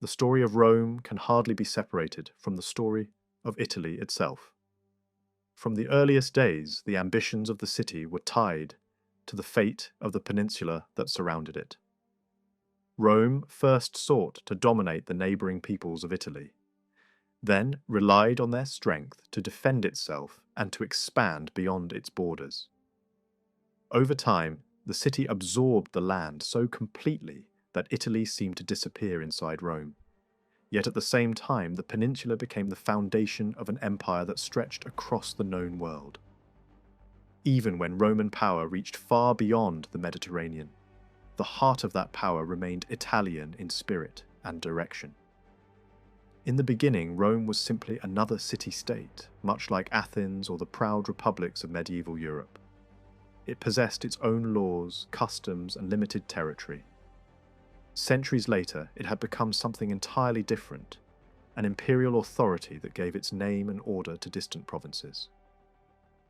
the story of Rome can hardly be separated from the story of Italy itself. From the earliest days, the ambitions of the city were tied to the fate of the peninsula that surrounded it. Rome first sought to dominate the neighbouring peoples of Italy, then relied on their strength to defend itself and to expand beyond its borders. Over time, the city absorbed the land so completely that Italy seemed to disappear inside Rome. Yet at the same time, the peninsula became the foundation of an empire that stretched across the known world. Even when Roman power reached far beyond the Mediterranean, the heart of that power remained Italian in spirit and direction. In the beginning, Rome was simply another city-state, much like Athens or the proud republics of medieval Europe. It possessed its own laws, customs, and limited territory. Centuries later, it had become something entirely different, an imperial authority that gave its name and order to distant provinces.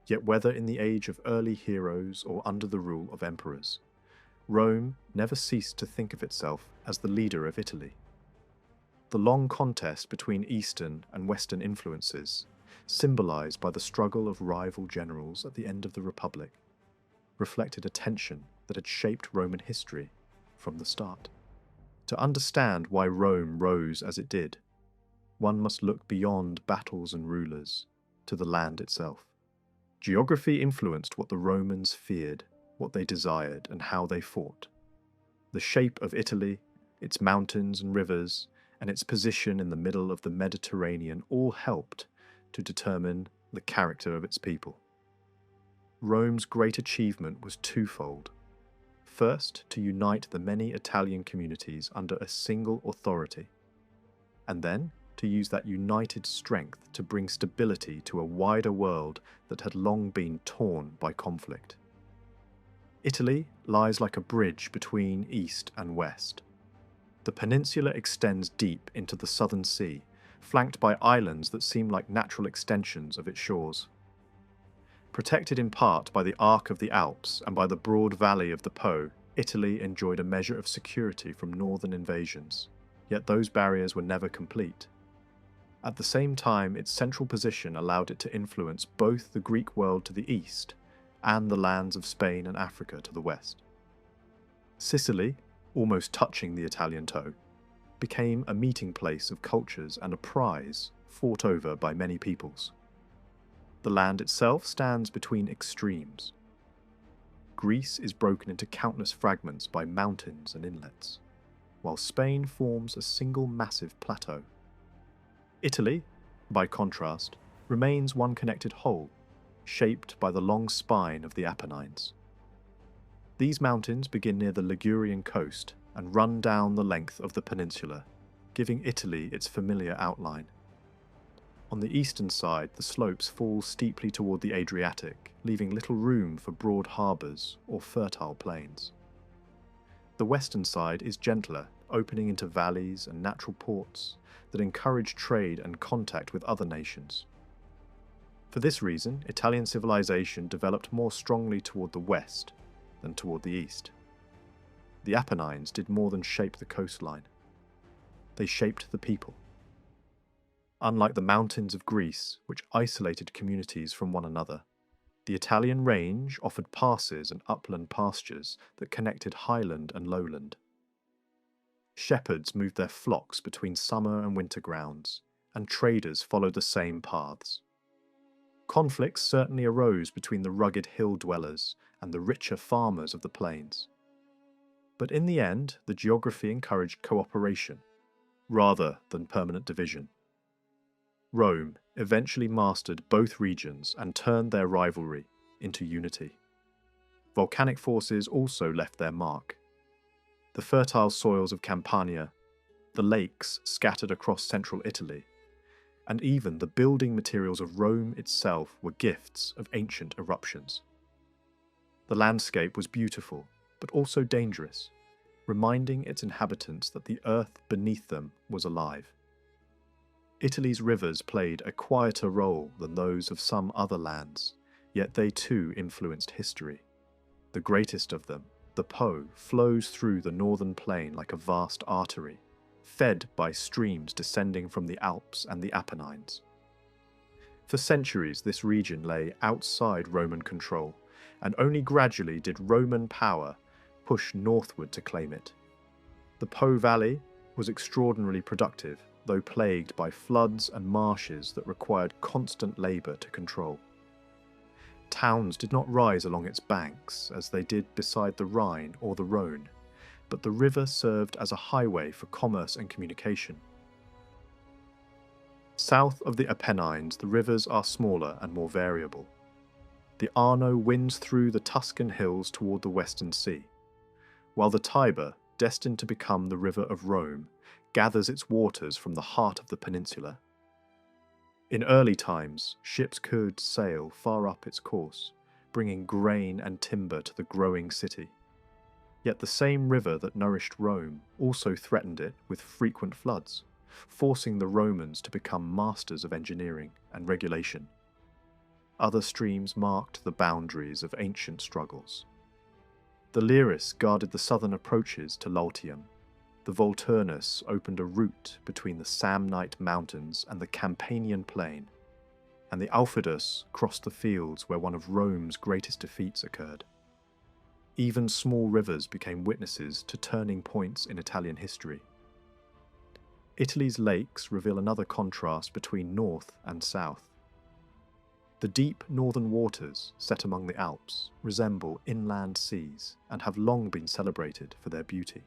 Yet whether in the age of early heroes or under the rule of emperors, Rome never ceased to think of itself as the leader of Italy. The long contest between Eastern and Western influences, symbolized by the struggle of rival generals at the end of the Republic, reflected a tension that had shaped Roman history from the start. To understand why Rome rose as it did, one must look beyond battles and rulers to the land itself. Geography influenced what the Romans feared, what they desired, and how they fought. The shape of Italy, its mountains and rivers, and its position in the middle of the Mediterranean all helped to determine the character of its people. Rome's great achievement was twofold. First, to unite the many Italian communities under a single authority, and then to use that united strength to bring stability to a wider world that had long been torn by conflict. Italy lies like a bridge between East and West. The peninsula extends deep into the southern sea, flanked by islands that seem like natural extensions of its shores. Protected in part by the Arc of the Alps and by the broad valley of the Po, Italy enjoyed a measure of security from northern invasions, yet those barriers were never complete. At the same time, its central position allowed it to influence both the Greek world to the east and the lands of Spain and Africa to the west. Sicily, almost touching the Italian toe, became a meeting place of cultures and a prize fought over by many peoples. The land itself stands between extremes. Greece is broken into countless fragments by mountains and inlets, while Spain forms a single massive plateau. Italy, by contrast, remains one connected whole, shaped by the long spine of the Apennines. These mountains begin near the Ligurian coast and run down the length of the peninsula, giving Italy its familiar outline. On the eastern side, the slopes fall steeply toward the Adriatic, leaving little room for broad harbours or fertile plains. The western side is gentler, opening into valleys and natural ports that encourage trade and contact with other nations. For this reason, Italian civilization developed more strongly toward the west than toward the east. The Apennines did more than shape the coastline. They shaped the people. Unlike the mountains of Greece, which isolated communities from one another, the Italian range offered passes and upland pastures that connected highland and lowland. Shepherds moved their flocks between summer and winter grounds, and traders followed the same paths. Conflicts certainly arose between the rugged hill dwellers and the richer farmers of the plains. But in the end, the geography encouraged cooperation, rather than permanent division. Rome eventually mastered both regions and turned their rivalry into unity. Volcanic forces also left their mark. The fertile soils of Campania, the lakes scattered across central Italy, and even the building materials of Rome itself were gifts of ancient eruptions. The landscape was beautiful, but also dangerous, reminding its inhabitants that the earth beneath them was alive. Italy's rivers played a quieter role than those of some other lands, yet they too influenced history. The greatest of them, the Po, flows through the northern plain like a vast artery, fed by streams descending from the Alps and the Apennines. For centuries, this region lay outside Roman control, and only gradually did Roman power push northward to claim it. The Po Valley was extraordinarily productive, though plagued by floods and marshes that required constant labour to control. Towns did not rise along its banks as they did beside the Rhine or the Rhone, but the river served as a highway for commerce and communication. South of the Apennines, the rivers are smaller and more variable. The Arno winds through the Tuscan hills toward the Western Sea, while the Tiber, destined to become the river of Rome, gathers its waters from the heart of the peninsula. In early times, ships could sail far up its course, bringing grain and timber to the growing city. Yet the same river that nourished Rome also threatened it with frequent floods, forcing the Romans to become masters of engineering and regulation. Other streams marked the boundaries of ancient struggles. The Liris guarded the southern approaches to Latium. The Volturnus opened a route between the Samnite mountains and the Campanian plain, and the Aufidus crossed the fields where one of Rome's greatest defeats occurred. Even small rivers became witnesses to turning points in Italian history. Italy's lakes reveal another contrast between north and south. The deep northern waters, set among the Alps, resemble inland seas and have long been celebrated for their beauty.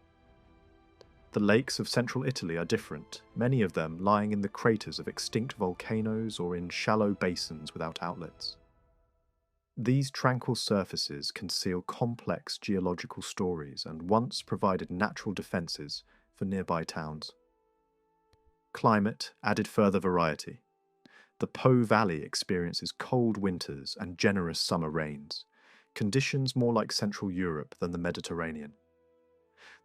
The lakes of central Italy are different, many of them lying in the craters of extinct volcanoes or in shallow basins without outlets. These tranquil surfaces conceal complex geological stories and once provided natural defences for nearby towns. Climate added further variety. The Po Valley experiences cold winters and generous summer rains, conditions more like Central Europe than the Mediterranean.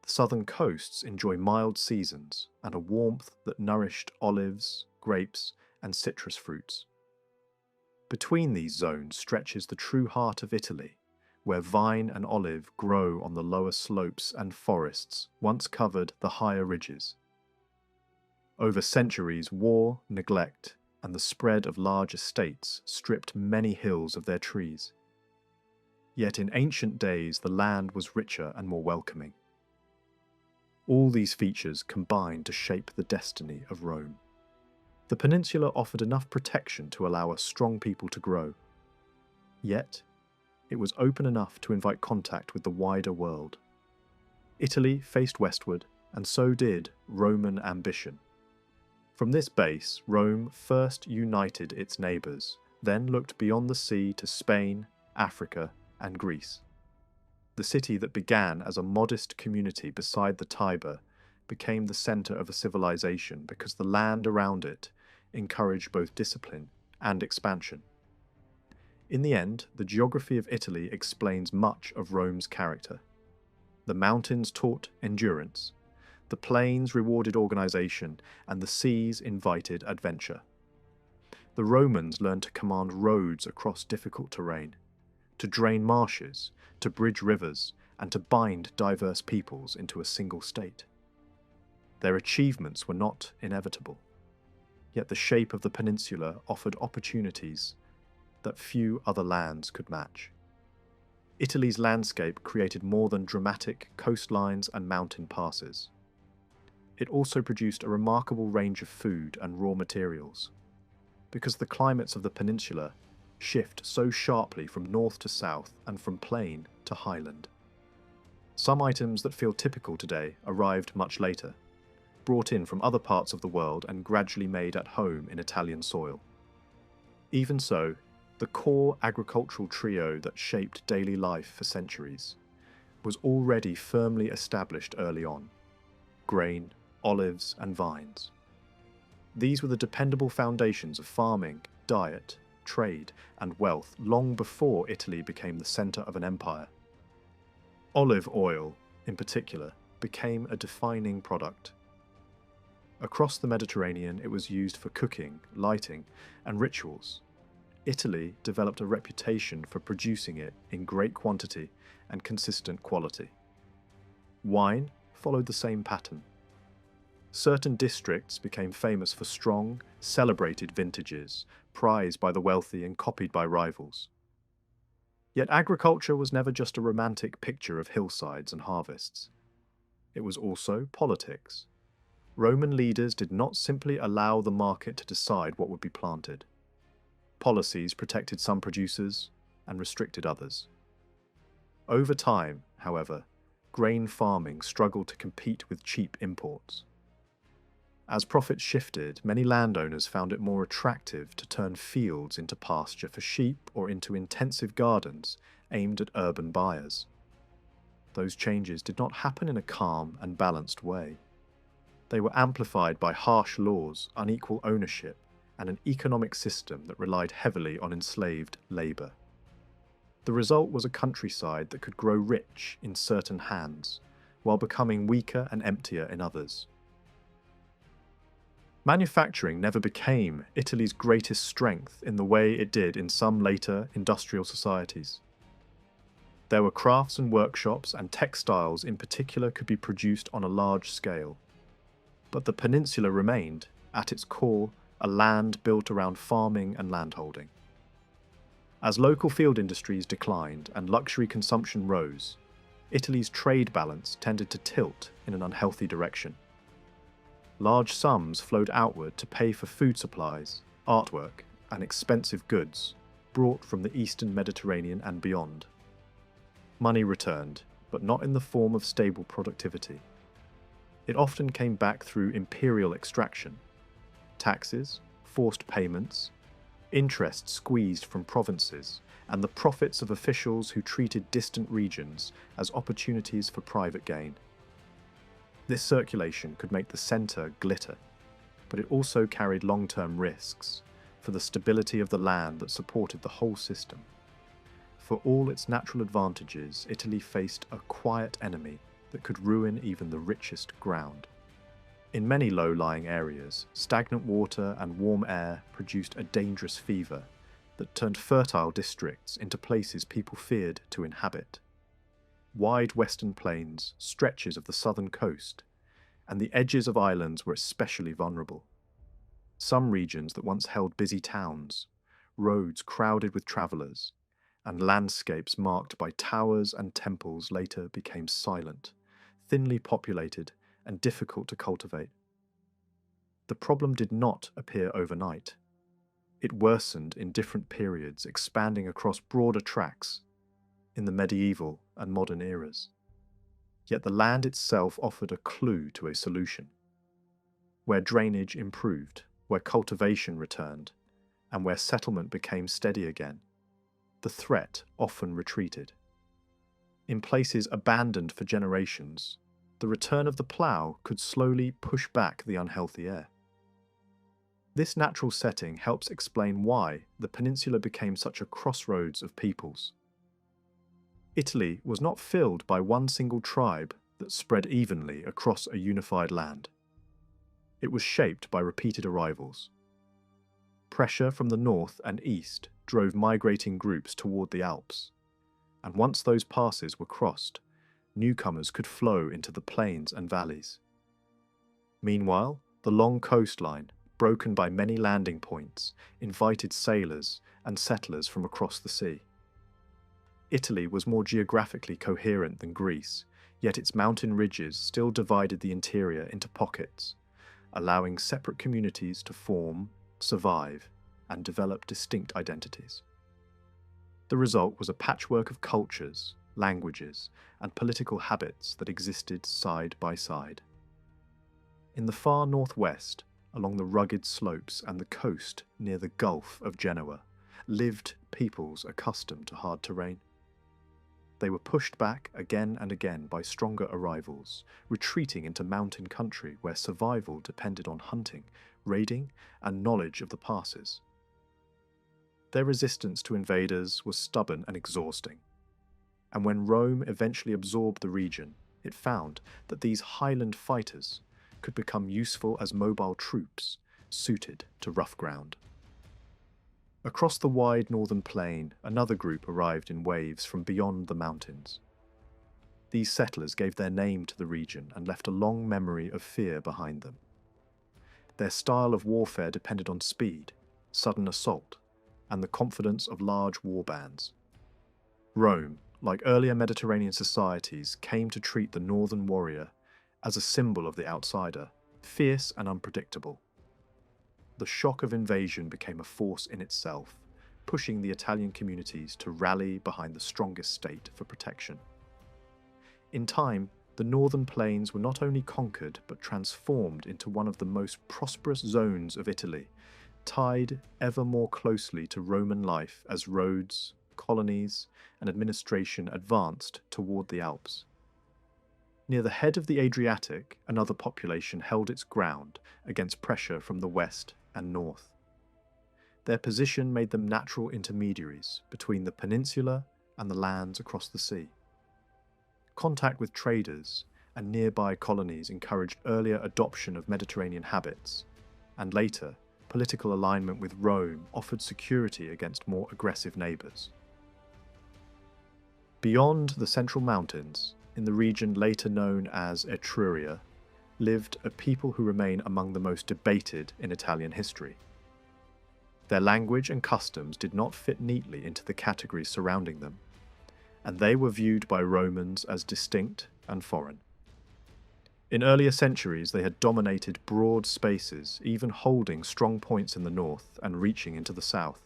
The southern coasts enjoy mild seasons and a warmth that nourished olives, grapes, and citrus fruits. Between these zones stretches the true heart of Italy, where vine and olive grow on the lower slopes and forests once covered the higher ridges. Over centuries, war, neglect, and the spread of large estates stripped many hills of their trees. Yet in ancient days the land was richer and more welcoming. All these features combined to shape the destiny of Rome. The peninsula offered enough protection to allow a strong people to grow. Yet, it was open enough to invite contact with the wider world. Italy faced westward, and so did Roman ambition. From this base, Rome first united its neighbours, then looked beyond the sea to Spain, Africa, and Greece. The city that began as a modest community beside the Tiber became the centre of a civilization because the land around it encouraged both discipline and expansion. In the end, the geography of Italy explains much of Rome's character. The mountains taught endurance, the plains rewarded organisation, and the seas invited adventure. The Romans learned to command roads across difficult terrain, to drain marshes, to bridge rivers, and to bind diverse peoples into a single state. Their achievements were not inevitable, yet the shape of the peninsula offered opportunities that few other lands could match. Italy's landscape created more than dramatic coastlines and mountain passes. It also produced a remarkable range of food and raw materials. Because the climates of the peninsula shift so sharply from north to south and from plain to highland. Some items that feel typical today arrived much later, brought in from other parts of the world and gradually made at home in Italian soil. Even so, the core agricultural trio that shaped daily life for centuries was already firmly established early on: grain, olives, and vines. These were the dependable foundations of farming, diet, trade, and wealth long before Italy became the centre of an empire. Olive oil, in particular, became a defining product. Across the Mediterranean, it was used for cooking, lighting, and rituals. Italy developed a reputation for producing it in great quantity and consistent quality. Wine followed the same pattern. Certain districts became famous for strong, celebrated vintages, prized by the wealthy and copied by rivals. Yet agriculture was never just a romantic picture of hillsides and harvests. It was also politics. Roman leaders did not simply allow the market to decide what would be planted. Policies protected some producers and restricted others. Over time, however, grain farming struggled to compete with cheap imports. As profits shifted, many landowners found it more attractive to turn fields into pasture for sheep or into intensive gardens aimed at urban buyers. Those changes did not happen in a calm and balanced way. They were amplified by harsh laws, unequal ownership, and an economic system that relied heavily on enslaved labour. The result was a countryside that could grow rich in certain hands, while becoming weaker and emptier in others. Manufacturing never became Italy's greatest strength in the way it did in some later industrial societies. There were crafts and workshops, and textiles in particular could be produced on a large scale. But the peninsula remained, at its core, a land built around farming and landholding. As local field industries declined and luxury consumption rose, Italy's trade balance tended to tilt in an unhealthy direction. Large sums flowed outward to pay for food supplies, artwork, and expensive goods brought from the eastern Mediterranean and beyond. Money returned, but not in the form of stable productivity. It often came back through imperial extraction, taxes, forced payments, interest squeezed from provinces, and the profits of officials who treated distant regions as opportunities for private gain. This circulation could make the centre glitter, but it also carried long-term risks for the stability of the land that supported the whole system. For all its natural advantages, Italy faced a quiet enemy that could ruin even the richest ground. In many low-lying areas, stagnant water and warm air produced a dangerous fever that turned fertile districts into places people feared to inhabit. Wide western plains, stretches of the southern coast, and the edges of islands were especially vulnerable. Some regions that once held busy towns, roads crowded with travellers, and landscapes marked by towers and temples later became silent, thinly populated, and difficult to cultivate. The problem did not appear overnight. It worsened in different periods, expanding across broader tracts in the medieval and modern eras. Yet the land itself offered a clue to a solution. Where drainage improved, where cultivation returned, and where settlement became steady again, the threat often retreated. In places abandoned for generations, the return of the plough could slowly push back the unhealthy air. This natural setting helps explain why the peninsula became such a crossroads of peoples. Italy was not filled by one single tribe that spread evenly across a unified land. It was shaped by repeated arrivals. Pressure from the north and east drove migrating groups toward the Alps, and once those passes were crossed, newcomers could flow into the plains and valleys. Meanwhile, the long coastline, broken by many landing points, invited sailors and settlers from across the sea. Italy was more geographically coherent than Greece, yet its mountain ridges still divided the interior into pockets, allowing separate communities to form, survive, and develop distinct identities. The result was a patchwork of cultures, languages, and political habits that existed side by side. In the far northwest, along the rugged slopes and the coast near the Gulf of Genoa, lived peoples accustomed to hard terrain. They were pushed back again and again by stronger arrivals, retreating into mountain country where survival depended on hunting, raiding, and knowledge of the passes. Their resistance to invaders was stubborn and exhausting, and when Rome eventually absorbed the region, it found that these highland fighters could become useful as mobile troops suited to rough ground. Across the wide northern plain, another group arrived in waves from beyond the mountains. These settlers gave their name to the region and left a long memory of fear behind them. Their style of warfare depended on speed, sudden assault, and the confidence of large war bands. Rome, like earlier Mediterranean societies, came to treat the northern warrior as a symbol of the outsider, fierce and unpredictable. The shock of invasion became a force in itself, pushing the Italian communities to rally behind the strongest state for protection. In time, the northern plains were not only conquered but transformed into one of the most prosperous zones of Italy, tied ever more closely to Roman life as roads, colonies, and administration advanced toward the Alps. Near the head of the Adriatic, another population held its ground against pressure from the west and north. Their position made them natural intermediaries between the peninsula and the lands across the sea. Contact with traders and nearby colonies encouraged earlier adoption of Mediterranean habits, and later, political alignment with Rome offered security against more aggressive neighbours. Beyond the central mountains, in the region later known as Etruria, lived a people who remain among the most debated in Italian history. Their language and customs did not fit neatly into the categories surrounding them, and they were viewed by Romans as distinct and foreign. In earlier centuries, they had dominated broad spaces, even holding strong points in the north and reaching into the south.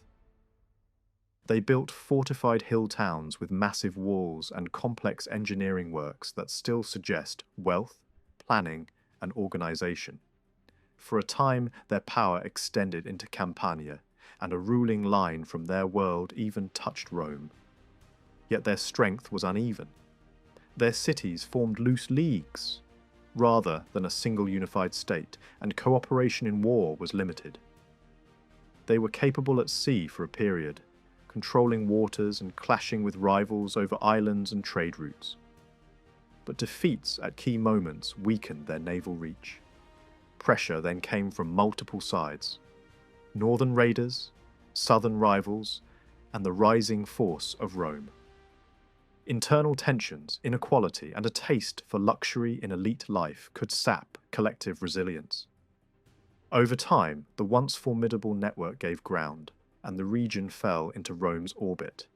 They built fortified hill towns with massive walls and complex engineering works that still suggest wealth, planning, and organization. For a time, their power extended into Campania, and a ruling line from their world even touched Rome. Yet their strength was uneven. Their cities formed loose leagues, rather than a single unified state, and cooperation in war was limited. They were capable at sea for a period, controlling waters and clashing with rivals over islands and trade routes. But defeats at key moments weakened their naval reach. Pressure then came from multiple sides: northern raiders, southern rivals, and the rising force of Rome. Internal tensions, inequality, and a taste for luxury in elite life could sap collective resilience. Over time, the once formidable network gave ground, and the region fell into Rome's orbit.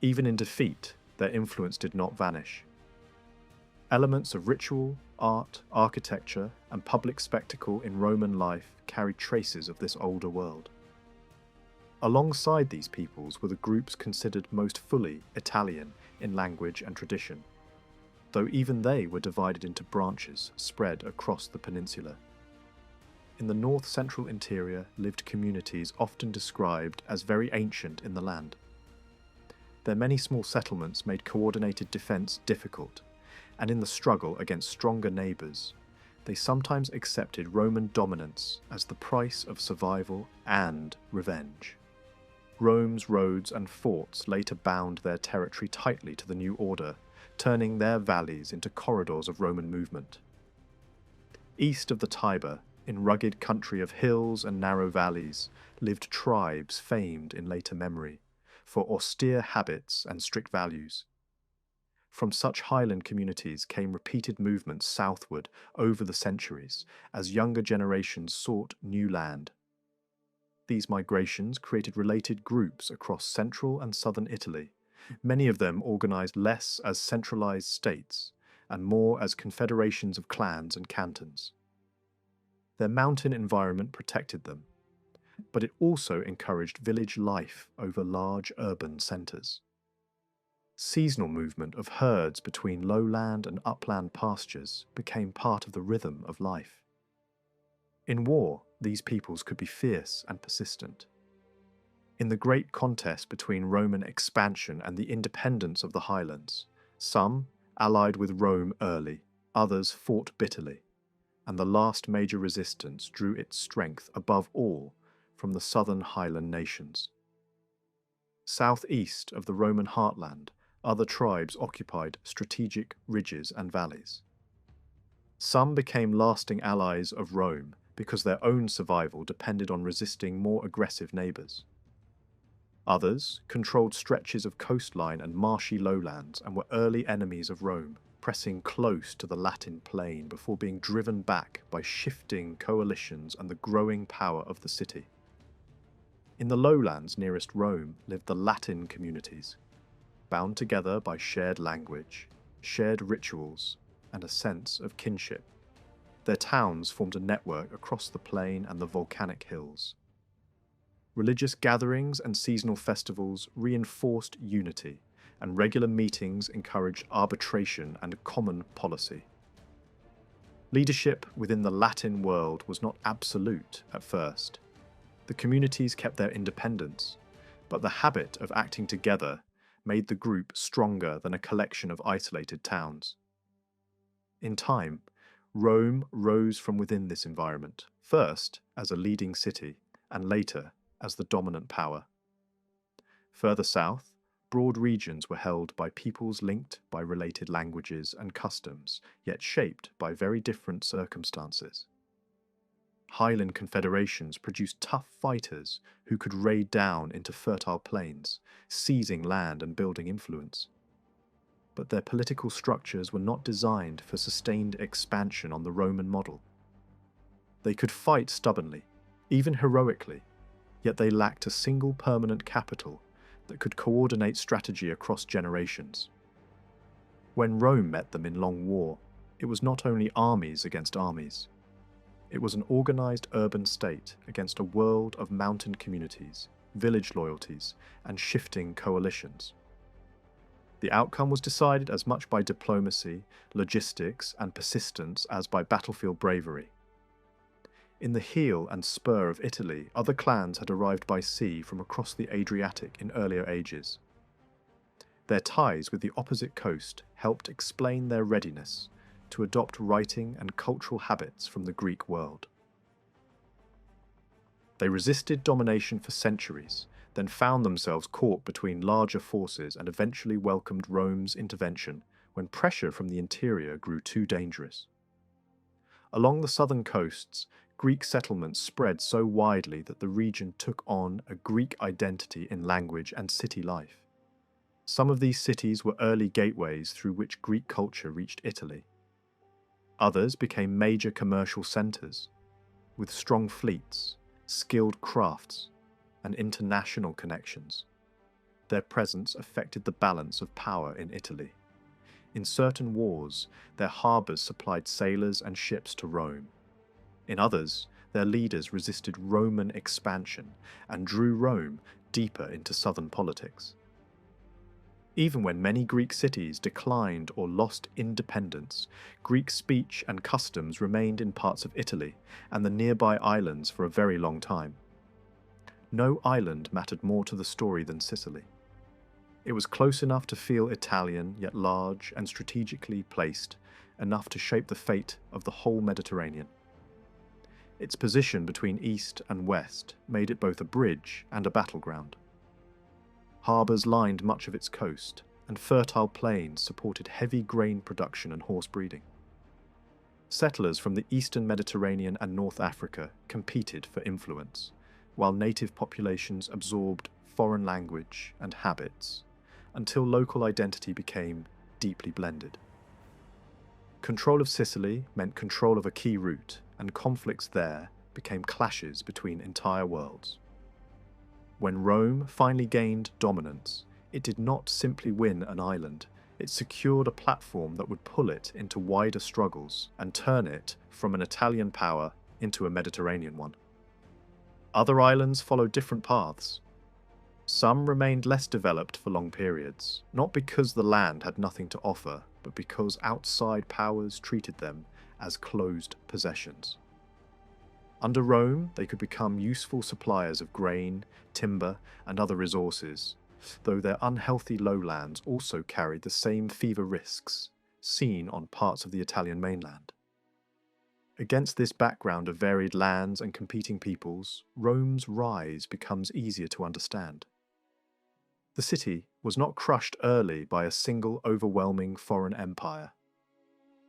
Even in defeat, their influence did not vanish. Elements of ritual, art, architecture, and public spectacle in Roman life carried traces of this older world. Alongside these peoples were the groups considered most fully Italian in language and tradition, though even they were divided into branches spread across the peninsula. In the north-central interior lived communities often described as very ancient in the land. Their many small settlements made coordinated defence difficult, and in the struggle against stronger neighbours, they sometimes accepted Roman dominance as the price of survival and revenge. Rome's roads and forts later bound their territory tightly to the new order, turning their valleys into corridors of Roman movement. East of the Tiber, in rugged country of hills and narrow valleys, lived tribes famed in later memory for austere habits and strict values. From such highland communities came repeated movements southward over the centuries as younger generations sought new land. These migrations created related groups across central and southern Italy, many of them organized less as centralized states and more as confederations of clans and cantons. Their mountain environment protected them, but it also encouraged village life over large urban centers. Seasonal movement of herds between lowland and upland pastures became part of the rhythm of life. In war, these peoples could be fierce and persistent. In the great contest between Roman expansion and the independence of the highlands, some allied with Rome early, others fought bitterly, and the last major resistance drew its strength above all from the southern highland nations. Southeast of the Roman heartland, other tribes occupied strategic ridges and valleys. Some became lasting allies of Rome because their own survival depended on resisting more aggressive neighbours. Others controlled stretches of coastline and marshy lowlands and were early enemies of Rome, pressing close to the Latin plain before being driven back by shifting coalitions and the growing power of the city. In the lowlands nearest Rome lived the Latin communities, bound together by shared language, shared rituals, and a sense of kinship. Their towns formed a network across the plain and the volcanic hills. Religious gatherings and seasonal festivals reinforced unity, and regular meetings encouraged arbitration and common policy. Leadership within the Latin world was not absolute at first. The communities kept their independence, but the habit of acting together made the group stronger than a collection of isolated towns. In time, Rome rose from within this environment, first as a leading city, and later as the dominant power. Further south, broad regions were held by peoples linked by related languages and customs, yet shaped by very different circumstances. Highland confederations produced tough fighters who could raid down into fertile plains, seizing land and building influence. But their political structures were not designed for sustained expansion on the Roman model. They could fight stubbornly, even heroically, yet they lacked a single permanent capital that could coordinate strategy across generations. When Rome met them in long war, it was not only armies against armies. It was an organized urban state against a world of mountain communities, village loyalties, and shifting coalitions. The outcome was decided as much by diplomacy, logistics, and persistence as by battlefield bravery. In the heel and spur of Italy, other clans had arrived by sea from across the Adriatic in earlier ages. Their ties with the opposite coast helped explain their readiness to adopt writing and cultural habits from the Greek world. They resisted domination for centuries, then found themselves caught between larger forces and eventually welcomed Rome's intervention when pressure from the interior grew too dangerous. Along the southern coasts, Greek settlements spread so widely that the region took on a Greek identity in language and city life. Some of these cities were early gateways through which Greek culture reached Italy. Others became major commercial centres, with strong fleets, skilled crafts, and international connections. Their presence affected the balance of power in Italy. In certain wars, their harbours supplied sailors and ships to Rome. In others, their leaders resisted Roman expansion and drew Rome deeper into southern politics. Even when many Greek cities declined or lost independence, Greek speech and customs remained in parts of Italy and the nearby islands for a very long time. No island mattered more to the story than Sicily. It was close enough to feel Italian, yet large and strategically placed, enough to shape the fate of the whole Mediterranean. Its position between east and west made it both a bridge and a battleground. Harbours lined much of its coast, and fertile plains supported heavy grain production and horse breeding. Settlers from the eastern Mediterranean and North Africa competed for influence, while native populations absorbed foreign language and habits, until local identity became deeply blended. Control of Sicily meant control of a key route, and conflicts there became clashes between entire worlds. When Rome finally gained dominance, it did not simply win an island, it secured a platform that would pull it into wider struggles and turn it from an Italian power into a Mediterranean one. Other islands followed different paths. Some remained less developed for long periods, not because the land had nothing to offer, but because outside powers treated them as closed possessions. Under Rome, they could become useful suppliers of grain, timber, and other resources, though their unhealthy lowlands also carried the same fever risks seen on parts of the Italian mainland. Against this background of varied lands and competing peoples, Rome's rise becomes easier to understand. The city was not crushed early by a single overwhelming foreign empire.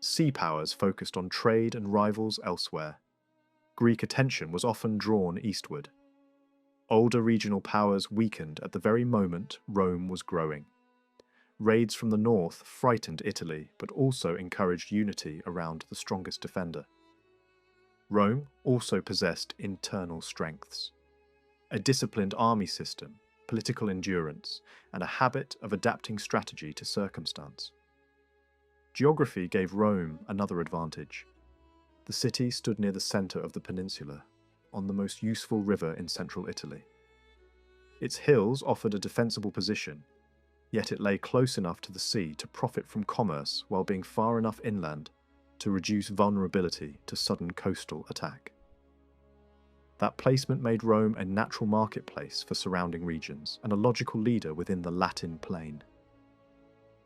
Sea powers focused on trade and rivals elsewhere. Greek attention was often drawn eastward. older regional powers weakened at the very moment Rome was growing. Raids from the north frightened Italy, but also encouraged unity around the strongest defender. Rome also possessed internal strengths: a disciplined army system, political endurance, and a habit of adapting strategy to circumstance. Geography gave Rome another advantage. The city stood near the centre of the peninsula, on the most useful river in central Italy. Its hills offered a defensible position, yet it lay close enough to the sea to profit from commerce while being far enough inland to reduce vulnerability to sudden coastal attack. That placement made Rome a natural marketplace for surrounding regions and a logical leader within the Latin plain.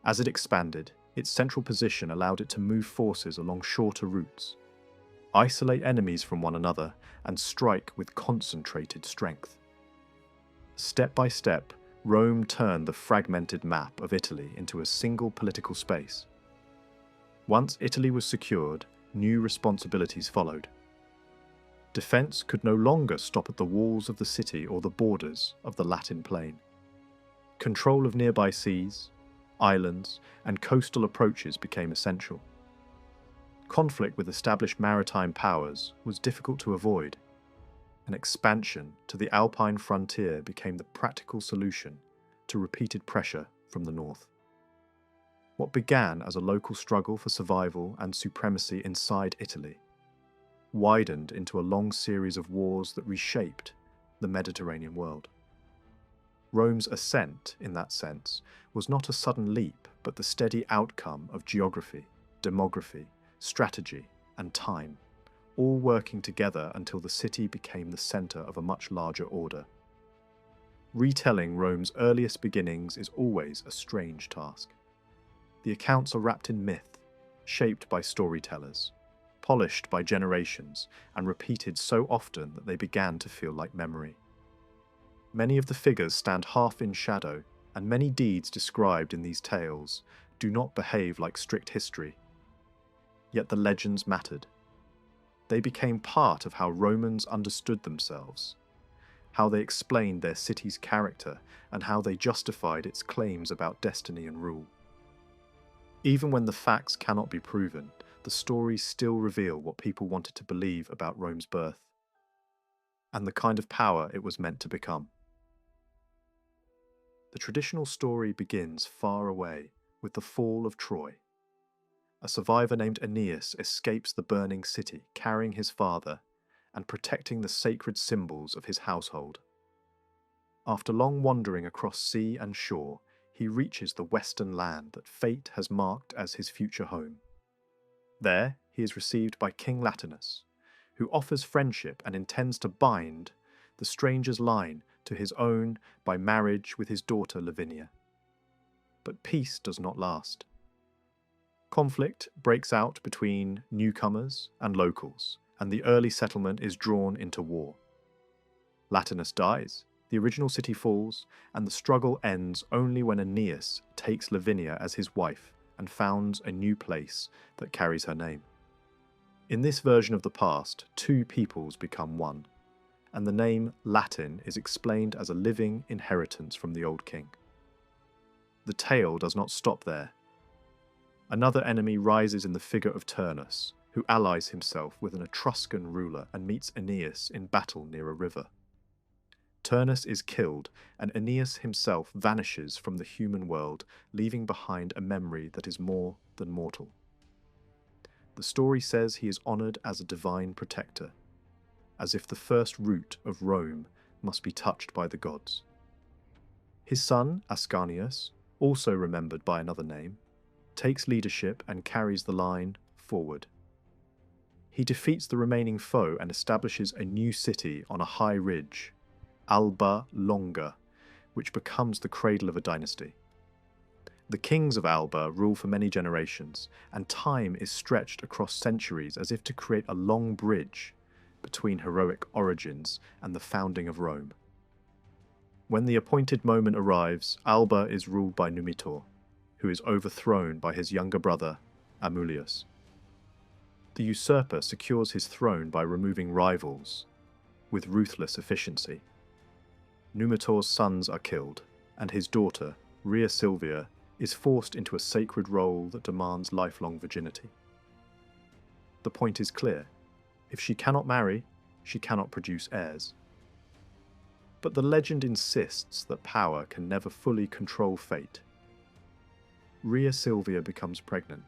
As it expanded, its central position allowed it to move forces along shorter routes, isolate enemies from one another, and strike with concentrated strength. Step by step, Rome turned the fragmented map of Italy into a single political space. Once Italy was secured, new responsibilities followed. Defence could no longer stop at the walls of the city or the borders of the Latin plain. Control of nearby seas, islands, and coastal approaches became essential. Conflict with established maritime powers was difficult to avoid. An expansion to the Alpine frontier became the practical solution to repeated pressure from the north. What began as a local struggle for survival and supremacy inside Italy widened into a long series of wars that reshaped the Mediterranean world. Rome's ascent, in that sense, was not a sudden leap, but the steady outcome of geography, demography, strategy, and time, all working together until the city became the centre of a much larger order. Retelling Rome's earliest beginnings is always a strange task. The accounts are wrapped in myth, shaped by storytellers, polished by generations, and repeated so often that they began to feel like memory. Many of the figures stand half in shadow, and many deeds described in these tales do not behave like strict history. Yet the legends mattered. They became part of how Romans understood themselves, how they explained their city's character, and how they justified its claims about destiny and rule. Even when the facts cannot be proven, the stories still reveal what people wanted to believe about Rome's birth, and the kind of power it was meant to become. The traditional story begins far away with the fall of Troy. A survivor named Aeneas escapes the burning city, carrying his father and protecting the sacred symbols of his household. After long wandering across sea and shore, he reaches the western land that fate has marked as his future home. There, he is received by King Latinus, who offers friendship and intends to bind the stranger's line to his own by marriage with his daughter Lavinia. But peace does not last. Conflict breaks out between newcomers and locals, and the early settlement is drawn into war. Latinus dies, the original city falls, and the struggle ends only when Aeneas takes Lavinia as his wife and founds a new place that carries her name. In this version of the past, two peoples become one, and the name Latin is explained as a living inheritance from the old king. The tale does not stop there. Another enemy rises in the figure of Turnus, who allies himself with an Etruscan ruler and meets Aeneas in battle near a river. Turnus is killed, and Aeneas himself vanishes from the human world, leaving behind a memory that is more than mortal. The story says he is honoured as a divine protector, as if the first root of Rome must be touched by the gods. His son, Ascanius, also remembered by another name, takes leadership and carries the line forward. He defeats the remaining foe and establishes a new city on a high ridge, Alba Longa, which becomes the cradle of a dynasty. The kings of Alba rule for many generations, and time is stretched across centuries as if to create a long bridge between heroic origins and the founding of Rome. When the appointed moment arrives, Alba is ruled by Numitor, who is overthrown by his younger brother, Amulius. The usurper secures his throne by removing rivals with ruthless efficiency. Numitor's sons are killed, and his daughter, Rhea Silvia, is forced into a sacred role that demands lifelong virginity. The point is clear. If she cannot marry, she cannot produce heirs. But the legend insists that power can never fully control fate. Rhea Silvia becomes pregnant,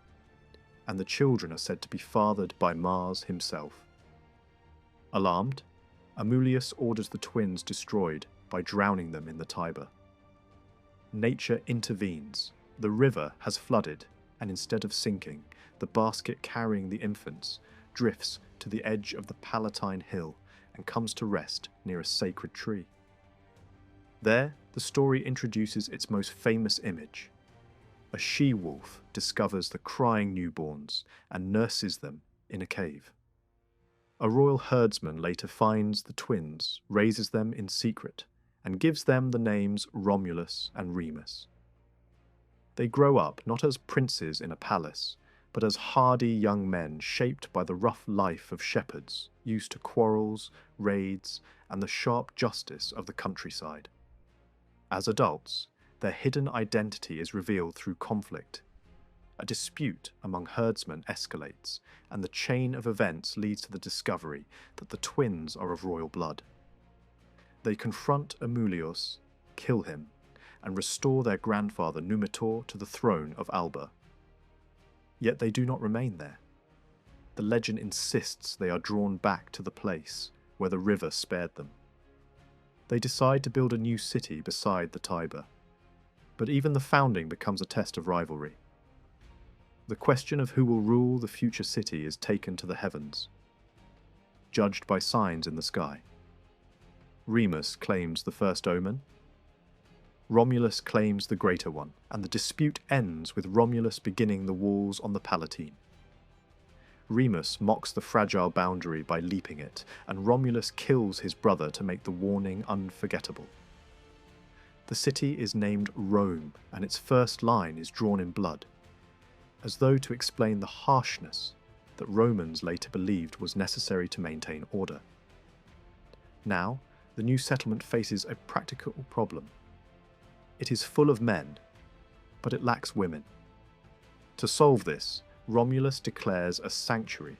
and the children are said to be fathered by Mars himself. Alarmed, Amulius orders the twins destroyed by drowning them in the Tiber. Nature intervenes. The river has flooded, and instead of sinking, the basket carrying the infants drifts to the edge of the Palatine Hill and comes to rest near a sacred tree. There, the story introduces its most famous image. A she-wolf discovers the crying newborns and nurses them in a cave. A royal herdsman later finds the twins, raises them in secret, and gives them the names Romulus and Remus. They grow up not as princes in a palace, but as hardy young men shaped by the rough life of shepherds, used to quarrels, raids, and the sharp justice of the countryside. As adults, their hidden identity is revealed through conflict. A dispute among herdsmen escalates, and the chain of events leads to the discovery that the twins are of royal blood. They confront Amulius, kill him, and restore their grandfather Numitor to the throne of Alba. Yet they do not remain there. The legend insists they are drawn back to the place where the river spared them. They decide to build a new city beside the Tiber, but even the founding becomes a test of rivalry. The question of who will rule the future city is taken to the heavens, judged by signs in the sky. Remus claims the first omen. Romulus claims the greater one, and the dispute ends with Romulus beginning the walls on the Palatine. Remus mocks the fragile boundary by leaping it, and Romulus kills his brother to make the warning unforgettable. The city is named Rome, and its first line is drawn in blood, as though to explain the harshness that Romans later believed was necessary to maintain order. Now, the new settlement faces a practical problem. It is full of men, but it lacks women. To solve this, Romulus declares a sanctuary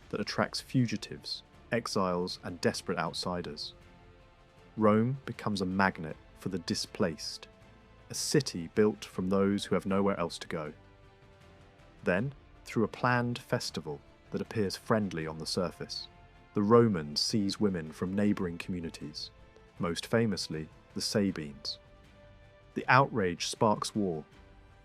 that attracts fugitives, exiles, and desperate outsiders. Rome becomes a magnet for the displaced, a city built from those who have nowhere else to go. Then, through a planned festival that appears friendly on the surface, the Romans seize women from neighbouring communities, most famously the Sabines. The outrage sparks war.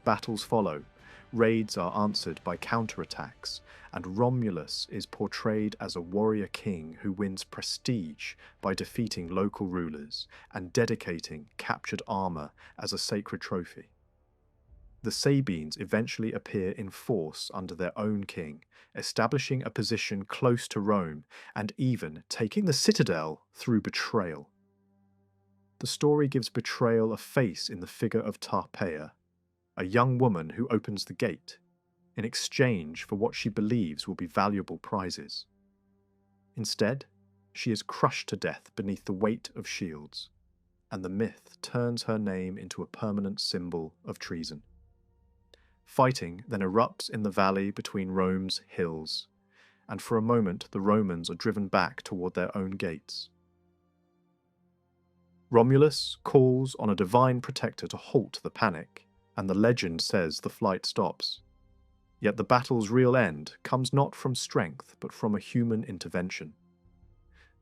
Battles follow. Raids are answered by counterattacks, and Romulus is portrayed as a warrior king who wins prestige by defeating local rulers and dedicating captured armour as a sacred trophy. The Sabines eventually appear in force under their own king, establishing a position close to Rome and even taking the citadel through betrayal. The story gives betrayal a face in the figure of Tarpeia, a young woman who opens the gate, in exchange for what she believes will be valuable prizes. Instead, she is crushed to death beneath the weight of shields, and the myth turns her name into a permanent symbol of treason. Fighting then erupts in the valley between Rome's hills, and for a moment the Romans are driven back toward their own gates. Romulus calls on a divine protector to halt the panic, and the legend says the flight stops. Yet the battle's real end comes not from strength, but from a human intervention.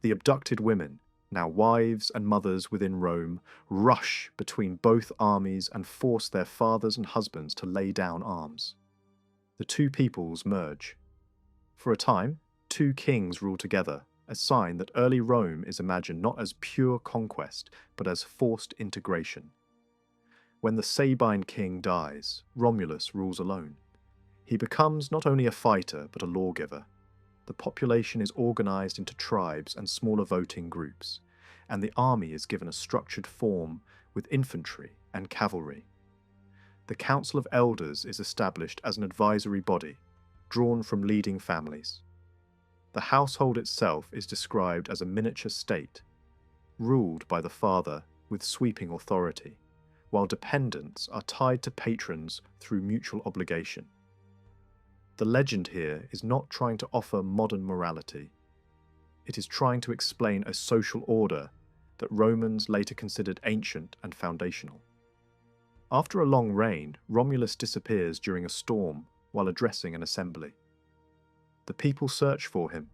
The abducted women, now wives and mothers within Rome, rush between both armies and force their fathers and husbands to lay down arms. The two peoples merge. For a time, two kings rule together, a sign that early Rome is imagined not as pure conquest, but as forced integration. When the Sabine king dies, Romulus rules alone. He becomes not only a fighter, but a lawgiver. The population is organised into tribes and smaller voting groups, and the army is given a structured form with infantry and cavalry. The Council of Elders is established as an advisory body, drawn from leading families. The household itself is described as a miniature state, ruled by the father with sweeping authority, while dependents are tied to patrons through mutual obligation. The legend here is not trying to offer modern morality. It is trying to explain a social order that Romans later considered ancient and foundational. After a long reign, Romulus disappears during a storm while addressing an assembly. The people search for him,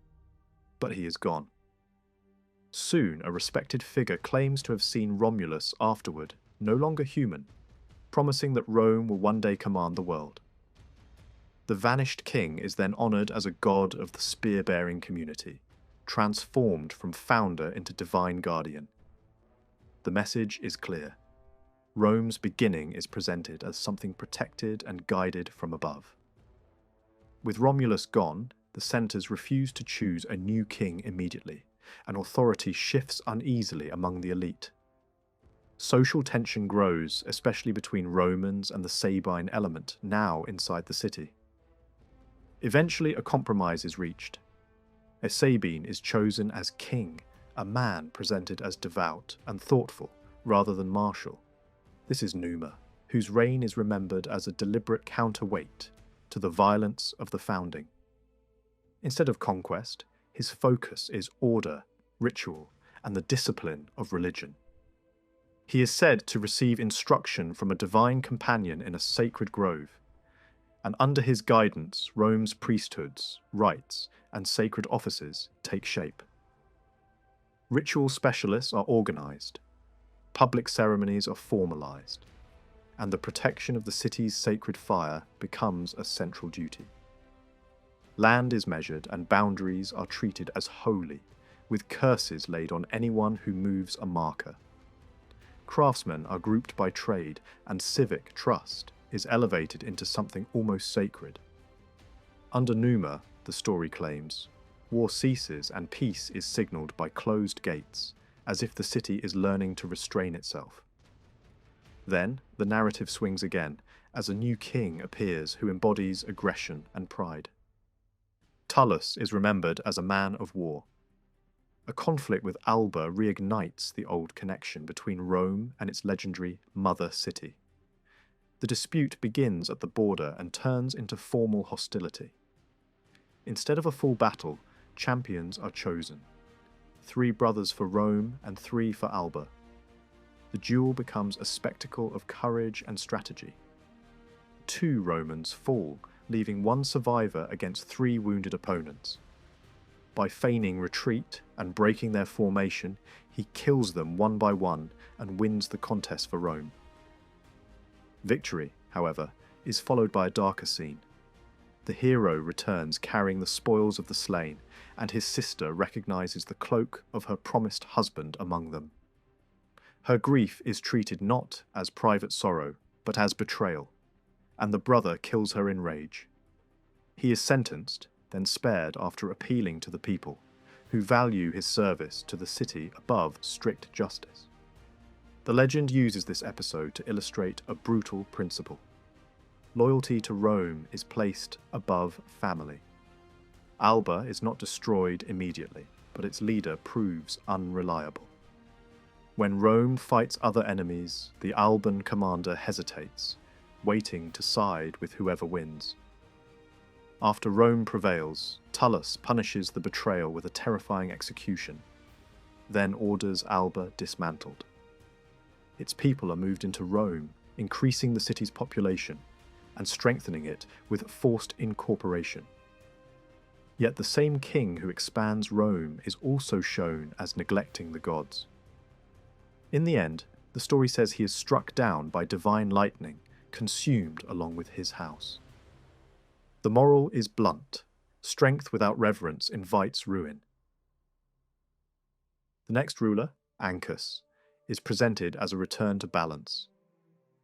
but he is gone. Soon, a respected figure claims to have seen Romulus afterward, no longer human, promising that Rome will one day command the world. The vanished king is then honoured as a god of the spear-bearing community, transformed from founder into divine guardian. The message is clear. Rome's beginning is presented as something protected and guided from above. With Romulus gone, the senators refuse to choose a new king immediately, and authority shifts uneasily among the elite. Social tension grows, especially between Romans and the Sabine element now inside the city. Eventually, a compromise is reached. A Sabine is chosen as king, a man presented as devout and thoughtful rather than martial. This is Numa, whose reign is remembered as a deliberate counterweight to the violence of the founding. Instead of conquest, his focus is order, ritual, and the discipline of religion. He is said to receive instruction from a divine companion in a sacred grove, and under his guidance, Rome's priesthoods, rites, and sacred offices take shape. Ritual specialists are organized, public ceremonies are formalized, and the protection of the city's sacred fire becomes a central duty. Land is measured and boundaries are treated as holy, with curses laid on anyone who moves a marker. Craftsmen are grouped by trade, and civic trust is elevated into something almost sacred. Under Numa, the story claims, war ceases and peace is signalled by closed gates, as if the city is learning to restrain itself. Then, the narrative swings again, as a new king appears who embodies aggression and pride. Tullus is remembered as a man of war. A conflict with Alba reignites the old connection between Rome and its legendary mother city. The dispute begins at the border and turns into formal hostility. Instead of a full battle, champions are chosen. 3 brothers for Rome and 3 for Alba. The duel becomes a spectacle of courage and strategy. 2 Romans fall, leaving 1 survivor against 3 wounded opponents. By feigning retreat and breaking their formation, he kills them one by one and wins the contest for Rome. Victory, however, is followed by a darker scene. The hero returns carrying the spoils of the slain, and his sister recognizes the cloak of her promised husband among them. Her grief is treated not as private sorrow, but as betrayal, and the brother kills her in rage. He is sentenced, then spared after appealing to the people, who value his service to the city above strict justice. The legend uses this episode to illustrate a brutal principle. Loyalty to Rome is placed above family. Alba is not destroyed immediately, but its leader proves unreliable. When Rome fights other enemies, the Alban commander hesitates, waiting to side with whoever wins. After Rome prevails, Tullus punishes the betrayal with a terrifying execution, then orders Alba dismantled. Its people are moved into Rome, increasing the city's population and strengthening it with forced incorporation. Yet the same king who expands Rome is also shown as neglecting the gods. In the end, the story says he is struck down by divine lightning, consumed along with his house. The moral is blunt. Strength without reverence invites ruin. The next ruler, Ancus, is presented as a return to balance.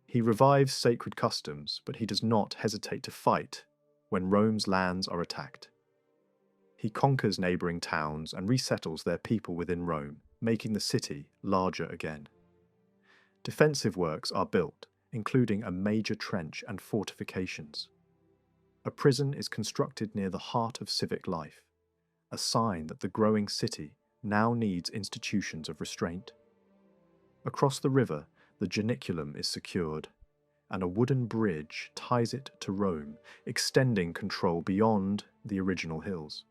He revives sacred customs, but he does not hesitate to fight when Rome's lands are attacked. He conquers neighbouring towns and resettles their people within Rome, making the city larger again. Defensive works are built, including a major trench and fortifications. A prison is constructed near the heart of civic life, a sign that the growing city now needs institutions of restraint. Across the river, the Janiculum is secured, and a wooden bridge ties it to Rome, extending control beyond the original hills.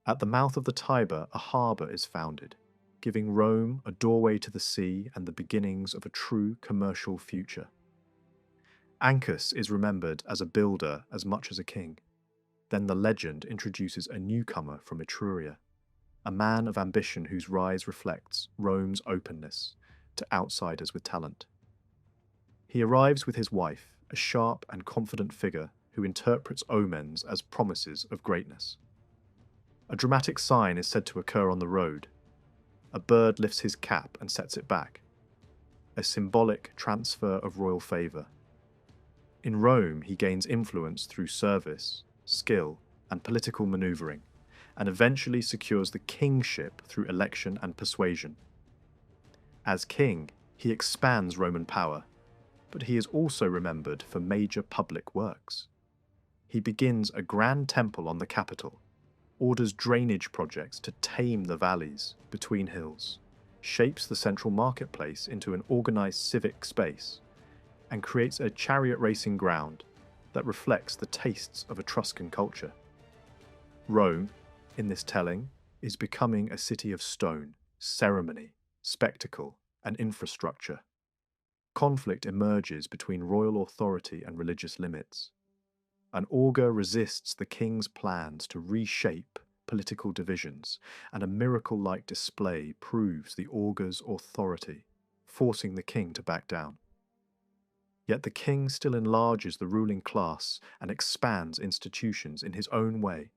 At the mouth of the Tiber, a harbour is founded, giving Rome a doorway to the sea and the beginnings of a true commercial future. Ancus is remembered as a builder as much as a king. Then the legend introduces a newcomer from Etruria, a man of ambition whose rise reflects Rome's openness to outsiders with talent. He arrives with his wife, a sharp and confident figure who interprets omens as promises of greatness. A dramatic sign is said to occur on the road. A bird lifts his cap and sets it back, a symbolic transfer of royal favour. In Rome, he gains influence through service, skill, and political manoeuvring, and eventually secures the kingship through election and persuasion. As king, he expands Roman power, but he is also remembered for major public works. He begins a grand temple on the Capitol, orders drainage projects to tame the valleys between hills, shapes the central marketplace into an organised civic space, and creates a chariot racing ground that reflects the tastes of Etruscan culture. Rome, in this telling, is becoming a city of stone, ceremony, spectacle, and infrastructure. Conflict emerges between royal authority and religious limits. An augur resists the king's plans to reshape political divisions, and a miracle-like display proves the augur's authority, forcing the king to back down. Yet the king still enlarges the ruling class and expands institutions in his own way,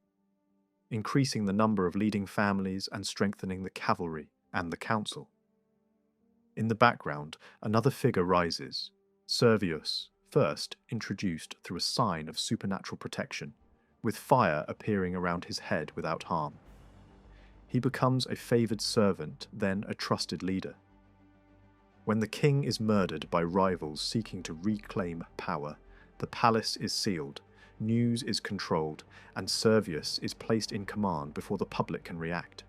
increasing the number of leading families and strengthening the cavalry and the council. In the background, another figure rises, Servius, first introduced through a sign of supernatural protection, with fire appearing around his head without harm. He becomes a favoured servant, then a trusted leader. When the king is murdered by rivals seeking to reclaim power, the palace is sealed, news is controlled, and Servius is placed in command before the public can react.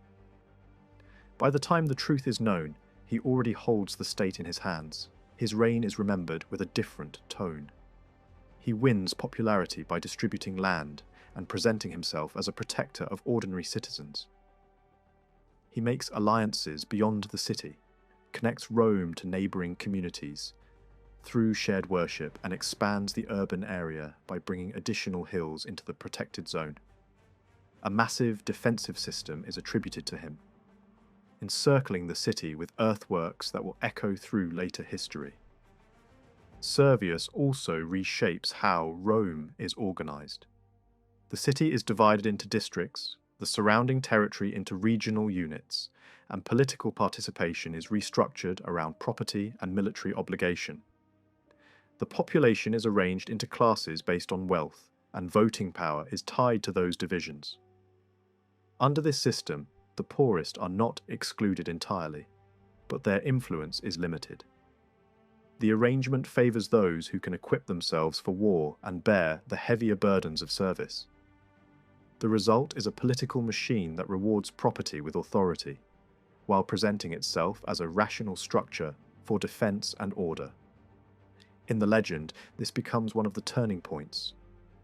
By the time the truth is known, he already holds the state in his hands. His reign is remembered with a different tone. He wins popularity by distributing land and presenting himself as a protector of ordinary citizens. He makes alliances beyond the city, connects Rome to neighbouring communities through shared worship, and expands the urban area by bringing additional hills into the protected zone. A massive defensive system is attributed to him, encircling the city with earthworks that will echo through later history. Servius also reshapes how Rome is organised. The city is divided into districts, the surrounding territory into regional units, and political participation is restructured around property and military obligation. The population is arranged into classes based on wealth, and voting power is tied to those divisions. Under this system, the poorest are not excluded entirely, but their influence is limited. The arrangement favours those who can equip themselves for war and bear the heavier burdens of service. The result is a political machine that rewards property with authority, while presenting itself as a rational structure for defence and order. In the legend, this becomes one of the turning points,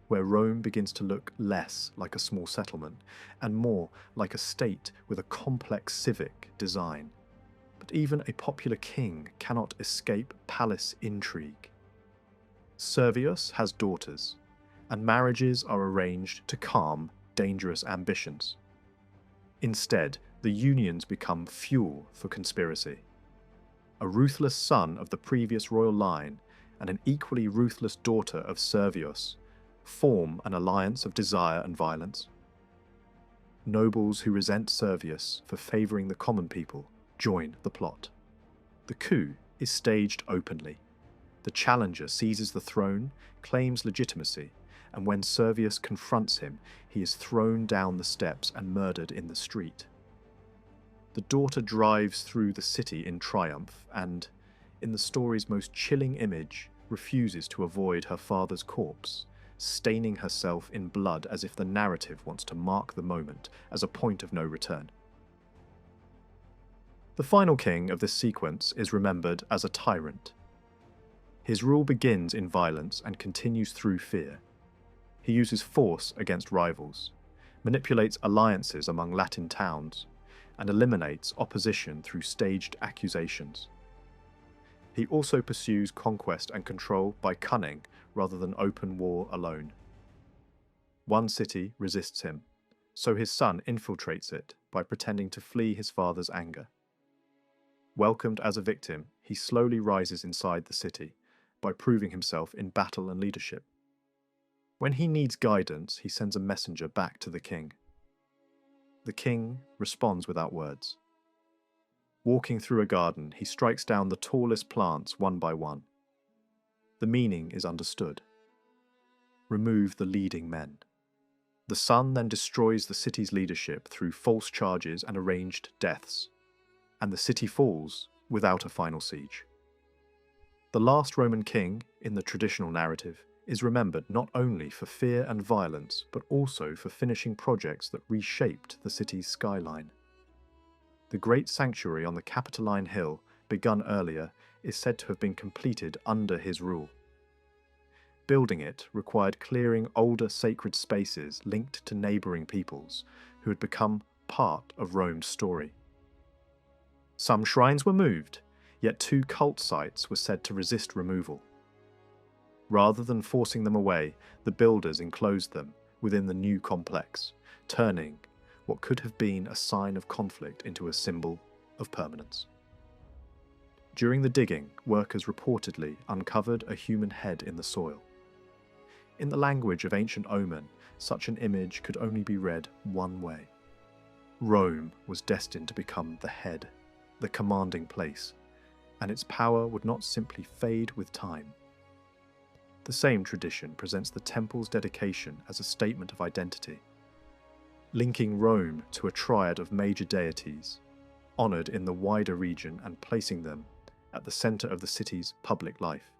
where Rome begins to look less like a small settlement and more like a state with a complex civic design. But even a popular king cannot escape palace intrigue. Servius has daughters, and marriages are arranged to calm dangerous ambitions. Instead, the unions become fuel for conspiracy. A ruthless son of the previous royal line and an equally ruthless daughter of Servius form an alliance of desire and violence. Nobles who resent Servius for favouring the common people join the plot. The coup is staged openly. The challenger seizes the throne, claims legitimacy, and when Servius confronts him, he is thrown down the steps and murdered in the street. The daughter drives through the city in triumph and, in the story's most chilling image, refuses to avoid her father's corpse, staining herself in blood as if the narrative wants to mark the moment as a point of no return. The final king of this sequence is remembered as a tyrant. His rule begins in violence and continues through fear. He uses force against rivals, manipulates alliances among Latin towns, and eliminates opposition through staged accusations. He also pursues conquest and control by cunning rather than open war alone. One city resists him, so his son infiltrates it by pretending to flee his father's anger. Welcomed as a victim, he slowly rises inside the city by proving himself in battle and leadership. When he needs guidance, he sends a messenger back to the king. The king responds without words. Walking through a garden, he strikes down the tallest plants one by one. The meaning is understood. Remove the leading men. The son then destroys the city's leadership through false charges and arranged deaths, and the city falls without a final siege. The last Roman king, in the traditional narrative, is remembered not only for fear and violence, but also for finishing projects that reshaped the city's skyline. The great sanctuary on the Capitoline Hill, begun earlier, is said to have been completed under his rule. Building it required clearing older sacred spaces linked to neighbouring peoples who had become part of Rome's story. Some shrines were moved, yet 2 cult sites were said to resist removal. Rather than forcing them away, the builders enclosed them within the new complex, turning what could have been a sign of conflict into a symbol of permanence. During the digging, workers reportedly uncovered a human head in the soil. In the language of ancient Omen, such an image could only be read one way. Rome was destined to become the head, the commanding place, and its power would not simply fade with time. The same tradition presents the temple's dedication as a statement of identity, linking Rome to a triad of major deities, honoured in the wider region and placing them at the centre of the city's public life.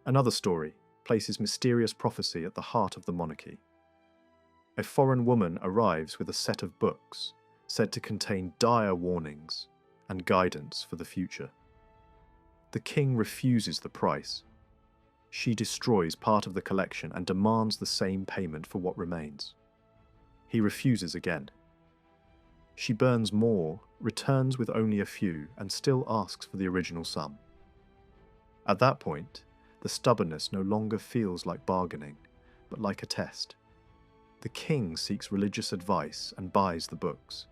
Another story places mysterious prophecy at the heart of the monarchy. A foreign woman arrives with a set of books said to contain dire warnings and guidance for the future. The king refuses the price. She destroys part of the collection and demands the same payment for what remains. He refuses again. She burns more, returns with only a few, and still asks for the original sum. At that point, the stubbornness no longer feels like bargaining, but like a test. The king seeks religious advice and buys the books.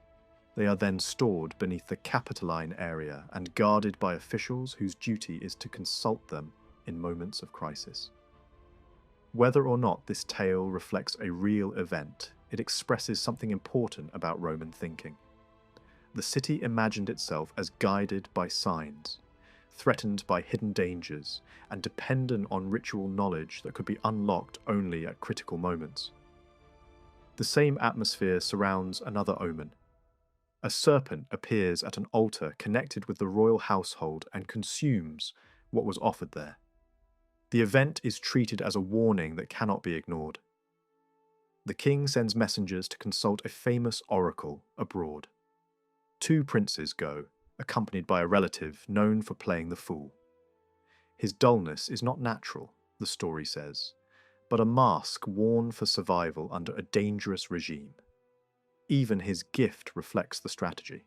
They are then stored beneath the Capitoline area and guarded by officials whose duty is to consult them in moments of crisis. Whether or not this tale reflects a real event, it expresses something important about Roman thinking. The city imagined itself as guided by signs, threatened by hidden dangers, and dependent on ritual knowledge that could be unlocked only at critical moments. The same atmosphere surrounds another omen. A serpent appears at an altar connected with the royal household and consumes what was offered there. The event is treated as a warning that cannot be ignored. The king sends messengers to consult a famous oracle abroad. 2 princes go, accompanied by a relative known for playing the fool. His dullness is not natural, the story says, but a mask worn for survival under a dangerous regime. Even his gift reflects the strategy.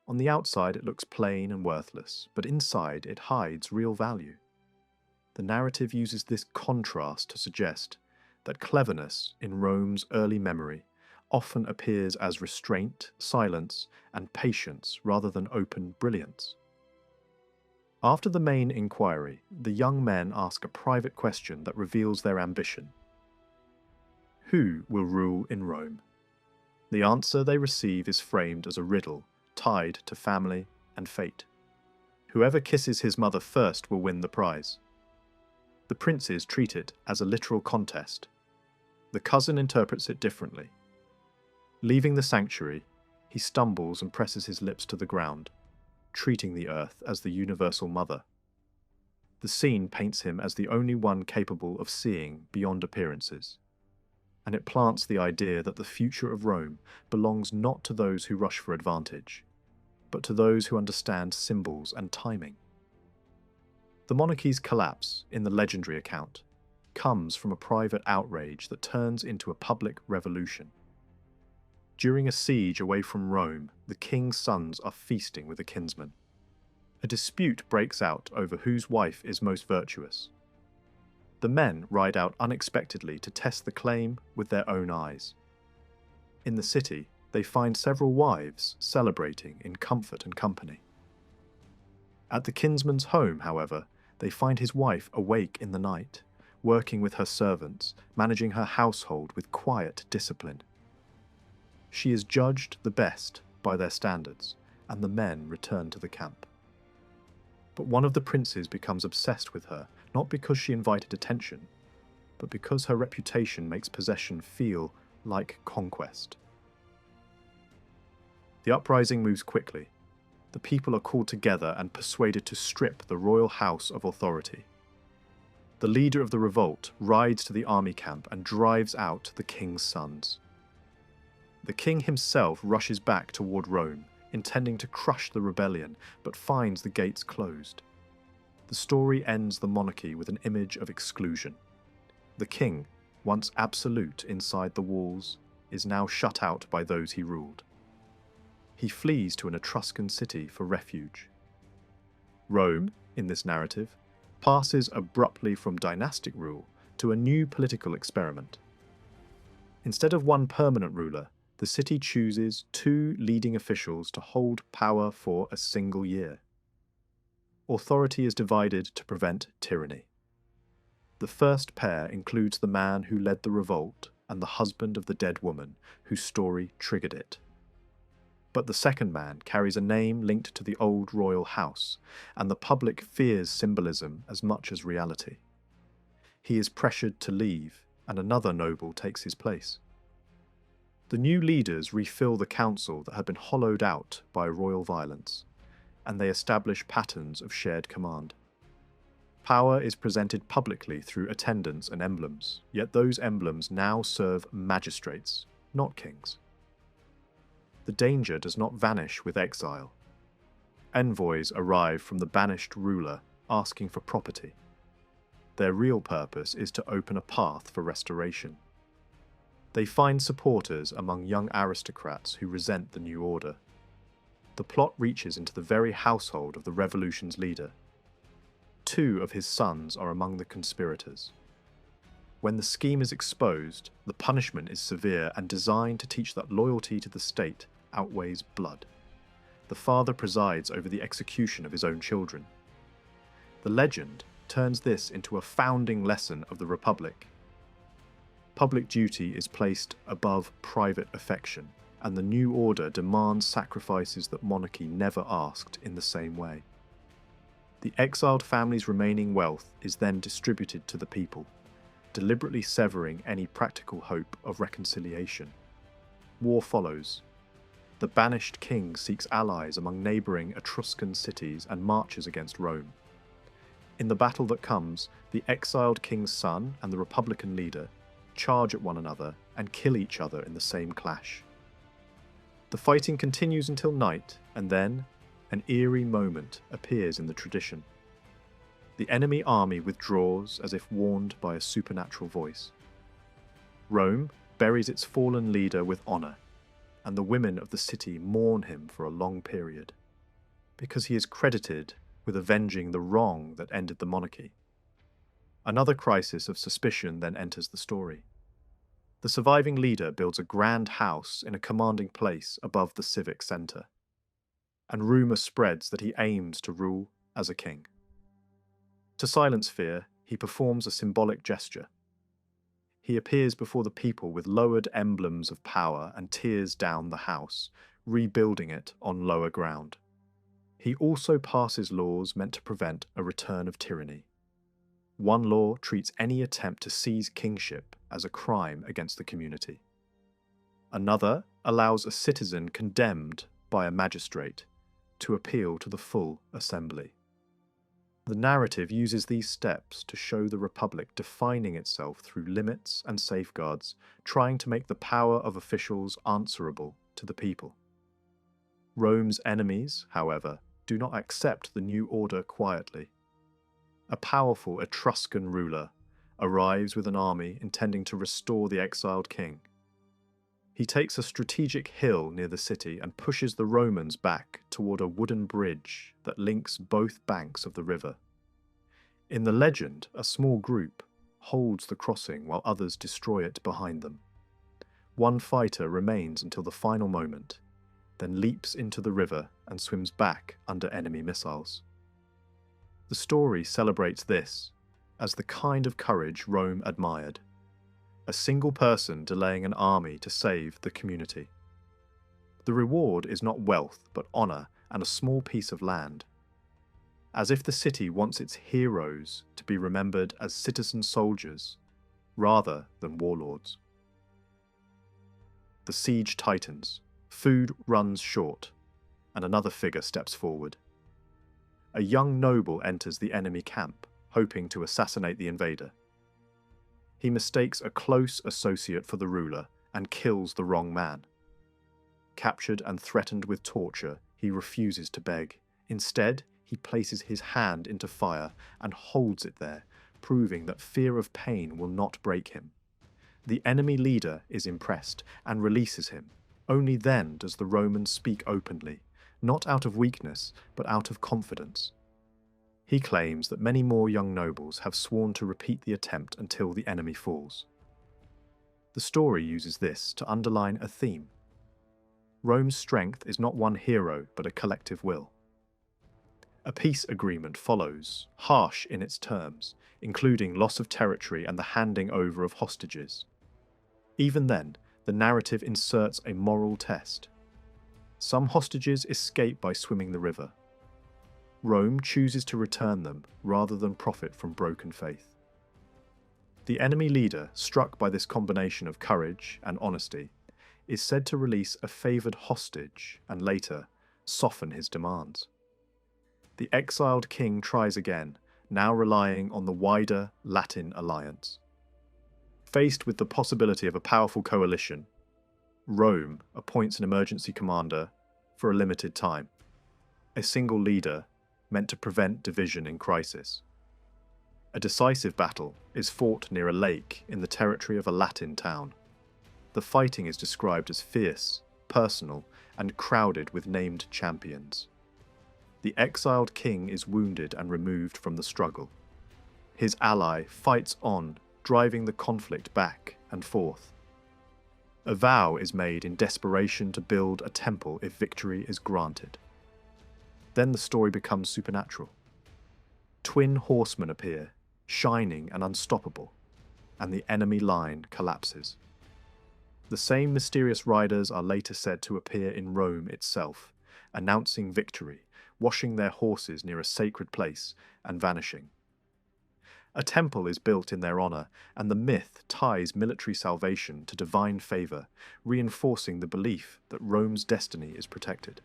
On the outside it looks plain and worthless, but inside it hides real value. The narrative uses this contrast to suggest that cleverness in Rome's early memory often appears as restraint, silence, and patience rather than open brilliance. After the main inquiry, the young men ask a private question that reveals their ambition. Who will rule in Rome? The answer they receive is framed as a riddle tied to family and fate. Whoever kisses his mother first will win the prize. The princes treat it as a literal contest. The cousin interprets it differently. Leaving the sanctuary, he stumbles and presses his lips to the ground, treating the earth as the universal mother. The scene paints him as the only one capable of seeing beyond appearances, and it plants the idea that the future of Rome belongs not to those who rush for advantage, but to those who understand symbols and timing. The monarchy's collapse, in the legendary account, comes from a private outrage that turns into a public revolution. During a siege away from Rome, the king's sons are feasting with a kinsman. A dispute breaks out over whose wife is most virtuous. The men ride out unexpectedly to test the claim with their own eyes. In the city, they find several wives celebrating in comfort and company. At the kinsman's home, however, they find his wife awake in the night, working with her servants, managing her household with quiet discipline. She is judged the best by their standards, and the men return to the camp. But one of the princes becomes obsessed with her, not because she invited attention, but because her reputation makes possession feel like conquest. The uprising moves quickly. The people are called together and persuaded to strip the royal house of authority. The leader of the revolt rides to the army camp and drives out the king's sons. The king himself rushes back toward Rome, intending to crush the rebellion, but finds the gates closed. The story ends the monarchy with an image of exclusion. The king, once absolute inside the walls, is now shut out by those he ruled. He flees to an Etruscan city for refuge. Rome, in this narrative, passes abruptly from dynastic rule to a new political experiment. Instead of one permanent ruler, the city chooses two leading officials to hold power for a single year. Authority is divided to prevent tyranny. The first pair includes the man who led the revolt and the husband of the dead woman whose story triggered it. But the second man carries a name linked to the old royal house, and the public fears symbolism as much as reality. He is pressured to leave, and another noble takes his place. The new leaders refill the council that had been hollowed out by royal violence, and they establish patterns of shared command. Power is presented publicly through attendants and emblems, yet those emblems now serve magistrates, not kings. The danger does not vanish with exile. Envoys arrive from the banished ruler asking for property. Their real purpose is to open a path for restoration. They find supporters among young aristocrats who resent the new order. The plot reaches into the very household of the revolution's leader. Two of his sons are among the conspirators. When the scheme is exposed, the punishment is severe and designed to teach that loyalty to the state outweighs blood. The father presides over the execution of his own children. The legend turns this into a founding lesson of the Republic. Public duty is placed above private affection, and the new order demands sacrifices that monarchy never asked in the same way. The exiled family's remaining wealth is then distributed to the people, deliberately severing any practical hope of reconciliation. War follows. The banished king seeks allies among neighbouring Etruscan cities and marches against Rome. In the battle that comes, the exiled king's son and the Republican leader charge at one another and kill each other in the same clash. The fighting continues until night, and then an eerie moment appears in the tradition. The enemy army withdraws as if warned by a supernatural voice. Rome buries its fallen leader with honour, and the women of the city mourn him for a long period, because he is credited with avenging the wrong that ended the monarchy. Another crisis of suspicion then enters the story. The surviving leader builds a grand house in a commanding place above the civic centre, and rumour spreads that he aims to rule as a king. To silence fear, he performs a symbolic gesture. He appears before the people with lowered emblems of power and tears down the house, rebuilding it on lower ground. He also passes laws meant to prevent a return of tyranny. One law treats any attempt to seize kingship as a crime against the community. Another allows a citizen condemned by a magistrate to appeal to the full assembly. The narrative uses these steps to show the Republic defining itself through limits and safeguards, trying to make the power of officials answerable to the people. Rome's enemies, however, do not accept the new order quietly. A powerful Etruscan ruler arrives with an army intending to restore the exiled king. He takes a strategic hill near the city and pushes the Romans back toward a wooden bridge that links both banks of the river. In the legend, a small group holds the crossing while others destroy it behind them. One fighter remains until the final moment, then leaps into the river and swims back under enemy missiles. The story celebrates this as the kind of courage Rome admired, a single person delaying an army to save the community. The reward is not wealth, but honour and a small piece of land, as if the city wants its heroes to be remembered as citizen soldiers rather than warlords. The siege tightens, food runs short, and another figure steps forward. A young noble enters the enemy camp, hoping to assassinate the invader. He mistakes a close associate for the ruler and kills the wrong man. Captured and threatened with torture, he refuses to beg. Instead, he places his hand into fire and holds it there, proving that fear of pain will not break him. The enemy leader is impressed and releases him. Only then does the Roman speak openly, not out of weakness, but out of confidence. He claims that many more young nobles have sworn to repeat the attempt until the enemy falls. The story uses this to underline a theme. Rome's strength is not one hero, but a collective will. A peace agreement follows, harsh in its terms, including loss of territory and the handing over of hostages. Even then, the narrative inserts a moral test. Some hostages escape by swimming the river. Rome chooses to return them rather than profit from broken faith. The enemy leader, struck by this combination of courage and honesty, is said to release a favoured hostage and later soften his demands. The exiled king tries again, now relying on the wider Latin alliance. Faced with the possibility of a powerful coalition, Rome appoints an emergency commander for a limited time, a single leader meant to prevent division in crisis. A decisive battle is fought near a lake in the territory of a Latin town. The fighting is described as fierce, personal, and crowded with named champions. The exiled king is wounded and removed from the struggle. His ally fights on, driving the conflict back and forth. A vow is made in desperation to build a temple if victory is granted. Then the story becomes supernatural. Twin horsemen appear, shining and unstoppable, and the enemy line collapses. The same mysterious riders are later said to appear in Rome itself, announcing victory, washing their horses near a sacred place, and vanishing. A temple is built in their honour, and the myth ties military salvation to divine favour, reinforcing the belief that Rome's destiny is protected.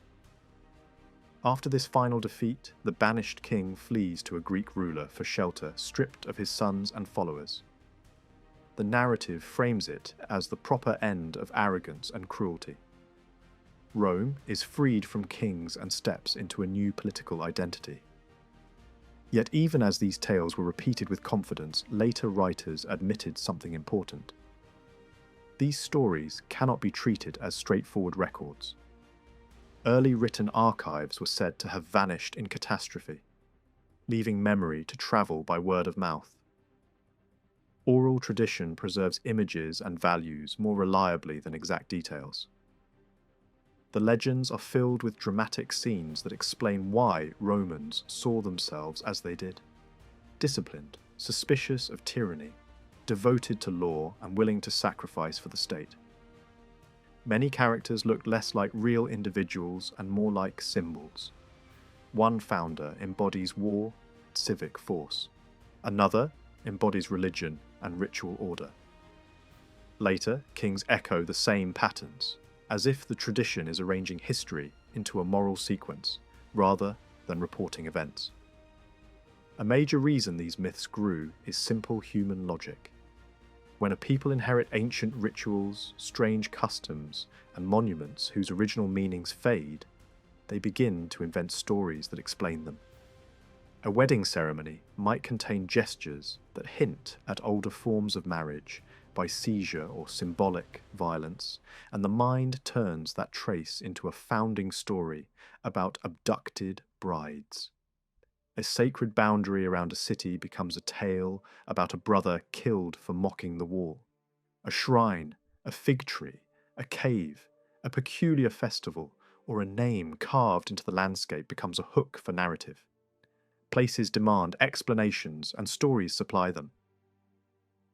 After this final defeat, the banished king flees to a Greek ruler for shelter, stripped of his sons and followers. The narrative frames it as the proper end of arrogance and cruelty. Rome is freed from kings and steps into a new political identity. Yet even as these tales were repeated with confidence, later writers admitted something important. These stories cannot be treated as straightforward records. Early written archives were said to have vanished in catastrophe, leaving memory to travel by word of mouth. Oral tradition preserves images and values more reliably than exact details. The legends are filled with dramatic scenes that explain why Romans saw themselves as they did: disciplined, suspicious of tyranny, devoted to law, and willing to sacrifice for the state. Many characters looked less like real individuals and more like symbols. One founder embodies war and civic force. Another embodies religion and ritual order. Later, kings echo the same patterns, as if the tradition is arranging history into a moral sequence, rather than reporting events. A major reason these myths grew is simple human logic. When a people inherit ancient rituals, strange customs, and monuments whose original meanings fade, they begin to invent stories that explain them. A wedding ceremony might contain gestures that hint at older forms of marriage by seizure or symbolic violence, and the mind turns that trace into a founding story about abducted brides. A sacred boundary around a city becomes a tale about a brother killed for mocking the wall. A shrine, a fig tree, a cave, a peculiar festival, or a name carved into the landscape becomes a hook for narrative. Places demand explanations and stories supply them.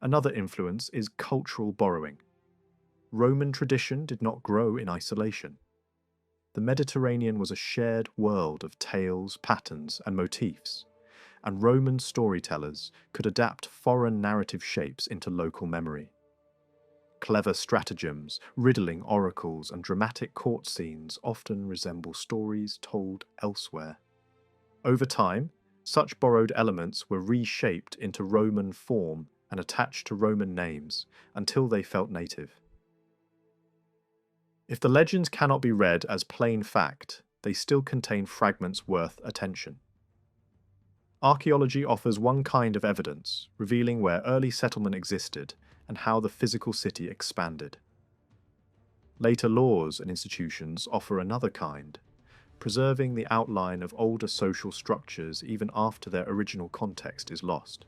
Another influence is cultural borrowing. Roman tradition did not grow in isolation. The Mediterranean was a shared world of tales, patterns, and motifs, and Roman storytellers could adapt foreign narrative shapes into local memory. Clever stratagems, riddling oracles, and dramatic court scenes often resemble stories told elsewhere. Over time, such borrowed elements were reshaped into Roman form and attached to Roman names until they felt native. If the legends cannot be read as plain fact, they still contain fragments worth attention. Archaeology offers one kind of evidence, revealing where early settlement existed and how the physical city expanded. Later laws and institutions offer another kind, preserving the outline of older social structures even after their original context is lost.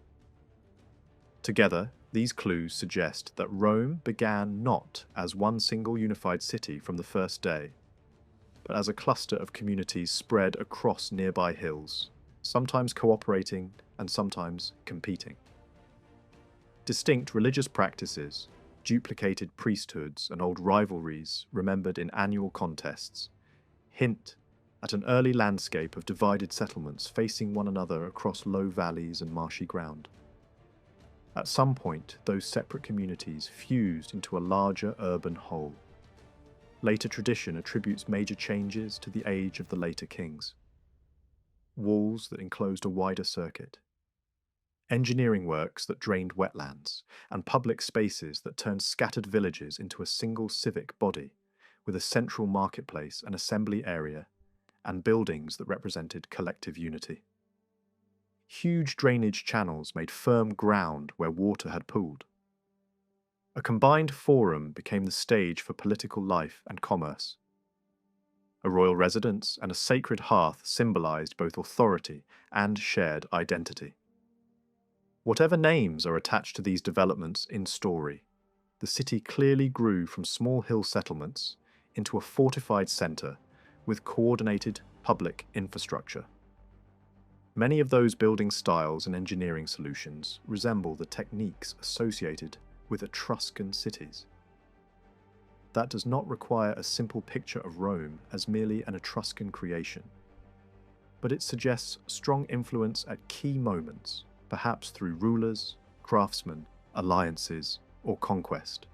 Together, these clues suggest that Rome began not as one single unified city from the first day, but as a cluster of communities spread across nearby hills, sometimes cooperating and sometimes competing. Distinct religious practices, duplicated priesthoods, and old rivalries remembered in annual contests hint at an early landscape of divided settlements facing one another across low valleys and marshy ground. At some point, those separate communities fused into a larger urban whole. Later tradition attributes major changes to the age of the later kings. Walls that enclosed a wider circuit, engineering works that drained wetlands, and public spaces that turned scattered villages into a single civic body, with a central marketplace and assembly area, and buildings that represented collective unity. Huge drainage channels made firm ground where water had pooled. A combined forum became the stage for political life and commerce. A royal residence and a sacred hearth symbolized both authority and shared identity. Whatever names are attached to these developments in story, the city clearly grew from small hill settlements into a fortified centre with coordinated public infrastructure. Many of those building styles and engineering solutions resemble the techniques associated with Etruscan cities. That does not require a simple picture of Rome as merely an Etruscan creation, but it suggests strong influence at key moments, perhaps through rulers, craftsmen, alliances, or conquest.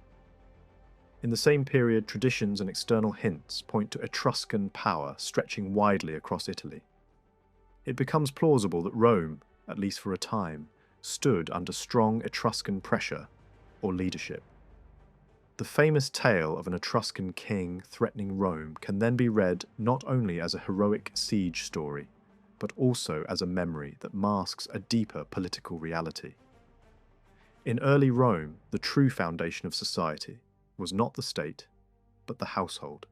In the same period, traditions and external hints point to Etruscan power stretching widely across Italy. It becomes plausible that Rome, at least for a time, stood under strong Etruscan pressure or leadership. The famous tale of an Etruscan king threatening Rome can then be read not only as a heroic siege story, but also as a memory that masks a deeper political reality. In early Rome, the true foundation of society was not the state, but the household.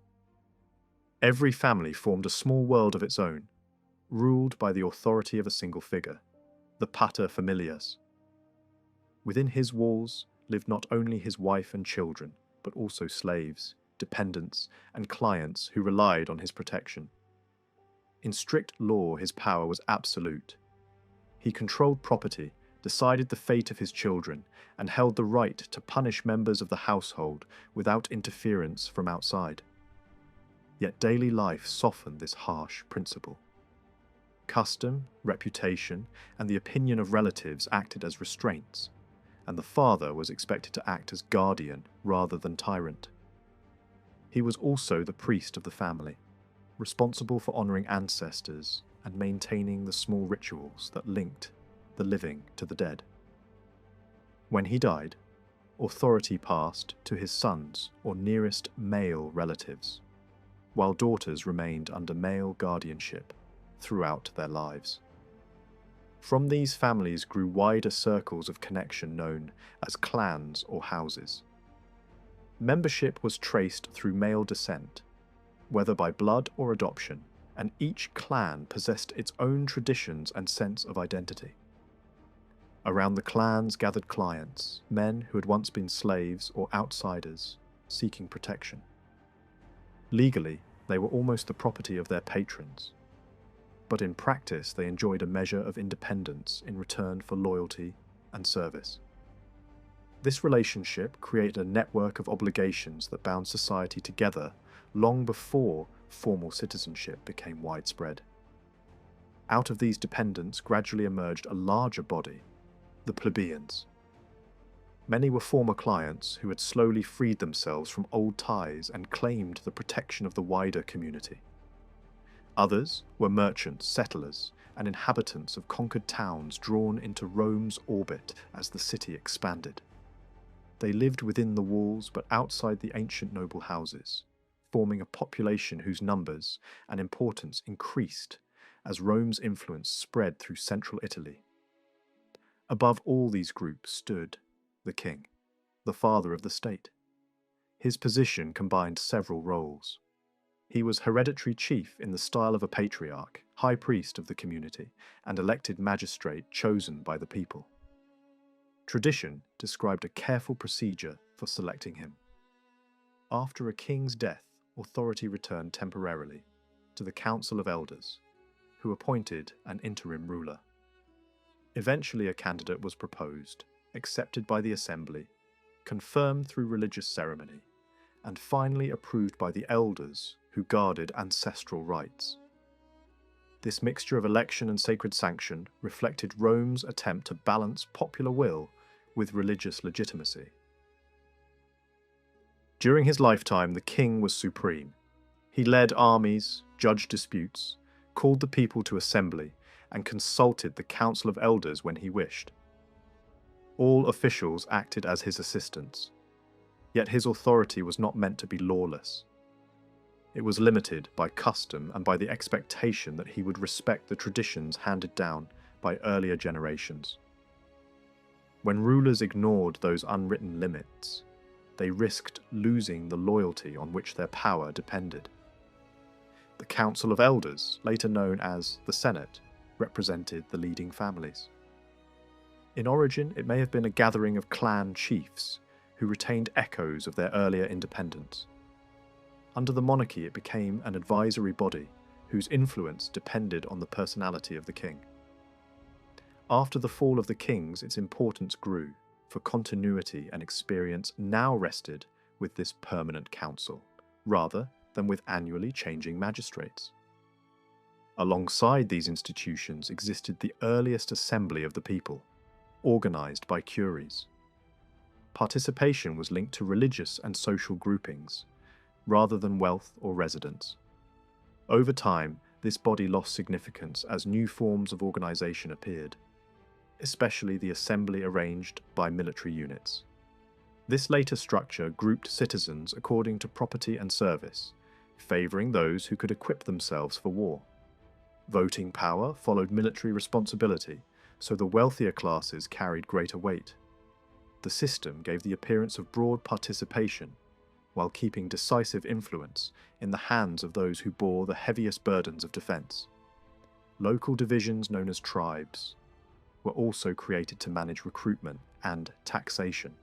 Every family formed a small world of its own, ruled by the authority of a single figure, the pater familias. Within his walls lived not only his wife and children, but also slaves, dependents, and clients who relied on his protection. In strict law, his power was absolute. He controlled property, decided the fate of his children, and held the right to punish members of the household without interference from outside. Yet daily life softened this harsh principle. Custom, reputation, and the opinion of relatives acted as restraints, and the father was expected to act as guardian rather than tyrant. He was also the priest of the family, responsible for honouring ancestors and maintaining the small rituals that linked the living to the dead. When he died, authority passed to his sons or nearest male relatives. while daughters remained under male guardianship throughout their lives. From these families grew wider circles of connection known as clans or houses. Membership was traced through male descent, whether by blood or adoption, and each clan possessed its own traditions and sense of identity. Around the clans gathered clients, men who had once been slaves or outsiders seeking protection. Legally, they were almost the property of their patrons, but in practice they enjoyed a measure of independence in return for loyalty and service. This relationship created a network of obligations that bound society together long before formal citizenship became widespread. Out of these dependents gradually emerged a larger body, the plebeians. Many were former clients who had slowly freed themselves from old ties and claimed the protection of the wider community. Others were merchants, settlers, and inhabitants of conquered towns drawn into Rome's orbit as the city expanded. They lived within the walls but outside the ancient noble houses, forming a population whose numbers and importance increased as Rome's influence spread through central Italy. Above all these groups stood the king, the father of the state. His position combined several roles. He was hereditary chief in the style of a patriarch, high priest of the community, and elected magistrate chosen by the people. Tradition described a careful procedure for selecting him. After a king's death, authority returned temporarily to the Council of Elders, who appointed an interim ruler. Eventually a candidate was proposed, accepted by the assembly, confirmed through religious ceremony, and finally approved by the elders who guarded ancestral rights. This mixture of election and sacred sanction reflected Rome's attempt to balance popular will with religious legitimacy. During his lifetime, the king was supreme. He led armies, judged disputes, called the people to assembly, and consulted the Council of Elders when he wished. All officials acted as his assistants, yet his authority was not meant to be lawless. It was limited by custom and by the expectation that he would respect the traditions handed down by earlier generations. When rulers ignored those unwritten limits, they risked losing the loyalty on which their power depended. The Council of Elders, later known as the Senate, represented the leading families. In origin, it may have been a gathering of clan chiefs who retained echoes of their earlier independence. Under the monarchy, it became an advisory body whose influence depended on the personality of the king. After the fall of the kings, its importance grew, for continuity and experience now rested with this permanent council, rather than with annually changing magistrates. Alongside these institutions existed the earliest assembly of the people, organized by curies. Participation was linked to religious and social groupings, rather than wealth or residence. Over time, this body lost significance as new forms of organization appeared, especially the assembly arranged by military units. This later structure grouped citizens according to property and service, favoring those who could equip themselves for war. Voting power followed military responsibility, so the wealthier classes carried greater weight. The system gave the appearance of broad participation, while keeping decisive influence in the hands of those who bore the heaviest burdens of defence. Local divisions known as tribes were also created to manage recruitment and taxation.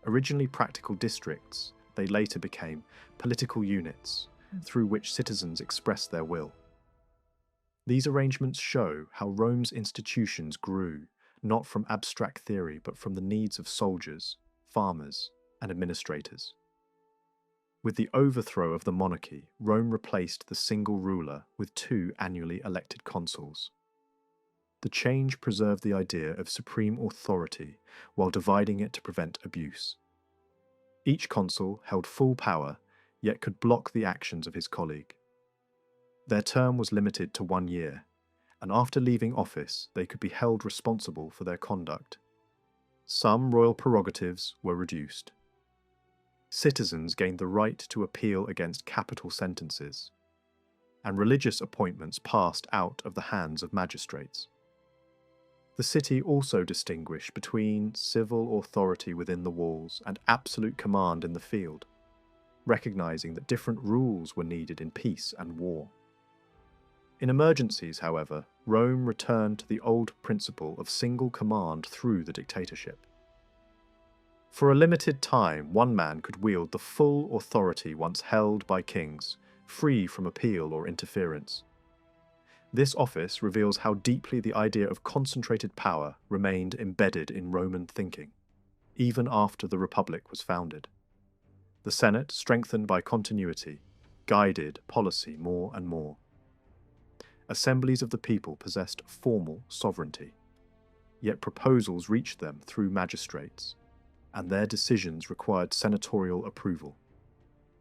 Originally practical districts, they later became political units through which citizens expressed their will. These arrangements show how Rome's institutions grew, not from abstract theory but from the needs of soldiers, farmers, and administrators. With the overthrow of the monarchy, Rome replaced the single ruler with two annually elected consuls. The change preserved the idea of supreme authority while dividing it to prevent abuse. Each consul held full power, yet could block the actions of his colleague. Their term was limited to 1 year, and after leaving office they could be held responsible for their conduct. Some royal prerogatives were reduced. citizens gained the right to appeal against capital sentences, and religious appointments passed out of the hands of magistrates. The city also distinguished between civil authority within the walls and absolute command in the field, recognizing that different rules were needed in peace and war. In emergencies, however, Rome returned to the old principle of single command through the dictatorship. For a limited time, one man could wield the full authority once held by kings, free from appeal or interference. This office reveals how deeply the idea of concentrated power remained embedded in Roman thinking, even after the Republic was founded. The Senate, strengthened by continuity, guided policy more and more. Assemblies of the people possessed formal sovereignty, yet proposals reached them through magistrates, and their decisions required senatorial approval.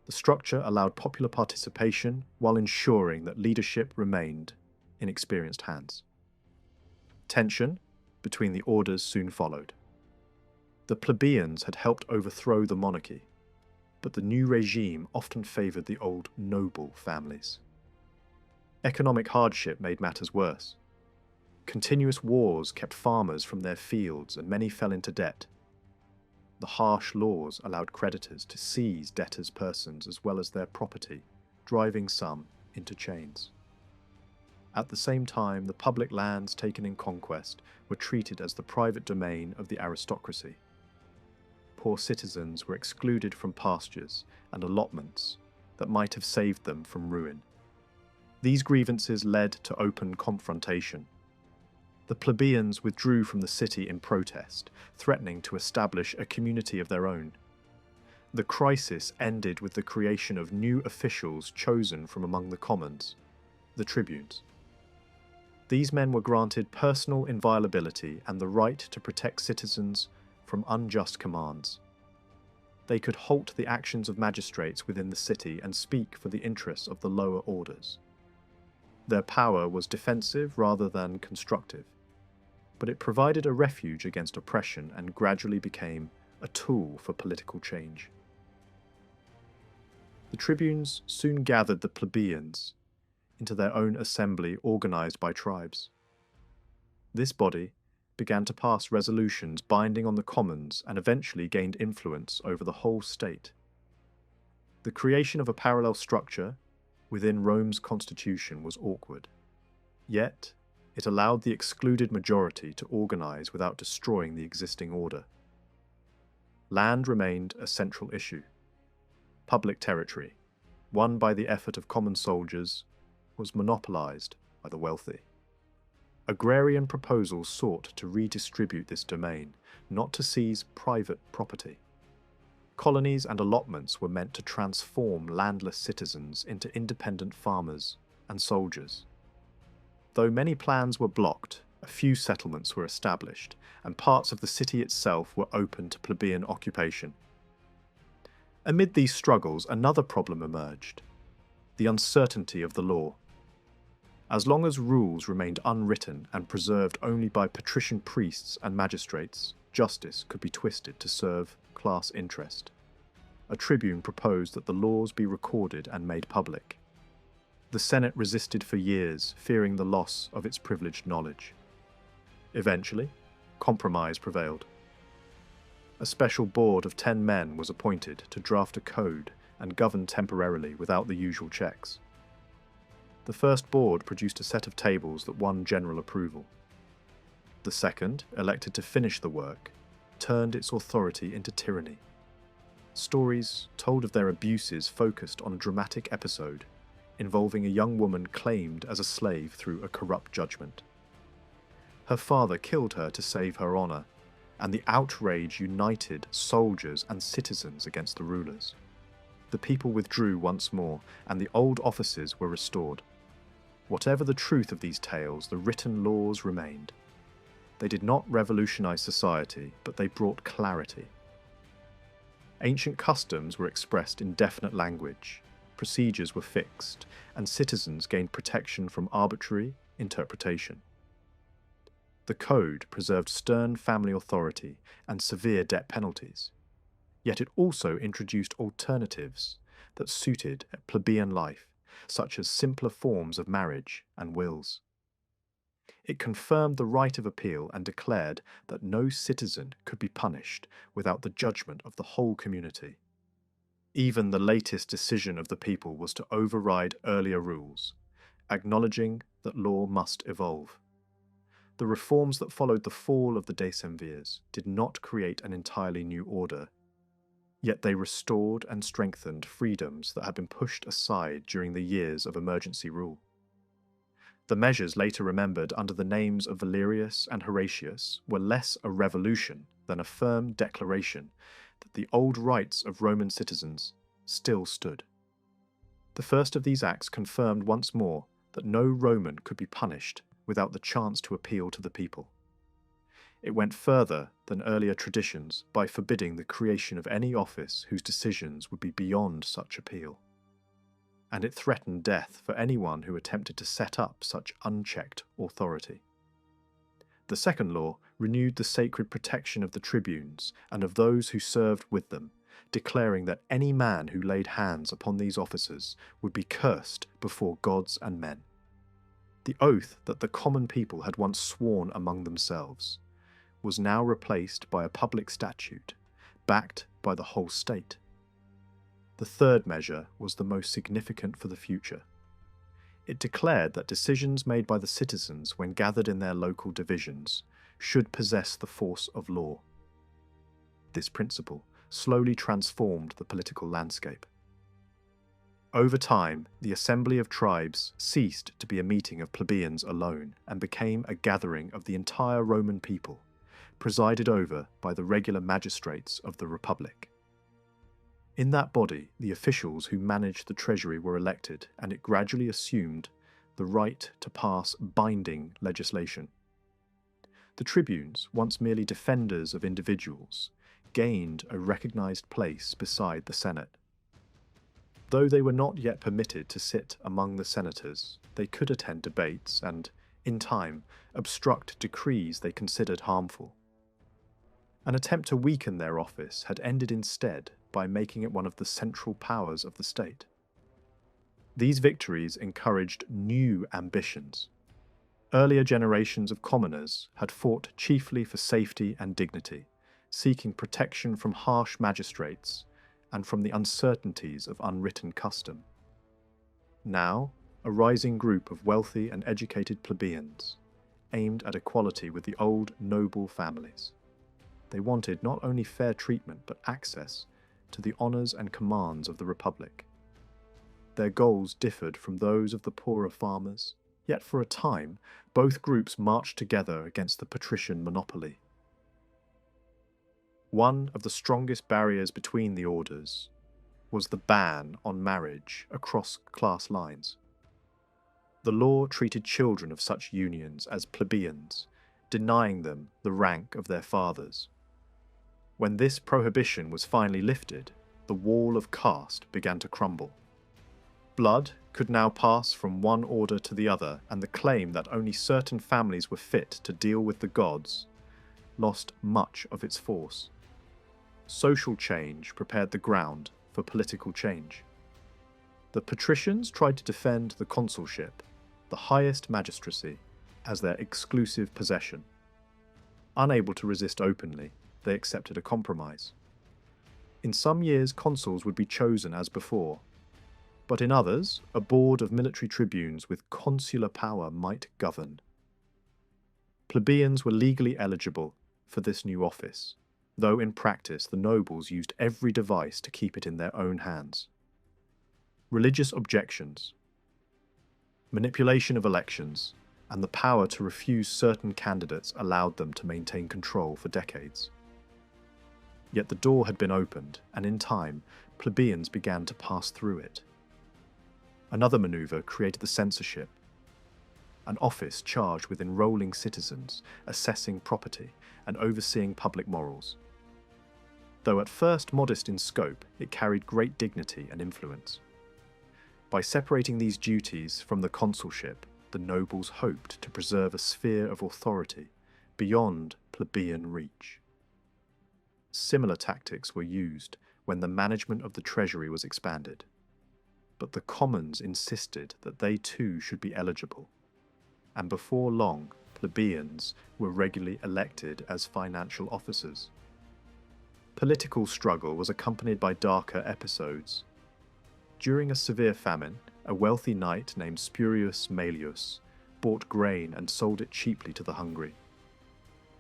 The structure allowed popular participation while ensuring that leadership remained in experienced hands. Tension between the orders soon followed. The plebeians had helped overthrow the monarchy, but the new regime often favoured the old noble families. Economic hardship made matters worse. Continuous wars kept farmers from their fields and many fell into debt. The harsh laws allowed creditors to seize debtors' persons as well as their property, driving some into chains. At the same time, the public lands taken in conquest were treated as the private domain of the aristocracy. Poor citizens were excluded from pastures and allotments that might have saved them from ruin. These grievances led to open confrontation. The plebeians withdrew from the city in protest, threatening to establish a community of their own. The crisis ended with the creation of new officials chosen from among the commons, the tribunes. These men were granted personal inviolability and the right to protect citizens from unjust commands. They could halt the actions of magistrates within the city and speak for the interests of the lower orders. Their power was defensive rather than constructive, but it provided a refuge against oppression and gradually became a tool for political change. The tribunes soon gathered the plebeians into their own assembly organized by tribes. This body began to pass resolutions binding on the commons and eventually gained influence over the whole state. The creation of a parallel structure within Rome's constitution was awkward, yet it allowed the excluded majority to organize without destroying the existing order. Land remained a central issue. Public territory, won by the effort of common soldiers, was monopolized by the wealthy. Agrarian proposals sought to redistribute this domain, not to seize private property. Colonies and allotments were meant to transform landless citizens into independent farmers and soldiers. Though many plans were blocked, a few settlements were established, and parts of the city itself were open to plebeian occupation. Amid these struggles, another problem emerged: the uncertainty of the law. As long as rules remained unwritten and preserved only by patrician priests and magistrates, justice could be twisted to serve class interest. A tribune proposed that the laws be recorded and made public. The Senate resisted for years, fearing the loss of its privileged knowledge. Eventually, compromise prevailed. A special board of 10 men was appointed to draft a code and govern temporarily without the usual checks. The first board produced a set of tables that won general approval. The second, elected to finish the work, turned its authority into tyranny. Stories told of their abuses focused on a dramatic episode involving a young woman claimed as a slave through a corrupt judgment. Her father killed her to save her honor, and the outrage united soldiers and citizens against the rulers. The people withdrew once more, and the old offices were restored. Whatever the truth of these tales, the written laws remained. They did not revolutionize society, but they brought clarity. Ancient customs were expressed in definite language, procedures were fixed, and citizens gained protection from arbitrary interpretation. The code preserved stern family authority and severe debt penalties. Yet it also introduced alternatives that suited a plebeian life, such as simpler forms of marriage and wills. It confirmed the right of appeal and declared that no citizen could be punished without the judgment of the whole community. Even the latest decision of the people was to override earlier rules, acknowledging that law must evolve. The reforms that followed the fall of the decemvirs did not create an entirely new order, yet they restored and strengthened freedoms that had been pushed aside during the years of emergency rule. The measures later remembered under the names of Valerius and Horatius were less a revolution than a firm declaration that the old rights of Roman citizens still stood. The first of these acts confirmed once more that no Roman could be punished without the chance to appeal to the people. It went further than earlier traditions by forbidding the creation of any office whose decisions would be beyond such appeal. And it threatened death for anyone who attempted to set up such unchecked authority. The second law renewed the sacred protection of the tribunes and of those who served with them, declaring that any man who laid hands upon these officers would be cursed before gods and men. The oath that the common people had once sworn among themselves was now replaced by a public statute, backed by the whole state. The third measure was the most significant for the future. It declared that decisions made by the citizens when gathered in their local divisions should possess the force of law. This principle slowly transformed the political landscape. Over time, the assembly of tribes ceased to be a meeting of plebeians alone and became a gathering of the entire Roman people, presided over by the regular magistrates of the Republic. In that body, the officials who managed the treasury were elected, and it gradually assumed the right to pass binding legislation. The tribunes, once merely defenders of individuals, gained a recognized place beside the Senate. Though they were not yet permitted to sit among the senators, they could attend debates and, in time, obstruct decrees they considered harmful. An attempt to weaken their office had ended instead by making it one of the central powers of the state. These victories encouraged new ambitions. Earlier generations of commoners had fought chiefly for safety and dignity, seeking protection from harsh magistrates and from the uncertainties of unwritten custom. Now, a rising group of wealthy and educated plebeians aimed at equality with the old noble families. They wanted not only fair treatment but access to the honours and commands of the Republic. Their goals differed from those of the poorer farmers, yet for a time both groups marched together against the patrician monopoly. One of the strongest barriers between the orders was the ban on marriage across class lines. The law treated children of such unions as plebeians, denying them the rank of their fathers. When this prohibition was finally lifted, the wall of caste began to crumble. Blood could now pass from one order to the other, and the claim that only certain families were fit to deal with the gods lost much of its force. Social change prepared the ground for political change. The patricians tried to defend the consulship, the highest magistracy, as their exclusive possession. Unable to resist openly, they accepted a compromise. In some years, consuls would be chosen as before, but in others, a board of military tribunes with consular power might govern. Plebeians were legally eligible for this new office, though in practice the nobles used every device to keep it in their own hands. Religious objections, manipulation of elections, and the power to refuse certain candidates allowed them to maintain control for decades. Yet the door had been opened, and in time, plebeians began to pass through it. Another maneuver created the censorship, an office charged with enrolling citizens, assessing property, and overseeing public morals. Though at first modest in scope, it carried great dignity and influence. By separating these duties from the consulship, the nobles hoped to preserve a sphere of authority beyond plebeian reach. Similar tactics were used when the management of the treasury was expanded, but the commons insisted that they too should be eligible, and before long, plebeians were regularly elected as financial officers. Political struggle was accompanied by darker episodes. During a severe famine, a wealthy knight named Spurius Maelius bought grain and sold it cheaply to the hungry.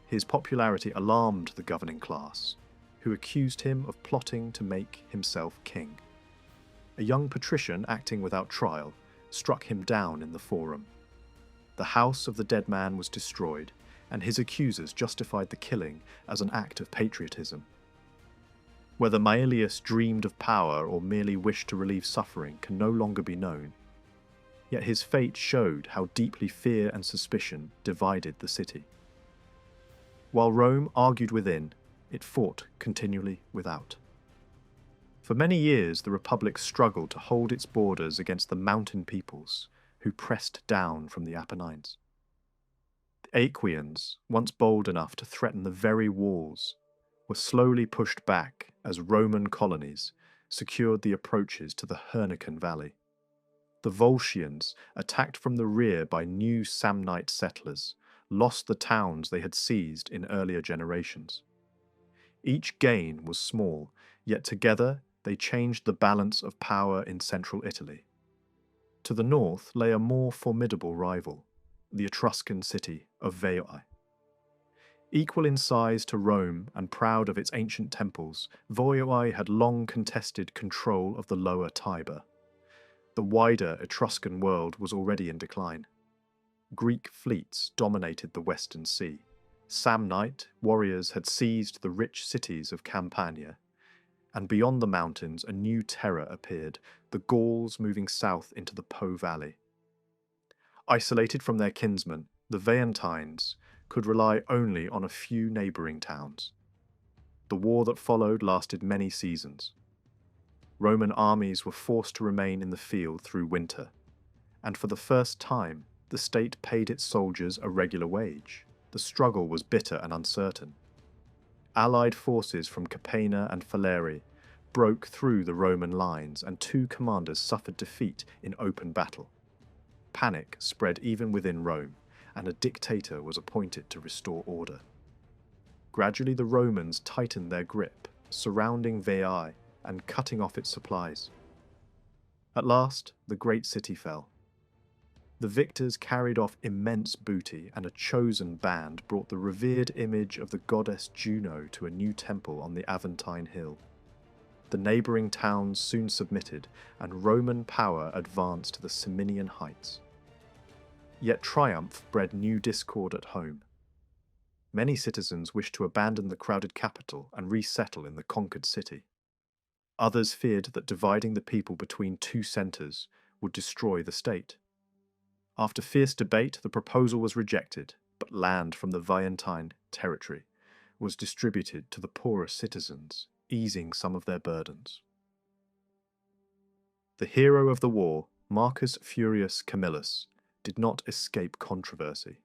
His popularity alarmed the governing class, who accused him of plotting to make himself king. A young patrician acting without trial struck him down in the forum. The house of the dead man was destroyed, and his accusers justified the killing as an act of patriotism. Whether Maelius dreamed of power or merely wished to relieve suffering can no longer be known. Yet his fate showed how deeply fear and suspicion divided the city. While Rome argued within, it fought continually without. For many years, the Republic struggled to hold its borders against the mountain peoples who pressed down from the Apennines. The Aequians, once bold enough to threaten the very walls, were slowly pushed back as Roman colonies secured the approaches to the Hernican Valley. The Volscians, attacked from the rear by new Samnite settlers, lost the towns they had seized in earlier generations. Each gain was small, yet together they changed the balance of power in central Italy. To the north lay a more formidable rival, the Etruscan city of Veii. Equal in size to Rome and proud of its ancient temples, Veii had long contested control of the lower Tiber. The wider Etruscan world was already in decline. Greek fleets dominated the Western Sea. Samnite warriors had seized the rich cities of Campania, and beyond the mountains a new terror appeared, the Gauls moving south into the Po Valley. Isolated from their kinsmen, the Veientines could rely only on a few neighbouring towns. The war that followed lasted many seasons. Roman armies were forced to remain in the field through winter, and for the first time the state paid its soldiers a regular wage. The struggle was bitter and uncertain. Allied forces from Capena and Falerii broke through the Roman lines, and two commanders suffered defeat in open battle. Panic spread even within Rome, and a dictator was appointed to restore order. Gradually the Romans tightened their grip, surrounding Veii and cutting off its supplies. At last, the great city fell. The victors carried off immense booty, and a chosen band brought the revered image of the goddess Juno to a new temple on the Aventine Hill. The neighbouring towns soon submitted, and Roman power advanced to the Ciminian heights. Yet triumph bred new discord at home. Many citizens wished to abandon the crowded capital and resettle in the conquered city. Others feared that dividing the people between two centres would destroy the state. After fierce debate, the proposal was rejected, but land from the Veientine territory was distributed to the poorer citizens, easing some of their burdens. The hero of the war, Marcus Furius Camillus, did not escape controversy.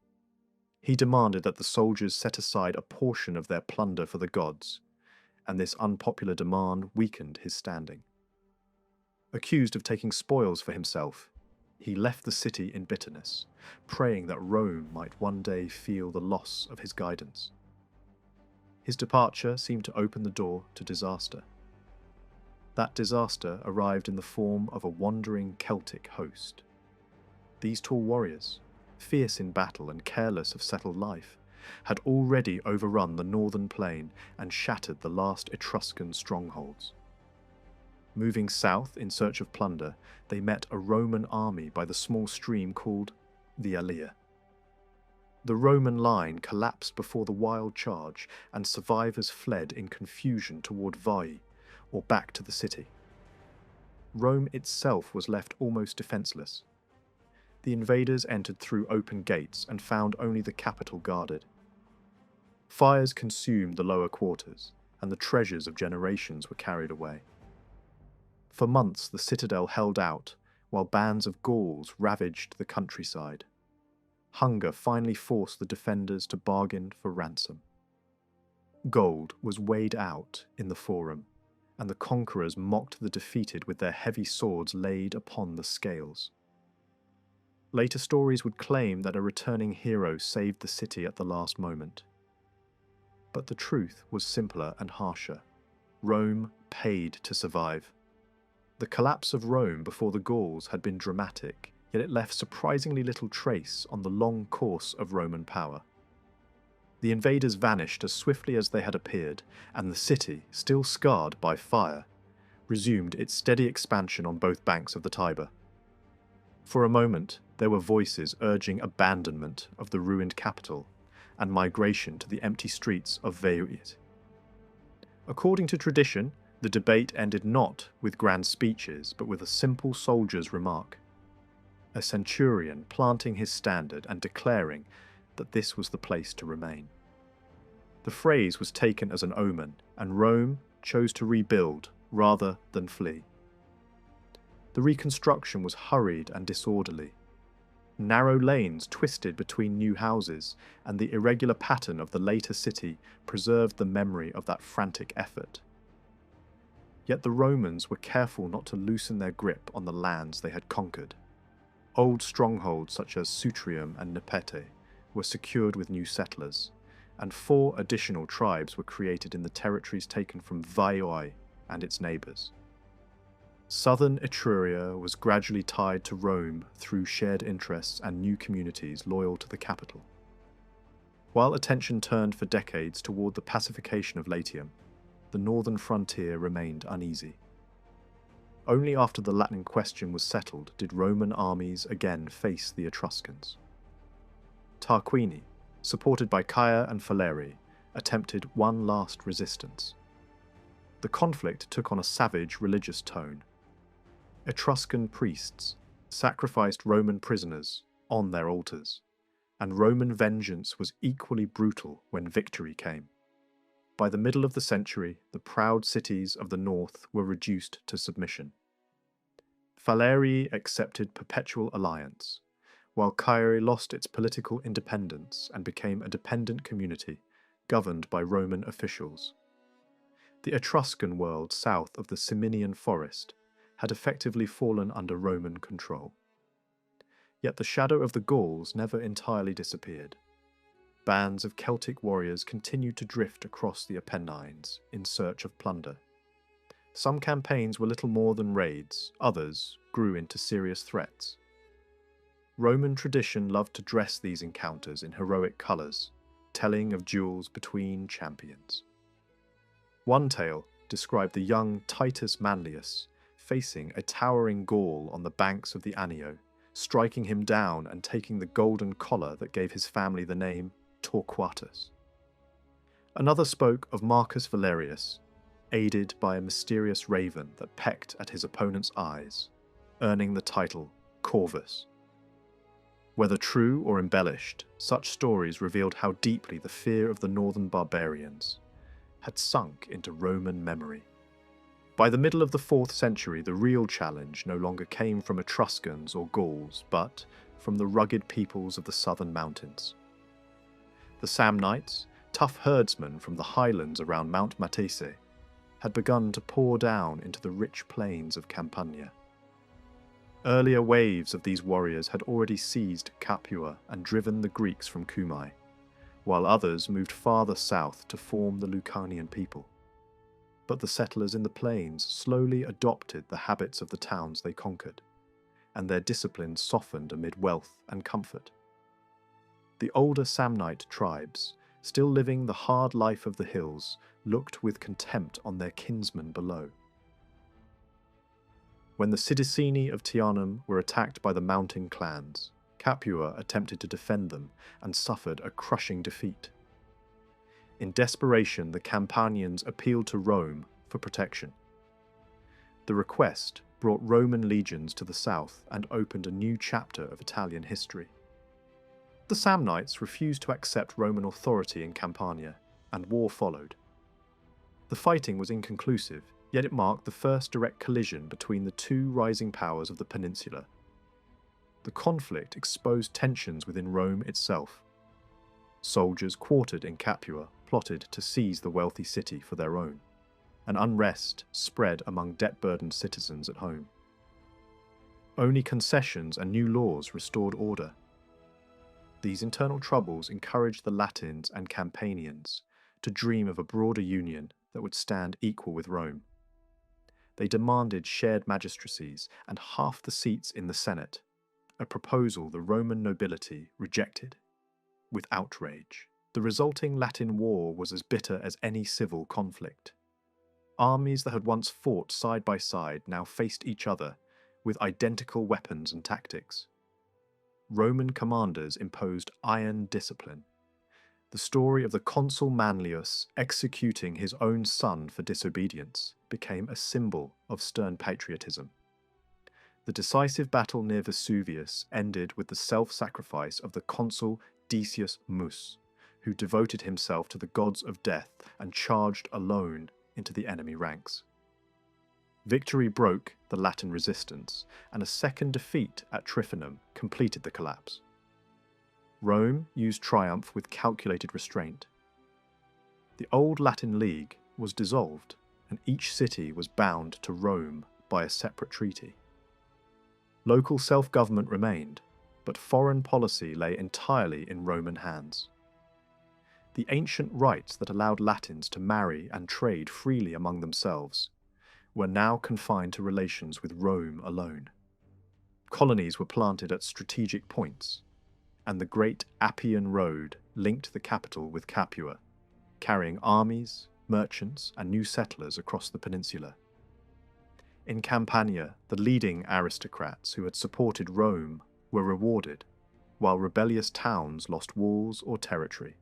He demanded that the soldiers set aside a portion of their plunder for the gods, and this unpopular demand weakened his standing. Accused of taking spoils for himself, he left the city in bitterness, praying that Rome might one day feel the loss of his guidance. His departure seemed to open the door to disaster. That disaster arrived in the form of a wandering Celtic host. These tall warriors, fierce in battle and careless of settled life, had already overrun the northern plain and shattered the last Etruscan strongholds. Moving south in search of plunder, they met a Roman army by the small stream called the Allia. The Roman line collapsed before the wild charge, and survivors fled in confusion toward Veii, or back to the city. Rome itself was left almost defenceless. The invaders entered through open gates and found only the capital guarded. Fires consumed the lower quarters, and the treasures of generations were carried away. For months the citadel held out, while bands of Gauls ravaged the countryside. Hunger finally forced the defenders to bargain for ransom. Gold was weighed out in the forum, and the conquerors mocked the defeated with their heavy swords laid upon the scales. Later stories would claim that a returning hero saved the city at the last moment. But the truth was simpler and harsher. Rome paid to survive. The collapse of Rome before the Gauls had been dramatic, yet it left surprisingly little trace on the long course of Roman power. The invaders vanished as swiftly as they had appeared, and the city, still scarred by fire, resumed its steady expansion on both banks of the Tiber. For a moment, there were voices urging abandonment of the ruined capital and migration to the empty streets of Veii. According to tradition, the debate ended not with grand speeches, but with a simple soldier's remark. A centurion planting his standard and declaring that this was the place to remain. The phrase was taken as an omen, and Rome chose to rebuild rather than flee. The reconstruction was hurried and disorderly. Narrow lanes twisted between new houses, and the irregular pattern of the later city preserved the memory of that frantic effort. Yet the Romans were careful not to loosen their grip on the lands they had conquered. Old strongholds such as Sutrium and Nepete were secured with new settlers, and 4 additional tribes were created in the territories taken from Veii and its neighbours. Southern Etruria was gradually tied to Rome through shared interests and new communities loyal to the capital. While attention turned for decades toward the pacification of Latium, the northern frontier remained uneasy. Only after the Latin question was settled did Roman armies again face the Etruscans. Tarquini, supported by Caia and Falerii, attempted one last resistance. The conflict took on a savage religious tone. Etruscan priests sacrificed Roman prisoners on their altars, and Roman vengeance was equally brutal when victory came. By the middle of the century, the proud cities of the north were reduced to submission. Falerii accepted perpetual alliance, while Caia lost its political independence and became a dependent community governed by Roman officials. The Etruscan world south of the Ciminian forest had effectively fallen under Roman control. Yet the shadow of the Gauls never entirely disappeared. Bands of Celtic warriors continued to drift across the Apennines in search of plunder. Some campaigns were little more than raids, others grew into serious threats. Roman tradition loved to dress these encounters in heroic colours, telling of duels between champions. One tale described the young Titus Manlius facing a towering Gaul on the banks of the Anio, striking him down and taking the golden collar that gave his family the name Torquatus. Another spoke of Marcus Valerius, aided by a mysterious raven that pecked at his opponent's eyes, earning the title Corvus. Whether true or embellished, such stories revealed how deeply the fear of the northern barbarians had sunk into Roman memory. By the middle of the 4th century, the real challenge no longer came from Etruscans or Gauls, but from the rugged peoples of the southern mountains. The Samnites, tough herdsmen from the highlands around Mount Matese, had begun to pour down into the rich plains of Campania. Earlier waves of these warriors had already seized Capua and driven the Greeks from Cumae, while others moved farther south to form the Lucanian people. But the settlers in the plains slowly adopted the habits of the towns they conquered, and their discipline softened amid wealth and comfort. The older Samnite tribes, still living the hard life of the hills, looked with contempt on their kinsmen below. When the Sidicini of Teanum were attacked by the mountain clans, Capua attempted to defend them and suffered a crushing defeat. In desperation, the Campanians appealed to Rome for protection. The request brought Roman legions to the south and opened a new chapter of Italian history. The Samnites refused to accept Roman authority in Campania, and war followed. The fighting was inconclusive, yet it marked the first direct collision between the two rising powers of the peninsula. The conflict exposed tensions within Rome itself. Soldiers quartered in Capua plotted to seize the wealthy city for their own, and unrest spread among debt-burdened citizens at home. Only concessions and new laws restored order. These internal troubles encouraged the Latins and Campanians to dream of a broader union that would stand equal with Rome. They demanded shared magistracies and half the seats in the Senate, a proposal the Roman nobility rejected with outrage. The resulting Latin war was as bitter as any civil conflict. Armies that had once fought side by side now faced each other with identical weapons and tactics. Roman commanders imposed iron discipline. The story of the consul Manlius executing his own son for disobedience became a symbol of stern patriotism. The decisive battle near Vesuvius ended with the self-sacrifice of the consul Decius Mus, who devoted himself to the gods of death and charged alone into the enemy ranks. Victory broke the Latin resistance, and a second defeat at Tryphanum completed the collapse. Rome used triumph with calculated restraint. The old Latin League was dissolved, and each city was bound to Rome by a separate treaty. Local self-government remained, but foreign policy lay entirely in Roman hands. The ancient rights that allowed Latins to marry and trade freely among themselves were now confined to relations with Rome alone. Colonies were planted at strategic points, and the great Appian Road linked the capital with Capua, carrying armies, merchants, and new settlers across the peninsula. In Campania, the leading aristocrats who had supported Rome were rewarded, while rebellious towns lost walls or territory.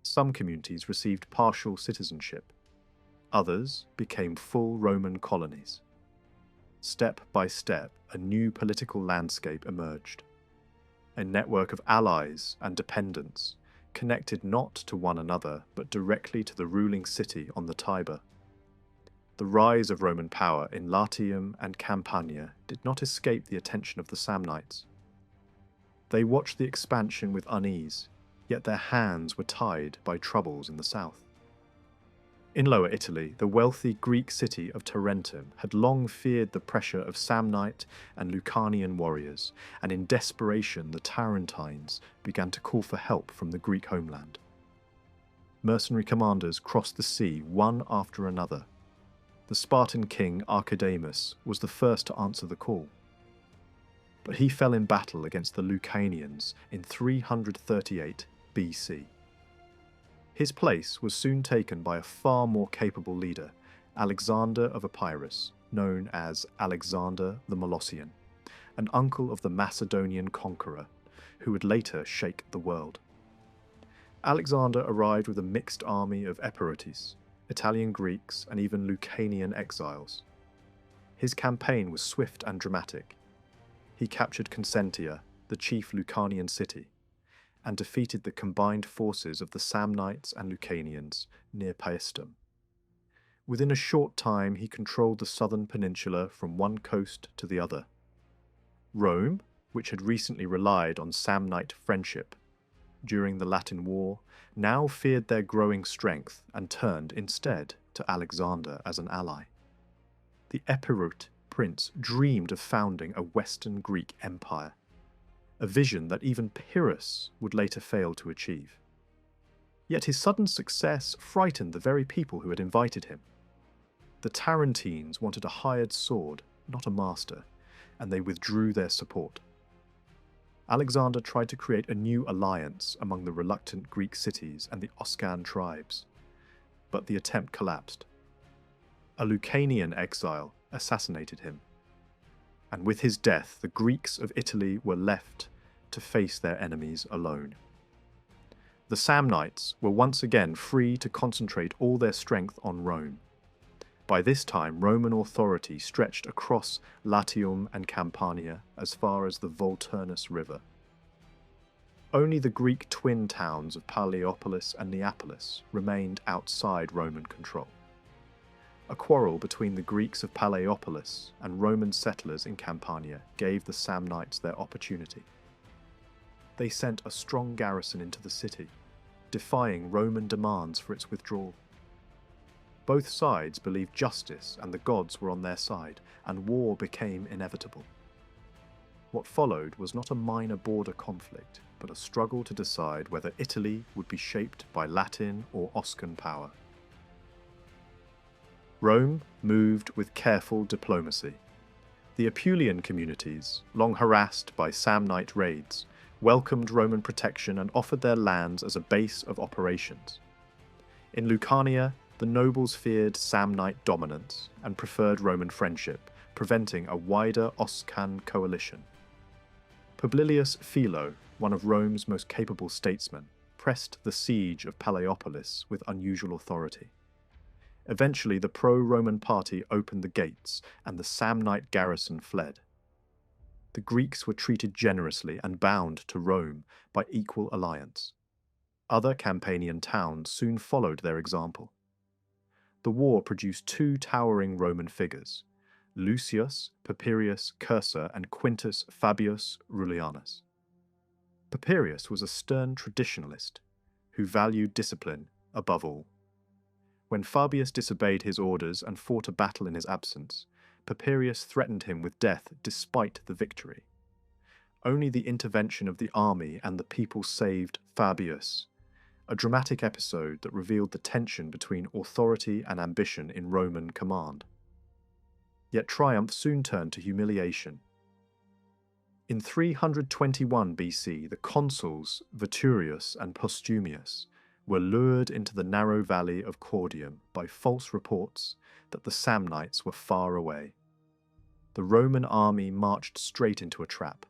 Some communities received partial citizenship. Others became full Roman colonies. Step by step, a new political landscape emerged. A network of allies and dependents, connected not to one another but directly to the ruling city on the Tiber. The rise of Roman power in Latium and Campania did not escape the attention of the Samnites. They watched the expansion with unease, yet their hands were tied by troubles in the south. In Lower Italy, the wealthy Greek city of Tarentum had long feared the pressure of Samnite and Lucanian warriors, and in desperation the Tarentines began to call for help from the Greek homeland. Mercenary commanders crossed the sea one after another. The Spartan king Archidamus was the first to answer the call. But he fell in battle against the Lucanians in 338 BC. His place was soon taken by a far more capable leader, Alexander of Epirus, known as Alexander the Molossian, an uncle of the Macedonian conqueror, who would later shake the world. Alexander arrived with a mixed army of Epirotes, Italian Greeks, and even Lucanian exiles. His campaign was swift and dramatic. He captured Consentia, the chief Lucanian city, and defeated the combined forces of the Samnites and Lucanians near Paestum. Within a short time he controlled the southern peninsula from one coast to the other. Rome, which had recently relied on Samnite friendship during the Latin War, now feared their growing strength and turned instead to Alexander as an ally. The Epirot prince dreamed of founding a Western Greek empire, a vision that even Pyrrhus would later fail to achieve. Yet his sudden success frightened the very people who had invited him. The Tarentines wanted a hired sword, not a master, and they withdrew their support. Alexander tried to create a new alliance among the reluctant Greek cities and the Oscan tribes, but the attempt collapsed. A Lucanian exile assassinated him, and with his death the Greeks of Italy were left to face their enemies alone. The Samnites were once again free to concentrate all their strength on Rome. By this time, Roman authority stretched across Latium and Campania as far as the Volturnus River. Only the Greek twin towns of Palaeopolis and Neapolis remained outside Roman control. A quarrel between the Greeks of Palaeopolis and Roman settlers in Campania gave the Samnites their opportunity. They sent a strong garrison into the city, defying Roman demands for its withdrawal. Both sides believed justice and the gods were on their side, and war became inevitable. What followed was not a minor border conflict, but a struggle to decide whether Italy would be shaped by Latin or Oscan power. Rome moved with careful diplomacy. The Apulian communities, long harassed by Samnite raids, welcomed Roman protection and offered their lands as a base of operations. In Lucania, the nobles feared Samnite dominance and preferred Roman friendship, preventing a wider Oscan coalition. Publilius Philo, one of Rome's most capable statesmen, pressed the siege of Palaeopolis with unusual authority. Eventually, the pro-Roman party opened the gates, and the Samnite garrison fled. The Greeks were treated generously and bound to Rome by equal alliance. Other Campanian towns soon followed their example. The war produced two towering Roman figures, Lucius Papirius Cursor and Quintus Fabius Rullianus. Papirius was a stern traditionalist who valued discipline above all. When Fabius disobeyed his orders and fought a battle in his absence, Papirius threatened him with death despite the victory. Only the intervention of the army and the people saved Fabius, a dramatic episode that revealed the tension between authority and ambition in Roman command. Yet triumph soon turned to humiliation. In 321 BC, the consuls Veturius and Postumius were lured into the narrow valley of Cordium by false reports that the Samnites were far away. The Roman army marched straight into a trap.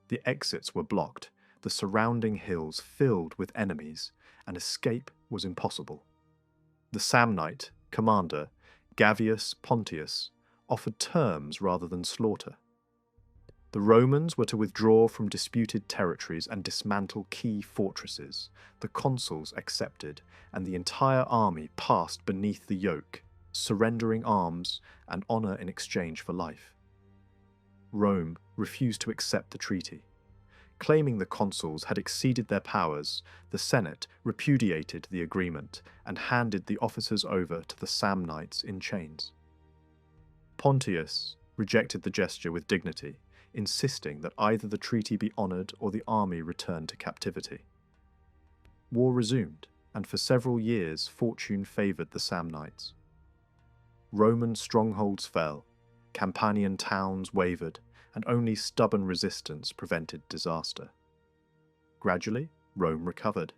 The exits were blocked, the surrounding hills filled with enemies, and escape was impossible. The Samnite commander, Gavius Pontius, offered terms rather than slaughter. The Romans were to withdraw from disputed territories and dismantle key fortresses. The consuls accepted, and the entire army passed beneath the yoke, surrendering arms and honour in exchange for life. Rome refused to accept the treaty. Claiming the consuls had exceeded their powers, the Senate repudiated the agreement and handed the officers over to the Samnites in chains. Pontius rejected the gesture with dignity, insisting that either the treaty be honoured or the army returned to captivity. War resumed, and for several years fortune favoured the Samnites. Roman strongholds fell, Campanian towns wavered, and only stubborn resistance prevented disaster. Gradually, Rome recovered.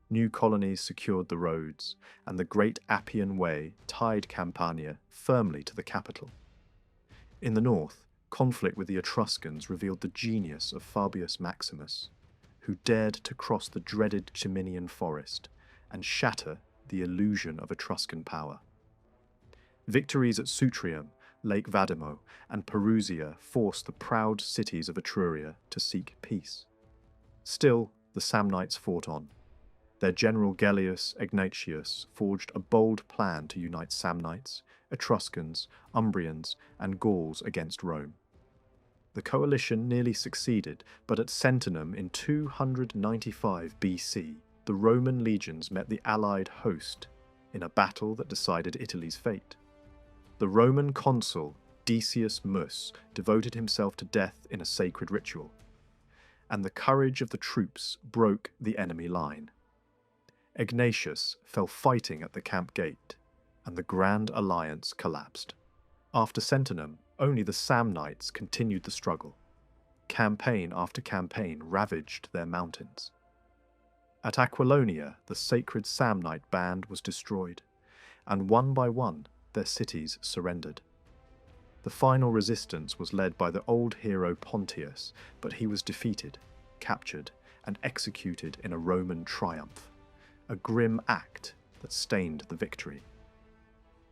New colonies secured the roads, and the Great Appian Way tied Campania firmly to the capital. In the north, conflict with the Etruscans revealed the genius of Fabius Maximus, who dared to cross the dreaded Ciminian forest and shatter the illusion of Etruscan power. Victories at Sutrium, Lake Vadimo, and Perusia forced the proud cities of Etruria to seek peace. Still, the Samnites fought on. Their general Gellius Egnatius forged a bold plan to unite Samnites, Etruscans, Umbrians, and Gauls against Rome. The coalition nearly succeeded, but at Sentinum in 295 BC, the Roman legions met the allied host in a battle that decided Italy's fate. The Roman consul Decius Mus devoted himself to death in a sacred ritual, and the courage of the troops broke the enemy line. Egnatius fell fighting at the camp gate, and the Grand Alliance collapsed. After Sentinum, only the Samnites continued the struggle. Campaign after campaign ravaged their mountains. At Aquilonia, the sacred Samnite band was destroyed, and one by one, their cities surrendered. The final resistance was led by the old hero Pontius, but he was defeated, captured, and executed in a Roman triumph, a grim act that stained the victory.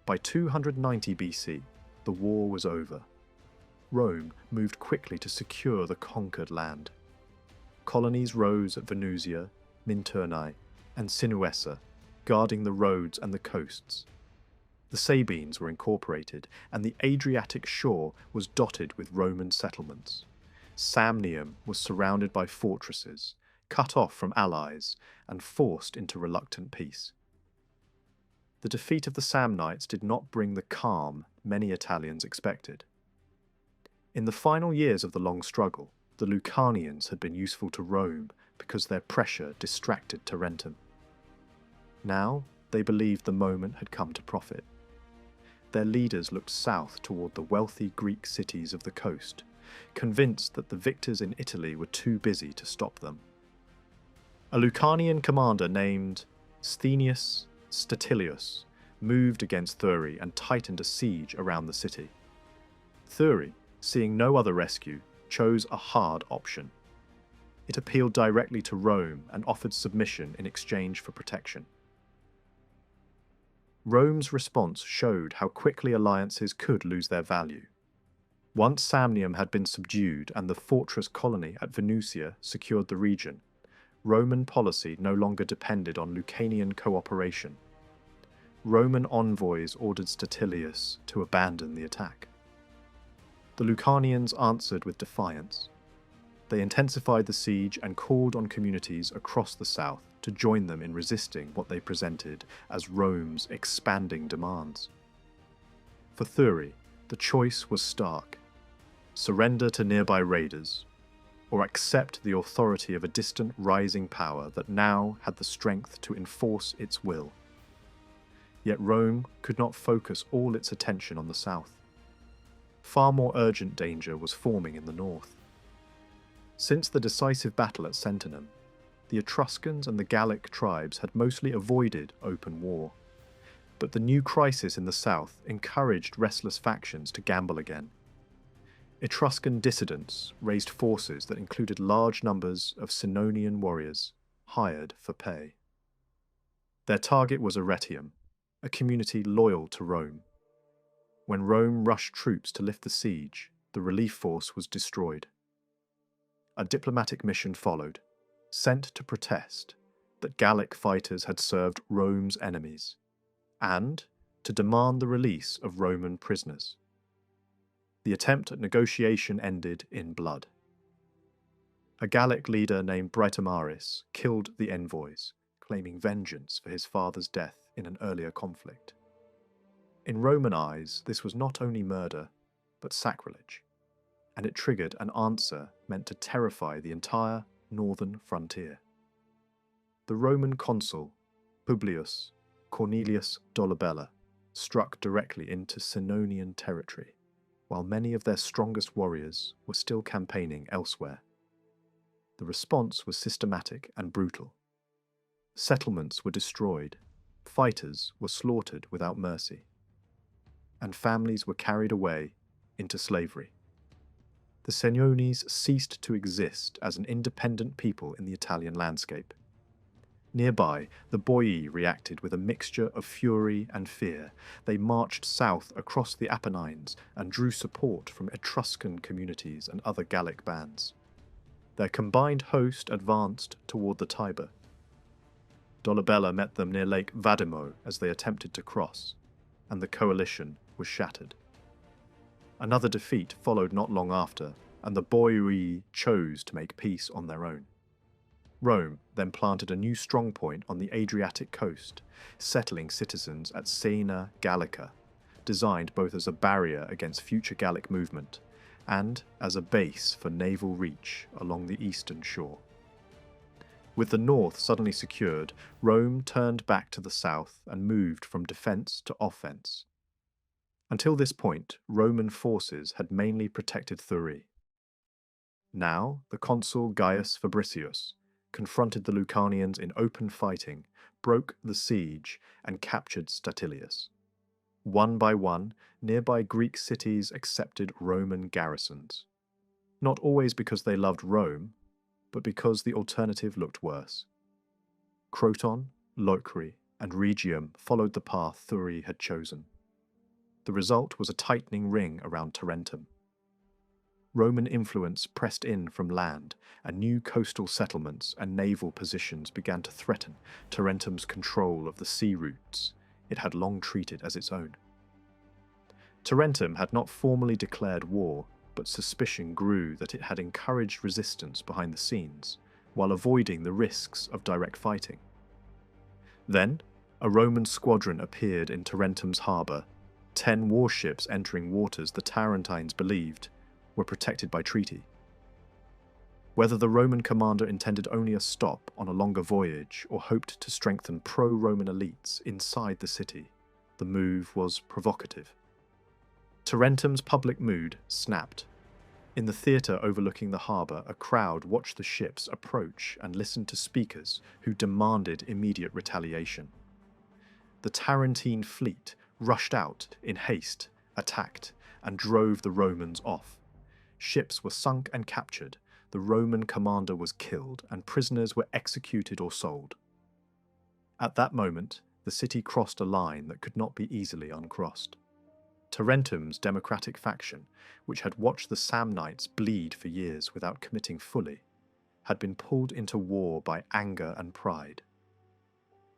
By 290 BC, the war was over. Rome moved quickly to secure the conquered land. Colonies rose at Venusia, Minturnae, and Sinuessa, guarding the roads and the coasts. The Sabines were incorporated, and the Adriatic shore was dotted with Roman settlements. Samnium was surrounded by fortresses, cut off from allies and forced into reluctant peace. The defeat of the Samnites did not bring the calm many Italians expected. In the final years of the long struggle, the Lucanians had been useful to Rome because their pressure distracted Tarentum. Now, they believed the moment had come to profit. Their leaders looked south toward the wealthy Greek cities of the coast, convinced that the victors in Italy were too busy to stop them. A Lucanian commander named Sthenius Statilius moved against Thurii and tightened a siege around the city. Thurii, seeing no other rescue, chose a hard option. It appealed directly to Rome and offered submission in exchange for protection. Rome's response showed how quickly alliances could lose their value. Once Samnium had been subdued and the fortress colony at Venusia secured the region, Roman policy no longer depended on Lucanian cooperation. Roman envoys ordered Statilius to abandon the attack. The Lucanians answered with defiance. They intensified the siege and called on communities across the south to join them in resisting what they presented as Rome's expanding demands. For Thurii, the choice was stark: surrender to nearby raiders, or accept the authority of a distant rising power that now had the strength to enforce its will. Yet Rome could not focus all its attention on the south. Far more urgent danger was forming in the north. Since the decisive battle at Sentinum, the Etruscans and the Gallic tribes had mostly avoided open war. But the new crisis in the south encouraged restless factions to gamble again. Etruscan dissidents raised forces that included large numbers of Senonian warriors, hired for pay. Their target was Arretium, a community loyal to Rome. When Rome rushed troops to lift the siege, the relief force was destroyed. A diplomatic mission followed, sent to protest that Gallic fighters had served Rome's enemies, and to demand the release of Roman prisoners. The attempt at negotiation ended in blood. A Gallic leader named Marius killed the envoys, claiming vengeance for his father's death in an earlier conflict. In Roman eyes, this was not only murder, but sacrilege, and it triggered an answer meant to terrify the entire northern frontier. The Roman consul, Publius Cornelius Dolabella, struck directly into Senonian territory, while many of their strongest warriors were still campaigning elsewhere. The response was systematic and brutal. Settlements were destroyed, fighters were slaughtered without mercy, and families were carried away into slavery. The Senones ceased to exist as an independent people in the Italian landscape. Nearby, the Boii reacted with a mixture of fury and fear. They marched south across the Apennines and drew support from Etruscan communities and other Gallic bands. Their combined host advanced toward the Tiber. Dolabella met them near Lake Vadimo as they attempted to cross, and the coalition was shattered. Another defeat followed not long after, and the Boii chose to make peace on their own. Rome then planted a new strongpoint on the Adriatic coast, settling citizens at Saena Gallica, designed both as a barrier against future Gallic movement and as a base for naval reach along the eastern shore. With the north suddenly secured, Rome turned back to the south and moved from defence to offence. Until this point, Roman forces had mainly protected Thurii. Now, the consul Gaius Fabricius confronted the Lucanians in open fighting, broke the siege, and captured Statilius. One by one, nearby Greek cities accepted Roman garrisons. Not always because they loved Rome, but because the alternative looked worse. Croton, Locri, and Rhegium followed the path Thurii had chosen. The result was a tightening ring around Tarentum. Roman influence pressed in from land, and new coastal settlements and naval positions began to threaten Tarentum's control of the sea routes it had long treated as its own. Tarentum had not formally declared war, but suspicion grew that it had encouraged resistance behind the scenes, while avoiding the risks of direct fighting. Then, a Roman squadron appeared in Tarentum's harbour, 10 warships entering waters the Tarentines believed were protected by treaty. Whether the Roman commander intended only a stop on a longer voyage or hoped to strengthen pro-Roman elites inside the city, the move was provocative. Tarentum's public mood snapped. In the theatre overlooking the harbour, a crowd watched the ships approach and listened to speakers who demanded immediate retaliation. The Tarentine fleet rushed out in haste, attacked, and drove the Romans off. Ships were sunk and captured, the Roman commander was killed, and prisoners were executed or sold. At that moment, the city crossed a line that could not be easily uncrossed. Tarentum's democratic faction, which had watched the Samnites bleed for years without committing fully, had been pulled into war by anger and pride.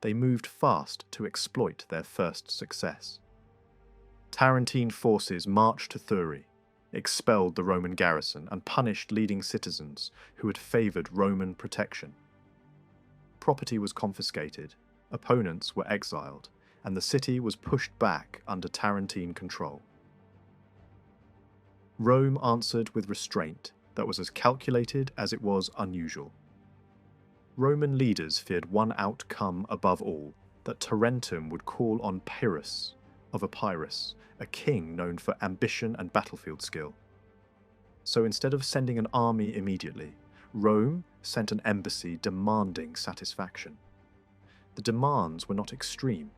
They moved fast to exploit their first success. Tarentine forces marched to Thurii, expelled the Roman garrison, and punished leading citizens who had favoured Roman protection. Property was confiscated, opponents were exiled, and the city was pushed back under Tarentine control. Rome answered with restraint that was as calculated as it was unusual. Roman leaders feared one outcome above all, that Tarentum would call on Pyrrhus of Epirus, a king known for ambition and battlefield skill. So instead of sending an army immediately, Rome sent an embassy demanding satisfaction. The demands were not extreme: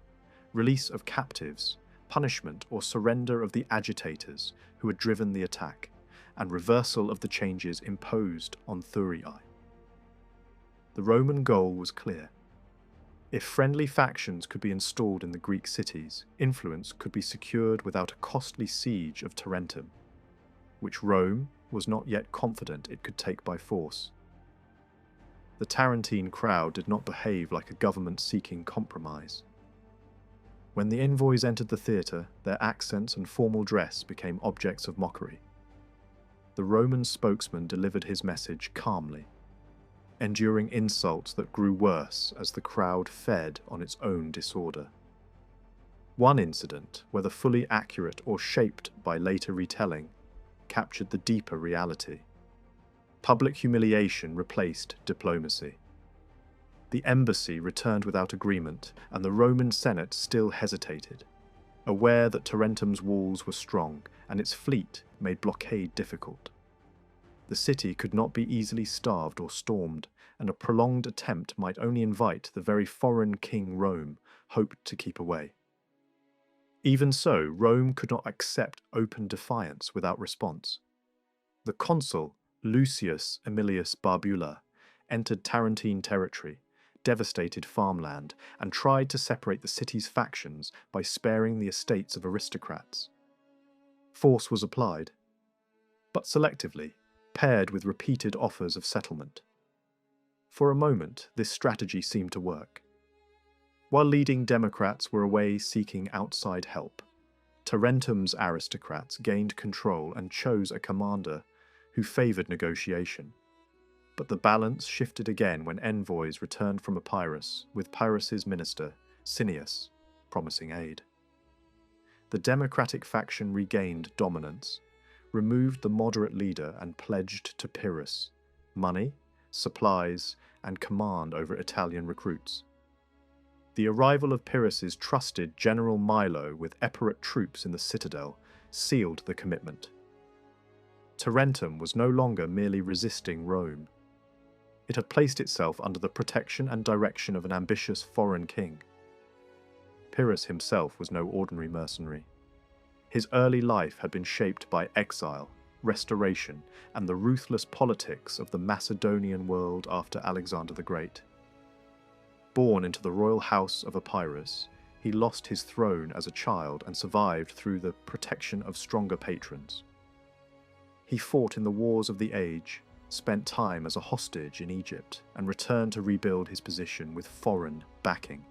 release of captives, punishment or surrender of the agitators who had driven the attack, and reversal of the changes imposed on Thurii. The Roman goal was clear. If friendly factions could be installed in the Greek cities, influence could be secured without a costly siege of Tarentum, which Rome was not yet confident it could take by force. The Tarentine crowd did not behave like a government seeking compromise. When the envoys entered the theatre, their accents and formal dress became objects of mockery. The Roman spokesman delivered his message calmly, enduring insults that grew worse as the crowd fed on its own disorder. One incident, whether fully accurate or shaped by later retelling, captured the deeper reality. Public humiliation replaced diplomacy. The embassy returned without agreement, and the Roman Senate still hesitated, aware that Tarentum's walls were strong and its fleet made blockade difficult. The city could not be easily starved or stormed, and a prolonged attempt might only invite the very foreign king Rome hoped to keep away. Even so, Rome could not accept open defiance without response. The consul, Lucius Aemilius Barbula, entered Tarentine territory, devastated farmland, and tried to separate the city's factions by sparing the estates of aristocrats. Force was applied, but selectively, paired with repeated offers of settlement. For a moment, this strategy seemed to work. While leading Democrats were away seeking outside help, Tarentum's aristocrats gained control and chose a commander who favoured negotiation. But the balance shifted again when envoys returned from Epirus with Pyrrhus's minister, Cineas, promising aid. The democratic faction regained dominance, removed the moderate leader and pledged to Pyrrhus money, supplies, and command over Italian recruits. The arrival of Pyrrhus's trusted General Milo with Epirot troops in the citadel sealed the commitment. Tarentum was no longer merely resisting Rome. It had placed itself under the protection and direction of an ambitious foreign king. Pyrrhus himself was no ordinary mercenary. His early life had been shaped by exile, restoration, and the ruthless politics of the Macedonian world after Alexander the Great. Born into the royal house of Epirus, he lost his throne as a child and survived through the protection of stronger patrons. He fought in the wars of the age, spent time as a hostage in Egypt, and returned to rebuild his position with foreign backing.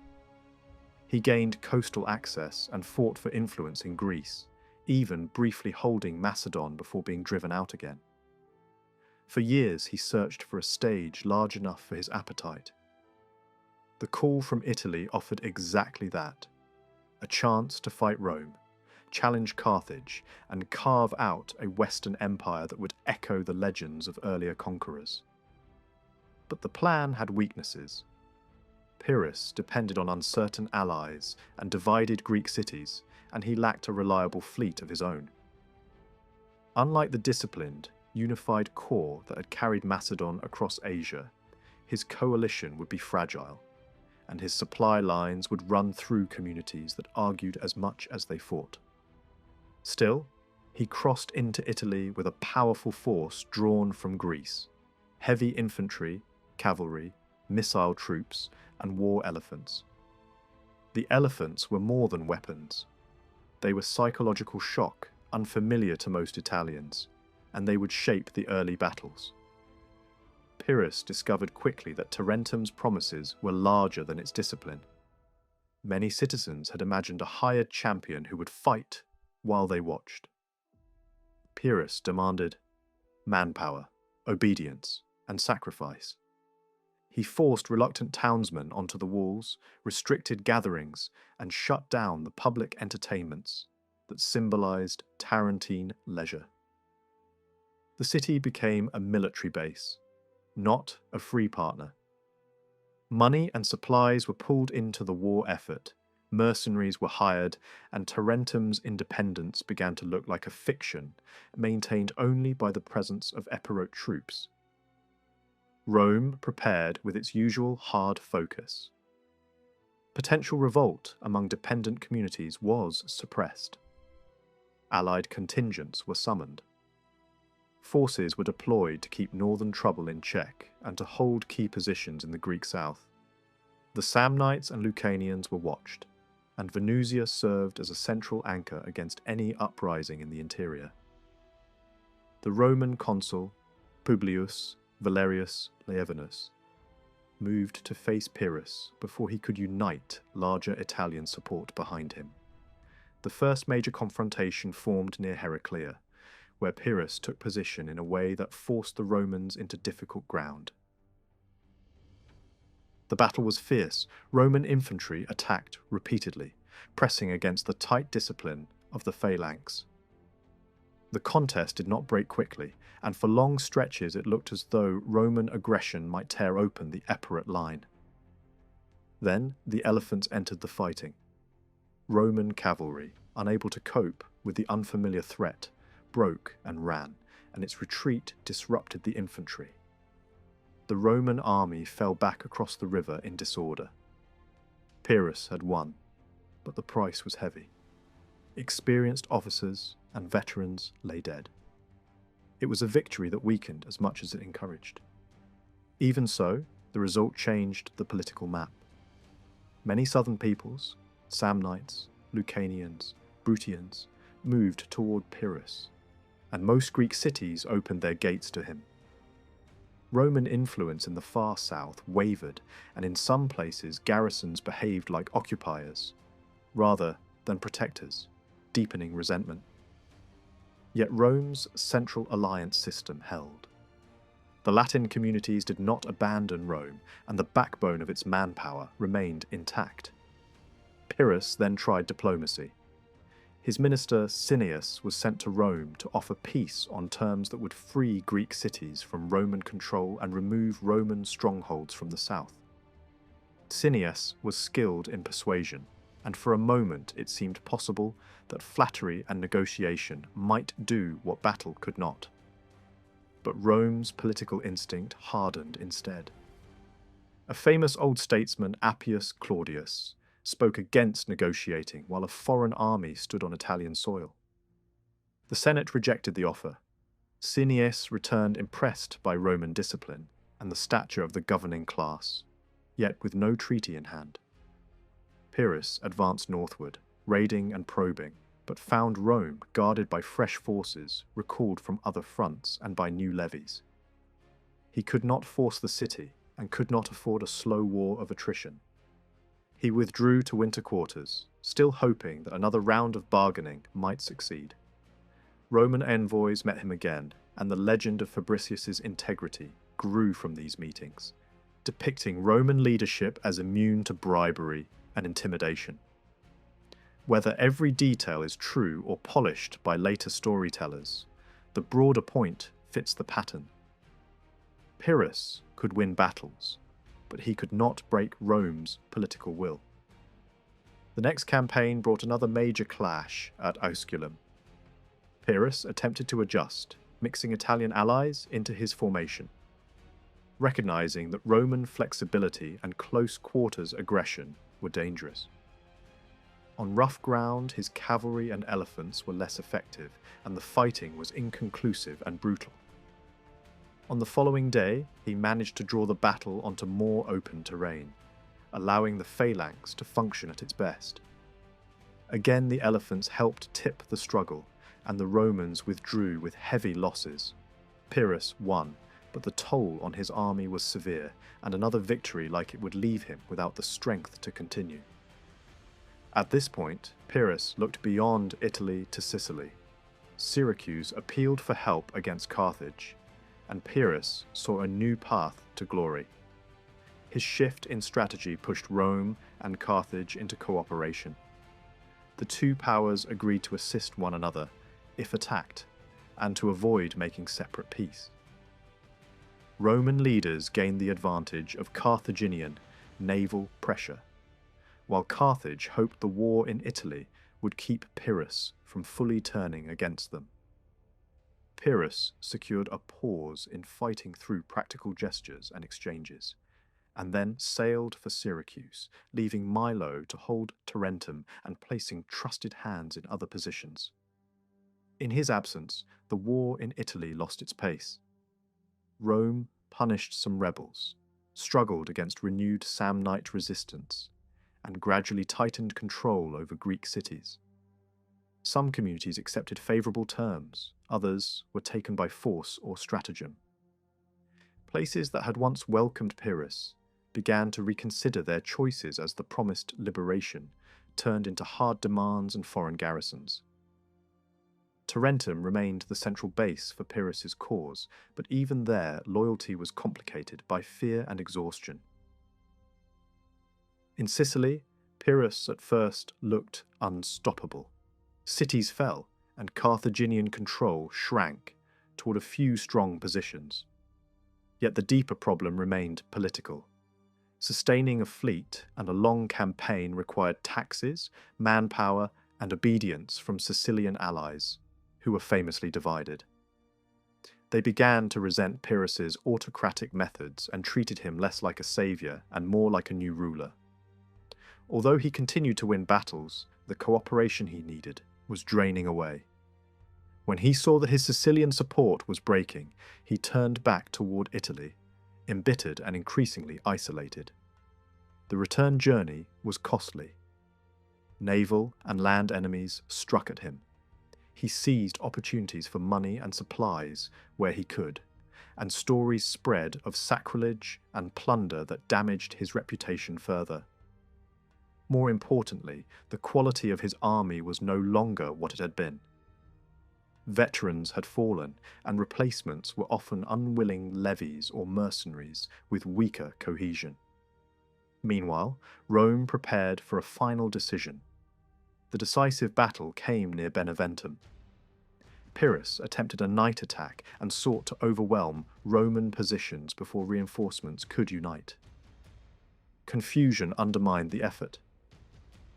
He gained coastal access and fought for influence in Greece, even briefly holding Macedon before being driven out again. For years he searched for a stage large enough for his appetite. The call from Italy offered exactly that: a chance to fight Rome, challenge Carthage, and carve out a Western empire that would echo the legends of earlier conquerors. But the plan had weaknesses. Pyrrhus depended on uncertain allies and divided Greek cities, and he lacked a reliable fleet of his own. Unlike the disciplined, unified core that had carried Macedon across Asia, his coalition would be fragile, and his supply lines would run through communities that argued as much as they fought. Still, he crossed into Italy with a powerful force drawn from Greece: heavy infantry, cavalry, missile troops, and war elephants. The elephants were more than weapons. They were psychological shock, unfamiliar to most Italians, and they would shape the early battles. Pyrrhus discovered quickly that Tarentum's promises were larger than its discipline. Many citizens had imagined a hired champion who would fight while they watched. Pyrrhus demanded manpower, obedience, and sacrifice. He forced reluctant townsmen onto the walls, restricted gatherings, and shut down the public entertainments that symbolized Tarentine leisure. The city became a military base, not a free partner. Money and supplies were pulled into the war effort, mercenaries were hired, and Tarentum's independence began to look like a fiction, maintained only by the presence of Epirot troops. Rome prepared with its usual hard focus. Potential revolt among dependent communities was suppressed. Allied contingents were summoned. Forces were deployed to keep northern trouble in check and to hold key positions in the Greek south. The Samnites and Lucanians were watched, and Venusia served as a central anchor against any uprising in the interior. The Roman consul, Publius Valerius Laevinus, moved to face Pyrrhus before he could unite larger Italian support behind him. The first major confrontation formed near Heraclea, where Pyrrhus took position in a way that forced the Romans into difficult ground. The battle was fierce. Roman infantry attacked repeatedly, pressing against the tight discipline of the phalanx. The contest did not break quickly, and for long stretches it looked as though Roman aggression might tear open the Epirot line. Then the elephants entered the fighting. Roman cavalry, unable to cope with the unfamiliar threat, broke and ran, and its retreat disrupted the infantry. The Roman army fell back across the river in disorder. Pyrrhus had won, but the price was heavy. Experienced officers and veterans lay dead. It was a victory that weakened as much as it encouraged. Even so, the result changed the political map. Many southern peoples, Samnites, Lucanians, Bruttians, moved toward Pyrrhus, and most Greek cities opened their gates to him. Roman influence in the far south wavered, and in some places garrisons behaved like occupiers, rather than protectors, deepening resentment. Yet Rome's central alliance system held. The Latin communities did not abandon Rome, and the backbone of its manpower remained intact. Pyrrhus then tried diplomacy. His minister Cineas was sent to Rome to offer peace on terms that would free Greek cities from Roman control and remove Roman strongholds from the south. Cineas was skilled in persuasion, and for a moment it seemed possible that flattery and negotiation might do what battle could not. But Rome's political instinct hardened instead. A famous old statesman, Appius Claudius, spoke against negotiating while a foreign army stood on Italian soil. The Senate rejected the offer. Cineas returned impressed by Roman discipline and the stature of the governing class, yet with no treaty in hand. Pyrrhus advanced northward, raiding and probing, but found Rome guarded by fresh forces recalled from other fronts and by new levies. He could not force the city and could not afford a slow war of attrition. He withdrew to winter quarters, still hoping that another round of bargaining might succeed. Roman envoys met him again, and the legend of Fabricius's integrity grew from these meetings, depicting Roman leadership as immune to bribery and intimidation. Whether every detail is true or polished by later storytellers, the broader point fits the pattern. Pyrrhus could win battles, but he could not break Rome's political will. The next campaign brought another major clash at Ausculum. Pyrrhus attempted to adjust, mixing Italian allies into his formation. Recognizing that Roman flexibility and close quarters aggression were dangerous. On rough ground, his cavalry and elephants were less effective, and the fighting was inconclusive and brutal. On the following day, he managed to draw the battle onto more open terrain, allowing the phalanx to function at its best. Again, the elephants helped tip the struggle, and the Romans withdrew with heavy losses. Pyrrhus won, but the toll on his army was severe, and another victory like it would leave him without the strength to continue. At this point, Pyrrhus looked beyond Italy to Sicily. Syracuse appealed for help against Carthage, and Pyrrhus saw a new path to glory. His shift in strategy pushed Rome and Carthage into cooperation. The two powers agreed to assist one another, if attacked, and to avoid making separate peace. Roman leaders gained the advantage of Carthaginian naval pressure, while Carthage hoped the war in Italy would keep Pyrrhus from fully turning against them. Pyrrhus secured a pause in fighting through practical gestures and exchanges, and then sailed for Syracuse, leaving Milo to hold Tarentum and placing trusted hands in other positions. In his absence, the war in Italy lost its pace. Rome punished some rebels, struggled against renewed Samnite resistance, and gradually tightened control over Greek cities. Some communities accepted favourable terms, others were taken by force or stratagem. Places that had once welcomed Pyrrhus began to reconsider their choices as the promised liberation turned into hard demands and foreign garrisons. Tarentum remained the central base for Pyrrhus's cause, but even there loyalty was complicated by fear and exhaustion. In Sicily, Pyrrhus at first looked unstoppable. Cities fell, and Carthaginian control shrank toward a few strong positions. Yet the deeper problem remained political. Sustaining a fleet and a long campaign required taxes, manpower, and obedience from Sicilian allies, who were famously divided. They began to resent Pyrrhus's autocratic methods and treated him less like a saviour and more like a new ruler. Although he continued to win battles, the cooperation he needed was draining away. When he saw that his Sicilian support was breaking, he turned back toward Italy, embittered and increasingly isolated. The return journey was costly. Naval and land enemies struck at him. He seized opportunities for money and supplies where he could, and stories spread of sacrilege and plunder that damaged his reputation further. More importantly, the quality of his army was no longer what it had been. Veterans had fallen, and replacements were often unwilling levies or mercenaries with weaker cohesion. Meanwhile, Rome prepared for a final decision. The decisive battle came near Beneventum. Pyrrhus attempted a night attack and sought to overwhelm Roman positions before reinforcements could unite. Confusion undermined the effort.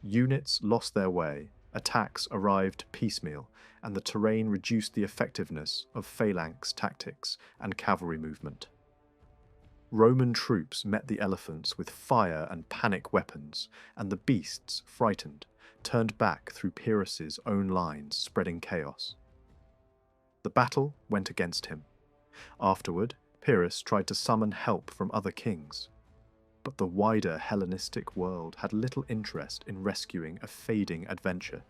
Units lost their way, attacks arrived piecemeal, and the terrain reduced the effectiveness of phalanx tactics and cavalry movement. Roman troops met the elephants with fire and panic weapons, and the beasts, frightened, turned back through Pyrrhus's own lines, spreading chaos. The battle went against him. Afterward, Pyrrhus tried to summon help from other kings, but the wider Hellenistic world had little interest in rescuing a fading adventure.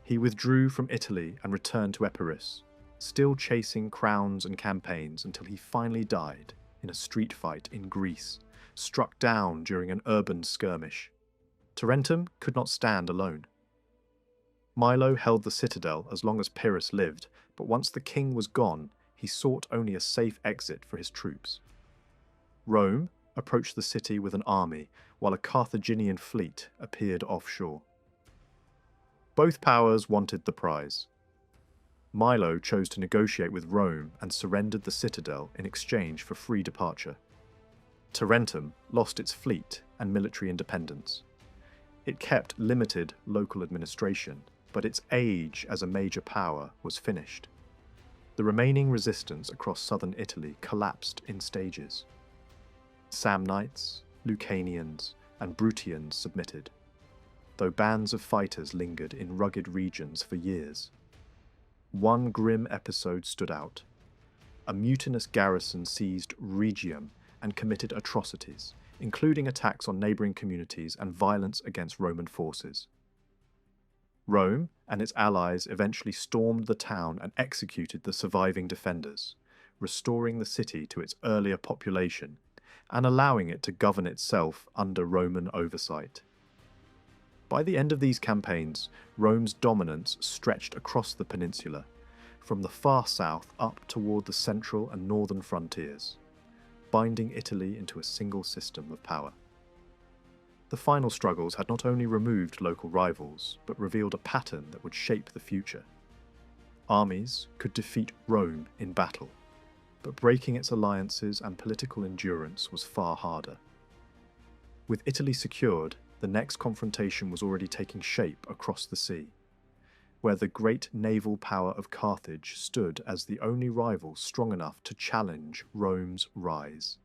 He withdrew from Italy and returned to Epirus, still chasing crowns and campaigns until he finally died in a street fight in Greece, struck down during an urban skirmish. Tarentum could not stand alone. Milo held the citadel as long as Pyrrhus lived, but once the king was gone, he sought only a safe exit for his troops. Rome approached the city with an army, while a Carthaginian fleet appeared offshore. Both powers wanted the prize. Milo chose to negotiate with Rome and surrendered the citadel in exchange for free departure. Tarentum lost its fleet and military independence. It kept limited local administration, but its age as a major power was finished. The remaining resistance across southern Italy collapsed in stages. Samnites, Lucanians, and Bruttians submitted, though bands of fighters lingered in rugged regions for years. One grim episode stood out. A mutinous garrison seized Rhegium and committed atrocities, including attacks on neighbouring communities and violence against Roman forces. Rome and its allies eventually stormed the town and executed the surviving defenders, restoring the city to its earlier population and allowing it to govern itself under Roman oversight. By the end of these campaigns, Rome's dominance stretched across the peninsula, from the far south up toward the central and northern frontiers, binding Italy into a single system of power. The final struggles had not only removed local rivals, but revealed a pattern that would shape the future. Armies could defeat Rome in battle, but breaking its alliances and political endurance was far harder. With Italy secured, the next confrontation was already taking shape across the sea, where the great naval power of Carthage stood as the only rival strong enough to challenge Rome's rise.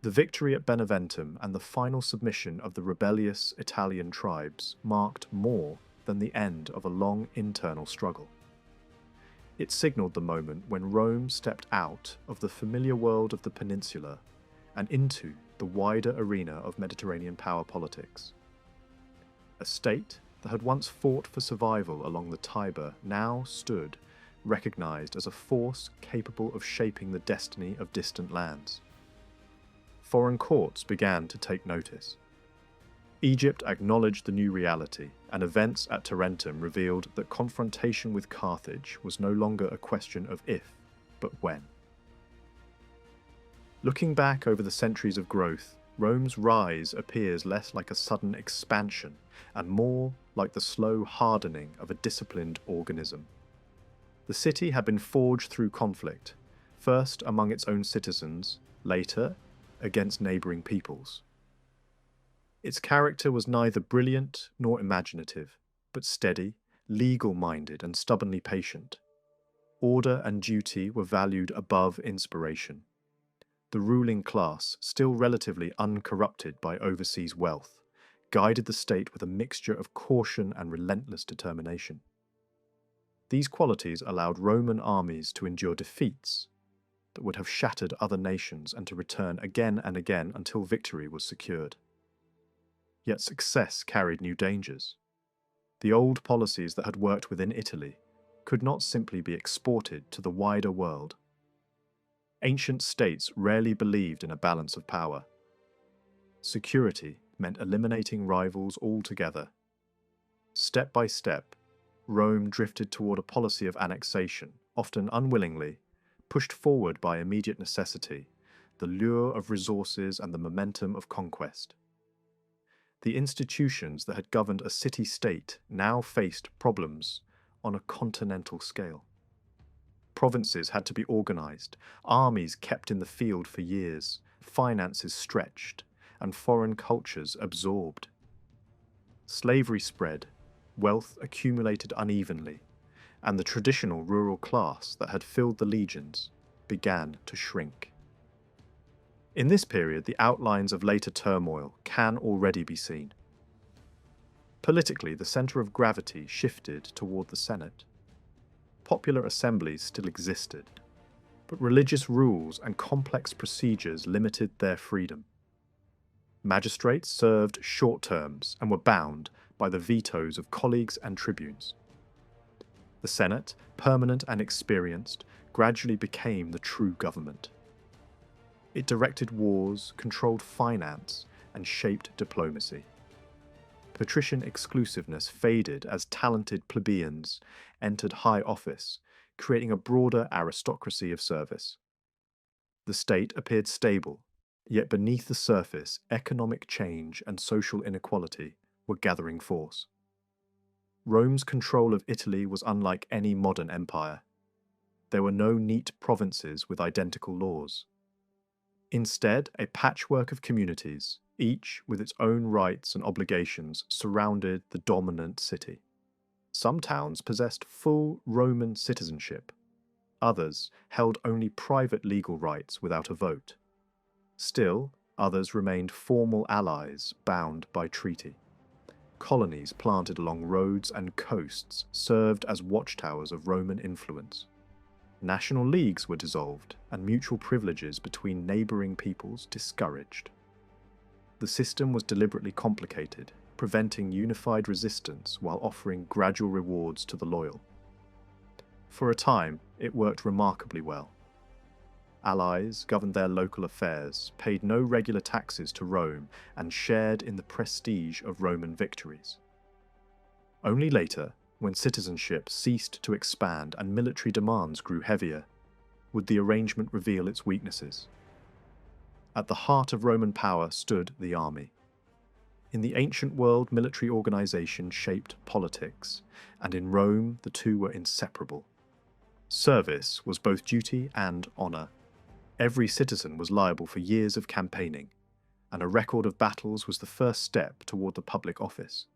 The victory at Beneventum and the final submission of the rebellious Italian tribes marked more than the end of a long internal struggle. It signalled the moment when Rome stepped out of the familiar world of the peninsula and into the wider arena of Mediterranean power politics. A state that had once fought for survival along the Tiber now stood recognised as a force capable of shaping the destiny of distant lands. Foreign courts began to take notice. Egypt acknowledged the new reality, and events at Tarentum revealed that confrontation with Carthage was no longer a question of if, but when. Looking back over the centuries of growth, Rome's rise appears less like a sudden expansion and more like the slow hardening of a disciplined organism. The city had been forged through conflict, first among its own citizens, later against neighbouring peoples. Its character was neither brilliant nor imaginative, but steady, legal-minded and stubbornly patient. Order and duty were valued above inspiration. The ruling class, still relatively uncorrupted by overseas wealth, guided the state with a mixture of caution and relentless determination. These qualities allowed Roman armies to endure defeats that would have shattered other nations and to return again and again until victory was secured. Yet success carried new dangers. The old policies that had worked within Italy could not simply be exported to the wider world. Ancient states rarely believed in a balance of power. Security meant eliminating rivals altogether. Step by step, Rome drifted toward a policy of annexation, often unwillingly, pushed forward by immediate necessity, the lure of resources and the momentum of conquest. The institutions that had governed a city-state now faced problems on a continental scale. Provinces had to be organised, armies kept in the field for years, finances stretched, and foreign cultures absorbed. Slavery spread, wealth accumulated unevenly, and the traditional rural class that had filled the legions began to shrink. In this period, the outlines of later turmoil can already be seen. Politically, the centre of gravity shifted toward the Senate. Popular assemblies still existed, but religious rules and complex procedures limited their freedom. Magistrates served short terms and were bound by the vetoes of colleagues and tribunes. The Senate, permanent and experienced, gradually became the true government. It directed wars, controlled finance, and shaped diplomacy. Patrician exclusiveness faded as talented plebeians entered high office, creating a broader aristocracy of service. The state appeared stable, yet beneath the surface, economic change and social inequality were gathering force. Rome's control of Italy was unlike any modern empire. There were no neat provinces with identical laws. Instead, a patchwork of communities, each with its own rights and obligations, surrounded the dominant city. Some towns possessed full Roman citizenship. Others held only private legal rights without a vote. Still, others remained formal allies bound by treaty. Colonies planted along roads and coasts served as watchtowers of Roman influence. National leagues were dissolved and mutual privileges between neighbouring peoples discouraged. The system was deliberately complicated, preventing unified resistance while offering gradual rewards to the loyal. For a time, it worked remarkably well. Allies governed their local affairs, paid no regular taxes to Rome, and shared in the prestige of Roman victories. Only later, when citizenship ceased to expand and military demands grew heavier, would the arrangement reveal its weaknesses. At the heart of Roman power stood the army. In the ancient world, military organization shaped politics, and in Rome the two were inseparable. Service was both duty and honor. Every citizen was liable for years of campaigning, and a record of battles was the first step toward the public office.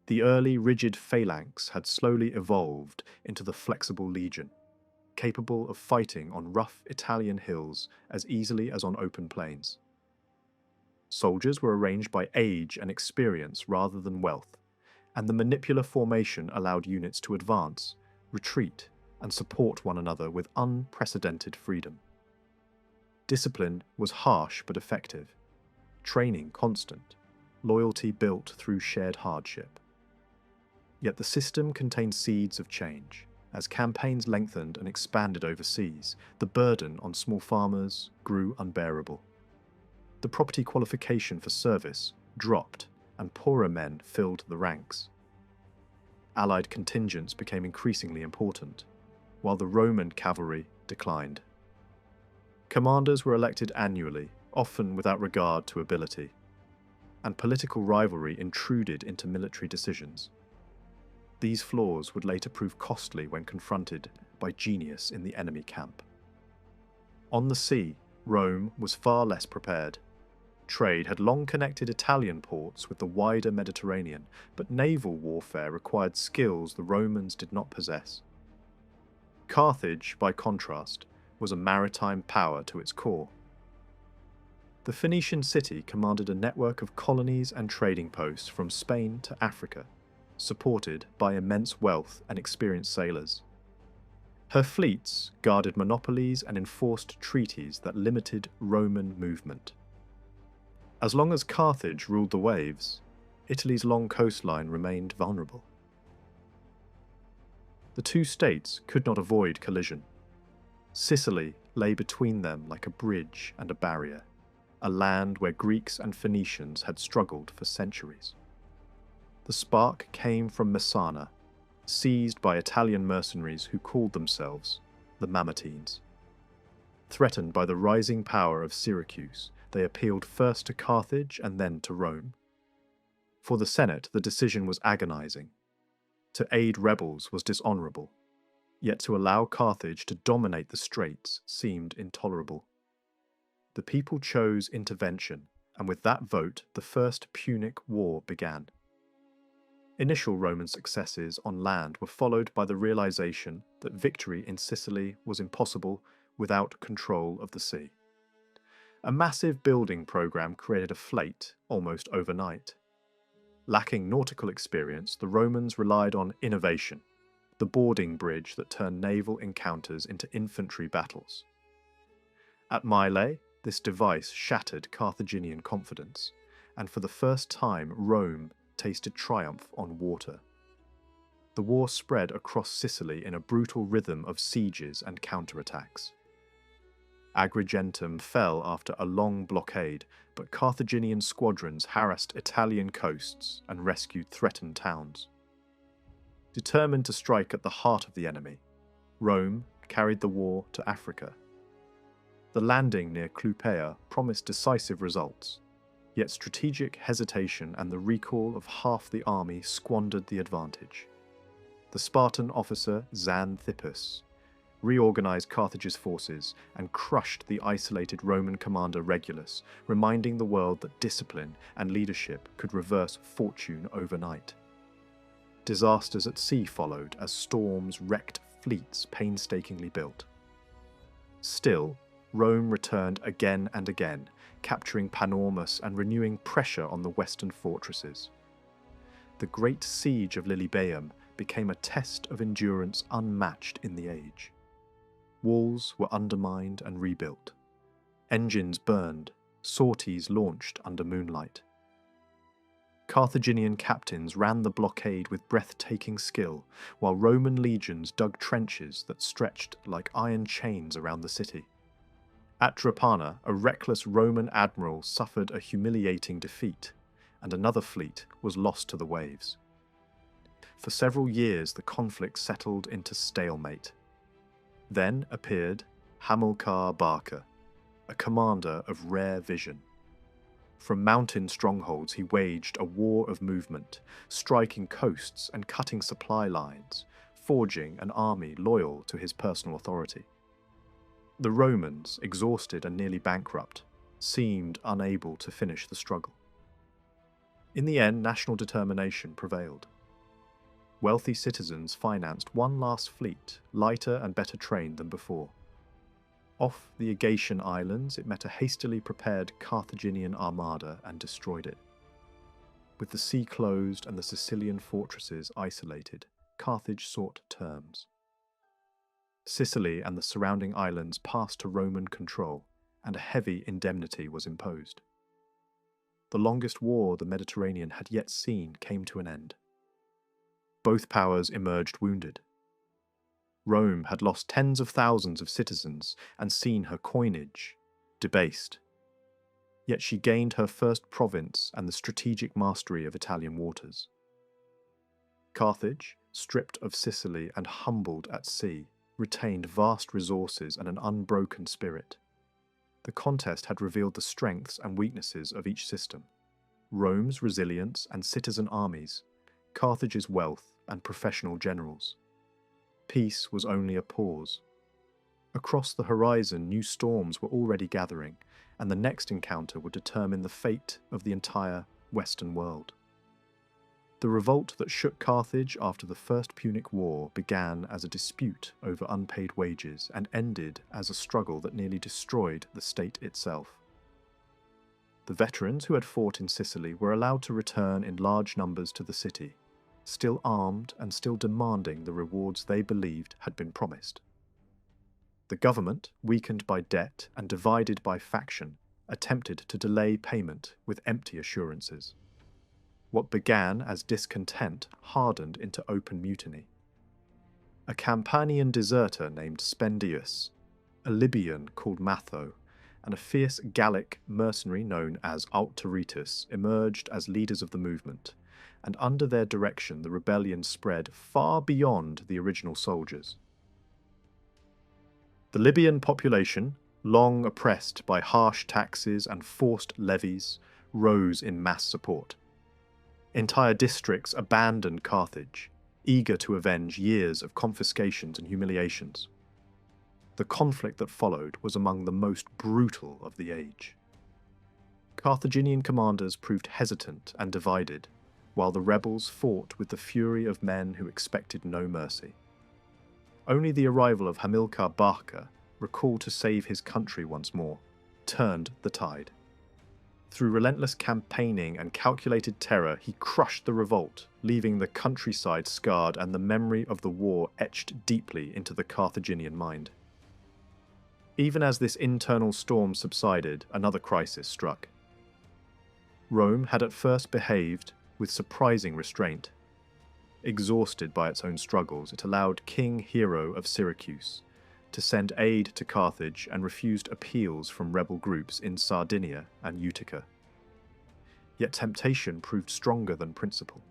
The early rigid phalanx had slowly evolved into the flexible legion, capable of fighting on rough Italian hills as easily as on open plains. Soldiers were arranged by age and experience rather than wealth, and the manipular formation allowed units to advance, retreat, and support one another with unprecedented freedom. Discipline was harsh but effective, training constant, loyalty built through shared hardship. Yet the system contained seeds of change. As campaigns lengthened and expanded overseas, the burden on small farmers grew unbearable. The property qualification for service dropped, and poorer men filled the ranks. Allied contingents became increasingly important, while the Roman cavalry declined. Commanders were elected annually, often without regard to ability, and political rivalry intruded into military decisions. These flaws would later prove costly when confronted by genius in the enemy camp. On the sea, Rome was far less prepared. Trade had long connected Italian ports with the wider Mediterranean, but naval warfare required skills the Romans did not possess. Carthage, by contrast, was a maritime power to its core. The Phoenician city commanded a network of colonies and trading posts from Spain to Africa, supported by immense wealth and experienced sailors. Her fleets guarded monopolies and enforced treaties that limited Roman movement. As long as Carthage ruled the waves, Italy's long coastline remained vulnerable. The two states could not avoid collision. Sicily lay between them like a bridge and a barrier, a land where Greeks and Phoenicians had struggled for centuries. The spark came from Messana, seized by Italian mercenaries who called themselves the Mamertines. Threatened by the rising power of Syracuse, they appealed first to Carthage and then to Rome. For the Senate, the decision was agonizing. To aid rebels was dishonorable, yet to allow Carthage to dominate the straits seemed intolerable. The people chose intervention, and with that vote, the First Punic War began. Initial Roman successes on land were followed by the realization that victory in Sicily was impossible without control of the sea. A massive building program created a fleet almost overnight. Lacking nautical experience, the Romans relied on innovation, the boarding bridge that turned naval encounters into infantry battles. At Mylae, this device shattered Carthaginian confidence, and for the first time Rome tasted triumph on water. The war spread across Sicily in a brutal rhythm of sieges and counterattacks. Agrigentum fell after a long blockade, but Carthaginian squadrons harassed Italian coasts and rescued threatened towns. Determined to strike at the heart of the enemy, Rome carried the war to Africa. The landing near Clupea promised decisive results, yet strategic hesitation and the recall of half the army squandered the advantage. The Spartan officer Xanthippus reorganized Carthage's forces and crushed the isolated Roman commander Regulus, reminding the world that discipline and leadership could reverse fortune overnight. Disasters at sea followed as storms wrecked fleets painstakingly built. Still, Rome returned again and again, capturing Panormus and renewing pressure on the western fortresses. The Great Siege of Lilybaeum became a test of endurance unmatched in the age. Walls were undermined and rebuilt. Engines burned, sorties launched under moonlight. Carthaginian captains ran the blockade with breathtaking skill, while Roman legions dug trenches that stretched like iron chains around the city. At Drepana, a reckless Roman admiral suffered a humiliating defeat, and another fleet was lost to the waves. For several years the conflict settled into stalemate. Then appeared Hamilcar Barca, a commander of rare vision. From mountain strongholds he waged a war of movement, striking coasts and cutting supply lines, forging an army loyal to his personal authority. The Romans, exhausted and nearly bankrupt, seemed unable to finish the struggle. In the end, national determination prevailed. Wealthy citizens financed one last fleet, lighter and better trained than before. Off the Aegaean islands, it met a hastily prepared Carthaginian armada and destroyed it. With the sea closed and the Sicilian fortresses isolated, Carthage sought terms. Sicily and the surrounding islands passed to Roman control, and a heavy indemnity was imposed. The longest war the Mediterranean had yet seen came to an end. Both powers emerged wounded. Rome had lost tens of thousands of citizens and seen her coinage debased. Yet she gained her first province and the strategic mastery of Italian waters. Carthage, stripped of Sicily and humbled at sea, retained vast resources and an unbroken spirit. The contest had revealed the strengths and weaknesses of each system: Rome's resilience and citizen armies, Carthage's wealth and professional generals. Peace was only a pause. Across the horizon, new storms were already gathering, and the next encounter would determine the fate of the entire Western world. The revolt that shook Carthage after the First Punic War began as a dispute over unpaid wages and ended as a struggle that nearly destroyed the state itself. The veterans who had fought in Sicily were allowed to return in large numbers to the city, still armed and still demanding the rewards they believed had been promised. The government, weakened by debt and divided by faction, attempted to delay payment with empty assurances. What began as discontent hardened into open mutiny. A Campanian deserter named Spendius, a Libyan called Matho, and a fierce Gallic mercenary known as Auctoritus emerged as leaders of the movement, and under their direction the rebellion spread far beyond the original soldiers. The Libyan population, long oppressed by harsh taxes and forced levies, rose in mass support. Entire districts abandoned Carthage, eager to avenge years of confiscations and humiliations. The conflict that followed was among the most brutal of the age. Carthaginian commanders proved hesitant and divided, while the rebels fought with the fury of men who expected no mercy. Only the arrival of Hamilcar Barca, recalled to save his country once more, turned the tide. Through relentless campaigning and calculated terror, he crushed the revolt, leaving the countryside scarred and the memory of the war etched deeply into the Carthaginian mind. Even as this internal storm subsided, another crisis struck. Rome had at first behaved with surprising restraint. Exhausted by its own struggles, it allowed King Hero of Syracuse, to send aid to Carthage and refused appeals from rebel groups in Sardinia and Utica. Yet temptation proved stronger than principle.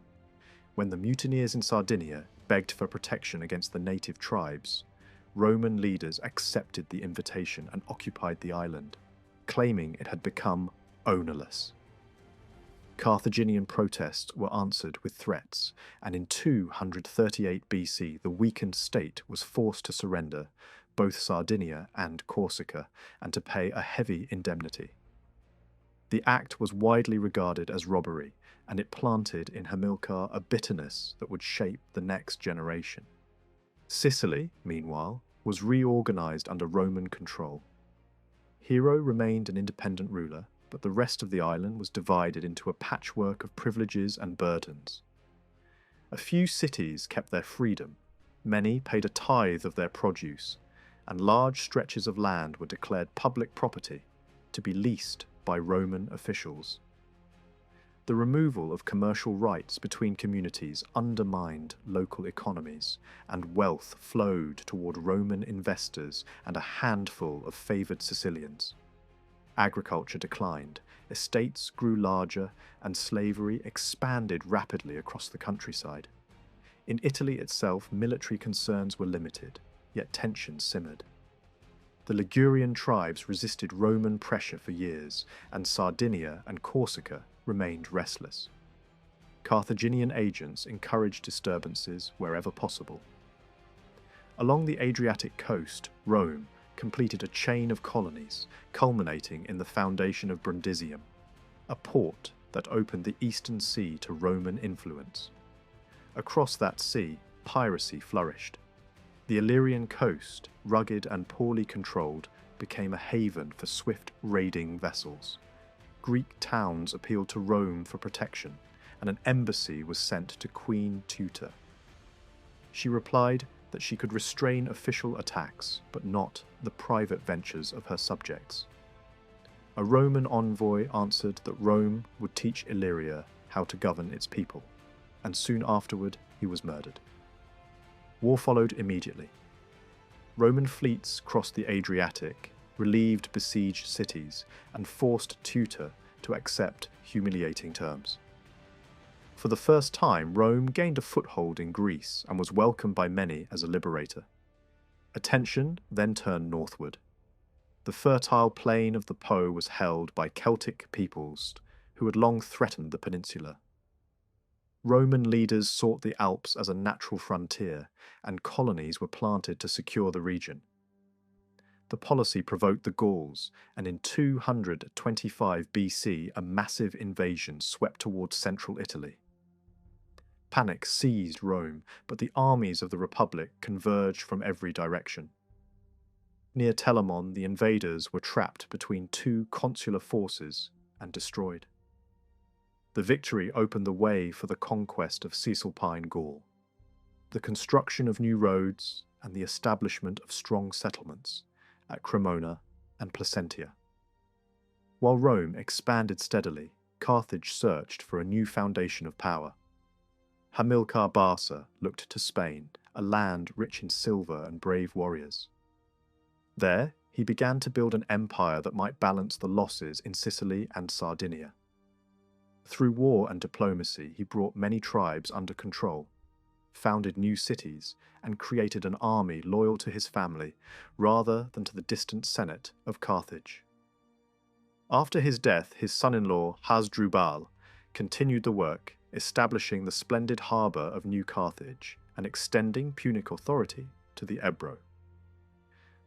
When the mutineers in Sardinia begged for protection against the native tribes, Roman leaders accepted the invitation and occupied the island, claiming it had become ownerless. Carthaginian protests were answered with threats, and in 238 BC the weakened state was forced to surrender both Sardinia and Corsica and to pay a heavy indemnity. The act was widely regarded as robbery, and it planted in Hamilcar a bitterness that would shape the next generation. Sicily, meanwhile, was reorganized under Roman control. Hero remained an independent ruler, but the rest of the island was divided into a patchwork of privileges and burdens. A few cities kept their freedom, many paid a tithe of their produce, and large stretches of land were declared public property to be leased by Roman officials. The removal of commercial rights between communities undermined local economies, and wealth flowed toward Roman investors and a handful of favoured Sicilians. Agriculture declined, estates grew larger, and slavery expanded rapidly across the countryside. In Italy itself, military concerns were limited, yet tensions simmered. The Ligurian tribes resisted Roman pressure for years, and Sardinia and Corsica remained restless. Carthaginian agents encouraged disturbances wherever possible. Along the Adriatic coast, Rome completed a chain of colonies, culminating in the foundation of Brundisium, a port that opened the Eastern Sea to Roman influence. Across that sea, piracy flourished. The Illyrian coast, rugged and poorly controlled, became a haven for swift raiding vessels. Greek towns appealed to Rome for protection, and an embassy was sent to Queen Tutor. She replied that she could restrain official attacks, but not the private ventures of her subjects. A Roman envoy answered that Rome would teach Illyria how to govern its people, and soon afterward he was murdered. War followed immediately. Roman fleets crossed the Adriatic, relieved besieged cities, and forced Tutor to accept humiliating terms. For the first time, Rome gained a foothold in Greece and was welcomed by many as a liberator. Attention then turned northward. The fertile plain of the Po was held by Celtic peoples who had long threatened the peninsula. Roman leaders sought the Alps as a natural frontier, and colonies were planted to secure the region. The policy provoked the Gauls, and in 225 BC a massive invasion swept towards central Italy. Panic seized Rome, but the armies of the Republic converged from every direction. Near Telamon, the invaders were trapped between two consular forces and destroyed. The victory opened the way for the conquest of Cisalpine Gaul. The construction of new roads and the establishment of strong settlements at Cremona and Placentia. While Rome expanded steadily, Carthage searched for a new foundation of power. Hamilcar Barca looked to Spain, a land rich in silver and brave warriors. There, he began to build an empire that might balance the losses in Sicily and Sardinia. Through war and diplomacy, he brought many tribes under control, founded new cities, and created an army loyal to his family rather than to the distant Senate of Carthage. After his death, his son-in-law Hasdrubal continued the work, establishing the splendid harbour of New Carthage and extending Punic authority to the Ebro.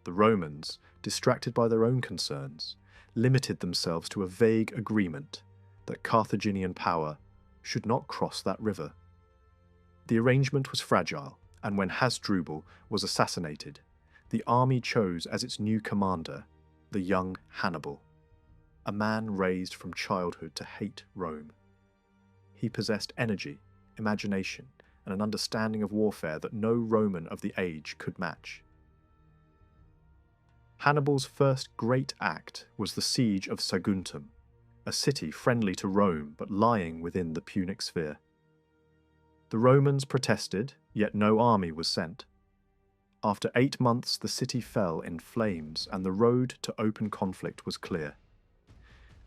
The Romans, distracted by their own concerns, limited themselves to a vague agreement that Carthaginian power should not cross that river. The arrangement was fragile, and when Hasdrubal was assassinated, the army chose as its new commander the young Hannibal, a man raised from childhood to hate Rome. He possessed energy, imagination, and an understanding of warfare that no Roman of the age could match. Hannibal's first great act was the siege of Saguntum, a city friendly to Rome but lying within the Punic sphere. The Romans protested, yet no army was sent. After 8 months, the city fell in flames and the road to open conflict was clear.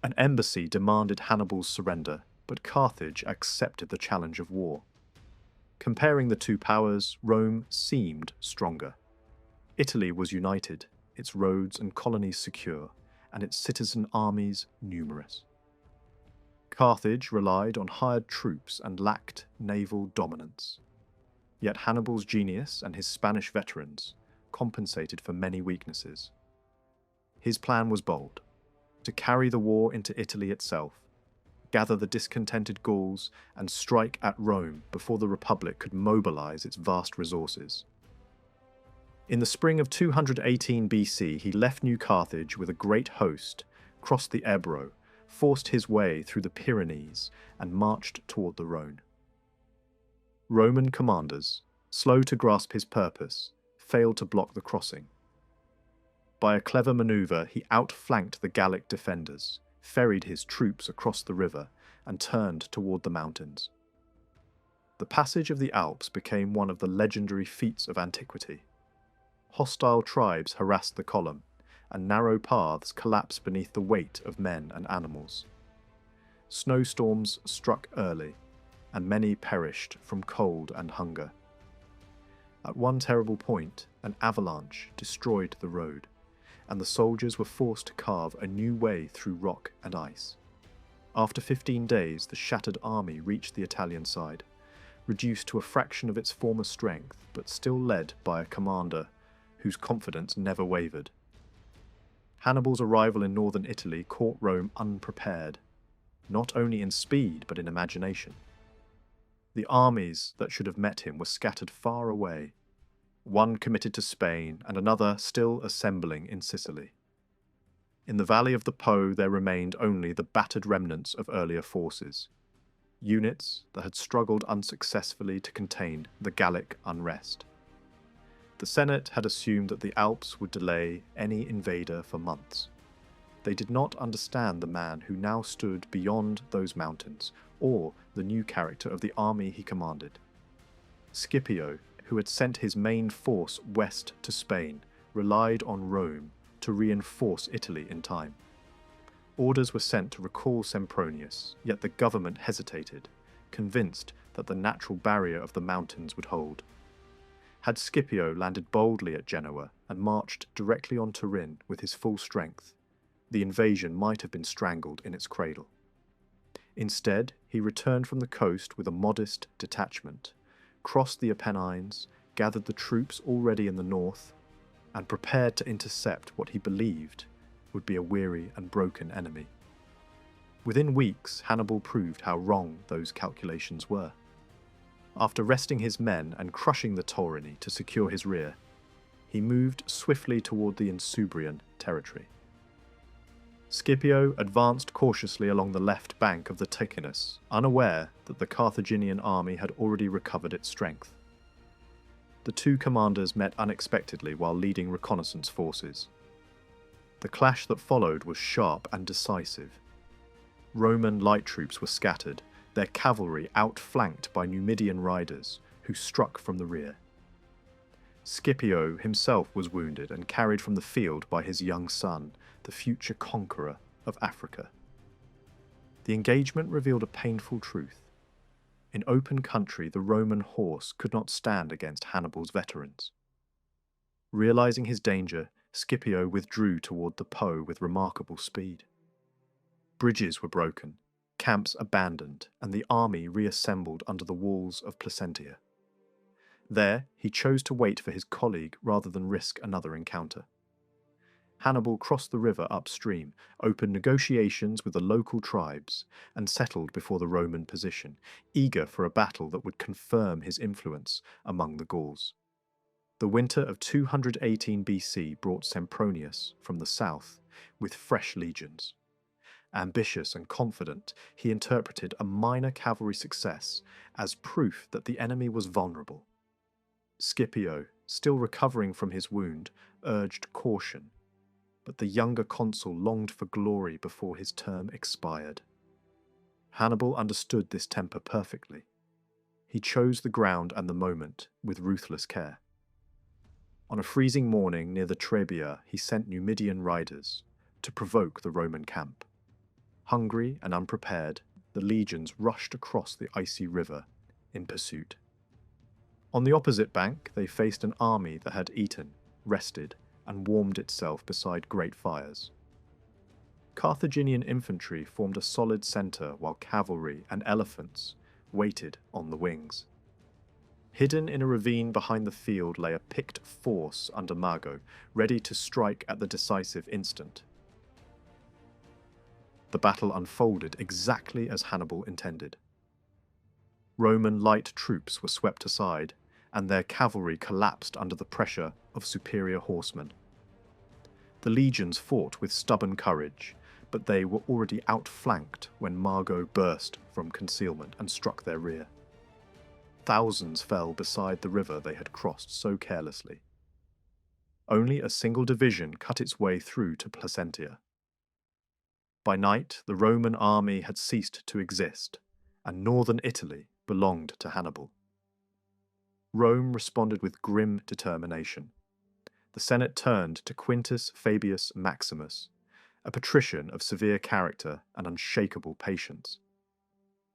An embassy demanded Hannibal's surrender, but Carthage accepted the challenge of war. Comparing the two powers, Rome seemed stronger. Italy was united, its roads and colonies secure, and its citizen armies numerous. Carthage relied on hired troops and lacked naval dominance. Yet Hannibal's genius and his Spanish veterans compensated for many weaknesses. His plan was bold: to carry the war into Italy itself, gather the discontented Gauls, and strike at Rome before the Republic could mobilize its vast resources. In the spring of 218 BC, he left New Carthage with a great host, crossed the Ebro, forced his way through the Pyrenees, and marched toward the Rhone. Roman commanders, slow to grasp his purpose, failed to block the crossing. By a clever maneuver, he outflanked the Gallic defenders, ferried his troops across the river, and turned toward the mountains. The passage of the Alps became one of the legendary feats of antiquity. Hostile tribes harassed the column, and narrow paths collapsed beneath the weight of men and animals. Snowstorms struck early, and many perished from cold and hunger. At one terrible point, an avalanche destroyed the road, and the soldiers were forced to carve a new way through rock and ice. After 15 days, the shattered army reached the Italian side, reduced to a fraction of its former strength, but still led by a commander whose confidence never wavered. Hannibal's arrival in northern Italy caught Rome unprepared, not only in speed but in imagination. The armies that should have met him were scattered far away, one committed to Spain and another still assembling in Sicily. In the valley of the Po there remained only the battered remnants of earlier forces, units that had struggled unsuccessfully to contain the Gallic unrest. The Senate had assumed that the Alps would delay any invader for months. They did not understand the man who now stood beyond those mountains, or the new character of the army he commanded. Scipio, who had sent his main force west to Spain, relied on Rome to reinforce Italy in time. Orders were sent to recall Sempronius, yet the government hesitated, convinced that the natural barrier of the mountains would hold. Had Scipio landed boldly at Genoa and marched directly on Turin with his full strength, the invasion might have been strangled in its cradle. Instead, he returned from the coast with a modest detachment, crossed the Apennines, gathered the troops already in the north, and prepared to intercept what he believed would be a weary and broken enemy. Within weeks, Hannibal proved how wrong those calculations were. After resting his men and crushing the Taurini to secure his rear, he moved swiftly toward the Insubrian territory. Scipio advanced cautiously along the left bank of the Tichinus, unaware that the Carthaginian army had already recovered its strength. The two commanders met unexpectedly while leading reconnaissance forces. The clash that followed was sharp and decisive. Roman light troops were scattered, their cavalry outflanked by Numidian riders, who struck from the rear. Scipio himself was wounded and carried from the field by his young son, the future conqueror of Africa. The engagement revealed a painful truth. In open country, the Roman horse could not stand against Hannibal's veterans. Realizing his danger, Scipio withdrew toward the Po with remarkable speed. Bridges were broken, camps abandoned, and the army reassembled under the walls of Placentia. There, he chose to wait for his colleague rather than risk another encounter. Hannibal crossed the river upstream, opened negotiations with the local tribes, and settled before the Roman position, eager for a battle that would confirm his influence among the Gauls. The winter of 218 BC brought Sempronius from the south with fresh legions. Ambitious and confident, he interpreted a minor cavalry success as proof that the enemy was vulnerable. Scipio, still recovering from his wound, urged caution, but the younger consul longed for glory before his term expired. Hannibal understood this temper perfectly. He chose the ground and the moment with ruthless care. On a freezing morning near the Trebia, he sent Numidian riders to provoke the Roman camp. Hungry and unprepared, the legions rushed across the icy river in pursuit. On the opposite bank, they faced an army that had eaten, rested, and warmed itself beside great fires. Carthaginian infantry formed a solid centre while cavalry and elephants waited on the wings. Hidden in a ravine behind the field lay a picked force under Mago, ready to strike at the decisive instant. The battle unfolded exactly as Hannibal intended. Roman light troops were swept aside, and their cavalry collapsed under the pressure of superior horsemen. The legions fought with stubborn courage, but they were already outflanked when Mago burst from concealment and struck their rear. Thousands fell beside the river they had crossed so carelessly. Only a single division cut its way through to Placentia. By night, the Roman army had ceased to exist, and northern Italy belonged to Hannibal. Rome responded with grim determination. The Senate turned to Quintus Fabius Maximus, a patrician of severe character and unshakable patience.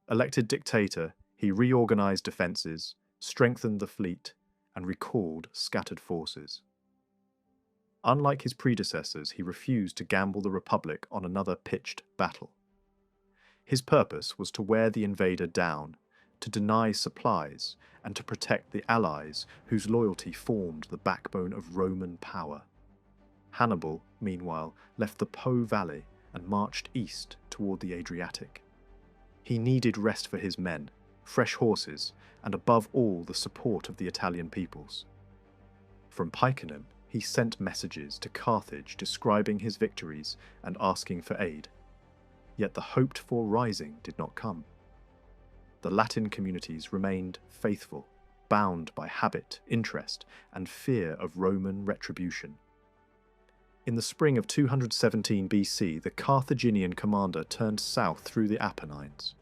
Elected dictator, he reorganized defenses, strengthened the fleet, and recalled scattered forces. Unlike his predecessors, he refused to gamble the Republic on another pitched battle. His purpose was to wear the invader down, to deny supplies, and to protect the allies whose loyalty formed the backbone of Roman power. Hannibal, meanwhile, left the Po Valley and marched east toward the Adriatic. He needed rest for his men, fresh horses, and above all the support of the Italian peoples. From Picenum, he sent messages to Carthage describing his victories and asking for aid. Yet the hoped-for rising did not come. The Latin communities remained faithful, bound by habit, interest, and fear of Roman retribution. In the spring of 217 BC, the Carthaginian commander turned south through the Apennines.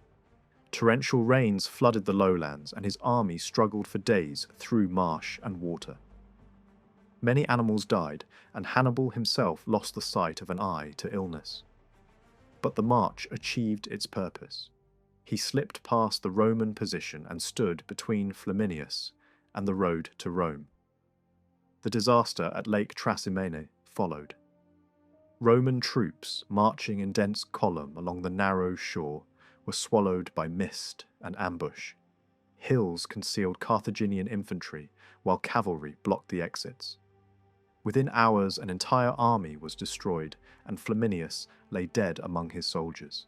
Torrential rains flooded the lowlands, and his army struggled for days through marsh and water. Many animals died, and Hannibal himself lost the sight of an eye to illness. But the march achieved its purpose. He slipped past the Roman position and stood between Flaminius and the road to Rome. The disaster at Lake Trasimene followed. Roman troops, marching in dense column along the narrow shore, were swallowed by mist and ambush. Hills concealed Carthaginian infantry, while cavalry blocked the exits. Within hours, an entire army was destroyed, and Flaminius lay dead among his soldiers.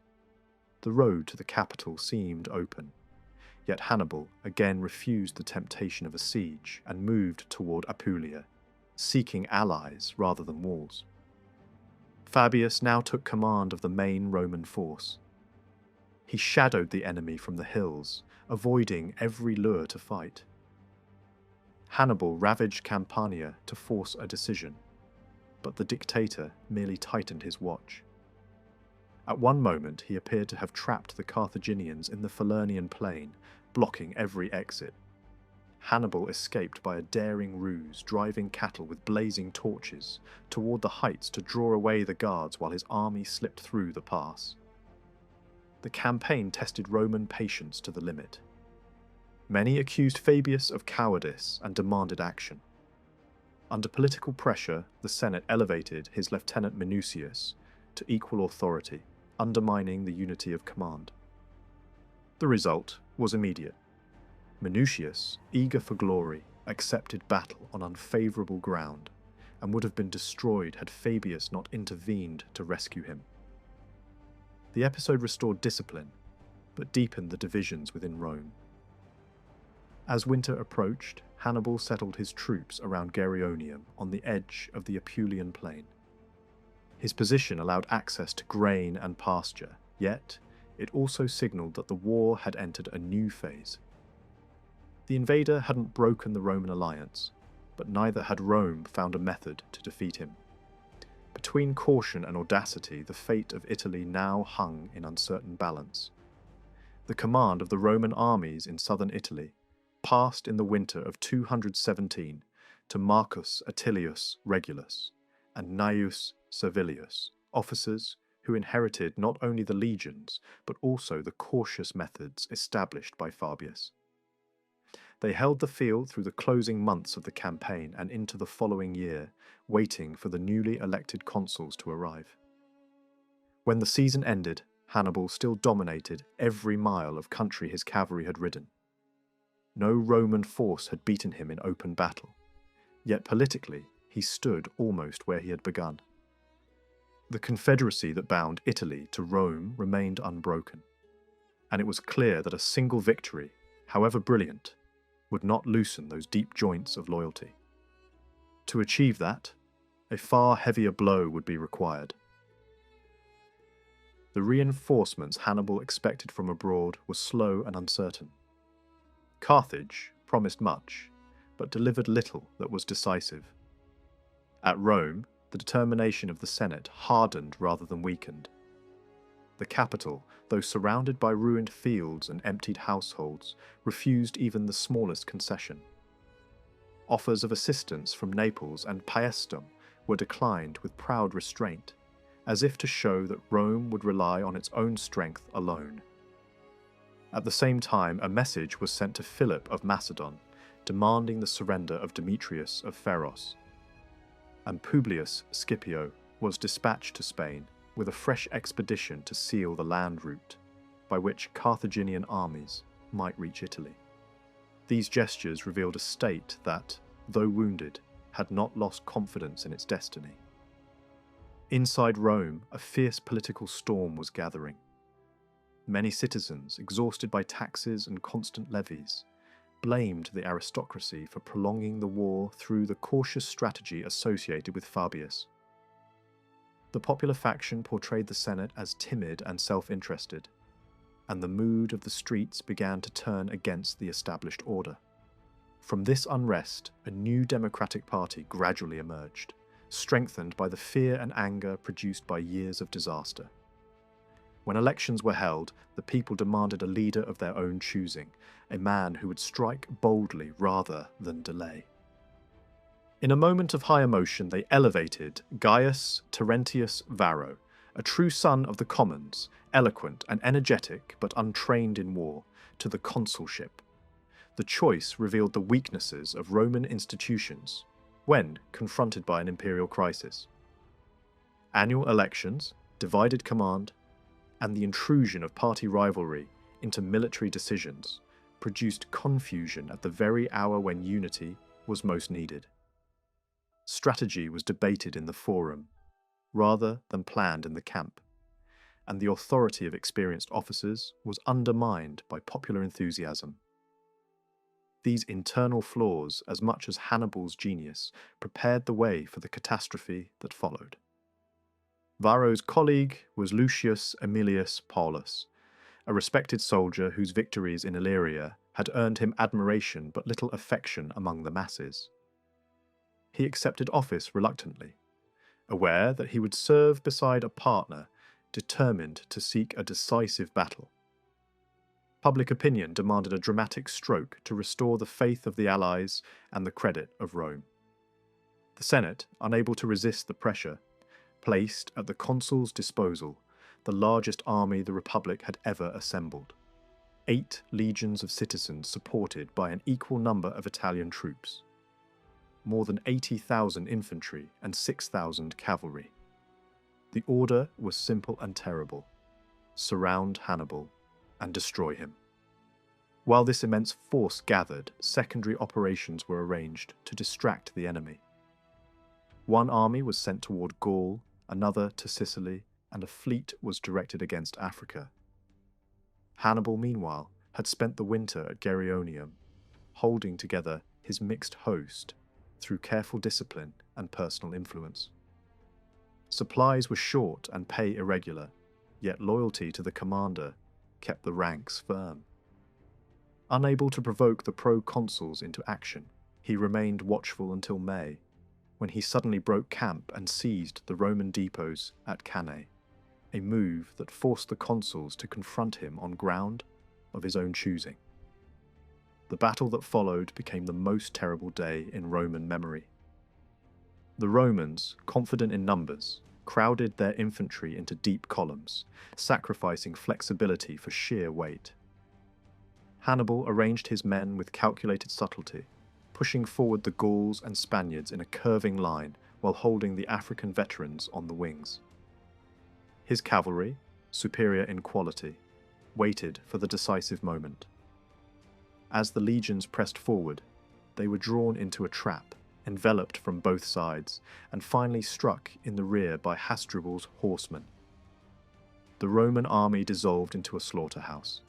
The road to the capital seemed open, yet Hannibal again refused the temptation of a siege and moved toward Apulia, seeking allies rather than walls. Fabius now took command of the main Roman force. He shadowed the enemy from the hills, avoiding every lure to fight. Hannibal ravaged Campania to force a decision, but the dictator merely tightened his watch. At one moment he appeared to have trapped the Carthaginians in the Falernian plain, blocking every exit. Hannibal escaped by a daring ruse, driving cattle with blazing torches toward the heights to draw away the guards while his army slipped through the pass. The campaign tested Roman patience to the limit. Many accused Fabius of cowardice and demanded action. Under political pressure, the Senate elevated his lieutenant Minucius to equal authority, undermining the unity of command. The result was immediate. Minucius, eager for glory, accepted battle on unfavourable ground, and would have been destroyed had Fabius not intervened to rescue him. The episode restored discipline, but deepened the divisions within Rome. As winter approached, Hannibal settled his troops around Geronium on the edge of the Apulian plain. His position allowed access to grain and pasture, yet it also signalled that the war had entered a new phase. The invader hadn't broken the Roman alliance, but neither had Rome found a method to defeat him. Between caution and audacity, the fate of Italy now hung in uncertain balance. The command of the Roman armies in southern Italy passed in the winter of 217 to Marcus Atilius Regulus and Gnaeus Servilius, officers who inherited not only the legions but also the cautious methods established by Fabius. They held the field through the closing months of the campaign and into the following year, waiting for the newly elected consuls to arrive. When the season ended, Hannibal still dominated every mile of country his cavalry had ridden. No Roman force had beaten him in open battle, yet politically he stood almost where he had begun. The confederacy that bound Italy to Rome remained unbroken, and it was clear that a single victory, however brilliant, would not loosen those deep joints of loyalty. To achieve that, a far heavier blow would be required. The reinforcements Hannibal expected from abroad were slow and uncertain. Carthage promised much, but delivered little that was decisive. At Rome, the determination of the Senate hardened rather than weakened. The capital, though surrounded by ruined fields and emptied households, refused even the smallest concession. Offers of assistance from Naples and Paestum were declined with proud restraint, as if to show that Rome would rely on its own strength alone. At the same time, a message was sent to Philip of Macedon, demanding the surrender of Demetrius of Pharos, and Publius Scipio was dispatched to Spain with a fresh expedition to seal the land route by which Carthaginian armies might reach Italy. These gestures revealed a state that, though wounded, had not lost confidence in its destiny. Inside Rome, a fierce political storm was gathering. Many citizens, exhausted by taxes and constant levies, blamed the aristocracy for prolonging the war through the cautious strategy associated with Fabius. The popular faction portrayed the Senate as timid and self-interested, and the mood of the streets began to turn against the established order. From this unrest, a new democratic party gradually emerged, strengthened by the fear and anger produced by years of disaster. When elections were held, the people demanded a leader of their own choosing, a man who would strike boldly rather than delay. In a moment of high emotion, they elevated Gaius Terentius Varro, a true son of the commons, eloquent and energetic but untrained in war, to the consulship. The choice revealed the weaknesses of Roman institutions when confronted by an imperial crisis. Annual elections, divided command, and the intrusion of party rivalry into military decisions produced confusion at the very hour when unity was most needed. Strategy was debated in the forum, rather than planned in the camp, and the authority of experienced officers was undermined by popular enthusiasm. These internal flaws, as much as Hannibal's genius, prepared the way for the catastrophe that followed. Varro's colleague was Lucius Aemilius Paulus, a respected soldier whose victories in Illyria had earned him admiration but little affection among the masses. He accepted office reluctantly, aware that he would serve beside a partner determined to seek a decisive battle. Public opinion demanded a dramatic stroke to restore the faith of the allies and the credit of Rome. The Senate, unable to resist the pressure, placed at the consul's disposal the largest army the Republic had ever assembled. 8 legions of citizens supported by an equal number of Italian troops. More than 80,000 infantry and 6,000 cavalry. The order was simple and terrible. Surround Hannibal and destroy him. While this immense force gathered, secondary operations were arranged to distract the enemy. One army was sent toward Gaul, another to Sicily, and a fleet was directed against Africa. Hannibal, meanwhile, had spent the winter at Geronium, holding together his mixed host through careful discipline and personal influence. Supplies were short and pay irregular, yet loyalty to the commander kept the ranks firm. Unable to provoke the proconsuls into action, he remained watchful until May, when he suddenly broke camp and seized the Roman depots at Cannae, a move that forced the consuls to confront him on ground of his own choosing. the battle that followed became the most terrible day in Roman memory. The Romans, confident in numbers, crowded their infantry into deep columns, sacrificing flexibility for sheer weight. Hannibal arranged his men with calculated subtlety, pushing forward the Gauls and Spaniards in a curving line while holding the African veterans on the wings. His cavalry, superior in quality, waited for the decisive moment. As the legions pressed forward, they were drawn into a trap, enveloped from both sides, and finally struck in the rear by Hasdrubal's horsemen. The Roman army dissolved into a slaughterhouse.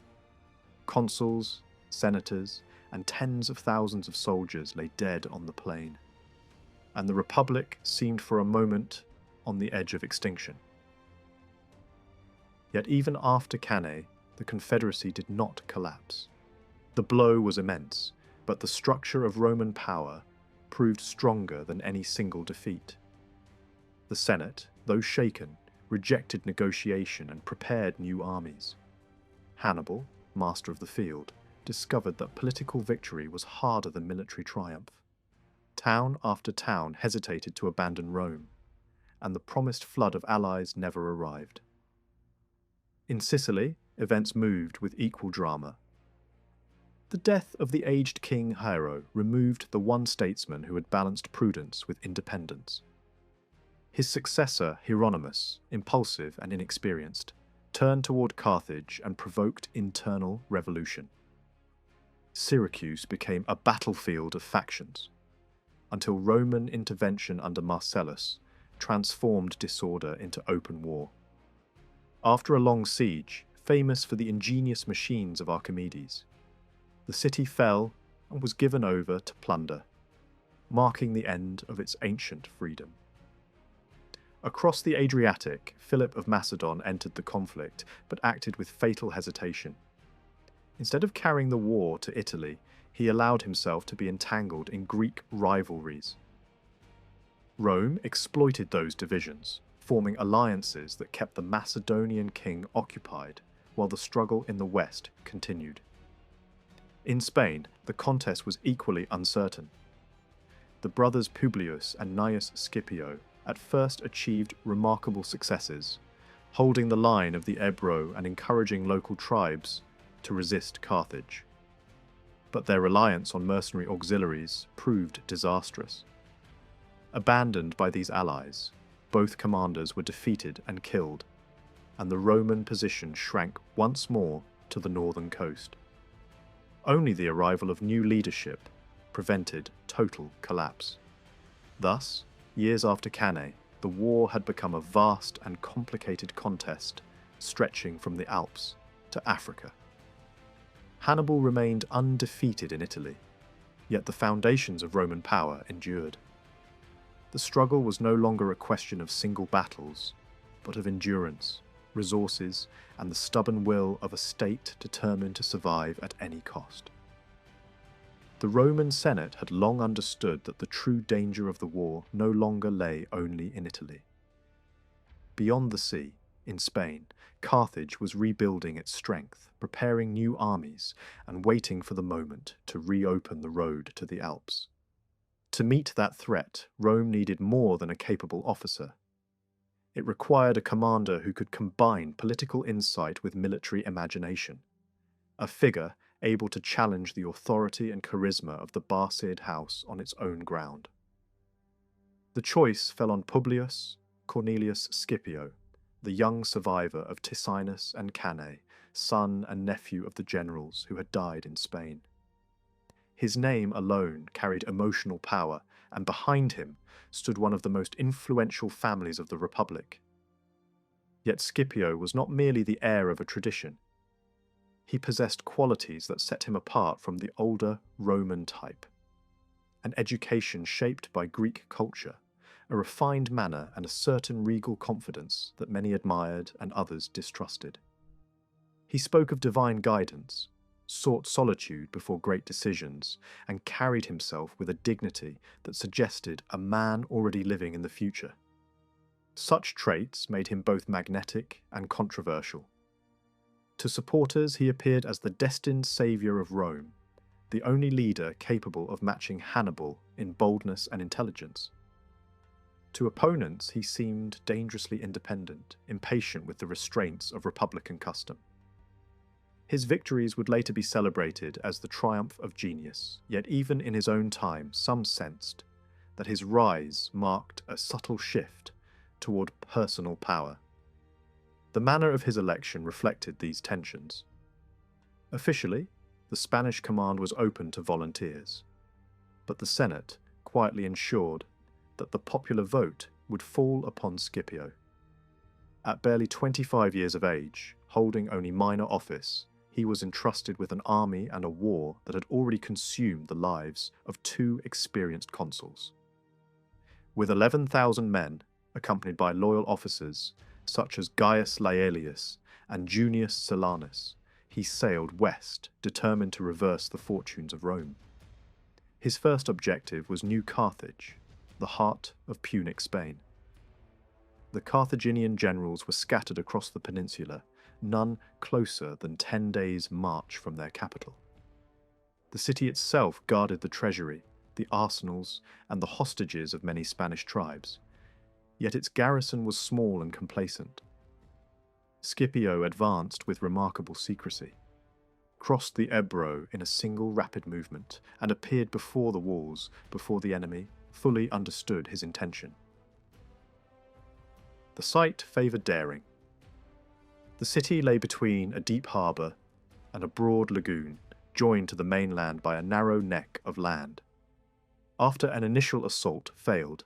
Consuls, senators, and tens of thousands of soldiers lay dead on the plain, and the Republic seemed for a moment on the edge of extinction. Yet even after Cannae, the Confederacy did not collapse. The blow was immense, but the structure of Roman power proved stronger than any single defeat. The Senate, though shaken, rejected negotiation and prepared new armies. Hannibal, master of the field, discovered that political victory was harder than military triumph. Town after town hesitated to abandon Rome, and the promised flood of allies never arrived. In Sicily, events moved with equal drama. The death of the aged king Hiero removed the one statesman who had balanced prudence with independence. His successor, Hieronymus, impulsive and inexperienced, turned toward Carthage and provoked internal revolution. Syracuse became a battlefield of factions, until Roman intervention under Marcellus transformed disorder into open war. After a long siege, famous for the ingenious machines of Archimedes, the city fell and was given over to plunder, marking the end of its ancient freedom. Across the Adriatic, Philip of Macedon entered the conflict, but acted with fatal hesitation. Instead of carrying the war to Italy, he allowed himself to be entangled in Greek rivalries. Rome exploited those divisions, forming alliances that kept the Macedonian king occupied, while the struggle in the west continued. In Spain, the contest was equally uncertain. The brothers Publius and Gnaeus Scipio at first achieved remarkable successes, holding the line of the Ebro and encouraging local tribes to resist Carthage. But their reliance on mercenary auxiliaries proved disastrous. Abandoned by these allies, both commanders were defeated and killed, and the Roman position shrank once more to the northern coast. Only the arrival of new leadership prevented total collapse. Thus, years after Cannae, the war had become a vast and complicated contest stretching from the Alps to Africa. Hannibal remained undefeated in Italy, yet the foundations of Roman power endured. The struggle was no longer a question of single battles, but of endurance, resources, and the stubborn will of a state determined to survive at any cost. The Roman Senate had long understood that the true danger of the war no longer lay only in Italy. Beyond the sea, in Spain, Carthage was rebuilding its strength, preparing new armies, and waiting for the moment to reopen the road to the Alps. To meet that threat, Rome needed more than a capable officer. It required a commander who could combine political insight with military imagination, a figure able to challenge the authority and charisma of the Barcid house on its own ground. The choice fell on Publius Cornelius Scipio, the young survivor of Ticinus and Cannae, son and nephew of the generals who had died in Spain. His name alone carried emotional power, and behind him stood one of the most influential families of the Republic. Yet Scipio was not merely the heir of a tradition. He possessed qualities that set him apart from the older Roman type: an education shaped by Greek culture, a refined manner, and a certain regal confidence that many admired and others distrusted. He spoke of divine guidance, sought solitude before great decisions, and carried himself with a dignity that suggested a man already living in the future. Such traits made him both magnetic and controversial. To supporters, he appeared as the destined saviour of Rome, the only leader capable of matching Hannibal in boldness and intelligence. To opponents, he seemed dangerously independent, impatient with the restraints of republican custom. His victories would later be celebrated as the triumph of genius, yet even in his own time, some sensed that his rise marked a subtle shift toward personal power. The manner of his election reflected these tensions. Officially, the Spanish command was open to volunteers, but the Senate quietly ensured that the popular vote would fall upon Scipio. At barely 25 years of age, holding only minor office, he was entrusted with an army and a war that had already consumed the lives of 2 experienced consuls. With 11,000 men, accompanied by loyal officers such as Gaius Laelius and Junius Silanus, he sailed west, determined to reverse the fortunes of Rome. His first objective was New Carthage, the heart of Punic Spain. The Carthaginian generals were scattered across the peninsula, none closer than 10 days' march from their capital. The city itself guarded the treasury, the arsenals, and the hostages of many Spanish tribes, yet its garrison was small and complacent. Scipio advanced with remarkable secrecy, crossed the Ebro in a single rapid movement, and appeared before the walls before the enemy fully understood his intention. The site favoured daring. The city lay between a deep harbour and a broad lagoon, joined to the mainland by a narrow neck of land. After an initial assault failed,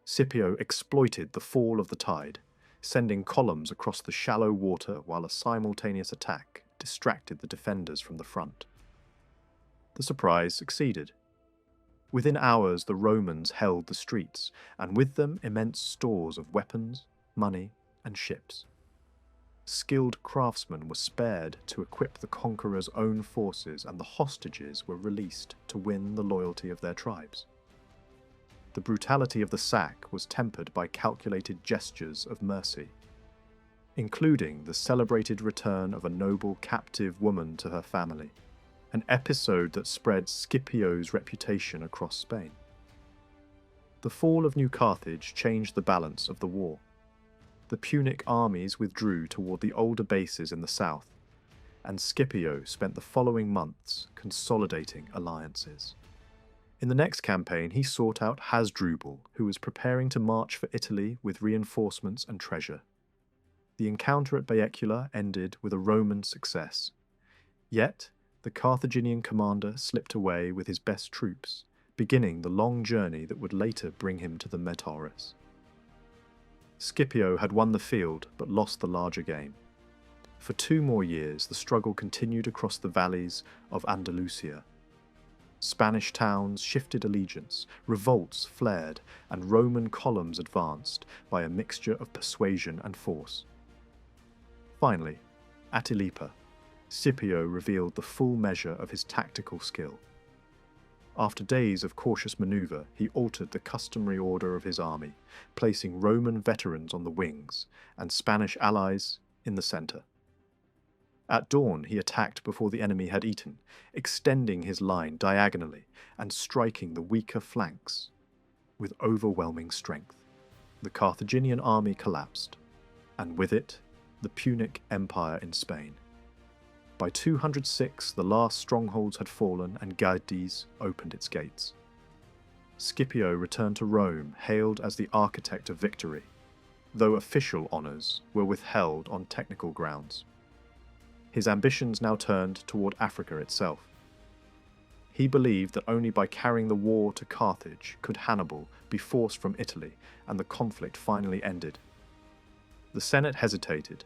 Scipio exploited the fall of the tide, sending columns across the shallow water while a simultaneous attack distracted the defenders from the front. The surprise succeeded. Within hours, the Romans held the streets, and with them immense stores of weapons, money, and ships. Skilled craftsmen were spared to equip the conqueror's own forces, and the hostages were released to win the loyalty of their tribes. The brutality of the sack was tempered by calculated gestures of mercy, including the celebrated return of a noble captive woman to her family, an episode that spread Scipio's reputation across Spain. The fall of New Carthage changed the balance of the war. The Punic armies withdrew toward the older bases in the south, and Scipio spent the following months consolidating alliances. In the next campaign, he sought out Hasdrubal, who was preparing to march for Italy with reinforcements and treasure. The encounter at Baecula ended with a Roman success. Yet, the Carthaginian commander slipped away with his best troops, beginning the long journey that would later bring him to the Metaurus. Scipio had won the field but lost the larger game. For 2 more years, the struggle continued across the valleys of Andalusia. Spanish towns shifted allegiance, revolts flared, and Roman columns advanced by a mixture of persuasion and force. Finally, at Ilipa, Scipio revealed the full measure of his tactical skill. After days of cautious manoeuvre, he altered the customary order of his army, placing Roman veterans on the wings and Spanish allies in the centre. At dawn, he attacked before the enemy had eaten, extending his line diagonally and striking the weaker flanks with overwhelming strength. The Carthaginian army collapsed, and with it, the Punic Empire in Spain. By 206, the last strongholds had fallen and Gades opened its gates. Scipio returned to Rome, hailed as the architect of victory, though official honours were withheld on technical grounds. His ambitions now turned toward Africa itself. He believed that only by carrying the war to Carthage could Hannibal be forced from Italy and the conflict finally ended. The Senate hesitated.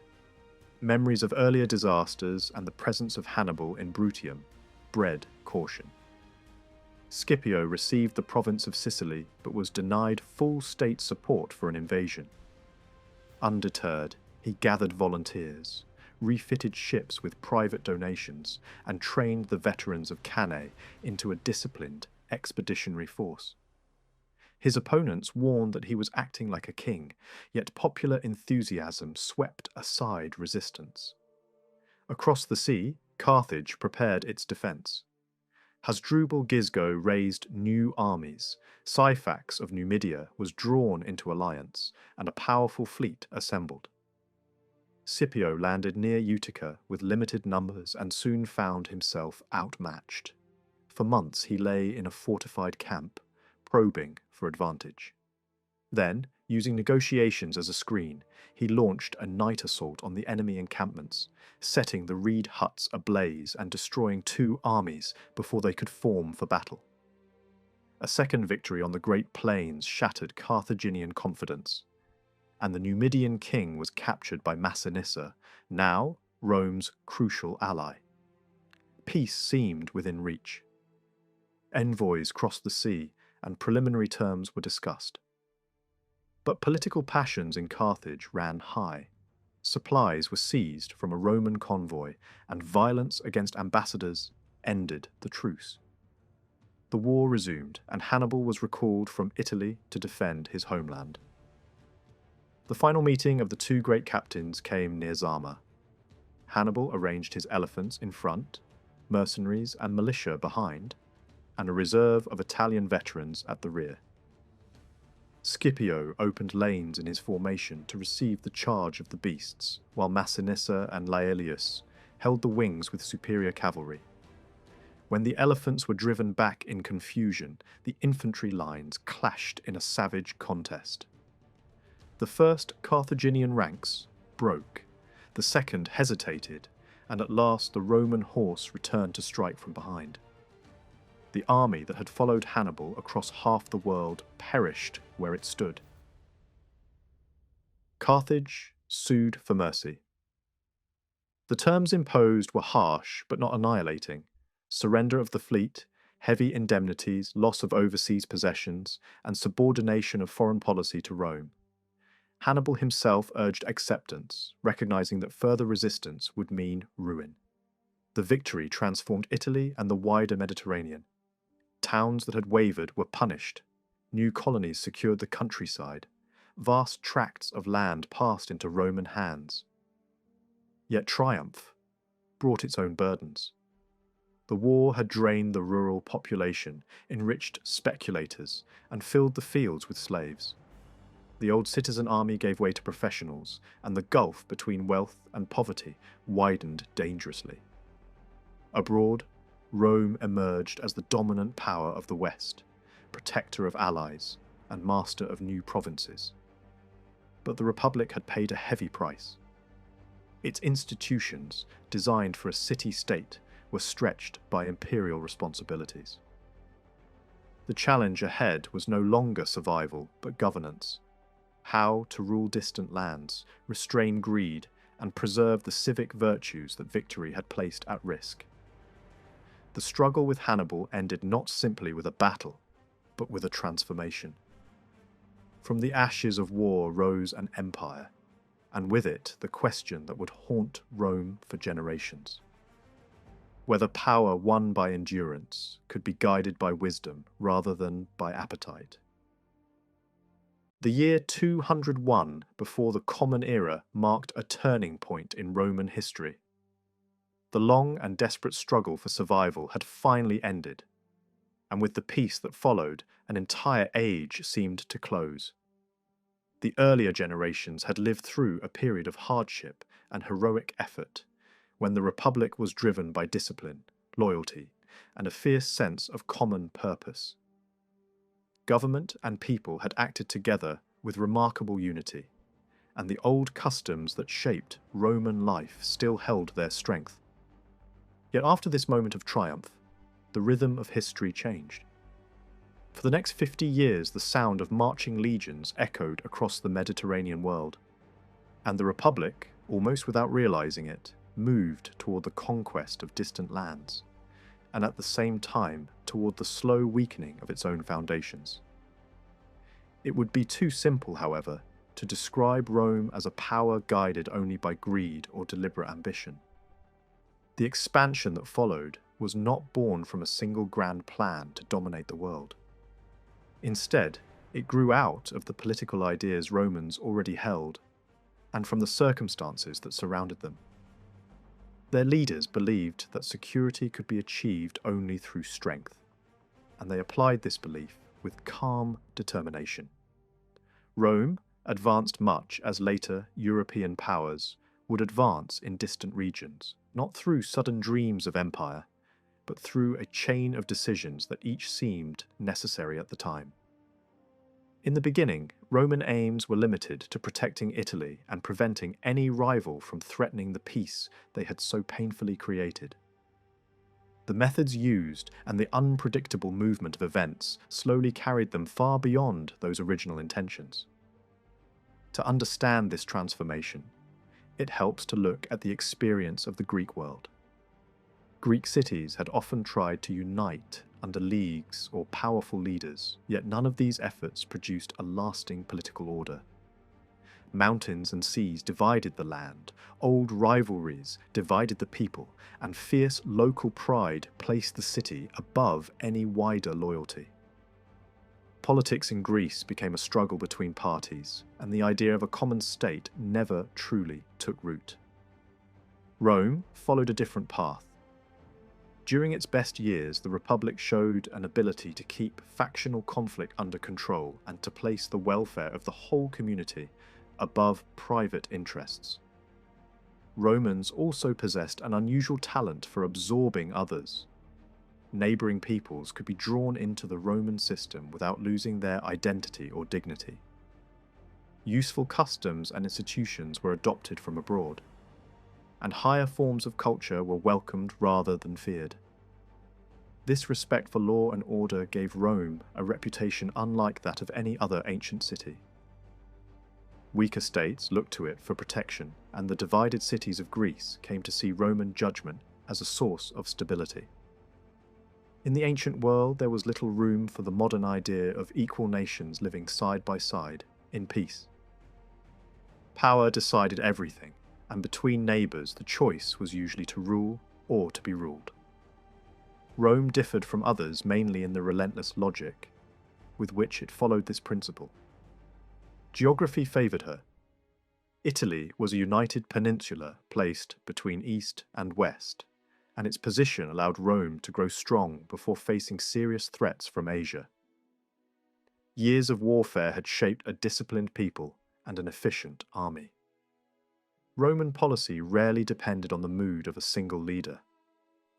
Memories of earlier disasters and the presence of Hannibal in Bruttium bred caution. Scipio received the province of Sicily but was denied full state support for an invasion. Undeterred, he gathered volunteers, refitted ships with private donations, and trained the veterans of Cannae into a disciplined expeditionary force. His opponents warned that he was acting like a king, yet popular enthusiasm swept aside resistance. Across the sea, Carthage prepared its defence. Hasdrubal Gisgo raised new armies, Syphax of Numidia was drawn into alliance, and a powerful fleet assembled. Scipio landed near Utica with limited numbers and soon found himself outmatched. For months he lay in a fortified camp, probing for advantage. Then, using negotiations as a screen, he launched a night assault on the enemy encampments, setting the reed huts ablaze and destroying 2 armies before they could form for battle. A second victory on the Great Plains shattered Carthaginian confidence, and the Numidian king was captured by Massinissa, now Rome's crucial ally. Peace seemed within reach. Envoys crossed the sea, and preliminary terms were discussed. But political passions in Carthage ran high. Supplies were seized from a Roman convoy, and violence against ambassadors ended the truce. The war resumed, and Hannibal was recalled from Italy to defend his homeland. The final meeting of the 2 great captains came near Zama. Hannibal arranged his elephants in front, mercenaries and militia behind, and a reserve of Italian veterans at the rear. Scipio opened lanes in his formation to receive the charge of the beasts, while Massinissa and Laelius held the wings with superior cavalry. When the elephants were driven back in confusion, the infantry lines clashed in a savage contest. The first Carthaginian ranks broke, the second hesitated, and at last the Roman horse returned to strike from behind. The army that had followed Hannibal across half the world perished where it stood. Carthage sued for mercy. The terms imposed were harsh but not annihilating: surrender of the fleet, heavy indemnities, loss of overseas possessions, and subordination of foreign policy to Rome. Hannibal himself urged acceptance, recognizing that further resistance would mean ruin. The victory transformed Italy and the wider Mediterranean. Towns that had wavered were punished. New colonies secured the countryside. Vast tracts of land passed into Roman hands. Yet triumph brought its own burdens. The war had drained the rural population, enriched speculators, and filled the fields with slaves. The old citizen army gave way to professionals, and the gulf between wealth and poverty widened dangerously. Abroad, Rome emerged as the dominant power of the West, protector of allies, and master of new provinces. But the Republic had paid a heavy price. Its institutions, designed for a city-state, were stretched by imperial responsibilities. The challenge ahead was no longer survival, but governance. How to rule distant lands, restrain greed, and preserve the civic virtues that victory had placed at risk. The struggle with Hannibal ended not simply with a battle, but with a transformation. From the ashes of war rose an empire, and with it the question that would haunt Rome for generations: whether power won by endurance could be guided by wisdom rather than by appetite. The year 201 before the Common Era marked a turning point in Roman history. The long and desperate struggle for survival had finally ended, and with the peace that followed, an entire age seemed to close. The earlier generations had lived through a period of hardship and heroic effort, when the Republic was driven by discipline, loyalty, and a fierce sense of common purpose. Government and people had acted together with remarkable unity, and the old customs that shaped Roman life still held their strength. Yet after this moment of triumph, the rhythm of history changed. For the next 50 years, the sound of marching legions echoed across the Mediterranean world, and the Republic, almost without realizing it, moved toward the conquest of distant lands, and at the same time toward the slow weakening of its own foundations. It would be too simple, however, to describe Rome as a power guided only by greed or deliberate ambition. The expansion that followed was not born from a single grand plan to dominate the world. Instead, it grew out of the political ideas Romans already held, and from the circumstances that surrounded them. Their leaders believed that security could be achieved only through strength, and they applied this belief with calm determination. Rome advanced much as later European powers would advance in distant regions, not through sudden dreams of empire, but through a chain of decisions that each seemed necessary at the time. In the beginning, Roman aims were limited to protecting Italy and preventing any rival from threatening the peace they had so painfully created. The methods used and the unpredictable movement of events slowly carried them far beyond those original intentions. To understand this transformation, it helps to look at the experience of the Greek world. Greek cities had often tried to unite under leagues or powerful leaders, yet none of these efforts produced a lasting political order. Mountains and seas divided the land, old rivalries divided the people, and fierce local pride placed the city above any wider loyalty. Politics in Greece became a struggle between parties, and the idea of a common state never truly took root. Rome followed a different path. During its best years, the Republic showed an ability to keep factional conflict under control and to place the welfare of the whole community above private interests. Romans also possessed an unusual talent for absorbing others. Neighbouring peoples could be drawn into the Roman system without losing their identity or dignity. Useful customs and institutions were adopted from abroad, and higher forms of culture were welcomed rather than feared. This respect for law and order gave Rome a reputation unlike that of any other ancient city. Weaker states looked to it for protection, and the divided cities of Greece came to see Roman judgment as a source of stability. In the ancient world, there was little room for the modern idea of equal nations living side by side in peace. Power decided everything, and between neighbours the choice was usually to rule or to be ruled. Rome differed from others mainly in the relentless logic with which it followed this principle. Geography favoured her. Italy was a united peninsula placed between east and west, and its position allowed Rome to grow strong before facing serious threats from Asia. Years of warfare had shaped a disciplined people and an efficient army. Roman policy rarely depended on the mood of a single leader.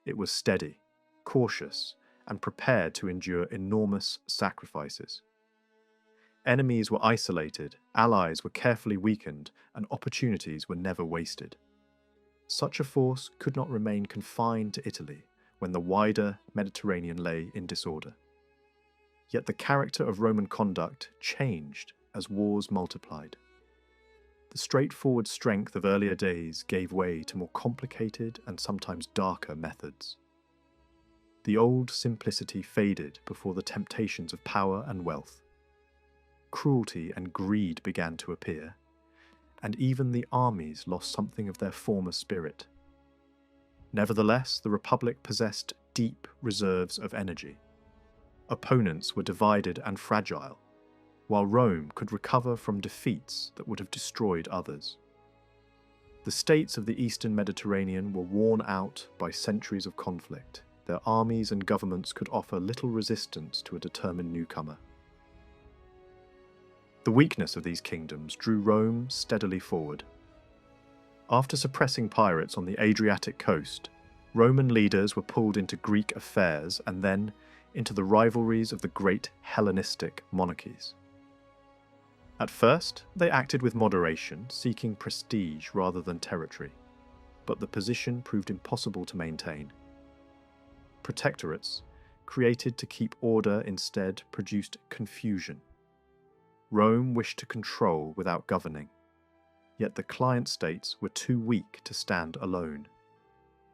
It was steady, cautious, and prepared to endure enormous sacrifices. Enemies were isolated, allies were carefully weakened, and opportunities were never wasted. Such a force could not remain confined to Italy when the wider Mediterranean lay in disorder. Yet the character of Roman conduct changed as wars multiplied. The straightforward strength of earlier days gave way to more complicated and sometimes darker methods. The old simplicity faded before the temptations of power and wealth. Cruelty and greed began to appear, and even the armies lost something of their former spirit. Nevertheless, the Republic possessed deep reserves of energy. Opponents were divided and fragile, while Rome could recover from defeats that would have destroyed others. The states of the eastern Mediterranean were worn out by centuries of conflict. Their armies and governments could offer little resistance to a determined newcomer. The weakness of these kingdoms drew Rome steadily forward. After suppressing pirates on the Adriatic coast, Roman leaders were pulled into Greek affairs and then into the rivalries of the great Hellenistic monarchies. At first, they acted with moderation, seeking prestige rather than territory, but the position proved impossible to maintain. Protectorates, created to keep order, instead produced confusion. Rome wished to control without governing, yet the client states were too weak to stand alone.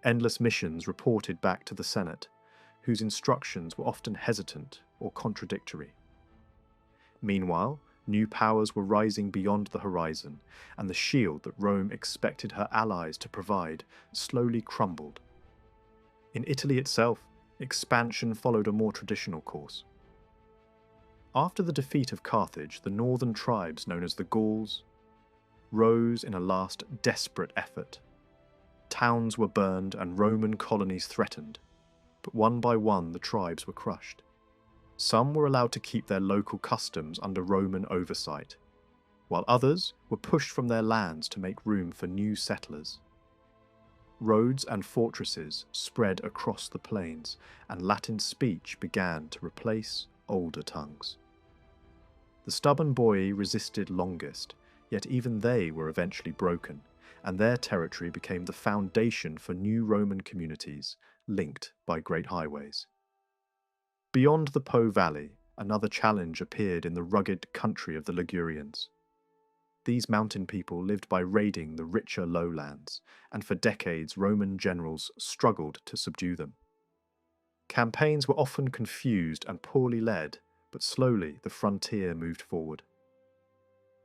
Endless missions reported back to the Senate, whose instructions were often hesitant or contradictory. Meanwhile, new powers were rising beyond the horizon, and the shield that Rome expected her allies to provide slowly crumbled. In Italy itself, expansion followed a more traditional course. After the defeat of Carthage, the northern tribes known as the Gauls rose in a last desperate effort. Towns were burned and Roman colonies threatened, but one by one the tribes were crushed. Some were allowed to keep their local customs under Roman oversight, while others were pushed from their lands to make room for new settlers. Roads and fortresses spread across the plains, and Latin speech began to replace older tongues. The stubborn Boii resisted longest, yet even they were eventually broken, and their territory became the foundation for new Roman communities linked by great highways. Beyond the Po Valley, another challenge appeared in the rugged country of the Ligurians. These mountain people lived by raiding the richer lowlands, and for decades Roman generals struggled to subdue them. Campaigns were often confused and poorly led, but slowly the frontier moved forward.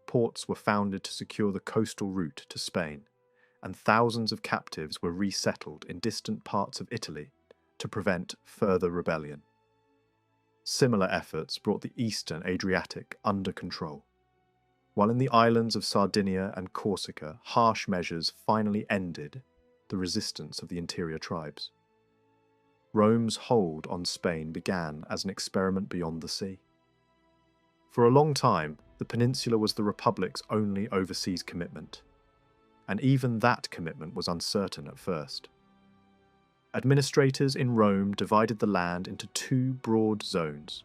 Ports were founded to secure the coastal route to Spain, and thousands of captives were resettled in distant parts of Italy to prevent further rebellion. Similar efforts brought the eastern Adriatic under control. While in the islands of Sardinia and Corsica, harsh measures finally ended the resistance of the interior tribes. Rome's hold on Spain began as an experiment beyond the sea. For a long time, the peninsula was the Republic's only overseas commitment, and even that commitment was uncertain at first. Administrators in Rome divided the land into two broad zones.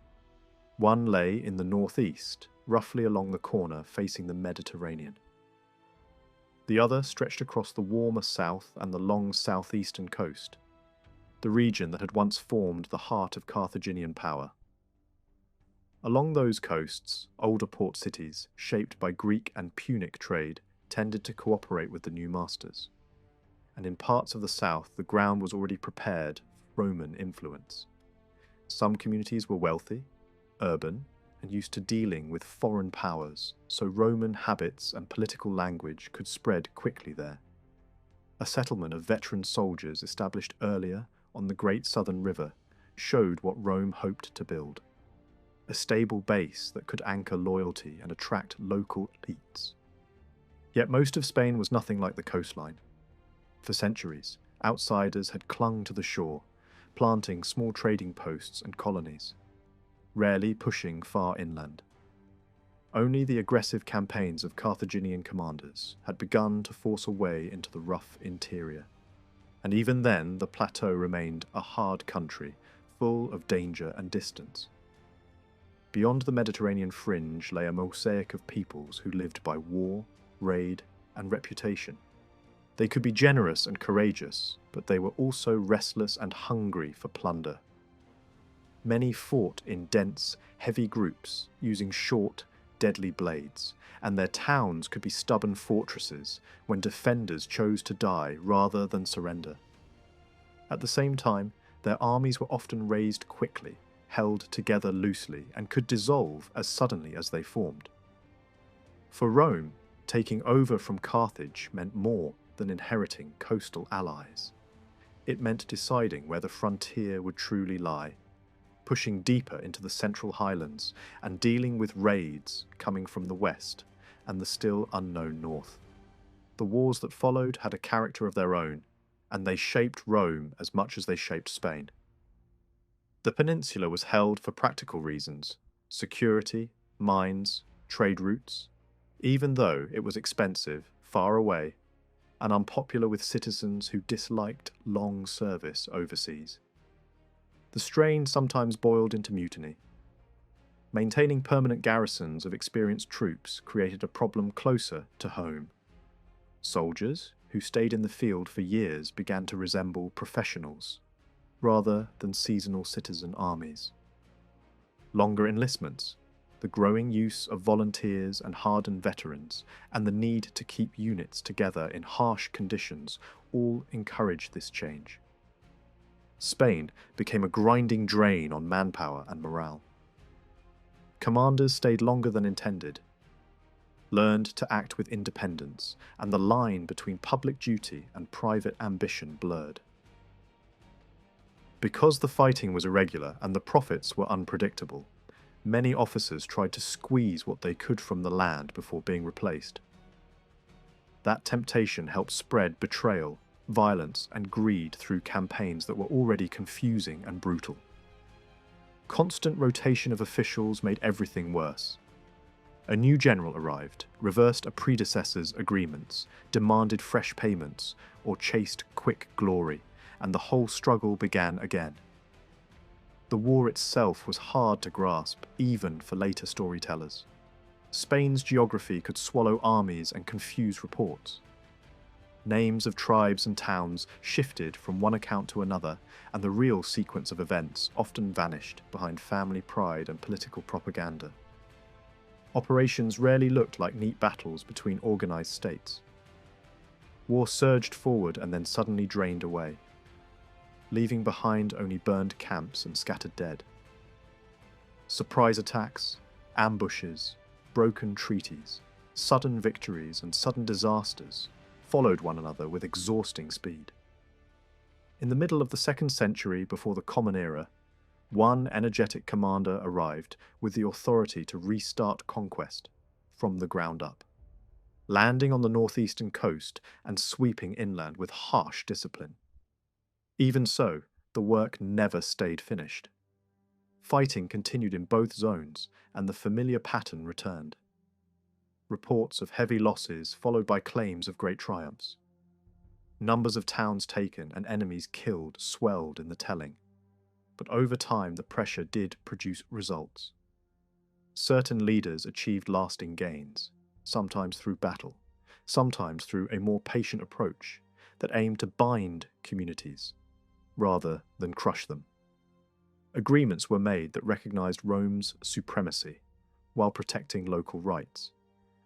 One lay in the northeast, roughly along the corner facing the Mediterranean. The other stretched across the warmer south and the long southeastern coast, the region that had once formed the heart of Carthaginian power. Along those coasts, older port cities, shaped by Greek and Punic trade, tended to cooperate with the new masters. And in parts of the south, the ground was already prepared for Roman influence. Some communities were wealthy, urban, and used to dealing with foreign powers, so Roman habits and political language could spread quickly there. A settlement of veteran soldiers established earlier on the Great Southern River showed what Rome hoped to build: a stable base that could anchor loyalty and attract local elites. Yet most of Spain was nothing like the coastline. For centuries, outsiders had clung to the shore, planting small trading posts and colonies, rarely pushing far inland. Only the aggressive campaigns of Carthaginian commanders had begun to force a way into the rough interior, and even then the plateau remained a hard country, full of danger and distance. Beyond the Mediterranean fringe lay a mosaic of peoples who lived by war, raid, and reputation. They could be generous and courageous, but they were also restless and hungry for plunder. Many fought in dense, heavy groups, using short, deadly blades, and their towns could be stubborn fortresses when defenders chose to die rather than surrender. At the same time, their armies were often raised quickly, held together loosely, and could dissolve as suddenly as they formed. For Rome, taking over from Carthage meant more than inheriting coastal allies. It meant deciding where the frontier would truly lie, pushing deeper into the central highlands and dealing with raids coming from the west and the still unknown north. The wars that followed had a character of their own, and they shaped Rome as much as they shaped Spain. The peninsula was held for practical reasons: security, mines, trade routes, even though it was expensive, far away, and unpopular with citizens who disliked long service overseas. The strain sometimes boiled into mutiny. Maintaining permanent garrisons of experienced troops created a problem closer to home. Soldiers, who stayed in the field for years, began to resemble professionals, rather than seasonal citizen armies. Longer enlistments, the growing use of volunteers and hardened veterans, and the need to keep units together in harsh conditions all encouraged this change. Spain became a grinding drain on manpower and morale. Commanders stayed longer than intended, learned to act with independence, and the line between public duty and private ambition blurred. Because the fighting was irregular and the profits were unpredictable, many officers tried to squeeze what they could from the land before being replaced. That temptation helped spread betrayal violence, and greed through campaigns that were already confusing and brutal. Constant rotation of officials made everything worse. A new general arrived, reversed a predecessor's agreements, demanded fresh payments, or chased quick glory, and the whole struggle began again. The war itself was hard to grasp, even for later storytellers. Spain's geography could swallow armies and confuse reports. Names of tribes and towns shifted from one account to another, and the real sequence of events often vanished behind family pride and political propaganda. Operations rarely looked like neat battles between organized states. War surged forward and then suddenly drained away, leaving behind only burned camps and scattered dead. Surprise attacks, ambushes, broken treaties, sudden victories, and sudden disasters followed one another with exhausting speed. In the middle of the 2nd century before the Common Era, one energetic commander arrived with the authority to restart conquest from the ground up, landing on the northeastern coast and sweeping inland with harsh discipline. Even so, the work never stayed finished. Fighting continued in both zones, and the familiar pattern returned. Reports of heavy losses followed by claims of great triumphs. Numbers of towns taken and enemies killed swelled in the telling, but over time the pressure did produce results. Certain leaders achieved lasting gains, sometimes through battle, sometimes through a more patient approach that aimed to bind communities rather than crush them. Agreements were made that recognized Rome's supremacy while protecting local rights,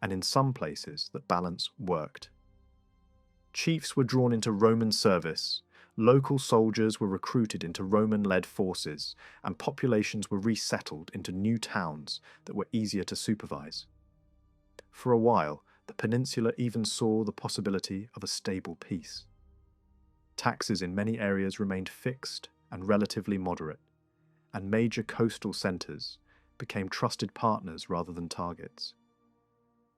and in some places that balance worked. Chiefs were drawn into Roman service, local soldiers were recruited into Roman-led forces, and populations were resettled into new towns that were easier to supervise. For a while, the peninsula even saw the possibility of a stable peace. Taxes in many areas remained fixed and relatively moderate, and major coastal centres became trusted partners rather than targets.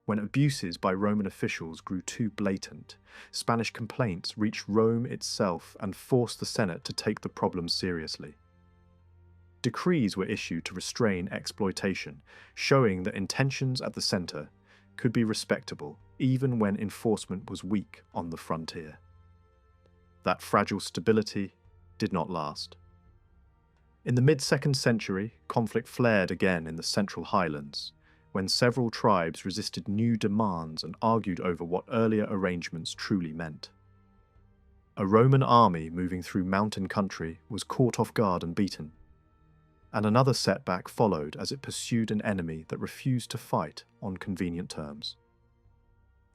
When abuses by Roman officials grew too blatant, Spanish complaints reached Rome itself and forced the Senate to take the problem seriously. Decrees were issued to restrain exploitation, showing that intentions at the centre could be respectable even when enforcement was weak on the frontier. That fragile stability did not last. In the mid-2nd century, conflict flared again in the Central Highlands, when several tribes resisted new demands and argued over what earlier arrangements truly meant. A Roman army moving through mountain country was caught off guard and beaten, and another setback followed as it pursued an enemy that refused to fight on convenient terms.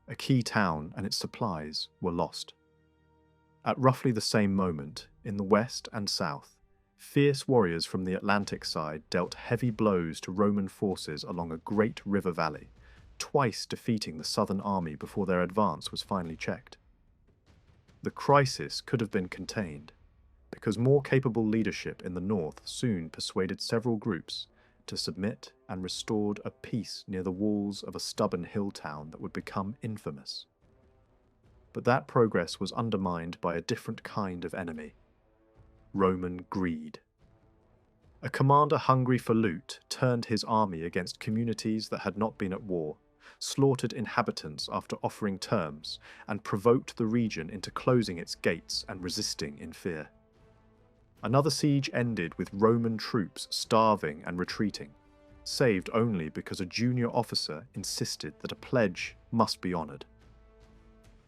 A key town and its supplies were lost. At roughly the same moment, in the west and south, fierce warriors from the Atlantic side dealt heavy blows to Roman forces along a great river valley, twice defeating the southern army before their advance was finally checked. The crisis could have been contained, because more capable leadership in the north soon persuaded several groups to submit and restored a peace near the walls of a stubborn hill town that would become infamous. But that progress was undermined by a different kind of enemy: Roman greed. A commander hungry for loot turned his army against communities that had not been at war, slaughtered inhabitants after offering terms, and provoked the region into closing its gates and resisting in fear. Another siege ended with Roman troops starving and retreating, saved only because a junior officer insisted that a pledge must be honoured.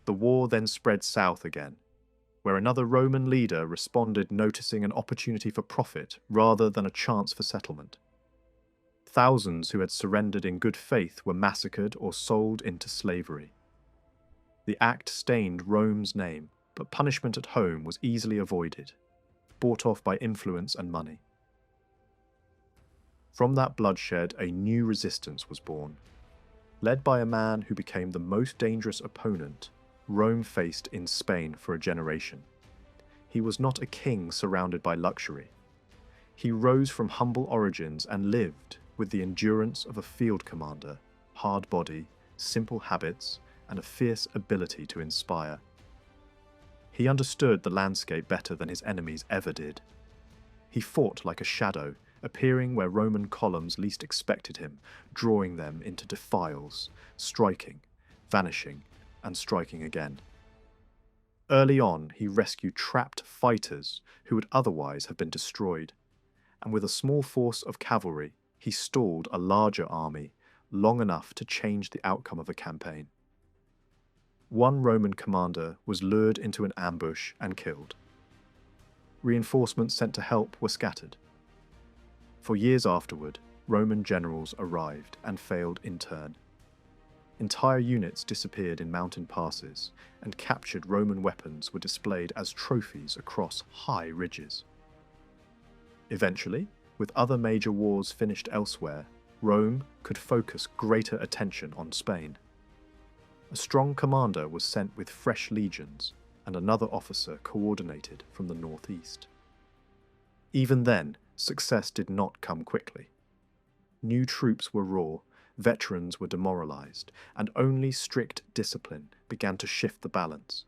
The war then spread south again, where another Roman leader responded, noticing an opportunity for profit rather than a chance for settlement. Thousands who had surrendered in good faith were massacred or sold into slavery. The act stained Rome's name, but punishment at home was easily avoided, bought off by influence and money. From that bloodshed, a new resistance was born, led by a man who became the most dangerous opponent Rome faced in Spain for a generation. He was not a king surrounded by luxury. He rose from humble origins and lived with the endurance of a field commander, hard body, simple habits, and a fierce ability to inspire. He understood the landscape better than his enemies ever did. He fought like a shadow, appearing where Roman columns least expected him, drawing them into defiles, striking, vanishing, and striking again. Early on, he rescued trapped fighters who would otherwise have been destroyed, and with a small force of cavalry, he stalled a larger army long enough to change the outcome of a campaign. One Roman commander was lured into an ambush and killed. Reinforcements sent to help were scattered. For years afterward, Roman generals arrived and failed in turn. Entire units disappeared in mountain passes, and captured Roman weapons were displayed as trophies across high ridges. Eventually, with other major wars finished elsewhere, Rome could focus greater attention on Spain. A strong commander was sent with fresh legions, and another officer coordinated from the northeast. Even then, success did not come quickly. New troops were raw, veterans were demoralized, and only strict discipline began to shift the balance.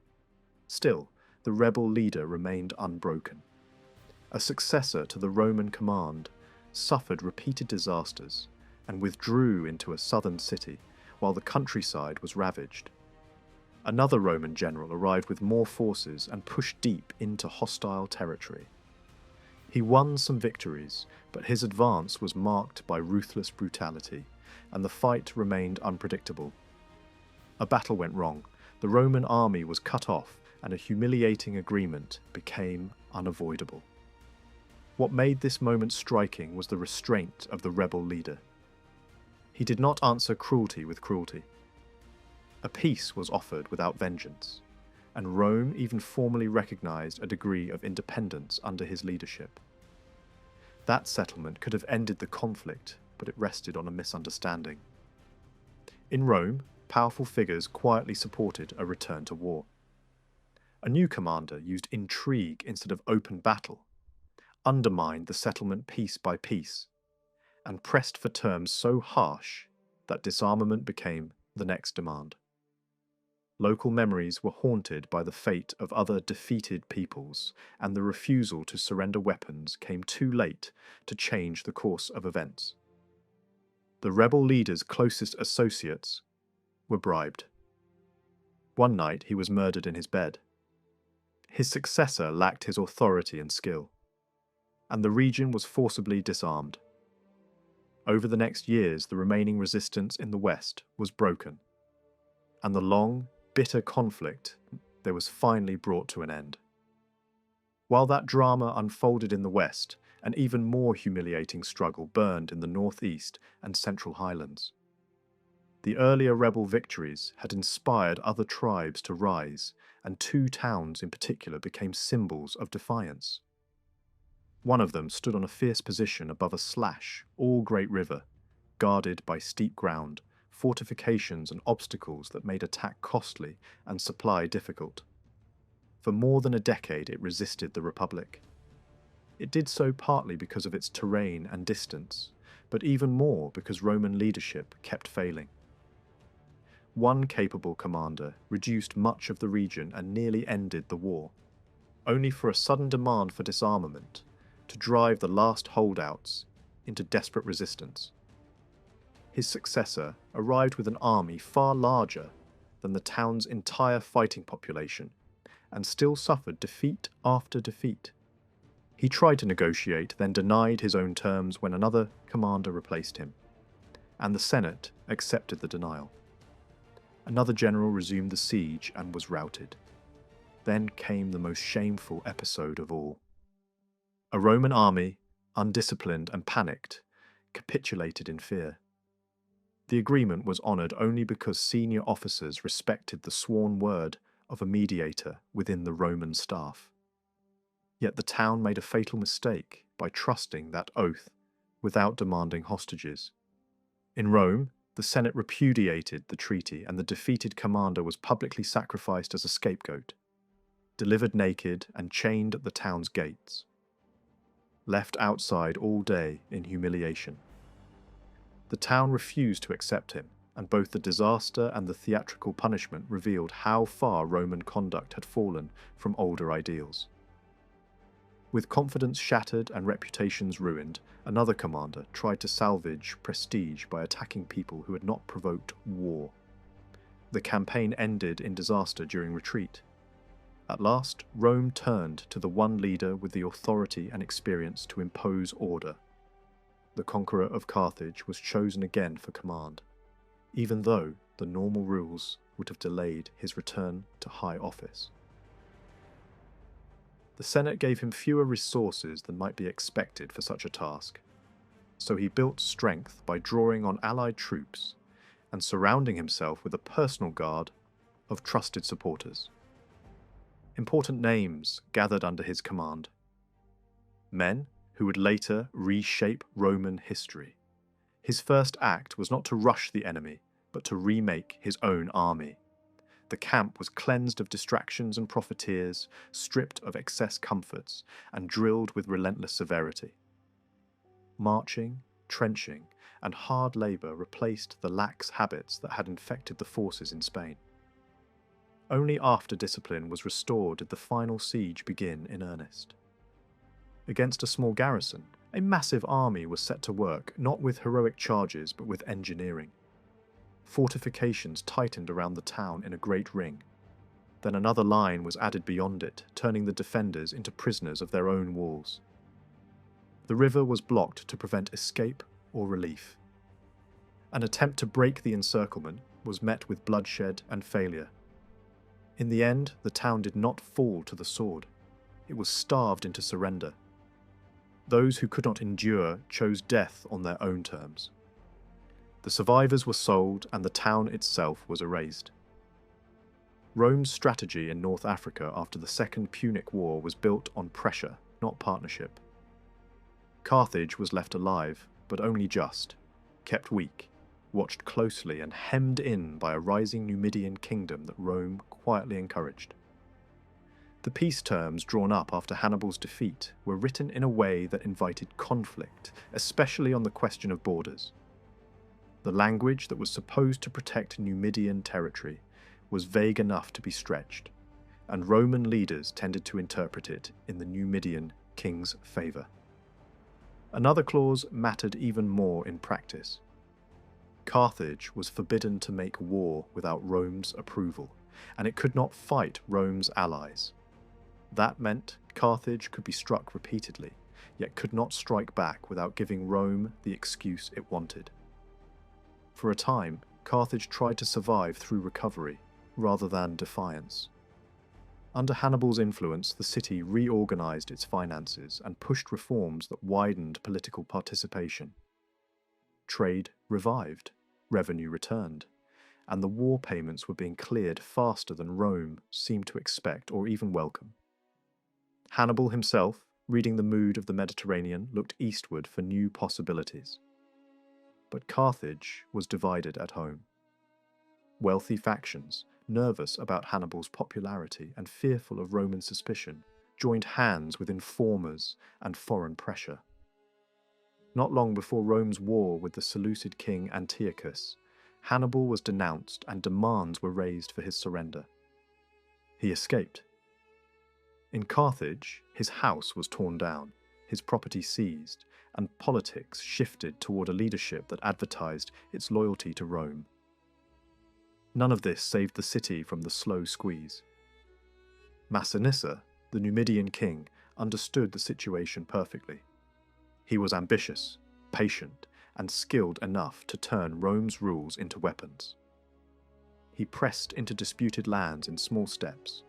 Still, the rebel leader remained unbroken. A successor to the Roman command suffered repeated disasters and withdrew into a southern city while the countryside was ravaged. Another Roman general arrived with more forces and pushed deep into hostile territory. He won some victories, but his advance was marked by ruthless brutality, and the fight remained unpredictable. A battle went wrong, the Roman army was cut off, and a humiliating agreement became unavoidable. What made this moment striking was the restraint of the rebel leader. He did not answer cruelty with cruelty. A peace was offered without vengeance, and Rome even formally recognized a degree of independence under his leadership. That settlement could have ended the conflict, but it rested on a misunderstanding. In Rome, powerful figures quietly supported a return to war. A new commander used intrigue instead of open battle, undermined the settlement piece by piece, and pressed for terms so harsh that disarmament became the next demand. Local memories were haunted by the fate of other defeated peoples, and the refusal to surrender weapons came too late to change the course of events. The rebel leader's closest associates were bribed. One night he was murdered in his bed. His successor lacked his authority and skill, and the region was forcibly disarmed. Over the next years, the remaining resistance in the west was broken, and the long, bitter conflict there was finally brought to an end. While that drama unfolded in the west, an even more humiliating struggle burned in the northeast and central highlands. The earlier rebel victories had inspired other tribes to rise, and two towns in particular became symbols of defiance. One of them stood on a fierce position above a slash, all-great river, guarded by steep ground, fortifications and obstacles that made attack costly and supply difficult. For more than a decade it resisted the Republic. It did so partly because of its terrain and distance, but even more because Roman leadership kept failing. One capable commander reduced much of the region and nearly ended the war, only for a sudden demand for disarmament to drive the last holdouts into desperate resistance. His successor arrived with an army far larger than the town's entire fighting population, and still suffered defeat after defeat. He tried to negotiate, then denied his own terms when another commander replaced him, and the Senate accepted the denial. Another general resumed the siege and was routed. Then came the most shameful episode of all. A Roman army, undisciplined and panicked, capitulated in fear. The agreement was honoured only because senior officers respected the sworn word of a mediator within the Roman staff. Yet the town made a fatal mistake by trusting that oath without demanding hostages. In Rome, the Senate repudiated the treaty, and the defeated commander was publicly sacrificed as a scapegoat, delivered naked and chained at the town's gates, left outside all day in humiliation. The town refused to accept him, and both the disaster and the theatrical punishment revealed how far Roman conduct had fallen from older ideals. With confidence shattered and reputations ruined, another commander tried to salvage prestige by attacking people who had not provoked war. The campaign ended in disaster during retreat. At last, Rome turned to the one leader with the authority and experience to impose order. The conqueror of Carthage was chosen again for command, even though the normal rules would have delayed his return to high office. The Senate gave him fewer resources than might be expected for such a task, so he built strength by drawing on allied troops and surrounding himself with a personal guard of trusted supporters. Important names gathered under his command. Men who would later reshape Roman history. His first act was not to rush the enemy, but to remake his own army. The camp was cleansed of distractions and profiteers, stripped of excess comforts, and drilled with relentless severity. Marching, trenching, and hard labour replaced the lax habits that had infected the forces in Spain. Only after discipline was restored did the final siege begin in earnest. Against a small garrison, a massive army was set to work, not with heroic charges but with engineering. Fortifications tightened around the town in a great ring. Then another line was added beyond it, turning the defenders into prisoners of their own walls. The river was blocked to prevent escape or relief. An attempt to break the encirclement was met with bloodshed and failure. In the end, the town did not fall to the sword. It was starved into surrender. Those who could not endure chose death on their own terms. The survivors were sold, and the town itself was erased. Rome's strategy in North Africa after the Second Punic War was built on pressure, not partnership. Carthage was left alive, but only just, kept weak, watched closely and hemmed in by a rising Numidian kingdom that Rome quietly encouraged. The peace terms drawn up after Hannibal's defeat were written in a way that invited conflict, especially on the question of borders. The language that was supposed to protect Numidian territory was vague enough to be stretched, and Roman leaders tended to interpret it in the Numidian king's favour. Another clause mattered even more in practice. Carthage was forbidden to make war without Rome's approval, and it could not fight Rome's allies. That meant Carthage could be struck repeatedly, yet could not strike back without giving Rome the excuse it wanted. For a time, Carthage tried to survive through recovery, rather than defiance. Under Hannibal's influence, the city reorganized its finances and pushed reforms that widened political participation. Trade revived, revenue returned, and the war payments were being cleared faster than Rome seemed to expect or even welcome. Hannibal himself, reading the mood of the Mediterranean, looked eastward for new possibilities. But Carthage was divided at home. Wealthy factions, nervous about Hannibal's popularity and fearful of Roman suspicion, joined hands with informers and foreign pressure. Not long before Rome's war with the Seleucid king Antiochus, Hannibal was denounced and demands were raised for his surrender. He escaped. In Carthage, his house was torn down, his property seized, and politics shifted toward a leadership that advertised its loyalty to Rome. None of this saved the city from the slow squeeze. Massinissa, the Numidian king, understood the situation perfectly. He was ambitious, patient, and skilled enough to turn Rome's rules into weapons. He pressed into disputed lands in small steps,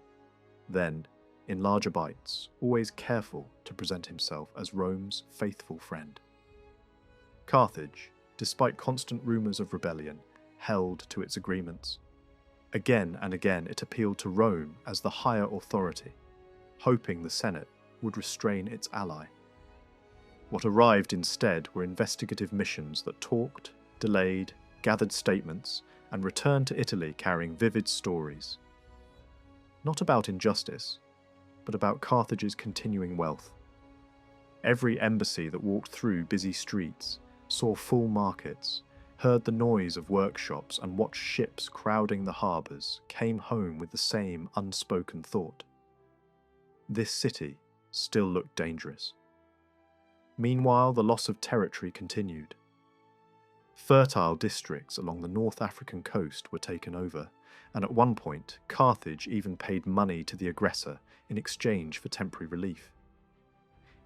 then in larger bites, always careful to present himself as Rome's faithful friend. Carthage, despite constant rumours of rebellion, held to its agreements. Again and again it appealed to Rome as the higher authority, hoping the Senate would restrain its ally. What arrived instead were investigative missions that talked, delayed, gathered statements, and returned to Italy carrying vivid stories. Not about injustice, but about Carthage's continuing wealth. Every embassy that walked through busy streets, saw full markets, heard the noise of workshops and watched ships crowding the harbours, came home with the same unspoken thought. This city still looked dangerous. Meanwhile, the loss of territory continued. Fertile districts along the North African coast were taken over, and at one point, Carthage even paid money to the aggressor in exchange for temporary relief.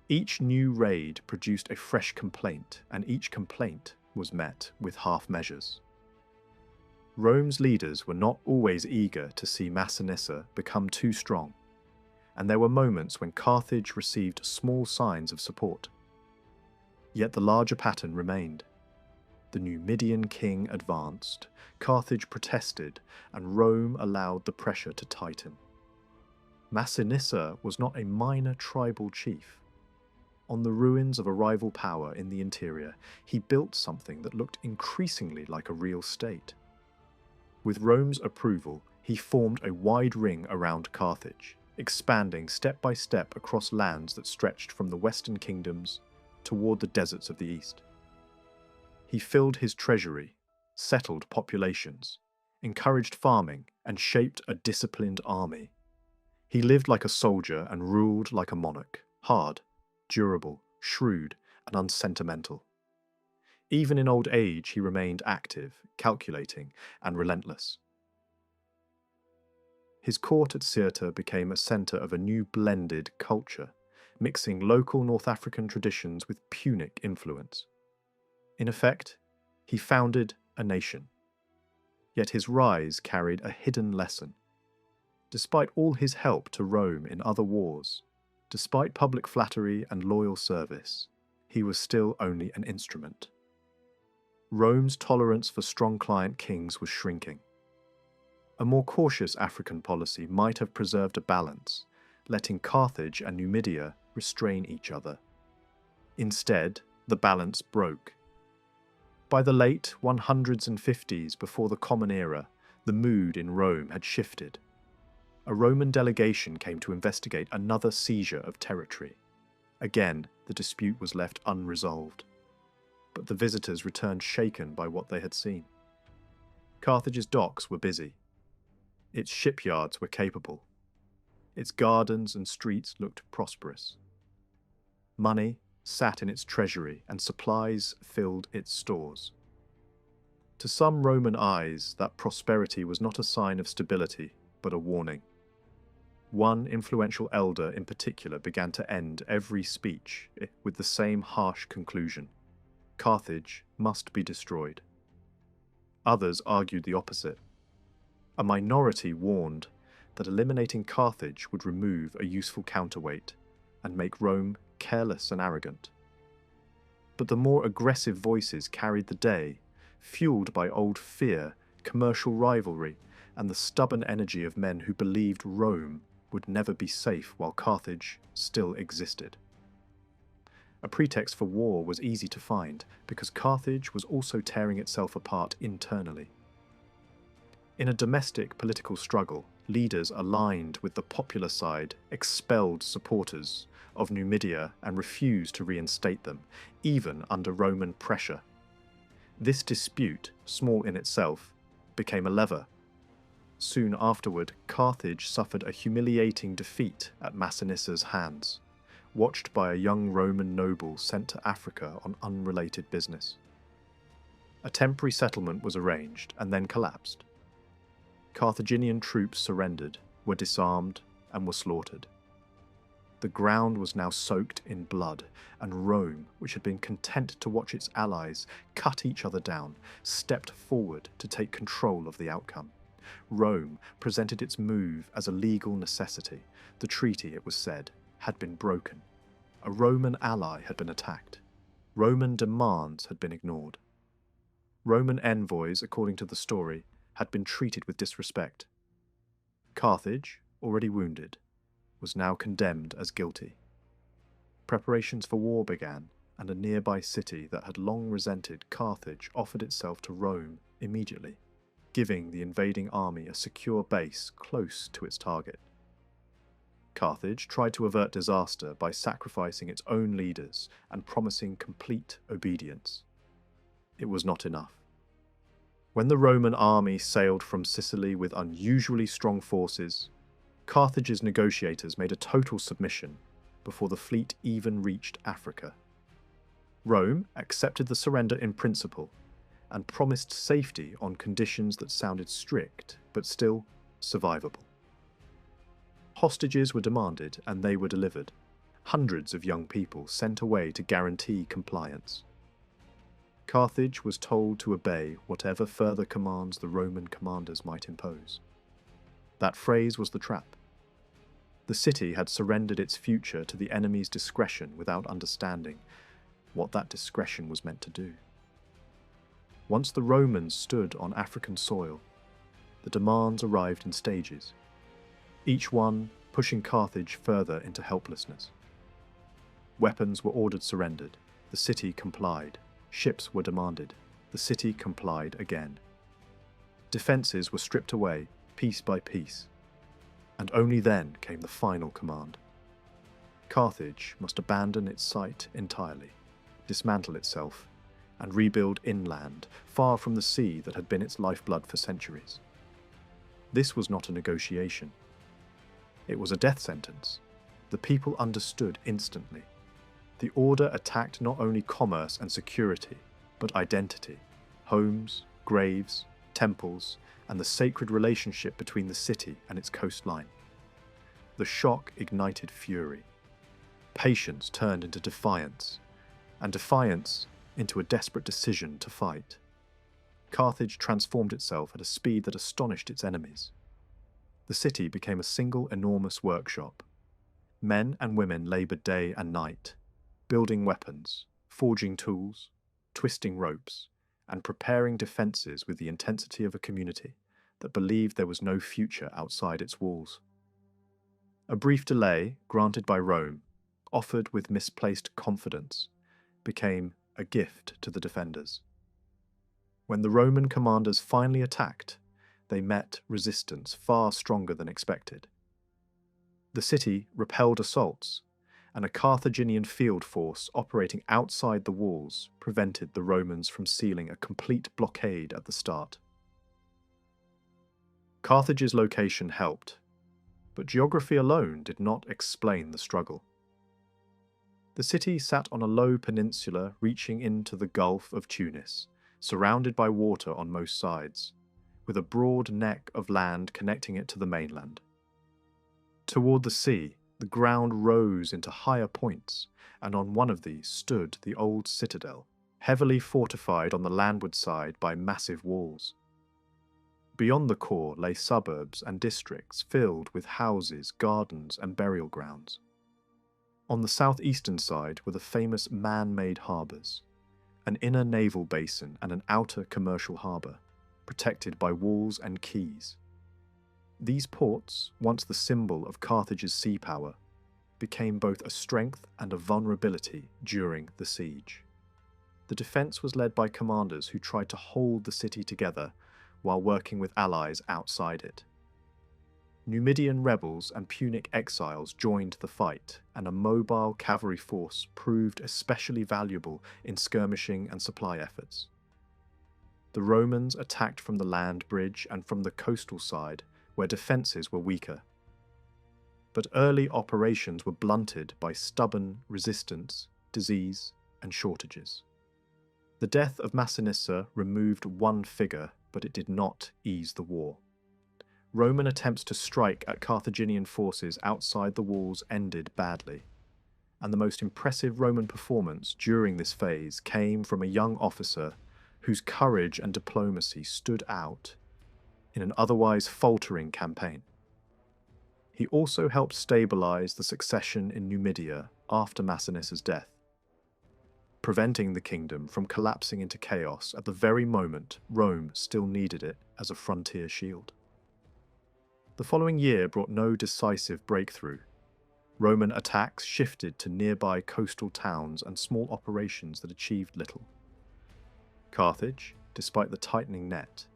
Each new raid produced a fresh complaint, and each complaint was met with half measures. Rome's leaders were not always eager to see Massinissa become too strong, and there were moments when Carthage received small signs of support. Yet the larger pattern remained. The Numidian king advanced, Carthage protested, and Rome allowed the pressure to tighten. Massinissa was not a minor tribal chief. On the ruins of a rival power in the interior, he built something that looked increasingly like a real state. With Rome's approval, he formed a wide ring around Carthage, expanding step by step across lands that stretched from the western kingdoms toward the deserts of the east. He filled his treasury, settled populations, encouraged farming, and shaped a disciplined army. He lived like a soldier and ruled like a monarch, hard, durable, shrewd, and unsentimental. Even in old age, he remained active, calculating, and relentless. His court at Cirta became a centre of a new blended culture, mixing local North African traditions with Punic influence. In effect, he founded a nation. Yet his rise carried a hidden lesson. Despite all his help to Rome in other wars, despite public flattery and loyal service, he was still only an instrument. Rome's tolerance for strong client kings was shrinking. A more cautious African policy might have preserved a balance, letting Carthage and Numidia restrain each other. Instead, the balance broke. By the late 100s and 50s before the Common Era, the mood in Rome had shifted. A Roman delegation came to investigate another seizure of territory. Again, the dispute was left unresolved. But the visitors returned shaken by what they had seen. Carthage's docks were busy. Its shipyards were capable. Its gardens and streets looked prosperous. Money sat in its treasury and supplies filled its stores. To some Roman eyes, that prosperity was not a sign of stability, but a warning. One influential elder in particular began to end every speech with the same harsh conclusion: Carthage must be destroyed. Others argued the opposite. A minority warned that eliminating Carthage would remove a useful counterweight and make Rome careless and arrogant. But the more aggressive voices carried the day, fueled by old fear, commercial rivalry, and the stubborn energy of men who believed Rome would never be safe while Carthage still existed. A pretext for war was easy to find because Carthage was also tearing itself apart internally. In a domestic political struggle, leaders aligned with the popular side expelled supporters of Numidia and refused to reinstate them, even under Roman pressure. This dispute, small in itself, became a lever. Soon afterward, Carthage suffered a humiliating defeat at Massinissa's hands, watched by a young Roman noble sent to Africa on unrelated business. A temporary settlement was arranged and then collapsed. Carthaginian troops surrendered, were disarmed, and were slaughtered. The ground was now soaked in blood, and Rome, which had been content to watch its allies cut each other down, stepped forward to take control of the outcome. Rome presented its move as a legal necessity. The treaty, it was said, had been broken. A Roman ally had been attacked. Roman demands had been ignored. Roman envoys, according to the story, had been treated with disrespect. Carthage, already wounded, was now condemned as guilty. Preparations for war began, and a nearby city that had long resented Carthage offered itself to Rome immediately, giving the invading army a secure base close to its target. Carthage tried to avert disaster by sacrificing its own leaders and promising complete obedience. It was not enough. When the Roman army sailed from Sicily with unusually strong forces, Carthage's negotiators made a total submission before the fleet even reached Africa. Rome accepted the surrender in principle and promised safety on conditions that sounded strict but still survivable. Hostages were demanded and they were delivered, hundreds of young people sent away to guarantee compliance. Carthage was told to obey whatever further commands the Roman commanders might impose. That phrase was the trap. The city had surrendered its future to the enemy's discretion without understanding what that discretion was meant to do. Once the Romans stood on African soil, the demands arrived in stages, each one pushing Carthage further into helplessness. Weapons were ordered surrendered, the city complied. Ships were demanded, the city complied again. Defences were stripped away, piece by piece, and only then came the final command. Carthage must abandon its site entirely, dismantle itself, and rebuild inland, far from the sea that had been its lifeblood for centuries. This was not a negotiation. It was a death sentence. The people understood instantly. The order attacked not only commerce and security, but identity, homes, graves, temples, and the sacred relationship between the city and its coastline. The shock ignited fury. Patience turned into defiance, and defiance into a desperate decision to fight. Carthage transformed itself at a speed that astonished its enemies. The city became a single enormous workshop. Men and women laboured day and night, building weapons, forging tools, twisting ropes, and preparing defences with the intensity of a community that believed there was no future outside its walls. A brief delay, granted by Rome, offered with misplaced confidence, became a gift to the defenders. When the Roman commanders finally attacked, they met resistance far stronger than expected. The city repelled assaults, and a Carthaginian field force operating outside the walls prevented the Romans from sealing a complete blockade at the start. Carthage's location helped, but geography alone did not explain the struggle. The city sat on a low peninsula reaching into the Gulf of Tunis, surrounded by water on most sides, with a broad neck of land connecting it to the mainland. Toward the sea, the ground rose into higher points, and on one of these stood the old citadel, heavily fortified on the landward side by massive walls. Beyond the core lay suburbs and districts filled with houses, gardens, and burial grounds. On the southeastern side were the famous man-made harbours, an inner naval basin and an outer commercial harbour, protected by walls and quays. These ports, once the symbol of Carthage's sea power, became both a strength and a vulnerability during the siege. The defence was led by commanders who tried to hold the city together while working with allies outside it. Numidian rebels and Punic exiles joined the fight, and a mobile cavalry force proved especially valuable in skirmishing and supply efforts. The Romans attacked from the land bridge and from the coastal side, where defences were weaker. But early operations were blunted by stubborn resistance, disease, and shortages. The death of Massinissa removed one figure, but it did not ease the war. Roman attempts to strike at Carthaginian forces outside the walls ended badly, and the most impressive Roman performance during this phase came from a young officer whose courage and diplomacy stood out in an otherwise faltering campaign. He also helped stabilise the succession in Numidia after Massinissa's death, preventing the kingdom from collapsing into chaos at the very moment Rome still needed it as a frontier shield. The following year brought no decisive breakthrough. Roman attacks shifted to nearby coastal towns and small operations that achieved little. Carthage, despite the tightening net,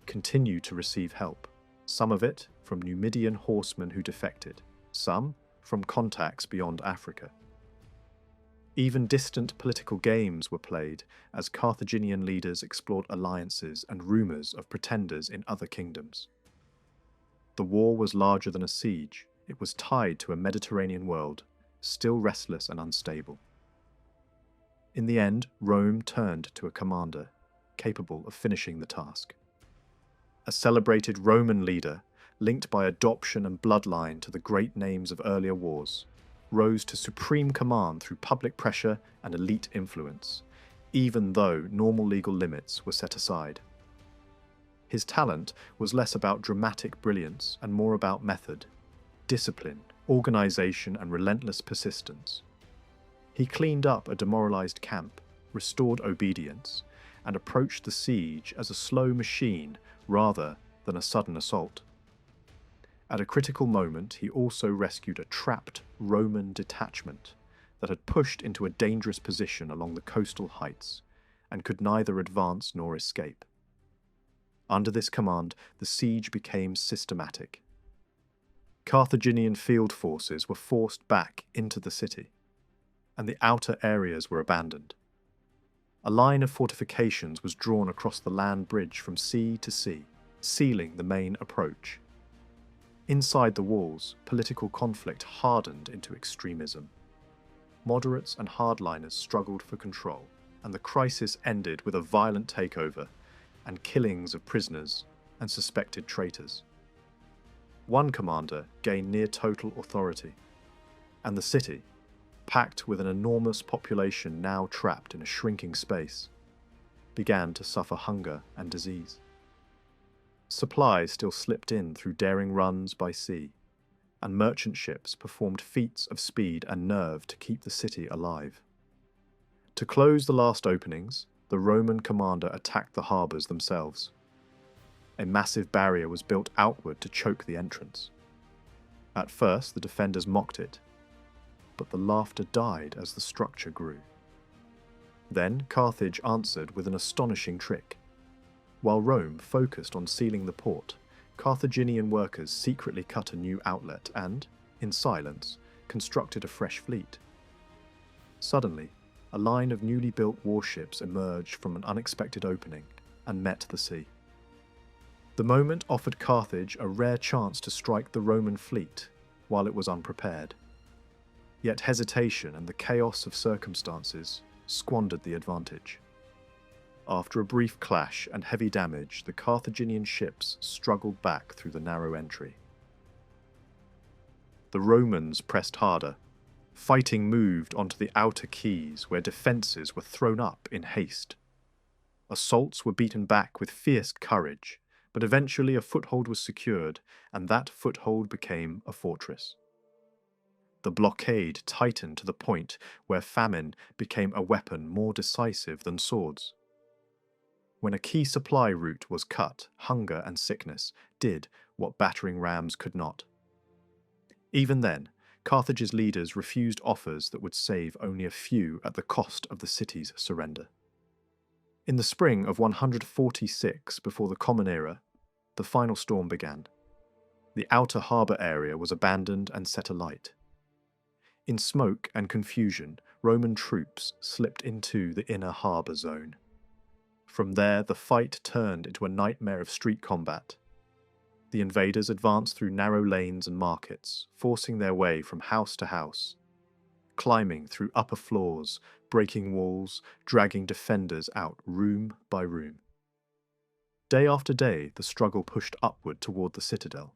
continued to receive help, some of it from Numidian horsemen who defected, some from contacts beyond Africa. Even distant political games were played as Carthaginian leaders explored alliances and rumours of pretenders in other kingdoms. The war was larger than a siege. It was tied to a Mediterranean world, still restless and unstable. In the end, Rome turned to a commander capable of finishing the task. A celebrated Roman leader, linked by adoption and bloodline to the great names of earlier wars, rose to supreme command through public pressure and elite influence, even though normal legal limits were set aside. His talent was less about dramatic brilliance and more about method, discipline, organisation and relentless persistence. He cleaned up a demoralised camp, restored obedience, and approached the siege as a slow machine rather than a sudden assault. At a critical moment, he also rescued a trapped Roman detachment that had pushed into a dangerous position along the coastal heights and could neither advance nor escape. Under this command, the siege became systematic. Carthaginian field forces were forced back into the city, and the outer areas were abandoned. A line of fortifications was drawn across the land bridge from sea to sea, sealing the main approach. Inside the walls, political conflict hardened into extremism. Moderates and hardliners struggled for control, and the crisis ended with a violent takeover and killings of prisoners and suspected traitors. One commander gained near-total authority, and the city, packed with an enormous population now trapped in a shrinking space, began to suffer hunger and disease. Supplies still slipped in through daring runs by sea, and merchant ships performed feats of speed and nerve to keep the city alive. To close the last openings, the Roman commander attacked the harbours themselves. A massive barrier was built outward to choke the entrance. At first, the defenders mocked it, but the laughter died as the structure grew. Then Carthage answered with an astonishing trick. While Rome focused on sealing the port, Carthaginian workers secretly cut a new outlet and, in silence, constructed a fresh fleet. Suddenly, a line of newly built warships emerged from an unexpected opening and met the sea. The moment offered Carthage a rare chance to strike the Roman fleet while it was unprepared. Yet hesitation and the chaos of circumstances squandered the advantage. After a brief clash and heavy damage, the Carthaginian ships struggled back through the narrow entry. The Romans pressed harder. Fighting moved onto the outer quays where defences were thrown up in haste. Assaults were beaten back with fierce courage, but eventually a foothold was secured, and that foothold became a fortress. The blockade tightened to the point where famine became a weapon more decisive than swords. When a key supply route was cut, hunger and sickness did what battering rams could not. Even then, Carthage's leaders refused offers that would save only a few at the cost of the city's surrender. In the spring of 146 before the Common Era, the final storm began. The outer harbour area was abandoned and set alight. In smoke and confusion, Roman troops slipped into the inner harbour zone. From there, the fight turned into a nightmare of street combat. The invaders advanced through narrow lanes and markets, forcing their way from house to house, climbing through upper floors, breaking walls, dragging defenders out room by room. Day after day, the struggle pushed upward toward the citadel.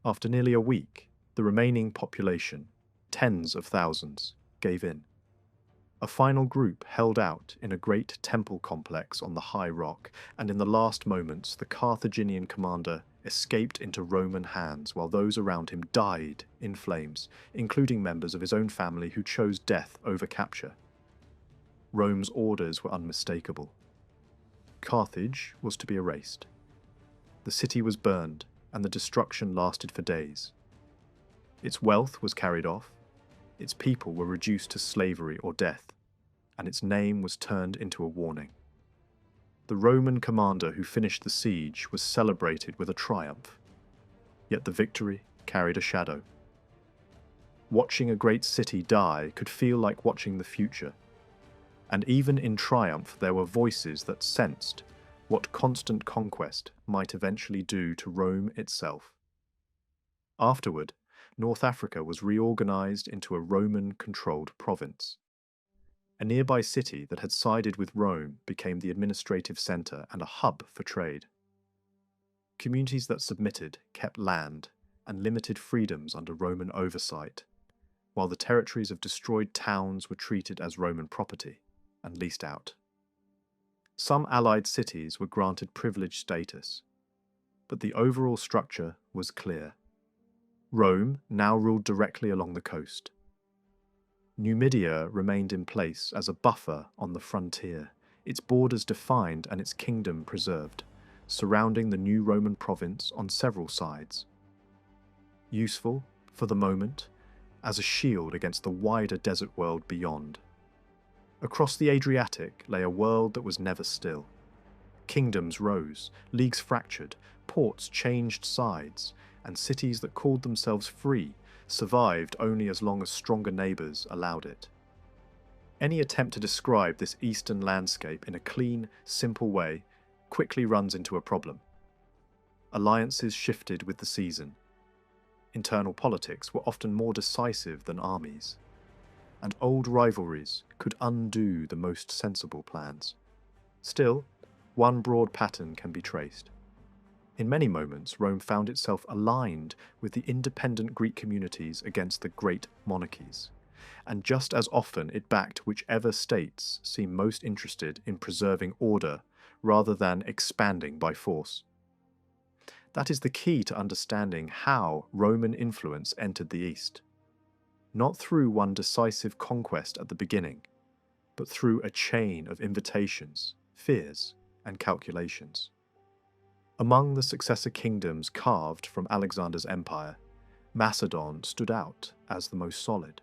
After nearly a week, the remaining population, tens of thousands, gave in. A final group held out in a great temple complex on the high rock, and in the last moments the Carthaginian commander escaped into Roman hands while those around him died in flames, including members of his own family who chose death over capture. Rome's orders were unmistakable. Carthage was to be erased. The city was burned, and the destruction lasted for days. Its wealth was carried off, its people were reduced to slavery or death, and its name was turned into a warning. The Roman commander who finished the siege was celebrated with a triumph, yet the victory carried a shadow. Watching a great city die could feel like watching the future. And even in triumph, there were voices that sensed what constant conquest might eventually do to Rome itself. Afterward, North Africa was reorganized into a Roman-controlled province. A nearby city that had sided with Rome became the administrative center and a hub for trade. Communities that submitted kept land and limited freedoms under Roman oversight, while the territories of destroyed towns were treated as Roman property and leased out. Some allied cities were granted privileged status, but the overall structure was clear. Rome now ruled directly along the coast. Numidia remained in place as a buffer on the frontier, its borders defined and its kingdom preserved, surrounding the new Roman province on several sides. Useful, for the moment, as a shield against the wider desert world beyond. Across the Adriatic lay a world that was never still. Kingdoms rose, leagues fractured, ports changed sides, and cities that called themselves free survived only as long as stronger neighbours allowed it. Any attempt to describe this eastern landscape in a clean, simple way quickly runs into a problem. Alliances shifted with the season. Internal politics were often more decisive than armies, and old rivalries could undo the most sensible plans. Still, one broad pattern can be traced. In many moments, Rome found itself aligned with the independent Greek communities against the great monarchies, and just as often it backed whichever states seemed most interested in preserving order rather than expanding by force. That is the key to understanding how Roman influence entered the East. Not through one decisive conquest at the beginning, but through a chain of invitations, fears, and calculations. Among the successor kingdoms carved from Alexander's empire, Macedon stood out as the most solid.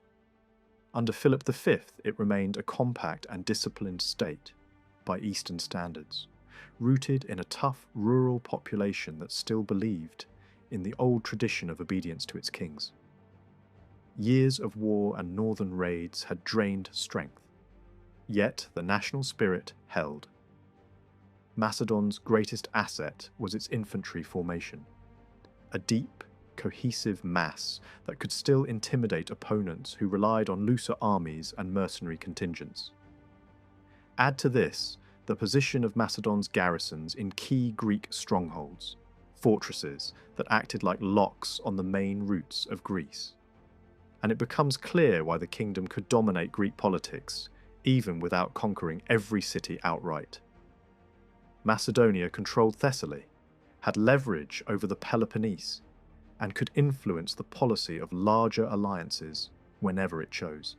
Under Philip V, it remained a compact and disciplined state, by Eastern standards, rooted in a tough rural population that still believed in the old tradition of obedience to its kings. Years of war and northern raids had drained strength, yet the national spirit held. Macedon's greatest asset was its infantry formation, a deep, cohesive mass that could still intimidate opponents who relied on looser armies and mercenary contingents. Add to this the position of Macedon's garrisons in key Greek strongholds, fortresses that acted like locks on the main routes of Greece, and it becomes clear why the kingdom could dominate Greek politics, even without conquering every city outright. Macedonia controlled Thessaly, had leverage over the Peloponnese, and could influence the policy of larger alliances whenever it chose.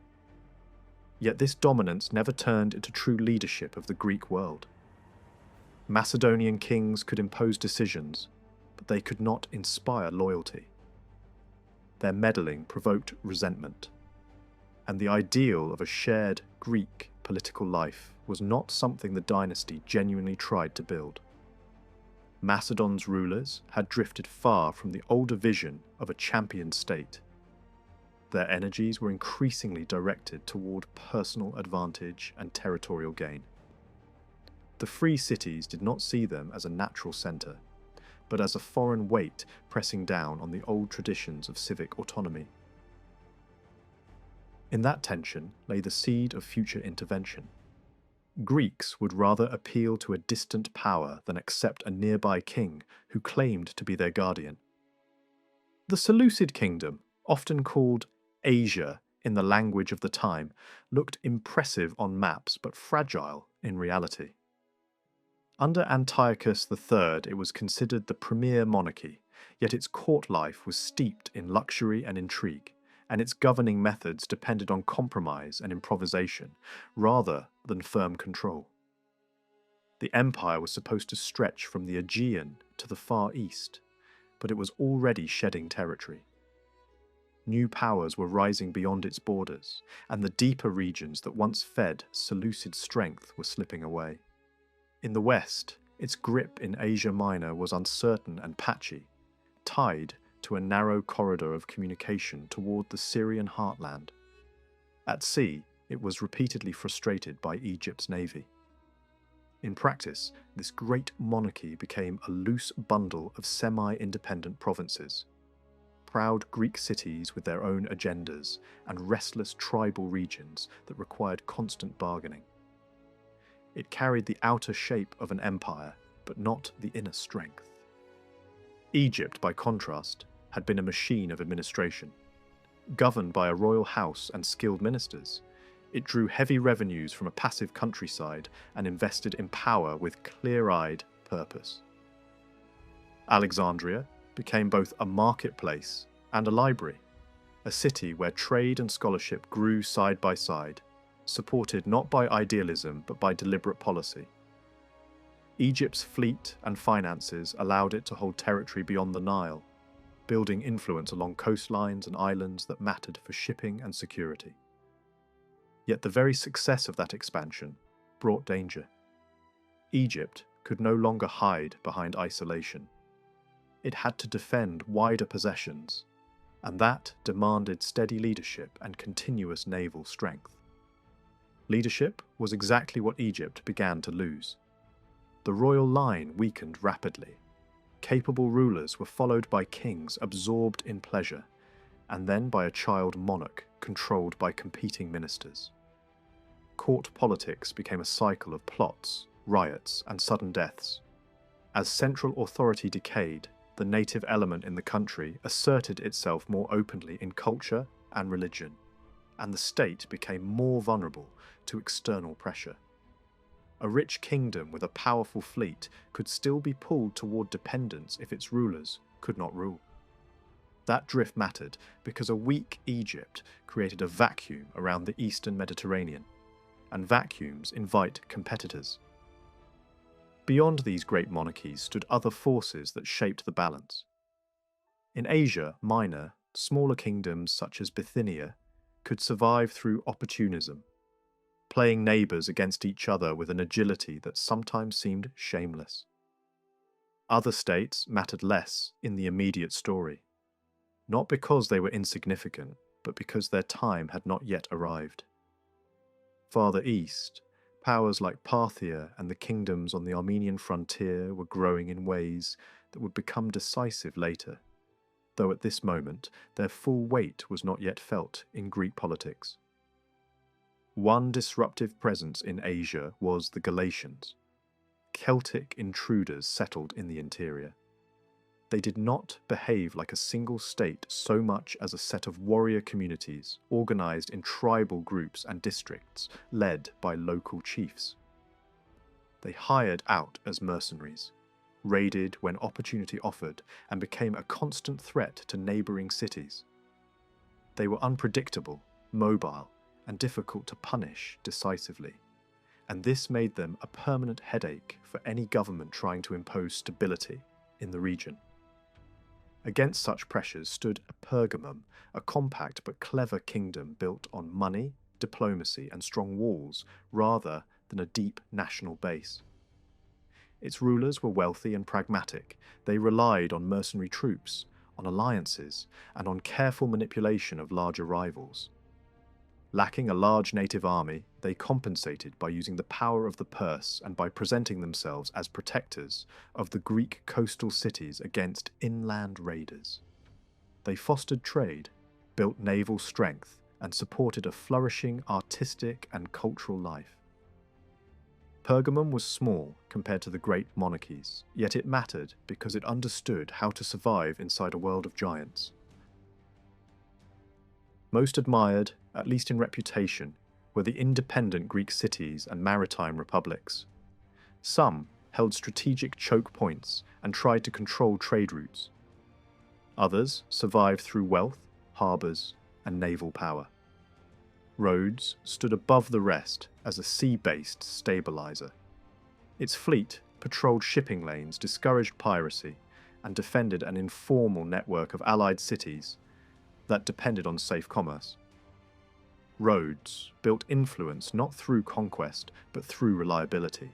Yet this dominance never turned into true leadership of the Greek world. Macedonian kings could impose decisions, but they could not inspire loyalty. Their meddling provoked resentment, and the ideal of a shared Greek political life was not something the dynasty genuinely tried to build. Macedon's rulers had drifted far from the older vision of a champion state. Their energies were increasingly directed toward personal advantage and territorial gain. The free cities did not see them as a natural centre, but as a foreign weight pressing down on the old traditions of civic autonomy. In that tension lay the seed of future intervention. Greeks would rather appeal to a distant power than accept a nearby king who claimed to be their guardian. The Seleucid kingdom, often called Asia in the language of the time, looked impressive on maps but fragile in reality. Under Antiochus III, it was considered the premier monarchy, yet its court life was steeped in luxury and intrigue, and its governing methods depended on compromise and improvisation, rather than firm control. The empire was supposed to stretch from the Aegean to the Far East, but it was already shedding territory. New powers were rising beyond its borders, and the deeper regions that once fed Seleucid strength were slipping away. In the west, its grip in Asia Minor was uncertain and patchy, tied to to a narrow corridor of communication toward the Syrian heartland. At sea, it was repeatedly frustrated by Egypt's navy. In practice, this great monarchy became a loose bundle of semi-independent provinces, proud Greek cities with their own agendas and restless tribal regions that required constant bargaining. It carried the outer shape of an empire, but not the inner strength. Egypt, by contrast, had been a machine of administration. Governed by a royal house and skilled ministers, it drew heavy revenues from a passive countryside and invested in power with clear-eyed purpose. Alexandria became both a marketplace and a library, a city where trade and scholarship grew side by side, supported not by idealism but by deliberate policy. Egypt's fleet and finances allowed it to hold territory beyond the Nile, building influence along coastlines and islands that mattered for shipping and security. Yet the very success of that expansion brought danger. Egypt could no longer hide behind isolation. It had to defend wider possessions, and that demanded steady leadership and continuous naval strength. Leadership was exactly what Egypt began to lose. The royal line weakened rapidly. Capable rulers were followed by kings absorbed in pleasure, and then by a child monarch controlled by competing ministers. Court politics became a cycle of plots, riots, and sudden deaths. As central authority decayed, the native element in the country asserted itself more openly in culture and religion, and the state became more vulnerable to external pressure. A rich kingdom with a powerful fleet could still be pulled toward dependence if its rulers could not rule. That drift mattered because a weak Egypt created a vacuum around the eastern Mediterranean, and vacuums invite competitors. Beyond these great monarchies stood other forces that shaped the balance. In Asia Minor, smaller kingdoms such as Bithynia could survive through opportunism, playing neighbours against each other with an agility that sometimes seemed shameless. Other states mattered less in the immediate story, not because they were insignificant, but because their time had not yet arrived. Farther east, powers like Parthia and the kingdoms on the Armenian frontier were growing in ways that would become decisive later, though at this moment their full weight was not yet felt in Greek politics. One disruptive presence in Asia was the Galatians. Celtic intruders settled in the interior. They did not behave like a single state so much as a set of warrior communities organized in tribal groups and districts led by local chiefs. They hired out as mercenaries, raided when opportunity offered, and became a constant threat to neighboring cities. They were unpredictable, mobile, and difficult to punish decisively, and this made them a permanent headache for any government trying to impose stability in the region. Against such pressures stood Pergamum, a compact but clever kingdom built on money, diplomacy, and strong walls, rather than a deep national base. Its rulers were wealthy and pragmatic. They relied on mercenary troops, on alliances, and on careful manipulation of larger rivals. Lacking a large native army, they compensated by using the power of the purse and by presenting themselves as protectors of the Greek coastal cities against inland raiders. They fostered trade, built naval strength, and supported a flourishing artistic and cultural life. Pergamum was small compared to the great monarchies, yet it mattered because it understood how to survive inside a world of giants. Most admired, at least in reputation, were the independent Greek cities and maritime republics. Some held strategic choke points and tried to control trade routes. Others survived through wealth, harbours, and naval power. Rhodes stood above the rest as a sea-based stabiliser. Its fleet patrolled shipping lanes, discouraged piracy, and defended an informal network of allied cities that depended on safe commerce. Rhodes built influence not through conquest, but through reliability.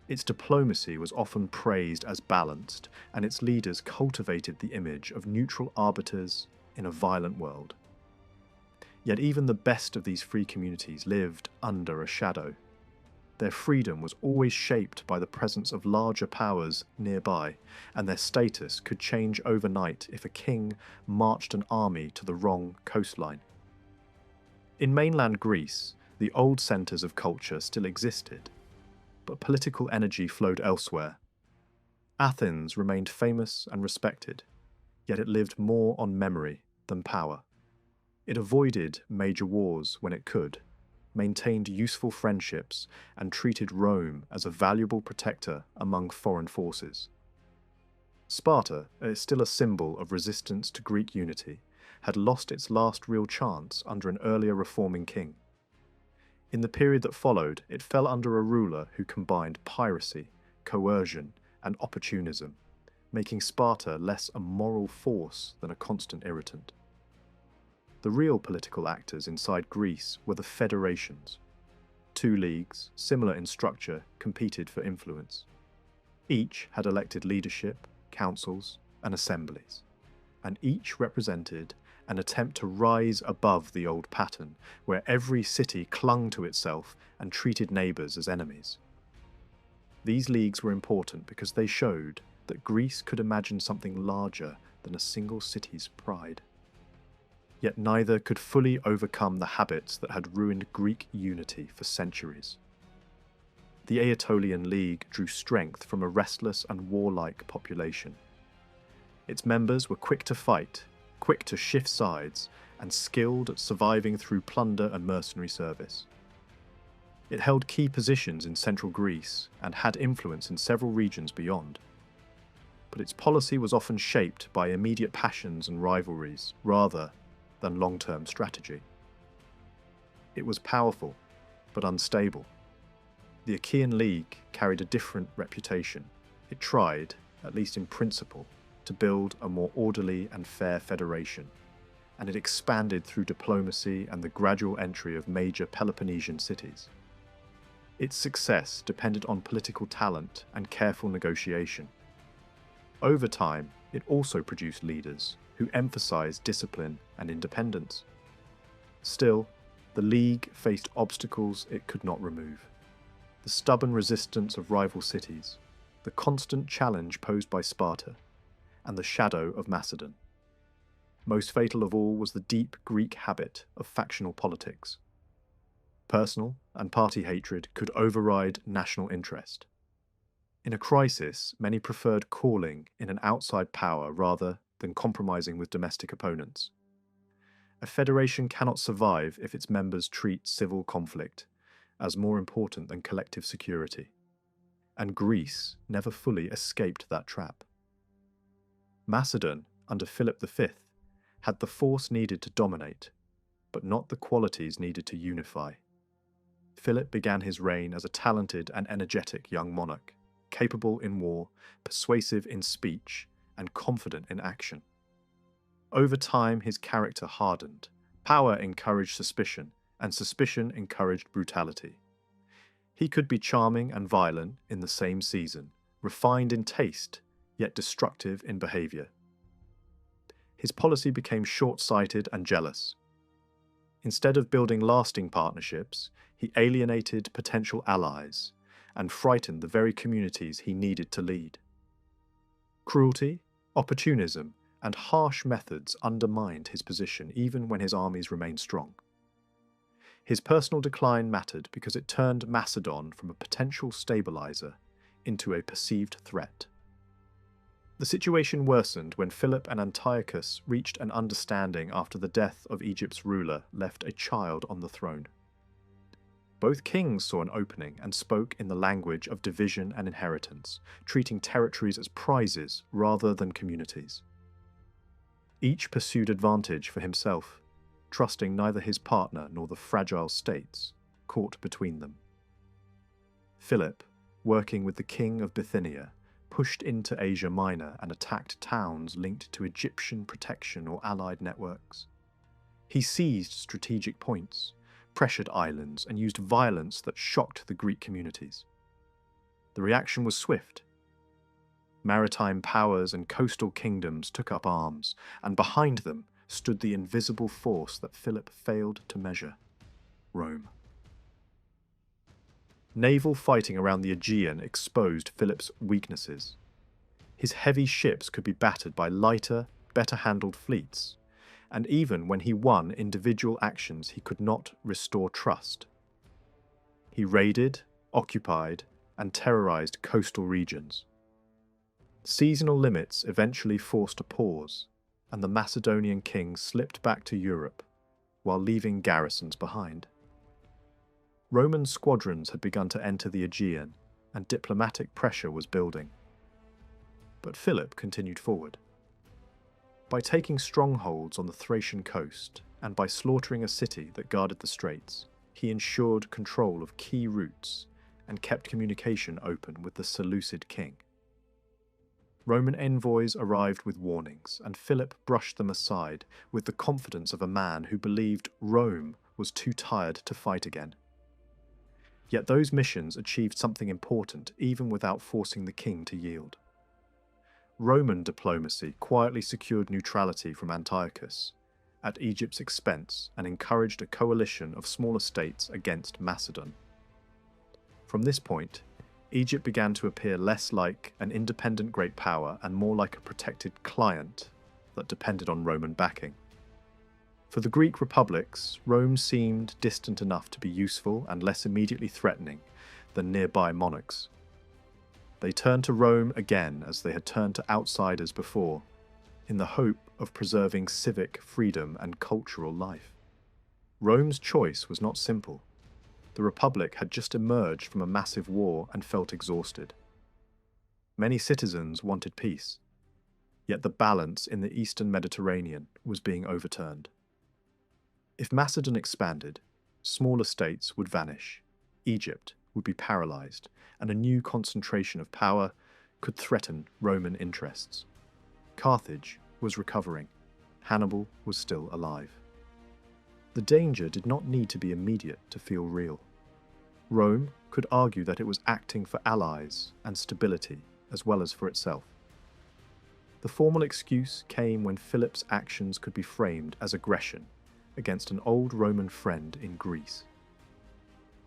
Its diplomacy was often praised as balanced, and its leaders cultivated the image of neutral arbiters in a violent world. Yet even the best of these free communities lived under a shadow. Their freedom was always shaped by the presence of larger powers nearby, and their status could change overnight if a king marched an army to the wrong coastline. In mainland Greece, the old centres of culture still existed, but political energy flowed elsewhere. Athens remained famous and respected, yet it lived more on memory than power. It avoided major wars when it could, maintained useful friendships, and treated Rome as a valuable protector among foreign forces. Sparta, still a symbol of resistance to Greek unity, had lost its last real chance under an earlier reforming king. In the period that followed, it fell under a ruler who combined piracy, coercion, and opportunism, making Sparta less a moral force than a constant irritant. The real political actors inside Greece were the federations. Two leagues, similar in structure, competed for influence. Each had elected leadership, councils, and assemblies, and each represented an attempt to rise above the old pattern, where every city clung to itself and treated neighbours as enemies. These leagues were important because they showed that Greece could imagine something larger than a single city's pride. Yet neither could fully overcome the habits that had ruined Greek unity for centuries. The Aetolian League drew strength from a restless and warlike population. Its members were quick to fight, quick to shift sides, and skilled at surviving through plunder and mercenary service. It held key positions in central Greece and had influence in several regions beyond. But its policy was often shaped by immediate passions and rivalries, rather than long-term strategy. It was powerful, but unstable. The Achaean League carried a different reputation. It tried, at least in principle, to build a more orderly and fair federation, and it expanded through diplomacy and the gradual entry of major Peloponnesian cities. Its success depended on political talent and careful negotiation. Over time, it also produced leaders who emphasized discipline and independence. Still, the League faced obstacles it could not remove. The stubborn resistance of rival cities, the constant challenge posed by Sparta, and the shadow of Macedon. Most fatal of all was the deep Greek habit of factional politics. Personal and party hatred could override national interest. In a crisis, many preferred calling in an outside power rather than compromising with domestic opponents. A federation cannot survive if its members treat civil conflict as more important than collective security, and Greece never fully escaped that trap. Macedon, under Philip V, had the force needed to dominate, but not the qualities needed to unify. Philip began his reign as a talented and energetic young monarch, capable in war, persuasive in speech, and confident in action. Over time, his character hardened. Power encouraged suspicion, and suspicion encouraged brutality. He could be charming and violent in the same season, refined in taste, yet destructive in behaviour. His policy became short-sighted and jealous. Instead of building lasting partnerships, he alienated potential allies and frightened the very communities he needed to lead. Cruelty, opportunism, and harsh methods undermined his position even when his armies remained strong. His personal decline mattered because it turned Macedon from a potential stabilizer into a perceived threat. The situation worsened when Philip and Antiochus reached an understanding after the death of Egypt's ruler left a child on the throne. Both kings saw an opening and spoke in the language of division and inheritance, treating territories as prizes rather than communities. Each pursued advantage for himself, trusting neither his partner nor the fragile states caught between them. Philip, working with the king of Bithynia, pushed into Asia Minor and attacked towns linked to Egyptian protection or allied networks. He seized strategic points, pressured islands, and used violence that shocked the Greek communities. The reaction was swift. Maritime powers and coastal kingdoms took up arms, and behind them stood the invisible force that Philip failed to measure: Rome. Naval fighting around the Aegean exposed Philip's weaknesses. His heavy ships could be battered by lighter, better-handled fleets, and even when he won individual actions, he could not restore trust. He raided, occupied, and terrorized coastal regions. Seasonal limits eventually forced a pause, and the Macedonian king slipped back to Europe, while leaving garrisons behind. Roman squadrons had begun to enter the Aegean, and diplomatic pressure was building. But Philip continued forward. By taking strongholds on the Thracian coast, and by slaughtering a city that guarded the straits, he ensured control of key routes and kept communication open with the Seleucid king. Roman envoys arrived with warnings, and Philip brushed them aside with the confidence of a man who believed Rome was too tired to fight again. Yet those missions achieved something important even without forcing the king to yield. Roman diplomacy quietly secured neutrality from Antiochus at Egypt's expense and encouraged a coalition of smaller states against Macedon. From this point, Egypt began to appear less like an independent great power and more like a protected client that depended on Roman backing. For the Greek republics, Rome seemed distant enough to be useful and less immediately threatening than nearby monarchs. They turned to Rome again as they had turned to outsiders before, in the hope of preserving civic freedom and cultural life. Rome's choice was not simple. The Republic had just emerged from a massive war and felt exhausted. Many citizens wanted peace, yet the balance in the eastern Mediterranean was being overturned. If Macedon expanded, smaller states would vanish, Egypt would be paralyzed, and a new concentration of power could threaten Roman interests. Carthage was recovering. Hannibal was still alive. The danger did not need to be immediate to feel real. Rome could argue that it was acting for allies and stability as well as for itself. The formal excuse came when Philip's actions could be framed as aggression against an old Roman friend in Greece.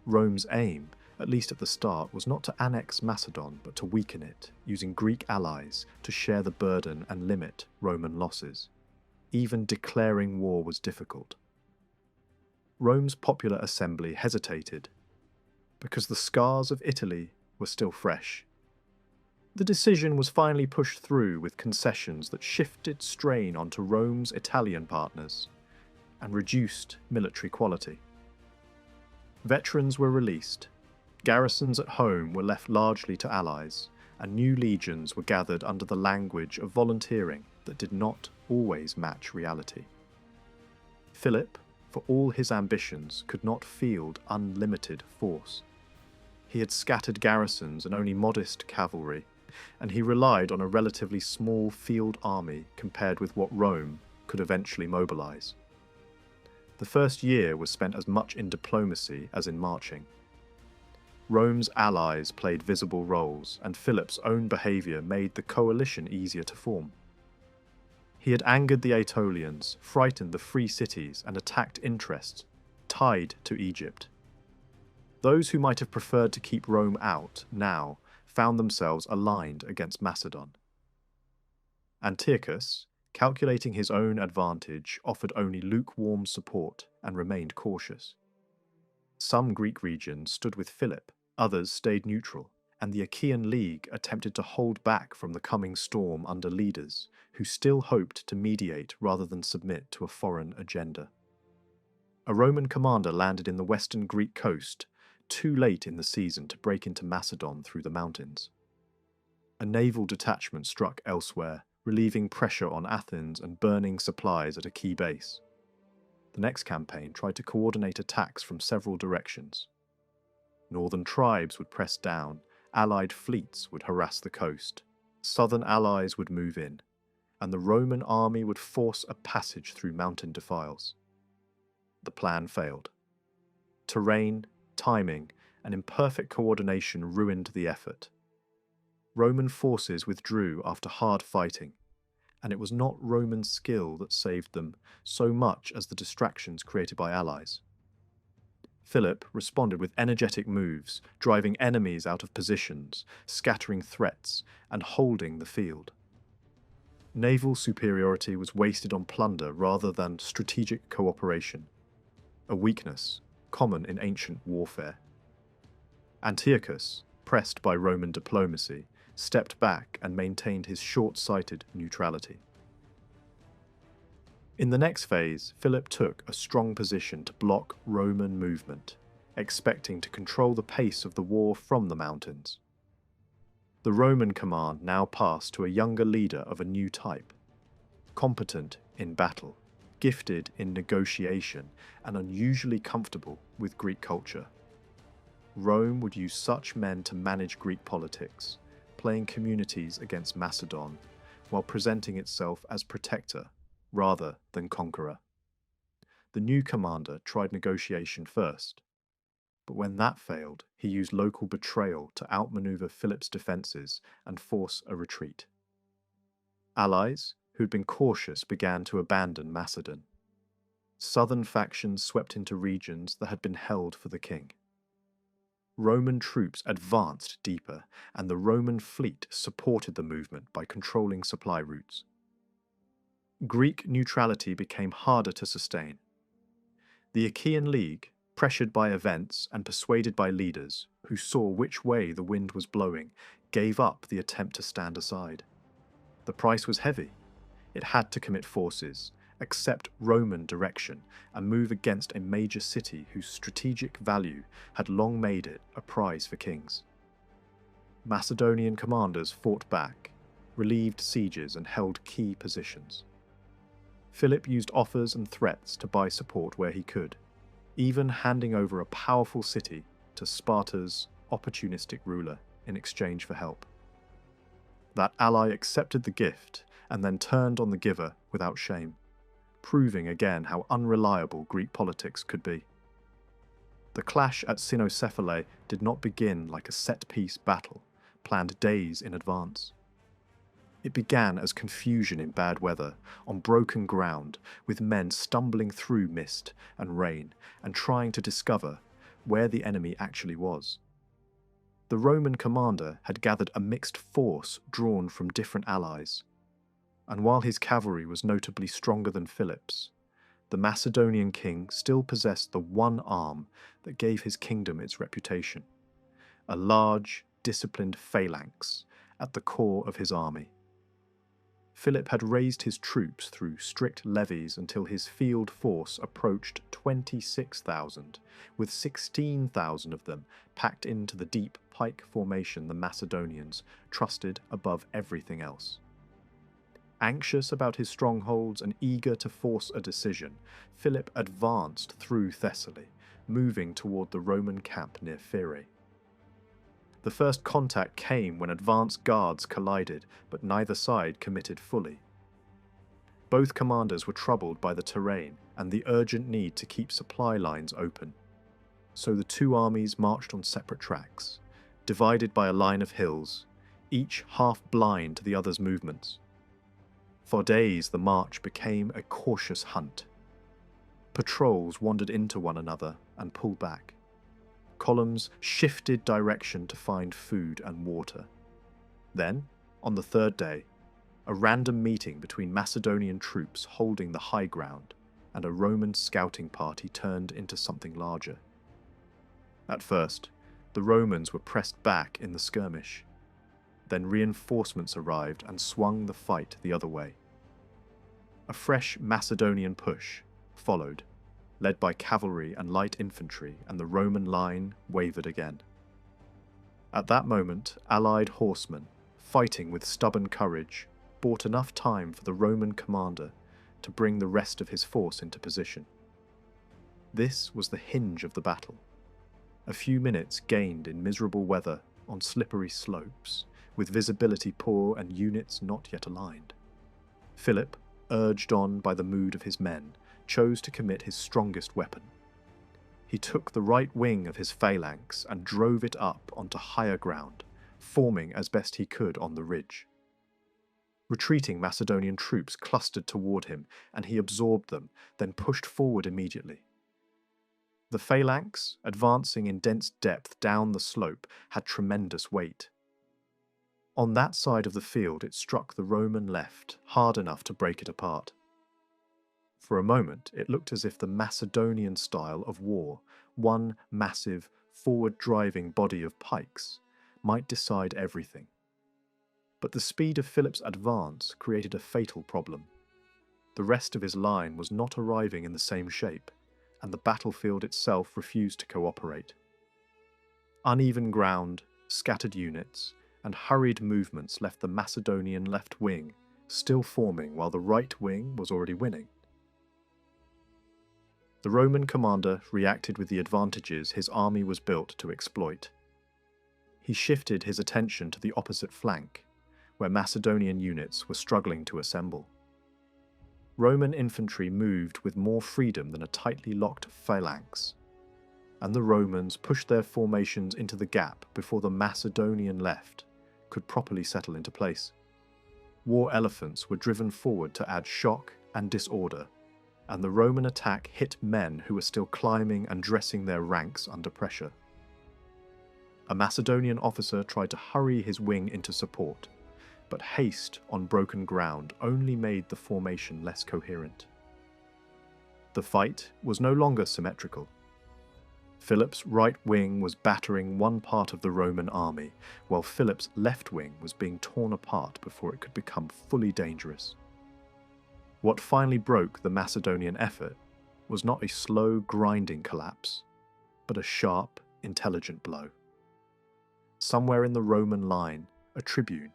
Rome's aim, at least at the start, was not to annex Macedon, but to weaken it, using Greek allies to share the burden and limit Roman losses. Even declaring war was difficult. Rome's popular assembly hesitated, because the scars of Italy were still fresh. The decision was finally pushed through with concessions that shifted strain onto Rome's Italian partners and reduced military quality. Veterans were released, garrisons at home were left largely to allies, and new legions were gathered under the language of volunteering that did not always match reality. Philip, for all his ambitions, could not field unlimited force. He had scattered garrisons and only modest cavalry, and he relied on a relatively small field army compared with what Rome could eventually mobilize. The first year was spent as much in diplomacy as in marching. Rome's allies played visible roles, and Philip's own behaviour made the coalition easier to form. He had angered the Aetolians, frightened the free cities, and attacked interests tied to Egypt. Those who might have preferred to keep Rome out now found themselves aligned against Macedon. Antiochus, calculating his own advantage, offered only lukewarm support and remained cautious. Some Greek regions stood with Philip, others stayed neutral, and the Achaean League attempted to hold back from the coming storm under leaders who still hoped to mediate rather than submit to a foreign agenda. A Roman commander landed in the western Greek coast too late in the season to break into Macedon through the mountains. A naval detachment struck elsewhere, relieving pressure on Athens and burning supplies at a key base. The next campaign tried to coordinate attacks from several directions. Northern tribes would press down, allied fleets would harass the coast, southern allies would move in, and the Roman army would force a passage through mountain defiles. The plan failed. Terrain, timing, and imperfect coordination ruined the effort, Roman forces withdrew after hard fighting, and it was not Roman skill that saved them so much as the distractions created by allies. Philip responded with energetic moves, driving enemies out of positions, scattering threats, and holding the field. Naval superiority was wasted on plunder rather than strategic cooperation, a weakness common in ancient warfare. Antiochus, pressed by Roman diplomacy, stepped back and maintained his short-sighted neutrality. In the next phase, Philip took a strong position to block Roman movement, expecting to control the pace of the war from the mountains. The Roman command now passed to a younger leader of a new type, competent in battle, gifted in negotiation, and unusually comfortable with Greek culture. Rome would use such men to manage Greek politics, playing communities against Macedon, while presenting itself as protector rather than conqueror. The new commander tried negotiation first, but when that failed, he used local betrayal to outmaneuver Philip's defences and force a retreat. Allies, who'd been cautious, began to abandon Macedon. Southern factions swept into regions that had been held for the king. Roman troops advanced deeper, and the Roman fleet supported the movement by controlling supply routes. Greek neutrality became harder to sustain. The Achaean League, pressured by events and persuaded by leaders who saw which way the wind was blowing, gave up the attempt to stand aside. The price was heavy. It had to commit forces, accept Roman direction, and move against a major city whose strategic value had long made it a prize for kings. Macedonian commanders fought back, relieved sieges, and held key positions. Philip used offers and threats to buy support where he could, even handing over a powerful city to Sparta's opportunistic ruler in exchange for help. That ally accepted the gift and then turned on the giver without shame, proving again how unreliable Greek politics could be. The clash at Cynocephalae did not begin like a set-piece battle, planned days in advance. It began as confusion in bad weather, on broken ground, with men stumbling through mist and rain and trying to discover where the enemy actually was. The Roman commander had gathered a mixed force drawn from different allies, and while his cavalry was notably stronger than Philip's, the Macedonian king still possessed the one arm that gave his kingdom its reputation, a large, disciplined phalanx at the core of his army. Philip had raised his troops through strict levies until his field force approached 26,000, with 16,000 of them packed into the deep pike formation the Macedonians trusted above everything else. Anxious about his strongholds and eager to force a decision, Philip advanced through Thessaly, moving toward the Roman camp near Pyrrhus. The first contact came when advance guards collided, but neither side committed fully. Both commanders were troubled by the terrain and the urgent need to keep supply lines open. So the two armies marched on separate tracks, divided by a line of hills, each half blind to the other's movements. For days the march became a cautious hunt. Patrols wandered into one another and pulled back. Columns shifted direction to find food and water. Then, on the third day, a random meeting between Macedonian troops holding the high ground and a Roman scouting party turned into something larger. At first, the Romans were pressed back in the skirmish. Then reinforcements arrived and swung the fight the other way. A fresh Macedonian push followed, led by cavalry and light infantry, and the Roman line wavered again. At that moment, allied horsemen, fighting with stubborn courage, bought enough time for the Roman commander to bring the rest of his force into position. This was the hinge of the battle. A few minutes gained in miserable weather on slippery slopes, with visibility poor and units not yet aligned. Philip, urged on by the mood of his men, chose to commit his strongest weapon. He took the right wing of his phalanx and drove it up onto higher ground, forming as best he could on the ridge. Retreating Macedonian troops clustered toward him, and he absorbed them, then pushed forward immediately. The phalanx, advancing in dense depth down the slope, had tremendous weight. On that side of the field it struck the Roman left hard enough to break it apart. For a moment it looked as if the Macedonian style of war, one massive, forward-driving body of pikes, might decide everything. But the speed of Philip's advance created a fatal problem. The rest of his line was not arriving in the same shape, and the battlefield itself refused to cooperate. Uneven ground, scattered units, and hurried movements left the Macedonian left wing still forming while the right wing was already winning. The Roman commander reacted with the advantages his army was built to exploit. He shifted his attention to the opposite flank, where Macedonian units were struggling to assemble. Roman infantry moved with more freedom than a tightly locked phalanx, and the Romans pushed their formations into the gap before the Macedonian left could properly settle into place. War elephants were driven forward to add shock and disorder, and the Roman attack hit men who were still climbing and dressing their ranks under pressure. A Macedonian officer tried to hurry his wing into support, but haste on broken ground only made the formation less coherent. The fight was no longer symmetrical. Philip's right wing was battering one part of the Roman army, while Philip's left wing was being torn apart before it could become fully dangerous. What finally broke the Macedonian effort was not a slow, grinding collapse, but a sharp, intelligent blow. Somewhere in the Roman line, a tribune,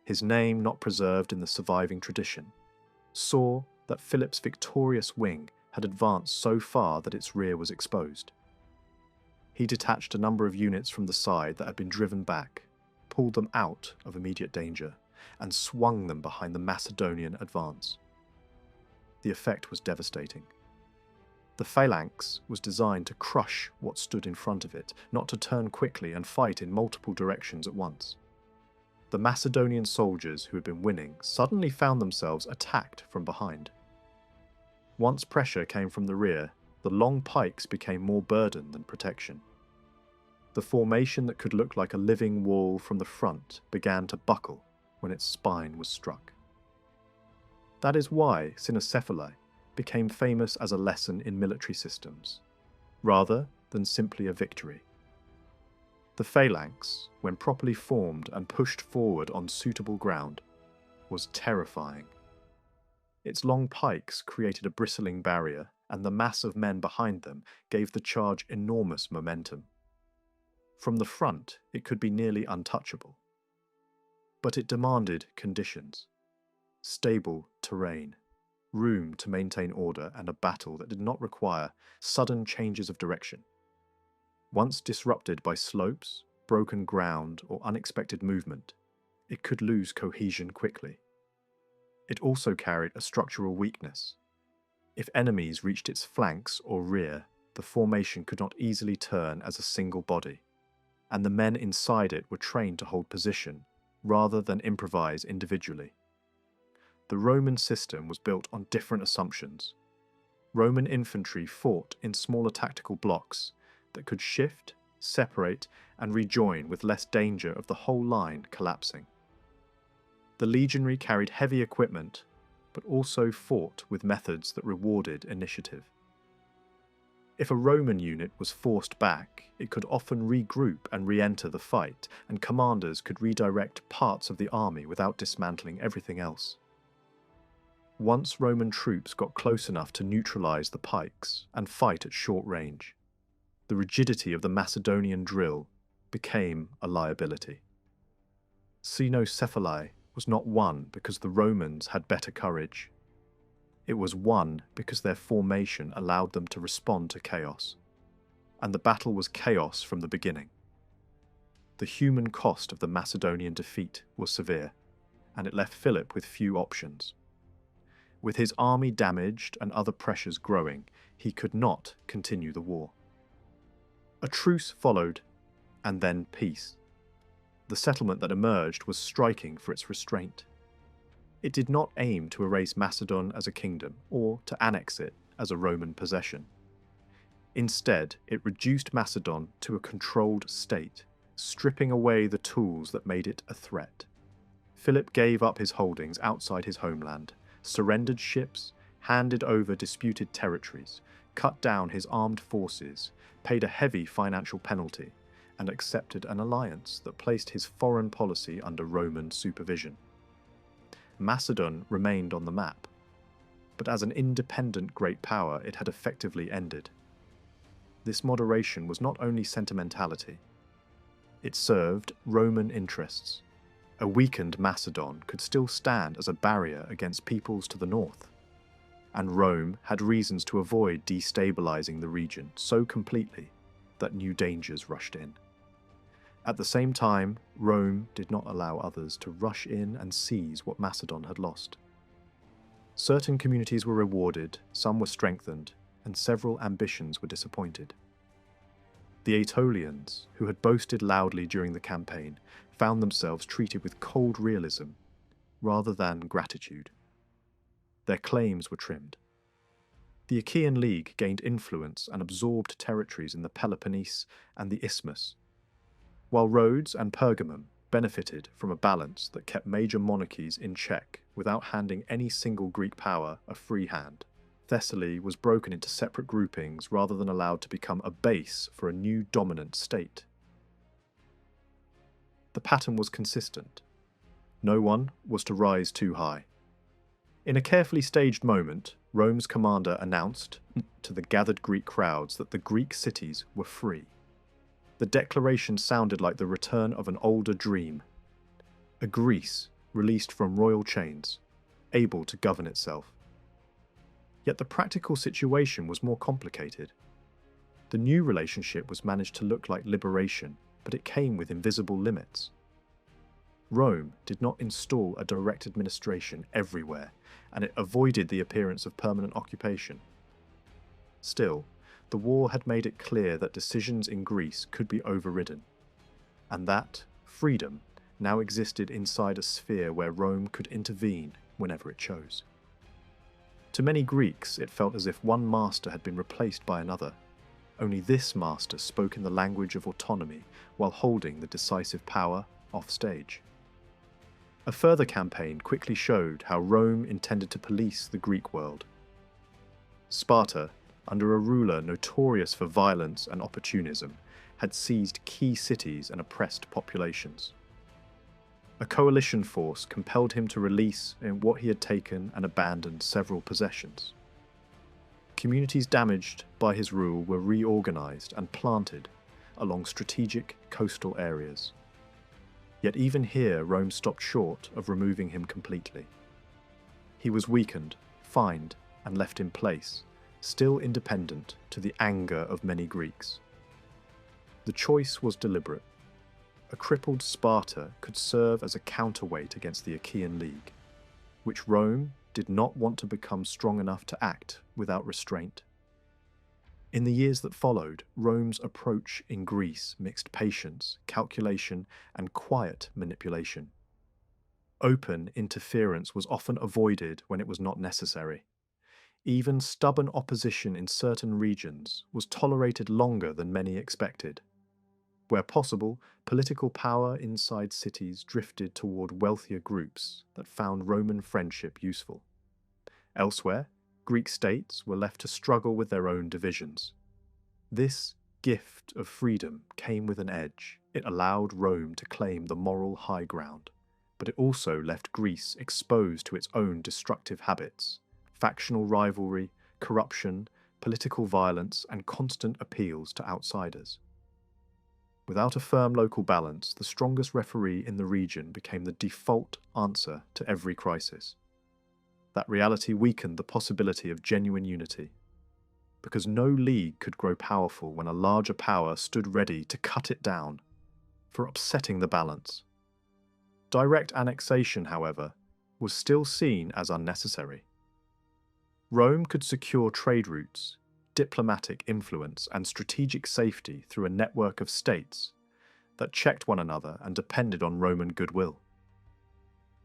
his name not preserved in the surviving tradition, saw that Philip's victorious wing had advanced so far that its rear was exposed. He detached a number of units from the side that had been driven back, pulled them out of immediate danger, and swung them behind the Macedonian advance. The effect was devastating. The phalanx was designed to crush what stood in front of it, not to turn quickly and fight in multiple directions at once. The Macedonian soldiers who had been winning suddenly found themselves attacked from behind. Once pressure came from the rear, the long pikes became more burden than protection. The formation that could look like a living wall from the front began to buckle when its spine was struck. That is why cynocephalae became famous as a lesson in military systems, rather than simply a victory. The phalanx, when properly formed and pushed forward on suitable ground, was terrifying. Its long pikes created a bristling barrier, and the mass of men behind them gave the charge enormous momentum. From the front, it could be nearly untouchable. But it demanded conditions: stable terrain, room to maintain order, and a battle that did not require sudden changes of direction. Once disrupted by slopes, broken ground, or unexpected movement, it could lose cohesion quickly. It also carried a structural weakness. If enemies reached its flanks or rear, the formation could not easily turn as a single body, and the men inside it were trained to hold position rather than improvise individually. The Roman system was built on different assumptions. Roman infantry fought in smaller tactical blocks that could shift, separate, and rejoin with less danger of the whole line collapsing. The legionary carried heavy equipment, but also fought with methods that rewarded initiative. If a Roman unit was forced back, it could often regroup and re-enter the fight, and commanders could redirect parts of the army without dismantling everything else. Once Roman troops got close enough to neutralize the pikes and fight at short range, the rigidity of the Macedonian drill became a liability. Cynocephalae was not won because the Romans had better courage. It was won because their formation allowed them to respond to chaos, and the battle was chaos from the beginning. The human cost of the Macedonian defeat was severe, and it left Philip with few options. With his army damaged and other pressures growing, he could not continue the war. A truce followed, and then peace. the settlement that emerged was striking for its restraint. It did not aim to erase Macedon as a kingdom or to annex it as a Roman possession. Instead, it reduced Macedon to a controlled state, stripping away the tools that made it a threat. Philip gave up his holdings outside his homeland, surrendered ships, handed over disputed territories, cut down his armed forces, paid a heavy financial penalty, and accepted an alliance that placed his foreign policy under Roman supervision. Macedon remained on the map, but as an independent great power it had effectively ended. This moderation was not only sentimentality, it served Roman interests. A weakened Macedon could still stand as a barrier against peoples to the north, and Rome had reasons to avoid destabilizing the region so completely that new dangers rushed in. At the same time, Rome did not allow others to rush in and seize what Macedon had lost. Certain communities were rewarded, some were strengthened, and several ambitions were disappointed. The Aetolians, who had boasted loudly during the campaign, found themselves treated with cold realism rather than gratitude. Their claims were trimmed. The Achaean League gained influence and absorbed territories in the Peloponnese and the Isthmus, while Rhodes and Pergamum benefited from a balance that kept major monarchies in check without handing any single Greek power a free hand. Thessaly was broken into separate groupings rather than allowed to become a base for a new dominant state. The pattern was consistent. No one was to rise too high. In a carefully staged moment, Rome's commander announced to the gathered Greek crowds that the Greek cities were free. The declaration sounded like the return of an older dream. A Greece released from royal chains, able to govern itself. Yet the practical situation was more complicated. The new relationship was managed to look like liberation, but it came with invisible limits. Rome did not install a direct administration everywhere, and it avoided the appearance of permanent occupation. Still, the war had made it clear that decisions in Greece could be overridden, and that freedom now existed inside a sphere where Rome could intervene whenever it chose. To many Greeks, it felt as if one master had been replaced by another. Only this master spoke in the language of autonomy while holding the decisive power offstage. A further campaign quickly showed how Rome intended to police the Greek world. Sparta, under a ruler notorious for violence and opportunism, had seized key cities and oppressed populations. A coalition force compelled him to release what he had taken and abandoned several possessions. Communities damaged by his rule were reorganized and planted along strategic coastal areas. Yet even here Rome stopped short of removing him completely. He was weakened, fined, and left in place, still independent to the anger of many Greeks. The choice was deliberate. A crippled Sparta could serve as a counterweight against the Achaean League, which Rome did not want to become strong enough to act without restraint. In the years that followed, Rome's approach in Greece mixed patience, calculation, and quiet manipulation. Open interference was often avoided when it was not necessary. Even stubborn opposition in certain regions was tolerated longer than many expected. Where possible, political power inside cities drifted toward wealthier groups that found Roman friendship useful. Elsewhere, Greek states were left to struggle with their own divisions. This gift of freedom came with an edge. It allowed Rome to claim the moral high ground, but it also left Greece exposed to its own destructive habits: factional rivalry, corruption, political violence, and constant appeals to outsiders. Without a firm local balance, the strongest referee in the region became the default answer to every crisis. That reality weakened the possibility of genuine unity, because no league could grow powerful when a larger power stood ready to cut it down for upsetting the balance. Direct annexation, however, was still seen as unnecessary. Rome could secure trade routes, diplomatic influence, and strategic safety through a network of states, that checked one another and depended on Roman goodwill.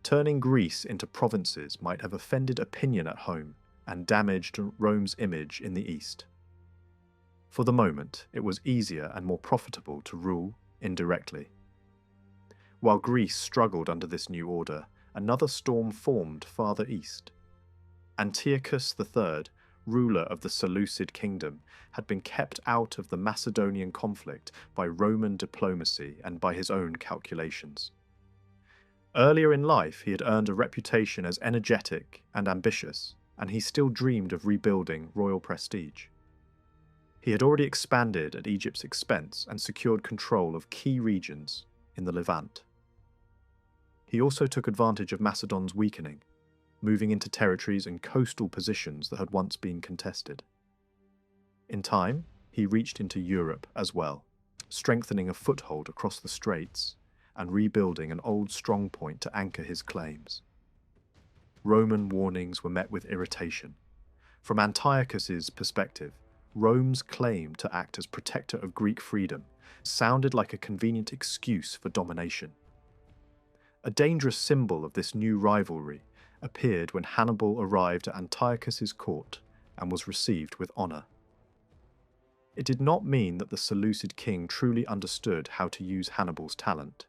Turning Greece into provinces might have offended opinion at home and damaged Rome's image in the east. For the moment, it was easier and more profitable to rule indirectly. While Greece struggled under this new order, another storm formed farther east. Antiochus III, ruler of the Seleucid kingdom, had been kept out of the Macedonian conflict by Roman diplomacy and by his own calculations. Earlier in life, he had earned a reputation as energetic and ambitious, and he still dreamed of rebuilding royal prestige. He had already expanded at Egypt's expense and secured control of key regions in the Levant. He also took advantage of Macedon's weakening, moving into territories and coastal positions that had once been contested. In time, he reached into Europe as well, strengthening a foothold across the straits and rebuilding an old strongpoint to anchor his claims. Roman warnings were met with irritation. From Antiochus's perspective, Rome's claim to act as protector of Greek freedom sounded like a convenient excuse for domination. A dangerous symbol of this new rivalry appeared when Hannibal arrived at Antiochus's court and was received with honour. It did not mean that the Seleucid king truly understood how to use Hannibal's talent,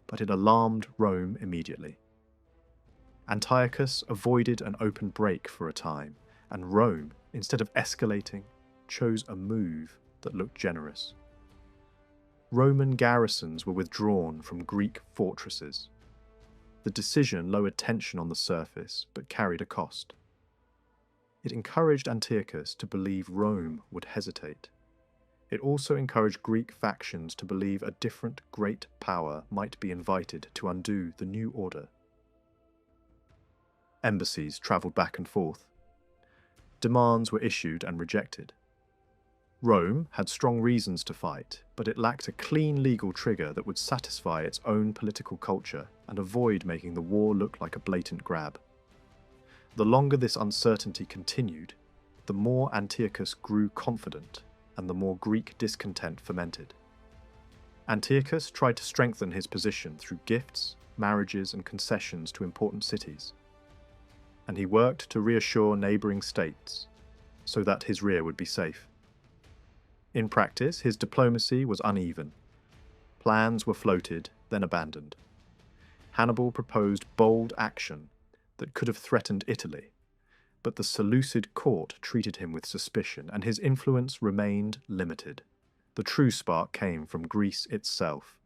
but it alarmed Rome immediately. Antiochus avoided an open break for a time, and Rome, instead of escalating, chose a move that looked generous. Roman garrisons were withdrawn from Greek fortresses. The decision lowered tension on the surface, but carried a cost. It encouraged Antiochus to believe Rome would hesitate. It also encouraged Greek factions to believe a different great power might be invited to undo the new order. Embassies travelled back and forth. Demands were issued and rejected. Rome had strong reasons to fight, but it lacked a clean legal trigger that would satisfy its own political culture and avoid making the war look like a blatant grab. The longer this uncertainty continued, the more Antiochus grew confident and the more Greek discontent fermented. Antiochus tried to strengthen his position through gifts, marriages, and concessions to important cities, and he worked to reassure neighbouring states so that his rear would be safe. In practice, his diplomacy was uneven. Plans were floated, then abandoned. Hannibal proposed bold action that could have threatened Italy, but the Seleucid court treated him with suspicion, and his influence remained limited. The true spark came from Greece itself.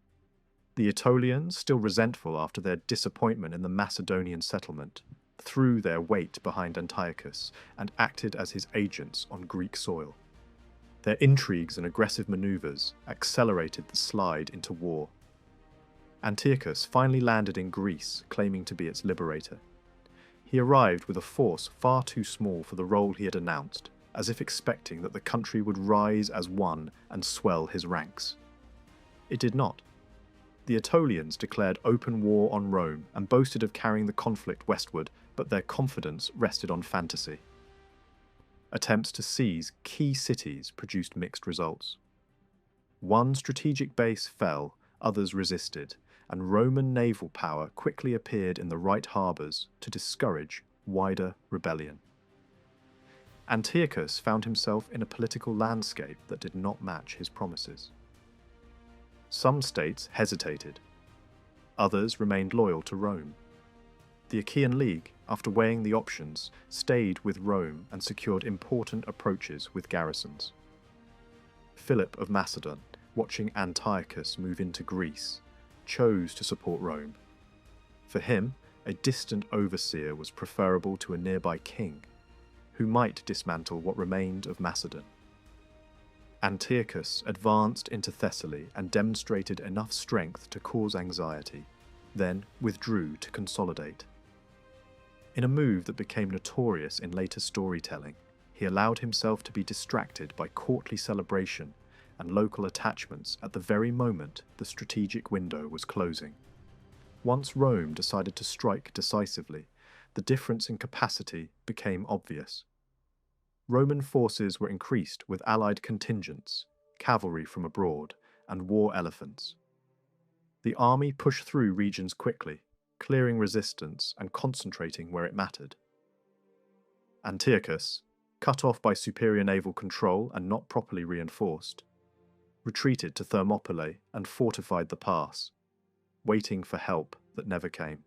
The Aetolians, still resentful after their disappointment in the Macedonian settlement, threw their weight behind Antiochus and acted as his agents on Greek soil. Their intrigues and aggressive maneuvers accelerated the slide into war. Antiochus finally landed in Greece, claiming to be its liberator. He arrived with a force far too small for the role he had announced, as if expecting that the country would rise as one and swell his ranks. It did not. The Aetolians declared open war on Rome and boasted of carrying the conflict westward, but their confidence rested on fantasy. Attempts to seize key cities produced mixed results. One strategic base fell, others resisted, and Roman naval power quickly appeared in the right harbours to discourage wider rebellion. Antiochus found himself in a political landscape that did not match his promises. Some states hesitated. Others remained loyal to Rome. The Achaean League, after weighing the options, stayed with Rome and secured important approaches with garrisons. Philip of Macedon, watching Antiochus move into Greece, chose to support Rome. For him, a distant overseer was preferable to a nearby king, who might dismantle what remained of Macedon. Antiochus advanced into Thessaly and demonstrated enough strength to cause anxiety, then withdrew to consolidate. In a move that became notorious in later storytelling, he allowed himself to be distracted by courtly celebration and local attachments at the very moment the strategic window was closing. Once Rome decided to strike decisively, the difference in capacity became obvious. Roman forces were increased with allied contingents, cavalry from abroad, and war elephants, The army pushed through regions quickly, clearing resistance and concentrating where it mattered. Antiochus, cut off by superior naval control and not properly reinforced, retreated to Thermopylae and fortified the pass, waiting for help that never came.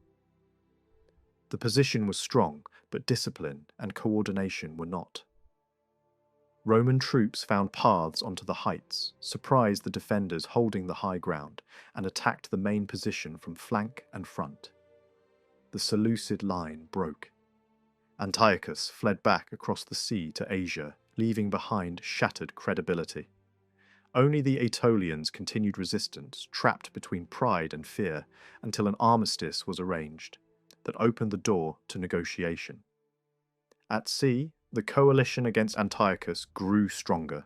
The position was strong, but discipline and coordination were not. Roman troops found paths onto the heights, surprised the defenders holding the high ground, and attacked the main position from flank and front. The Seleucid line broke. Antiochus fled back across the sea to Asia, leaving behind shattered credibility. Only the Aetolians continued resistance, trapped between pride and fear, until an armistice was arranged that opened the door to negotiation. At sea, the coalition against Antiochus grew stronger.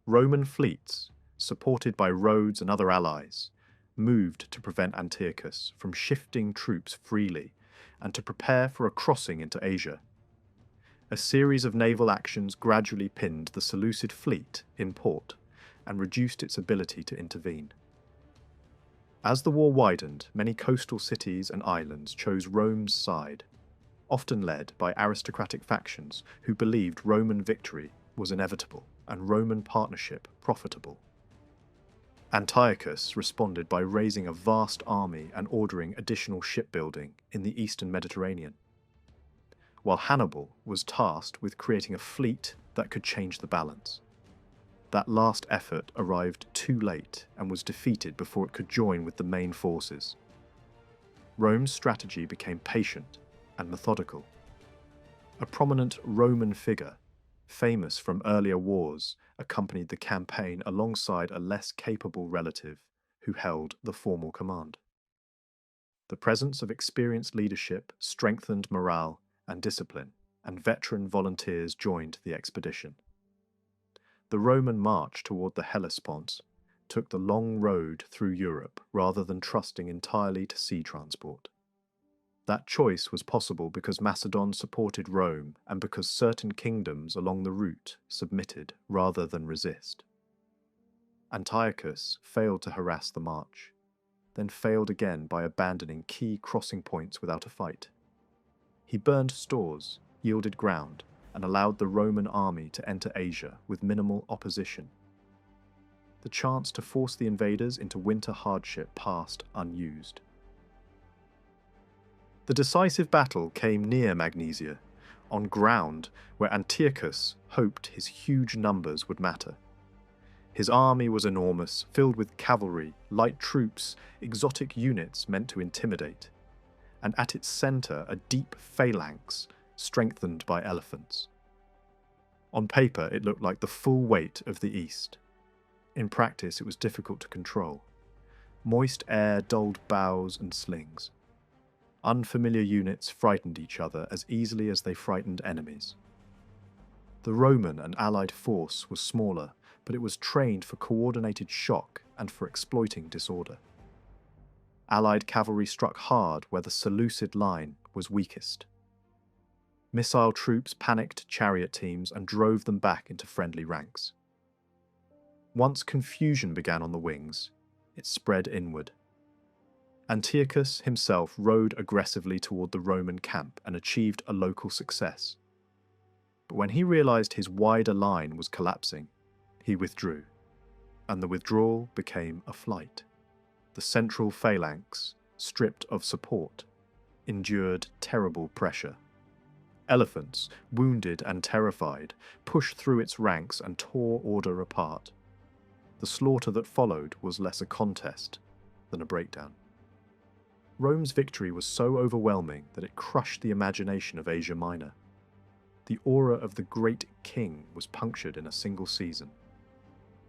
Roman fleets, supported by Rhodes and other allies, moved to prevent Antiochus from shifting troops freely and to prepare for a crossing into Asia. A series of naval actions gradually pinned the Seleucid fleet in port and reduced its ability to intervene. As the war widened, many coastal cities and islands chose Rome's side, often led by aristocratic factions who believed Roman victory was inevitable and Roman partnership profitable. Antiochus responded by raising a vast army and ordering additional shipbuilding in the eastern Mediterranean, while Hannibal was tasked with creating a fleet that could change the balance. That last effort arrived too late and was defeated before it could join with the main forces. Rome's strategy became patient and methodical. A prominent Roman figure, famous from earlier wars, accompanied the campaign alongside a less capable relative who held the formal command. The presence of experienced leadership strengthened morale and discipline, and veteran volunteers joined the expedition. The Roman march toward the Hellespont took the long road through Europe rather than trusting entirely to sea transport. That choice was possible because Macedon supported Rome and because certain kingdoms along the route submitted rather than resist. Antiochus failed to harass the march, then failed again by abandoning key crossing points without a fight. He burned stores, yielded ground, and allowed the Roman army to enter Asia with minimal opposition. The chance to force the invaders into winter hardship passed unused. The decisive battle came near Magnesia, on ground where Antiochus hoped his huge numbers would matter. His army was enormous, filled with cavalry, light troops, exotic units meant to intimidate, and at its centre a deep phalanx strengthened by elephants. On paper, it looked like the full weight of the East. In practice, it was difficult to control. Moist air dulled bows and slings. Unfamiliar units frightened each other as easily as they frightened enemies. The Roman and allied force was smaller, but it was trained for coordinated shock and for exploiting disorder. Allied cavalry struck hard where the Seleucid line was weakest. Missile troops panicked chariot teams and drove them back into friendly ranks. Once confusion began on the wings, it spread inward. Antiochus himself rode aggressively toward the Roman camp and achieved a local success. But when he realized his wider line was collapsing, he withdrew, and the withdrawal became a flight. The central phalanx, stripped of support, endured terrible pressure. Elephants, wounded and terrified, pushed through its ranks and tore order apart. The slaughter that followed was less a contest than a breakdown. Rome's victory was so overwhelming that it crushed the imagination of Asia Minor. The aura of the great king was punctured in a single season.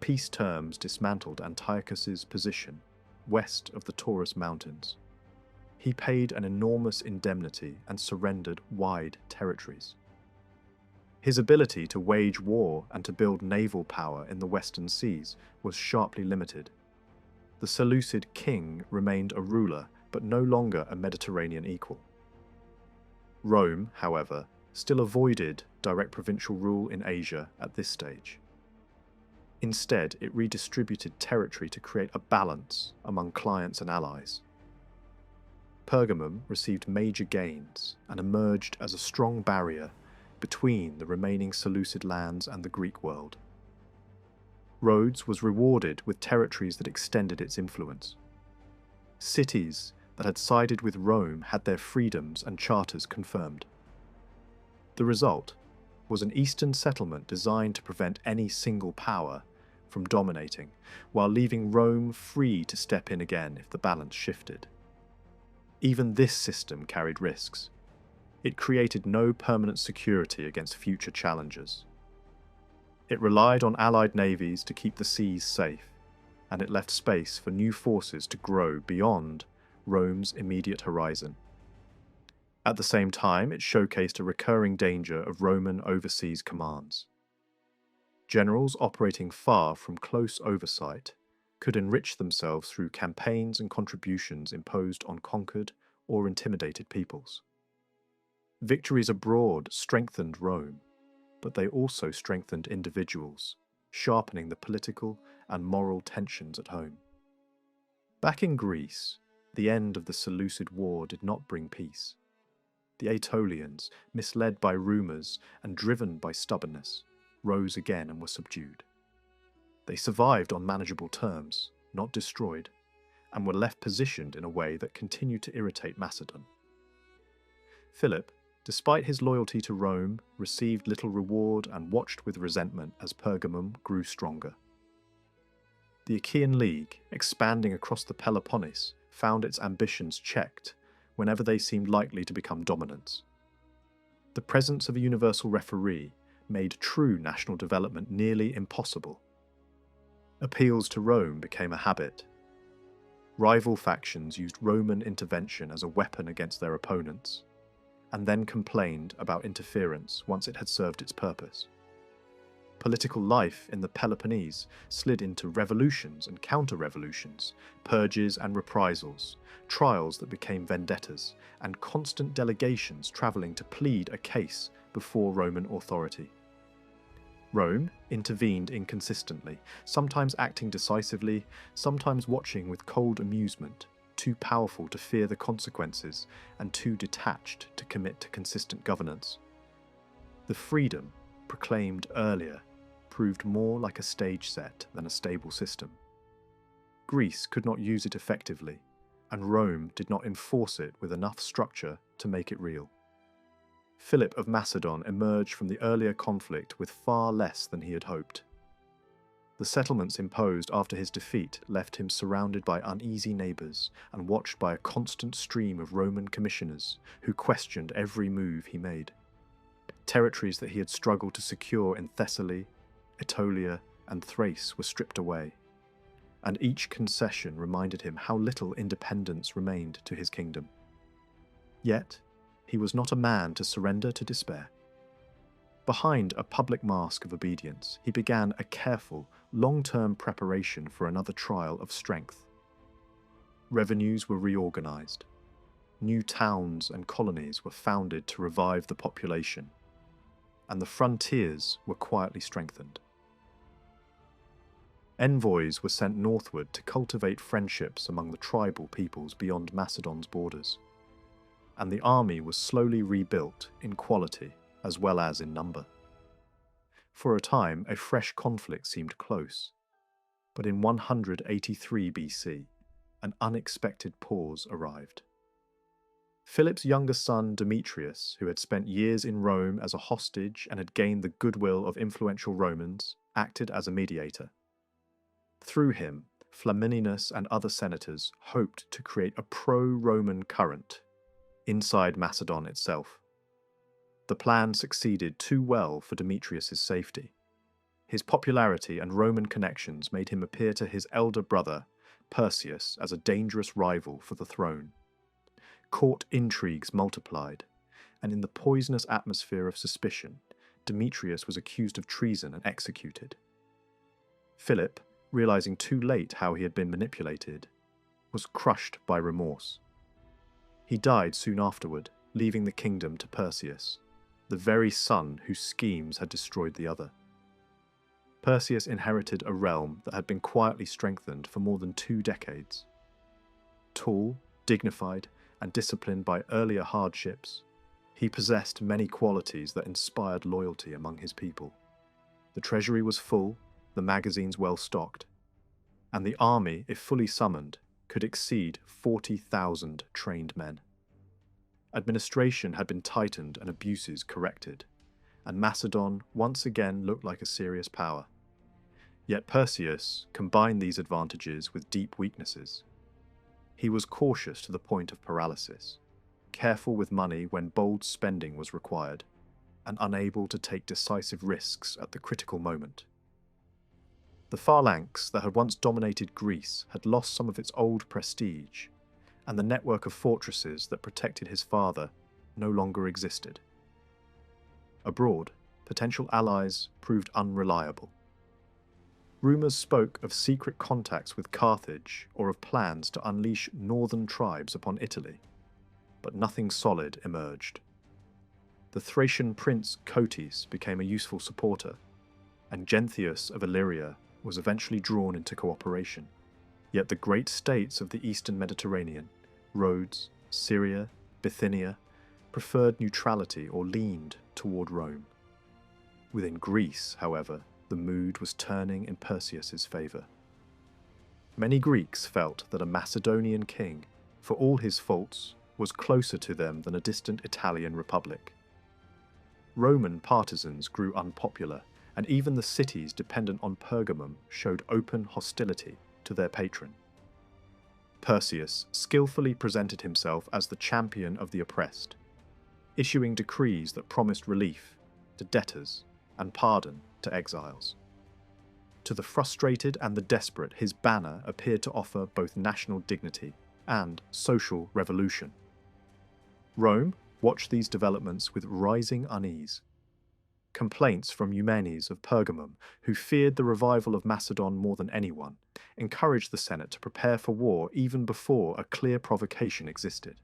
Peace terms dismantled Antiochus's position west of the Taurus Mountains. He paid an enormous indemnity and surrendered wide territories. His ability to wage war and to build naval power in the western seas was sharply limited. The Seleucid king remained a ruler, but no longer a Mediterranean equal. Rome, however, still avoided direct provincial rule in Asia at this stage. Instead, it redistributed territory to create a balance among clients and allies. Pergamum received major gains and emerged as a strong barrier between the remaining Seleucid lands and the Greek world. Rhodes was rewarded with territories that extended its influence. Cities that had sided with Rome had their freedoms and charters confirmed. The result was an eastern settlement designed to prevent any single power from dominating, while leaving Rome free to step in again if the balance shifted. Even this system carried risks. It created no permanent security against future challengers. It relied on allied navies to keep the seas safe, and it left space for new forces to grow beyond Rome's immediate horizon. At the same time, it showcased a recurring danger of Roman overseas commands. Generals operating far from close oversight could enrich themselves through campaigns and contributions imposed on conquered or intimidated peoples. Victories abroad strengthened Rome, but they also strengthened individuals, sharpening the political and moral tensions at home. Back in Greece, the end of the Seleucid War did not bring peace. The Aetolians, misled by rumours and driven by stubbornness, rose again and were subdued. They survived on manageable terms, not destroyed, and were left positioned in a way that continued to irritate Macedon. Philip, despite his loyalty to Rome, received little reward and watched with resentment as Pergamum grew stronger. The Achaean League, expanding across the Peloponnese, found its ambitions checked whenever they seemed likely to become dominants. The presence of a universal referee made true national development nearly impossible. Appeals to Rome became a habit. Rival factions used Roman intervention as a weapon against their opponents, and then complained about interference once it had served its purpose. Political life in the Peloponnese slid into revolutions and counter-revolutions, purges and reprisals, trials that became vendettas, and constant delegations travelling to plead a case before Roman authority. Rome intervened inconsistently, sometimes acting decisively, sometimes watching with cold amusement, too powerful to fear the consequences and too detached to commit to consistent governance. The freedom, proclaimed earlier, proved more like a stage set than a stable system. Greece could not use it effectively, and Rome did not enforce it with enough structure to make it real. Philip of Macedon emerged from the earlier conflict with far less than he had hoped. The settlements imposed after his defeat left him surrounded by uneasy neighbours and watched by a constant stream of Roman commissioners who questioned every move he made. Territories that he had struggled to secure in Thessaly, Aetolia, and Thrace were stripped away, and each concession reminded him how little independence remained to his kingdom. Yet, he was not a man to surrender to despair. Behind a public mask of obedience, he began a careful, long-term preparation for another trial of strength. Revenues were reorganised. New towns and colonies were founded to revive the population, and the frontiers were quietly strengthened. Envoys were sent northward to cultivate friendships among the tribal peoples beyond Macedon's borders, and the army was slowly rebuilt in quality as well as in number. For a time, a fresh conflict seemed close, but in 183 BC, an unexpected pause arrived. Philip's younger son Demetrius, who had spent years in Rome as a hostage and had gained the goodwill of influential Romans, acted as a mediator. Through him, Flamininus and other senators hoped to create a pro-Roman current inside Macedon itself. The plan succeeded too well for Demetrius's safety. His popularity and Roman connections made him appear to his elder brother, Perseus, as a dangerous rival for the throne. Court intrigues multiplied, and in the poisonous atmosphere of suspicion, Demetrius was accused of treason and executed. Philip, realizing too late how he had been manipulated, was crushed by remorse. He died soon afterward, leaving the kingdom to Perseus, the very son whose schemes had destroyed the other. Perseus inherited a realm that had been quietly strengthened for more than 2 decades. Tall, dignified, and disciplined by earlier hardships, he possessed many qualities that inspired loyalty among his people. The treasury was full, the magazines well stocked, and the army, if fully summoned, could exceed 40,000 trained men. Administration had been tightened and abuses corrected, and Macedon once again looked like a serious power. Yet Perseus combined these advantages with deep weaknesses. He was cautious to the point of paralysis, careful with money when bold spending was required, and unable to take decisive risks at the critical moment. The phalanx that had once dominated Greece had lost some of its old prestige, and the network of fortresses that protected his father no longer existed. Abroad, potential allies proved unreliable. Rumours spoke of secret contacts with Carthage or of plans to unleash northern tribes upon Italy, but nothing solid emerged. The Thracian prince Cotys became a useful supporter, and Genthius of Illyria was eventually drawn into cooperation. Yet the great states of the eastern Mediterranean, Rhodes, Syria, Bithynia, preferred neutrality or leaned toward Rome. Within Greece, however, the mood was turning in Perseus's favour. Many Greeks felt that a Macedonian king, for all his faults, was closer to them than a distant Italian republic. Roman partisans grew unpopular, and even the cities dependent on Pergamum showed open hostility to their patron. Perseus skillfully presented himself as the champion of the oppressed, issuing decrees that promised relief to debtors and pardon to exiles. To the frustrated and the desperate, his banner appeared to offer both national dignity and social revolution. Rome watched these developments with rising unease. Complaints from Eumenes of Pergamum, who feared the revival of Macedon more than anyone, encouraged the Senate to prepare for war even before a clear provocation existed.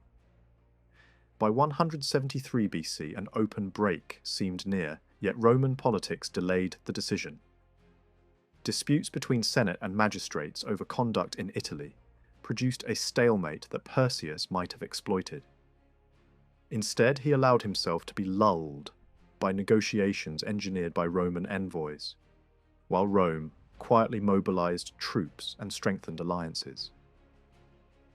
By 173 BC, an open break seemed near, yet Roman politics delayed the decision. Disputes between Senate and magistrates over conduct in Italy produced a stalemate that Perseus might have exploited. Instead, he allowed himself to be lulled by negotiations engineered by Roman envoys, while Rome quietly mobilized troops and strengthened alliances.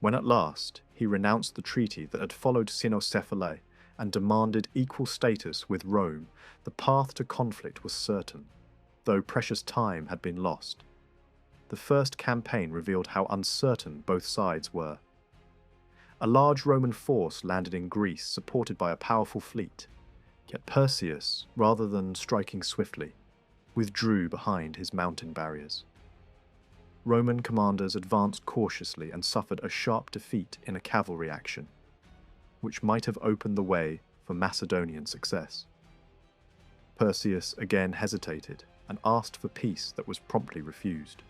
When at last he renounced the treaty that had followed Cynocephalae and demanded equal status with Rome, the path to conflict was certain, though precious time had been lost. The first campaign revealed how uncertain both sides were. A large Roman force landed in Greece, supported by a powerful fleet, yet Perseus, rather than striking swiftly, withdrew behind his mountain barriers. Roman commanders advanced cautiously and suffered a sharp defeat in a cavalry action, which might have opened the way for Macedonian success. Perseus again hesitated and asked for peace that was promptly refused.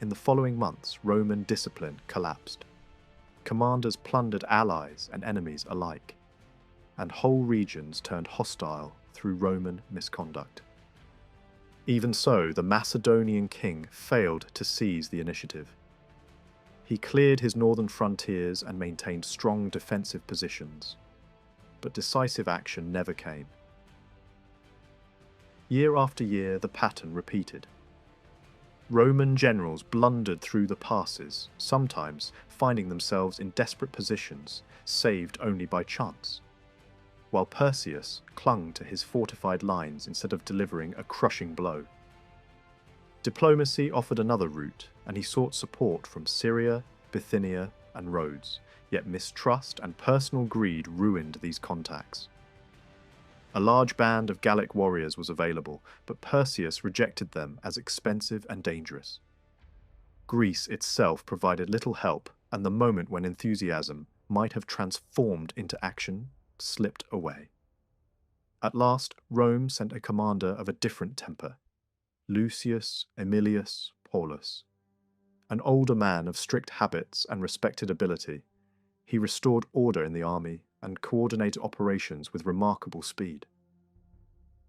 In the following months, Roman discipline collapsed. Commanders plundered allies and enemies alike, and whole regions turned hostile through Roman misconduct. Even so, the Macedonian king failed to seize the initiative. He cleared his northern frontiers and maintained strong defensive positions, but decisive action never came. Year after year, the pattern repeated. Roman generals blundered through the passes, sometimes finding themselves in desperate positions, saved only by chance, while Perseus clung to his fortified lines instead of delivering a crushing blow. Diplomacy offered another route, and he sought support from Syria, Bithynia, and Rhodes, yet mistrust and personal greed ruined these contacts. A large band of Gallic warriors was available, but Perseus rejected them as expensive and dangerous. Greece itself provided little help, and the moment when enthusiasm might have transformed into action slipped away. At last, Rome sent a commander of a different temper, Lucius Aemilius Paulus. An older man of strict habits and respected ability, he restored order in the army and coordinated operations with remarkable speed.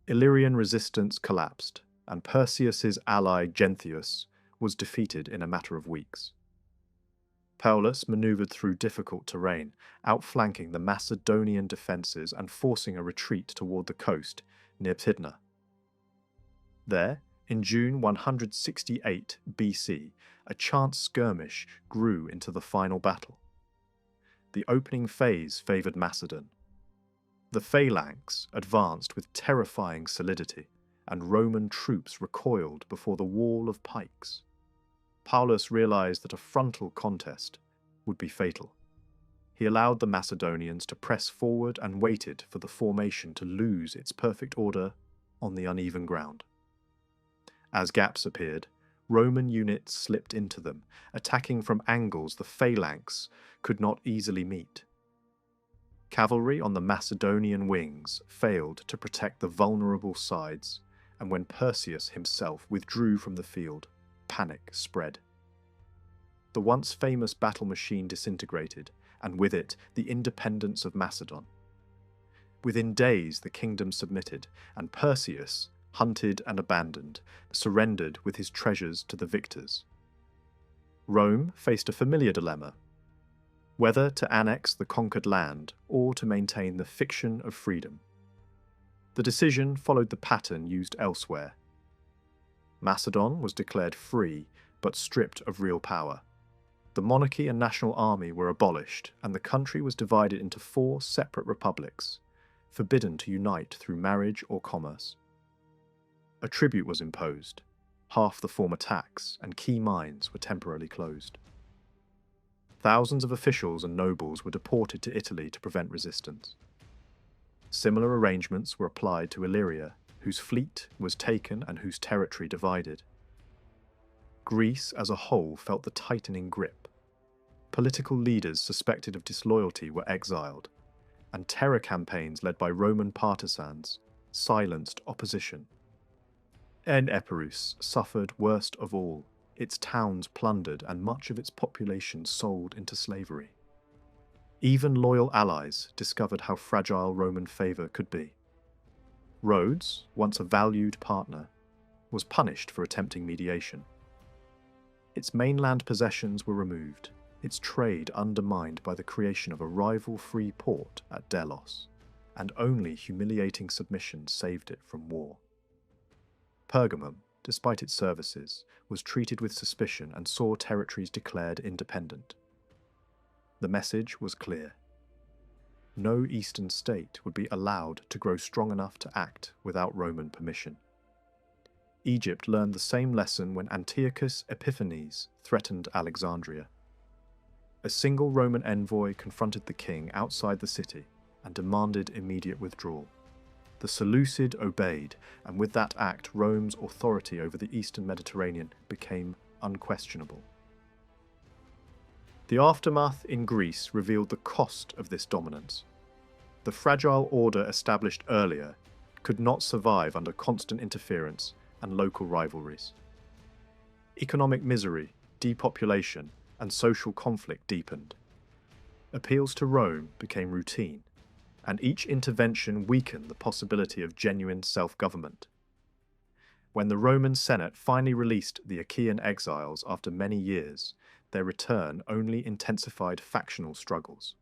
Illyrian resistance collapsed, and Perseus's ally Genthius was defeated in a matter of weeks. Paulus manoeuvred through difficult terrain, outflanking the Macedonian defences and forcing a retreat toward the coast near Pydna. There, in June 168 BC, a chance skirmish grew into the final battle. The opening phase favoured Macedon. The phalanx advanced with terrifying solidity, and Roman troops recoiled before the wall of pikes. Paulus realised that a frontal contest would be fatal. He allowed the Macedonians to press forward and waited for the formation to lose its perfect order on the uneven ground. As gaps appeared, Roman units slipped into them, attacking from angles the phalanx could not easily meet. Cavalry on the Macedonian wings failed to protect the vulnerable sides, and when Perseus himself withdrew from the field, panic spread. The once famous battle machine disintegrated, and with it the independence of Macedon. Within days the kingdom submitted, and Perseus, hunted and abandoned, surrendered with his treasures to the victors. Rome faced a familiar dilemma: whether to annex the conquered land or to maintain the fiction of freedom. The decision followed the pattern used elsewhere. Macedon was declared free, but stripped of real power. The monarchy and national army were abolished, and the country was divided into 4 separate republics, forbidden to unite through marriage or commerce. A tribute was imposed, half the former tax, and key mines were temporarily closed. Thousands of officials and nobles were deported to Italy to prevent resistance. Similar arrangements were applied to Illyria, whose fleet was taken and whose territory divided. Greece as a whole felt the tightening grip. Political leaders suspected of disloyalty were exiled, and terror campaigns led by Roman partisans silenced opposition. Epirus suffered worst of all, its towns plundered and much of its population sold into slavery. Even loyal allies discovered how fragile Roman favour could be. Rhodes, once a valued partner, was punished for attempting mediation. Its mainland possessions were removed, its trade undermined by the creation of a rival free port at Delos, and only humiliating submission saved it from war. Pergamum, despite its services, was treated with suspicion and saw territories declared independent. The message was clear. No eastern state would be allowed to grow strong enough to act without Roman permission. Egypt learned the same lesson when Antiochus Epiphanes threatened Alexandria. A single Roman envoy confronted the king outside the city and demanded immediate withdrawal. The Seleucid obeyed, and with that act Rome's authority over the eastern Mediterranean became unquestionable. The aftermath in Greece revealed the cost of this dominance. The fragile order established earlier could not survive under constant interference and local rivalries. Economic misery, depopulation, and social conflict deepened. Appeals to Rome became routine, and each intervention weakened the possibility of genuine self-government. When the Roman Senate finally released the Achaean exiles after many years, their return only intensified factional struggles.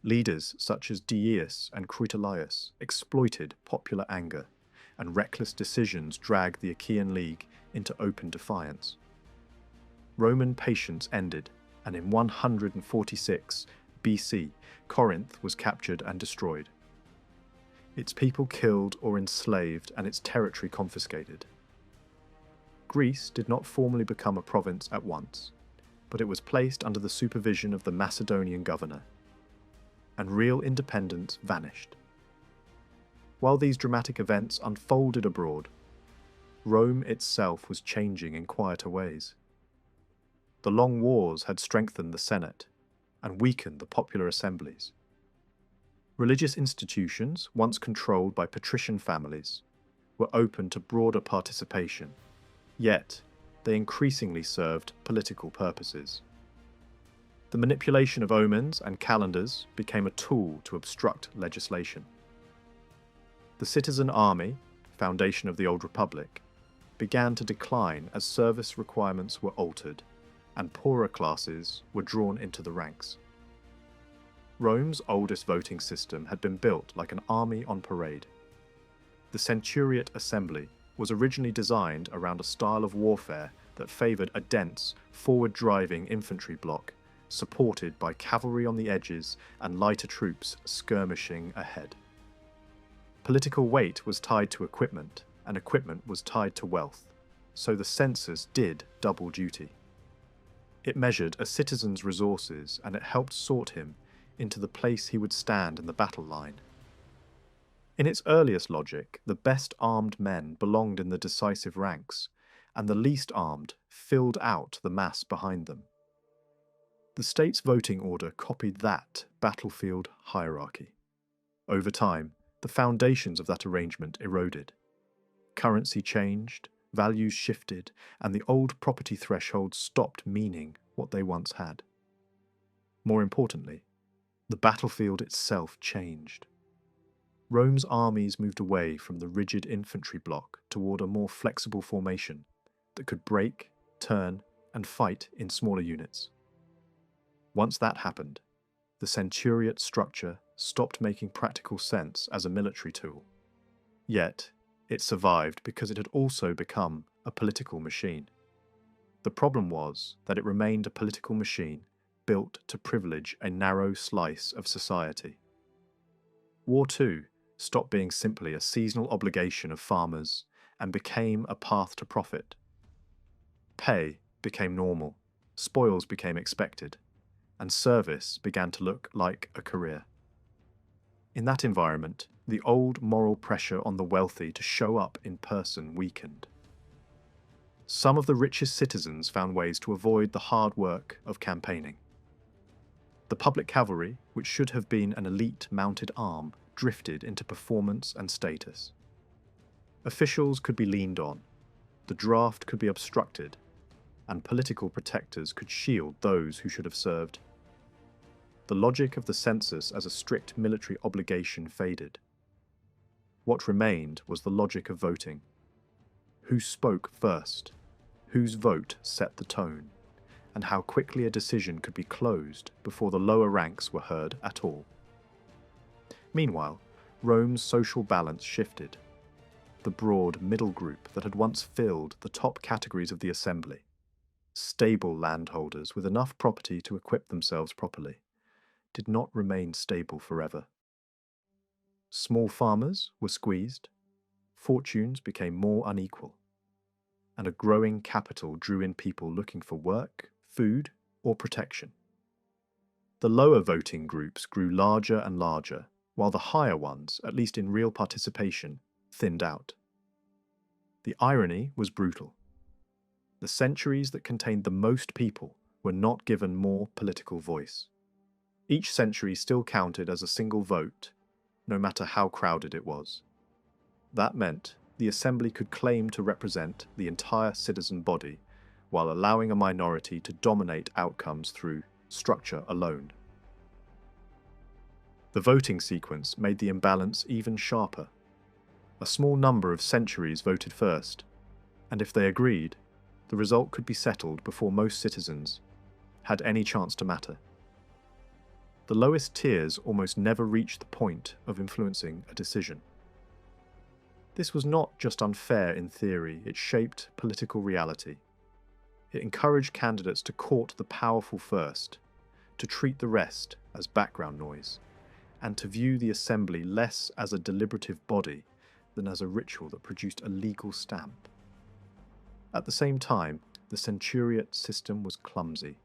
Leaders such as Dies and Critolaus exploited popular anger, and reckless decisions dragged the Achaean League into open defiance. Roman patience ended, and in 146 BC, Corinth was captured and destroyed. Its people killed or enslaved and its territory confiscated. Greece did not formally become a province at once, but it was placed under the supervision of the Macedonian governor, and real independence vanished. While these dramatic events unfolded abroad, Rome itself was changing in quieter ways. The long wars had strengthened the Senate and weakened the popular assemblies. Religious institutions, once controlled by patrician families, were open to broader participation, yet they increasingly served political purposes. The manipulation of omens and calendars became a tool to obstruct legislation. The citizen army, foundation of the Old Republic, began to decline as service requirements were altered and poorer classes were drawn into the ranks. Rome's oldest voting system had been built like an army on parade. The centuriate assembly was originally designed around a style of warfare that favoured a dense, forward-driving infantry block, supported by cavalry on the edges and lighter troops skirmishing ahead. Political weight was tied to equipment, and equipment was tied to wealth, so the census did double duty. It measured a citizen's resources, and it helped sort him into the place he would stand in the battle line. In its earliest logic, the best armed men belonged in the decisive ranks, and the least armed filled out the mass behind them. The state's voting order copied that battlefield hierarchy. Over time, the foundations of that arrangement eroded. Currency changed, values shifted, and the old property thresholds stopped meaning what they once had. More importantly, the battlefield itself changed. Rome's armies moved away from the rigid infantry block toward a more flexible formation that could break, turn, and fight in smaller units. Once that happened, the centuriate structure stopped making practical sense as a military tool. Yet, it survived because it had also become a political machine. The problem was that it remained a political machine built to privilege a narrow slice of society. War, too, stopped being simply a seasonal obligation of farmers and became a path to profit. Pay became normal, spoils became expected, and service began to look like a career. In that environment, the old moral pressure on the wealthy to show up in person weakened. Some of the richest citizens found ways to avoid the hard work of campaigning. The public cavalry, which should have been an elite mounted arm, drifted into performance and status. Officials could be leaned on, the draft could be obstructed, and political protectors could shield those who should have served. The logic of the census as a strict military obligation faded. What remained was the logic of voting. Who spoke first? Whose vote set the tone? And how quickly a decision could be closed before the lower ranks were heard at all. Meanwhile, Rome's social balance shifted. The broad middle group that had once filled the top categories of the assembly, stable landholders with enough property to equip themselves properly, did not remain stable forever. Small farmers were squeezed, fortunes became more unequal, and a growing capital drew in people looking for work, food, or protection. The lower voting groups grew larger and larger, while the higher ones, at least in real participation, thinned out. The irony was brutal. The centuries that contained the most people were not given more political voice. Each century still counted as a single vote, no matter how crowded it was. That meant the assembly could claim to represent the entire citizen body, while allowing a minority to dominate outcomes through structure alone. The voting sequence made the imbalance even sharper. A small number of centuries voted first, and if they agreed, the result could be settled before most citizens had any chance to matter. The lowest tiers almost never reached the point of influencing a decision. This was not just unfair in theory, it shaped political reality. It encouraged candidates to court the powerful first, to treat the rest as background noise, and to view the assembly less as a deliberative body than as a ritual that produced a legal stamp. At the same time, the centuriate system was clumsy.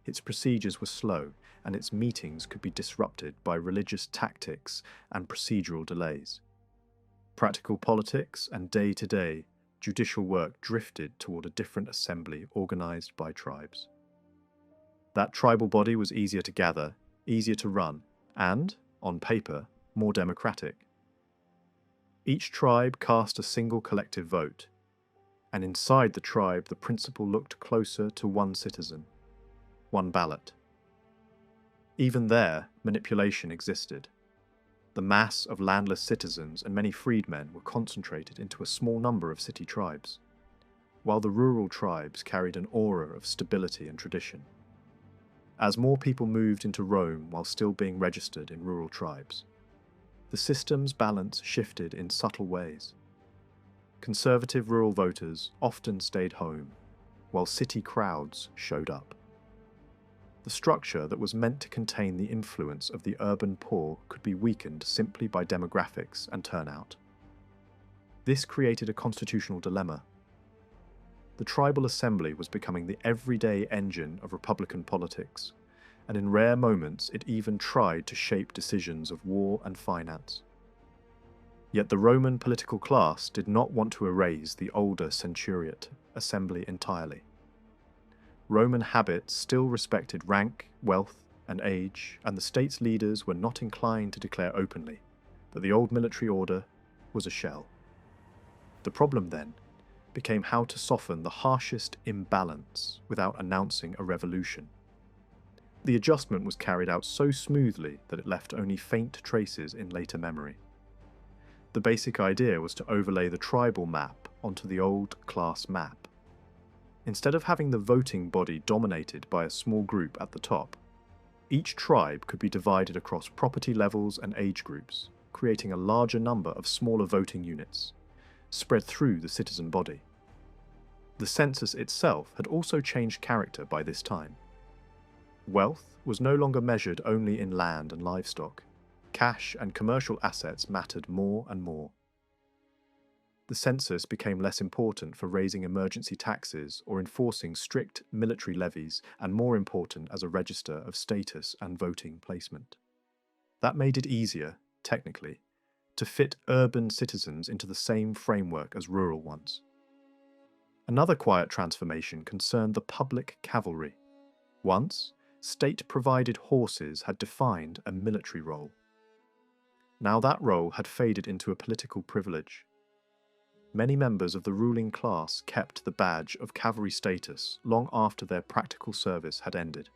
Its procedures were slow, and its meetings could be disrupted by religious tactics and procedural delays. Practical politics and day-to-day judicial work drifted toward a different assembly organised by tribes. That tribal body was easier to gather, easier to run, and, on paper, more democratic. Each tribe cast a single collective vote, and inside the tribe the principle looked closer to one citizen, one ballot. Even there, manipulation existed. The mass of landless citizens and many freedmen were concentrated into a small number of city tribes. while the rural tribes carried an aura of stability and tradition. As more people moved into Rome while still being registered in rural tribes, the system's balance shifted in subtle ways. Conservative rural voters often stayed home, while city crowds showed up. The structure that was meant to contain the influence of the urban poor could be weakened simply by demographics and turnout. This created a constitutional dilemma. The tribal assembly was becoming the everyday engine of republican politics, and in rare moments it even tried to shape decisions of war and finance. Yet the Roman political class did not want to erase the older centuriate assembly entirely. Roman habits still respected rank, wealth, and age, and the state's leaders were not inclined to declare openly that the old military order was a shell. The problem then became how to soften the harshest imbalance without announcing a revolution. The adjustment was carried out so smoothly that it left only faint traces in later memory. The basic idea was to overlay the tribal map onto the old class map. Instead of having the voting body dominated by a small group at the top, each tribe could be divided across property levels and age groups, creating a larger number of smaller voting units, spread through the citizen body. The census itself had also changed character by this time. Wealth was no longer measured only in land and livestock. Cash and commercial assets mattered more and more. The census became less important for raising emergency taxes or enforcing strict military levies, and more important as a register of status and voting placement. That made it easier, technically, to fit urban citizens into the same framework as rural ones. Another quiet transformation concerned the public cavalry. Once, state-provided horses had defined a military role. Now that role had faded into a political privilege. Many members of the ruling class kept the badge of cavalry status long after their practical service had ended.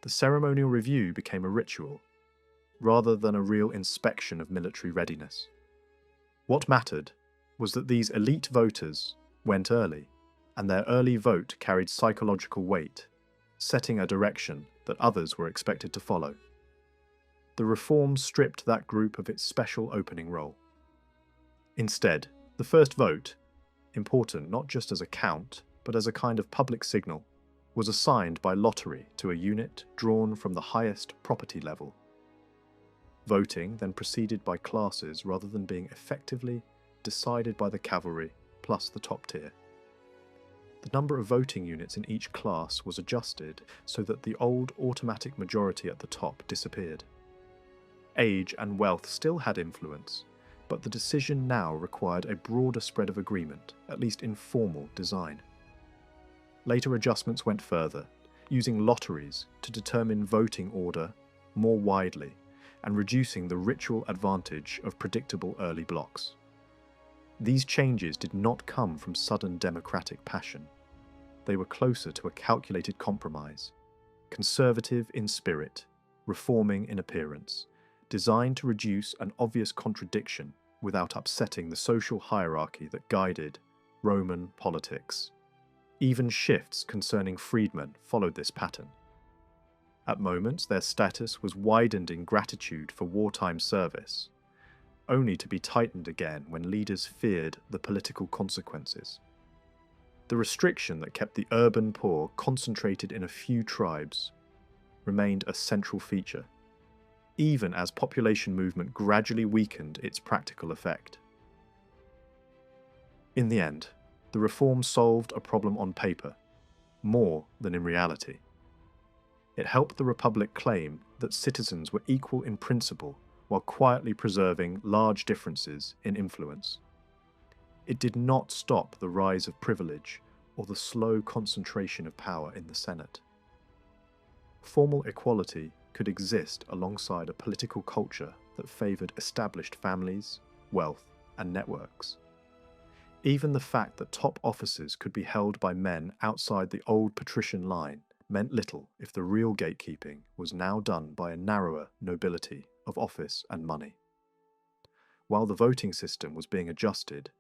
The ceremonial review became a ritual, rather than a real inspection of military readiness. What mattered was that these elite voters went early, and their early vote carried psychological weight, setting a direction that others were expected to follow. The reforms stripped that group of its special opening role. Instead, the first vote, important not just as a count, but as a kind of public signal, was assigned by lottery to a unit drawn from the highest property level. Voting then proceeded by classes rather than being effectively decided by the cavalry plus the top tier. The number of voting units in each class was adjusted so that the old automatic majority at the top disappeared. Age and wealth still had influence, but the decision now required a broader spread of agreement, at least in formal design. Later adjustments went further, using lotteries to determine voting order more widely and reducing the ritual advantage of predictable early blocks. These changes did not come from sudden democratic passion. They were closer to a calculated compromise, conservative in spirit, reforming in appearance, designed to reduce an obvious contradiction without upsetting the social hierarchy that guided Roman politics. Even shifts concerning freedmen followed this pattern. At moments, their status was widened in gratitude for wartime service, only to be tightened again when leaders feared the political consequences. The restriction that kept the urban poor concentrated in a few tribes remained a central feature, even as population movement gradually weakened its practical effect. In the end, the reform solved a problem on paper, more than in reality. It helped the Republic claim that citizens were equal in principle while quietly preserving large differences in influence. It did not stop the rise of privilege or the slow concentration of power in the Senate. Formal equality could exist alongside a political culture that favoured established families, wealth, and networks. Even the fact that top offices could be held by men outside the old patrician line meant little if the real gatekeeping was now done by a narrower nobility of office and money. While the voting system was being adjusted,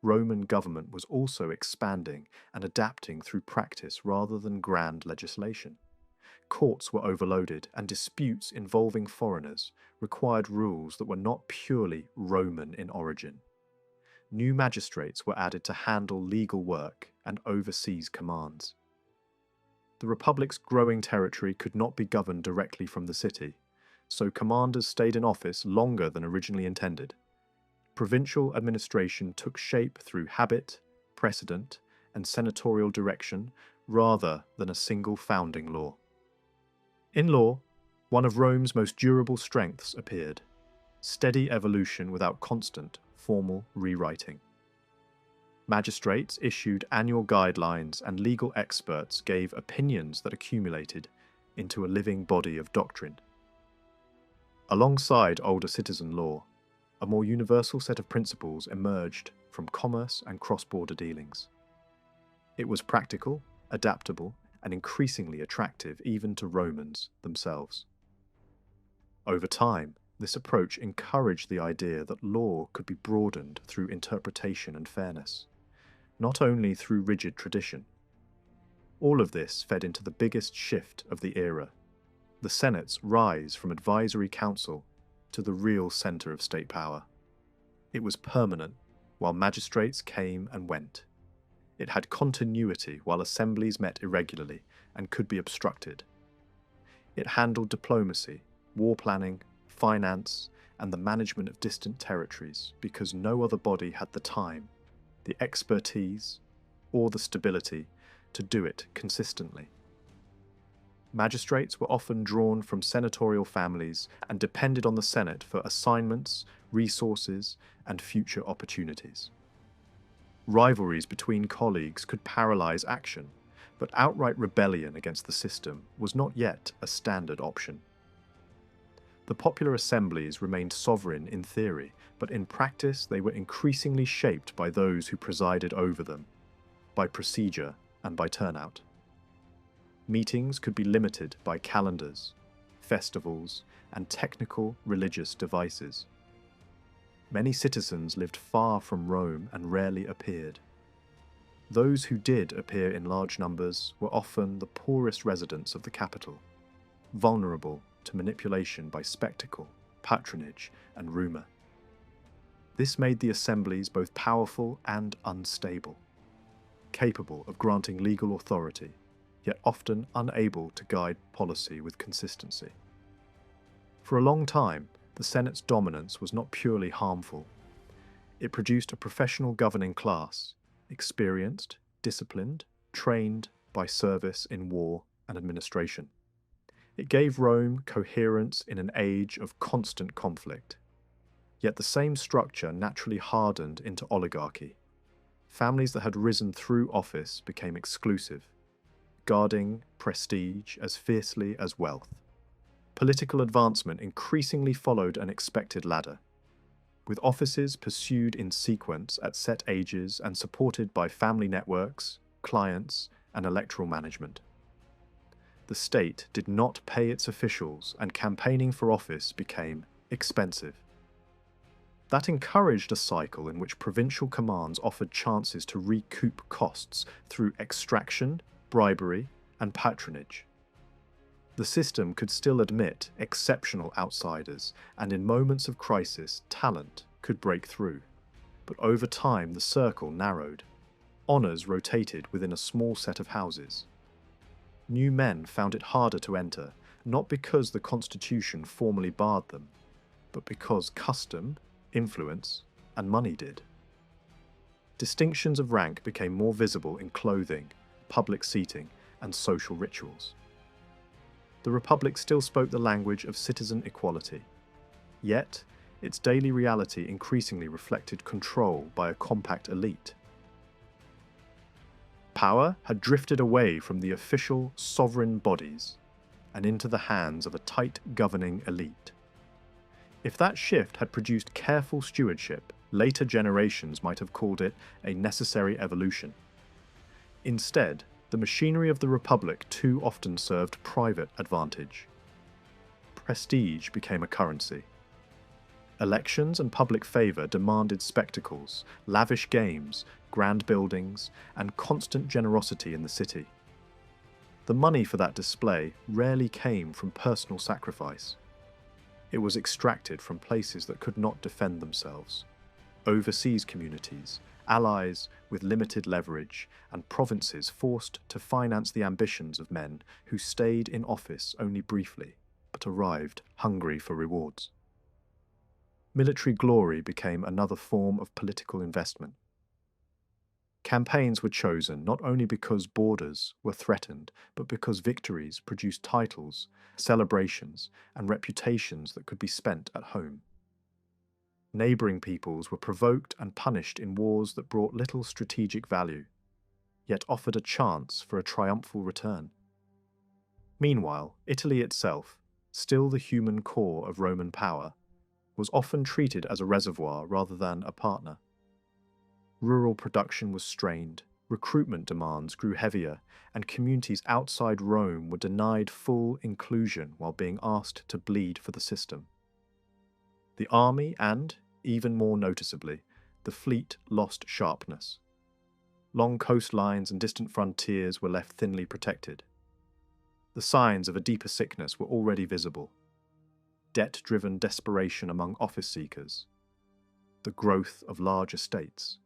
Roman government was also expanding and adapting through practice rather than grand legislation. Courts were overloaded, and disputes involving foreigners required rules that were not purely Roman in origin. New magistrates were added to handle legal work and overseas commands. The Republic's growing territory could not be governed directly from the city, so commanders stayed in office longer than originally intended. Provincial administration took shape through habit, precedent, and senatorial direction rather than a single founding law. In law, one of Rome's most durable strengths appeared: steady evolution without constant, formal rewriting. Magistrates issued annual guidelines, and legal experts gave opinions that accumulated into a living body of doctrine. Alongside older citizen law, a more universal set of principles emerged from commerce and cross-border dealings. It was practical, adaptable, and increasingly attractive even to Romans themselves. Over time, this approach encouraged the idea that law could be broadened through interpretation and fairness, not only through rigid tradition. All of this fed into the biggest shift of the era: the Senate's rise from advisory council to the real centre of state power. It was permanent, while magistrates came and went. It had continuity while assemblies met irregularly and could be obstructed. It handled diplomacy, war planning, finance, and the management of distant territories because no other body had the time, the expertise, or the stability to do it consistently. Magistrates were often drawn from senatorial families and depended on the Senate for assignments, resources, and future opportunities. Rivalries between colleagues could paralyze action, but outright rebellion against the system was not yet a standard option. The popular assemblies remained sovereign in theory, but in practice they were increasingly shaped by those who presided over them, by procedure and by turnout. Meetings could be limited by calendars, festivals, and technical religious devices. Many citizens lived far from Rome and rarely appeared. Those who did appear in large numbers were often the poorest residents of the capital, vulnerable to manipulation by spectacle, patronage, and rumour. This made the assemblies both powerful and unstable, capable of granting legal authority, yet often unable to guide policy with consistency. For a long time, the Senate's dominance was not purely harmful. It produced a professional governing class, experienced, disciplined, trained by service in war and administration. It gave Rome coherence in an age of constant conflict. Yet the same structure naturally hardened into oligarchy. Families that had risen through office became exclusive, guarding prestige as fiercely as wealth. Political advancement increasingly followed an expected ladder, with offices pursued in sequence at set ages and supported by family networks, clients, and electoral management. The state did not pay its officials, and campaigning for office became expensive. That encouraged a cycle in which provincial commands offered chances to recoup costs through extraction, bribery, and patronage. The system could still admit exceptional outsiders, and in moments of crisis, talent could break through. But over time, the circle narrowed. Honours rotated within a small set of houses. New men found it harder to enter, not because the constitution formally barred them, but because custom, influence, and money did. Distinctions of rank became more visible in clothing, public seating, and social rituals. The Republic still spoke the language of citizen equality, yet its daily reality increasingly reflected control by a compact elite. Power had drifted away from the official sovereign bodies and into the hands of a tight governing elite. If that shift had produced careful stewardship, later generations might have called it a necessary evolution. Instead, the machinery of the Republic too often served private advantage. Prestige became a currency. Elections and public favour demanded spectacles, lavish games, grand buildings, and constant generosity in the city. The money for that display rarely came from personal sacrifice. It was extracted from places that could not defend themselves: overseas communities, allies with limited leverage, and provinces forced to finance the ambitions of men who stayed in office only briefly, but arrived hungry for rewards. Military glory became another form of political investment. Campaigns were chosen not only because borders were threatened, but because victories produced titles, celebrations, and reputations that could be spent at home. Neighbouring peoples were provoked and punished in wars that brought little strategic value, yet offered a chance for a triumphal return. Meanwhile, Italy itself, still the human core of Roman power, was often treated as a reservoir rather than a partner. Rural production was strained, recruitment demands grew heavier, and communities outside Rome were denied full inclusion while being asked to bleed for the system. The army and, even more noticeably, the fleet lost sharpness. Long coastlines and distant frontiers were left thinly protected. The signs of a deeper sickness were already visible: debt-driven desperation among office seekers, the growth of large estates,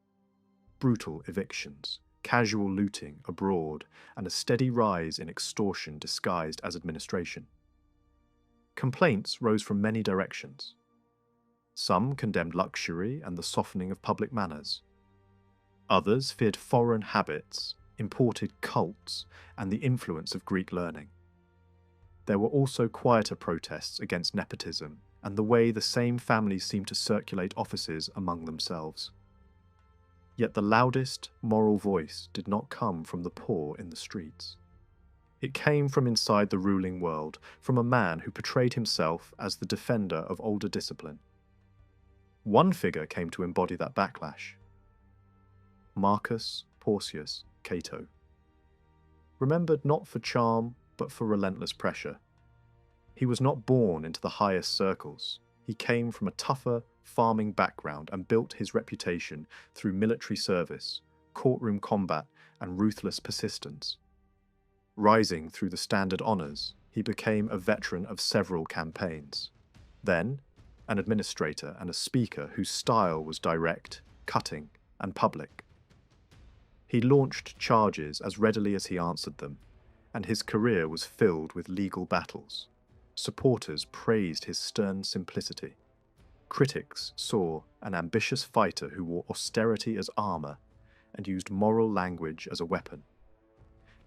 brutal evictions, casual looting abroad, and a steady rise in extortion disguised as administration. Complaints rose from many directions. Some condemned luxury and the softening of public manners. Others feared foreign habits, imported cults, and the influence of Greek learning. There were also quieter protests against nepotism and the way the same families seemed to circulate offices among themselves. Yet the loudest moral voice did not come from the poor in the streets. It came from inside the ruling world, from a man who portrayed himself as the defender of older discipline. One figure came to embody that backlash: Marcus Porcius Cato. Remembered not for charm, but for relentless pressure. He was not born into the highest circles. He came from a tougher, farming background and built his reputation through military service, courtroom combat, and ruthless persistence. Rising through the standard honours, he became a veteran of several campaigns. Then, an administrator and a speaker whose style was direct, cutting, and public. He launched charges as readily as he answered them, and his career was filled with legal battles. Supporters praised his stern simplicity. Critics saw an ambitious fighter who wore austerity as armour and used moral language as a weapon.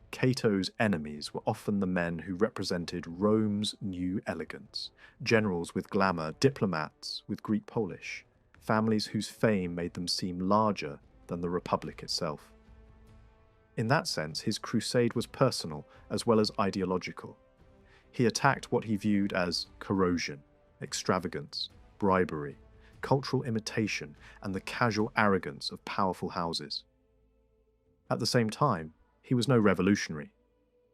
Cato's enemies were often the men who represented Rome's new elegance: generals with glamour, diplomats with Greek polish, families whose fame made them seem larger than the Republic itself. In that sense, his crusade was personal as well as ideological. He attacked what he viewed as corrosion, extravagance, bribery, cultural imitation, and the casual arrogance of powerful houses. At the same time, he was no revolutionary.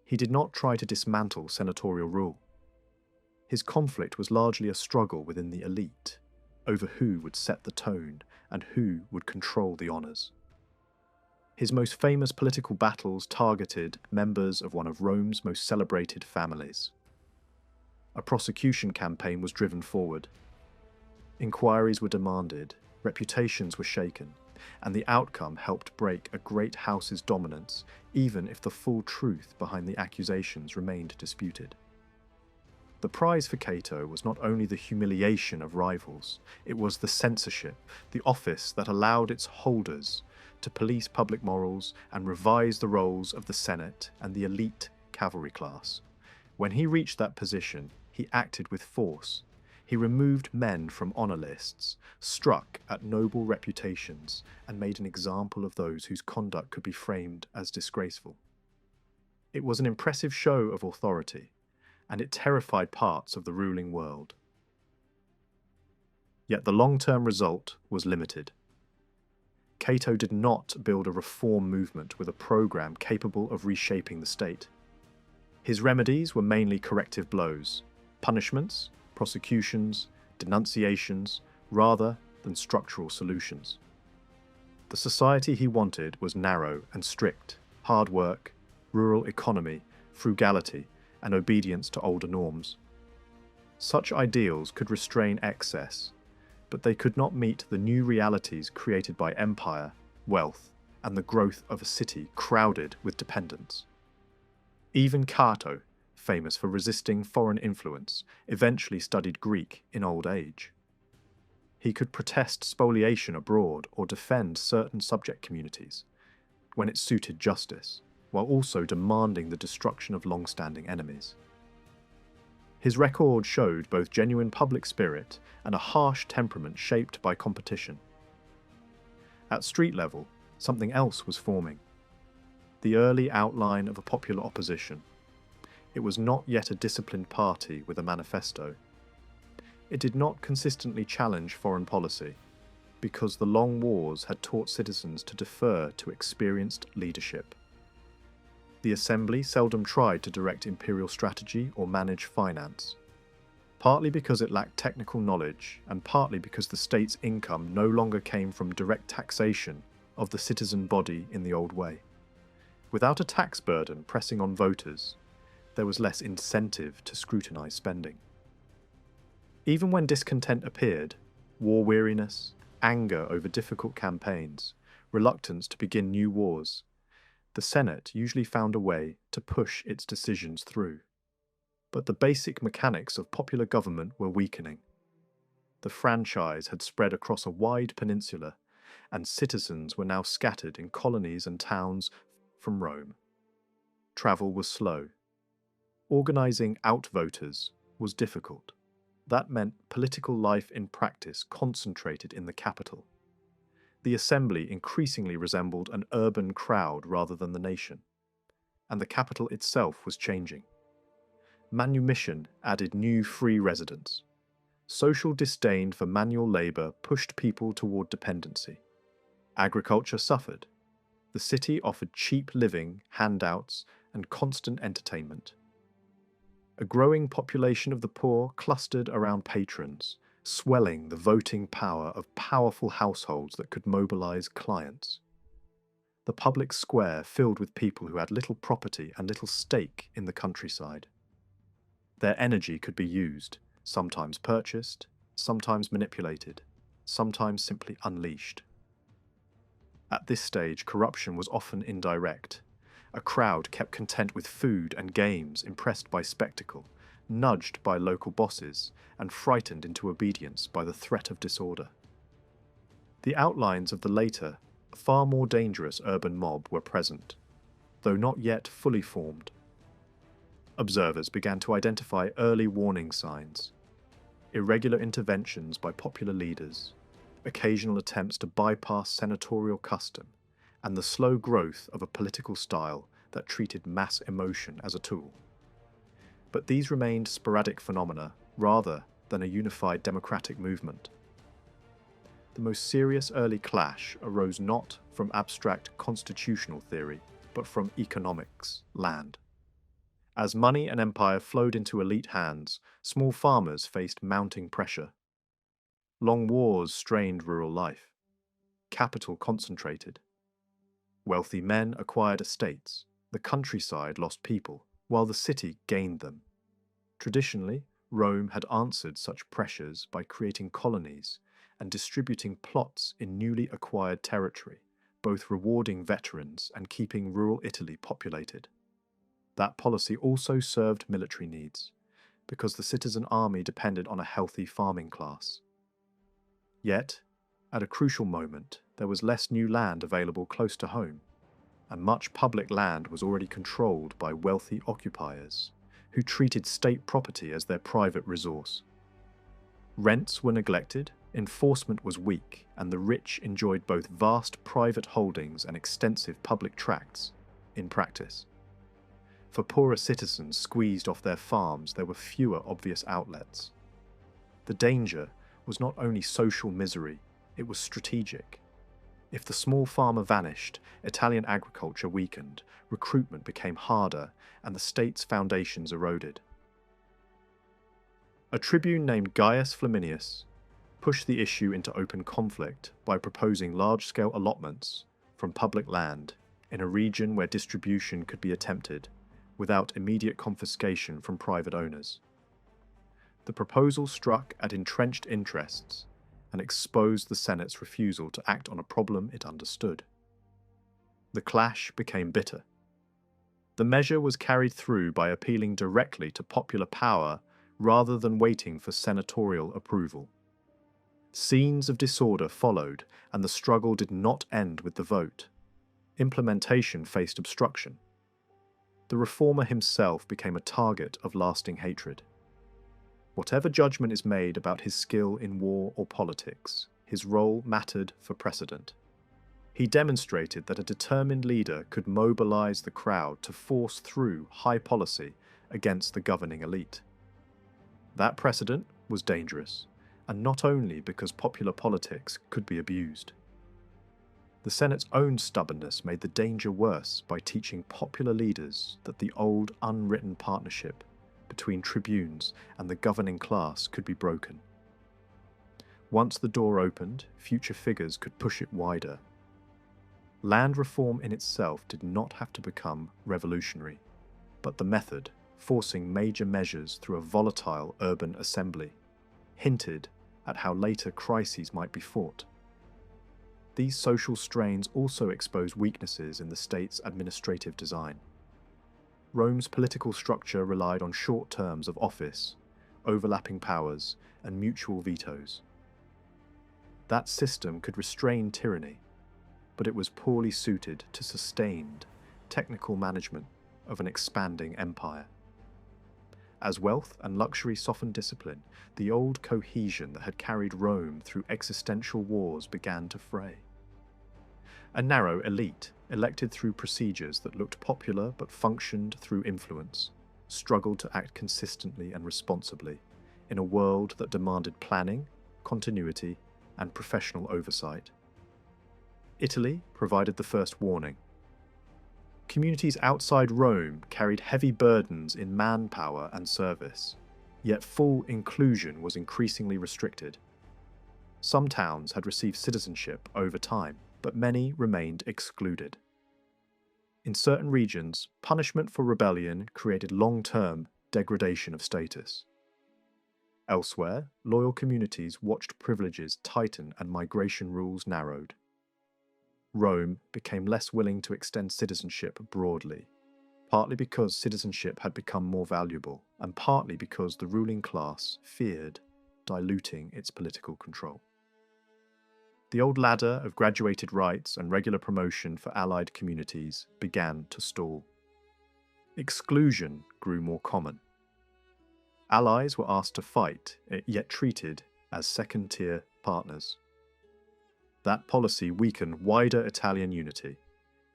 He did not try to dismantle senatorial rule. His conflict was largely a struggle within the elite, over who would set the tone and who would control the honours. His most famous political battles targeted members of one of Rome's most celebrated families. A prosecution campaign was driven forward. Inquiries were demanded, reputations were shaken, and the outcome helped break a great house's dominance, even if the full truth behind the accusations remained disputed. The prize for Cato was not only the humiliation of rivals, it was the censorship, the office that allowed its holders to police public morals and revise the roles of the Senate and the elite cavalry class. When he reached that position, he acted with force. He removed men from honour lists, struck at noble reputations, and made an example of those whose conduct could be framed as disgraceful. It was an impressive show of authority, and it terrified parts of the ruling world. Yet the long-term result was limited. Cato did not build a reform movement with a programme capable of reshaping the state. His remedies were mainly corrective blows: punishments, prosecutions, denunciations, rather than structural solutions. The society he wanted was narrow and strict, hard work, rural economy, frugality, and obedience to older norms. Such ideals could restrain excess, but they could not meet the new realities created by empire, wealth, and the growth of a city crowded with dependents. Even Cato, famous for resisting foreign influence, eventually studied Greek in old age. He could protest spoliation abroad or defend certain subject communities when it suited justice, while also demanding the destruction of long-standing enemies. His record showed both genuine public spirit and a harsh temperament shaped by competition. At street level, something else was forming. The early outline of a popular opposition. It was not yet a disciplined party with a manifesto. It did not consistently challenge foreign policy, because the long wars had taught citizens to defer to experienced leadership. The assembly seldom tried to direct imperial strategy or manage finance, partly because it lacked technical knowledge and partly because the state's income no longer came from direct taxation of the citizen body in the old way. Without a tax burden pressing on voters, there was less incentive to scrutinize spending. Even when discontent appeared, war weariness, anger over difficult campaigns, reluctance to begin new wars, the Senate usually found a way to push its decisions through. But the basic mechanics of popular government were weakening. The franchise had spread across a wide peninsula, and citizens were now scattered in colonies and towns from Rome. Travel was slow. Organising outvoters was difficult. That meant political life in practice concentrated in the capital. The assembly increasingly resembled an urban crowd rather than the nation, and the capital itself was changing. Manumission added new free residents. Social disdain for manual labour pushed people toward dependency. Agriculture suffered. The city offered cheap living, handouts, and constant entertainment. A growing population of the poor clustered around patrons, swelling the voting power of powerful households that could mobilize clients. The public square filled with people who had little property and little stake in the countryside. Their energy could be used, sometimes purchased, sometimes manipulated, sometimes simply unleashed. At this stage, corruption was often indirect. A crowd kept content with food and games, impressed by spectacle, nudged by local bosses, and frightened into obedience by the threat of disorder. The outlines of the later, far more dangerous urban mob were present, though not yet fully formed. Observers began to identify early warning signs: irregular interventions by popular leaders, occasional attempts to bypass senatorial custom, and the slow growth of a political style that treated mass emotion as a tool. But these remained sporadic phenomena rather than a unified democratic movement. The most serious early clash arose not from abstract constitutional theory, but from economics, land. As money and empire flowed into elite hands, small farmers faced mounting pressure. Long wars strained rural life. Capital concentrated. Wealthy men acquired estates. The countryside lost people, while the city gained them. Traditionally, Rome had answered such pressures by creating colonies and distributing plots in newly acquired territory, both rewarding veterans and keeping rural Italy populated. That policy also served military needs, because the citizen army depended on a healthy farming class. Yet, at a crucial moment, there was less new land available close to home, and much public land was already controlled by wealthy occupiers, who treated state property as their private resource. Rents were neglected, enforcement was weak, and the rich enjoyed both vast private holdings and extensive public tracts, in practice. For poorer citizens squeezed off their farms, there were fewer obvious outlets. The danger was not only social misery, it was strategic. If the small farmer vanished, Italian agriculture weakened, recruitment became harder, and the state's foundations eroded. A tribune named Gaius Flaminius push the issue into open conflict by proposing large-scale allotments from public land in a region where distribution could be attempted without immediate confiscation from private owners. The proposal struck at entrenched interests and exposed the Senate's refusal to act on a problem it understood. The clash became bitter. The measure was carried through by appealing directly to popular power rather than waiting for senatorial approval. Scenes of disorder followed, and the struggle did not end with the vote. Implementation faced obstruction. The reformer himself became a target of lasting hatred. Whatever judgment is made about his skill in war or politics, his role mattered for precedent. He demonstrated that a determined leader could mobilize the crowd to force through high policy against the governing elite. That precedent was dangerous, and not only because popular politics could be abused. The Senate's own stubbornness made the danger worse by teaching popular leaders that the old unwritten partnership between tribunes and the governing class could be broken. Once the door opened, future figures could push it wider. Land reform in itself did not have to become revolutionary, but the method, forcing major measures through a volatile urban assembly, hinted at how later crises might be fought. These social strains also exposed weaknesses in the state's administrative design. Rome's political structure relied on short terms of office, overlapping powers, and mutual vetoes. That system could restrain tyranny, but it was poorly suited to sustained, technical management of an expanding empire. As wealth and luxury softened discipline, the old cohesion that had carried Rome through existential wars began to fray. A narrow elite, elected through procedures that looked popular but functioned through influence, struggled to act consistently and responsibly in a world that demanded planning, continuity, and professional oversight. Italy provided the first warning. Communities outside Rome carried heavy burdens in manpower and service, yet full inclusion was increasingly restricted. Some towns had received citizenship over time, but many remained excluded. In certain regions, punishment for rebellion created long-term degradation of status. Elsewhere, loyal communities watched privileges tighten and migration rules narrowed. Rome became less willing to extend citizenship broadly, partly because citizenship had become more valuable, and partly because the ruling class feared diluting its political control. The old ladder of graduated rights and regular promotion for allied communities began to stall. Exclusion grew more common. Allies were asked to fight, yet treated as second-tier partners. That policy weakened wider Italian unity,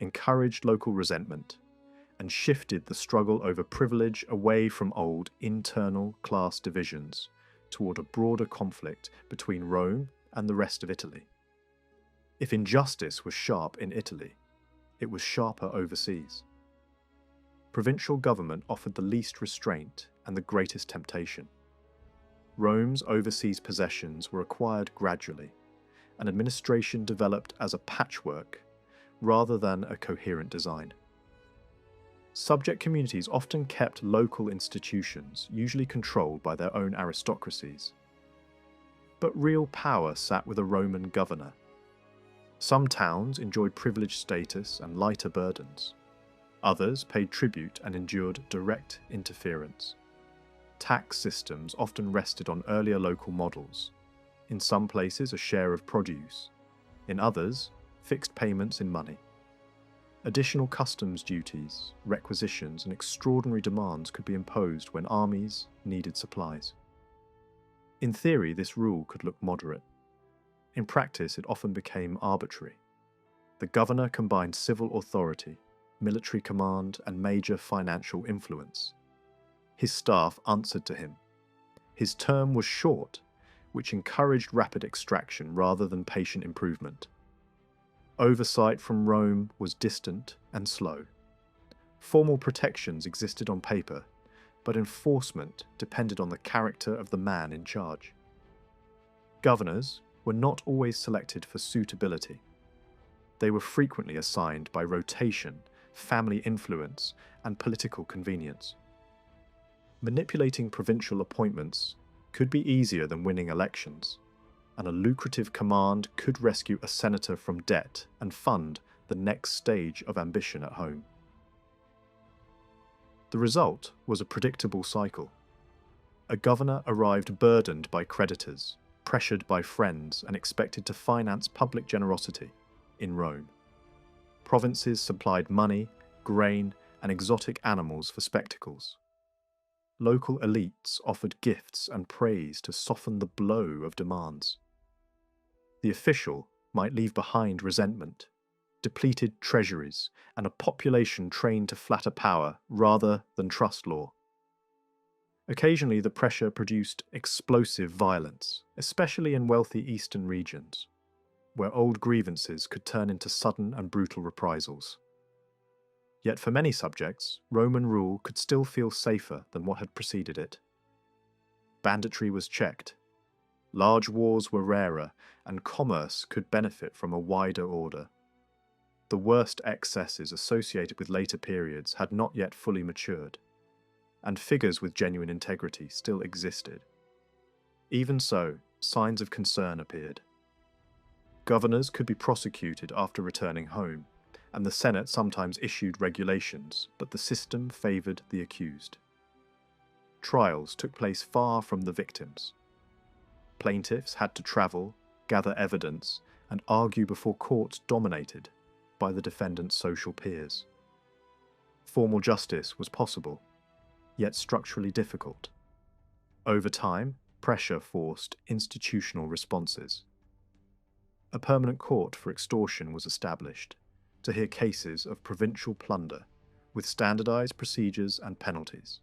encouraged local resentment, and shifted the struggle over privilege away from old internal class divisions toward a broader conflict between Rome and the rest of Italy. If injustice was sharp in Italy, it was sharper overseas. Provincial government offered the least restraint and the greatest temptation. Rome's overseas possessions were acquired gradually, and administration developed as a patchwork rather than a coherent design. Subject communities often kept local institutions, usually controlled by their own aristocracies. But real power sat with a Roman governor. Some towns enjoyed privileged status and lighter burdens. Others paid tribute and endured direct interference. Tax systems often rested on earlier local models. In some places, a share of produce. In others, fixed payments in money. Additional customs duties, requisitions, and extraordinary demands could be imposed when armies needed supplies. In theory, this rule could look moderate. In practice, it often became arbitrary. The governor combined civil authority, military command, and major financial influence. His staff answered to him. His term was short, which encouraged rapid extraction rather than patient improvement. Oversight from Rome was distant and slow. Formal protections existed on paper, but enforcement depended on the character of the man in charge. Governors were not always selected for suitability. They were frequently assigned by rotation, family influence, and political convenience. Manipulating provincial appointments could be easier than winning elections, and a lucrative command could rescue a senator from debt and fund the next stage of ambition at home. The result was a predictable cycle. A governor arrived burdened by creditors, pressured by friends, and expected to finance public generosity in Rome. Provinces supplied money, grain, and exotic animals for spectacles. Local elites offered gifts and praise to soften the blow of demands. The official might leave behind resentment, depleted treasuries, and a population trained to flatter power rather than trust law. Occasionally, the pressure produced explosive violence, especially in wealthy eastern regions, where old grievances could turn into sudden and brutal reprisals. Yet for many subjects, Roman rule could still feel safer than what had preceded it. Banditry was checked, large wars were rarer, and commerce could benefit from a wider order. The worst excesses associated with later periods had not yet fully matured, and figures with genuine integrity still existed. Even so, signs of concern appeared. Governors could be prosecuted after returning home, and the Senate sometimes issued regulations, but the system favoured the accused. Trials took place far from the victims. Plaintiffs had to travel, gather evidence, and argue before courts dominated by the defendant's social peers. Formal justice was possible, yet structurally difficult. Over time, pressure forced institutional responses. A permanent court for extortion was established to hear cases of provincial plunder, with standardized procedures and penalties.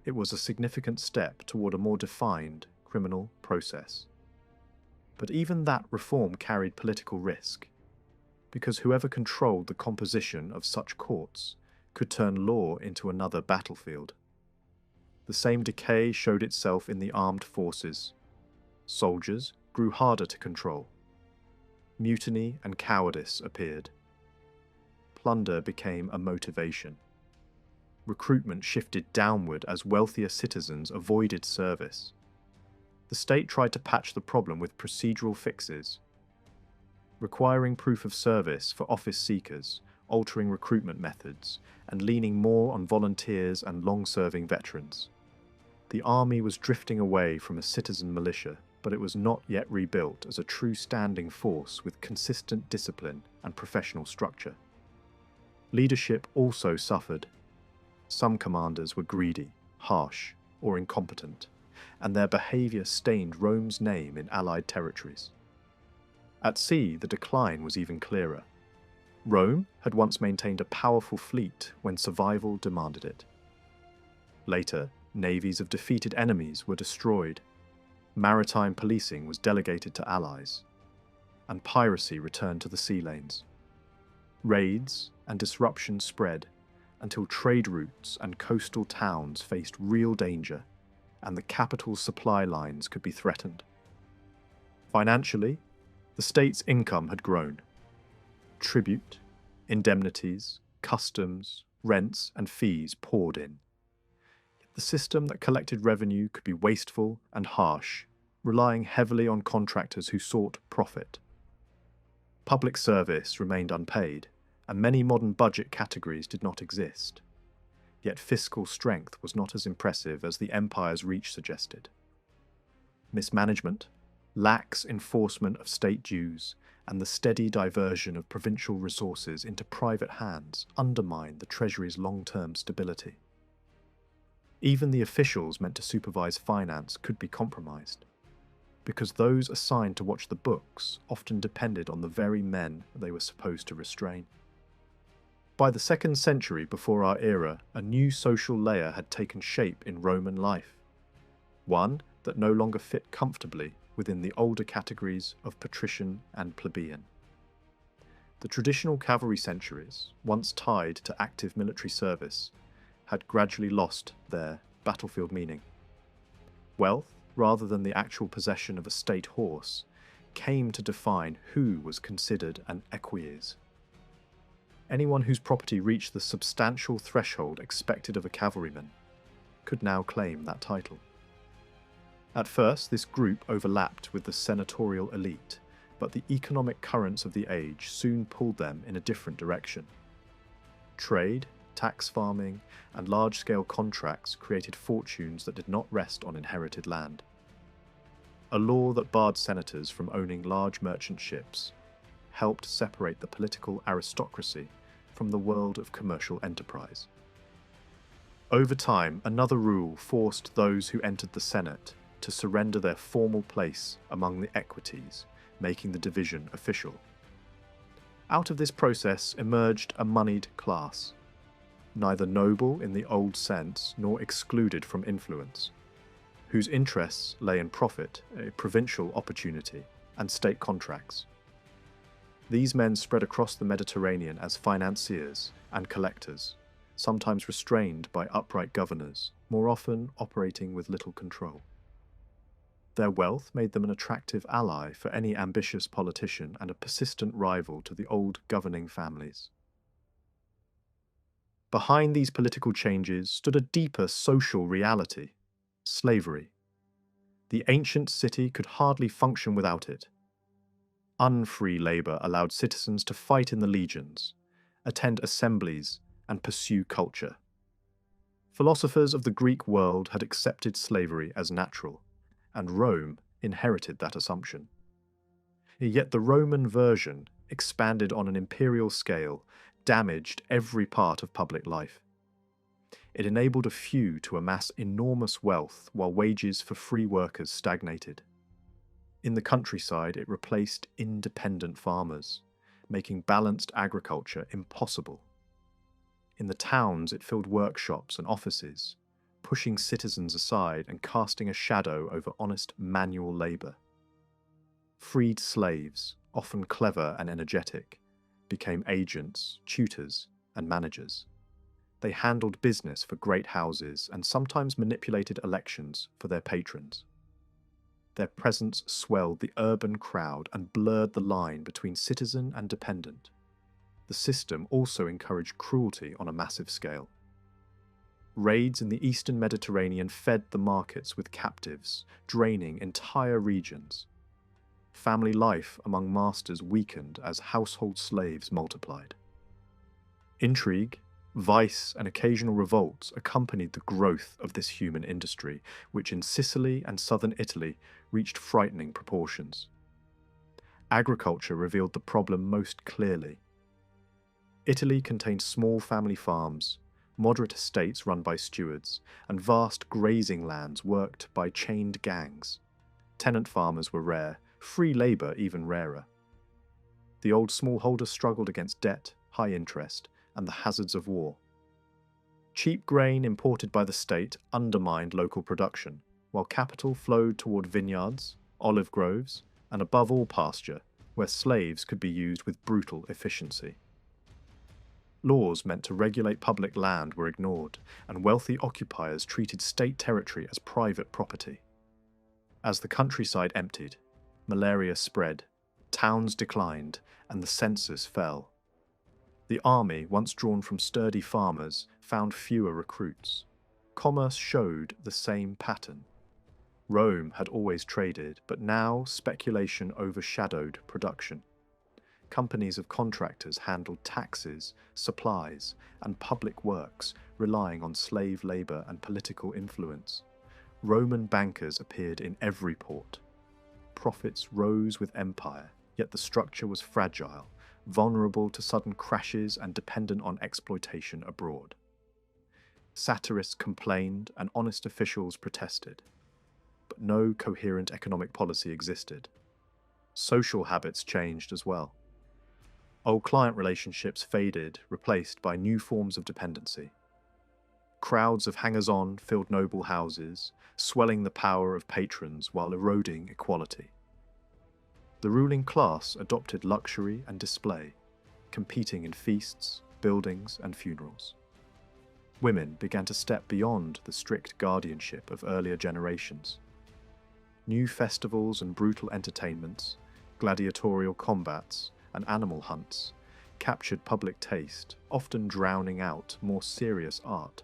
It was a significant step toward a more defined criminal process. But even that reform carried political risk, because whoever controlled the composition of such courts could turn law into another battlefield. The same decay showed itself in the armed forces. Soldiers grew harder to control. Mutiny and cowardice appeared. Plunder became a motivation. Recruitment shifted downward as wealthier citizens avoided service. The state tried to patch the problem with procedural fixes, requiring proof of service for office seekers, altering recruitment methods, and leaning more on volunteers and long-serving veterans. The army was drifting away from a citizen militia, but it was not yet rebuilt as a true standing force with consistent discipline and professional structure. Leadership also suffered. Some commanders were greedy, harsh, or incompetent, and their behaviour stained Rome's name in allied territories. At sea, the decline was even clearer. Rome had once maintained a powerful fleet when survival demanded it. Later, navies of defeated enemies were destroyed, maritime policing was delegated to allies, and piracy returned to the sea lanes. Raids and disruption spread until trade routes and coastal towns faced real danger, and the capital's supply lines could be threatened. Financially, the state's income had grown. Tribute, indemnities, customs, rents, and fees poured in. The system that collected revenue could be wasteful and harsh, relying heavily on contractors who sought profit. Public service remained unpaid, and many modern budget categories did not exist. Yet fiscal strength was not as impressive as the empire's reach suggested. Mismanagement, lax enforcement of state dues, and the steady diversion of provincial resources into private hands undermined the treasury's long-term stability. Even the officials meant to supervise finance could be compromised, because those assigned to watch the books often depended on the very men they were supposed to restrain. By the 2nd century before our era, a new social layer had taken shape in Roman life, one that no longer fit comfortably within the older categories of patrician and plebeian. The traditional cavalry centuries, once tied to active military service, had gradually lost their battlefield meaning. Wealth rather than the actual possession of a state horse, came to define who was considered an equies. Anyone whose property reached the substantial threshold expected of a cavalryman could now claim that title. At first, this group overlapped with the senatorial elite, but the economic currents of the age soon pulled them in a different direction. Trade, tax farming, and large-scale contracts created fortunes that did not rest on inherited land. A law that barred senators from owning large merchant ships helped separate the political aristocracy from the world of commercial enterprise. Over time, another rule forced those who entered the Senate to surrender their formal place among the equites, making the division official. Out of this process emerged a moneyed class, neither noble in the old sense nor excluded from influence, whose interests lay in profit, a provincial opportunity, and state contracts. These men spread across the Mediterranean as financiers and collectors, sometimes restrained by upright governors, more often operating with little control. Their wealth made them an attractive ally for any ambitious politician and a persistent rival to the old governing families. Behind these political changes stood a deeper social reality: slavery. The ancient city could hardly function without it. Unfree labour allowed citizens to fight in the legions, attend assemblies, and pursue culture. Philosophers of the Greek world had accepted slavery as natural, and Rome inherited that assumption. Yet the Roman version, expanded on an imperial scale, damaged every part of public life. It enabled a few to amass enormous wealth while wages for free workers stagnated. In the countryside, it replaced independent farmers, making balanced agriculture impossible. In the towns, it filled workshops and offices, pushing citizens aside and casting a shadow over honest manual labour. Freed slaves, often clever and energetic, became agents, tutors, and managers. They handled business for great houses and sometimes manipulated elections for their patrons. Their presence swelled the urban crowd and blurred the line between citizen and dependent. The system also encouraged cruelty on a massive scale. Raids in the eastern Mediterranean fed the markets with captives, draining entire regions. Family life among masters weakened as household slaves multiplied. Intrigue, vice, and occasional revolts accompanied the growth of this human industry, which in Sicily and southern Italy reached frightening proportions. Agriculture revealed the problem most clearly. Italy contained small family farms, moderate estates run by stewards, and vast grazing lands worked by chained gangs. Tenant farmers were rare, free labour even rarer. The old smallholder struggled against debt, high interest, and the hazards of war. Cheap grain imported by the state undermined local production, while capital flowed toward vineyards, olive groves, and above all pasture, where slaves could be used with brutal efficiency. Laws meant to regulate public land were ignored, and wealthy occupiers treated state territory as private property. As the countryside emptied, malaria spread, towns declined, and the census fell. The army, once drawn from sturdy farmers, found fewer recruits. Commerce showed the same pattern. Rome had always traded, but now speculation overshadowed production. Companies of contractors handled taxes, supplies, and public works, relying on slave labour and political influence. Roman bankers appeared in every port. Profits rose with empire, yet the structure was fragile, vulnerable to sudden crashes and dependent on exploitation abroad. Satirists complained and honest officials protested, but no coherent economic policy existed. Social habits changed as well. Old client relationships faded, replaced by new forms of dependency. Crowds of hangers-on filled noble houses, swelling the power of patrons while eroding equality. The ruling class adopted luxury and display, competing in feasts, buildings, and funerals. Women began to step beyond the strict guardianship of earlier generations. New festivals and brutal entertainments, gladiatorial combats, and animal hunts captured public taste, often drowning out more serious art.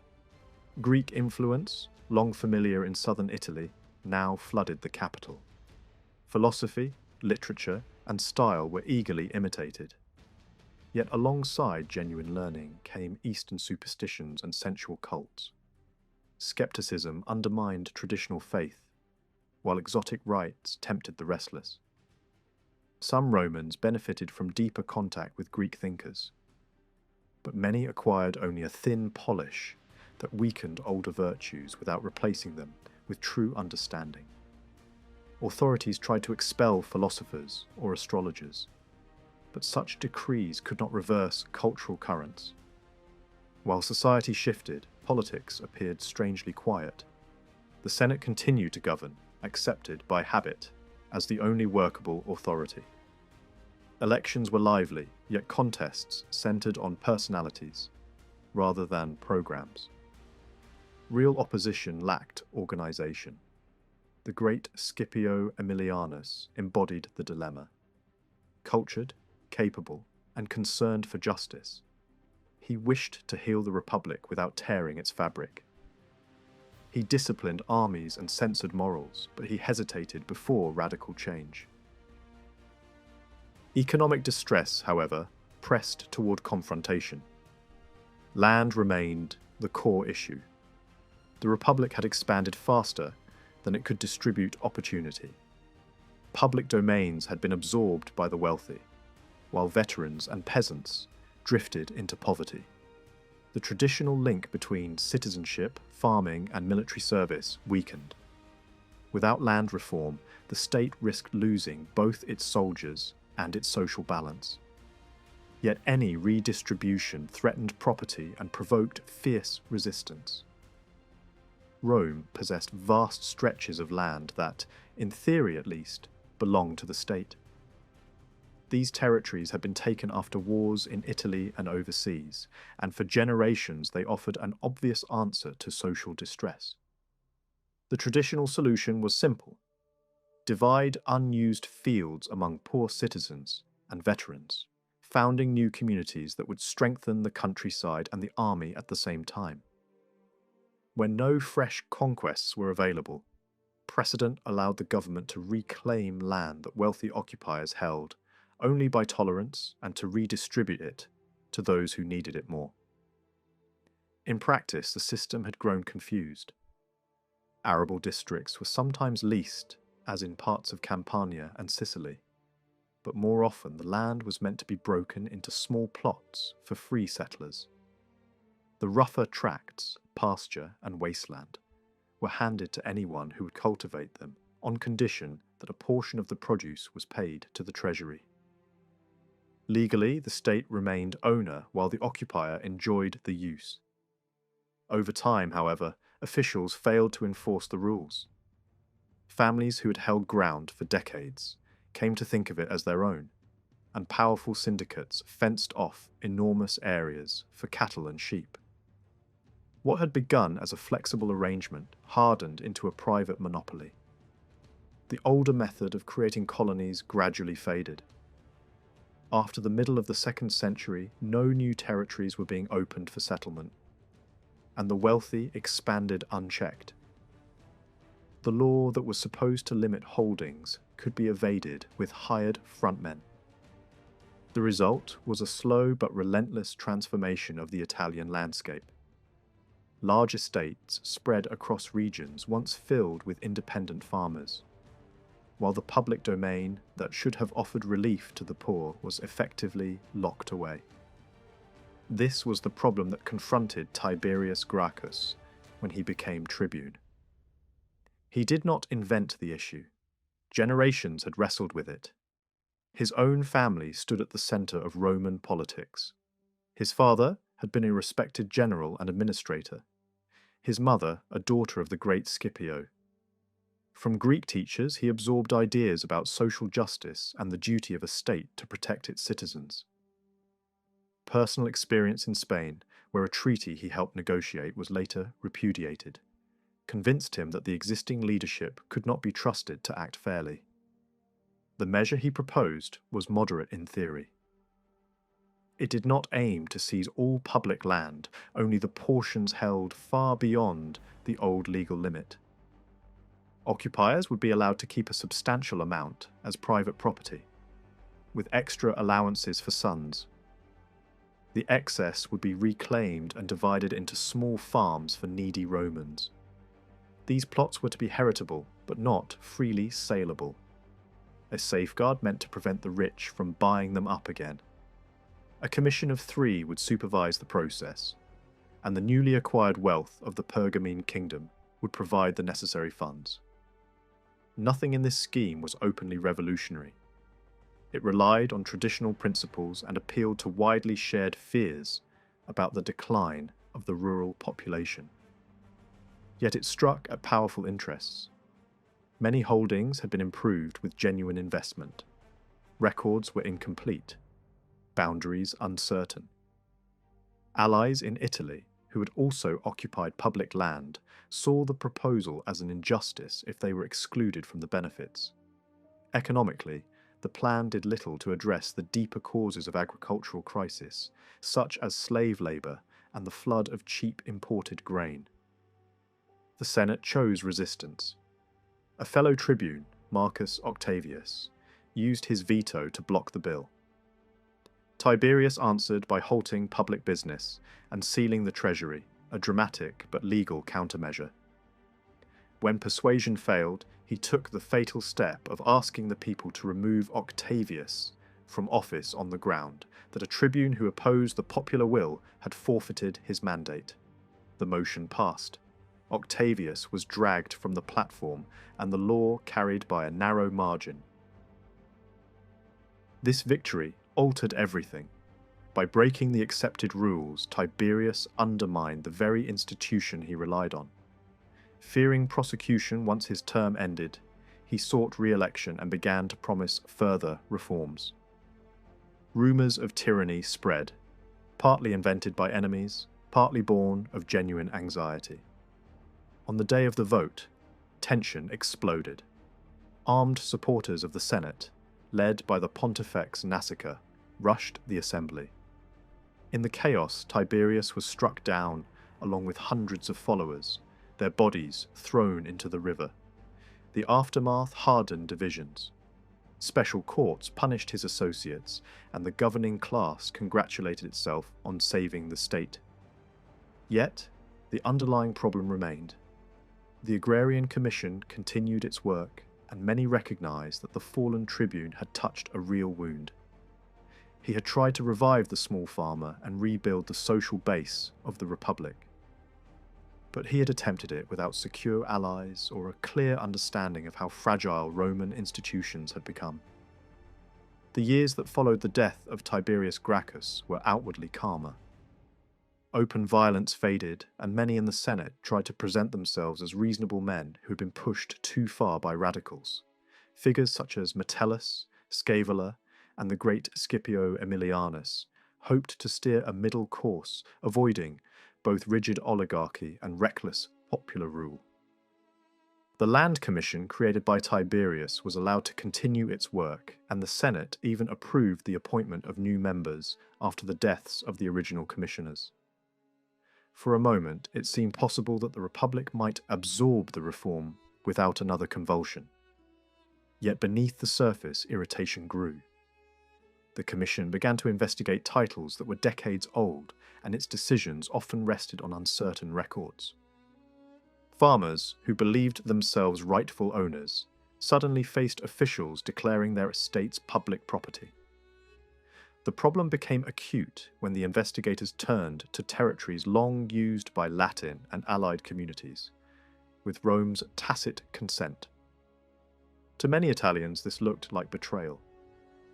Greek influence, long familiar in southern Italy, now flooded the capital. Philosophy, literature, and style were eagerly imitated. Yet alongside genuine learning came Eastern superstitions and sensual cults. Skepticism undermined traditional faith, while exotic rites tempted the restless. Some Romans benefited from deeper contact with Greek thinkers, but many acquired only a thin polish that weakened older virtues without replacing them with true understanding. Authorities tried to expel philosophers or astrologers, but such decrees could not reverse cultural currents. While society shifted, politics appeared strangely quiet. The Senate continued to govern, accepted by habit as the only workable authority. Elections were lively, yet contests centered on personalities rather than programs. Real opposition lacked organization. The great Scipio Aemilianus embodied the dilemma. Cultured, capable, and concerned for justice, he wished to heal the Republic without tearing its fabric. He disciplined armies and censored morals, but he hesitated before radical change. Economic distress, however, pressed toward confrontation. Land remained the core issue. The Republic had expanded faster than it could distribute opportunity. Public domains had been absorbed by the wealthy, while veterans and peasants drifted into poverty. The traditional link between citizenship, farming, and military service weakened. Without land reform, the state risked losing both its soldiers and its social balance. Yet any redistribution threatened property and provoked fierce resistance. Rome possessed vast stretches of land that, in theory at least, belonged to the state. These territories had been taken after wars in Italy and overseas, and for generations they offered an obvious answer to social distress. The traditional solution was simple: divide unused fields among poor citizens and veterans, founding new communities that would strengthen the countryside and the army at the same time. When no fresh conquests were available, precedent allowed the government to reclaim land that wealthy occupiers held only by tolerance and to redistribute it to those who needed it more. In practice, the system had grown confused. Arable districts were sometimes leased, as in parts of Campania and Sicily, but more often the land was meant to be broken into small plots for free settlers. The rougher tracts, pasture and wasteland, were handed to anyone who would cultivate them on condition that a portion of the produce was paid to the treasury. Legally, the state remained owner while the occupier enjoyed the use. Over time, however, officials failed to enforce the rules. Families who had held ground for decades came to think of it as their own, and powerful syndicates fenced off enormous areas for cattle and sheep. What had begun as a flexible arrangement hardened into a private monopoly. The older method of creating colonies gradually faded. After the middle of the 2nd century, no new territories were being opened for settlement, and the wealthy expanded unchecked. The law that was supposed to limit holdings could be evaded with hired frontmen. The result was a slow but relentless transformation of the Italian landscape. Large estates spread across regions once filled with independent farmers, while the public domain that should have offered relief to the poor was effectively locked away. This was the problem that confronted Tiberius Gracchus when he became tribune. He did not invent the issue. Generations had wrestled with it. His own family stood at the center of Roman politics. His father had been a respected general and administrator. His mother, a daughter of the great Scipio. From Greek teachers, he absorbed ideas about social justice and the duty of a state to protect its citizens. Personal experience in Spain, where a treaty he helped negotiate was later repudiated, convinced him that the existing leadership could not be trusted to act fairly. The measure he proposed was moderate in theory. It did not aim to seize all public land, only the portions held far beyond the old legal limit. Occupiers would be allowed to keep a substantial amount as private property, with extra allowances for sons. The excess would be reclaimed and divided into small farms for needy Romans. These plots were to be heritable, but not freely saleable. A safeguard meant to prevent the rich from buying them up again. A commission of 3 would supervise the process, and the newly acquired wealth of the Pergamene kingdom would provide the necessary funds. Nothing in this scheme was openly revolutionary. It relied on traditional principles and appealed to widely shared fears about the decline of the rural population. Yet it struck at powerful interests. Many holdings had been improved with genuine investment. Records were incomplete, boundaries uncertain. Allies in Italy, who had also occupied public land, saw the proposal as an injustice if they were excluded from the benefits. Economically, the plan did little to address the deeper causes of agricultural crisis, such as slave labour and the flood of cheap imported grain. The Senate chose resistance. A fellow tribune, Marcus Octavius, used his veto to block the bill. Tiberius answered by halting public business and sealing the treasury, a dramatic but legal countermeasure. When persuasion failed, he took the fatal step of asking the people to remove Octavius from office on the ground that a tribune who opposed the popular will had forfeited his mandate. The motion passed. Octavius was dragged from the platform and the law carried by a narrow margin. This victory altered everything. By breaking the accepted rules, Tiberius undermined the very institution he relied on. Fearing prosecution once his term ended, he sought re-election and began to promise further reforms. Rumours of tyranny spread, partly invented by enemies, partly born of genuine anxiety. On the day of the vote, tension exploded. Armed supporters of the Senate, led by the Pontifex Nasica, rushed the assembly. In the chaos, Tiberius was struck down along with hundreds of followers, their bodies thrown into the river. The aftermath hardened divisions. Special courts punished his associates, and the governing class congratulated itself on saving the state. Yet, the underlying problem remained. The Agrarian Commission continued its work, and many recognized that the fallen tribune had touched a real wound. He had tried to revive the small farmer and rebuild the social base of the Republic. But he had attempted it without secure allies or a clear understanding of how fragile Roman institutions had become. The years that followed the death of Tiberius Gracchus were outwardly calmer. Open violence faded, and many in the Senate tried to present themselves as reasonable men who had been pushed too far by radicals. Figures such as Metellus, Scaevola, and the great Scipio Aemilianus hoped to steer a middle course, avoiding both rigid oligarchy and reckless popular rule. The Land Commission created by Tiberius was allowed to continue its work, and the Senate even approved the appointment of new members after the deaths of the original commissioners. For a moment, it seemed possible that the Republic might absorb the reform without another convulsion. Yet beneath the surface, irritation grew. The Commission began to investigate titles that were decades old, and its decisions often rested on uncertain records. Farmers, who believed themselves rightful owners, suddenly faced officials declaring their estates public property. The problem became acute when the investigators turned to territories long used by Latin and allied communities, with Rome's tacit consent. To many Italians, this looked like betrayal.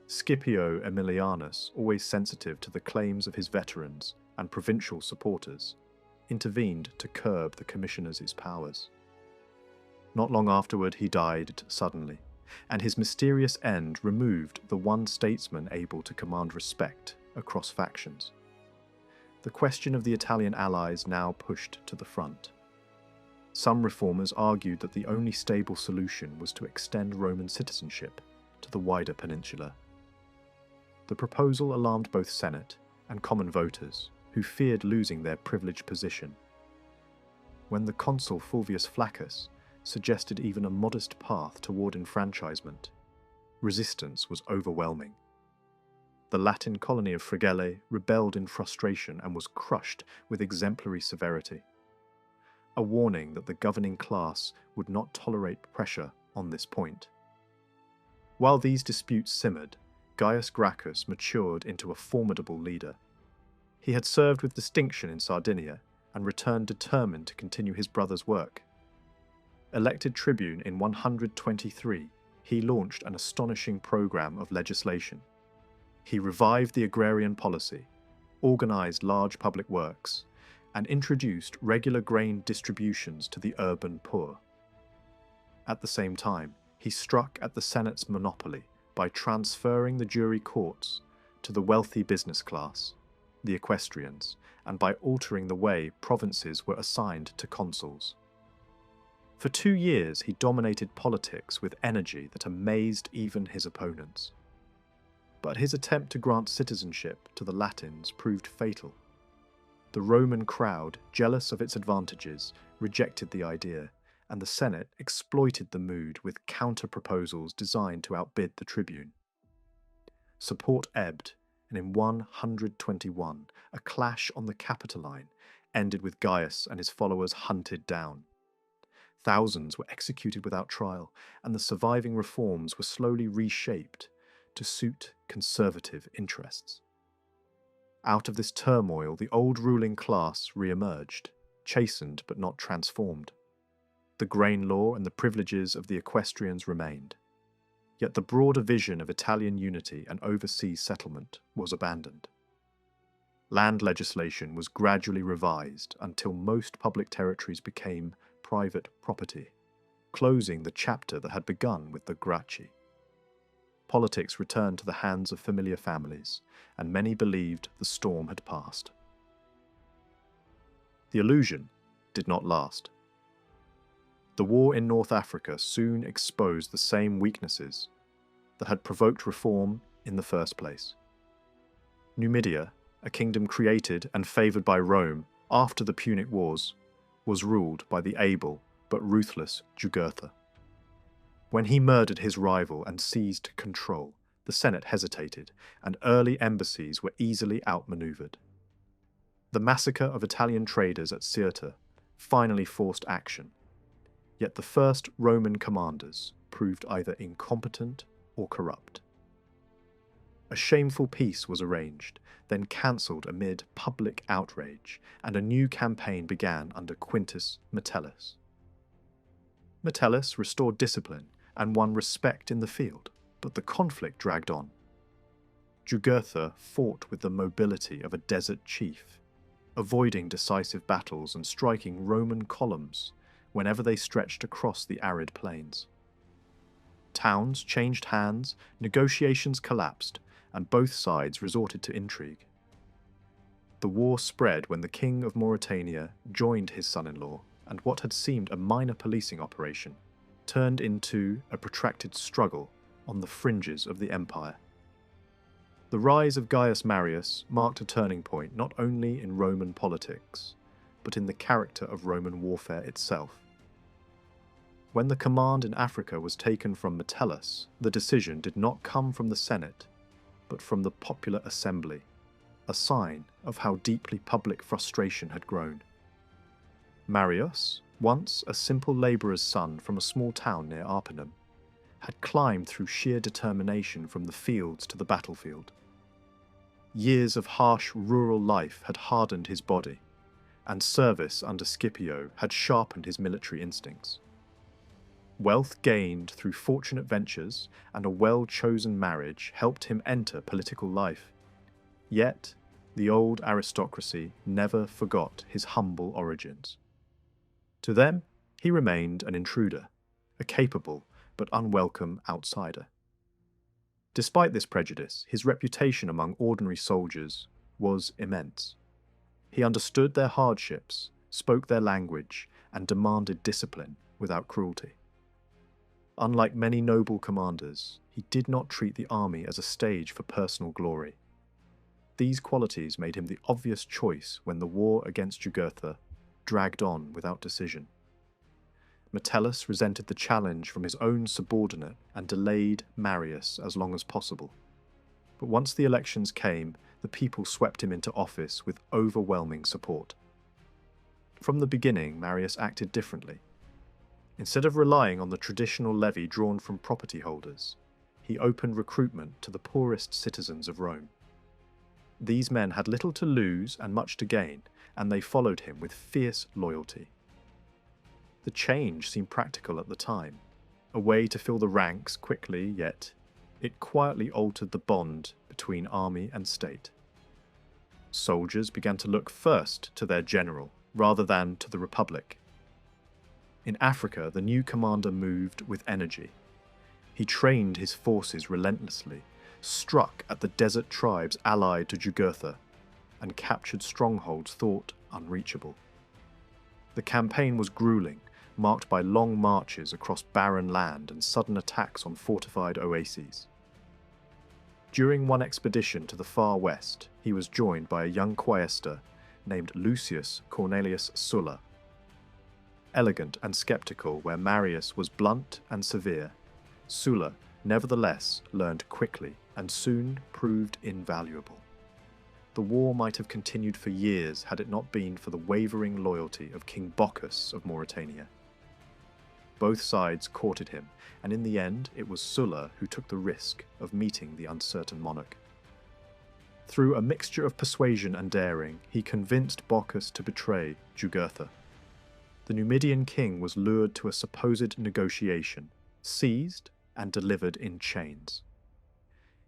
Scipio Aemilianus, always sensitive to the claims of his veterans and provincial supporters, intervened to curb the commissioners' powers. Not long afterward, he died suddenly, and his mysterious end removed the one statesman able to command respect across factions. The question of the Italian allies now pushed to the front. Some reformers argued that the only stable solution was to extend Roman citizenship to the wider peninsula. The proposal alarmed both Senate and common voters, who feared losing their privileged position. When the consul Fulvius Flaccus suggested even a modest path toward enfranchisement, resistance was overwhelming. The Latin colony of Fregellae rebelled in frustration and was crushed with exemplary severity, a warning that the governing class would not tolerate pressure on this point. While these disputes simmered, Gaius Gracchus matured into a formidable leader. He had served with distinction in Sardinia and returned determined to continue his brother's work. Elected tribune in 123, he launched an astonishing program of legislation. He revived the agrarian policy, organized large public works, and introduced regular grain distributions to the urban poor. At the same time, he struck at the Senate's monopoly by transferring the jury courts to the wealthy business class, the equestrians, and by altering the way provinces were assigned to consuls. For 2 years he dominated politics with energy that amazed even his opponents. But his attempt to grant citizenship to the Latins proved fatal. The Roman crowd, jealous of its advantages, rejected the idea, and the Senate exploited the mood with counter-proposals designed to outbid the tribune. Support ebbed, and in 121, a clash on the Capitoline ended with Gaius and his followers hunted down. Thousands were executed without trial, and the surviving reforms were slowly reshaped to suit conservative interests. Out of this turmoil, the old ruling class re-emerged, chastened but not transformed. The grain law and the privileges of the equestrians remained. Yet the broader vision of Italian unity and overseas settlement was abandoned. Land legislation was gradually revised until most public territories became private property, closing the chapter that had begun with the Gracchi. Politics returned to the hands of familiar families, and many believed the storm had passed. The illusion did not last. The war in North Africa soon exposed the same weaknesses that had provoked reform in the first place. Numidia, a kingdom created and favoured by Rome after the Punic Wars, was ruled by the able but ruthless Jugurtha. When he murdered his rival and seized control, the Senate hesitated, and early embassies were easily outmanoeuvred. The massacre of Italian traders at Cirta finally forced action, yet the first Roman commanders proved either incompetent or corrupt. A shameful peace was arranged, then cancelled amid public outrage, and a new campaign began under Quintus Metellus. Metellus restored discipline and won respect in the field, but the conflict dragged on. Jugurtha fought with the mobility of a desert chief, avoiding decisive battles and striking Roman columns whenever they stretched across the arid plains. Towns changed hands, negotiations collapsed, and both sides resorted to intrigue. The war spread when the king of Mauritania joined his son-in-law, and what had seemed a minor policing operation turned into a protracted struggle on the fringes of the empire. The rise of Gaius Marius marked a turning point not only in Roman politics, but in the character of Roman warfare itself. When the command in Africa was taken from Metellus, the decision did not come from the Senate, but from the popular assembly, a sign of how deeply public frustration had grown. Marius, once a simple labourer's son from a small town near Arpinum, had climbed through sheer determination from the fields to the battlefield. Years of harsh rural life had hardened his body, and service under Scipio had sharpened his military instincts. Wealth gained through fortunate ventures and a well-chosen marriage helped him enter political life. Yet, the old aristocracy never forgot his humble origins. To them, he remained an intruder, a capable but unwelcome outsider. Despite this prejudice, his reputation among ordinary soldiers was immense. He understood their hardships, spoke their language, and demanded discipline without cruelty. Unlike many noble commanders, he did not treat the army as a stage for personal glory. These qualities made him the obvious choice when the war against Jugurtha dragged on without decision. Metellus resented the challenge from his own subordinate and delayed Marius as long as possible. But once the elections came, the people swept him into office with overwhelming support. From the beginning, Marius acted differently. Instead of relying on the traditional levy drawn from property holders, he opened recruitment to the poorest citizens of Rome. These men had little to lose and much to gain, and they followed him with fierce loyalty. The change seemed practical at the time, a way to fill the ranks quickly, yet it quietly altered the bond between army and state. Soldiers began to look first to their general, rather than to the republic. In Africa, the new commander moved with energy. He trained his forces relentlessly, struck at the desert tribes allied to Jugurtha, and captured strongholds thought unreachable. The campaign was grueling, marked by long marches across barren land and sudden attacks on fortified oases. During one expedition to the far west, he was joined by a young quaestor named Lucius Cornelius Sulla. Elegant and sceptical where Marius was blunt and severe, Sulla nevertheless learned quickly and soon proved invaluable. The war might have continued for years had it not been for the wavering loyalty of King Bocchus of Mauritania. Both sides courted him, and in the end it was Sulla who took the risk of meeting the uncertain monarch. Through a mixture of persuasion and daring, he convinced Bocchus to betray Jugurtha. The Numidian king was lured to a supposed negotiation, seized and delivered in chains.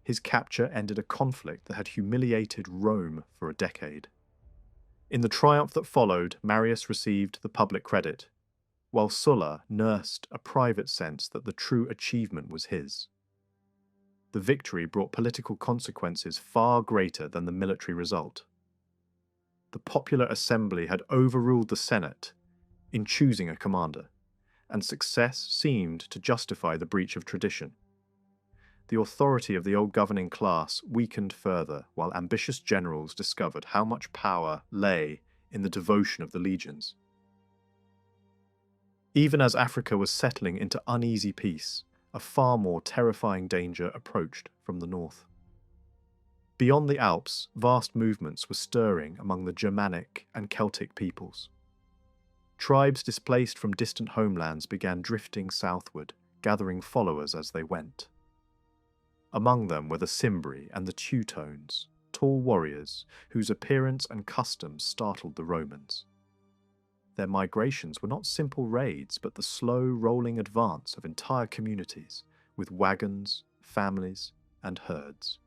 His capture ended a conflict that had humiliated Rome for a decade. In the triumph that followed, Marius received the public credit, while Sulla nursed a private sense that the true achievement was his. The victory brought political consequences far greater than the military result. The popular assembly had overruled the Senate in choosing a commander, and success seemed to justify the breach of tradition. The authority of the old governing class weakened further, while ambitious generals discovered how much power lay in the devotion of the legions. Even as Africa was settling into uneasy peace, a far more terrifying danger approached from the north. Beyond the Alps, vast movements were stirring among the Germanic and Celtic peoples. Tribes displaced from distant homelands began drifting southward, gathering followers as they went. Among them were the Cimbri and the Teutones, tall warriors whose appearance and customs startled the Romans. Their migrations were not simple raids, but the slow, rolling advance of entire communities, with wagons, families, and herds.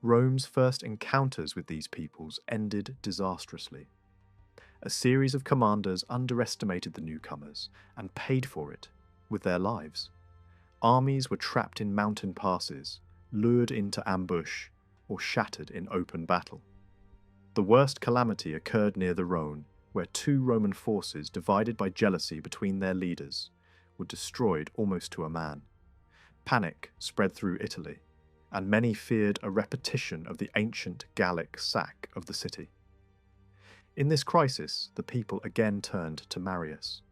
Rome's first encounters with these peoples ended disastrously. A series of commanders underestimated the newcomers and paid for it with their lives. Armies were trapped in mountain passes, lured into ambush, or shattered in open battle. The worst calamity occurred near the Rhone, where two Roman forces, divided by jealousy between their leaders, were destroyed almost to a man. Panic spread through Italy, and many feared a repetition of the ancient Gallic sack of the city. In this crisis, the people again turned to Marius.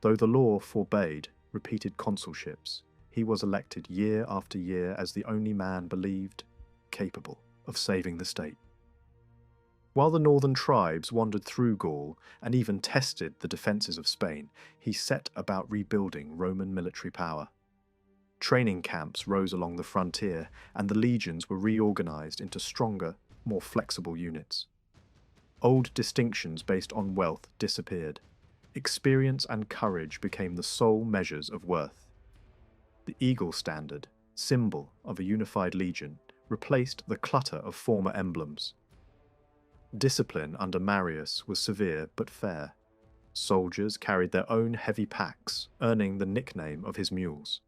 Though the law forbade repeated consulships, he was elected year after year as the only man believed capable of saving the state. While the northern tribes wandered through Gaul and even tested the defences of Spain, he set about rebuilding Roman military power. Training camps rose along the frontier, and the legions were reorganised into stronger, more flexible units. Old distinctions based on wealth disappeared. Experience and courage became the sole measures of worth. The eagle standard, symbol of a unified legion, replaced the clutter of former emblems. Discipline under Marius was severe but fair. Soldiers carried their own heavy packs, earning the nickname of his mules.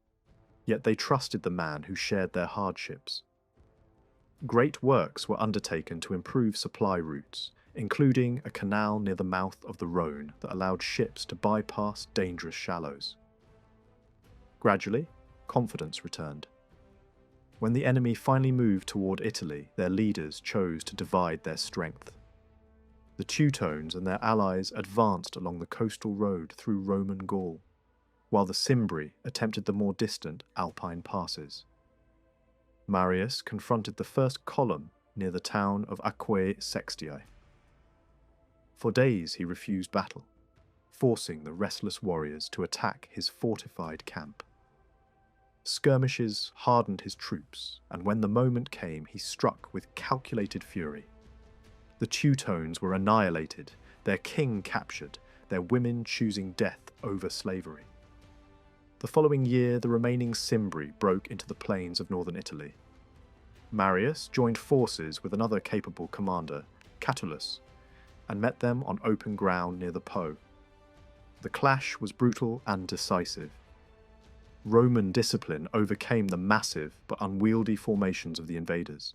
Yet they trusted the man who shared their hardships. Great works were undertaken to improve supply routes, including a canal near the mouth of the Rhone that allowed ships to bypass dangerous shallows. Gradually, confidence returned. When the enemy finally moved toward Italy, their leaders chose to divide their strength. The Teutones and their allies advanced along the coastal road through Roman Gaul, while the Cimbri attempted the more distant Alpine passes. Marius confronted the first column near the town of Aquae Sextiae. For days he refused battle, forcing the restless warriors to attack his fortified camp. Skirmishes hardened his troops, and when the moment came, he struck with calculated fury. The Teutones were annihilated, their king captured, their women choosing death over slavery. The following year, the remaining Cimbri broke into the plains of northern Italy. Marius joined forces with another capable commander, Catulus, and met them on open ground near the Po. The clash was brutal and decisive. Roman discipline overcame the massive but unwieldy formations of the invaders.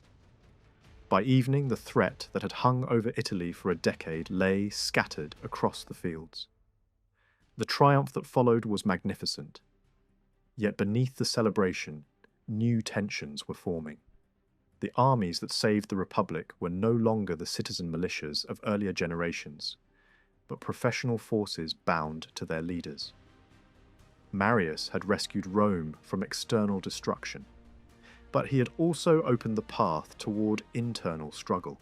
By evening, the threat that had hung over Italy for a decade lay scattered across the fields. The triumph that followed was magnificent. Yet beneath the celebration, new tensions were forming. The armies that saved the Republic were no longer the citizen militias of earlier generations, but professional forces bound to their leaders. Marius had rescued Rome from external destruction, but he had also opened the path toward internal struggle.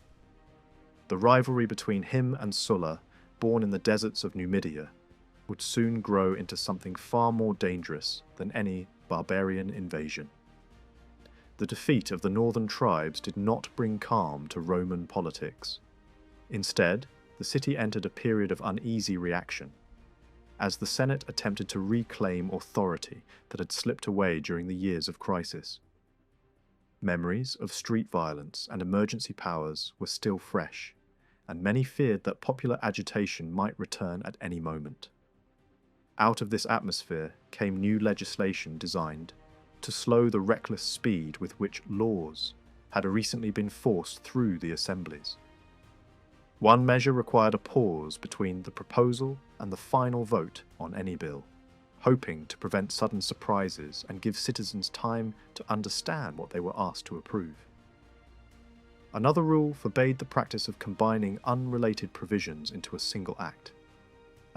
The rivalry between him and Sulla, born in the deserts of Numidia, would soon grow into something far more dangerous than any barbarian invasion. The defeat of the northern tribes did not bring calm to Roman politics. Instead, the city entered a period of uneasy reaction, as the Senate attempted to reclaim authority that had slipped away during the years of crisis. Memories of street violence and emergency powers were still fresh, and many feared that popular agitation might return at any moment. Out of this atmosphere came new legislation designed to slow the reckless speed with which laws had recently been forced through the assemblies. One measure required a pause between the proposal and the final vote on any bill, hoping to prevent sudden surprises and give citizens time to understand what they were asked to approve. Another rule forbade the practice of combining unrelated provisions into a single act,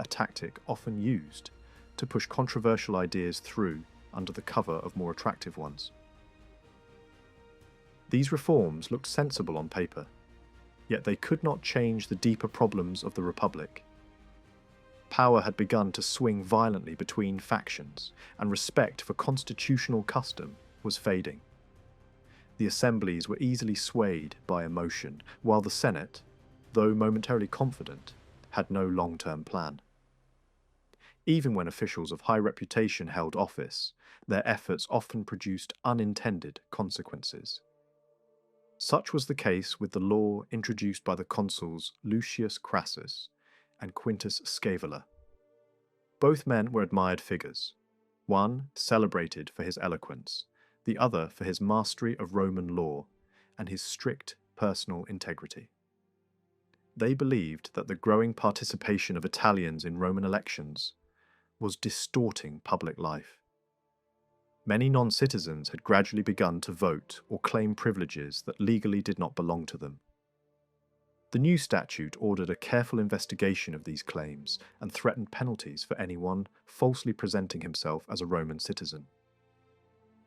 a tactic often used to push controversial ideas through under the cover of more attractive ones. These reforms looked sensible on paper, yet they could not change the deeper problems of the Republic. Power had begun to swing violently between factions, and respect for constitutional custom was fading. The assemblies were easily swayed by emotion, while the Senate, though momentarily confident, had no long-term plan. Even when officials of high reputation held office, their efforts often produced unintended consequences. Such was the case with the law introduced by the consuls Lucius Crassus and Quintus Scaevola. Both men were admired figures, one celebrated for his eloquence, the other for his mastery of Roman law and his strict personal integrity. They believed that the growing participation of Italians in Roman elections was distorting public life. Many non-citizens had gradually begun to vote or claim privileges that legally did not belong to them. The new statute ordered a careful investigation of these claims and threatened penalties for anyone falsely presenting himself as a Roman citizen.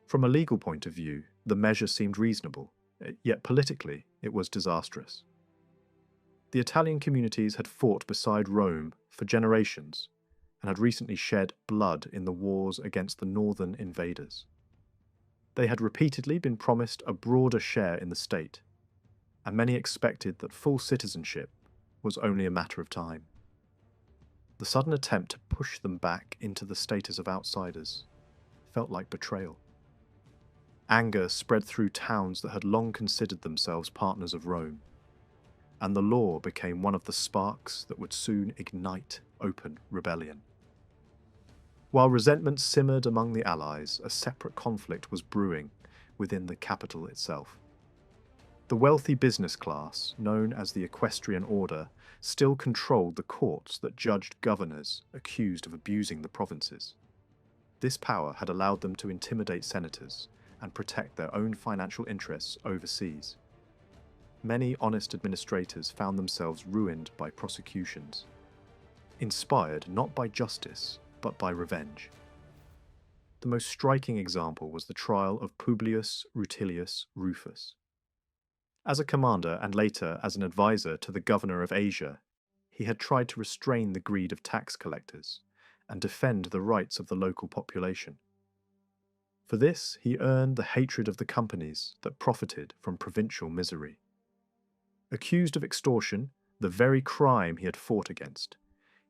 From a legal point of view, the measure seemed reasonable, yet politically it was disastrous. The Italian communities had fought beside Rome for generations, and had recently shed blood in the wars against the northern invaders. They had repeatedly been promised a broader share in the state, and many expected that full citizenship was only a matter of time. The sudden attempt to push them back into the status of outsiders felt like betrayal. Anger spread through towns that had long considered themselves partners of Rome, and the law became one of the sparks that would soon ignite open rebellion. While resentment simmered among the allies, a separate conflict was brewing within the capital itself. The wealthy business class, known as the equestrian order, still controlled the courts that judged governors accused of abusing the provinces. This power had allowed them to intimidate senators and protect their own financial interests overseas. Many honest administrators found themselves ruined by prosecutions, inspired not by justice, but by revenge. The most striking example was the trial of Publius Rutilius Rufus. As a commander and later as an advisor to the governor of Asia, he had tried to restrain the greed of tax collectors and defend the rights of the local population. For this, he earned the hatred of the companies that profited from provincial misery. Accused of extortion, the very crime he had fought against,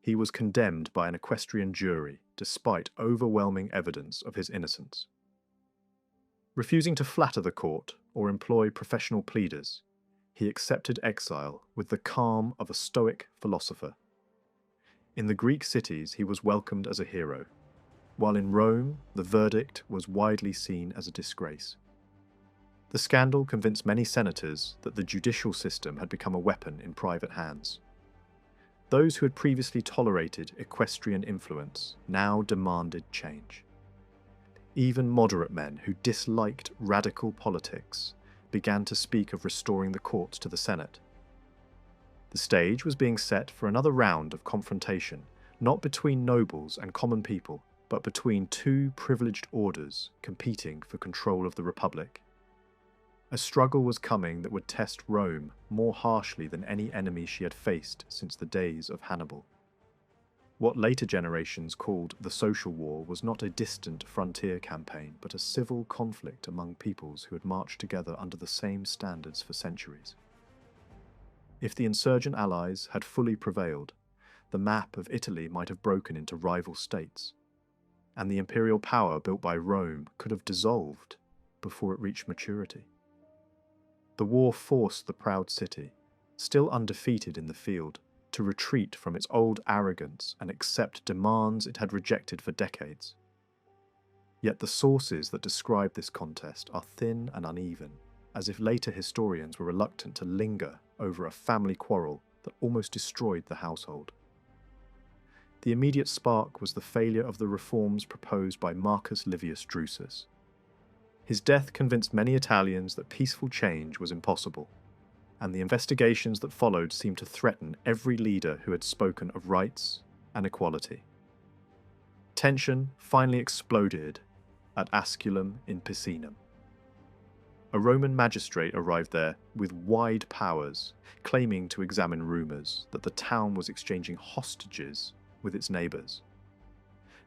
he was condemned by an equestrian jury despite overwhelming evidence of his innocence. Refusing to flatter the court or employ professional pleaders, he accepted exile with the calm of a Stoic philosopher. In the Greek cities, he was welcomed as a hero, while in Rome, the verdict was widely seen as a disgrace. The scandal convinced many senators that the judicial system had become a weapon in private hands. Those who had previously tolerated equestrian influence now demanded change. Even moderate men who disliked radical politics began to speak of restoring the courts to the Senate. The stage was being set for another round of confrontation, not between nobles and common people, but between two privileged orders competing for control of the Republic. A struggle was coming that would test Rome more harshly than any enemy she had faced since the days of Hannibal. What later generations called the Social War was not a distant frontier campaign, but a civil conflict among peoples who had marched together under the same standards for centuries. If the insurgent allies had fully prevailed, the map of Italy might have broken into rival states, and the imperial power built by Rome could have dissolved before it reached maturity. The war forced the proud city, still undefeated in the field, to retreat from its old arrogance and accept demands it had rejected for decades. Yet the sources that describe this contest are thin and uneven, as if later historians were reluctant to linger over a family quarrel that almost destroyed the household. The immediate spark was the failure of the reforms proposed by Marcus Livius Drusus. His death convinced many Italians that peaceful change was impossible, and the investigations that followed seemed to threaten every leader who had spoken of rights and equality. Tension finally exploded at Asculum in Picenum. A Roman magistrate arrived there with wide powers, claiming to examine rumours that the town was exchanging hostages with its neighbours.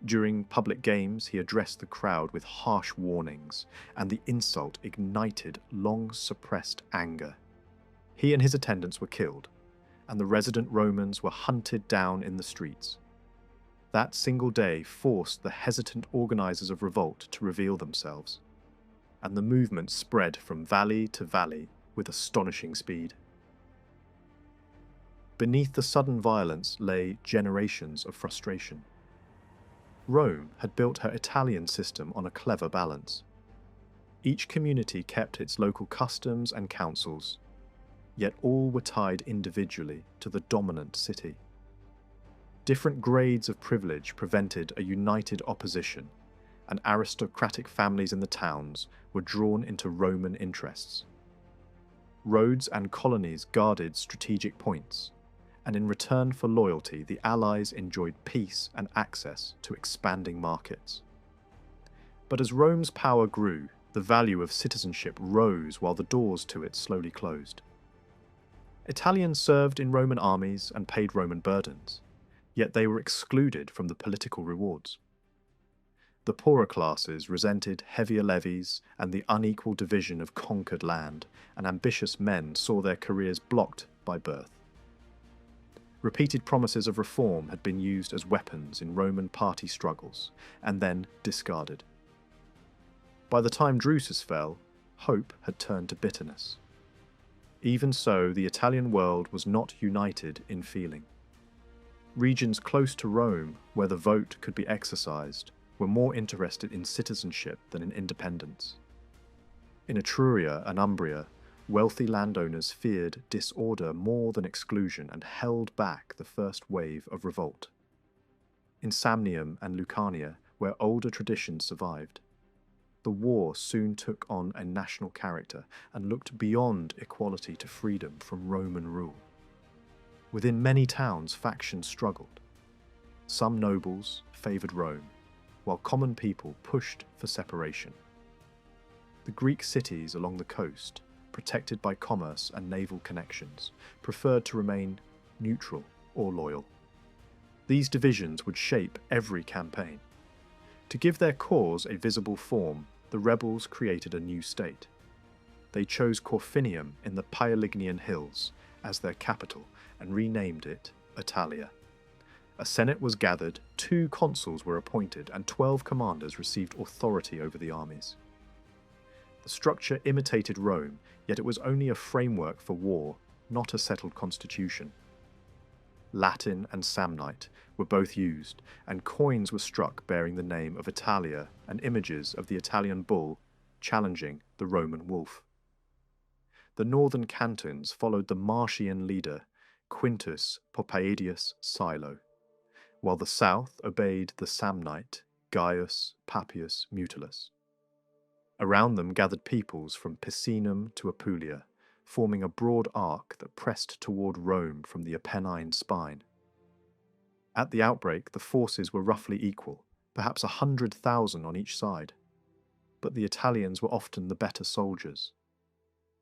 During public games, he addressed the crowd with harsh warnings, and the insult ignited long-suppressed anger. He and his attendants were killed, and the resident Romans were hunted down in the streets. That single day forced the hesitant organisers of revolt to reveal themselves, and the movement spread from valley to valley with astonishing speed. Beneath the sudden violence lay generations of frustration. Rome had built her Italian system on a clever balance. Each community kept its local customs and councils, yet all were tied individually to the dominant city. Different grades of privilege prevented a united opposition, and aristocratic families in the towns were drawn into Roman interests. Roads and colonies guarded strategic points, and in return for loyalty, the allies enjoyed peace and access to expanding markets. But as Rome's power grew, the value of citizenship rose while the doors to it slowly closed. Italians served in Roman armies and paid Roman burdens, yet they were excluded from the political rewards. The poorer classes resented heavier levies and the unequal division of conquered land, and ambitious men saw their careers blocked by birth. Repeated promises of reform had been used as weapons in Roman party struggles, and then discarded. By the time Drusus fell, hope had turned to bitterness. Even so, the Italian world was not united in feeling. Regions close to Rome, where the vote could be exercised, were more interested in citizenship than in independence. In Etruria and Umbria, wealthy landowners feared disorder more than exclusion and held back the first wave of revolt. In Samnium and Lucania, where older traditions survived, the war soon took on a national character and looked beyond equality to freedom from Roman rule. Within many towns, factions struggled. Some nobles favoured Rome, while common people pushed for separation. The Greek cities along the coast, protected by commerce and naval connections, preferred to remain neutral or loyal. These divisions would shape every campaign. To give their cause a visible form, the rebels created a new state. They chose Corfinium in the Paelignian hills as their capital and renamed it Italia. A senate was gathered, 2 consuls were appointed, and 12 commanders received authority over the armies. The structure imitated Rome, yet it was only a framework for war, not a settled constitution. Latin and Samnite were both used, and coins were struck bearing the name of Italia and images of the Italian bull challenging the Roman wolf. The northern cantons followed the Marsian leader Quintus Poppaedius Silo, while the south obeyed the Samnite Gaius Papius Mutilus. Around them gathered peoples from Picenum to Apulia, forming a broad arc that pressed toward Rome from the Apennine spine. At the outbreak, the forces were roughly equal, perhaps 100,000 on each side. But the Italians were often the better soldiers.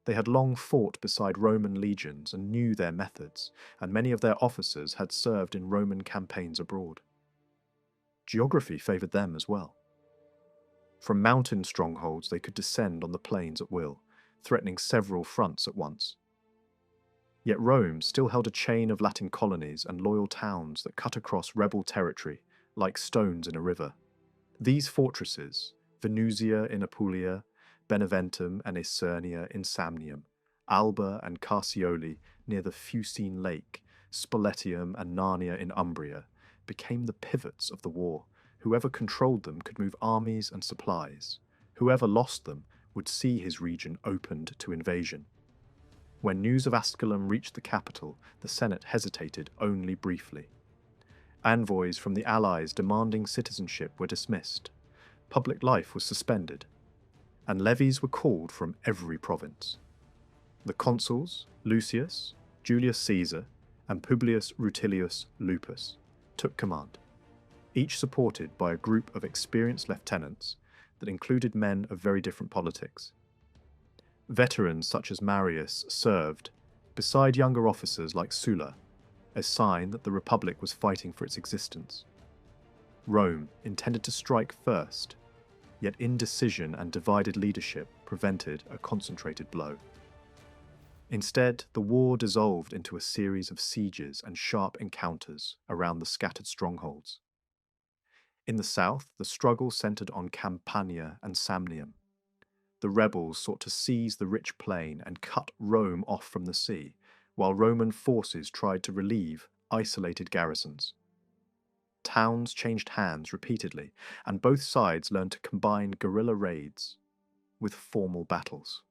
They had long fought beside Roman legions and knew their methods, and many of their officers had served in Roman campaigns abroad. Geography favoured them as well. From mountain strongholds they could descend on the plains at will, threatening several fronts at once. Yet Rome still held a chain of Latin colonies and loyal towns that cut across rebel territory like stones in a river. These fortresses, Venusia in Apulia, Beneventum and Isernia in Samnium, Alba and Carsioli near the Fucine Lake, Spoletium and Narnia in Umbria, became the pivots of the war. Whoever controlled them could move armies and supplies. Whoever lost them would see his region opened to invasion. When news of Asculum reached the capital, the Senate hesitated only briefly. Envoys from the Allies demanding citizenship were dismissed. Public life was suspended, and levies were called from every province. The consuls, Lucius, Julius Caesar, and Publius Rutilius Lupus, took command, each supported by a group of experienced lieutenants that included men of very different politics. Veterans such as Marius served, beside younger officers like Sulla, a sign that the Republic was fighting for its existence. Rome intended to strike first, yet indecision and divided leadership prevented a concentrated blow. Instead, the war dissolved into a series of sieges and sharp encounters around the scattered strongholds. In the south, the struggle centered on Campania and Samnium. The rebels sought to seize the rich plain and cut Rome off from the sea, while Roman forces tried to relieve isolated garrisons. Towns changed hands repeatedly, and both sides learned to combine guerrilla raids with formal battles.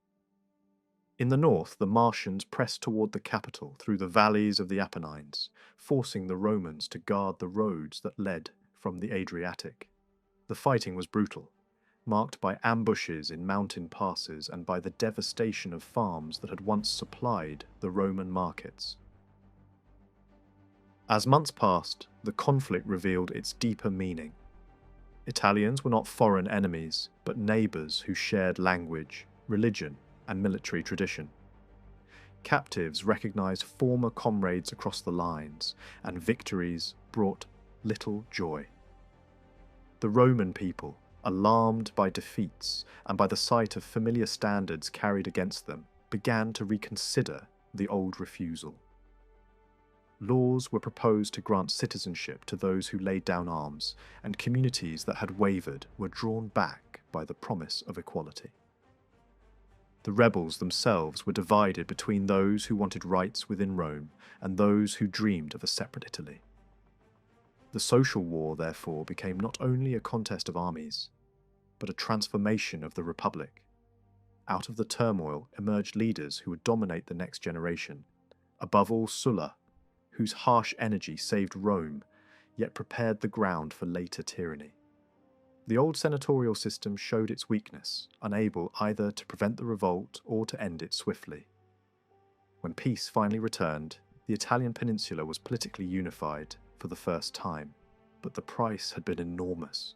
In the north, the Marsians pressed toward the capital through the valleys of the Apennines, forcing the Romans to guard the roads that led from the Adriatic. The fighting was brutal, marked by ambushes in mountain passes and by the devastation of farms that had once supplied the Roman markets. As months passed, the conflict revealed its deeper meaning. Italians were not foreign enemies, but neighbours who shared language, religion, and military tradition. Captives recognised former comrades across the lines, and victories brought little joy. The Roman people, alarmed by defeats and by the sight of familiar standards carried against them, began to reconsider the old refusal. Laws were proposed to grant citizenship to those who laid down arms, and communities that had wavered were drawn back by the promise of equality. The rebels themselves were divided between those who wanted rights within Rome and those who dreamed of a separate Italy. The social war, therefore, became not only a contest of armies, but a transformation of the Republic. out of the turmoil emerged leaders who would dominate the next generation, above all Sulla, whose harsh energy saved Rome, yet prepared the ground for later tyranny. The old senatorial system showed its weakness, unable either to prevent the revolt or to end it swiftly. When peace finally returned, the Italian peninsula was politically unified for the first time, but the price had been enormous.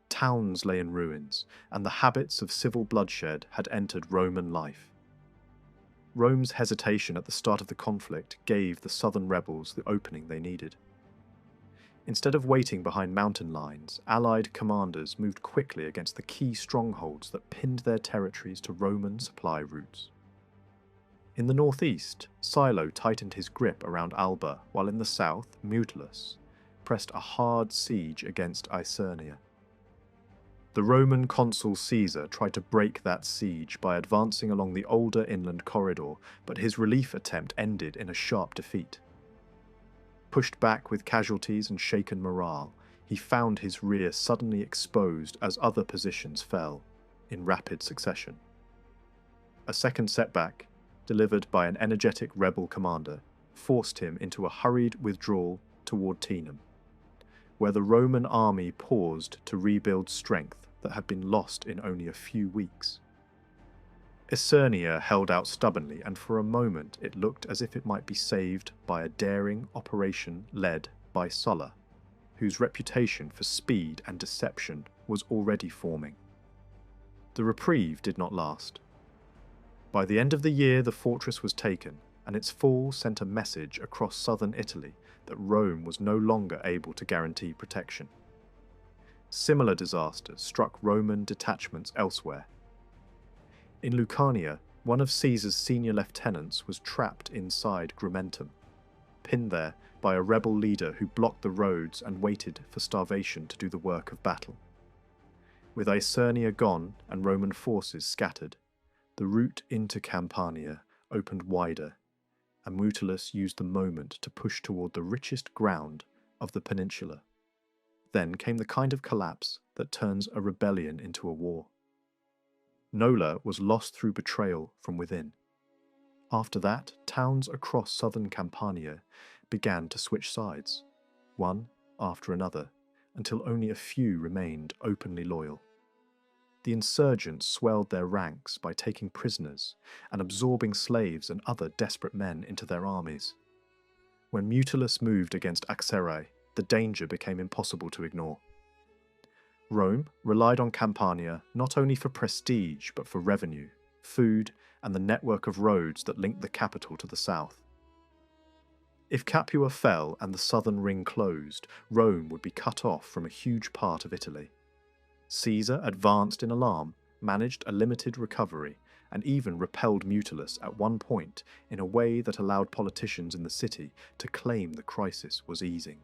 Towns lay in ruins, and the habits of civil bloodshed had entered Roman life. Rome's hesitation at the start of the conflict gave the southern rebels the opening they needed. Instead of waiting behind mountain lines, Allied commanders moved quickly against the key strongholds that pinned their territories to Roman supply routes. In the northeast, Silo tightened his grip around Alba, while in the south, Mutilus pressed a hard siege against Isernia. The Roman consul Caesar tried to break that siege by advancing along the older inland corridor, but his relief attempt ended in a sharp defeat. Pushed back with casualties and shaken morale, he found his rear suddenly exposed as other positions fell, in rapid succession. A second setback, delivered by an energetic rebel commander, forced him into a hurried withdrawal toward Tarentum, where the Roman army paused to rebuild strength that had been lost in only a few weeks. Isernia held out stubbornly, and for a moment it looked as if it might be saved by a daring operation led by Sulla, whose reputation for speed and deception was already forming. The reprieve did not last. By the end of the year, the fortress was taken, and its fall sent a message across southern Italy that Rome was no longer able to guarantee protection. Similar disasters struck Roman detachments elsewhere. In Lucania, one of Caesar's senior lieutenants was trapped inside Grumentum, pinned there by a rebel leader who blocked the roads and waited for starvation to do the work of battle. With Isernia gone and Roman forces scattered, the route into Campania opened wider, and Mutilus used the moment to push toward the richest ground of the peninsula. Then came the kind of collapse that turns a rebellion into a war. Nola was lost through betrayal from within. After that, towns across southern Campania began to switch sides, one after another, until only a few remained openly loyal. The insurgents swelled their ranks by taking prisoners and absorbing slaves and other desperate men into their armies. When Mutilus moved against Axerae, the danger became impossible to ignore. Rome relied on Campania not only for prestige but for revenue, food, and the network of roads that linked the capital to the south. If Capua fell and the southern ring closed, Rome would be cut off from a huge part of Italy. Caesar advanced in alarm, managed a limited recovery, and even repelled Mutilus at one point in a way that allowed politicians in the city to claim the crisis was easing.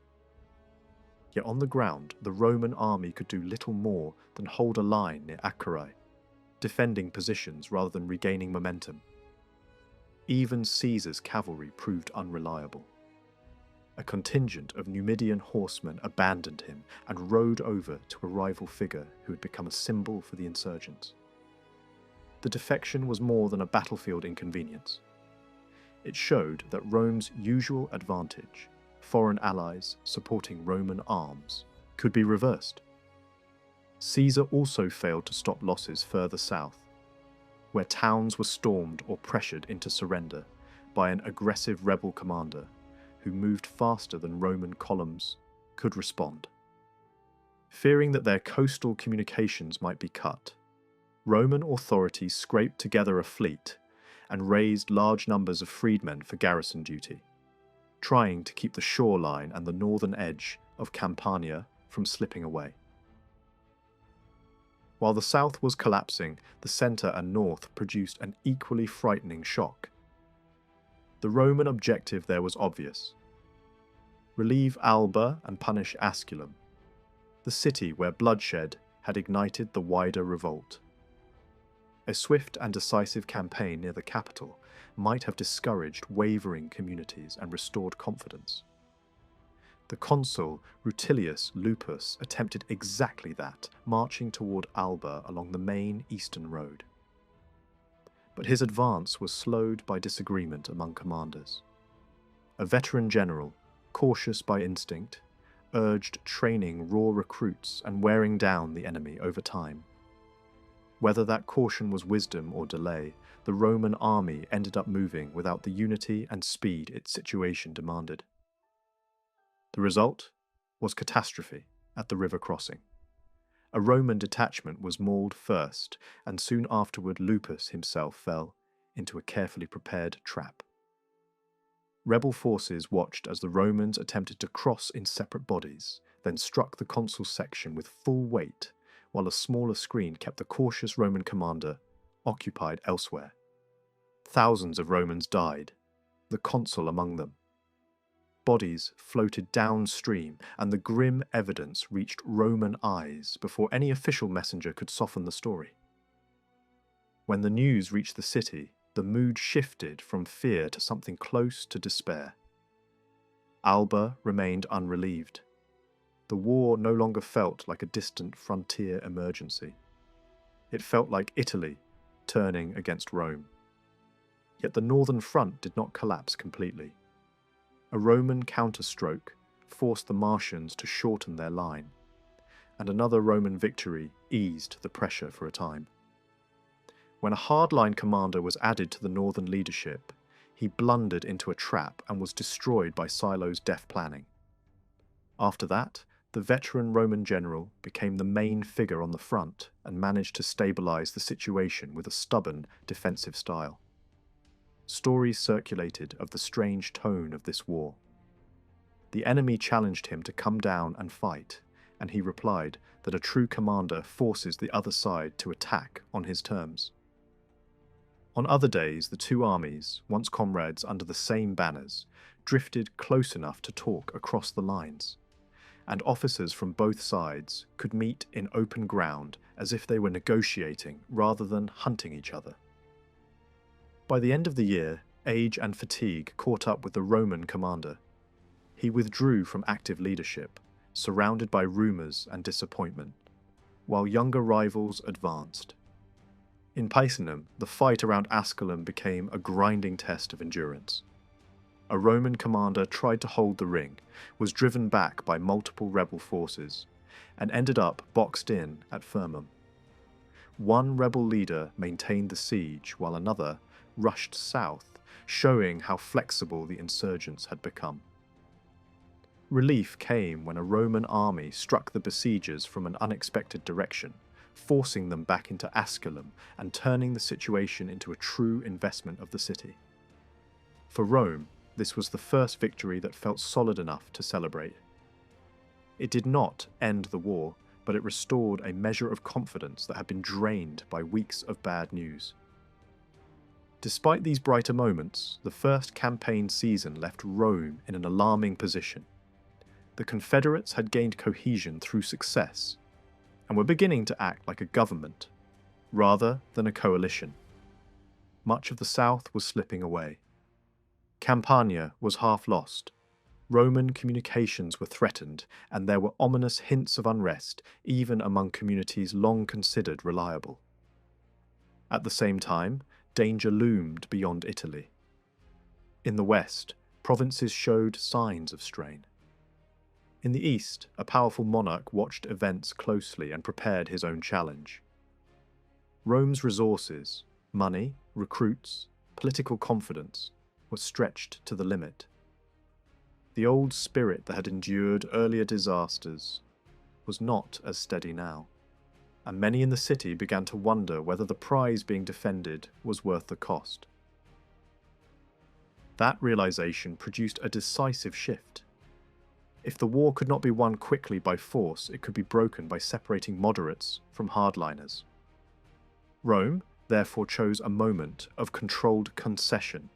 Yet on the ground, the Roman army could do little more than hold a line near Acrae, defending positions rather than regaining momentum. Even Caesar's cavalry proved unreliable. A contingent of Numidian horsemen abandoned him and rode over to a rival figure who had become a symbol for the insurgents. The defection was more than a battlefield inconvenience. It showed that Rome's usual advantage, foreign allies supporting Roman arms, could be reversed. Caesar also failed to stop losses further south, where towns were stormed or pressured into surrender by an aggressive rebel commander who moved faster than Roman columns could respond. Fearing that their coastal communications might be cut, Roman authorities scraped together a fleet and raised large numbers of freedmen for garrison duty, trying to keep the shoreline and the northern edge of Campania from slipping away. While the south was collapsing, the centre and north produced an equally frightening shock. The Roman objective there was obvious: relieve Alba and punish Asculum, the city where bloodshed had ignited the wider revolt. A swift and decisive campaign near the capital might have discouraged wavering communities and restored confidence. The consul Rutilius Lupus attempted exactly that, marching toward Alba along the main eastern road. but his advance was slowed by disagreement among commanders. A veteran general, cautious by instinct, urged training raw recruits and wearing down the enemy over time. Whether that caution was wisdom or delay, the Roman army ended up moving without the unity and speed its situation demanded. The result was catastrophe at the river crossing. A Roman detachment was mauled first, and soon afterward Lupus himself fell into a carefully prepared trap. Rebel forces watched as the Romans attempted to cross in separate bodies, then struck the consul's section with full weight, while a smaller screen kept the cautious Roman commander occupied elsewhere. Thousands of Romans died, the consul among them. Bodies floated downstream, and the grim evidence reached Roman eyes before any official messenger could soften the story. When the news reached the city, the mood shifted from fear to something close to despair. Alba remained unrelieved. The war no longer felt like a distant frontier emergency. It felt like Italy turning against Rome. Yet the northern front did not collapse completely. A Roman counterstroke forced the Marsians to shorten their line, and another Roman victory eased the pressure for a time. When a hardline commander was added to the northern leadership, he blundered into a trap and was destroyed by Silo's deft planning. After that, the veteran Roman general became the main figure on the front and managed to stabilize the situation with a stubborn defensive style. Stories circulated of the strange tone of this war. The enemy challenged him to come down and fight, and he replied that a true commander forces the other side to attack on his terms. On other days, the two armies, once comrades under the same banners, drifted close enough to talk across the lines, and officers from both sides could meet in open ground as if they were negotiating rather than hunting each other. By the end of the year, age and fatigue caught up with the Roman commander. He withdrew from active leadership, surrounded by rumours and disappointment, while younger rivals advanced. In Picenum, the fight around Asculum became a grinding test of endurance. A Roman commander tried to hold the ring, was driven back by multiple rebel forces, and ended up boxed in at Firmum. One rebel leader maintained the siege while another rushed south, showing how flexible the insurgents had become. Relief came when a Roman army struck the besiegers from an unexpected direction, forcing them back into Asculum and turning the situation into a true investment of the city. For Rome, this was the first victory that felt solid enough to celebrate. It did not end the war, but it restored a measure of confidence that had been drained by weeks of bad news. Despite these brighter moments, the first campaign season left Rome in an alarming position. The Confederates had gained cohesion through success, and were beginning to act like a government, rather than a coalition. Much of the south was slipping away. Campania was half lost. Roman communications were threatened, and there were ominous hints of unrest even among communities long considered reliable. At the same time, danger loomed beyond Italy. In the west, provinces showed signs of strain. In the east, a powerful monarch watched events closely and prepared his own challenge. Rome's resources, money, recruits, political confidence, were stretched to the limit. The old spirit that had endured earlier disasters was not as steady now, and many in the city began to wonder whether the prize being defended was worth the cost. That realization produced a decisive shift. If the war could not be won quickly by force, it could be broken by separating moderates from hardliners. Rome therefore chose a moment of controlled concession.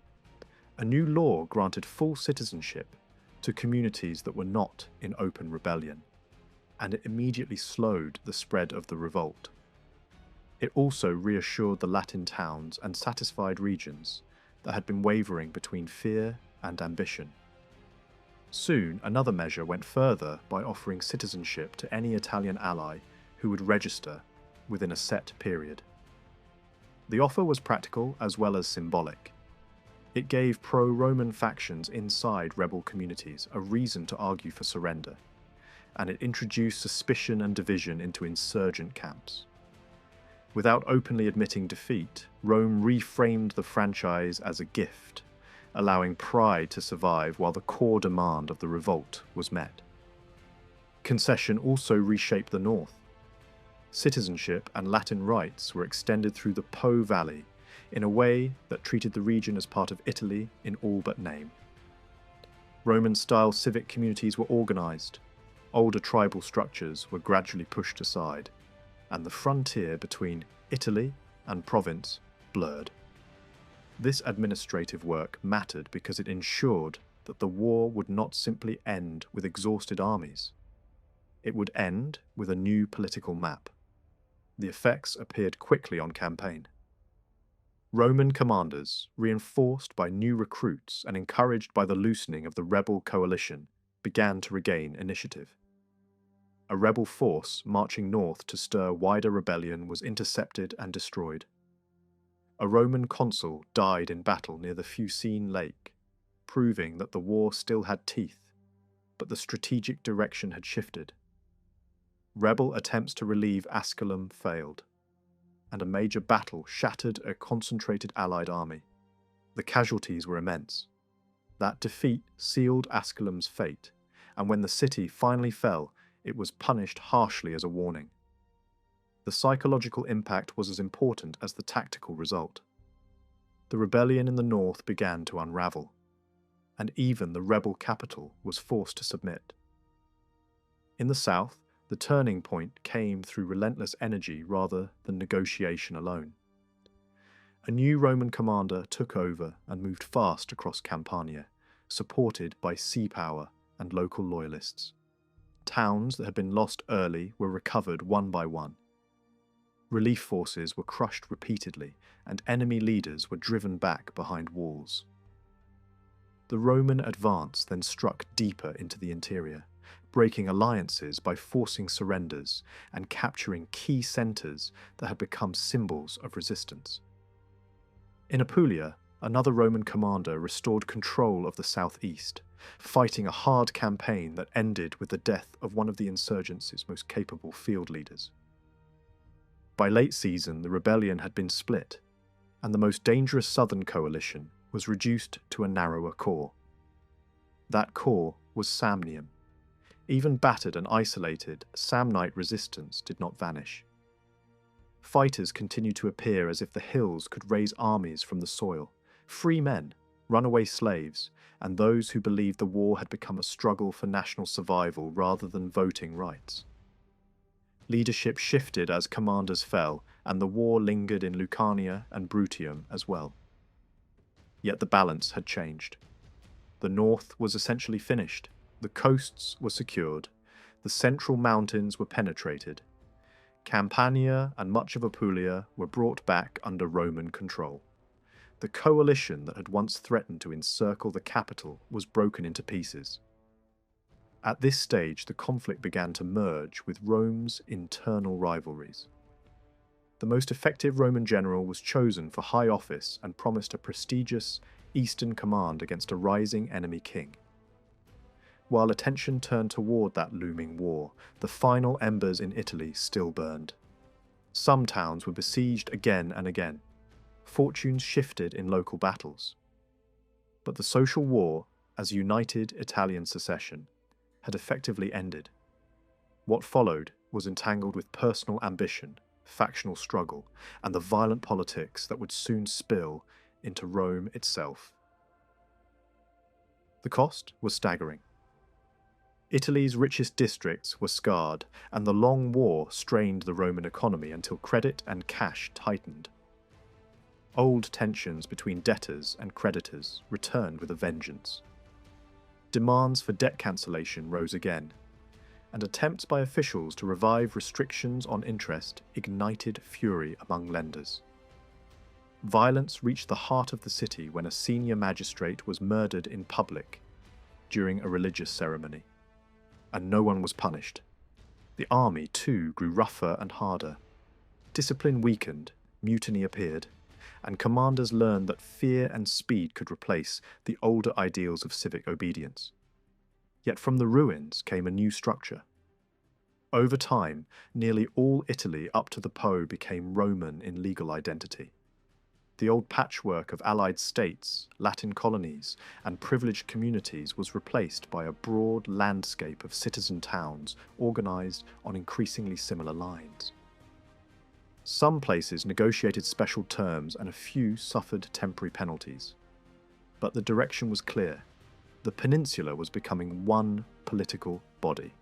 A new law granted full citizenship to communities that were not in open rebellion, and it immediately slowed the spread of the revolt. It also reassured the Latin towns and satisfied regions that had been wavering between fear and ambition. Soon, another measure went further by offering citizenship to any Italian ally who would register within a set period. The offer was practical as well as symbolic. It gave pro-Roman factions inside rebel communities a reason to argue for surrender, and it introduced suspicion and division into insurgent camps. Without openly admitting defeat, Rome reframed the franchise as a gift, allowing pride to survive while the core demand of the revolt was met. Concession also reshaped the north. Citizenship and Latin rights were extended through the Po Valley in a way that treated the region as part of Italy in all but name. Roman-style civic communities were organised, older tribal structures were gradually pushed aside, and the frontier between Italy and province blurred. This administrative work mattered because it ensured that the war would not simply end with exhausted armies. It would end with a new political map. The effects appeared quickly on campaign. Roman commanders, reinforced by new recruits and encouraged by the loosening of the rebel coalition, began to regain initiative. A rebel force marching north to stir wider rebellion was intercepted and destroyed. A Roman consul died in battle near the Fucine Lake, proving that the war still had teeth, but the strategic direction had shifted. Rebel attempts to relieve Asculum failed, and a major battle shattered a concentrated allied army. The casualties were immense. That defeat sealed Asculum's fate, and when the city finally fell, it was punished harshly as a warning. The psychological impact was as important as the tactical result. The rebellion in the north began to unravel, and even the rebel capital was forced to submit. In the south, the turning point came through relentless energy rather than negotiation alone. A new Roman commander took over and moved fast across Campania, supported by sea power and local loyalists. Towns that had been lost early were recovered one by one. Relief forces were crushed repeatedly, and enemy leaders were driven back behind walls. The Roman advance then struck deeper into the interior, breaking alliances by forcing surrenders and capturing key centres that had become symbols of resistance. In Apulia, another Roman commander restored control of the southeast, fighting a hard campaign that ended with the death of one of the insurgency's most capable field leaders. By late season, the rebellion had been split, and the most dangerous southern coalition was reduced to a narrower core. That core was Samnium. Even battered and isolated, Samnite resistance did not vanish. Fighters continued to appear as if the hills could raise armies from the soil, free men, runaway slaves, and those who believed the war had become a struggle for national survival rather than voting rights. Leadership shifted as commanders fell, and the war lingered in Lucania and Bruttium as well. Yet the balance had changed. The north was essentially finished. The coasts were secured, the central mountains were penetrated. Campania and much of Apulia were brought back under Roman control. The coalition that had once threatened to encircle the capital was broken into pieces. At this stage, the conflict began to merge with Rome's internal rivalries. The most effective Roman general was chosen for high office and promised a prestigious eastern command against a rising enemy king. While attention turned toward that looming war, the final embers in Italy still burned. Some towns were besieged again and again. Fortunes shifted in local battles. But the social war, as united Italian secession, had effectively ended. What followed was entangled with personal ambition, factional struggle, and the violent politics that would soon spill into Rome itself. The cost was staggering. Italy's richest districts were scarred, and the long war strained the Roman economy until credit and cash tightened. Old tensions between debtors and creditors returned with a vengeance. Demands for debt cancellation rose again, and attempts by officials to revive restrictions on interest ignited fury among lenders. Violence reached the heart of the city when a senior magistrate was murdered in public during a religious ceremony. And no one was punished. The army, too, grew rougher and harder. Discipline weakened, mutiny appeared, and commanders learned that fear and speed could replace the older ideals of civic obedience. Yet from the ruins came a new structure. Over time, nearly all Italy up to the Po became Roman in legal identity. The old patchwork of allied states, Latin colonies, and privileged communities was replaced by a broad landscape of citizen towns organised on increasingly similar lines. Some places negotiated special terms and a few suffered temporary penalties. But the direction was clear. The peninsula was becoming one political body.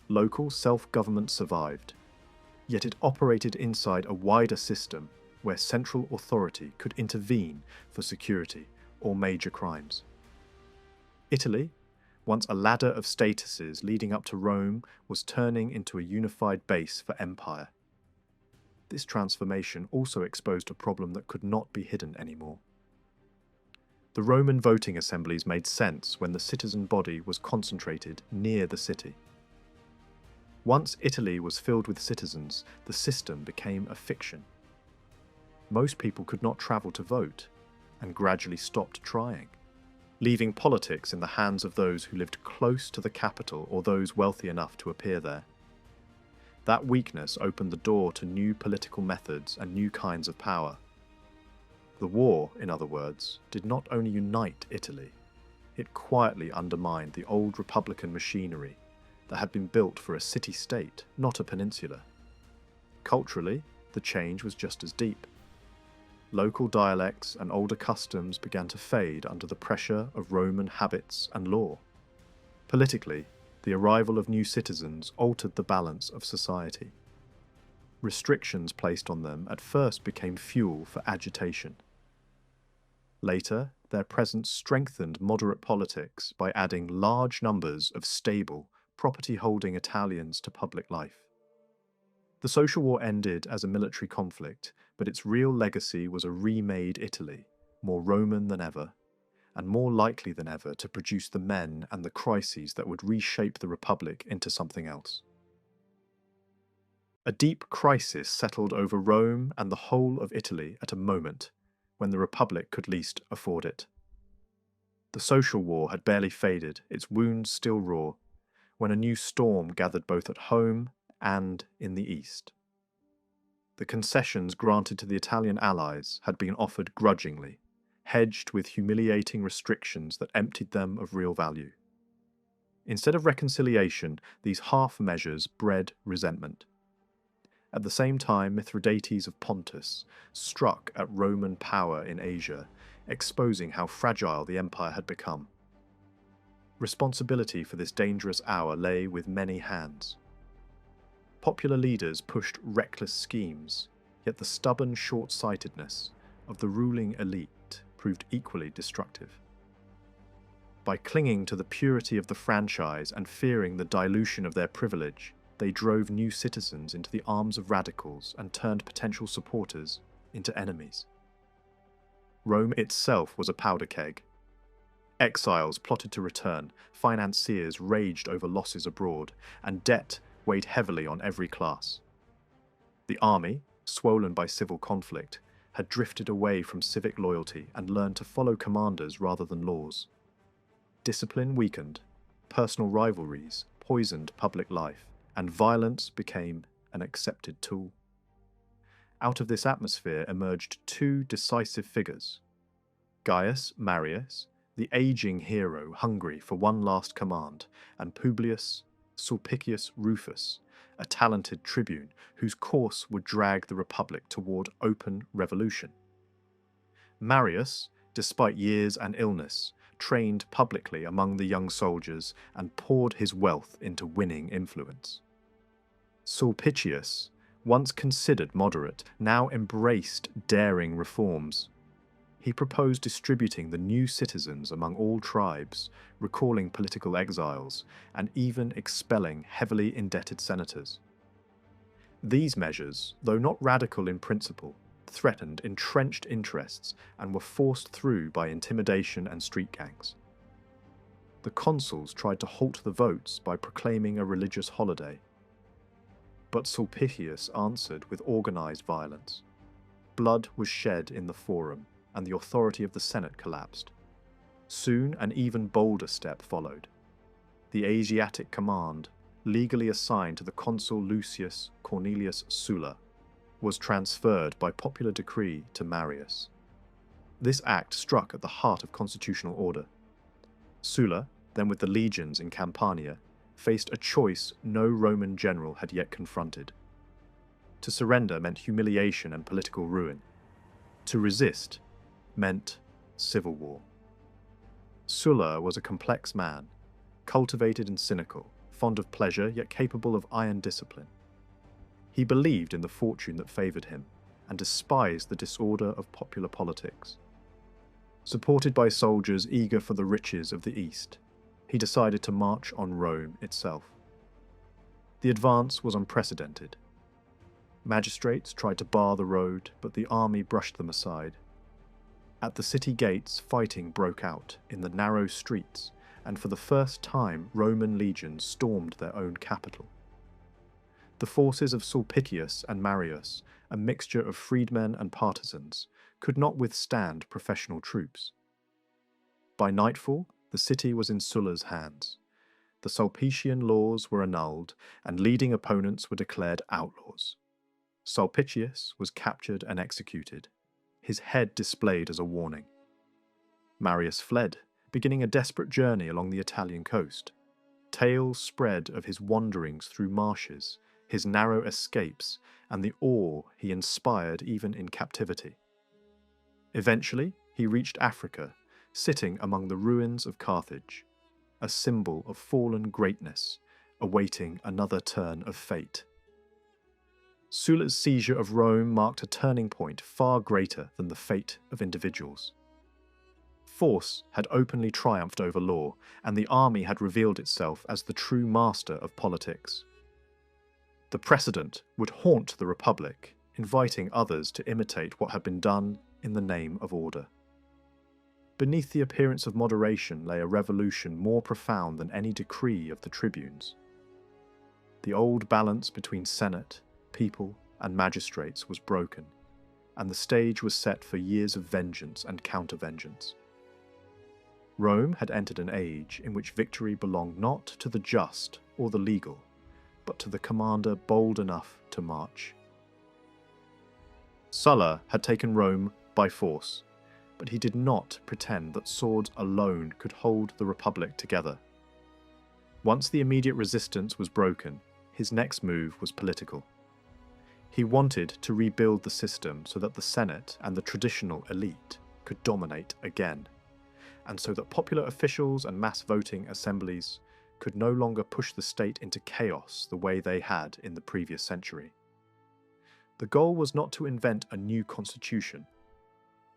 Local self-government survived, yet it operated inside a wider system where central authority could intervene for security or major crimes. Italy, once a ladder of statuses leading up to Rome, was turning into a unified base for empire. This transformation also exposed a problem that could not be hidden anymore. The Roman voting assemblies made sense when the citizen body was concentrated near the city. Once Italy was filled with citizens, the system became a fiction. Most people could not travel to vote, and gradually stopped trying, leaving politics in the hands of those who lived close to the capital or those wealthy enough to appear there. That weakness opened the door to new political methods and new kinds of power. The war, in other words, did not only unite Italy, it quietly undermined the old republican machinery that had been built for a city-state, not a peninsula. Culturally, the change was just as deep. Local dialects and older customs began to fade under the pressure of Roman habits and law. Politically, the arrival of new citizens altered the balance of society. Restrictions placed on them at first became fuel for agitation. Later, their presence strengthened moderate politics by adding large numbers of stable, property-holding Italians to public life. The social war ended as a military conflict, but its real legacy was a remade Italy, more Roman than ever, and more likely than ever to produce the men and the crises that would reshape the Republic into something else. A deep crisis settled over Rome and the whole of Italy at a moment when the Republic could least afford it. The social war had barely faded, its wounds still raw, when a new storm gathered both at home and in the east. The concessions granted to the Italian allies had been offered grudgingly, hedged with humiliating restrictions that emptied them of real value. Instead of reconciliation, these half measures bred resentment. At the same time, Mithridates of Pontus struck at Roman power in Asia, exposing how fragile the empire had become. Responsibility for this dangerous hour lay with many hands. Popular leaders pushed reckless schemes, yet the stubborn short-sightedness of the ruling elite proved equally destructive. By clinging to the purity of the franchise and fearing the dilution of their privilege, they drove new citizens into the arms of radicals and turned potential supporters into enemies. Rome itself was a powder keg. Exiles plotted to return, financiers raged over losses abroad, and debt weighed heavily on every class. The army, swollen by civil conflict, had drifted away from civic loyalty and learned to follow commanders rather than laws. Discipline weakened, personal rivalries poisoned public life, and violence became an accepted tool. Out of this atmosphere emerged two decisive figures: Gaius Marius, the aging hero hungry for one last command, and Publius Sulpicius Rufus, a talented tribune whose course would drag the Republic toward open revolution. Marius, despite years and illness, trained publicly among the young soldiers and poured his wealth into winning influence. Sulpicius, once considered moderate, now embraced daring reforms. He proposed distributing the new citizens among all tribes, recalling political exiles, and even expelling heavily indebted senators. These measures, though not radical in principle, threatened entrenched interests and were forced through by intimidation and street gangs. The consuls tried to halt the votes by proclaiming a religious holiday. But Sulpicius answered with organised violence. blood was shed in the Forum, and the authority of the Senate collapsed. Soon an even bolder step followed. The Asiatic command, legally assigned to the consul Lucius Cornelius Sulla, was transferred by popular decree to Marius. This act struck at the heart of constitutional order. Sulla, then with the legions in Campania, faced a choice no Roman general had yet confronted. To surrender meant humiliation and political ruin. To resist meant civil war. Sulla was a complex man, cultivated and cynical, fond of pleasure yet capable of iron discipline. He believed in the fortune that favoured him and despised the disorder of popular politics. Supported by soldiers eager for the riches of the East, he decided to march on Rome itself. The advance was unprecedented. Magistrates tried to bar the road, but the army brushed them aside. At the city gates, fighting broke out in the narrow streets, and for the first time Roman legions stormed their own capital. The forces of Sulpicius and Marius, a mixture of freedmen and partisans, could not withstand professional troops. By nightfall, the city was in Sulla's hands. The Sulpician laws were annulled, and leading opponents were declared outlaws. Sulpicius was captured and executed, his head displayed as a warning. Marius fled, beginning a desperate journey along the Italian coast. Tales spread of his wanderings through marshes, his narrow escapes, and the awe he inspired even in captivity. Eventually, he reached Africa, sitting among the ruins of Carthage, a symbol of fallen greatness, awaiting another turn of fate. Sulla's seizure of Rome marked a turning point far greater than the fate of individuals. Force had openly triumphed over law, and the army had revealed itself as the true master of politics. The precedent would haunt the Republic, inviting others to imitate what had been done in the name of order. Beneath the appearance of moderation lay a revolution more profound than any decree of the tribunes. The old balance between Senate, people, and magistrates was broken, and the stage was set for years of vengeance and counter-vengeance. Rome had entered an age in which victory belonged not to the just or the legal, but to the commander bold enough to march. Sulla had taken Rome by force, but he did not pretend that swords alone could hold the Republic together. Once the immediate resistance was broken, his next move was political. He wanted to rebuild the system so that the Senate and the traditional elite could dominate again, and so that popular officials and mass voting assemblies could no longer push the state into chaos the way they had in the previous century. The goal was not to invent a new constitution,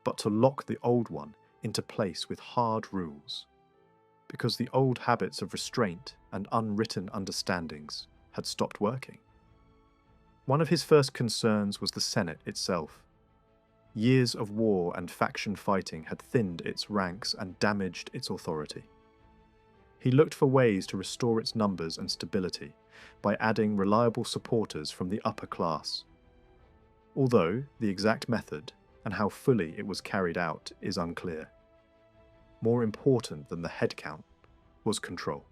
but to lock the old one into place with hard rules, because the old habits of restraint and unwritten understandings had stopped working. One of his first concerns was the Senate itself. Years of war and faction fighting had thinned its ranks and damaged its authority. He looked for ways to restore its numbers and stability by adding reliable supporters from the upper class. Although the exact method and how fully it was carried out is unclear. More important than the headcount was control.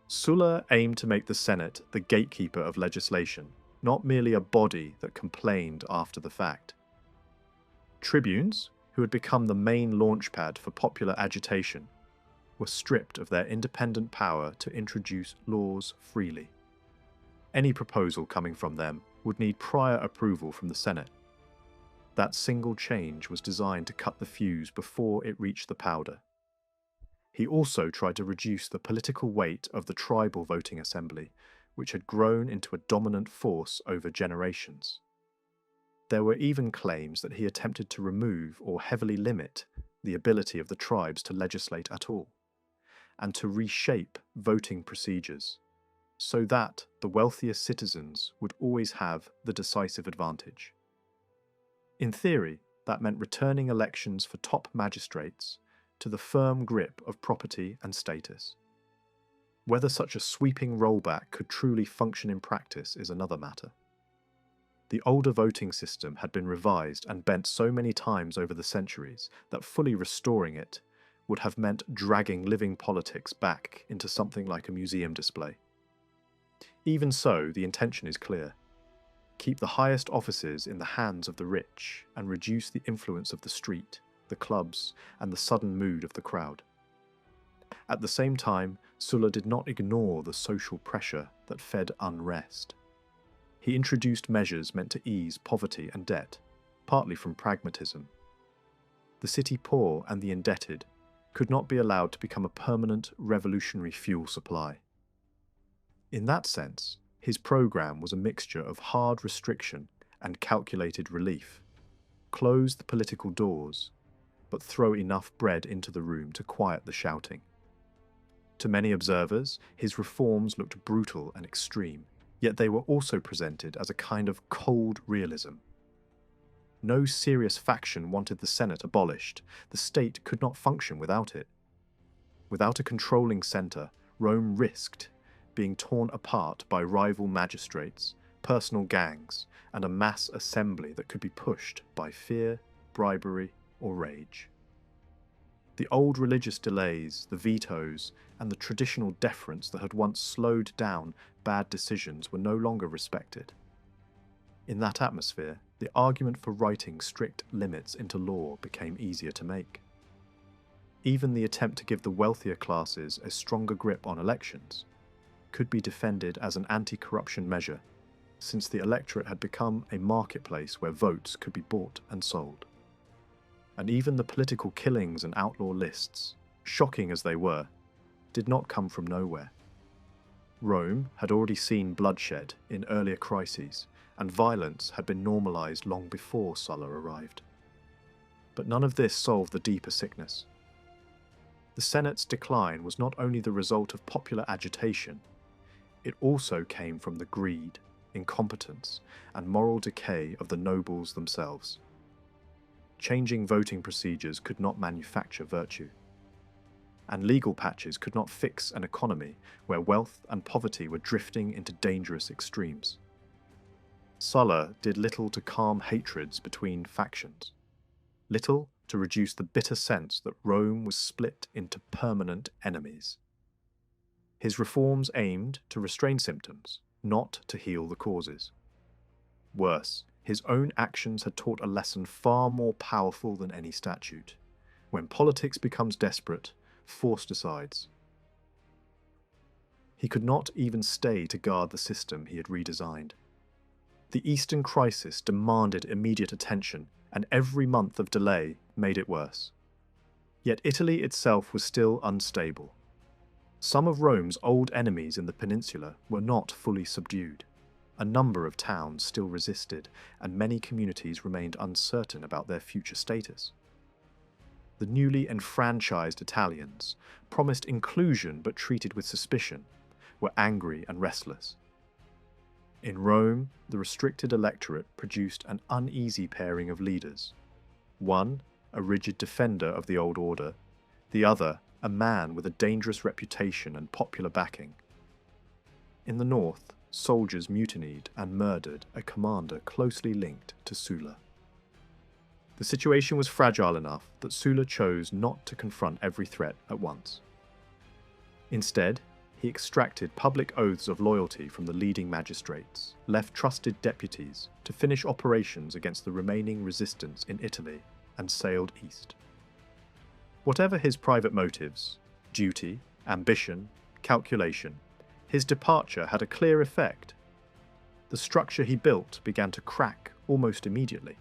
Sulla aimed to make the Senate the gatekeeper of legislation, not merely a body that complained after the fact. Tribunes, who had become the main launchpad for popular agitation, were stripped of their independent power to introduce laws freely. Any proposal coming from them would need prior approval from the Senate. That single change was designed to cut the fuse before it reached the powder. He also tried to reduce the political weight of the tribal voting assembly, which had grown into a dominant force over generations. There were even claims that he attempted to remove or heavily limit the ability of the tribes to legislate at all, and to reshape voting procedures, so that the wealthiest citizens would always have the decisive advantage. In theory, that meant returning elections for top magistrates to the firm grip of property and status. Whether such a sweeping rollback could truly function in practice is another matter. The older voting system had been revised and bent so many times over the centuries that fully restoring it would have meant dragging living politics back into something like a museum display. Even so, the intention is clear. Keep the highest offices in the hands of the rich and reduce the influence of the street, the clubs, and the sudden mood of the crowd. At the same time, Sulla did not ignore the social pressure that fed unrest. He introduced measures meant to ease poverty and debt, partly from pragmatism. The city poor and the indebted could not be allowed to become a permanent revolutionary fuel supply. In that sense, his program was a mixture of hard restriction and calculated relief. Close the political doors, but throw enough bread into the room to quiet the shouting. To many observers, his reforms looked brutal and extreme, yet they were also presented as a kind of cold realism. No serious faction wanted the Senate abolished. The state could not function without it. Without a controlling centre, Rome risked being torn apart by rival magistrates, personal gangs, and a mass assembly that could be pushed by fear, bribery, or rage. The old religious delays, the vetoes, and the traditional deference that had once slowed down bad decisions were no longer respected. In that atmosphere, the argument for writing strict limits into law became easier to make. Even the attempt to give the wealthier classes a stronger grip on elections could be defended as an anti-corruption measure, since the electorate had become a marketplace where votes could be bought and sold. And even the political killings and outlaw lists, shocking as they were, did not come from nowhere. Rome had already seen bloodshed in earlier crises, and violence had been normalized long before Sulla arrived. But none of this solved the deeper sickness. The Senate's decline was not only the result of popular agitation, it also came from the greed, incompetence, and moral decay of the nobles themselves. Changing voting procedures could not manufacture virtue, and legal patches could not fix an economy where wealth and poverty were drifting into dangerous extremes. Sulla did little to calm hatreds between factions, little to reduce the bitter sense that Rome was split into permanent enemies. His reforms aimed to restrain symptoms, not to heal the causes. Worse, his own actions had taught a lesson far more powerful than any statute. When politics becomes desperate, force decides. He could not even stay to guard the system he had redesigned. The Eastern crisis demanded immediate attention, and every month of delay made it worse. Yet Italy itself was still unstable. Some of Rome's old enemies in the peninsula were not fully subdued. A number of towns still resisted, and many communities remained uncertain about their future status. The newly enfranchised Italians, promised inclusion but treated with suspicion, were angry and restless. In Rome, the restricted electorate produced an uneasy pairing of leaders. One, a rigid defender of the old order, the other, a man with a dangerous reputation and popular backing. In the north, soldiers mutinied and murdered a commander closely linked to Sulla. The situation was fragile enough that Sulla chose not to confront every threat at once. Instead, he extracted public oaths of loyalty from the leading magistrates, left trusted deputies to finish operations against the remaining resistance in Italy, and sailed east. Whatever his private motives, duty, ambition, calculation, his departure had a clear effect. The structure he built began to crack almost immediately.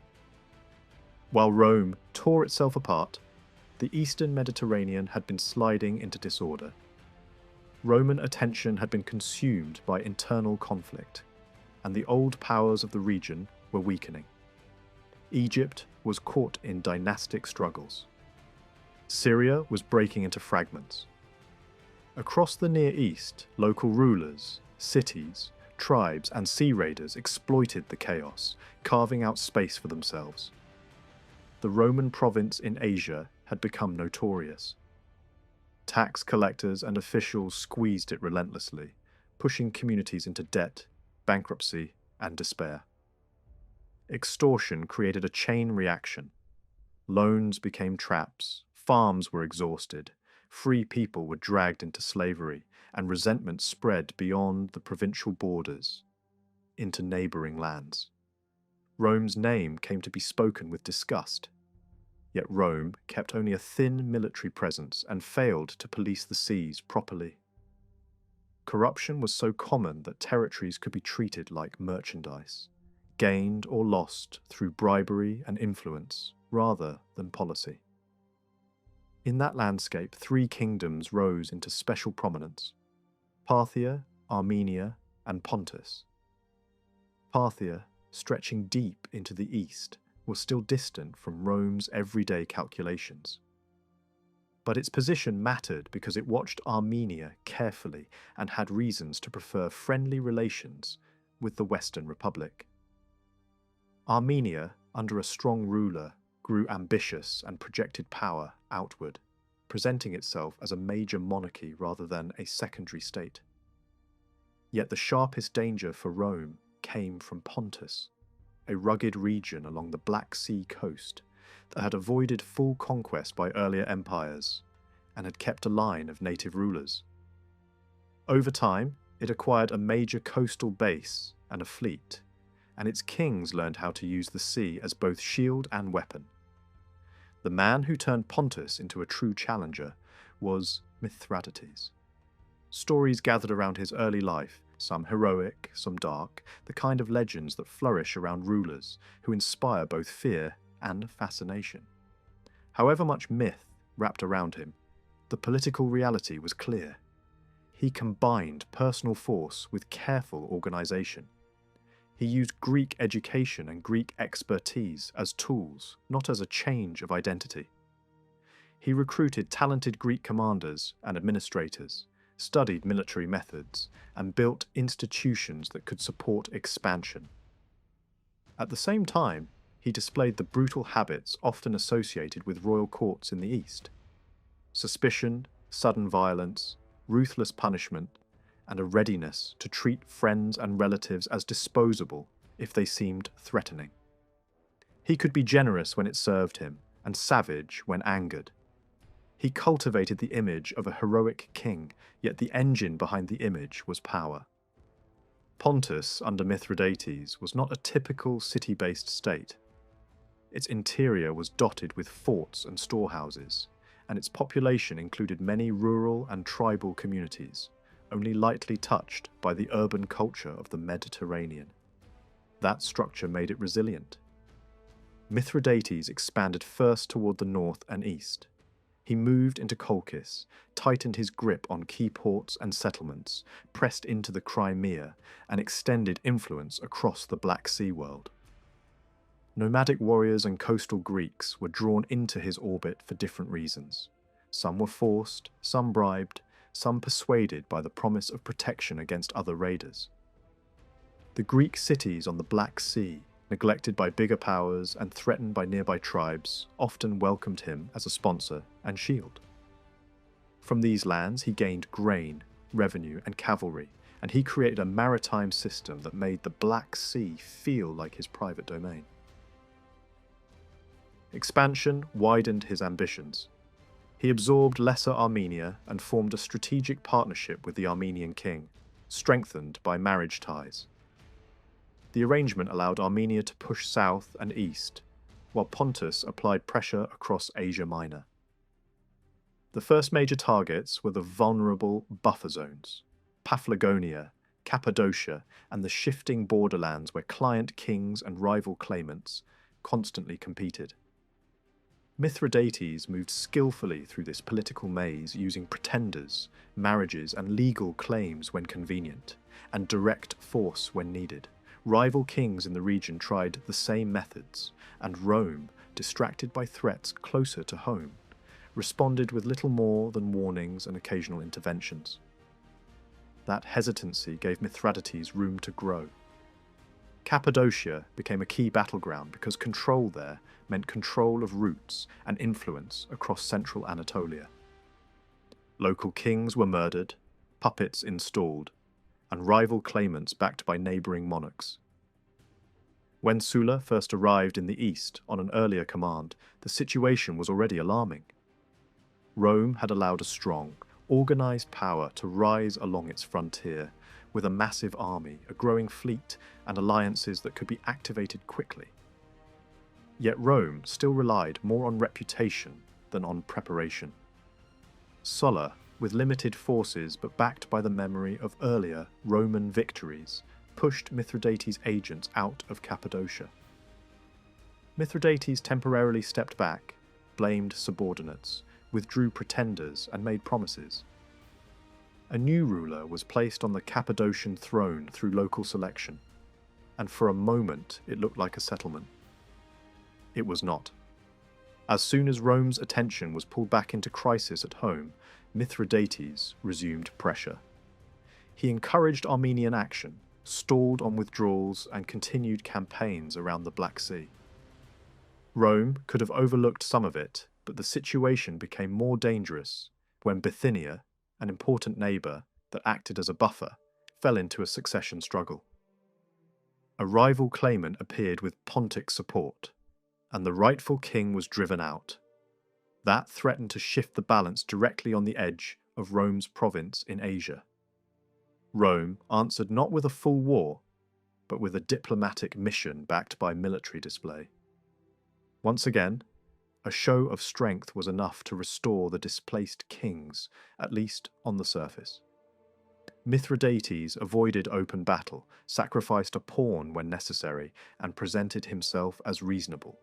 While Rome tore itself apart, the eastern Mediterranean had been sliding into disorder. Roman attention had been consumed by internal conflict, and the old powers of the region were weakening. Egypt was caught in dynastic struggles. Syria was breaking into fragments. Across the Near East, local rulers, cities, tribes, and sea raiders exploited the chaos, carving out space for themselves. The Roman province in Asia had become notorious. Tax collectors and officials squeezed it relentlessly, pushing communities into debt, bankruptcy, and despair. Extortion created a chain reaction. Loans became traps, farms were exhausted, free people were dragged into slavery, and resentment spread beyond the provincial borders into neighbouring lands. Rome's name came to be spoken with disgust. Yet Rome kept only a thin military presence and failed to police the seas properly. Corruption was so common that territories could be treated like merchandise, gained or lost through bribery and influence rather than policy. In that landscape, three kingdoms rose into special prominence: Parthia, Armenia, and Pontus. Parthia, stretching deep into the east, was still distant from Rome's everyday calculations. But its position mattered because it watched Armenia carefully and had reasons to prefer friendly relations with the Western Republic. Armenia, under a strong ruler, grew ambitious and projected power outward, presenting itself as a major monarchy rather than a secondary state. Yet the sharpest danger for Rome came from Pontus, a rugged region along the Black Sea coast that had avoided full conquest by earlier empires and had kept a line of native rulers. Over time, it acquired a major coastal base and a fleet, and its kings learned how to use the sea as both shield and weapon. The man who turned Pontus into a true challenger was Mithridates. Stories gathered around his early life, some heroic, some dark, the kind of legends that flourish around rulers who inspire both fear and fascination. However much myth wrapped around him, the political reality was clear. He combined personal force with careful organisation. He used Greek education and Greek expertise as tools, not as a change of identity. He recruited talented Greek commanders and administrators, studied military methods, and built institutions that could support expansion. At the same time, he displayed the brutal habits often associated with royal courts in the East: suspicion, sudden violence, ruthless punishment, and a readiness to treat friends and relatives as disposable if they seemed threatening. He could be generous when it served him, and savage when angered. He cultivated the image of a heroic king, yet the engine behind the image was power. Pontus, under Mithridates, was not a typical city-based state. Its interior was dotted with forts and storehouses, and its population included many rural and tribal communities, only lightly touched by the urban culture of the Mediterranean. That structure made it resilient. Mithridates expanded first toward the north and east. He moved into Colchis, tightened his grip on key ports and settlements, pressed into the Crimea, and extended influence across the Black Sea world. Nomadic warriors and coastal Greeks were drawn into his orbit for different reasons. Some were forced, some bribed, some persuaded by the promise of protection against other raiders. The Greek cities on the Black Sea, neglected by bigger powers and threatened by nearby tribes, often welcomed him as a sponsor and shield. From these lands he gained grain, revenue, and cavalry, and he created a maritime system that made the Black Sea feel like his private domain. Expansion widened his ambitions. He absorbed Lesser Armenia and formed a strategic partnership with the Armenian king, strengthened by marriage ties. The arrangement allowed Armenia to push south and east, while Pontus applied pressure across Asia Minor. The first major targets were the vulnerable buffer zones: Paphlagonia, Cappadocia, and the shifting borderlands where client kings and rival claimants constantly competed. Mithridates moved skillfully through this political maze using pretenders, marriages, and legal claims when convenient, and direct force when needed. Rival kings in the region tried the same methods, and Rome, distracted by threats closer to home, responded with little more than warnings and occasional interventions. That hesitancy gave Mithridates room to grow. Cappadocia became a key battleground because control there meant control of routes and influence across central Anatolia. Local kings were murdered, puppets installed, and rival claimants backed by neighbouring monarchs. When Sulla first arrived in the east on an earlier command, the situation was already alarming. Rome had allowed a strong, organized power to rise along its frontier, with a massive army, a growing fleet, and alliances that could be activated quickly. Yet Rome still relied more on reputation than on preparation. Sulla, with limited forces but backed by the memory of earlier Roman victories, pushed Mithridates' agents out of Cappadocia. Mithridates temporarily stepped back, blamed subordinates, withdrew pretenders, and made promises. A new ruler was placed on the Cappadocian throne through local selection, and for a moment it looked like a settlement. It was not. As soon as Rome's attention was pulled back into crisis at home, Mithridates resumed pressure. He encouraged Armenian action, stalled on withdrawals, and continued campaigns around the Black Sea. Rome could have overlooked some of it, but the situation became more dangerous when Bithynia, an important neighbour that acted as a buffer, fell into a succession struggle. A rival claimant appeared with Pontic support, and the rightful king was driven out. That threatened to shift the balance directly on the edge of Rome's province in Asia. Rome answered not with a full war, but with a diplomatic mission backed by military display. Once again, a show of strength was enough to restore the displaced kings, at least on the surface. Mithridates avoided open battle, sacrificed a pawn when necessary, and presented himself as reasonable,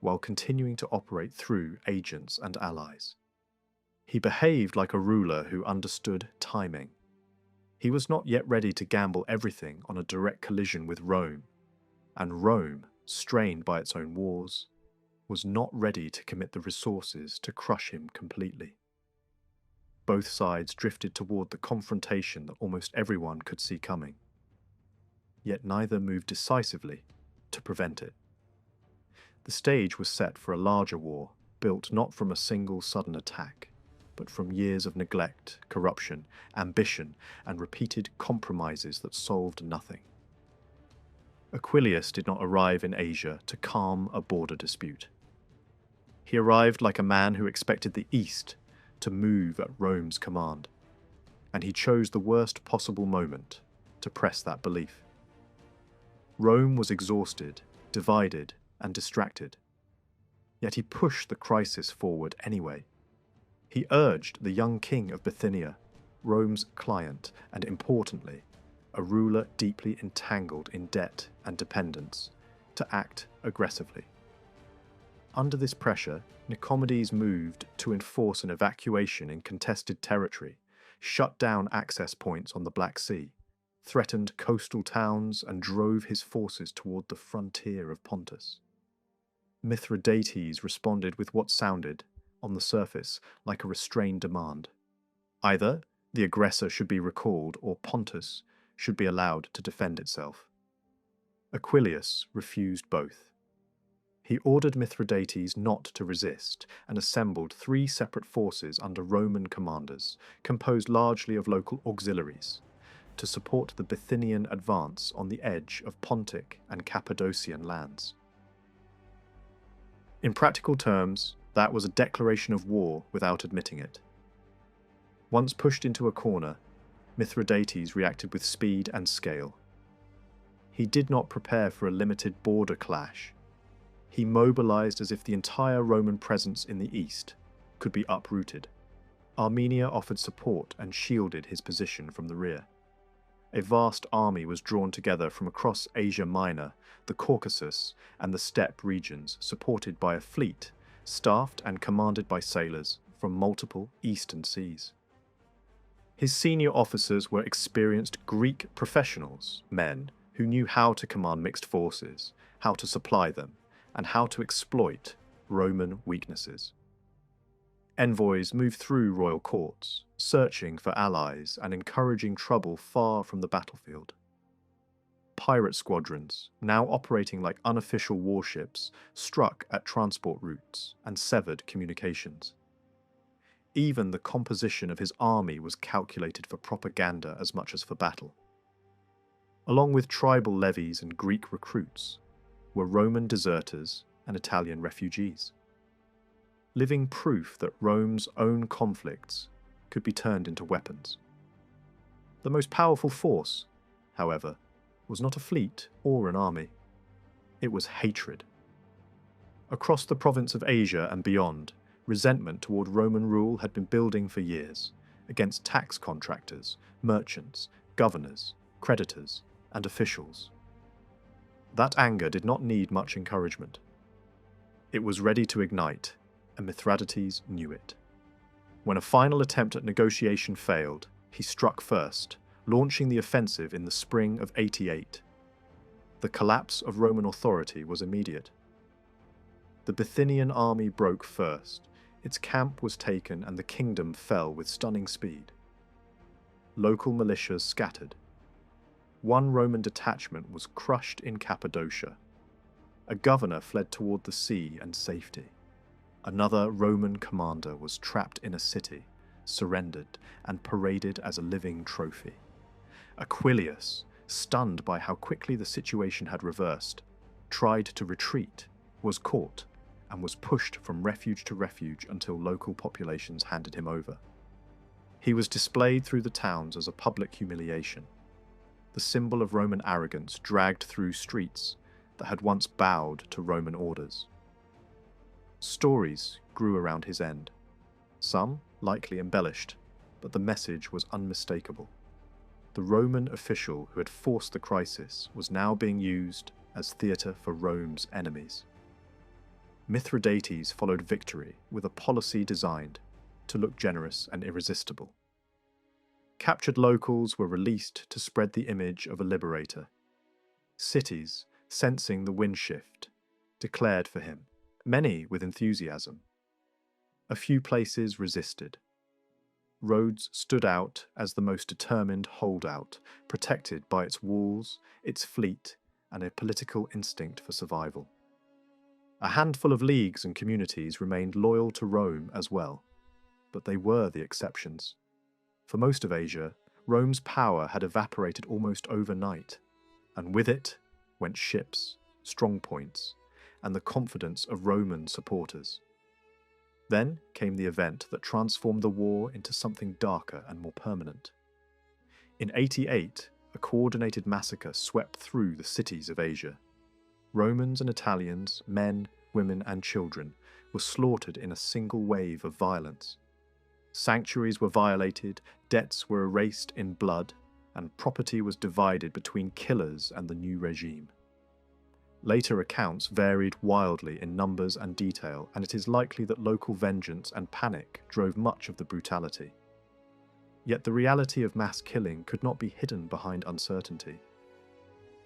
while continuing to operate through agents and allies. He behaved like a ruler who understood timing. He was not yet ready to gamble everything on a direct collision with Rome, and Rome, strained by its own wars, was not ready to commit the resources to crush him completely. Both sides drifted toward the confrontation that almost everyone could see coming. Yet neither moved decisively to prevent it. The stage was set for a larger war, built not from a single sudden attack, but from years of neglect, corruption, ambition, and repeated compromises that solved nothing. Aquilius did not arrive in Asia to calm a border dispute. He arrived like a man who expected the East to move at Rome's command, and he chose the worst possible moment to press that belief. Rome was exhausted, divided, and distracted, yet he pushed the crisis forward anyway. He urged the young king of Bithynia, Rome's client, and importantly, a ruler deeply entangled in debt and dependence, to act aggressively. Under this pressure, Nicomedes moved to enforce an evacuation in contested territory, shut down access points on the Black Sea, threatened coastal towns, and drove his forces toward the frontier of Pontus. Mithridates responded with what sounded, on the surface, like a restrained demand. Either the aggressor should be recalled or Pontus should be allowed to defend itself. Aquilius refused both. He ordered Mithridates not to resist and assembled 3 separate forces under Roman commanders, composed largely of local auxiliaries, to support the Bithynian advance on the edge of Pontic and Cappadocian lands. In practical terms, that was a declaration of war without admitting it. Once pushed into a corner, Mithridates reacted with speed and scale. He did not prepare for a limited border clash. He mobilized as if the entire Roman presence in the east could be uprooted. Armenia offered support and shielded his position from the rear. A vast army was drawn together from across Asia Minor, the Caucasus, and the steppe regions, supported by a fleet, staffed and commanded by sailors from multiple eastern seas. His senior officers were experienced Greek professionals, men who knew how to command mixed forces, how to supply them, and how to exploit Roman weaknesses. Envoys moved through royal courts, searching for allies and encouraging trouble far from the battlefield. Pirate squadrons, now operating like unofficial warships, struck at transport routes and severed communications. Even the composition of his army was calculated for propaganda as much as for battle. Along with tribal levies and Greek recruits, were Roman deserters and Italian refugees, living proof that Rome's own conflicts could be turned into weapons. The most powerful force, however, was not a fleet or an army. It was hatred. Across the province of Asia and beyond, resentment toward Roman rule had been building for years, against tax contractors, merchants, governors, creditors, and officials. That anger did not need much encouragement. It was ready to ignite, and Mithridates knew it. When a final attempt at negotiation failed, he struck first, launching the offensive in the spring of 88. The collapse of Roman authority was immediate. The Bithynian army broke first, its camp was taken, and the kingdom fell with stunning speed. Local militias scattered. One Roman detachment was crushed in Cappadocia. A governor fled toward the sea and safety. Another Roman commander was trapped in a city, surrendered, and paraded as a living trophy. Aquilius, stunned by how quickly the situation had reversed, tried to retreat, was caught, and was pushed from refuge to refuge until local populations handed him over. He was displayed through the towns as a public humiliation, the symbol of Roman arrogance dragged through streets that had once bowed to Roman orders. Stories grew around his end, some likely embellished, but the message was unmistakable. The Roman official who had forced the crisis was now being used as theatre for Rome's enemies. Mithridates followed victory with a policy designed to look generous and irresistible. Captured locals were released to spread the image of a liberator. Cities, sensing the wind shift, declared for him, many with enthusiasm. A few places resisted. Rhodes stood out as the most determined holdout, protected by its walls, its fleet, and a political instinct for survival. A handful of leagues and communities remained loyal to Rome as well, but they were the exceptions. For most of Asia, Rome's power had evaporated almost overnight, and with it went ships, strongpoints, and the confidence of Roman supporters. Then came the event that transformed the war into something darker and more permanent. In 88, a coordinated massacre swept through the cities of Asia. Romans and Italians, men, women, and children were slaughtered in a single wave of violence. Sanctuaries were violated, debts were erased in blood, and property was divided between killers and the new regime. Later accounts varied wildly in numbers and detail, and it is likely that local vengeance and panic drove much of the brutality. Yet the reality of mass killing could not be hidden behind uncertainty.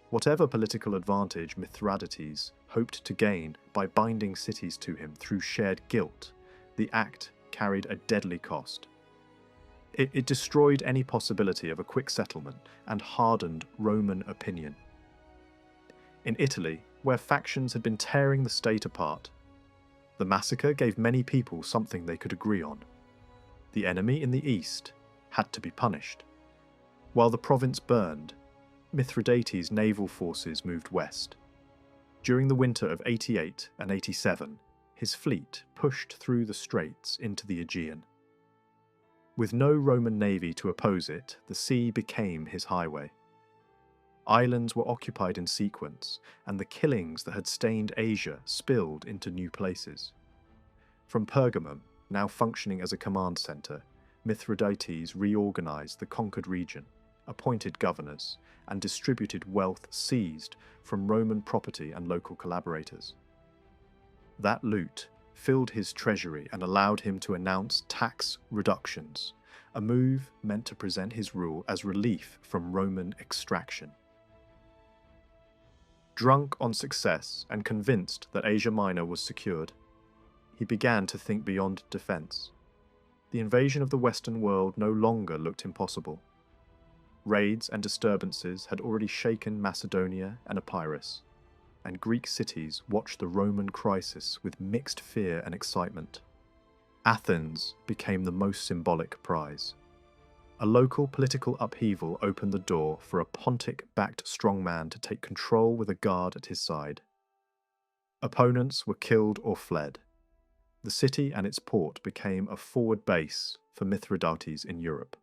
Whatever political advantage Mithridates hoped to gain by binding cities to him through shared guilt, the act carried a deadly cost. It destroyed any possibility of a quick settlement and hardened Roman opinion. In Italy, where factions had been tearing the state apart, the massacre gave many people something they could agree on. The enemy in the east had to be punished. While the province burned, Mithridates' naval forces moved west. During the winter of 88 and 87, his fleet pushed through the straits into the Aegean. With no Roman navy to oppose it, the sea became his highway. Islands were occupied in sequence, and the killings that had stained Asia spilled into new places. From Pergamum, now functioning as a command centre, Mithridates reorganised the conquered region, appointed governors, and distributed wealth seized from Roman property and local collaborators. That loot filled his treasury and allowed him to announce tax reductions, a move meant to present his rule as relief from Roman extraction. Drunk on success and convinced that Asia Minor was secured, he began to think beyond defence. The invasion of the Western world no longer looked impossible. Raids and disturbances had already shaken Macedonia and Epirus, and Greek cities watched the Roman crisis with mixed fear and excitement. Athens became the most symbolic prize. A local political upheaval opened the door for a Pontic-backed strongman to take control with a guard at his side. Opponents were killed or fled. The city and its port became a forward base for Mithridates in Europe.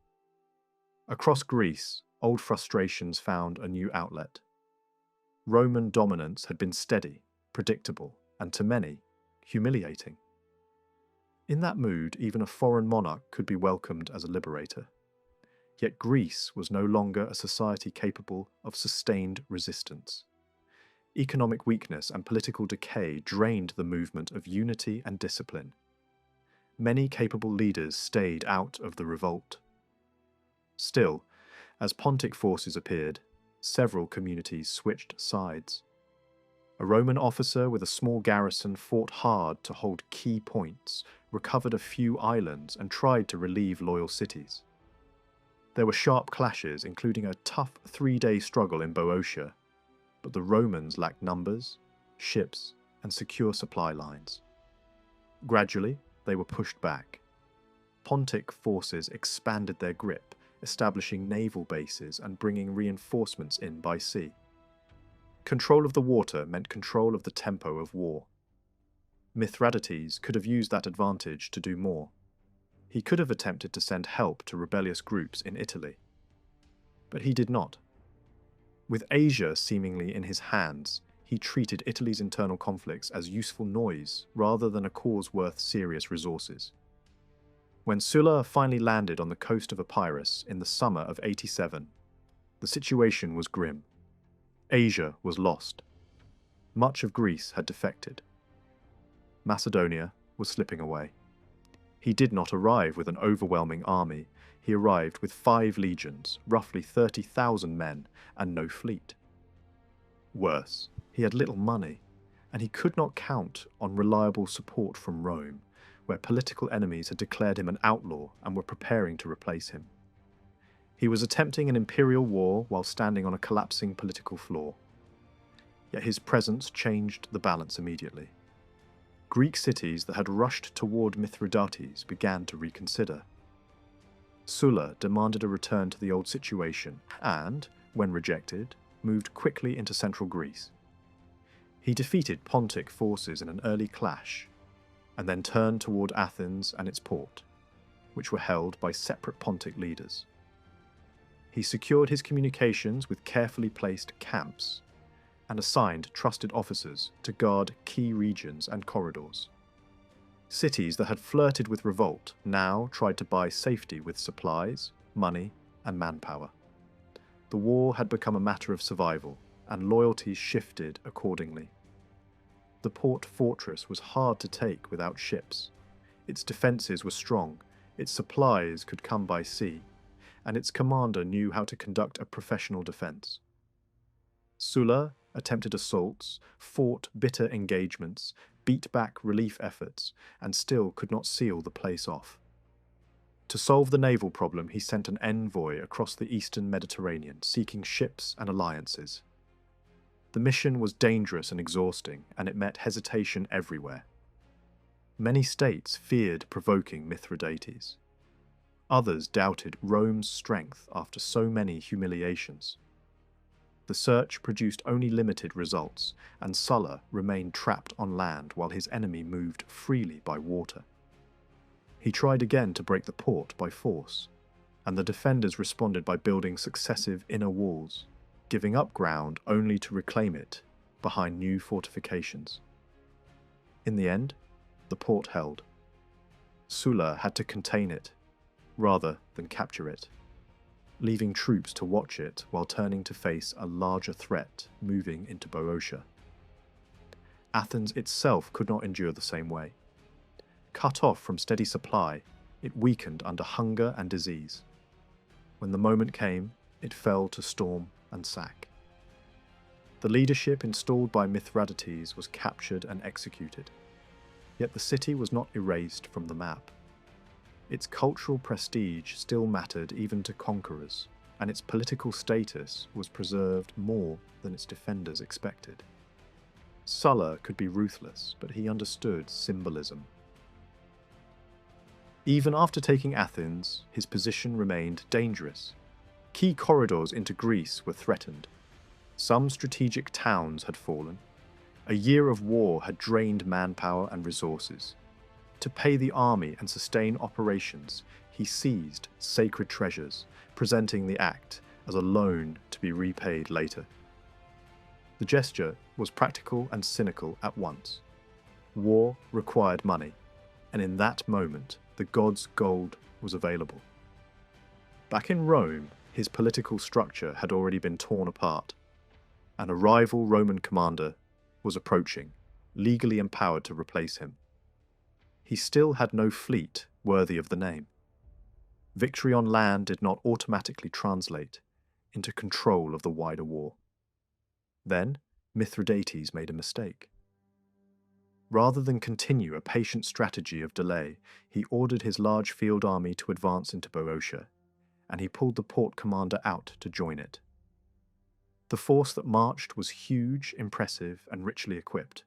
Across Greece, old frustrations found a new outlet. Roman dominance had been steady, predictable, and to many, humiliating. In that mood, even a foreign monarch could be welcomed as a liberator. Yet Greece was no longer a society capable of sustained resistance. Economic weakness and political decay drained the movement of unity and discipline. Many capable leaders stayed out of the revolt. Still, as Pontic forces appeared, several communities switched sides. A Roman officer with a small garrison fought hard to hold key points, recovered a few islands, and tried to relieve loyal cities. There were sharp clashes, including a tough 3-day struggle in Boeotia, but the Romans lacked numbers, ships, and secure supply lines. Gradually, they were pushed back. Pontic forces expanded their grip, establishing naval bases and bringing reinforcements in by sea. Control of the water meant control of the tempo of war. Mithridates could have used that advantage to do more. He could have attempted to send help to rebellious groups in Italy. But he did not. With Asia seemingly in his hands, he treated Italy's internal conflicts as useful noise rather than a cause worth serious resources. When Sulla finally landed on the coast of Epirus in the summer of 87, the situation was grim. Asia was lost. Much of Greece had defected. Macedonia was slipping away. He did not arrive with an overwhelming army. He arrived with 5 legions, roughly 30,000 men, and no fleet. Worse, he had little money, and he could not count on reliable support from Rome, where political enemies had declared him an outlaw and were preparing to replace him. He was attempting an imperial war while standing on a collapsing political floor. Yet his presence changed the balance immediately. Greek cities that had rushed toward Mithridates began to reconsider. Sulla demanded a return to the old situation and, when rejected, moved quickly into central Greece. He defeated Pontic forces in an early clash, and then turned toward Athens and its port, which were held by separate Pontic leaders. He secured his communications with carefully placed camps, and assigned trusted officers to guard key regions and corridors. Cities that had flirted with revolt now tried to buy safety with supplies, money, and manpower. The war had become a matter of survival, and loyalties shifted accordingly. The port fortress was hard to take without ships. Its defences were strong, its supplies could come by sea, and its commander knew how to conduct a professional defence. Sulla attempted assaults, fought bitter engagements, beat back relief efforts, and still could not seal the place off. To solve the naval problem, he sent an envoy across the eastern Mediterranean, seeking ships and alliances. The mission was dangerous and exhausting, and it met hesitation everywhere. Many states feared provoking Mithridates. Others doubted Rome's strength after so many humiliations. The search produced only limited results, and Sulla remained trapped on land while his enemy moved freely by water. He tried again to break the port by force, and the defenders responded by building successive inner walls, giving up ground only to reclaim it behind new fortifications. In the end, the port held. Sulla had to contain it, rather than capture it, leaving troops to watch it while turning to face a larger threat moving into Boeotia. Athens itself could not endure the same way. Cut off from steady supply, it weakened under hunger and disease. When the moment came, it fell to storm and sack. The leadership installed by Mithridates was captured and executed. Yet the city was not erased from the map. Its cultural prestige still mattered even to conquerors, and its political status was preserved more than its defenders expected. Sulla could be ruthless, but he understood symbolism. Even after taking Athens, his position remained dangerous. Key corridors into Greece were threatened. Some strategic towns had fallen. A year of war had drained manpower and resources. To pay the army and sustain operations, he seized sacred treasures, presenting the act as a loan to be repaid later. The gesture was practical and cynical at once. War required money, and in that moment, the god's gold was available. Back in Rome, his political structure had already been torn apart, and a rival Roman commander was approaching, legally empowered to replace him. He still had no fleet worthy of the name. Victory on land did not automatically translate into control of the wider war. Then, Mithridates made a mistake. Rather than continue a patient strategy of delay, he ordered his large field army to advance into Boeotia, and he pulled the port commander out to join it. The force that marched was huge, impressive, and richly equipped,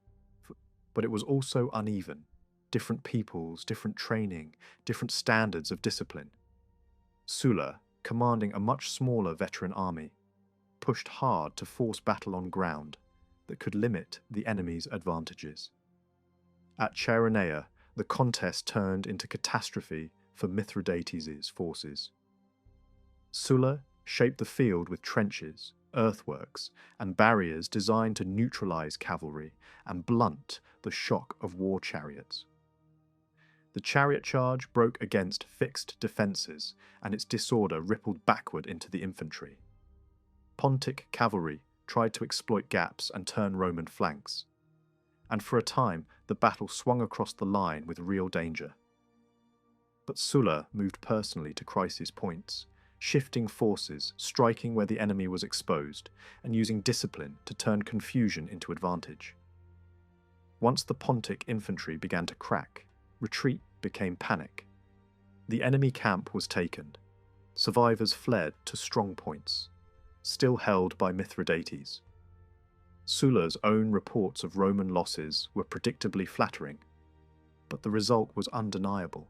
but it was also uneven. Different peoples, different training, different standards of discipline. Sulla, commanding a much smaller veteran army, pushed hard to force battle on ground that could limit the enemy's advantages. At Chaeronea, the contest turned into catastrophe for Mithridates' forces. Sulla shaped the field with trenches, earthworks, and barriers designed to neutralize cavalry and blunt the shock of war chariots. The chariot charge broke against fixed defences, and its disorder rippled backward into the infantry. Pontic cavalry tried to exploit gaps and turn Roman flanks, and for a time the battle swung across the line with real danger. But Sulla moved personally to crisis points, shifting forces, striking where the enemy was exposed, and using discipline to turn confusion into advantage. Once the Pontic infantry began to crack, retreat became panic. The enemy camp was taken. Survivors fled to strong points, still held by Mithridates. Sulla's own reports of Roman losses were predictably flattering, but the result was undeniable.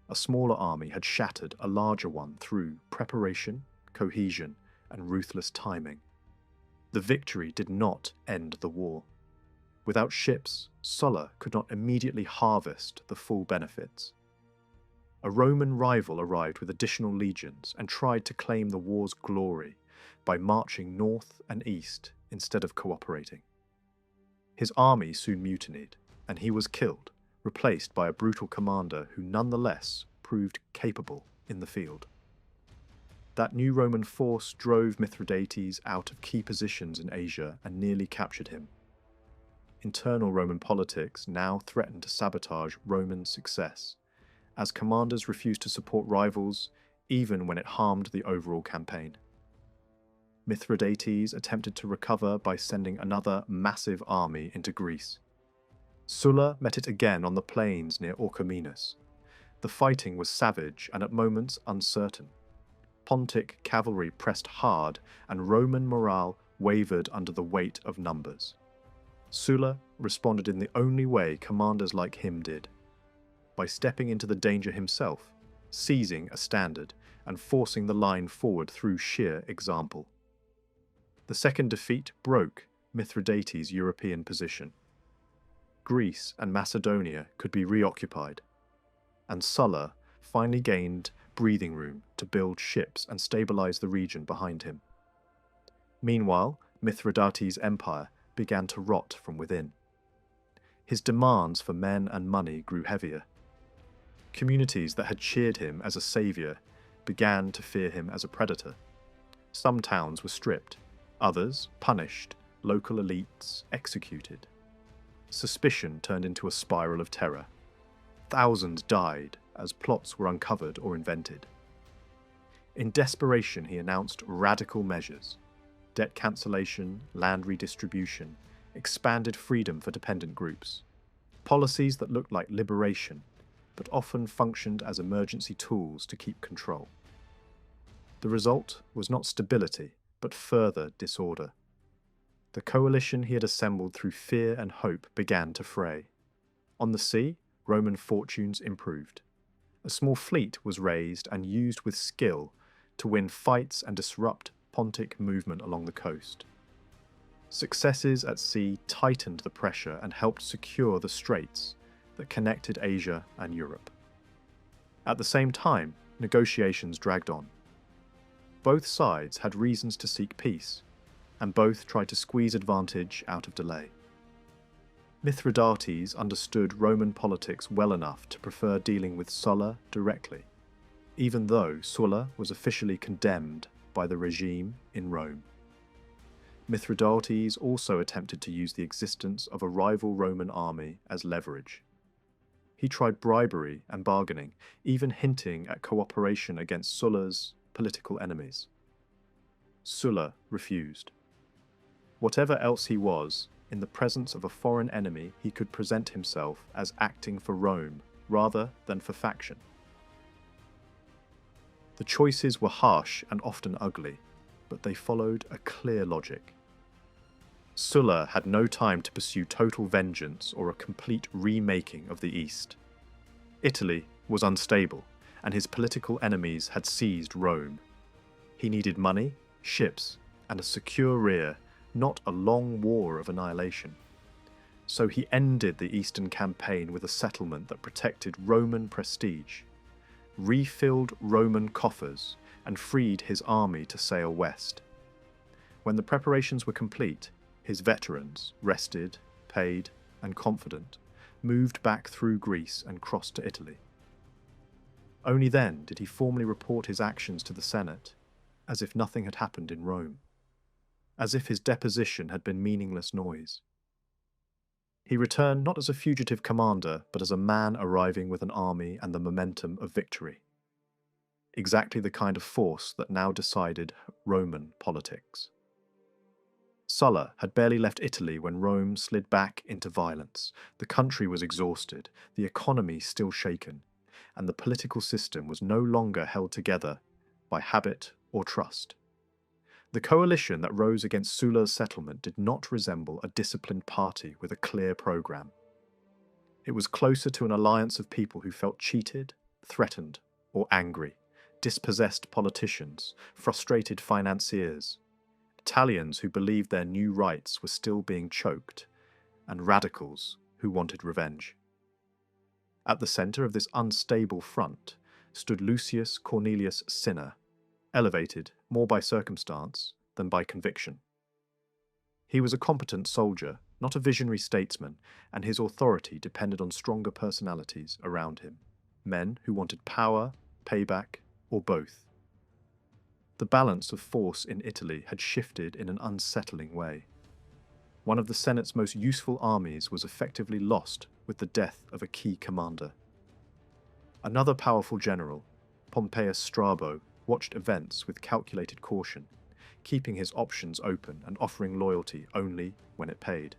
A smaller army had shattered a larger one through preparation, cohesion, and ruthless timing. The victory did not end the war. Without ships, Sulla could not immediately harvest the full benefits. A Roman rival arrived with additional legions and tried to claim the war's glory by marching north and east instead of cooperating. His army soon mutinied, and he was killed, replaced by a brutal commander who nonetheless proved capable in the field. That new Roman force drove Mithridates out of key positions in Asia and nearly captured him. Internal Roman politics now threatened to sabotage Roman success, as commanders refused to support rivals even when it harmed the overall campaign. Mithridates attempted to recover by sending another massive army into Greece. Sulla met it again on the plains near Orchomenus. The fighting was savage and at moments uncertain. Pontic cavalry pressed hard, and Roman morale wavered under the weight of numbers. Sulla responded in the only way commanders like him did, by stepping into the danger himself, seizing a standard, and forcing the line forward through sheer example. The second defeat broke Mithridates' European position. Greece and Macedonia could be reoccupied, and Sulla finally gained breathing room to build ships and stabilize the region behind him. Meanwhile, Mithridates' empire began to rot from within. His demands for men and money grew heavier. Communities that had cheered him as a savior began to fear him as a predator. Some towns were stripped, others punished, local elites executed. Suspicion turned into a spiral of terror. Thousands died as plots were uncovered or invented. In desperation, he announced radical measures: debt cancellation, land redistribution, expanded freedom for dependent groups. Policies that looked like liberation, but often functioned as emergency tools to keep control. The result was not stability, but further disorder. The coalition he had assembled through fear and hope began to fray. On the sea, Roman fortunes improved. A small fleet was raised and used with skill to win fights and disrupt Pontic movement along the coast. Successes at sea tightened the pressure and helped secure the straits that connected Asia and Europe. At the same time, negotiations dragged on. Both sides had reasons to seek peace, and both tried to squeeze advantage out of delay. Mithridates understood Roman politics well enough to prefer dealing with Sulla directly, even though Sulla was officially condemned by the regime in Rome. Mithridates also attempted to use the existence of a rival Roman army as leverage. He tried bribery and bargaining, even hinting at cooperation against Sulla's political enemies. Sulla refused. Whatever else he was, in the presence of a foreign enemy he could present himself as acting for Rome rather than for faction. The choices were harsh and often ugly, but they followed a clear logic. Sulla had no time to pursue total vengeance or a complete remaking of the East. Italy was unstable, and his political enemies had seized Rome. He needed money, ships, and a secure rear, not a long war of annihilation. So he ended the Eastern campaign with a settlement that protected Roman prestige, refilled Roman coffers, and freed his army to sail west. When the preparations were complete, his veterans, rested, paid, and confident, moved back through Greece and crossed to Italy. Only then did he formally report his actions to the Senate, as if nothing had happened in Rome, as if his deposition had been meaningless noise. He returned not as a fugitive commander, but as a man arriving with an army and the momentum of victory. Exactly the kind of force that now decided Roman politics. Sulla had barely left Italy when Rome slid back into violence. The country was exhausted, the economy still shaken, and the political system was no longer held together by habit or trust. The coalition that rose against Sulla's settlement did not resemble a disciplined party with a clear programme. It was closer to an alliance of people who felt cheated, threatened, or angry, dispossessed politicians, frustrated financiers, Italians who believed their new rights were still being choked, and radicals who wanted revenge. At the centre of this unstable front stood Lucius Cornelius Cinna, elevated more by circumstance than by conviction. He was a competent soldier, not a visionary statesman, and his authority depended on stronger personalities around him, men who wanted power, payback, or both. The balance of force in Italy had shifted in an unsettling way. One of the Senate's most useful armies was effectively lost with the death of a key commander. Another powerful general, Pompeius Strabo, watched events with calculated caution, keeping his options open and offering loyalty only when it paid.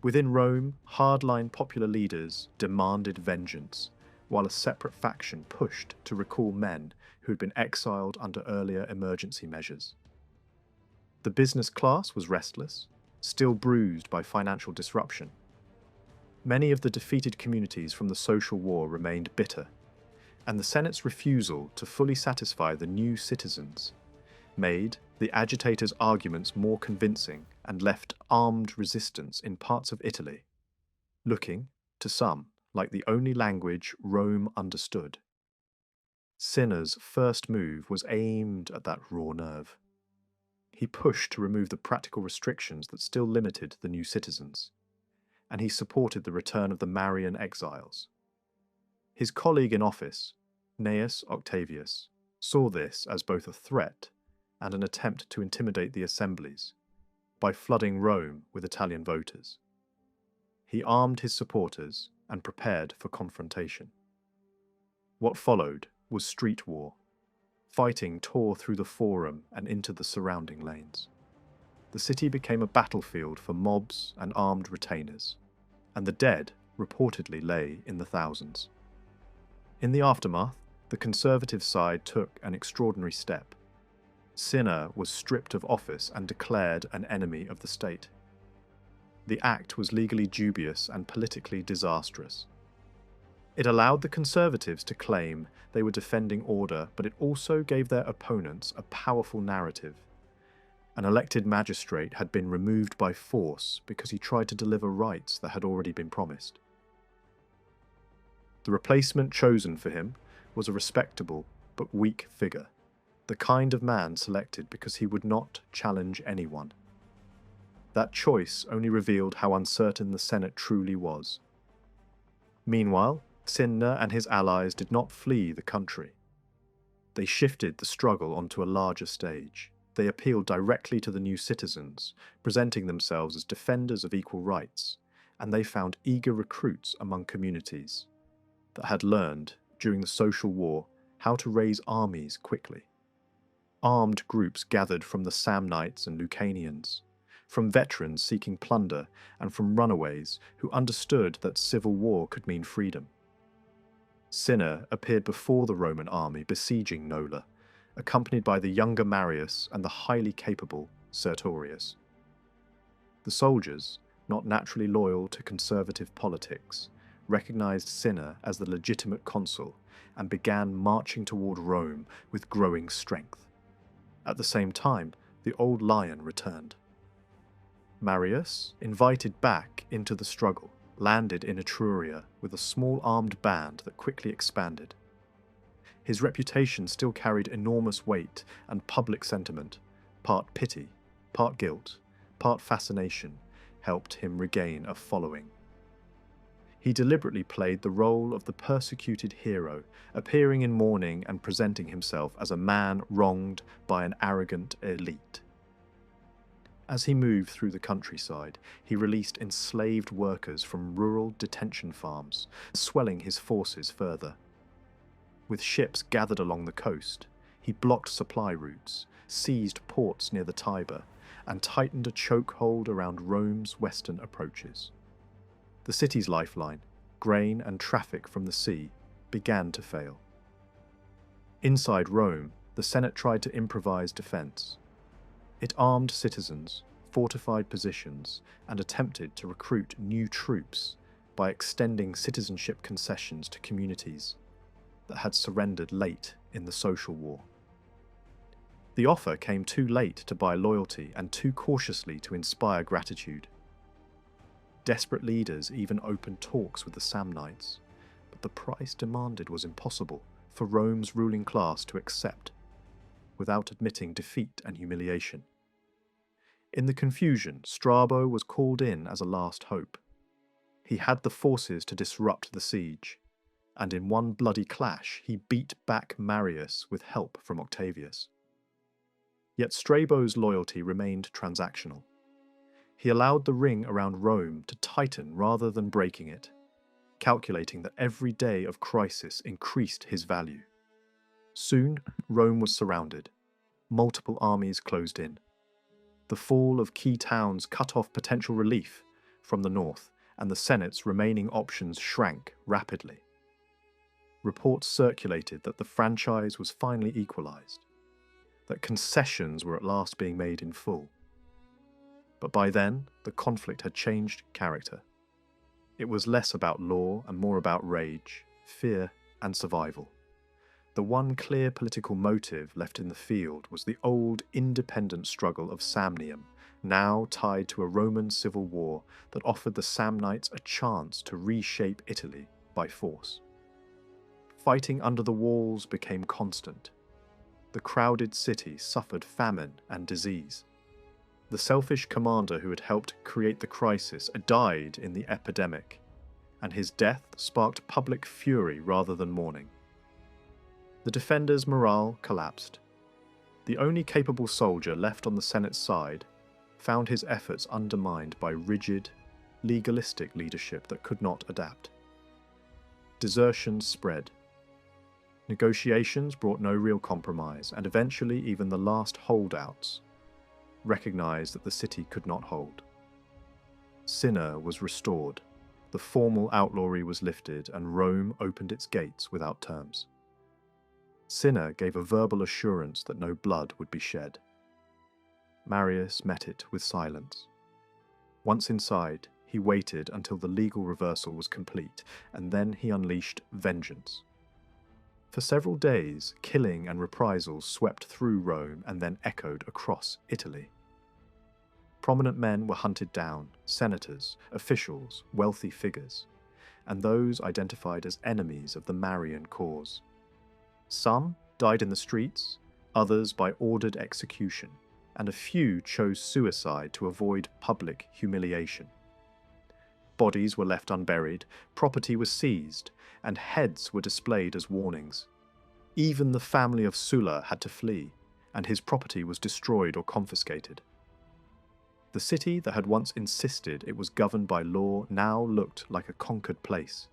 Within Rome, hardline popular leaders demanded vengeance, while a separate faction pushed to recall men who had been exiled under earlier emergency measures. The business class was restless, still bruised by financial disruption. Many of the defeated communities from the social war remained bitter, and the Senate's refusal to fully satisfy the new citizens made the agitators' arguments more convincing and left armed resistance in parts of Italy, looking, to some, like the only language Rome understood. Cinna's first move was aimed at that raw nerve. He pushed to remove the practical restrictions that still limited the new citizens, and he supported the return of the Marian exiles. His colleague in office, Gnaeus Octavius, saw this as both a threat and an attempt to intimidate the assemblies by flooding Rome with Italian voters. He armed his supporters and prepared for confrontation. What followed was street war. Fighting tore through the Forum and into the surrounding lanes. The city became a battlefield for mobs and armed retainers, and the dead reportedly lay in the thousands. In the aftermath, the conservative side took an extraordinary step. Cinna was stripped of office and declared an enemy of the state. The act was legally dubious and politically disastrous. It allowed the conservatives to claim they were defending order, but it also gave their opponents a powerful narrative. An elected magistrate had been removed by force because he tried to deliver rights that had already been promised. The replacement chosen for him was a respectable but weak figure, the kind of man selected because he would not challenge anyone. That choice only revealed how uncertain the Senate truly was. Meanwhile, Cinna and his allies did not flee the country. They shifted the struggle onto a larger stage. They appealed directly to the new citizens, presenting themselves as defenders of equal rights, and they found eager recruits among communities that had learned, during the social war, how to raise armies quickly. Armed groups gathered from the Samnites and Lucanians, from veterans seeking plunder, and from runaways who understood that civil war could mean freedom. Cinna appeared before the Roman army besieging Nola, accompanied by the younger Marius and the highly capable Sertorius. The soldiers, not naturally loyal to conservative politics, recognized Cinna as the legitimate consul and began marching toward Rome with growing strength. At the same time, the old lion returned. Marius, invited back into the struggle, landed in Etruria with a small armed band that quickly expanded. His reputation still carried enormous weight, and public sentiment, part pity, part guilt, part fascination, helped him regain a following. He deliberately played the role of the persecuted hero, appearing in mourning and presenting himself as a man wronged by an arrogant elite. As he moved through the countryside, he released enslaved workers from rural detention farms, swelling his forces further. With ships gathered along the coast, he blocked supply routes, seized ports near the Tiber, and tightened a chokehold around Rome's western approaches. The city's lifeline, grain and traffic from the sea, began to fail. Inside Rome, the Senate tried to improvise defense. It armed citizens, fortified positions, and attempted to recruit new troops by extending citizenship concessions to communities that had surrendered late in the social war. The offer came too late to buy loyalty and too cautiously to inspire gratitude. Desperate leaders even opened talks with the Samnites, but the price demanded was impossible for Rome's ruling class to accept, without admitting defeat and humiliation. In the confusion, Strabo was called in as a last hope. He had the forces to disrupt the siege, and in one bloody clash he beat back Marius with help from Octavius. Yet Strabo's loyalty remained transactional. He allowed the ring around Rome to tighten rather than breaking it, calculating that every day of crisis increased his value. Soon, Rome was surrounded. Multiple armies closed in. The fall of key towns cut off potential relief from the north, and the Senate's remaining options shrank rapidly. Reports circulated that the franchise was finally equalized, that concessions were at last being made in full. But by then, the conflict had changed character. It was less about law and more about rage, fear, and survival. The one clear political motive left in the field was the old independent struggle of Samnium, now tied to a Roman civil war that offered the Samnites a chance to reshape Italy by force. Fighting under the walls became constant. The crowded city suffered famine and disease. The selfish commander who had helped create the crisis died in the epidemic, and his death sparked public fury rather than mourning. The defenders' morale collapsed. The only capable soldier left on the Senate's side found his efforts undermined by rigid, legalistic leadership that could not adapt. Desertions spread. Negotiations brought no real compromise, and eventually even the last holdouts recognized that the city could not hold. Cinna was restored, the formal outlawry was lifted, and Rome opened its gates without terms. Cinna gave a verbal assurance that no blood would be shed. Marius met it with silence. Once inside, he waited until the legal reversal was complete, and then he unleashed vengeance. For several days, killing and reprisals swept through Rome and then echoed across Italy. Prominent men were hunted down, senators, officials, wealthy figures, and those identified as enemies of the Marian cause. Some died in the streets, others by ordered execution, and a few chose suicide to avoid public humiliation. Bodies were left unburied, property was seized, and heads were displayed as warnings. Even the family of Sulla had to flee, and his property was destroyed or confiscated. The city that had once insisted it was governed by law now looked like a conquered place.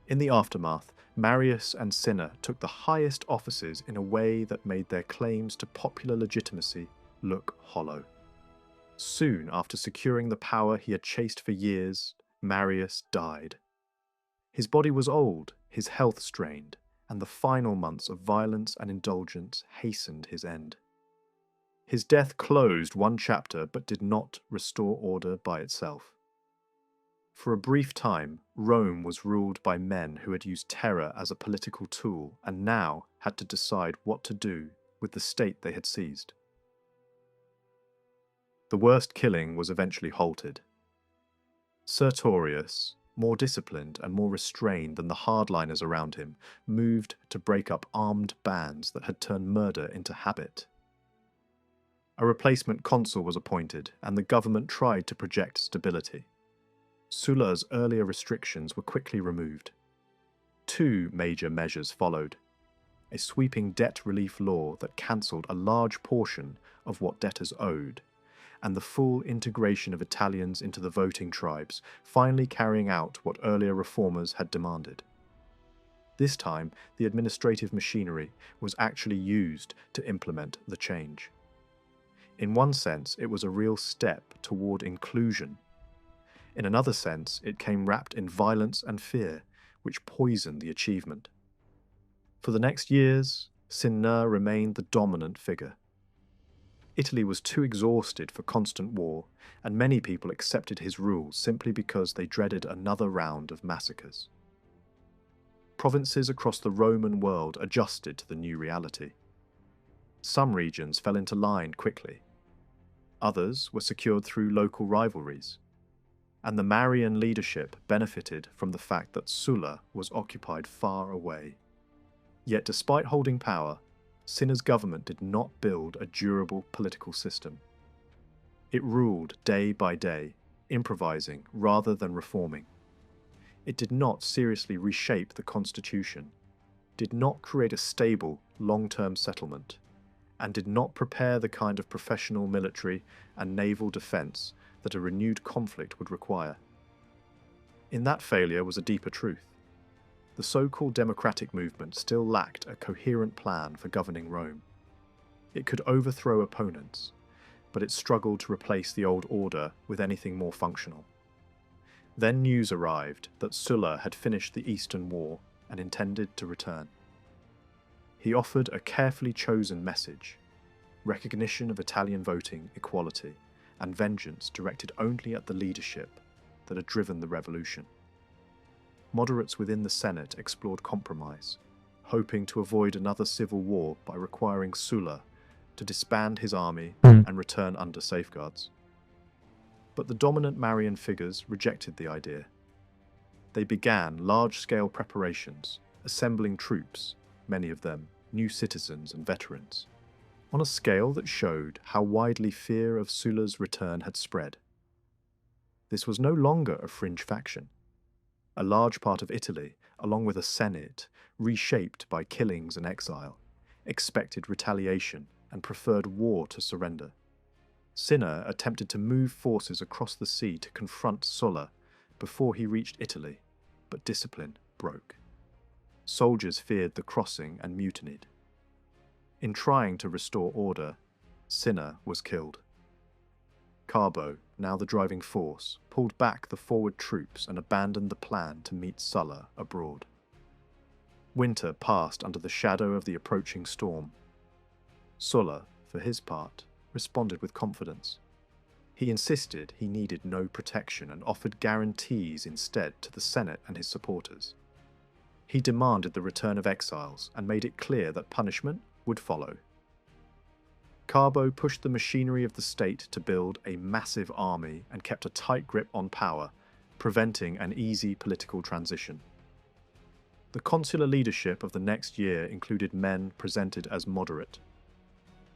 In the aftermath, Marius and Cinna took the highest offices in a way that made their claims to popular legitimacy look hollow. Soon after securing the power he had chased for years, Marius died. His body was old, his health strained, and the final months of violence and indulgence hastened his end. His death closed one chapter but did not restore order by itself. For a brief time, Rome was ruled by men who had used terror as a political tool and now had to decide what to do with the state they had seized. The worst killing was eventually halted. Sertorius, more disciplined and more restrained than the hardliners around him, moved to break up armed bands that had turned murder into habit. A replacement consul was appointed, and the government tried to project stability. Sulla's earlier restrictions were quickly removed. Two major measures followed: a sweeping debt relief law that cancelled a large portion of what debtors owed, and the full integration of Italians into the voting tribes, finally carrying out what earlier reformers had demanded. This time, the administrative machinery was actually used to implement the change. In one sense, it was a real step toward inclusion. In another sense, it came wrapped in violence and fear, which poisoned the achievement. For the next years, Cinna remained the dominant figure. Italy was too exhausted for constant war, and many people accepted his rule simply because they dreaded another round of massacres. Provinces across the Roman world adjusted to the new reality. Some regions fell into line quickly. Others were secured through local rivalries. And the Marian leadership benefited from the fact that Sulla was occupied far away. Yet despite holding power, Cinna's government did not build a durable political system. It ruled day by day, improvising rather than reforming. It did not seriously reshape the constitution, did not create a stable, long-term settlement, and did not prepare the kind of professional military and naval defence that a renewed conflict would require. In that failure was a deeper truth. The so-called democratic movement still lacked a coherent plan for governing Rome. It could overthrow opponents, but it struggled to replace the old order with anything more functional. Then news arrived that Sulla had finished the Eastern War and intended to return. He offered a carefully chosen message: recognition of Italian voting equality and vengeance directed only at the leadership that had driven the revolution. Moderates within the Senate explored compromise, hoping to avoid another civil war by requiring Sulla to disband his army and return under safeguards. But the dominant Marian figures rejected the idea. They began large-scale preparations, assembling troops, many of them new citizens and veterans, on a scale that showed how widely fear of Sulla's return had spread. This was no longer a fringe faction. A large part of Italy, along with a Senate reshaped by killings and exile, expected retaliation and preferred war to surrender. Cinna attempted to move forces across the sea to confront Sulla before he reached Italy, but discipline broke. Soldiers feared the crossing and mutinied. In trying to restore order, Cinna was killed. Carbo, now the driving force, pulled back the forward troops and abandoned the plan to meet Sulla abroad. Winter passed under the shadow of the approaching storm. Sulla, for his part, responded with confidence. He insisted he needed no protection and offered guarantees instead to the Senate and his supporters. He demanded the return of exiles and made it clear that punishment would follow. Carbo pushed the machinery of the state to build a massive army and kept a tight grip on power, preventing an easy political transition. The consular leadership of the next year included men presented as moderate,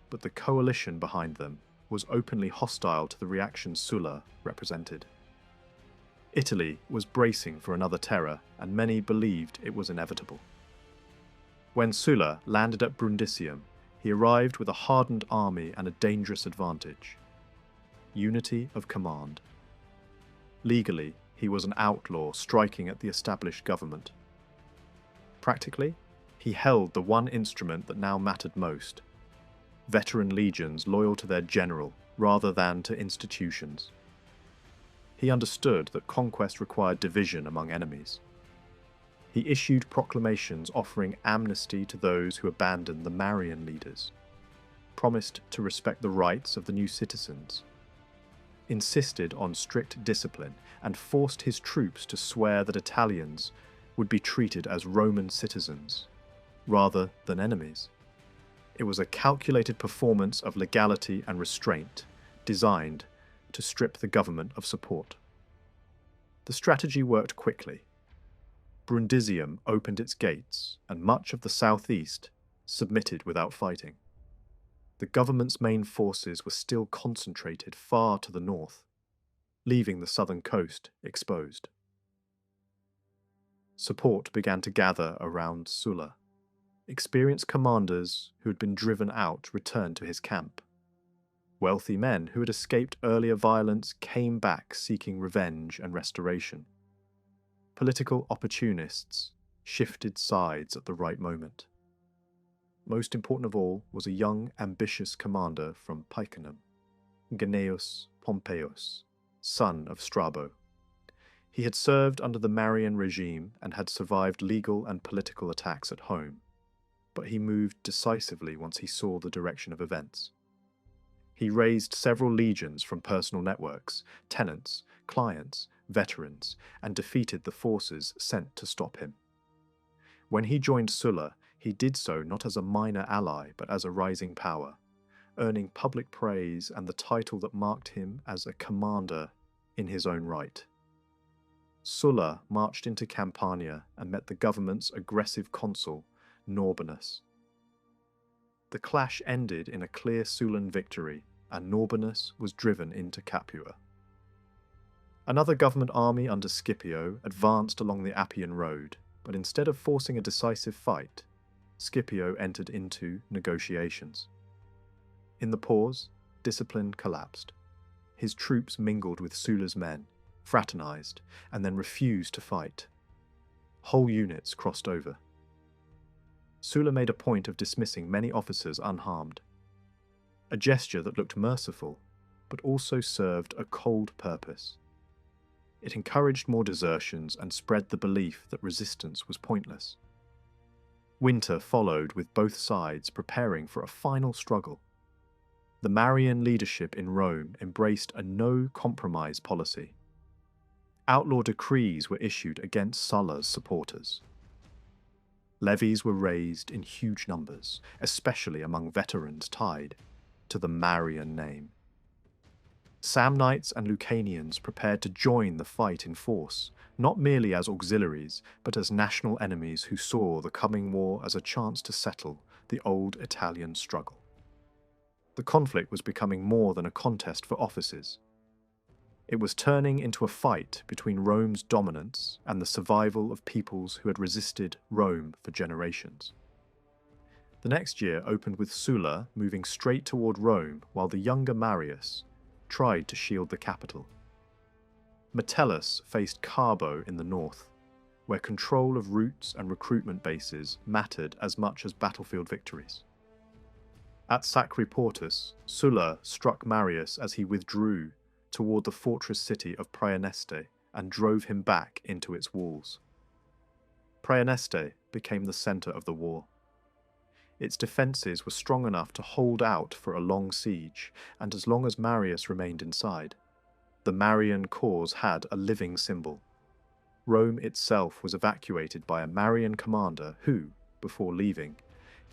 but the coalition behind them was openly hostile to the reaction Sulla represented. Italy was bracing for another terror, and many believed it was inevitable. When Sulla landed at Brundisium, he arrived with a hardened army and a dangerous advantage: unity of command. Legally, he was an outlaw striking at the established government. Practically, he held the one instrument that now mattered most: veteran legions loyal to their general rather than to institutions. He understood that conquest required division among enemies. He issued proclamations offering amnesty to those who abandoned the Marian leaders, promised to respect the rights of the new citizens, insisted on strict discipline, and forced his troops to swear that Italians would be treated as Roman citizens, rather than enemies. It was a calculated performance of legality and restraint, designed to strip the government of support. The strategy worked quickly. Brundisium opened its gates, and much of the southeast submitted without fighting. The government's main forces were still concentrated far to the north, leaving the southern coast exposed. Support began to gather around Sulla. Experienced commanders who had been driven out returned to his camp. Wealthy men who had escaped earlier violence came back seeking revenge and restoration. Political opportunists shifted sides at the right moment. Most important of all was a young, ambitious commander from Picenum, Gnaeus Pompeius, son of Strabo. He had served under the Marian regime and had survived legal and political attacks at home, but he moved decisively once he saw the direction of events. He raised several legions from personal networks, tenants, clients, veterans, and defeated the forces sent to stop him. When he joined Sulla, he did so not as a minor ally but as a rising power, earning public praise and the title that marked him as a commander in his own right. Sulla marched into Campania and met the government's aggressive consul, Norbanus. The clash ended in a clear Sullan victory, and Norbanus was driven into Capua. Another government army under Scipio advanced along the Appian Road, but instead of forcing a decisive fight, Scipio entered into negotiations. In the pause, discipline collapsed. His troops mingled with Sulla's men, fraternized, and then refused to fight. Whole units crossed over. Sulla made a point of dismissing many officers unharmed, a gesture that looked merciful, but also served a cold purpose. It encouraged more desertions and spread the belief that resistance was pointless. Winter followed, with both sides preparing for a final struggle. The Marian leadership in Rome embraced a no-compromise policy. Outlaw decrees were issued against Sulla's supporters. Levies were raised in huge numbers, especially among veterans tied to the Marian name. Samnites and Lucanians prepared to join the fight in force, not merely as auxiliaries, but as national enemies who saw the coming war as a chance to settle the old Italian struggle. The conflict was becoming more than a contest for offices. It was turning into a fight between Rome's dominance and the survival of peoples who had resisted Rome for generations. The next year opened with Sulla moving straight toward Rome while the younger Marius tried to shield the capital. Metellus faced Carbo in the north, where control of routes and recruitment bases mattered as much as battlefield victories. At Sacri Portus, Sulla struck Marius as he withdrew toward the fortress city of Praeneste and drove him back into its walls. Praeneste became the centre of the war. Its defences were strong enough to hold out for a long siege, and as long as Marius remained inside, the Marian cause had a living symbol. Rome itself was evacuated by a Marian commander who, before leaving,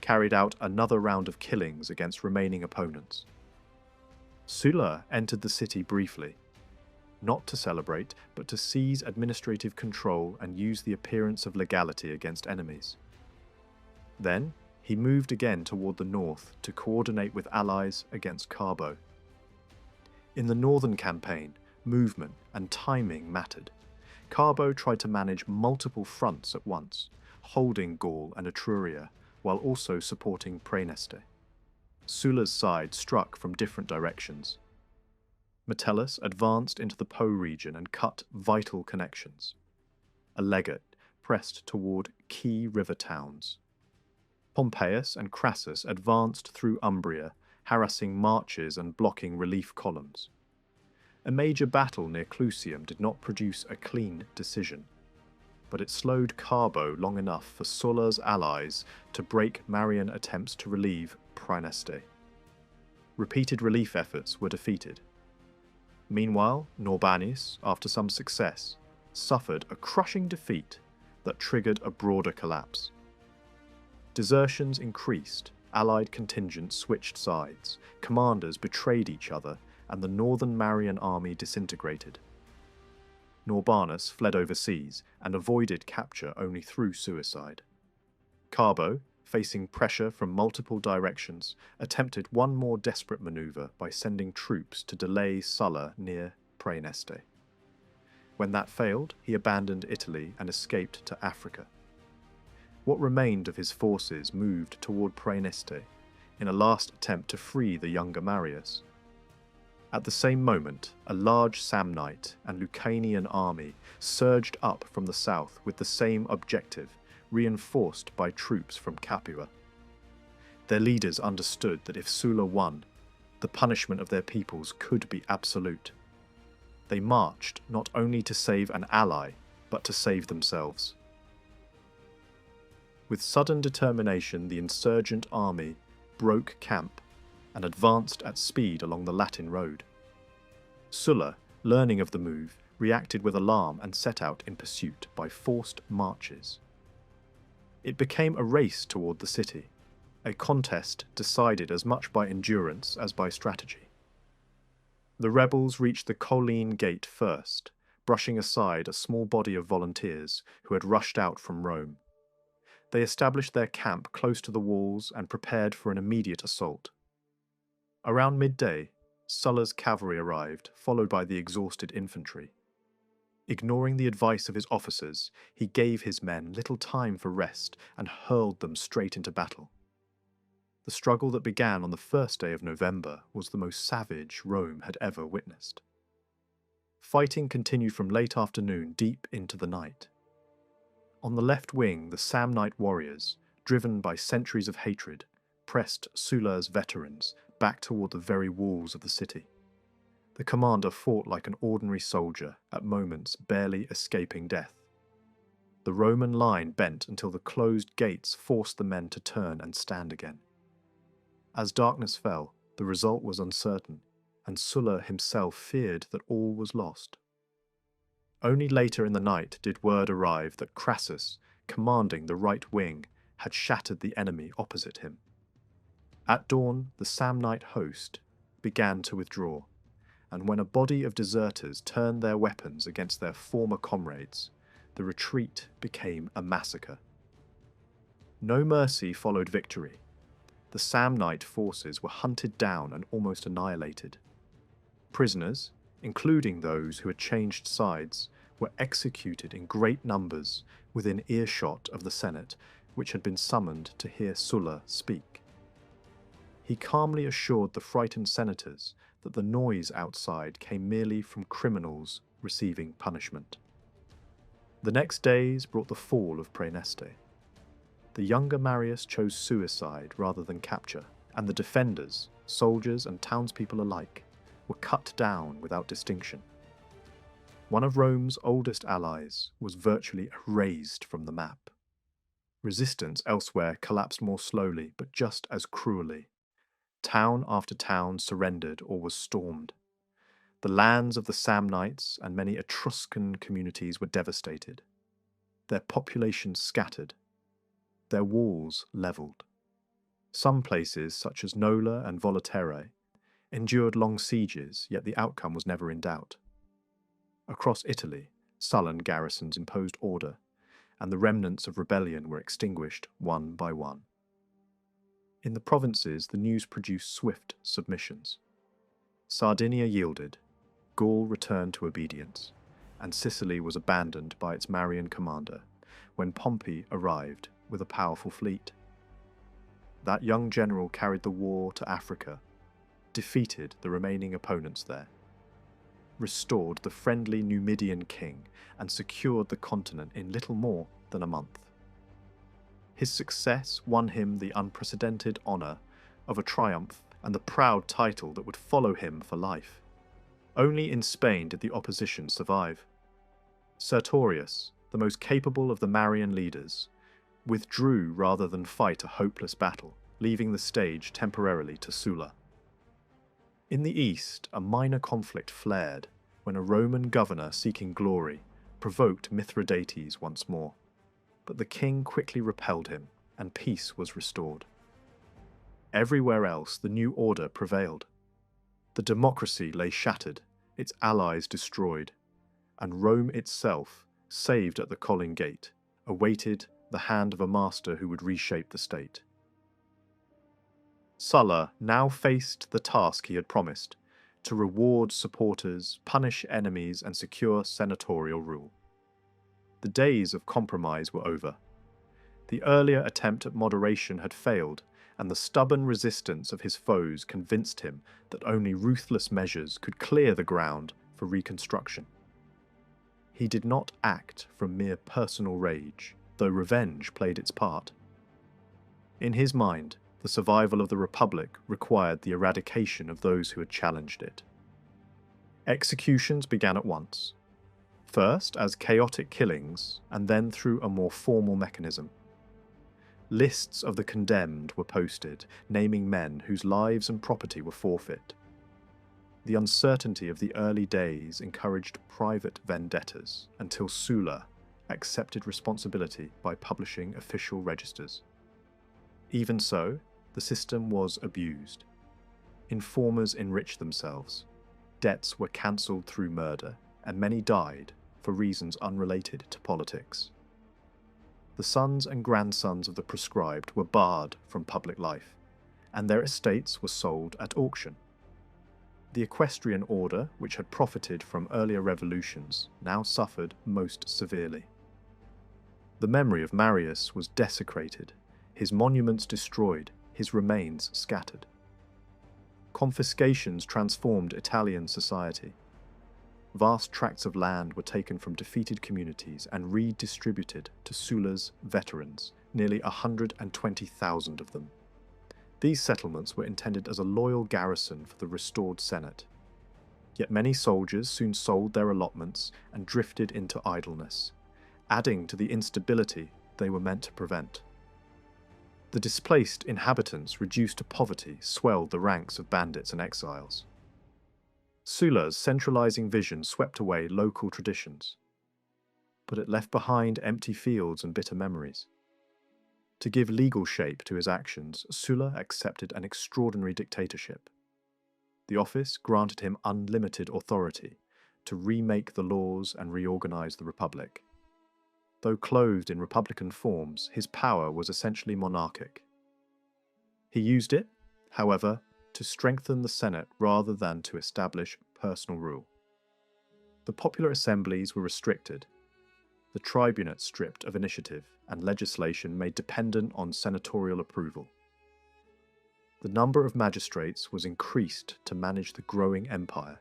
carried out another round of killings against remaining opponents. Sulla entered the city briefly, not to celebrate, but to seize administrative control and use the appearance of legality against enemies. Then, he moved again toward the north to coordinate with allies against Carbo. In the northern campaign, movement and timing mattered. Carbo tried to manage multiple fronts at once, holding Gaul and Etruria, while also supporting Praeneste. Sulla's side struck from different directions. Metellus advanced into the Po region and cut vital connections. A legate pressed toward key river towns. Pompeius and Crassus advanced through Umbria, harassing marches and blocking relief columns. A major battle near Clusium did not produce a clean decision, but it slowed Carbo long enough for Sulla's allies to break Marian attempts to relieve Praeneste. Repeated relief efforts were defeated. Meanwhile, Norbanus, after some success, suffered a crushing defeat that triggered a broader collapse. Desertions increased, allied contingents switched sides, commanders betrayed each other, and the northern Marian army disintegrated. Norbanus fled overseas and avoided capture only through suicide. Carbo, facing pressure from multiple directions, attempted one more desperate maneuver by sending troops to delay Sulla near Praeneste. When that failed, he abandoned Italy and escaped to Africa. What remained of his forces moved toward Praeneste in a last attempt to free the younger Marius. At the same moment, a large Samnite and Lucanian army surged up from the south with the same objective, reinforced by troops from Capua. Their leaders understood that if Sulla won, the punishment of their peoples could be absolute. They marched not only to save an ally, but to save themselves. With sudden determination, the insurgent army broke camp and advanced at speed along the Latin road. Sulla, learning of the move, reacted with alarm and set out in pursuit by forced marches. It became a race toward the city, a contest decided as much by endurance as by strategy. The rebels reached the Colline Gate first, brushing aside a small body of volunteers who had rushed out from Rome. They established their camp close to the walls and prepared for an immediate assault. Around midday, Sulla's cavalry arrived, followed by the exhausted infantry. Ignoring the advice of his officers, he gave his men little time for rest and hurled them straight into battle. The struggle that began on the first day of November was the most savage Rome had ever witnessed. Fighting continued from late afternoon deep into the night. On the left wing, the Samnite warriors, driven by centuries of hatred, pressed Sulla's veterans back toward the very walls of the city. The commander fought like an ordinary soldier, at moments barely escaping death. The Roman line bent until the closed gates forced the men to turn and stand again. As darkness fell, the result was uncertain, and Sulla himself feared that all was lost. Only later in the night did word arrive that Crassus, commanding the right wing, had shattered the enemy opposite him. At dawn, the Samnite host began to withdraw, and when a body of deserters turned their weapons against their former comrades, the retreat became a massacre. No mercy followed victory. The Samnite forces were hunted down and almost annihilated. Prisoners, including those who had changed sides, were executed in great numbers within earshot of the Senate, which had been summoned to hear Sulla speak. He calmly assured the frightened senators that the noise outside came merely from criminals receiving punishment. The next days brought the fall of Praeneste. The younger Marius chose suicide rather than capture, and the defenders, soldiers and townspeople alike, were cut down without distinction. One of Rome's oldest allies was virtually erased from the map. Resistance elsewhere collapsed more slowly, but just as cruelly. Town after town surrendered or was stormed. The lands of the Samnites and many Etruscan communities were devastated. Their population scattered. Their walls levelled. Some places, such as Nola and Volaterrae, endured long sieges, yet the outcome was never in doubt. Across Italy, sullen garrisons imposed order, and the remnants of rebellion were extinguished one by one. In the provinces, the news produced swift submissions. Sardinia yielded, Gaul returned to obedience, and Sicily was abandoned by its Marian commander when Pompey arrived with a powerful fleet. That young general carried the war to Africa, defeated the remaining opponents there, restored the friendly Numidian king, and secured the continent in little more than a month. His success won him the unprecedented honour of a triumph and the proud title that would follow him for life. Only in Spain did the opposition survive. Sertorius, the most capable of the Marian leaders, withdrew rather than fight a hopeless battle, leaving the stage temporarily to Sulla. In the east, a minor conflict flared when a Roman governor seeking glory provoked Mithridates once more. But the king quickly repelled him, and peace was restored. Everywhere else, the new order prevailed. The democracy lay shattered, its allies destroyed, and Rome itself, saved at the Colline Gate, awaited the hand of a master who would reshape the state. Sulla now faced the task he had promised, to reward supporters, punish enemies, and secure senatorial rule. The days of compromise were over. The earlier attempt at moderation had failed, and the stubborn resistance of his foes convinced him that only ruthless measures could clear the ground for reconstruction. He did not act from mere personal rage, though revenge played its part. In his mind, the survival of the Republic required the eradication of those who had challenged it. Executions began at once, first as chaotic killings, and then through a more formal mechanism. Lists of the condemned were posted, naming men whose lives and property were forfeit. The uncertainty of the early days encouraged private vendettas until Sulla accepted responsibility by publishing official registers. Even so, the system was abused. Informers enriched themselves, debts were cancelled through murder, and many died for reasons unrelated to politics. The sons and grandsons of the proscribed were barred from public life, and their estates were sold at auction. The equestrian order, which had profited from earlier revolutions, now suffered most severely. The memory of Marius was desecrated, his monuments destroyed, his remains scattered. Confiscations transformed Italian society. Vast tracts of land were taken from defeated communities and redistributed to Sulla's veterans, nearly 120,000 of them. These settlements were intended as a loyal garrison for the restored Senate. Yet many soldiers soon sold their allotments and drifted into idleness, adding to the instability they were meant to prevent. The displaced inhabitants reduced to poverty swelled the ranks of bandits and exiles. Sulla's centralizing vision swept away local traditions, but it left behind empty fields and bitter memories. To give legal shape to his actions, Sulla accepted an extraordinary dictatorship. The office granted him unlimited authority to remake the laws and reorganize the Republic. Though clothed in republican forms, his power was essentially monarchic. He used it, however, to strengthen the Senate rather than to establish personal rule. The popular assemblies were restricted, the tribunate stripped of initiative, and legislation made dependent on senatorial approval. The number of magistrates was increased to manage the growing empire,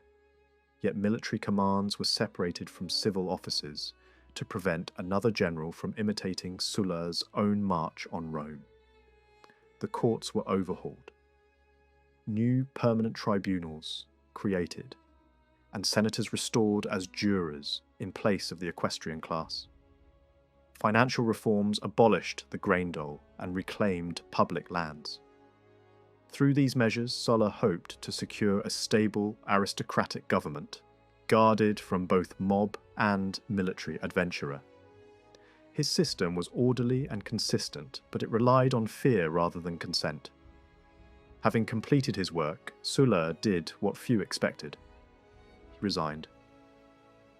yet military commands were separated from civil offices to prevent another general from imitating Sulla's own march on Rome. The courts were overhauled. New permanent tribunals created, and senators restored as jurors in place of the equestrian class. Financial reforms abolished the grain dole and reclaimed public lands. Through these measures, Sulla hoped to secure a stable aristocratic government, guarded from both mob and military adventurer. His system was orderly and consistent, but it relied on fear rather than consent. Having completed his work, Sulla did what few expected. He resigned.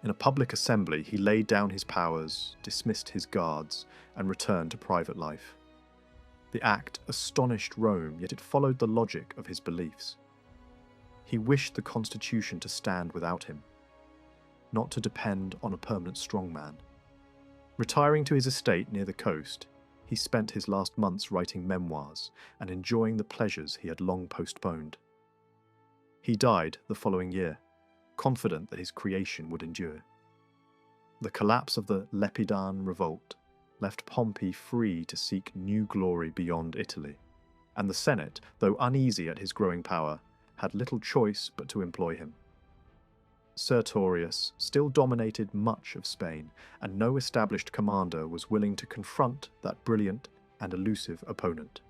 In a public assembly, he laid down his powers, dismissed his guards, and returned to private life. The act astonished Rome, yet it followed the logic of his beliefs. He wished the constitution to stand without him, not to depend on a permanent strongman. Retiring to his estate near the coast, he spent his last months writing memoirs and enjoying the pleasures he had long postponed. He died the following year, confident that his creation would endure. The collapse of the Lepidan revolt left Pompey free to seek new glory beyond Italy, and the Senate, though uneasy at his growing power, had little choice but to employ him. Sertorius still dominated much of Spain, and no established commander was willing to confront that brilliant and elusive opponent.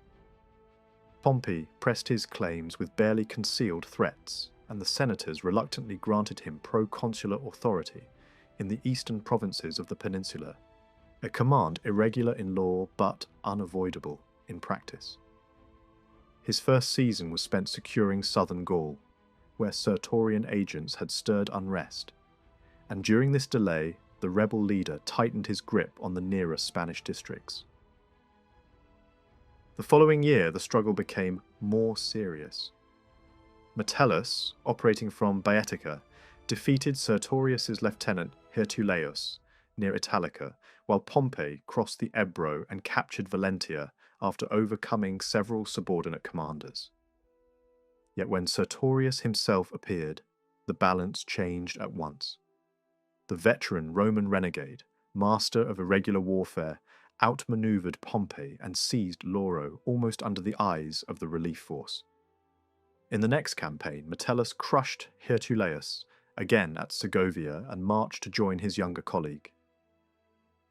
Pompey pressed his claims with barely concealed threats, and the senators reluctantly granted him proconsular authority in the eastern provinces of the peninsula, a command irregular in law but unavoidable in practice. His first season was spent securing southern Gaul, where Sertorian agents had stirred unrest, and during this delay the rebel leader tightened his grip on the nearer Spanish districts. The following year the struggle became more serious. Metellus, operating from Baetica, defeated Sertorius' lieutenant Hirtuleius near Italica, while Pompey crossed the Ebro and captured Valentia after overcoming several subordinate commanders. Yet when Sertorius himself appeared, the balance changed at once. The veteran Roman renegade, master of irregular warfare, outmaneuvered Pompey and seized Lauro almost under the eyes of the relief force. In the next campaign, Metellus crushed Hirtuleius, again at Segovia, and marched to join his younger colleague.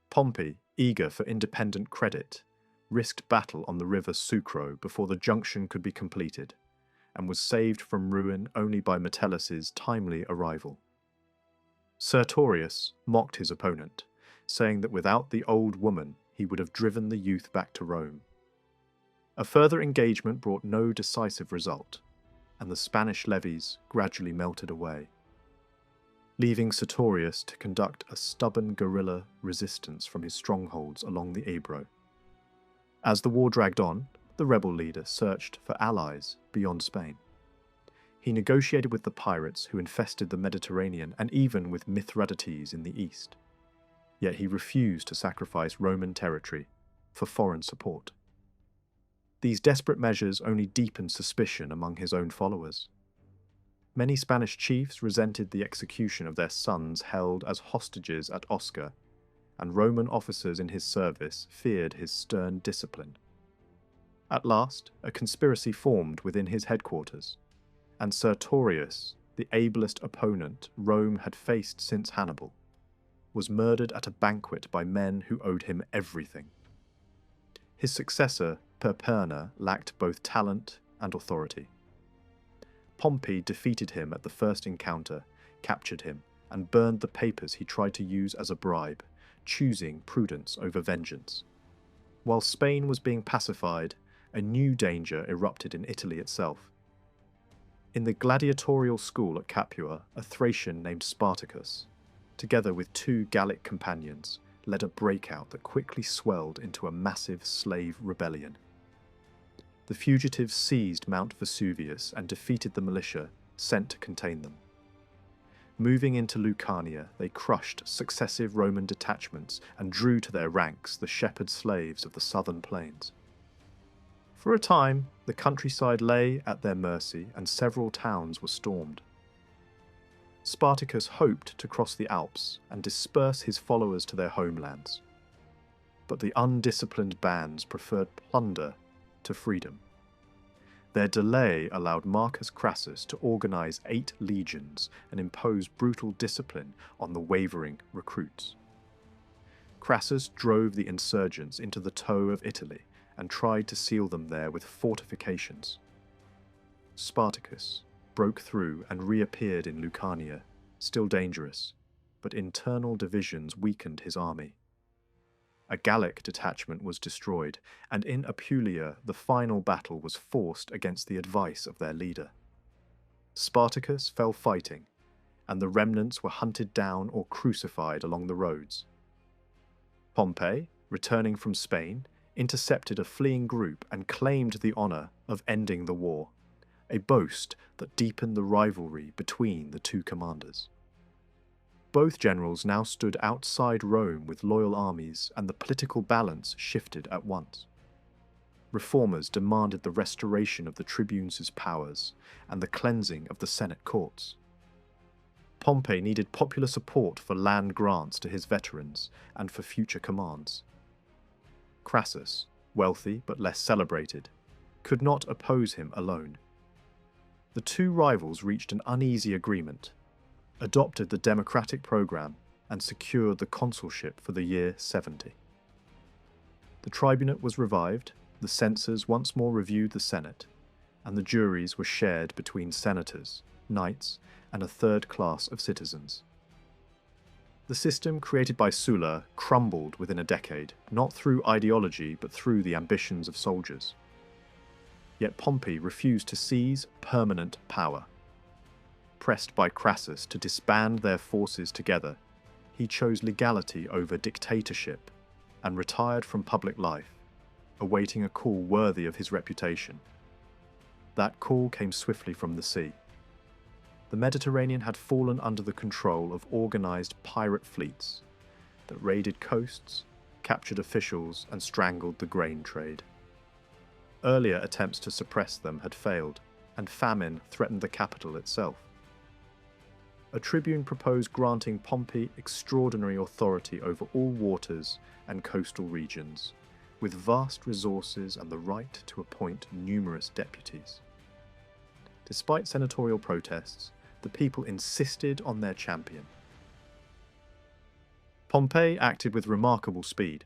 Pompey, eager for independent credit, risked battle on the river Sucro before the junction could be completed, and was saved from ruin only by Metellus' timely arrival. Sertorius mocked his opponent, saying that without the old woman he would have driven the youth back to Rome. A further engagement brought no decisive result, and the Spanish levies gradually melted away, leaving Sertorius to conduct a stubborn guerrilla resistance from his strongholds along the Ebro. As the war dragged on, the rebel leader searched for allies beyond Spain. He negotiated with the pirates who infested the Mediterranean and even with Mithridates in the east. Yet he refused to sacrifice Roman territory for foreign support. These desperate measures only deepened suspicion among his own followers. Many Spanish chiefs resented the execution of their sons held as hostages at Osca, and Roman officers in his service feared his stern discipline. At last, a conspiracy formed within his headquarters, and Sertorius, the ablest opponent Rome had faced since Hannibal, was murdered at a banquet by men who owed him everything. His successor, Perperna, lacked both talent and authority. Pompey defeated him at the first encounter, captured him, and burned the papers he tried to use as a bribe, choosing prudence over vengeance. While Spain was being pacified, a new danger erupted in Italy itself. In the gladiatorial school at Capua, a Thracian named Spartacus, together with 2 Gallic companions, led a breakout that quickly swelled into a massive slave rebellion. The fugitives seized Mount Vesuvius and defeated the militia sent to contain them. Moving into Lucania, they crushed successive Roman detachments and drew to their ranks the shepherd slaves of the southern plains. For a time, the countryside lay at their mercy and several towns were stormed. Spartacus hoped to cross the Alps and disperse his followers to their homelands. But the undisciplined bands preferred plunder to freedom. Their delay allowed Marcus Crassus to organize 8 legions and impose brutal discipline on the wavering recruits. Crassus drove the insurgents into the toe of Italy and tried to seal them there with fortifications. Spartacus broke through and reappeared in Lucania, still dangerous, but internal divisions weakened his army. a Gallic detachment was destroyed, and in Apulia the final battle was forced against the advice of their leader. Spartacus fell fighting, and the remnants were hunted down or crucified along the roads. Pompey, returning from Spain, intercepted a fleeing group and claimed the honour of ending the war, a boast that deepened the rivalry between the two commanders. Both generals now stood outside Rome with loyal armies, and the political balance shifted at once. Reformers demanded the restoration of the tribunes' powers and the cleansing of the Senate courts. Pompey needed popular support for land grants to his veterans and for future commands. Crassus, wealthy but less celebrated, could not oppose him alone. The two rivals reached an uneasy agreement, adopted the democratic program, and secured the consulship for the year 70. The tribunate was revived, the censors once more reviewed the Senate, and the juries were shared between senators, knights, and a third class of citizens. The system created by Sulla crumbled within a decade, not through ideology but through the ambitions of soldiers. Yet Pompey refused to seize permanent power. Pressed by Crassus to disband their forces together, he chose legality over dictatorship and retired from public life, awaiting a call worthy of his reputation. That call came swiftly from the sea. The Mediterranean had fallen under the control of organised pirate fleets that raided coasts, captured officials, and strangled the grain trade. Earlier attempts to suppress them had failed, and famine threatened the capital itself. A tribune proposed granting Pompey extraordinary authority over all waters and coastal regions, with vast resources and the right to appoint numerous deputies. Despite senatorial protests, the people insisted on their champion. Pompey acted with remarkable speed.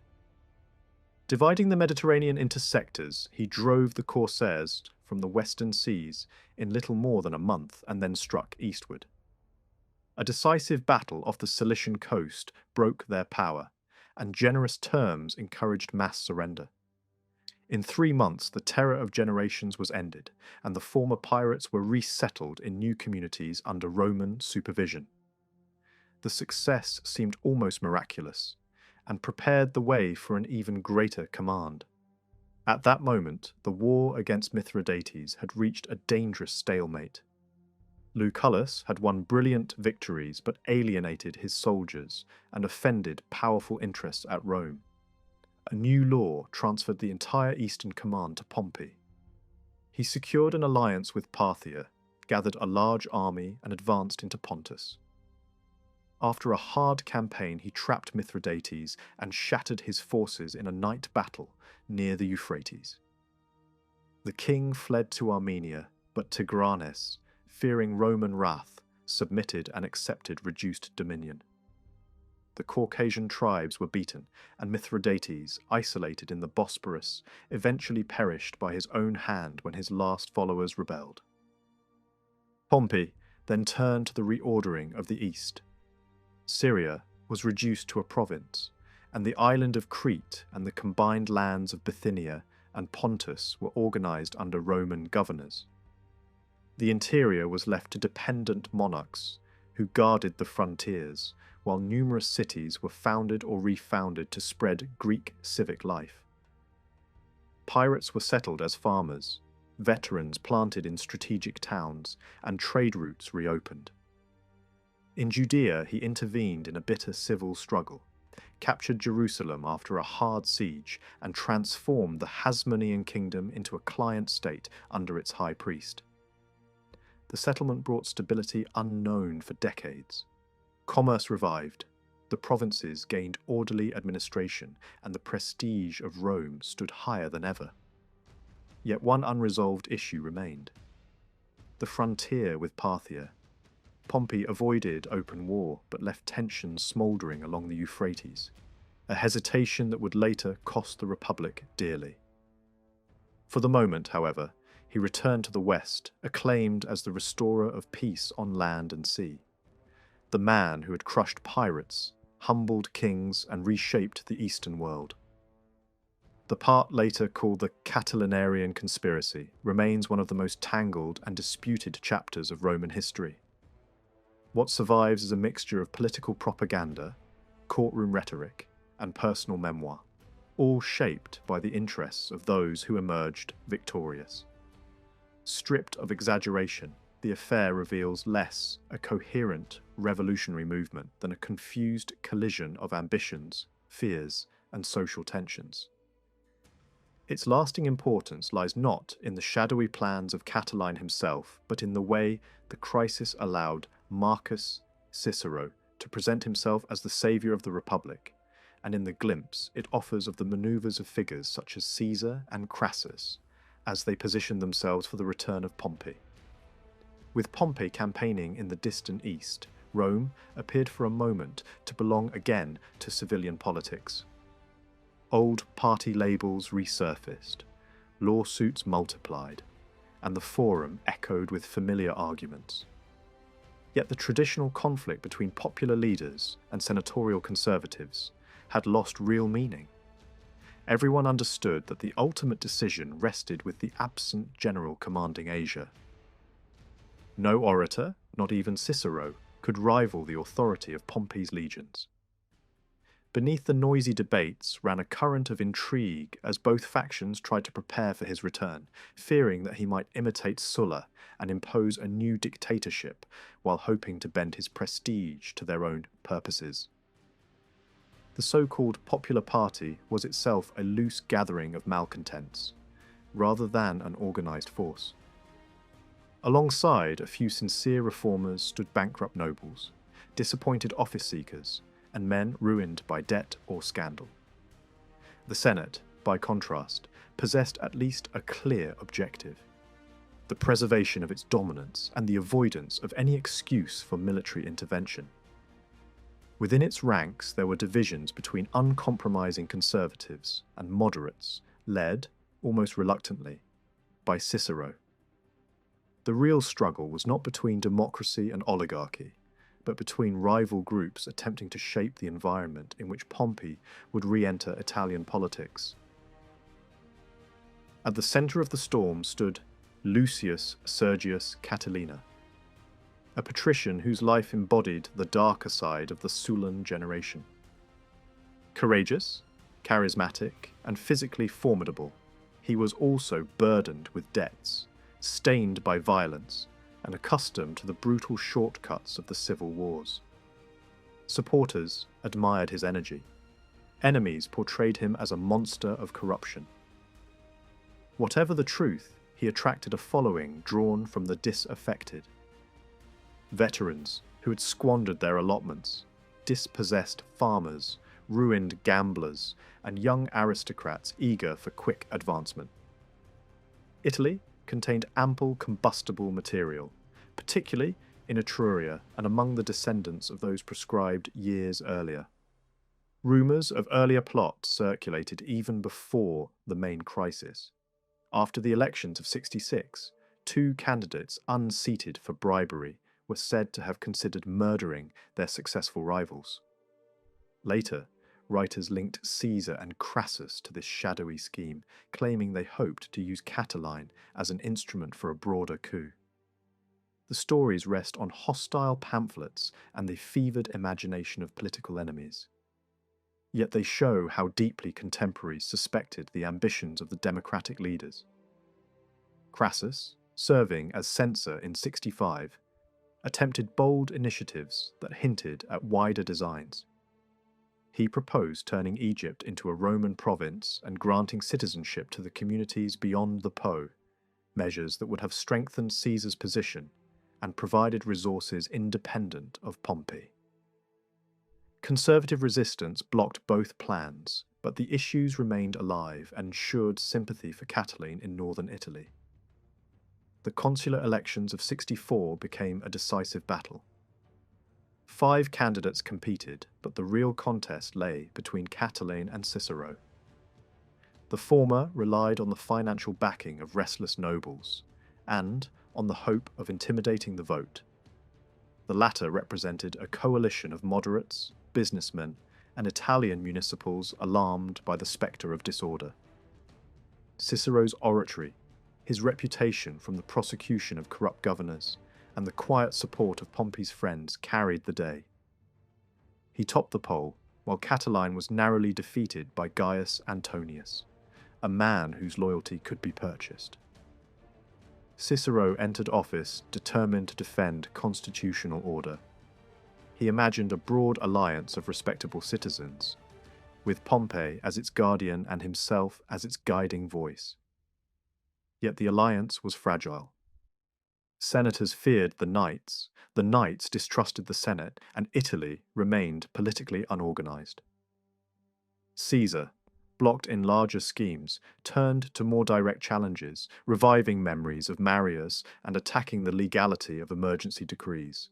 Dividing the Mediterranean into sectors, he drove the corsairs from the western seas in little more than a month and then struck eastward. A decisive battle off the Cilician coast broke their power, and generous terms encouraged mass surrender. In 3 months, the terror of generations was ended, and the former pirates were resettled in new communities under Roman supervision. The success seemed almost miraculous, and prepared the way for an even greater command. At that moment, the war against Mithridates had reached a dangerous stalemate. Lucullus had won brilliant victories but alienated his soldiers and offended powerful interests at Rome. A new law transferred the entire eastern command to Pompey. He secured an alliance with Parthia, gathered a large army, and advanced into Pontus. After a hard campaign, he trapped Mithridates and shattered his forces in a night battle near the Euphrates. The king fled to Armenia, but Tigranes, fearing Roman wrath, submitted and accepted reduced dominion. The Caucasian tribes were beaten, and Mithridates, isolated in the Bosporus, eventually perished by his own hand when his last followers rebelled. Pompey then turned to the reordering of the east. Syria was reduced to a province, and the island of Crete and the combined lands of Bithynia and Pontus were organised under Roman governors. The interior was left to dependent monarchs, who guarded the frontiers, while numerous cities were founded or refounded to spread Greek civic life. Pirates were settled as farmers, veterans planted in strategic towns, and trade routes reopened. In Judea, he intervened in a bitter civil struggle, captured Jerusalem after a hard siege, and transformed the Hasmonean kingdom into a client state under its high priest. The settlement brought stability unknown for decades. Commerce revived, the provinces gained orderly administration, and the prestige of Rome stood higher than ever. Yet one unresolved issue remained: the frontier with Parthia. Pompey avoided open war, but left tensions smouldering along the Euphrates, a hesitation that would later cost the Republic dearly. For the moment, however, he returned to the west, acclaimed as the restorer of peace on land and sea. The man who had crushed pirates humbled kings, and reshaped the Eastern world. The part later called the Catilinarian conspiracy remains one of the most tangled and disputed chapters of Roman history. What survives is a mixture of political propaganda, courtroom rhetoric, and personal memoir, all shaped by the interests of those who emerged victorious. Stripped of exaggeration, the affair reveals less a coherent revolutionary movement than a confused collision of ambitions, fears, and social tensions. Its lasting importance lies not in the shadowy plans of Catiline himself, but in the way the crisis allowed Marcus Cicero to present himself as the saviour of the Republic, and in the glimpse it offers of the manoeuvres of figures such as Caesar and Crassus, as they positioned themselves for the return of Pompey. With Pompey campaigning in the distant east, Rome appeared for a moment to belong again to civilian politics. Old party labels resurfaced, lawsuits multiplied, and the forum echoed with familiar arguments. Yet the traditional conflict between popular leaders and senatorial conservatives had lost real meaning. Everyone understood that the ultimate decision rested with the absent general commanding Asia. No orator, not even Cicero, could rival the authority of Pompey's legions. Beneath the noisy debates ran a current of intrigue as both factions tried to prepare for his return, fearing that he might imitate Sulla and impose a new dictatorship while hoping to bend his prestige to their own purposes. The so-called Popular Party was itself a loose gathering of malcontents, rather than an organised force. Alongside a few sincere reformers stood bankrupt nobles, disappointed office seekers, and men ruined by debt or scandal. The Senate, by contrast, possessed at least a clear objective: the preservation of its dominance and the avoidance of any excuse for military intervention. Within its ranks there were divisions between uncompromising conservatives and moderates, led, almost reluctantly, by Cicero. The real struggle was not between democracy and oligarchy, but between rival groups attempting to shape the environment in which Pompey would re-enter Italian politics. At the centre of the storm stood Lucius Sergius Catilina, a patrician whose life embodied the darker side of the Sullan generation. Courageous, charismatic, and physically formidable, he was also burdened with debts, stained by violence, and accustomed to the brutal shortcuts of the civil wars. Supporters admired his energy. Enemies portrayed him as a monster of corruption. Whatever the truth, he attracted a following drawn from the disaffected. Veterans who had squandered their allotments, dispossessed farmers, ruined gamblers, and young aristocrats eager for quick advancement. Italy contained ample combustible material, particularly in Etruria and among the descendants of those proscribed years earlier. Rumours of earlier plots circulated even before the main crisis. After the elections of 66, 2 candidates unseated for bribery were said to have considered murdering their successful rivals. Later, writers linked Caesar and Crassus to this shadowy scheme, claiming they hoped to use Catiline as an instrument for a broader coup. The stories rest on hostile pamphlets and the fevered imagination of political enemies. Yet they show how deeply contemporaries suspected the ambitions of the democratic leaders. Crassus, serving as censor in 65, attempted bold initiatives that hinted at wider designs. He proposed turning Egypt into a Roman province and granting citizenship to the communities beyond the Po, measures that would have strengthened Caesar's position and provided resources independent of Pompey. Conservative resistance blocked both plans, but the issues remained alive and ensured sympathy for Catiline in northern Italy. The consular elections of 64 became a decisive battle. 5 candidates competed, but the real contest lay between Catiline and Cicero. The former relied on the financial backing of restless nobles, and on the hope of intimidating the vote. The latter represented a coalition of moderates, businessmen, and Italian municipals alarmed by the spectre of disorder. Cicero's oratory, his reputation from the prosecution of corrupt governors, and the quiet support of Pompey's friends carried the day. He topped the poll, while Catiline was narrowly defeated by Gaius Antonius, a man whose loyalty could be purchased. Cicero entered office determined to defend constitutional order. He imagined a broad alliance of respectable citizens, with Pompey as its guardian and himself as its guiding voice. Yet the alliance was fragile. Senators feared the knights distrusted the Senate, and Italy remained politically unorganized. Caesar, blocked in larger schemes, turned to more direct challenges, reviving memories of Marius and attacking the legality of emergency decrees.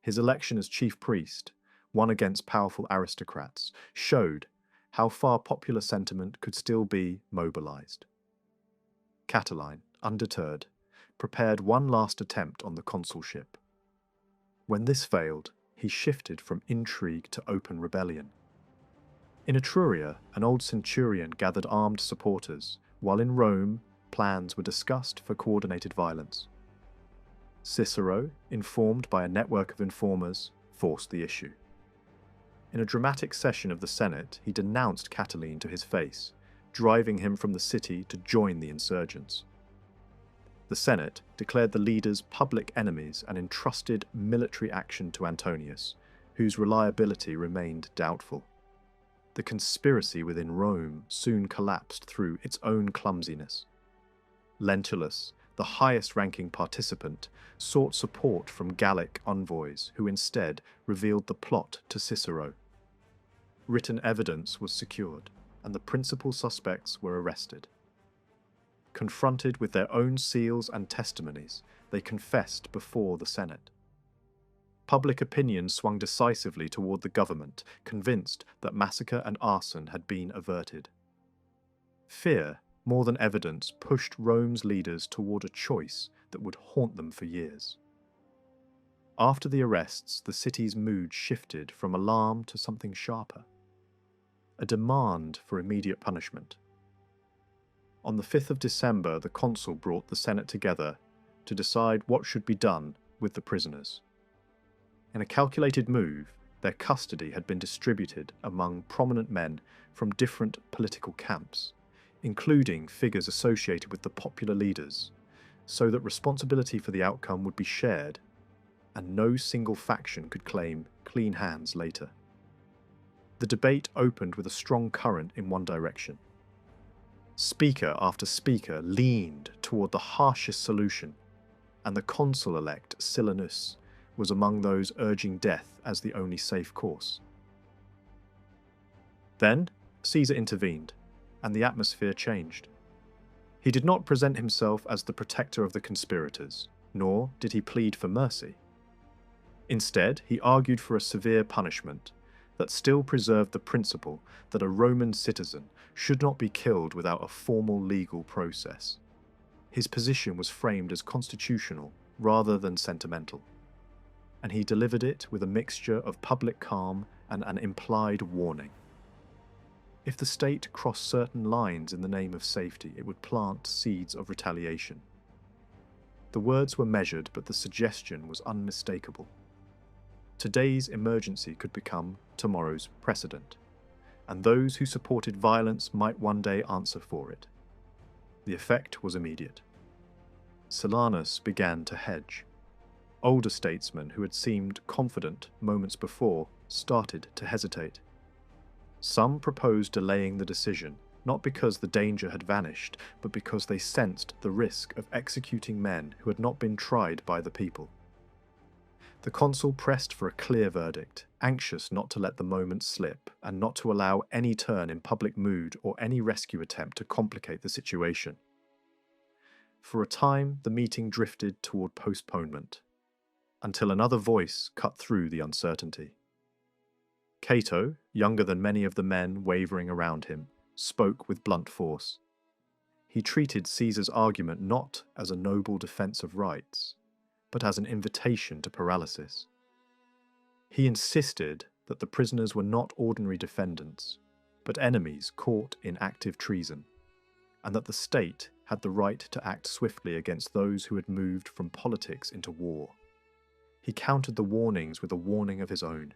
His election as chief priest, won against powerful aristocrats, showed how far popular sentiment could still be mobilized. Catiline, undeterred, prepared one last attempt on the consulship. When this failed, he shifted from intrigue to open rebellion. In Etruria, an old centurion gathered armed supporters, while in Rome, plans were discussed for coordinated violence. Cicero, informed by a network of informers, forced the issue. In a dramatic session of the Senate, he denounced Catiline to his face, driving him from the city to join the insurgents. The Senate declared the leaders public enemies and entrusted military action to Antonius, whose reliability remained doubtful. The conspiracy within Rome soon collapsed through its own clumsiness. Lentulus, the highest-ranking participant, sought support from Gallic envoys who instead revealed the plot to Cicero. Written evidence was secured, and the principal suspects were arrested. Confronted with their own seals and testimonies, they confessed before the Senate. Public opinion swung decisively toward the government, convinced that massacre and arson had been averted. Fear, more than evidence, pushed Rome's leaders toward a choice that would haunt them for years. After the arrests, the city's mood shifted from alarm to something sharper. A demand for immediate punishment. On the 5th of December, the consul brought the Senate together to decide what should be done with the prisoners. In a calculated move, their custody had been distributed among prominent men from different political camps, including figures associated with the popular leaders, so that responsibility for the outcome would be shared, and no single faction could claim clean hands later. The debate opened with a strong current in one direction. Speaker after speaker leaned toward the harshest solution, and the consul-elect Silanus was among those urging death as the only safe course. Then, Caesar intervened, and the atmosphere changed. He did not present himself as the protector of the conspirators, nor did he plead for mercy. Instead, he argued for a severe punishment that still preserved the principle that a Roman citizen should not be killed without a formal legal process. His position was framed as constitutional rather than sentimental, and he delivered it with a mixture of public calm and an implied warning. If the state crossed certain lines in the name of safety, it would plant seeds of retaliation. The words were measured, but the suggestion was unmistakable. Today's emergency could become tomorrow's precedent, and those who supported violence might one day answer for it. The effect was immediate. Silanus began to hedge. Older statesmen who had seemed confident moments before started to hesitate. Some proposed delaying the decision, not because the danger had vanished, but because they sensed the risk of executing men who had not been tried by the people. The consul pressed for a clear verdict, anxious not to let the moment slip and not to allow any turn in public mood or any rescue attempt to complicate the situation. For a time, the meeting drifted toward postponement, until another voice cut through the uncertainty. Cato, younger than many of the men wavering around him, spoke with blunt force. He treated Caesar's argument not as a noble defense of rights, but as an invitation to paralysis. He insisted that the prisoners were not ordinary defendants, but enemies caught in active treason, and that the state had the right to act swiftly against those who had moved from politics into war. He countered the warnings with a warning of his own.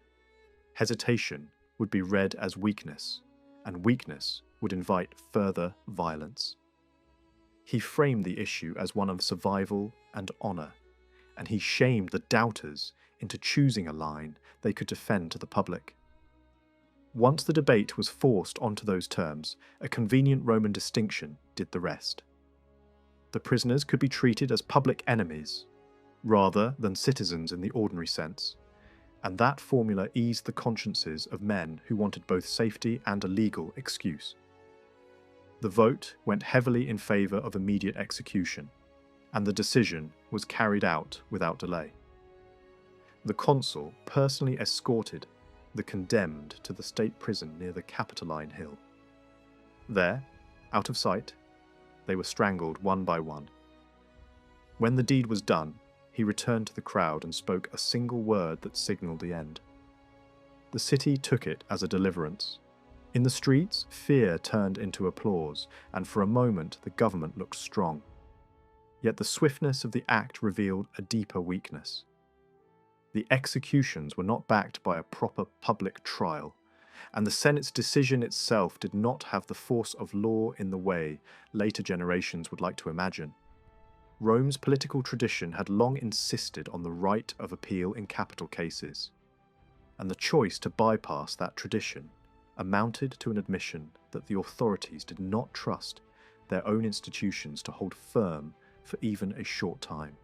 Hesitation would be read as weakness, and weakness would invite further violence. He framed the issue as one of survival and honour, and he shamed the doubters into choosing a line they could defend to the public. Once the debate was forced onto those terms, a convenient Roman distinction did the rest. The prisoners could be treated as public enemies, rather than citizens in the ordinary sense, and that formula eased the consciences of men who wanted both safety and a legal excuse. The vote went heavily in favour of immediate execution, and the decision was carried out without delay. The consul personally escorted the condemned to the state prison near the Capitoline Hill. There, out of sight, they were strangled one by one. When the deed was done, he returned to the crowd and spoke a single word that signalled the end. The city took it as a deliverance. In the streets, fear turned into applause, and for a moment the government looked strong. Yet the swiftness of the act revealed a deeper weakness. The executions were not backed by a proper public trial, and the Senate's decision itself did not have the force of law in the way later generations would like to imagine. Rome's political tradition had long insisted on the right of appeal in capital cases, and the choice to bypass that tradition amounted to an admission that the authorities did not trust their own institutions to hold firm for even a short time.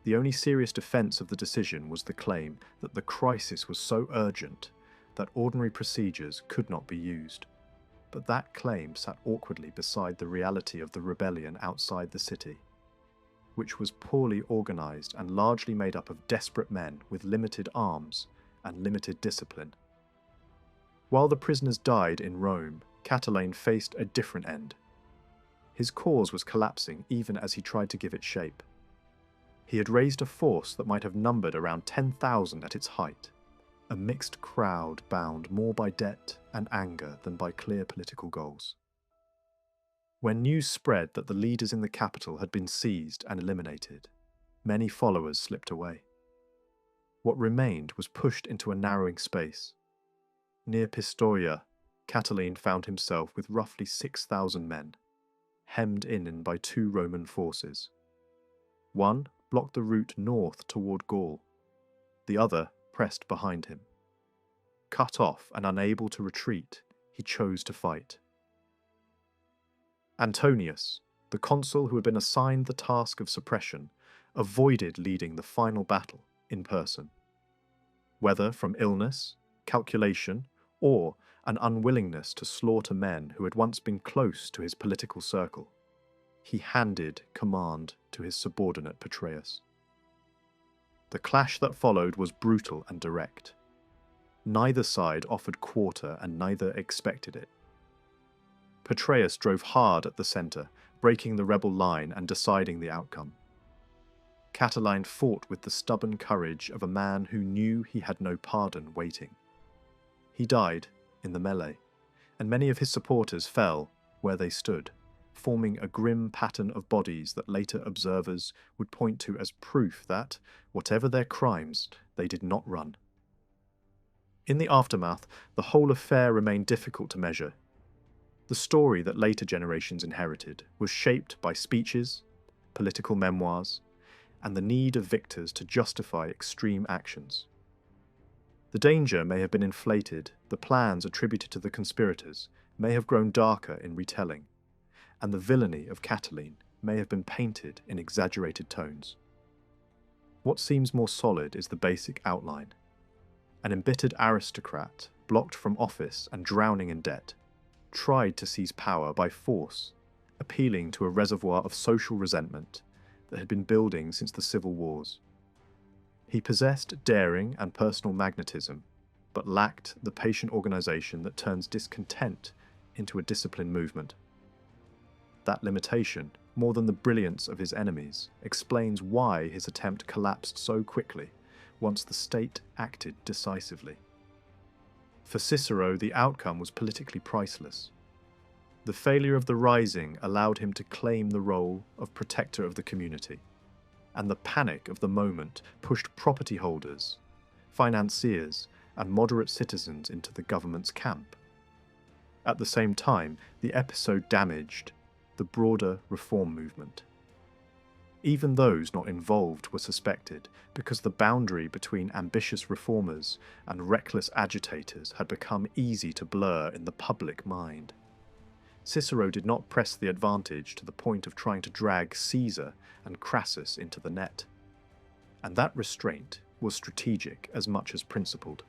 The only serious defence of the decision was the claim that the crisis was so urgent that ordinary procedures could not be used. But that claim sat awkwardly beside the reality of the rebellion outside the city, which was poorly organised and largely made up of desperate men with limited arms and limited discipline. While the prisoners died in Rome, Catiline faced a different end. His cause was collapsing even as he tried to give it shape. He had raised a force that might have numbered around 10,000 at its height, a mixed crowd bound more by debt and anger than by clear political goals. When news spread that the leaders in the capital had been seized and eliminated, many followers slipped away. What remained was pushed into a narrowing space. Near Pistoia, Catiline found himself with roughly 6,000 men, hemmed in by two Roman forces. One blocked the route north toward Gaul. The other pressed behind him. Cut off and unable to retreat, he chose to fight. Antonius, the consul who had been assigned the task of suppression, avoided leading the final battle in person. Whether from illness, calculation, or an unwillingness to slaughter men who had once been close to his political circle, he handed command to his subordinate Pyrrhus. The clash that followed was brutal and direct. Neither side offered quarter and neither expected it. Pyrrhus drove hard at the centre, breaking the rebel line and deciding the outcome. Catiline fought with the stubborn courage of a man who knew he had no pardon waiting. He died in the melee, and many of his supporters fell where they stood, forming a grim pattern of bodies that later observers would point to as proof that, whatever their crimes, they did not run. In the aftermath, the whole affair remained difficult to measure. The story that later generations inherited was shaped by speeches, political memoirs, and the need of victors to justify extreme actions. The danger may have been inflated, the plans attributed to the conspirators may have grown darker in retelling, and the villainy of Catiline may have been painted in exaggerated tones. What seems more solid is the basic outline. An embittered aristocrat, blocked from office and drowning in debt, tried to seize power by force, appealing to a reservoir of social resentment that had been building since the civil wars. He possessed daring and personal magnetism, but lacked the patient organisation that turns discontent into a disciplined movement. That limitation, more than the brilliance of his enemies, explains why his attempt collapsed so quickly once the state acted decisively. For Cicero, the outcome was politically priceless. The failure of the rising allowed him to claim the role of protector of the community, and the panic of the moment pushed property holders, financiers, and moderate citizens into the government's camp. At the same time, the episode damaged the broader reform movement. Even those not involved were suspected, because the boundary between ambitious reformers and reckless agitators had become easy to blur in the public mind. Cicero did not press the advantage to the point of trying to drag Caesar and Crassus into the net, and that restraint was strategic as much as principled.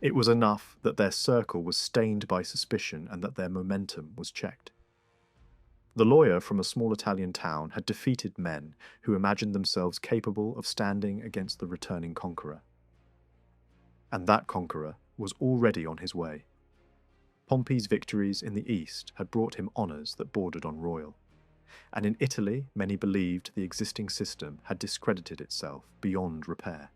It was enough that their circle was stained by suspicion and that their momentum was checked. The lawyer from a small Italian town had defeated men who imagined themselves capable of standing against the returning conqueror. And that conqueror was already on his way. Pompey's victories in the east had brought him honours that bordered on royal, and in Italy many believed the existing system had discredited itself beyond repair.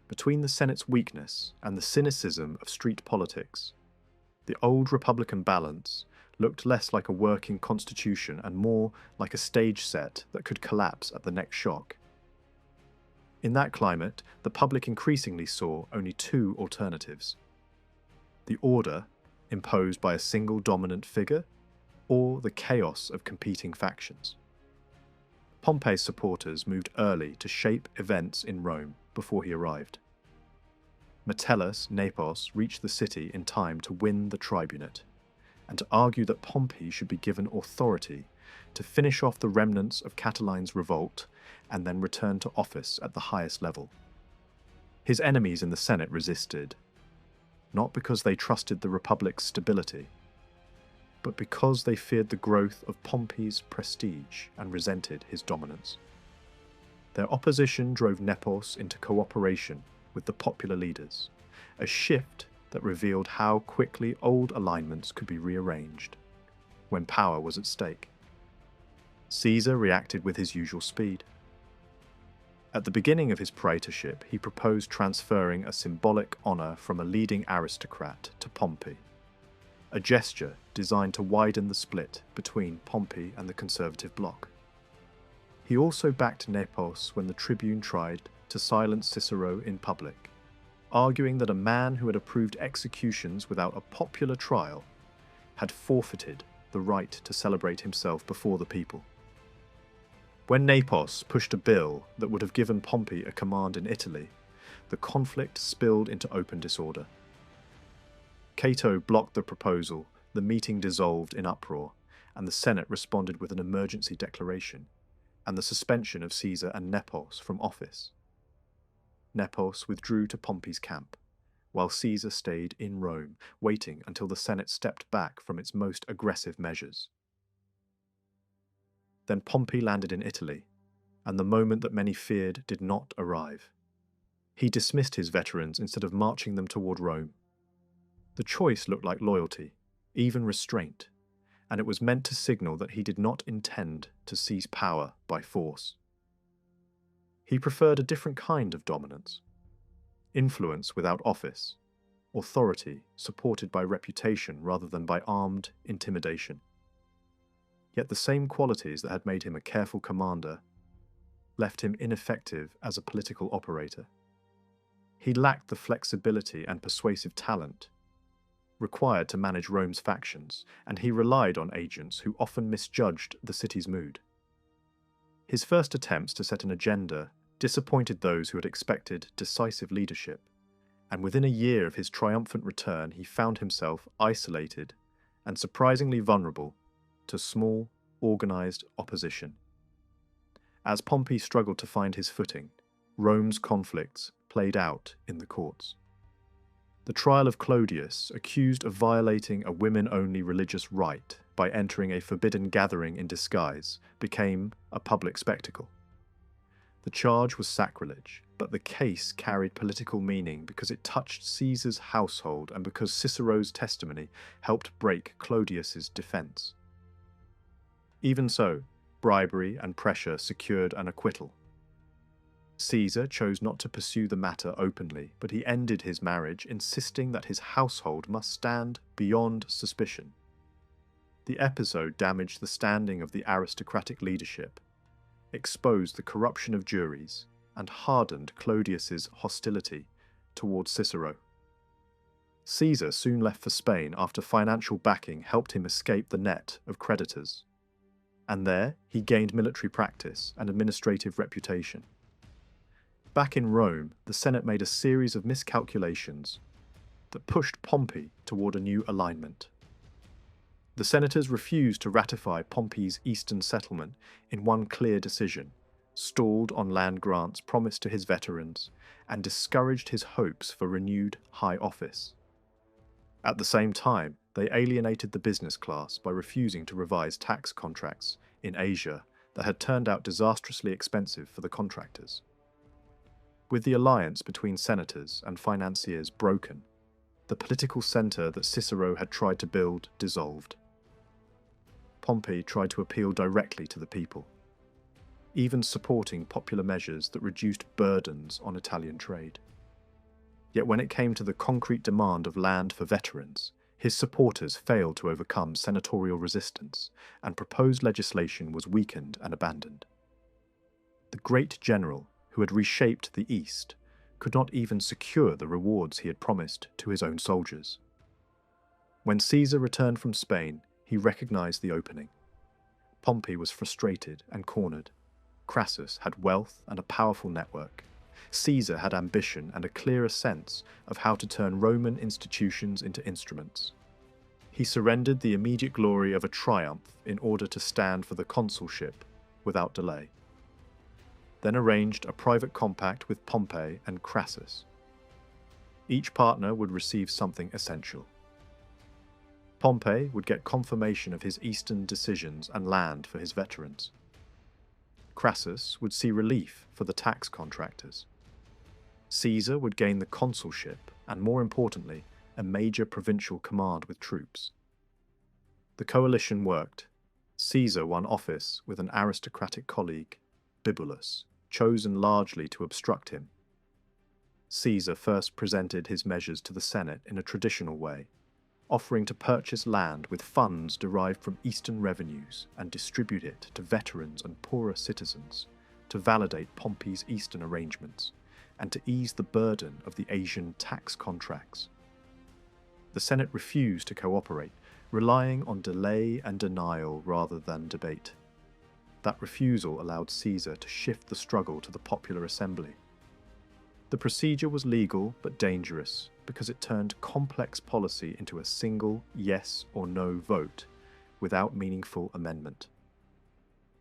Between the Senate's weakness and the cynicism of street politics, the old republican balance looked less like a working constitution and more like a stage set that could collapse at the next shock. In that climate, the public increasingly saw only two alternatives: the order imposed by a single dominant figure, or the chaos of competing factions. Pompey's supporters moved early to shape events in Rome before he arrived. Metellus Nepos reached the city in time to win the tribunate, and to argue that Pompey should be given authority to finish off the remnants of Catiline's revolt and then return to office at the highest level. His enemies in the Senate resisted, not because they trusted the Republic's stability, but because they feared the growth of Pompey's prestige and resented his dominance. Their opposition drove Nepos into cooperation with the popular leaders, a shift that revealed how quickly old alignments could be rearranged when power was at stake. Caesar reacted with his usual speed. At the beginning of his praetorship, he proposed transferring a symbolic honour from a leading aristocrat to Pompey, a gesture designed to widen the split between Pompey and the conservative bloc. He also backed Nepos when the tribune tried to silence Cicero in public, arguing that a man who had approved executions without a popular trial had forfeited the right to celebrate himself before the people. When Nepos pushed a bill that would have given Pompey a command in Italy, the conflict spilled into open disorder. Cato blocked the proposal, the meeting dissolved in uproar, and the Senate responded with an emergency declaration and the suspension of Caesar and Nepos from office. Nepos withdrew to Pompey's camp, while Caesar stayed in Rome, waiting until the Senate stepped back from its most aggressive measures. Then Pompey landed in Italy, and the moment that many feared did not arrive. He dismissed his veterans instead of marching them toward Rome. The choice looked like loyalty, even restraint, and it was meant to signal that he did not intend to seize power by force. He preferred a different kind of dominance: influence without office, authority supported by reputation rather than by armed intimidation. Yet the same qualities that had made him a careful commander left him ineffective as a political operator. He lacked the flexibility and persuasive talent required to manage Rome's factions, and he relied on agents who often misjudged the city's mood. His first attempts to set an agenda disappointed those who had expected decisive leadership, and within a year of his triumphant return he found himself isolated and surprisingly vulnerable to small, organised opposition. As Pompey struggled to find his footing, Rome's conflicts played out in the courts. The trial of Clodius, accused of violating a women-only religious rite by entering a forbidden gathering in disguise, became a public spectacle. The charge was sacrilege, but the case carried political meaning because it touched Caesar's household and because Cicero's testimony helped break Clodius's defence. Even so, bribery and pressure secured an acquittal. Caesar chose not to pursue the matter openly, but he ended his marriage, insisting that his household must stand beyond suspicion. The episode damaged the standing of the aristocratic leadership, exposed the corruption of juries, and hardened Clodius's hostility towards Cicero. Caesar soon left for Spain after financial backing helped him escape the net of creditors, and there he gained military practice and administrative reputation. Back in Rome, the Senate made a series of miscalculations that pushed Pompey toward a new alignment. The senators refused to ratify Pompey's eastern settlement in one clear decision, stalled on land grants promised to his veterans, and discouraged his hopes for renewed high office. At the same time, they alienated the business class by refusing to revise tax contracts in Asia that had turned out disastrously expensive for the contractors. With the alliance between senators and financiers broken, the political centre that Cicero had tried to build dissolved. Pompey tried to appeal directly to the people, even supporting popular measures that reduced burdens on Italian trade. Yet when it came to the concrete demand of land for veterans, his supporters failed to overcome senatorial resistance, and proposed legislation was weakened and abandoned. The great general, who had reshaped the East, could not even secure the rewards he had promised to his own soldiers. When Caesar returned from Spain, he recognized the opening. Pompey was frustrated and cornered. Crassus had wealth and a powerful network. Caesar had ambition and a clearer sense of how to turn Roman institutions into instruments. He surrendered the immediate glory of a triumph in order to stand for the consulship without delay, then arranged a private compact with Pompey and Crassus. Each partner would receive something essential. Pompey would get confirmation of his eastern decisions and land for his veterans. Crassus would see relief for the tax contractors. Caesar would gain the consulship and, more importantly, a major provincial command with troops. The coalition worked. Caesar won office with an aristocratic colleague, Bibulus, chosen largely to obstruct him. Caesar first presented his measures to the Senate in a traditional way, offering to purchase land with funds derived from eastern revenues and distribute it to veterans and poorer citizens to validate Pompey's eastern arrangements and to ease the burden of the Asian tax contracts. The Senate refused to cooperate, relying on delay and denial rather than debate. That refusal allowed Caesar to shift the struggle to the popular assembly. The procedure was legal but dangerous because it turned complex policy into a single yes or no vote without meaningful amendment.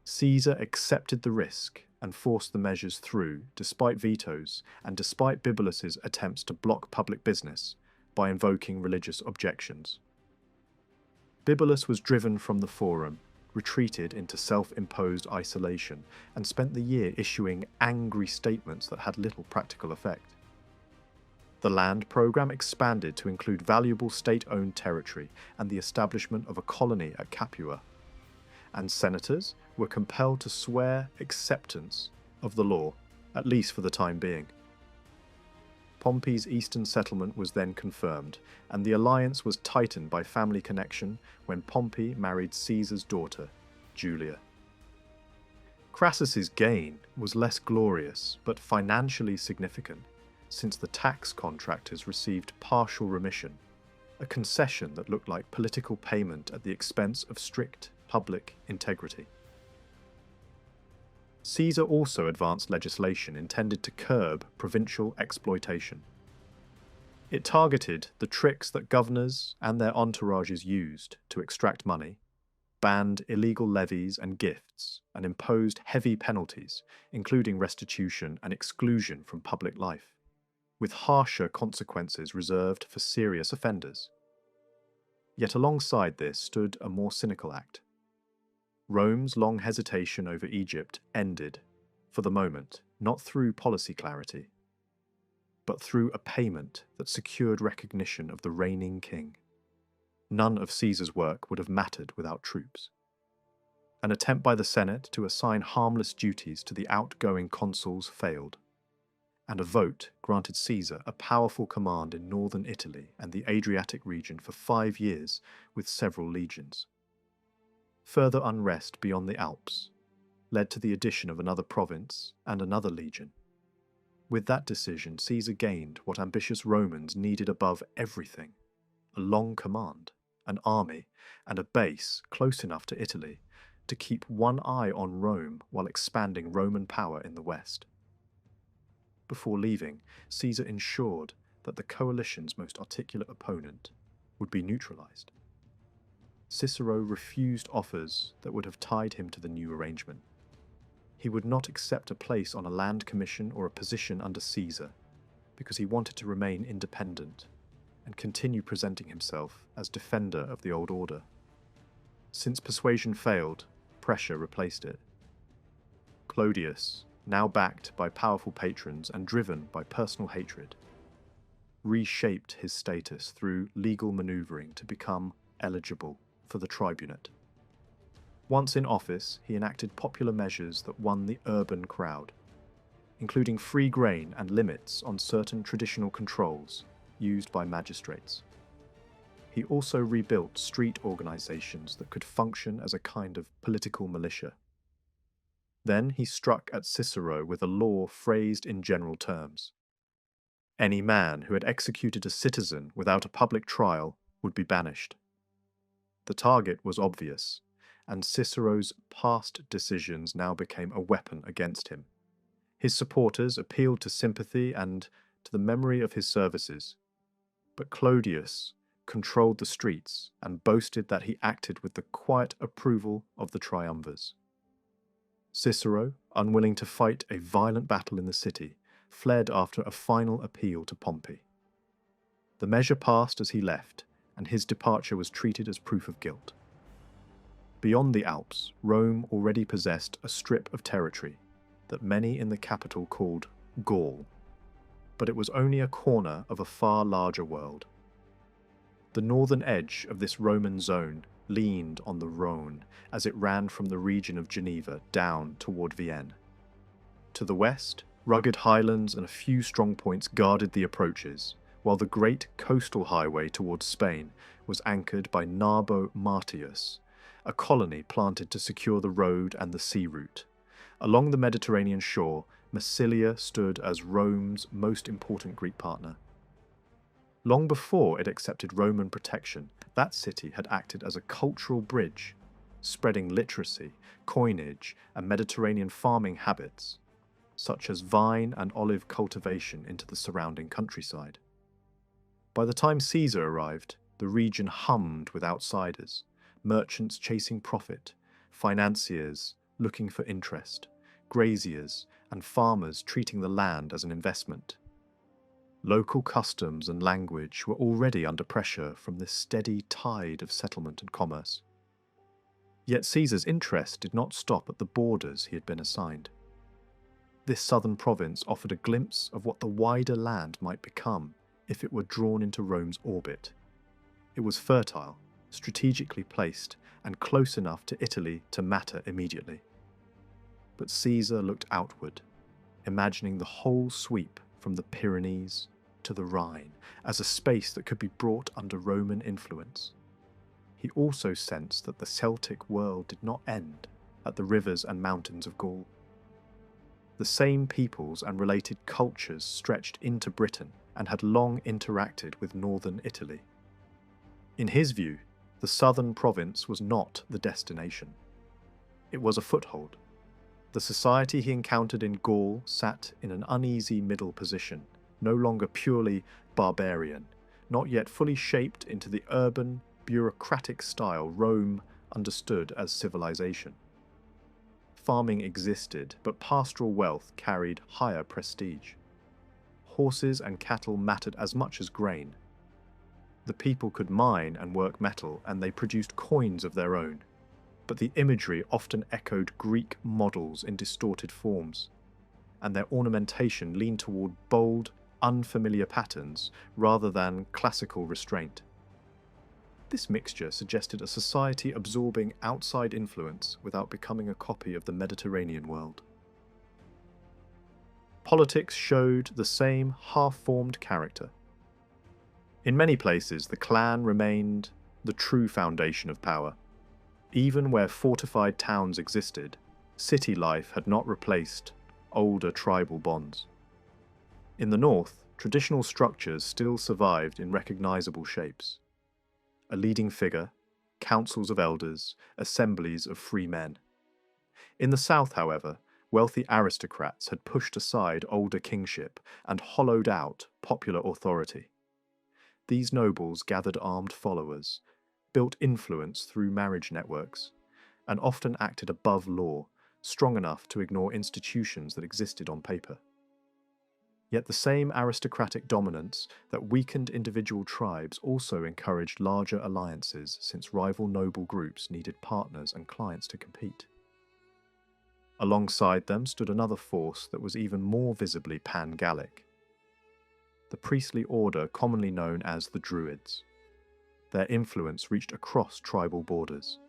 Caesar accepted the risk and forced the measures through despite vetoes and despite Bibulus's attempts to block public business by invoking religious objections. Bibulus was driven from the forum, retreated into self-imposed isolation, and spent the year issuing angry statements that had little practical effect. The land program expanded to include valuable state-owned territory and the establishment of a colony at Capua, and senators were compelled to swear acceptance of the law, at least for the time being. Pompey's eastern settlement was then confirmed, and the alliance was tightened by family connection when Pompey married Caesar's daughter, Julia. Crassus's gain was less glorious but financially significant, since the tax contractors received partial remission, a concession that looked like political payment at the expense of strict public integrity. Caesar also advanced legislation intended to curb provincial exploitation. It targeted the tricks that governors and their entourages used to extract money, banned illegal levies and gifts, and imposed heavy penalties, including restitution and exclusion from public life, with harsher consequences reserved for serious offenders. Yet alongside this stood a more cynical act. Rome's long hesitation over Egypt ended, for the moment, not through policy clarity, but through a payment that secured recognition of the reigning king. None of Caesar's work would have mattered without troops. An attempt by the Senate to assign harmless duties to the outgoing consuls failed, and a vote granted Caesar a powerful command in northern Italy and the Adriatic region for 5 years with several legions. Further unrest beyond the Alps led to the addition of another province and another legion. With that decision, Caesar gained what ambitious Romans needed above everything: a long command, an army, and a base close enough to Italy to keep one eye on Rome while expanding Roman power in the west. Before leaving, Caesar ensured that the coalition's most articulate opponent would be neutralized. Cicero refused offers that would have tied him to the new arrangement. He would not accept a place on a land commission or a position under Caesar because he wanted to remain independent and continue presenting himself as defender of the old order. Since persuasion failed, pressure replaced it. Clodius, now backed by powerful patrons and driven by personal hatred, reshaped his status through legal maneuvering to become eligible for the tribunate. Once in office, he enacted popular measures that won the urban crowd, including free grain and limits on certain traditional controls used by magistrates. He also rebuilt street organizations that could function as a kind of political militia. Then he struck at Cicero with a law phrased in general terms. Any man who had executed a citizen without a public trial would be banished. The target was obvious, and Cicero's past decisions now became a weapon against him. His supporters appealed to sympathy and to the memory of his services, but Clodius controlled the streets and boasted that he acted with the quiet approval of the triumvirs. Cicero, unwilling to fight a violent battle in the city, fled after a final appeal to Pompey. The measure passed as he left, and his departure was treated as proof of guilt. Beyond the Alps, Rome already possessed a strip of territory that many in the capital called Gaul, but it was only a corner of a far larger world. The northern edge of this Roman zone leaned on the Rhone as it ran from the region of Geneva down toward Vienne. To the west, rugged highlands and a few strong points guarded the approaches, while the great coastal highway towards Spain was anchored by Narbo Martius, a colony planted to secure the road and the sea route. Along the Mediterranean shore, Massilia stood as Rome's most important Greek partner. Long before it accepted Roman protection, that city had acted as a cultural bridge, spreading literacy, coinage, and Mediterranean farming habits, such as vine and olive cultivation, into the surrounding countryside. By the time Caesar arrived, the region hummed with outsiders, merchants chasing profit, financiers looking for interest, graziers and farmers treating the land as an investment. Local customs and language were already under pressure from this steady tide of settlement and commerce. Yet Caesar's interest did not stop at the borders he had been assigned. This southern province offered a glimpse of what the wider land might become if it were drawn into Rome's orbit. It was fertile, strategically placed, and close enough to Italy to matter immediately. But Caesar looked outward, imagining the whole sweep from the Pyrenees to the Rhine as a space that could be brought under Roman influence. He also sensed that the Celtic world did not end at the rivers and mountains of Gaul. The same peoples and related cultures stretched into Britain and had long interacted with northern Italy. In his view, the southern province was not the destination. It was a foothold. The society he encountered in Gaul sat in an uneasy middle position, no longer purely barbarian, not yet fully shaped into the urban, bureaucratic style Rome understood as civilization. Farming existed, but pastoral wealth carried higher prestige. Horses and cattle mattered as much as grain. The people could mine and work metal, and they produced coins of their own. But the imagery often echoed Greek models in distorted forms, and their ornamentation leaned toward bold, unfamiliar patterns rather than classical restraint. This mixture suggested a society absorbing outside influence without becoming a copy of the Mediterranean world. politics showed the same half-formed character. In many places, the clan remained the true foundation of power. Even where fortified towns existed, city life had not replaced older tribal bonds. In the north, traditional structures still survived in recognizable shapes. A leading figure, councils of elders, assemblies of free men. In the south, however, wealthy aristocrats had pushed aside older kingship and hollowed out popular authority. These nobles gathered armed followers, built influence through marriage networks, and often acted above law, strong enough to ignore institutions that existed on paper. Yet the same aristocratic dominance that weakened individual tribes also encouraged larger alliances, since rival noble groups needed partners and clients to compete. Alongside them stood another force that was even more visibly pan-Gallic: the priestly order commonly known as the Druids. Their influence reached across tribal borders.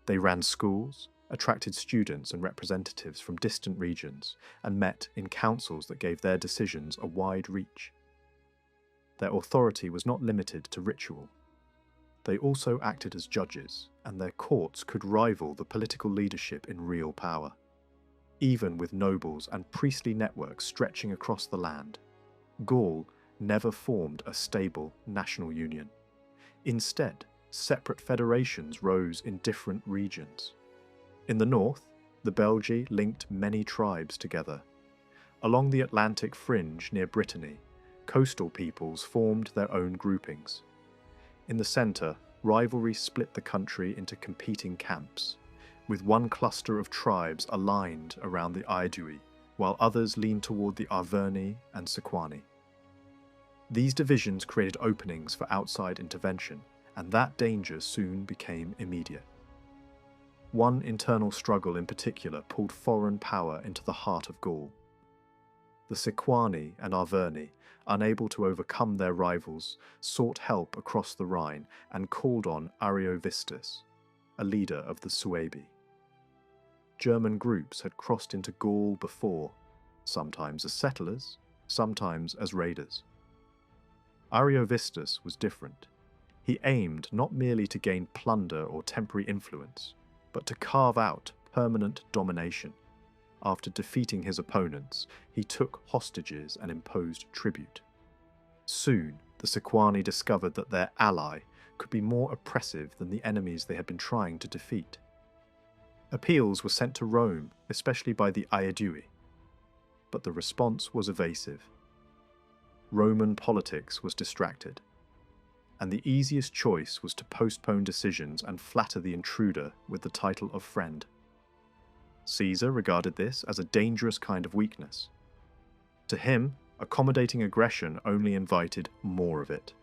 They ran schools, attracted students and representatives from distant regions, and met in councils that gave their decisions a wide reach. Their authority was not limited to ritual. They also acted as judges, and their courts could rival the political leadership in real power. Even with nobles and priestly networks stretching across the land, Gaul never formed a stable national union. Instead, separate federations rose in different regions. In the north, the Belgae linked many tribes together. Along the Atlantic fringe near Brittany, coastal peoples formed their own groupings. In the centre, rivalry split the country into competing camps, with one cluster of tribes aligned around the Aedui, while others leaned toward the Arverni and Sequani. These divisions created openings for outside intervention, and that danger soon became immediate. One internal struggle in particular pulled foreign power into the heart of Gaul. The Sequani and Arverni, unable to overcome their rivals, sought help across the Rhine and called on Ariovistus, a leader of the Suebi. German groups had crossed into Gaul before, sometimes as settlers, sometimes as raiders. Ariovistus was different. He aimed not merely to gain plunder or temporary influence, but to carve out permanent domination. After defeating his opponents, he took hostages and imposed tribute. Soon, the Sequani discovered that their ally could be more oppressive than the enemies they had been trying to defeat. Appeals were sent to Rome, especially by the Aedui, but the response was evasive. Roman politics was distracted, and the easiest choice was to postpone decisions and flatter the intruder with the title of friend. Caesar regarded this as a dangerous kind of weakness. To him, accommodating aggression only invited more of it.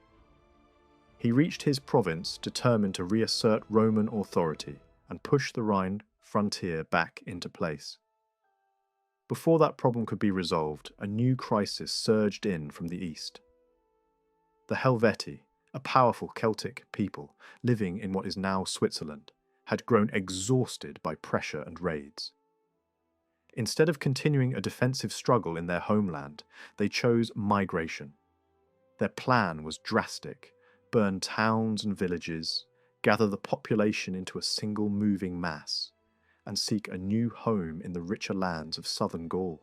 He reached his province determined to reassert Roman authority and push the Rhine frontier back into place. Before that problem could be resolved, a new crisis surged in from the east. The Helvetii, a powerful Celtic people living in what is now Switzerland, had grown exhausted by pressure and raids. Instead of continuing a defensive struggle in their homeland, they chose migration. Their plan was drastic: burn towns and villages, gather the population into a single moving mass, and seek a new home in the richer lands of southern Gaul.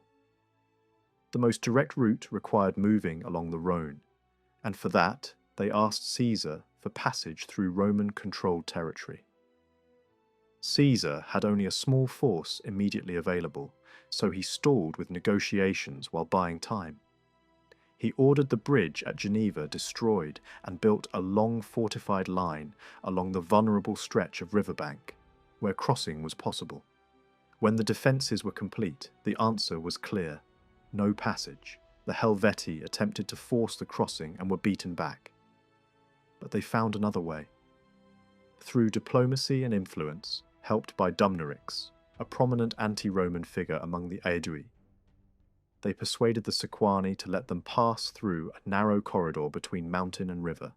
The most direct route required moving along the Rhone, and for that they asked Caesar for passage through Roman-controlled territory. Caesar had only a small force immediately available, so he stalled with negotiations while buying time. He ordered the bridge at Geneva destroyed and built a long fortified line along the vulnerable stretch of riverbank, where crossing was possible. When the defences were complete, the answer was clear: no passage. The Helvetii attempted to force the crossing and were beaten back. But they found another way. Through diplomacy and influence, helped by Dumnorix, a prominent anti-Roman figure among the Aedui, they persuaded the Sequani to let them pass through a narrow corridor between mountain and river.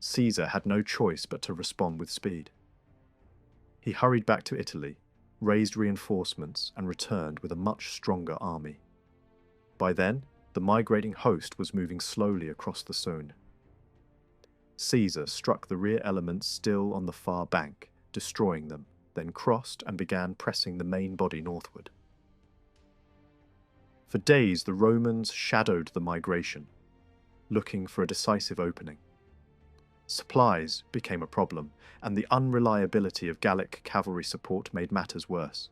Caesar had no choice but to respond with speed. He hurried back to Italy, raised reinforcements, and returned with a much stronger army. By then, the migrating host was moving slowly across the Saône. Caesar struck the rear elements still on the far bank, destroying them, then crossed and began pressing the main body northward. For days, the Romans shadowed the migration, looking for a decisive opening. Supplies became a problem, and the unreliability of Gallic cavalry support made matters worse.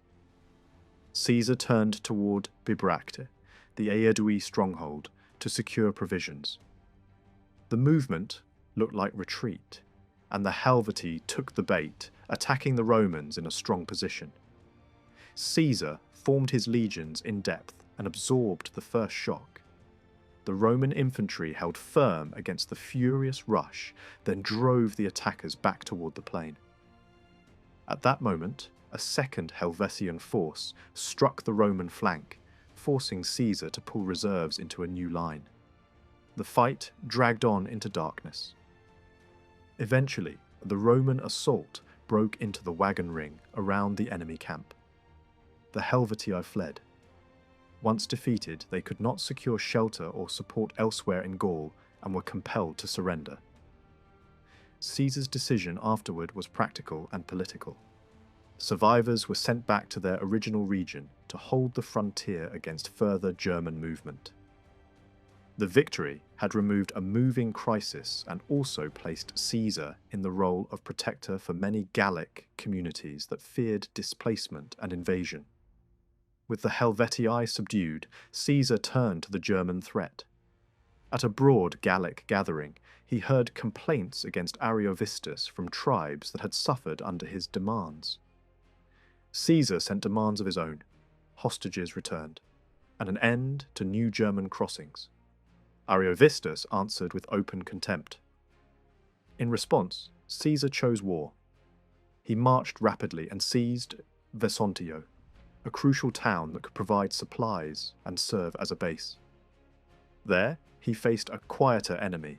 Caesar turned toward Bibracte, the Aedui stronghold, to secure provisions. The movement looked like retreat, and the Helvetii took the bait, attacking the Romans in a strong position. Caesar formed his legions in depth and absorbed the first shock. The Roman infantry held firm against the furious rush, then drove the attackers back toward the plain. At that moment, a second Helvetian force struck the Roman flank, forcing Caesar to pull reserves into a new line. The fight dragged on into darkness. Eventually, the Roman assault broke into the wagon ring around the enemy camp. The Helvetii fled. Once defeated, they could not secure shelter or support elsewhere in Gaul and were compelled to surrender. Caesar's decision afterward was practical and political. Survivors were sent back to their original region to hold the frontier against further German movement. The victory had removed a moving crisis and also placed Caesar in the role of protector for many Gallic communities that feared displacement and invasion. With the Helvetii subdued, Caesar turned to the German threat. At a broad Gallic gathering, he heard complaints against Ariovistus from tribes that had suffered under his demands. Caesar sent demands of his own, hostages returned, and an end to new German crossings. Ariovistus answered with open contempt. In response, Caesar chose war. He marched rapidly and seized Vesontio, a crucial town that could provide supplies and serve as a base. There, he faced a quieter enemy,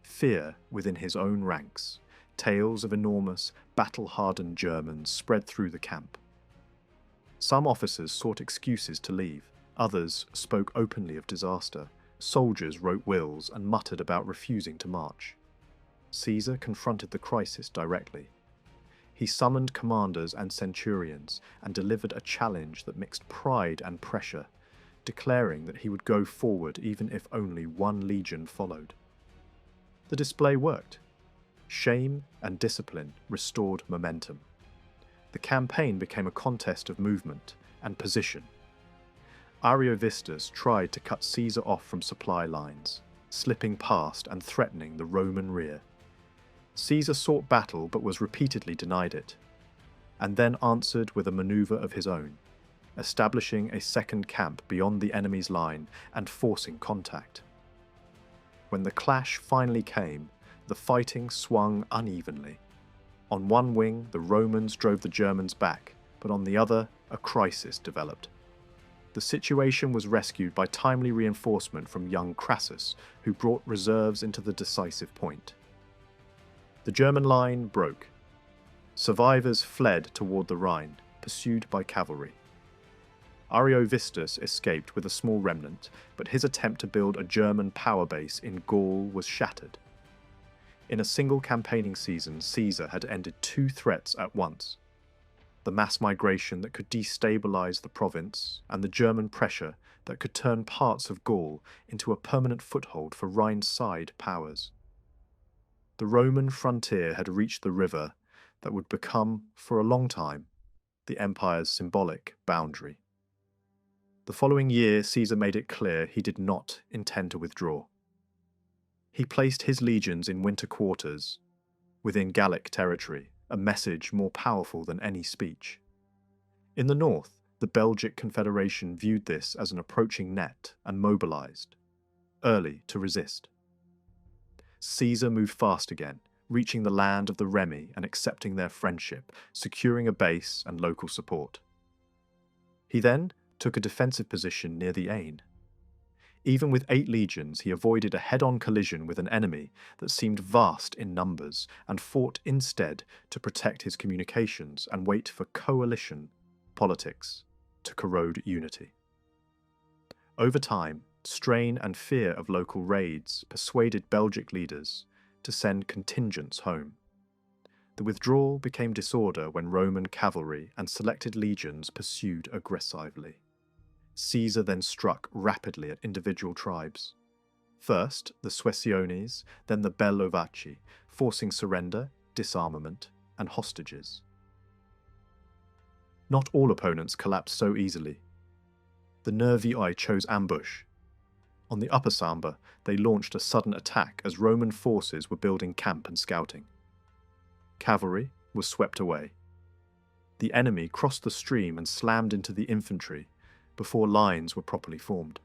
fear within his own ranks. Tales of enormous, battle-hardened Germans spread through the camp. Some officers sought excuses to leave, others spoke openly of disaster. Soldiers wrote wills and muttered about refusing to march. Caesar confronted the crisis directly. He summoned commanders and centurions and delivered a challenge that mixed pride and pressure, declaring that he would go forward even if only one legion followed. The display worked. Shame and discipline restored momentum. The campaign became a contest of movement and position. Ariovistus tried to cut Caesar off from supply lines, slipping past and threatening the Roman rear. Caesar sought battle but was repeatedly denied it, and then answered with a maneuver of his own, establishing a second camp beyond the enemy's line and forcing contact. When the clash finally came, the fighting swung unevenly. On one wing, the Romans drove the Germans back, but on the other, a crisis developed. The situation was rescued by timely reinforcement from young Crassus, who brought reserves into the decisive point. The German line broke. Survivors fled toward the Rhine, pursued by cavalry. Ariovistus escaped with a small remnant, but his attempt to build a German power base in Gaul was shattered. In a single campaigning season, Caesar had ended two threats at once: the mass migration that could destabilize the province, and the German pressure that could turn parts of Gaul into a permanent foothold for Rhine-side powers. The Roman frontier had reached the river that would become, for a long time, the empire's symbolic boundary. The following year, Caesar made it clear he did not intend to withdraw. He placed his legions in winter quarters within Gallic territory, a message more powerful than any speech. In the north, the Belgic Confederation viewed this as an approaching net and mobilized, early to resist. Caesar moved fast again, reaching the land of the Remi and accepting their friendship, securing a base and local support. He then took a defensive position near the Aisne. Even with 8 legions, he avoided a head-on collision with an enemy that seemed vast in numbers and fought instead to protect his communications and wait for coalition politics to corrode unity. Over time, strain and fear of local raids persuaded Belgic leaders to send contingents home. The withdrawal became disorder when Roman cavalry and selected legions pursued aggressively. Caesar then struck rapidly at individual tribes. First, the Suessiones, then the Bellovaci, forcing surrender, disarmament, and hostages. Not all opponents collapsed so easily. The Nervii chose ambush. On the upper Samba, they launched a sudden attack as Roman forces were building camp and scouting. Cavalry was swept away. The enemy crossed the stream and slammed into the infantry before lines were properly formed.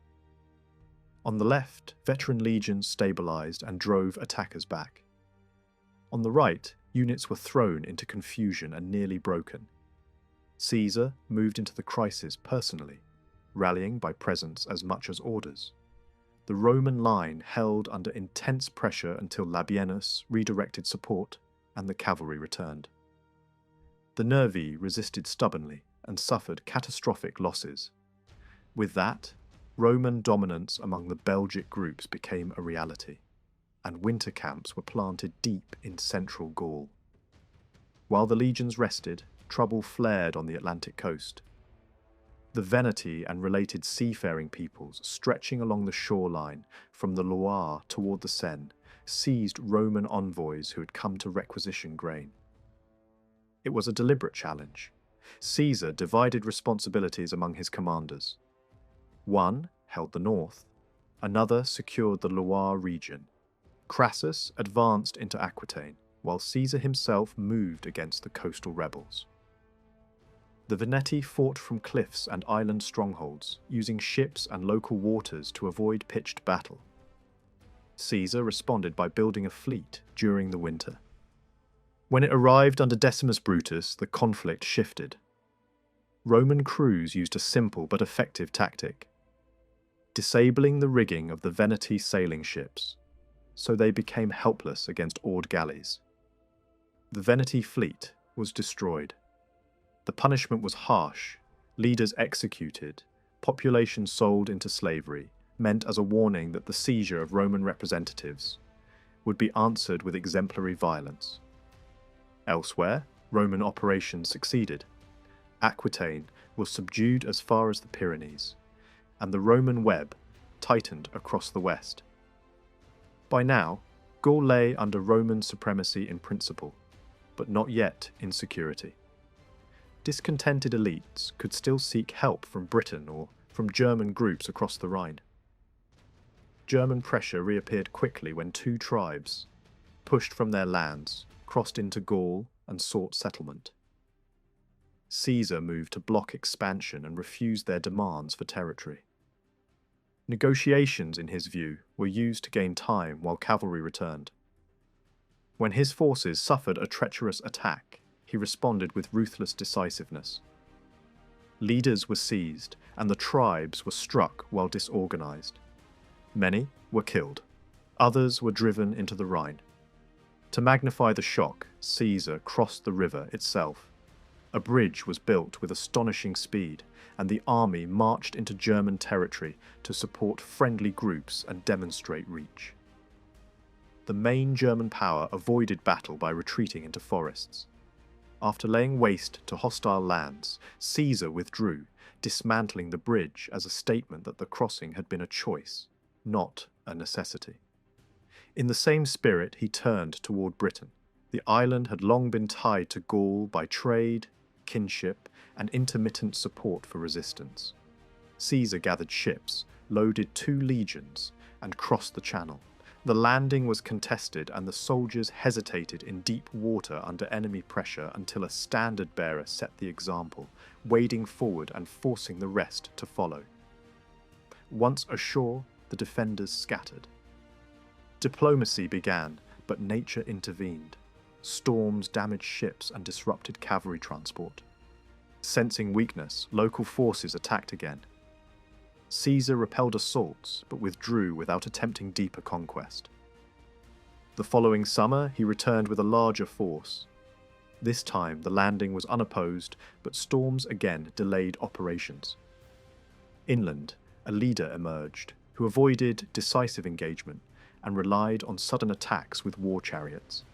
On the left, veteran legions stabilized and drove attackers back. On the right, units were thrown into confusion and nearly broken. Caesar moved into the crisis personally, rallying by presence as much as orders. The Roman line held under intense pressure until Labienus redirected support and the cavalry returned. The Nervii resisted stubbornly and suffered catastrophic losses. With that, Roman dominance among the Belgic groups became a reality, and winter camps were planted deep in central Gaul. While the legions rested, trouble flared on the Atlantic coast. The Veneti and related seafaring peoples stretching along the shoreline from the Loire toward the Seine seized Roman envoys who had come to requisition grain. It was a deliberate challenge. Caesar divided responsibilities among his commanders. One held the north, another secured the Loire region. Crassus advanced into Aquitaine, while Caesar himself moved against the coastal rebels. The Veneti fought from cliffs and island strongholds, using ships and local waters to avoid pitched battle. Caesar responded by building a fleet during the winter. When it arrived under Decimus Brutus, the conflict shifted. Roman crews used a simple but effective tactic, disabling the rigging of the Veneti sailing ships, so they became helpless against oared galleys. The Veneti fleet was destroyed. The punishment was harsh, leaders executed, population sold into slavery, meant as a warning that the seizure of Roman representatives would be answered with exemplary violence. Elsewhere, Roman operations succeeded. Aquitaine was subdued as far as the Pyrenees, and the Roman web tightened across the west. By now, Gaul lay under Roman supremacy in principle, but not yet in security. Discontented elites could still seek help from Britain or from German groups across the Rhine. German pressure reappeared quickly when two tribes, pushed from their lands, crossed into Gaul and sought settlement. Caesar moved to block expansion and refused their demands for territory. Negotiations, in his view, were used to gain time while cavalry returned. When his forces suffered a treacherous attack, he responded with ruthless decisiveness. Leaders were seized, and the tribes were struck while disorganized. Many were killed. Others were driven into the Rhine. To magnify the shock, Caesar crossed the river itself. A bridge was built with astonishing speed, and the army marched into German territory to support friendly groups and demonstrate reach. The main German power avoided battle by retreating into forests. After laying waste to hostile lands, Caesar withdrew, dismantling the bridge as a statement that the crossing had been a choice, not a necessity. In the same spirit, he turned toward Britain. The island had long been tied to Gaul by trade, kinship, and intermittent support for resistance. Caesar gathered ships, loaded 2 legions, and crossed the Channel. The landing was contested and the soldiers hesitated in deep water under enemy pressure until a standard-bearer set the example, wading forward and forcing the rest to follow. Once ashore, the defenders scattered. Diplomacy began, but nature intervened. Storms damaged ships and disrupted cavalry transport. Sensing weakness, local forces attacked again. Caesar repelled assaults, but withdrew without attempting deeper conquest. The following summer, he returned with a larger force. This time, the landing was unopposed, but storms again delayed operations. Inland, a leader emerged who avoided decisive engagement and relied on sudden attacks with war chariots.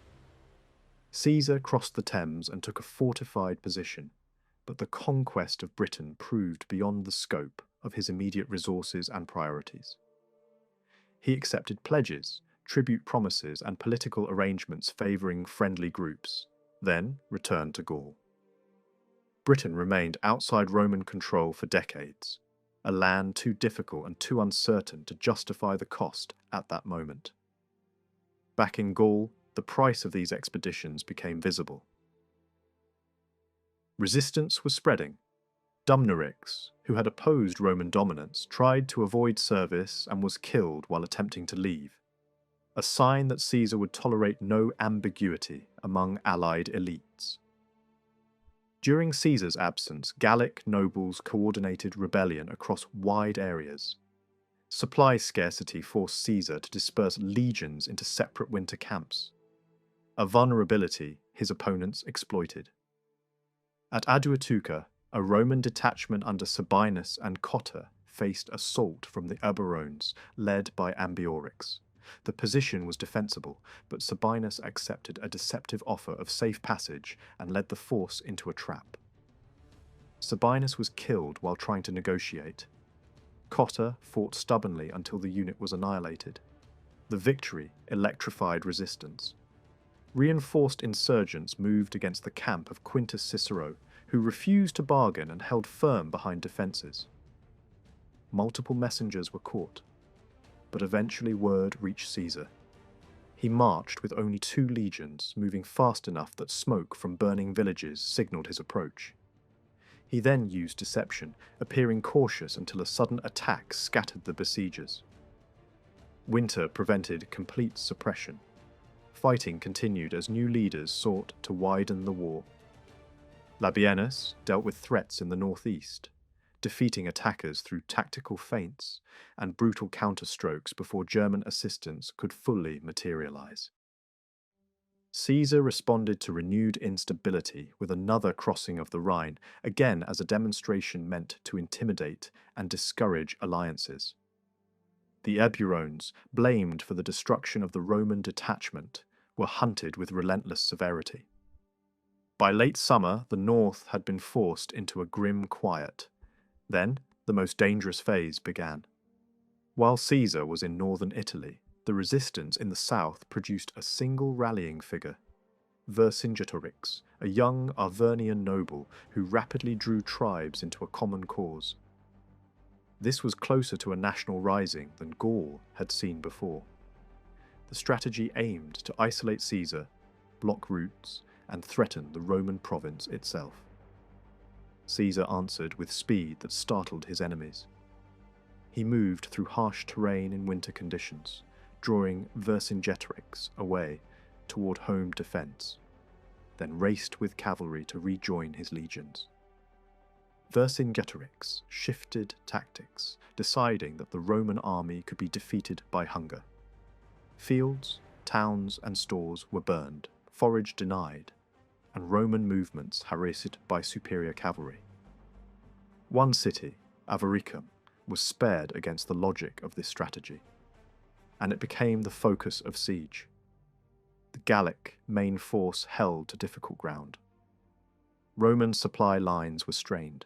Caesar crossed the Thames and took a fortified position, but the conquest of Britain proved beyond the scope of his immediate resources and priorities. He accepted pledges, tribute promises, and political arrangements favouring friendly groups, then returned to Gaul. Britain remained outside Roman control for decades, a land too difficult and too uncertain to justify the cost at that moment. Back in Gaul, the price of these expeditions became visible. Resistance was spreading. Dumnorix, who had opposed Roman dominance, tried to avoid service and was killed while attempting to leave, a sign that Caesar would tolerate no ambiguity among allied elites. During Caesar's absence, Gallic nobles coordinated rebellion across wide areas. Supply scarcity forced Caesar to disperse legions into separate winter camps, a vulnerability his opponents exploited. At Aduatuca, a Roman detachment under Sabinus and Cotta faced assault from the Eburones, led by Ambiorix. The position was defensible, but Sabinus accepted a deceptive offer of safe passage and led the force into a trap. Sabinus was killed while trying to negotiate. Cotta fought stubbornly until the unit was annihilated. The victory electrified resistance. Reinforced insurgents moved against the camp of Quintus Cicero, who refused to bargain and held firm behind defences. Multiple messengers were caught, but eventually word reached Caesar. He marched with only 2 legions, moving fast enough that smoke from burning villages signalled his approach. He then used deception, appearing cautious until a sudden attack scattered the besiegers. Winter prevented complete suppression. Fighting continued as new leaders sought to widen the war. Labienus dealt with threats in the northeast, defeating attackers through tactical feints and brutal counterstrokes before German assistance could fully materialize. Caesar responded to renewed instability with another crossing of the Rhine, again as a demonstration meant to intimidate and discourage alliances. The Eburones, blamed for the destruction of the Roman detachment, were hunted with relentless severity. By late summer, the north had been forced into a grim quiet. Then, the most dangerous phase began. While Caesar was in northern Italy, the resistance in the south produced a single rallying figure, Vercingetorix, a young Arvernian noble who rapidly drew tribes into a common cause. This was closer to a national rising than Gaul had seen before. The strategy aimed to isolate Caesar, block routes, and threaten the Roman province itself. Caesar answered with speed that startled his enemies. He moved through harsh terrain in winter conditions, drawing Vercingetorix away toward home defence, then raced with cavalry to rejoin his legions. Vercingetorix shifted tactics, deciding that the Roman army could be defeated by hunger. Fields, towns, and stores were burned, forage denied, and Roman movements harassed by superior cavalry. One city, Avaricum, was spared against the logic of this strategy, and it became the focus of siege. The Gallic main force held to difficult ground. Roman supply lines were strained.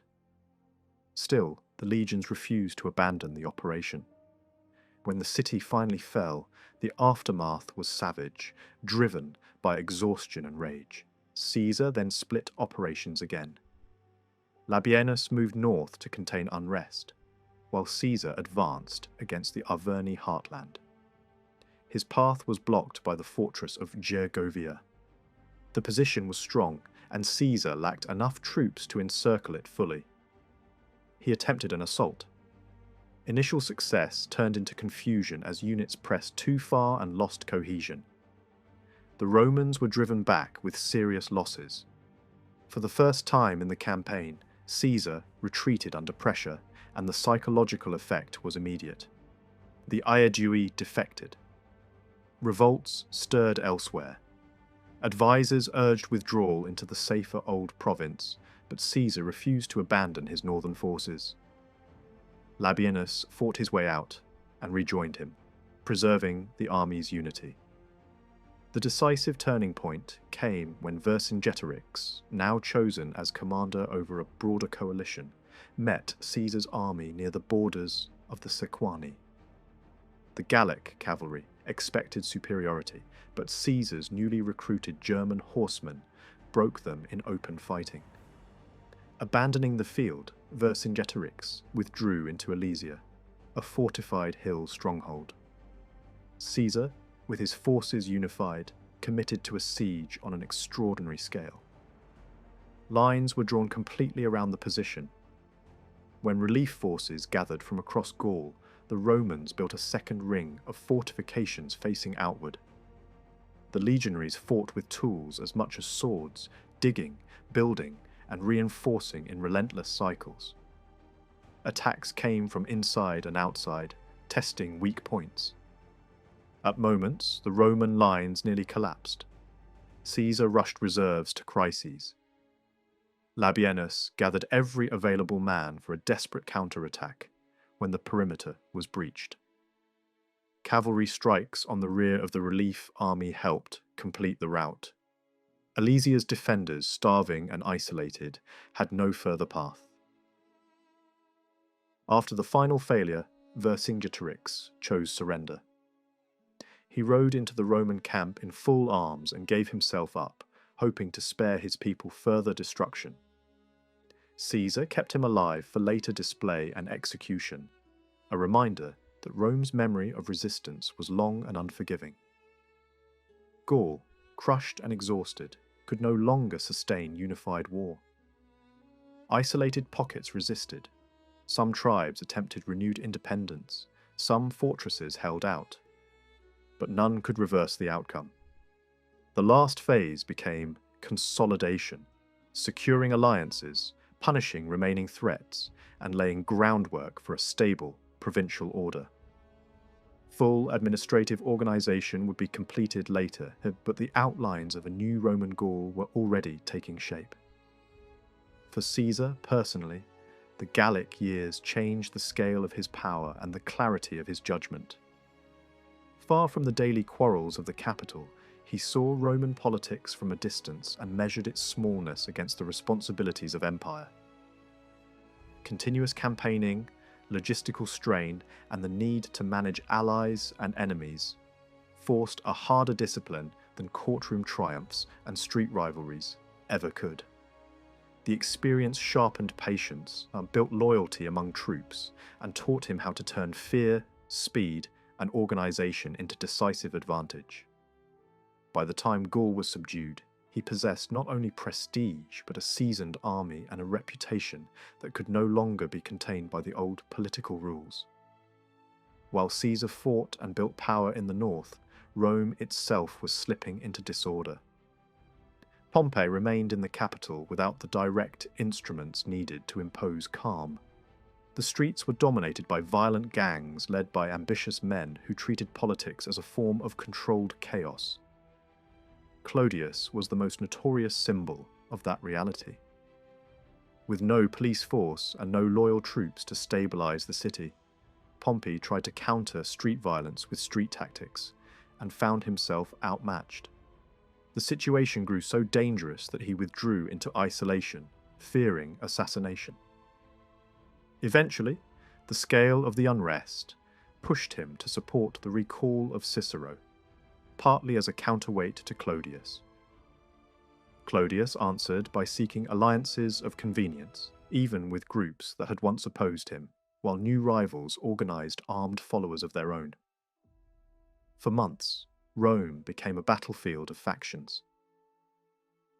Still, the legions refused to abandon the operation. When the city finally fell, the aftermath was savage, driven by exhaustion and rage. Caesar then split operations again. Labienus moved north to contain unrest, while Caesar advanced against the Arverni heartland. His path was blocked by the fortress of Gergovia. The position was strong, and Caesar lacked enough troops to encircle it fully. He attempted an assault. Initial success turned into confusion as units pressed too far and lost cohesion. The Romans were driven back with serious losses. For the first time in the campaign, Caesar retreated under pressure, and the psychological effect was immediate. The Aedui defected. Revolts stirred elsewhere. Advisors urged withdrawal into the safer old province, but Caesar refused to abandon his northern forces. Labienus fought his way out and rejoined him, preserving the army's unity. The decisive turning point came when Vercingetorix, now chosen as commander over a broader coalition, met Caesar's army near the borders of the Sequani. The Gallic cavalry expected superiority, but Caesar's newly recruited German horsemen broke them in open fighting. Abandoning the field, Vercingetorix withdrew into Alesia, a fortified hill stronghold. Caesar, with his forces unified, committed to a siege on an extraordinary scale. Lines were drawn completely around the position. When relief forces gathered from across Gaul, the Romans built a second ring of fortifications facing outward. The legionaries fought with tools as much as swords, digging, building, and reinforcing in relentless cycles. Attacks came from inside and outside, testing weak points. At moments, the Roman lines nearly collapsed. Caesar rushed reserves to crises. Labienus gathered every available man for a desperate counterattack when the perimeter was breached. Cavalry strikes on the rear of the relief army helped complete the rout. Alesia's defenders, starving and isolated, had no further path. After the final failure, Vercingetorix chose surrender. He rode into the Roman camp in full arms and gave himself up, hoping to spare his people further destruction. Caesar kept him alive for later display and execution, a reminder that Rome's memory of resistance was long and unforgiving. Gaul, crushed and exhausted, could no longer sustain unified war. Isolated pockets resisted. Some tribes attempted renewed independence, some fortresses held out. But none could reverse the outcome. The last phase became consolidation, securing alliances, punishing remaining threats, and laying groundwork for a stable provincial order. Full administrative organisation would be completed later, but the outlines of a new Roman Gaul were already taking shape. For Caesar, personally, the Gallic years changed the scale of his power and the clarity of his judgment. Far from the daily quarrels of the capital, he saw Roman politics from a distance and measured its smallness against the responsibilities of empire. Continuous campaigning, logistical strain, and the need to manage allies and enemies forced a harder discipline than courtroom triumphs and street rivalries ever could. The experience sharpened patience, built loyalty among troops, and taught him how to turn fear, speed, and organisation into decisive advantage. By the time Gaul was subdued, he possessed not only prestige, but a seasoned army and a reputation that could no longer be contained by the old political rules. While Caesar fought and built power in the north, Rome itself was slipping into disorder. Pompey remained in the capital without the direct instruments needed to impose calm. The streets were dominated by violent gangs led by ambitious men who treated politics as a form of controlled chaos. Clodius was the most notorious symbol of that reality. With no police force and no loyal troops to stabilize the city, Pompey tried to counter street violence with street tactics and found himself outmatched. The situation grew so dangerous that he withdrew into isolation, fearing assassination. Eventually, the scale of the unrest pushed him to support the recall of Cicero, partly as a counterweight to Clodius. Clodius answered by seeking alliances of convenience, even with groups that had once opposed him, while new rivals organized armed followers of their own. For months, Rome became a battlefield of factions.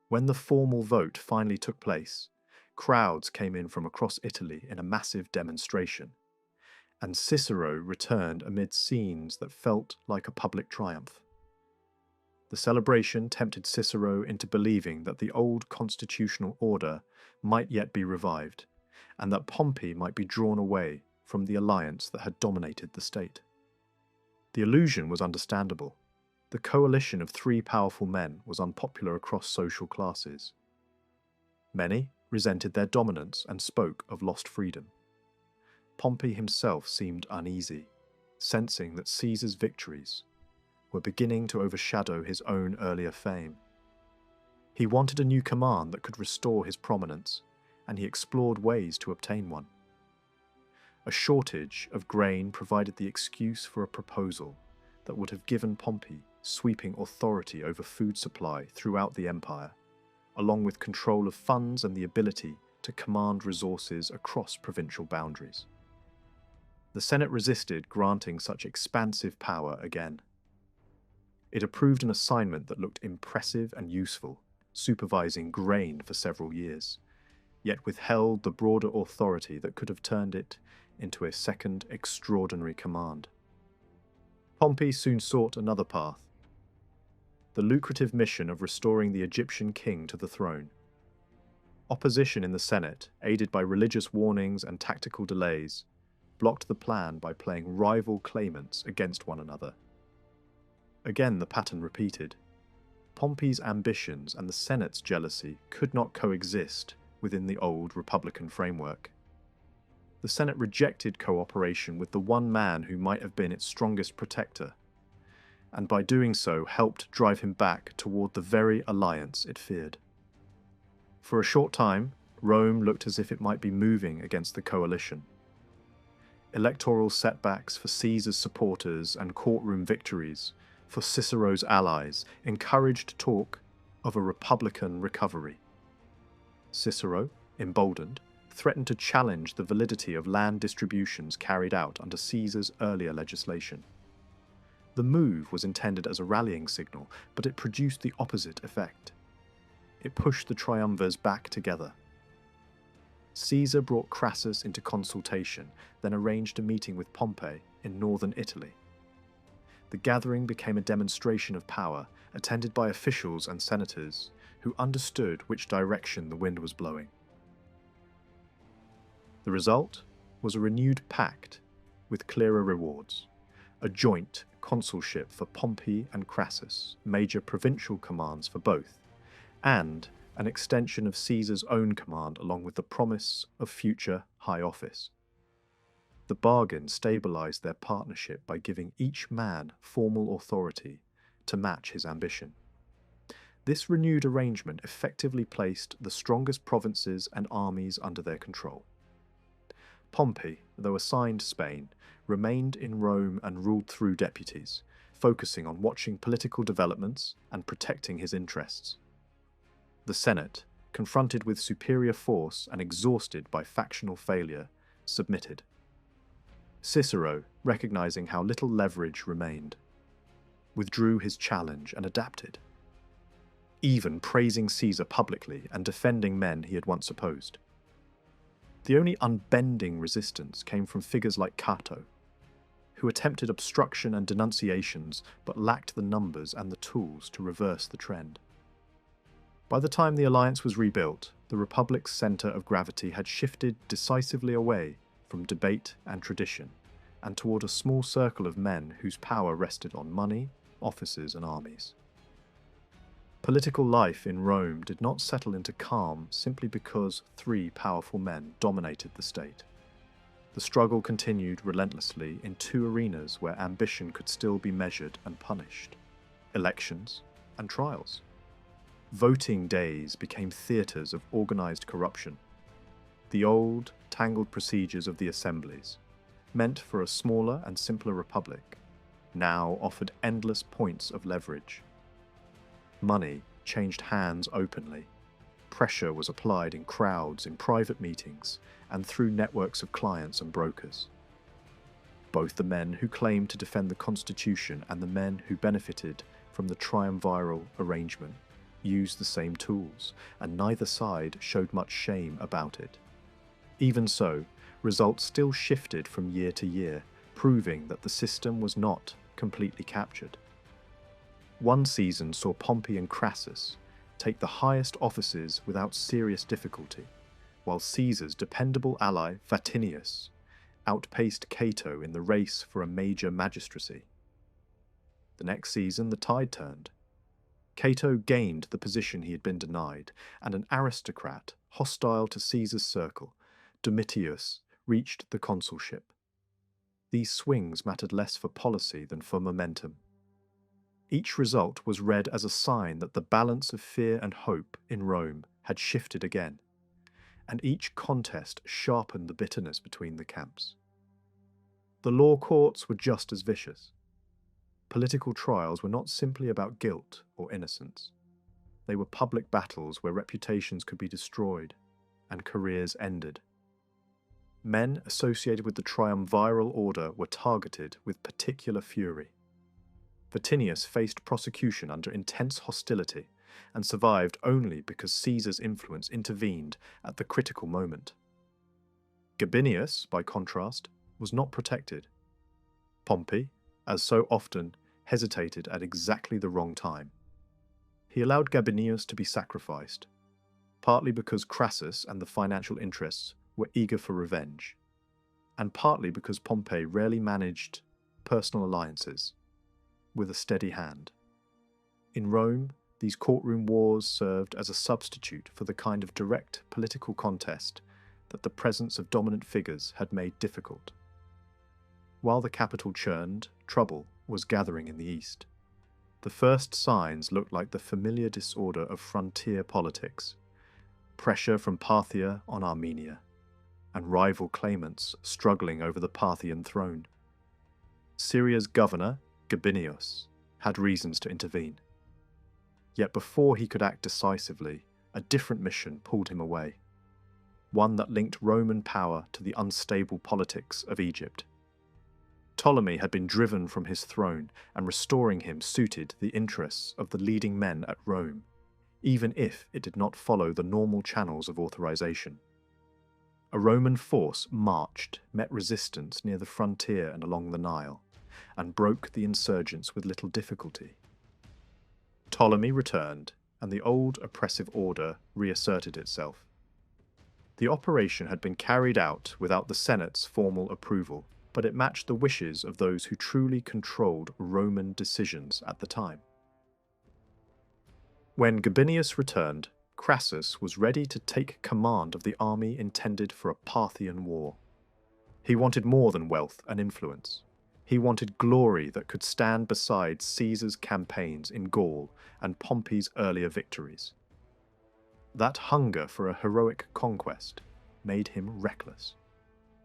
When the formal vote finally took place, crowds came in from across Italy in a massive demonstration, and Cicero returned amid scenes that felt like a public triumph. The celebration tempted Cicero into believing that the old constitutional order might yet be revived, and that Pompey might be drawn away from the alliance that had dominated the state. The illusion was understandable. The coalition of three powerful men was unpopular across social classes. Many resented their dominance and spoke of lost freedom. Pompey himself seemed uneasy, sensing that Caesar's victories were beginning to overshadow his own earlier fame. He wanted a new command that could restore his prominence, and he explored ways to obtain one. A shortage of grain provided the excuse for a proposal that would have given Pompey sweeping authority over food supply throughout the empire, along with control of funds and the ability to command resources across provincial boundaries. The Senate resisted granting such expansive power again. It approved an assignment that looked impressive and useful, supervising grain for several years, yet withheld the broader authority that could have turned it into a second extraordinary command. Pompey soon sought another path: the lucrative mission of restoring the Egyptian king to the throne. Opposition in the Senate, aided by religious warnings and tactical delays, blocked the plan by playing rival claimants against one another. Again, the pattern repeated. Pompey's ambitions and the Senate's jealousy could not coexist within the old republican framework. The Senate rejected cooperation with the one man who might have been its strongest protector, and by doing so helped drive him back toward the very alliance it feared. For a short time, Rome looked as if it might be moving against the coalition. Electoral setbacks for Caesar's supporters and courtroom victories for Cicero's allies encouraged talk of a republican recovery. Cicero, emboldened, threatened to challenge the validity of land distributions carried out under Caesar's earlier legislation. The move was intended as a rallying signal, but it produced the opposite effect. It pushed the triumvirs back together. Caesar brought Crassus into consultation, then arranged a meeting with Pompey in northern Italy. The gathering became a demonstration of power, attended by officials and senators who understood which direction the wind was blowing. The result was a renewed pact with clearer rewards: a joint consulship for Pompey and Crassus, major provincial commands for both, and an extension of Caesar's own command along with the promise of future high office. The bargain stabilized their partnership by giving each man formal authority to match his ambition. This renewed arrangement effectively placed the strongest provinces and armies under their control. Pompey, though assigned Spain, remained in Rome and ruled through deputies, focusing on watching political developments and protecting his interests. The Senate, confronted with superior force and exhausted by factional failure, submitted. Cicero, recognizing how little leverage remained, withdrew his challenge and adapted, even praising Caesar publicly and defending men he had once opposed. The only unbending resistance came from figures like Cato, who attempted obstruction and denunciations but lacked the numbers and the tools to reverse the trend. By the time the alliance was rebuilt, the Republic's centre of gravity had shifted decisively away from debate and tradition, and toward a small circle of men whose power rested on money, offices, and armies. Political life in Rome did not settle into calm simply because three powerful men dominated the state. The struggle continued relentlessly in two arenas where ambition could still be measured and punished: elections and trials. Voting days became theatres of organised corruption. The old, tangled procedures of the assemblies, meant for a smaller and simpler republic, now offered endless points of leverage. Money changed hands openly. Pressure was applied in crowds, in private meetings, and through networks of clients and brokers. Both the men who claimed to defend the Constitution and the men who benefited from the triumviral arrangement used the same tools, and neither side showed much shame about it. Even so, results still shifted from year to year, proving that the system was not completely captured. One season saw Pompey and Crassus take the highest offices without serious difficulty, while Caesar's dependable ally Vatinius outpaced Cato in the race for a major magistracy. The next season the tide turned. Cato gained the position he had been denied, and an aristocrat hostile to Caesar's circle, Domitius, reached the consulship. These swings mattered less for policy than for momentum. Each result was read as a sign that the balance of fear and hope in Rome had shifted again, and each contest sharpened the bitterness between the camps. The law courts were just as vicious. Political trials were not simply about guilt or innocence. They were public battles where reputations could be destroyed and careers ended. Men associated with the triumviral order were targeted with particular fury. Vatinius faced prosecution under intense hostility and survived only because Caesar's influence intervened at the critical moment. Gabinius, by contrast, was not protected. Pompey, as so often, hesitated at exactly the wrong time. He allowed Gabinius to be sacrificed, partly because Crassus and the financial interests were eager for revenge, and partly because Pompey rarely managed personal alliances with a steady hand. In Rome, these courtroom wars served as a substitute for the kind of direct political contest that the presence of dominant figures had made difficult. While the capital churned, trouble was gathering in the east. The first signs looked like the familiar disorder of frontier politics, pressure from Parthia on Armenia, and rival claimants struggling over the Parthian throne. Syria's governor, Gabinius, had reasons to intervene. Yet before he could act decisively, a different mission pulled him away, one that linked Roman power to the unstable politics of Egypt. Ptolemy had been driven from his throne, and restoring him suited the interests of the leading men at Rome, even if it did not follow the normal channels of authorization. A Roman force marched, met resistance near the frontier and along the Nile, and broke the insurgents with little difficulty. Ptolemy returned, and the old oppressive order reasserted itself. The operation had been carried out without the Senate's formal approval, but it matched the wishes of those who truly controlled Roman decisions at the time. When Gabinius returned, Crassus was ready to take command of the army intended for a Parthian war. He wanted more than wealth and influence. He wanted glory that could stand beside Caesar's campaigns in Gaul and Pompey's earlier victories. That hunger for a heroic conquest made him reckless.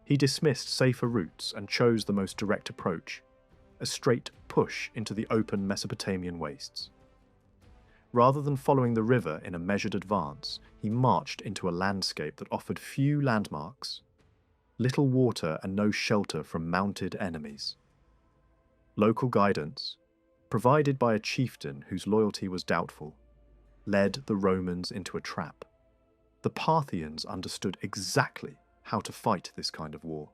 He dismissed safer routes and chose the most direct approach, a straight push into the open Mesopotamian wastes. Rather than following the river in a measured advance, he marched into a landscape that offered few landmarks, little water and no shelter from mounted enemies. Local guidance, provided by a chieftain whose loyalty was doubtful, led the Romans into a trap. The Parthians understood exactly how to fight this kind of war.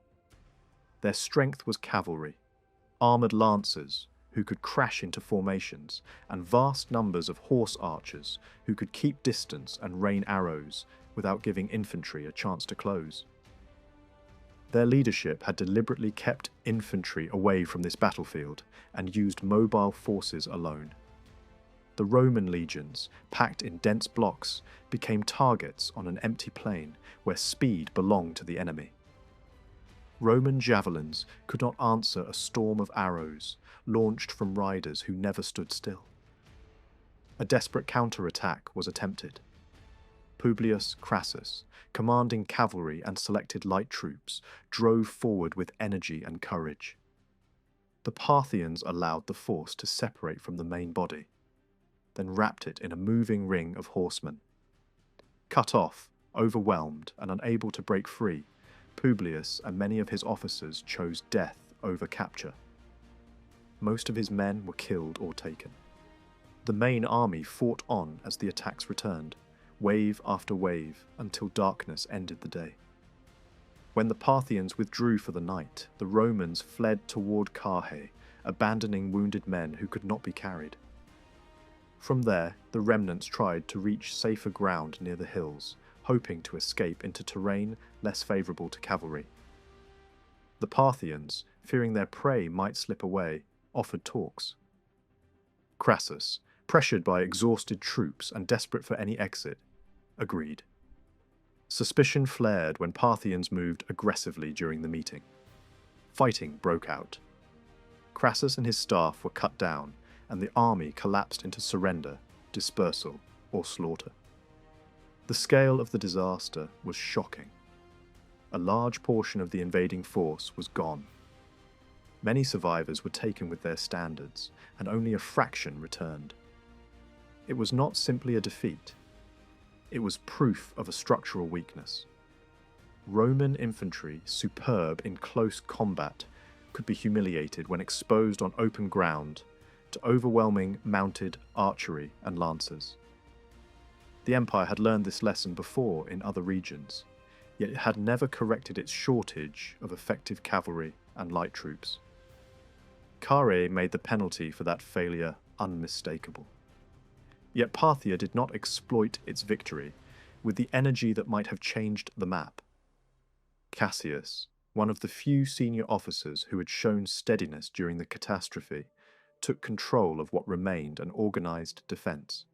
Their strength was cavalry, armoured lancers who could crash into formations, and vast numbers of horse archers who could keep distance and rain arrows without giving infantry a chance to close. Their leadership had deliberately kept infantry away from this battlefield and used mobile forces alone. The Roman legions, packed in dense blocks, became targets on an empty plain where speed belonged to the enemy. Roman javelins could not answer a storm of arrows launched from riders who never stood still. A desperate counterattack was attempted. Publius Crassus, commanding cavalry and selected light troops, drove forward with energy and courage. The Parthians allowed the force to separate from the main body, then wrapped it in a moving ring of horsemen. Cut off, overwhelmed, and unable to break free, Publius and many of his officers chose death over capture. Most of his men were killed or taken. The main army fought on as the attacks returned, wave after wave, until darkness ended the day. When the Parthians withdrew for the night, the Romans fled toward Carthage, abandoning wounded men who could not be carried. From there, the remnants tried to reach safer ground near the hills, hoping to escape into terrain less favourable to cavalry. The Parthians, fearing their prey might slip away, offered talks. Crassus, pressured by exhausted troops and desperate for any exit, agreed. Suspicion flared when Parthians moved aggressively during the meeting. Fighting broke out. Crassus and his staff were cut down, and the army collapsed into surrender, dispersal, or slaughter. The scale of the disaster was shocking. A large portion of the invading force was gone. Many survivors were taken with their standards, and only a fraction returned. It was not simply a defeat. It was proof of a structural weakness. Roman infantry, superb in close combat, could be humiliated when exposed on open ground to overwhelming mounted archery and lancers. The empire had learned this lesson before in other regions, yet it had never corrected its shortage of effective cavalry and light troops. Carrhae made the penalty for that failure unmistakable. Yet Parthia did not exploit its victory with the energy that might have changed the map. Cassius, one of the few senior officers who had shown steadiness during the catastrophe, took control of what remained an organized defense.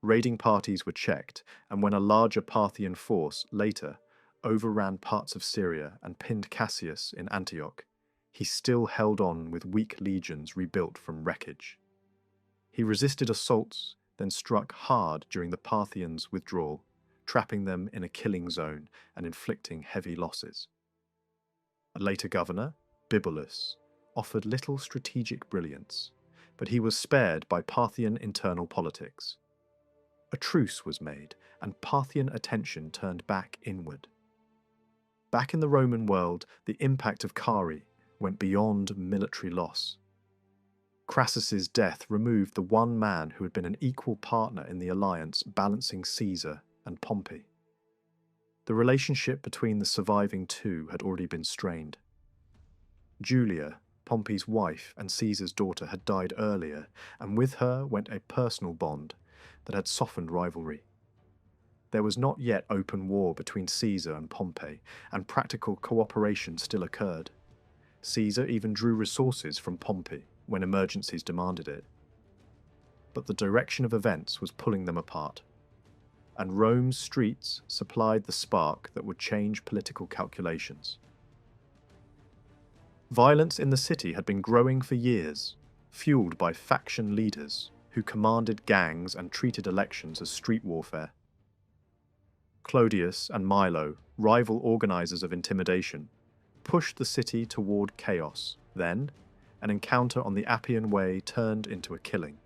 Raiding parties were checked, and when a larger Parthian force later overran parts of Syria and pinned Cassius in Antioch, he still held on with weak legions rebuilt from wreckage. He resisted assaults, then struck hard during the Parthians' withdrawal, trapping them in a killing zone and inflicting heavy losses. A later governor, Bibulus, offered little strategic brilliance, but he was spared by Parthian internal politics. A truce was made, and Parthian attention turned back inward. Back in the Roman world, the impact of Carrhae went beyond military loss. Crassus's death removed the one man who had been an equal partner in the alliance balancing Caesar and Pompey. The relationship between the surviving two had already been strained. Julia, Pompey's wife and Caesar's daughter, had died earlier, and with her went a personal bond that had softened rivalry. There was not yet open war between Caesar and Pompey, and practical cooperation still occurred. Caesar even drew resources from Pompey when emergencies demanded it. But the direction of events was pulling them apart, and Rome's streets supplied the spark that would change political calculations. Violence in the city had been growing for years, fueled by faction leaders who commanded gangs and treated elections as street warfare. Clodius and Milo, rival organizers of intimidation, pushed the city toward chaos. Then, an encounter on the Appian Way turned into a killing.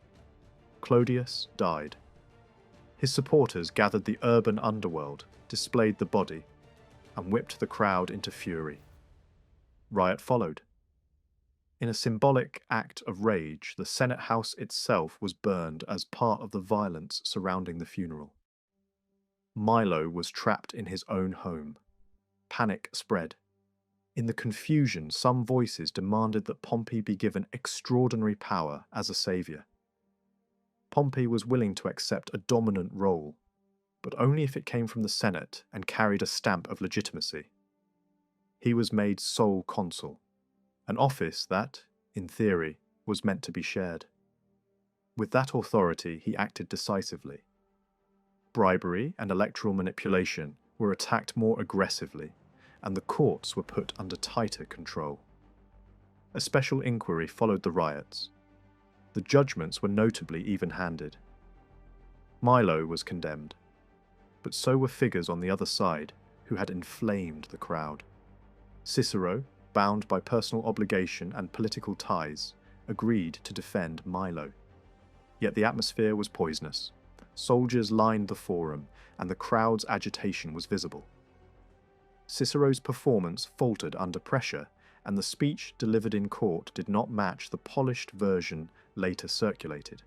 Clodius died. His supporters gathered the urban underworld, displayed the body, and whipped the crowd into fury. Riot followed. In a symbolic act of rage, the Senate House itself was burned as part of the violence surrounding the funeral. Milo was trapped in his own home. Panic spread. In the confusion, some voices demanded that Pompey be given extraordinary power as a saviour. Pompey was willing to accept a dominant role, but only if it came from the Senate and carried a stamp of legitimacy. He was made sole consul, an office that, in theory, was meant to be shared. With that authority, he acted decisively. Bribery and electoral manipulation were attacked more aggressively, and the courts were put under tighter control. A special inquiry followed the riots. The judgments were notably even-handed. Milo was condemned, but so were figures on the other side who had inflamed the crowd. Cicero, bound by personal obligation and political ties, agreed to defend Milo. Yet the atmosphere was poisonous. Soldiers lined the forum, and the crowd's agitation was visible. Cicero's performance faltered under pressure, and the speech delivered in court did not match the polished version later circulated.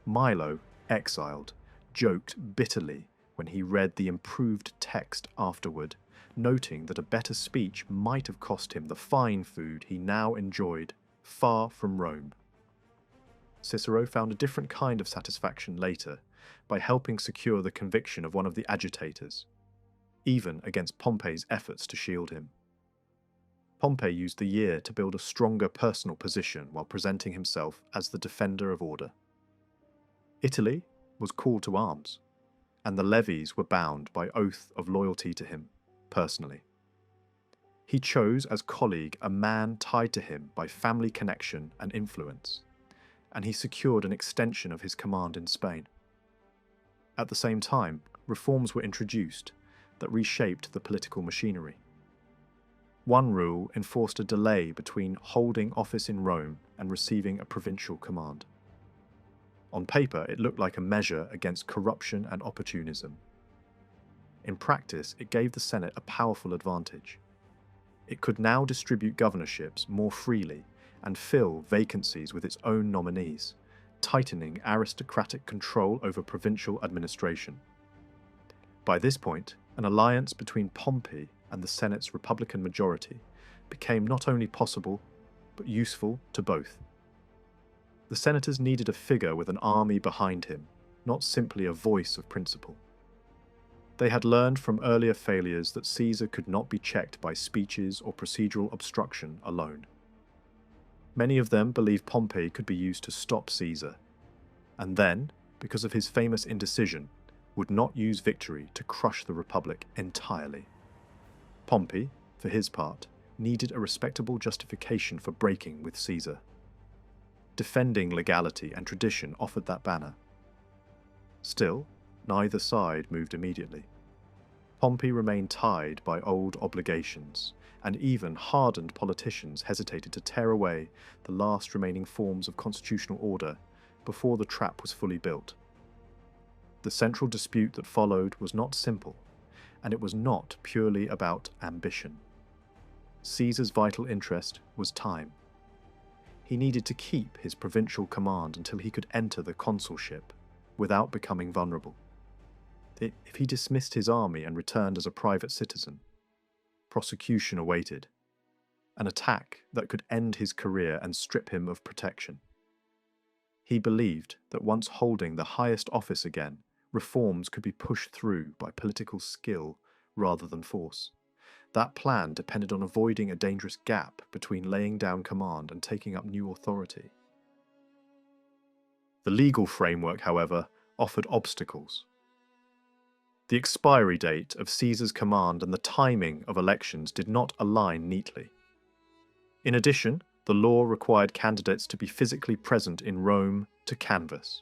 Milo, exiled, joked bitterly when he read the improved text afterward, noting that a better speech might have cost him the fine food he now enjoyed far from Rome. Cicero found a different kind of satisfaction later by helping secure the conviction of one of the agitators, even against Pompey's efforts to shield him. Pompey used the year to build a stronger personal position while presenting himself as the defender of order. Italy was called to arms. and the levies were bound by oath of loyalty to him, personally. He chose as colleague a man tied to him by family connection and influence, and he secured an extension of his command in Spain. At the same time, reforms were introduced that reshaped the political machinery. One rule enforced a delay between holding office in Rome and receiving a provincial command. On paper, it looked like a measure against corruption and opportunism. In practice, it gave the Senate a powerful advantage. It could now distribute governorships more freely and fill vacancies with its own nominees, tightening aristocratic control over provincial administration. By this point, an alliance between Pompey and the Senate's Republican majority became not only possible, but useful to both. The senators needed a figure with an army behind him, not simply a voice of principle. They had learned from earlier failures that Caesar could not be checked by speeches or procedural obstruction alone. Many of them believed Pompey could be used to stop Caesar, and then, because of his famous indecision, would not use victory to crush the Republic entirely. Pompey, for his part, needed a respectable justification for breaking with Caesar. Defending legality and tradition offered that banner. Still, neither side moved immediately. Pompey remained tied by old obligations, and even hardened politicians hesitated to tear away the last remaining forms of constitutional order before the trap was fully built. The central dispute that followed was not simple, and it was not purely about ambition. Caesar's vital interest was time. He needed to keep his provincial command until he could enter the consulship without becoming vulnerable. If he dismissed his army and returned as a private citizen, prosecution awaited, an attack that could end his career and strip him of protection. He believed that once holding the highest office again, reforms could be pushed through by political skill rather than force. That plan depended on avoiding a dangerous gap between laying down command and taking up new authority. The legal framework, however, offered obstacles. The expiry date of Caesar's command and the timing of elections did not align neatly. In addition, the law required candidates to be physically present in Rome to canvass.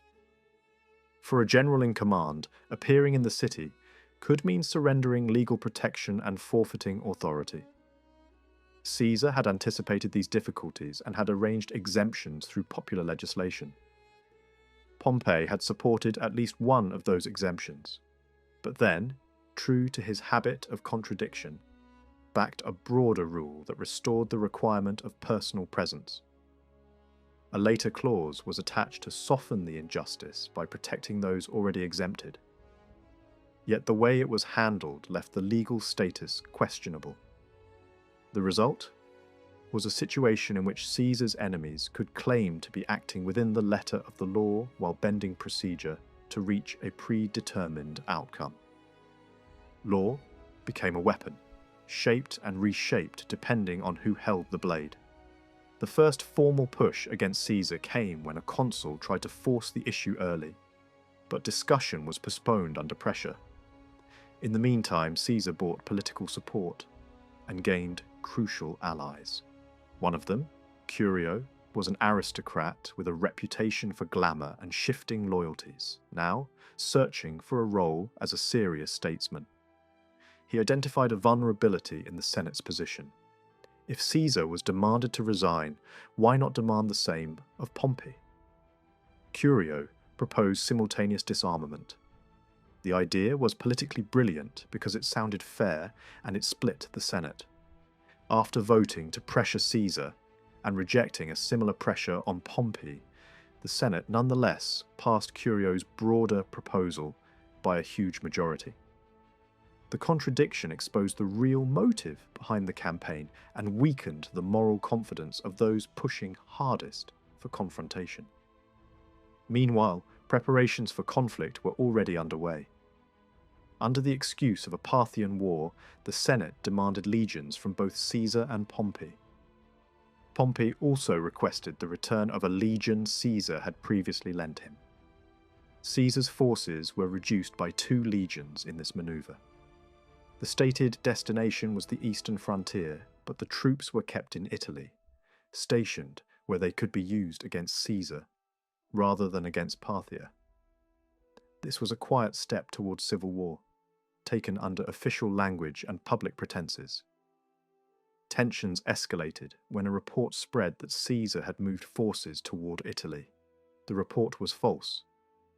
For a general in command, appearing in the city could mean surrendering legal protection and forfeiting authority. Caesar had anticipated these difficulties and had arranged exemptions through popular legislation. Pompey had supported at least one of those exemptions, but then, true to his habit of contradiction, backed a broader rule that restored the requirement of personal presence. A later clause was attached to soften the injustice by protecting those already exempted. Yet the way it was handled left the legal status questionable. The result was a situation in which Caesar's enemies could claim to be acting within the letter of the law while bending procedure to reach a predetermined outcome. Law became a weapon, shaped and reshaped depending on who held the blade. The first formal push against Caesar came when a consul tried to force the issue early, but discussion was postponed under pressure. In the meantime, Caesar bought political support and gained crucial allies. One of them, Curio, was an aristocrat with a reputation for glamour and shifting loyalties, now searching for a role as a serious statesman. He identified a vulnerability in the Senate's position. If Caesar was demanded to resign, why not demand the same of Pompey? Curio proposed simultaneous disarmament. The idea was politically brilliant because it sounded fair and it split the Senate. After voting to pressure Caesar and rejecting a similar pressure on Pompey, the Senate nonetheless passed Curio's broader proposal by a huge majority. The contradiction exposed the real motive behind the campaign and weakened the moral confidence of those pushing hardest for confrontation. Meanwhile, preparations for conflict were already underway. Under the excuse of a Parthian war, the Senate demanded legions from both Caesar and Pompey. Pompey also requested the return of a legion Caesar had previously lent him. Caesar's forces were reduced by 2 legions in this maneuver. The stated destination was the eastern frontier, but the troops were kept in Italy, stationed where they could be used against Caesar, rather than against Parthia. This was a quiet step towards civil war, taken under official language and public pretenses. Tensions escalated when a report spread that Caesar had moved forces toward Italy. The report was false,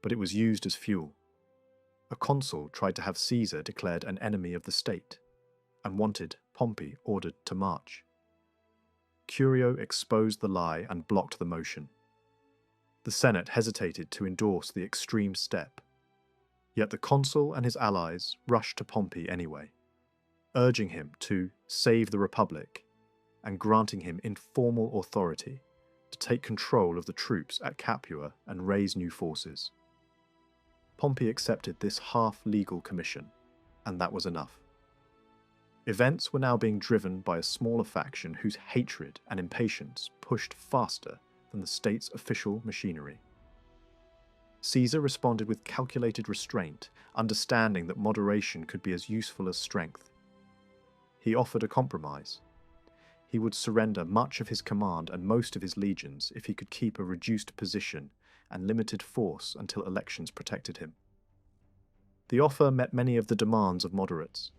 but it was used as fuel. A consul tried to have Caesar declared an enemy of the state, and wanted Pompey ordered to march. Curio exposed the lie and blocked the motion. The Senate hesitated to endorse the extreme step, yet the consul and his allies rushed to Pompey anyway, urging him to save the Republic and granting him informal authority to take control of the troops at Capua and raise new forces. Pompey accepted this half-legal commission, and that was enough. Events were now being driven by a smaller faction whose hatred and impatience pushed faster than the state's official machinery. Caesar responded with calculated restraint, understanding that moderation could be as useful as strength. He offered a compromise. He would surrender much of his command and most of his legions if he could keep a reduced position and limited force until elections protected him. The offer met many of the demands of moderates.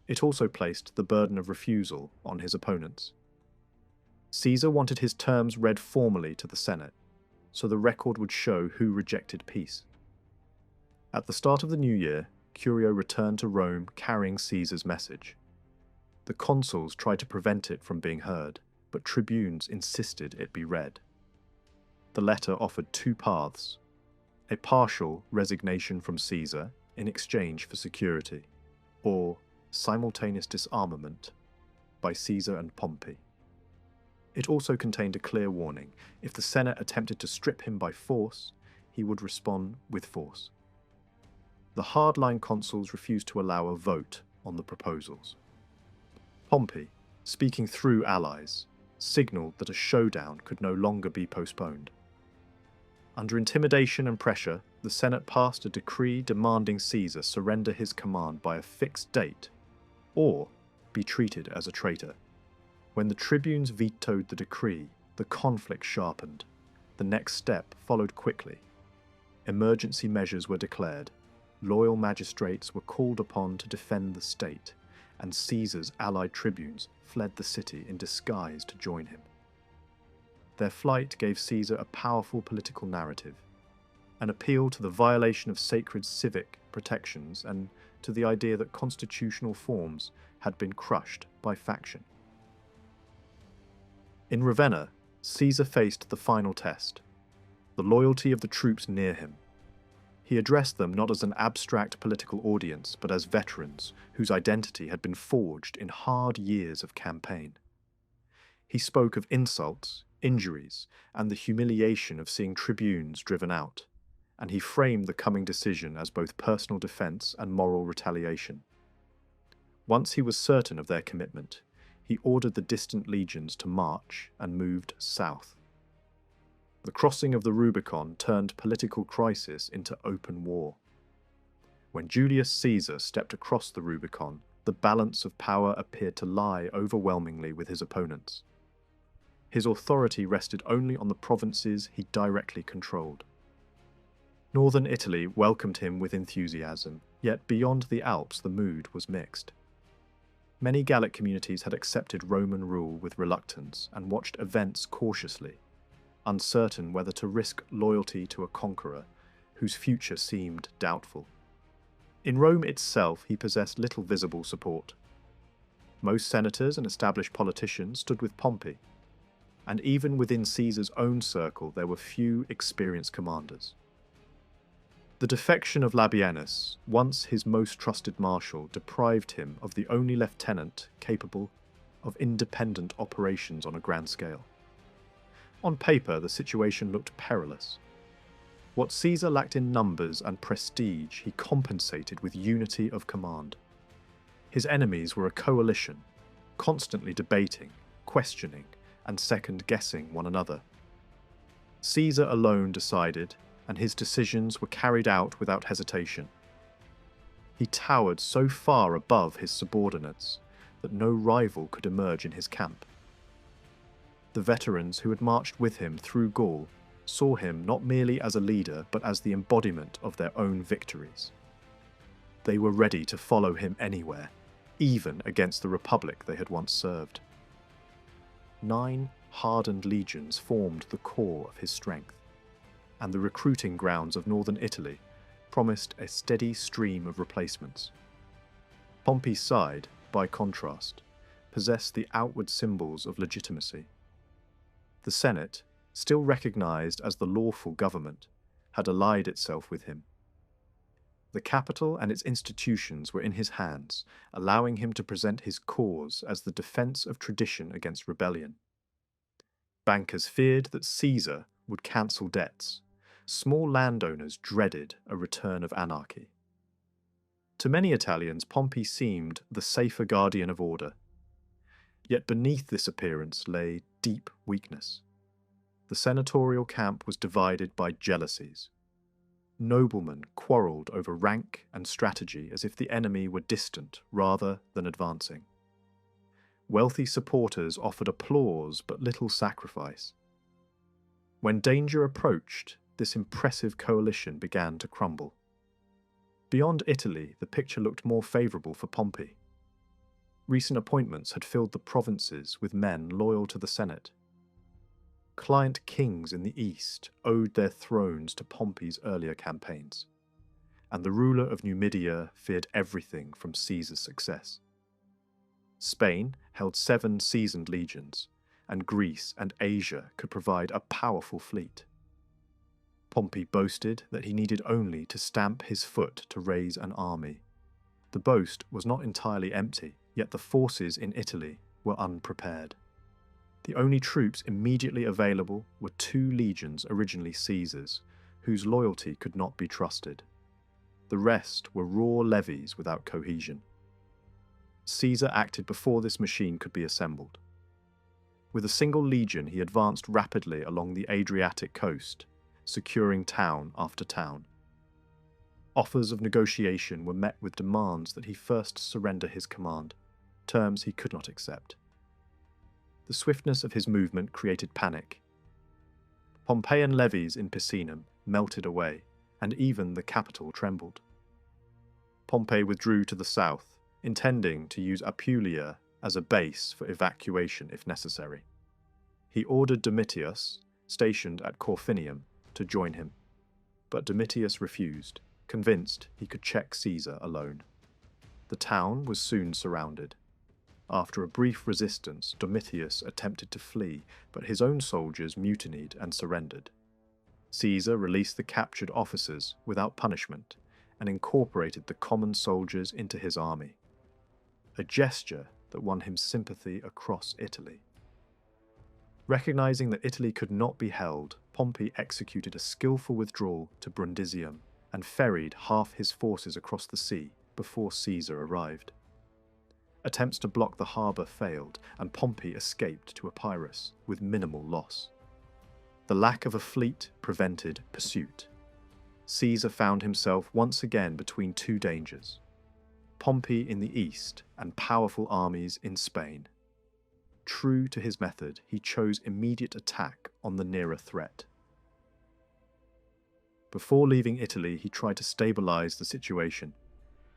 It also placed the burden of refusal on his opponents. Caesar wanted his terms read formally to the Senate, so the record would show who rejected peace. At the start of the new year, Curio returned to Rome carrying Caesar's message. The consuls tried to prevent it from being heard, but tribunes insisted it be read. The letter offered 2 paths: a partial resignation from Caesar in exchange for security, or simultaneous disarmament by Caesar and Pompey. It also contained a clear warning: if the Senate attempted to strip him by force, he would respond with force. The hardline consuls refused to allow a vote on the proposals. Pompey, speaking through allies, signalled that a showdown could no longer be postponed. Under intimidation and pressure, the Senate passed a decree demanding Caesar surrender his command by a fixed date, or be treated as a traitor. When the tribunes vetoed the decree, the conflict sharpened. The next step followed quickly. Emergency measures were declared, loyal magistrates were called upon to defend the state, and Caesar's allied tribunes fled the city in disguise to join him. Their flight gave Caesar a powerful political narrative, an appeal to the violation of sacred civic protections and to the idea that constitutional forms had been crushed by faction. In Ravenna, Caesar faced the final test: the loyalty of the troops near him. He addressed them not as an abstract political audience, but as veterans whose identity had been forged in hard years of campaign. He spoke of insults, injuries, and the humiliation of seeing tribunes driven out, and he framed the coming decision as both personal defense and moral retaliation. Once he was certain of their commitment, he ordered the distant legions to march and moved south. The crossing of the Rubicon turned political crisis into open war. When Julius Caesar stepped across the Rubicon, the balance of power appeared to lie overwhelmingly with his opponents. His authority rested only on the provinces he directly controlled. Northern Italy welcomed him with enthusiasm, yet beyond the Alps the mood was mixed. Many Gallic communities had accepted Roman rule with reluctance and watched events cautiously, uncertain whether to risk loyalty to a conqueror whose future seemed doubtful. In Rome itself, he possessed little visible support. Most senators and established politicians stood with Pompey, and even within Caesar's own circle there were few experienced commanders. The defection of Labienus, once his most trusted marshal, deprived him of the only lieutenant capable of independent operations on a grand scale. On paper, the situation looked perilous. What Caesar lacked in numbers and prestige, he compensated with unity of command. His enemies were a coalition, constantly debating, questioning, and second-guessing one another. Caesar alone decided, and his decisions were carried out without hesitation. He towered so far above his subordinates that no rival could emerge in his camp. The veterans who had marched with him through Gaul saw him not merely as a leader but as the embodiment of their own victories. They were ready to follow him anywhere, even against the republic they had once served. 9 hardened legions formed the core of his strength, and the recruiting grounds of northern Italy promised a steady stream of replacements. Pompey's side, by contrast, possessed the outward symbols of legitimacy. The Senate, still recognized as the lawful government, had allied itself with him. The capital and its institutions were in his hands, allowing him to present his cause as the defense of tradition against rebellion. Bankers feared that Caesar would cancel debts. Small landowners dreaded a return of anarchy. To many Italians, Pompey seemed the safer guardian of order. Yet beneath this appearance lay deep weakness. The senatorial camp was divided by jealousies. Noblemen quarrelled over rank and strategy as if the enemy were distant rather than advancing. Wealthy supporters offered applause but little sacrifice. When danger approached, this impressive coalition began to crumble. Beyond Italy, the picture looked more favourable for Pompey. Recent appointments had filled the provinces with men loyal to the Senate. Client kings in the east owed their thrones to Pompey's earlier campaigns, and the ruler of Numidia feared everything from Caesar's success. Spain held 7 seasoned legions, and Greece and Asia could provide a powerful fleet. Pompey boasted that he needed only to stamp his foot to raise an army. The boast was not entirely empty, yet the forces in Italy were unprepared. The only troops immediately available were 2 legions originally Caesar's, whose loyalty could not be trusted. The rest were raw levies without cohesion. Caesar acted before this machine could be assembled. With a single legion, he advanced rapidly along the Adriatic coast, securing town after town. Offers of negotiation were met with demands that he first surrender his command, terms he could not accept. The swiftness of his movement created panic. Pompeian levies in Picenum melted away, and even the capital trembled. Pompey withdrew to the south, intending to use Apulia as a base for evacuation if necessary. He ordered Domitius, stationed at Corfinium, to join him, but Domitius refused, convinced he could check Caesar alone. The town was soon surrounded. After a brief resistance, Domitius attempted to flee, but his own soldiers mutinied and surrendered. Caesar released the captured officers without punishment and incorporated the common soldiers into his army, a gesture that won him sympathy across Italy. Recognizing that Italy could not be held, Pompey executed a skillful withdrawal to Brundisium and ferried half his forces across the sea before Caesar arrived. Attempts to block the harbour failed, and Pompey escaped to Pyrrhus with minimal loss. The lack of a fleet prevented pursuit. Caesar found himself once again between 2 dangers: Pompey in the east and powerful armies in Spain. True to his method, he chose immediate attack on the nearer threat. Before leaving Italy, he tried to stabilize the situation.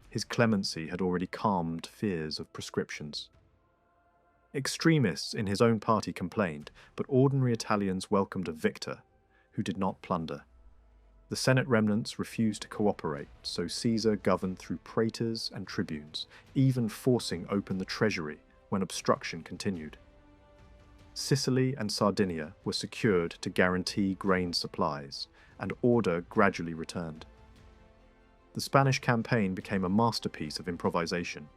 His clemency had already calmed fears of proscriptions. Extremists in his own party complained, but ordinary Italians welcomed a victor who did not plunder. The Senate remnants refused to cooperate, so Caesar governed through praetors and tribunes, even forcing open the treasury when obstruction continued. Sicily and Sardinia were secured to guarantee grain supplies, and order gradually returned. The Spanish campaign became a masterpiece of improvisation.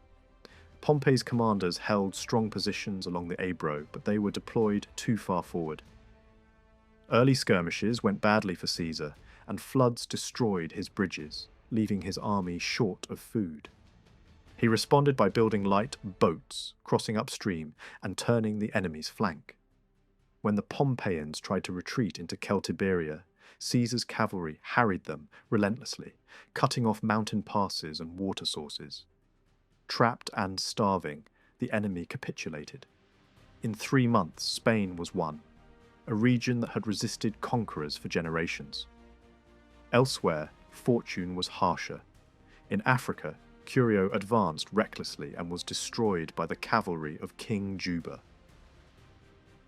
Pompey's commanders held strong positions along the Ebro, but they were deployed too far forward. Early skirmishes went badly for Caesar, and floods destroyed his bridges, leaving his army short of food. He responded by building light boats, crossing upstream, and turning the enemy's flank. When the Pompeians tried to retreat into Celtiberia, Caesar's cavalry harried them relentlessly, cutting off mountain passes and water sources. Trapped and starving, the enemy capitulated. In 3 months, Spain was won, a region that had resisted conquerors for generations. Elsewhere, fortune was harsher. In Africa, Curio advanced recklessly and was destroyed by the cavalry of King Juba.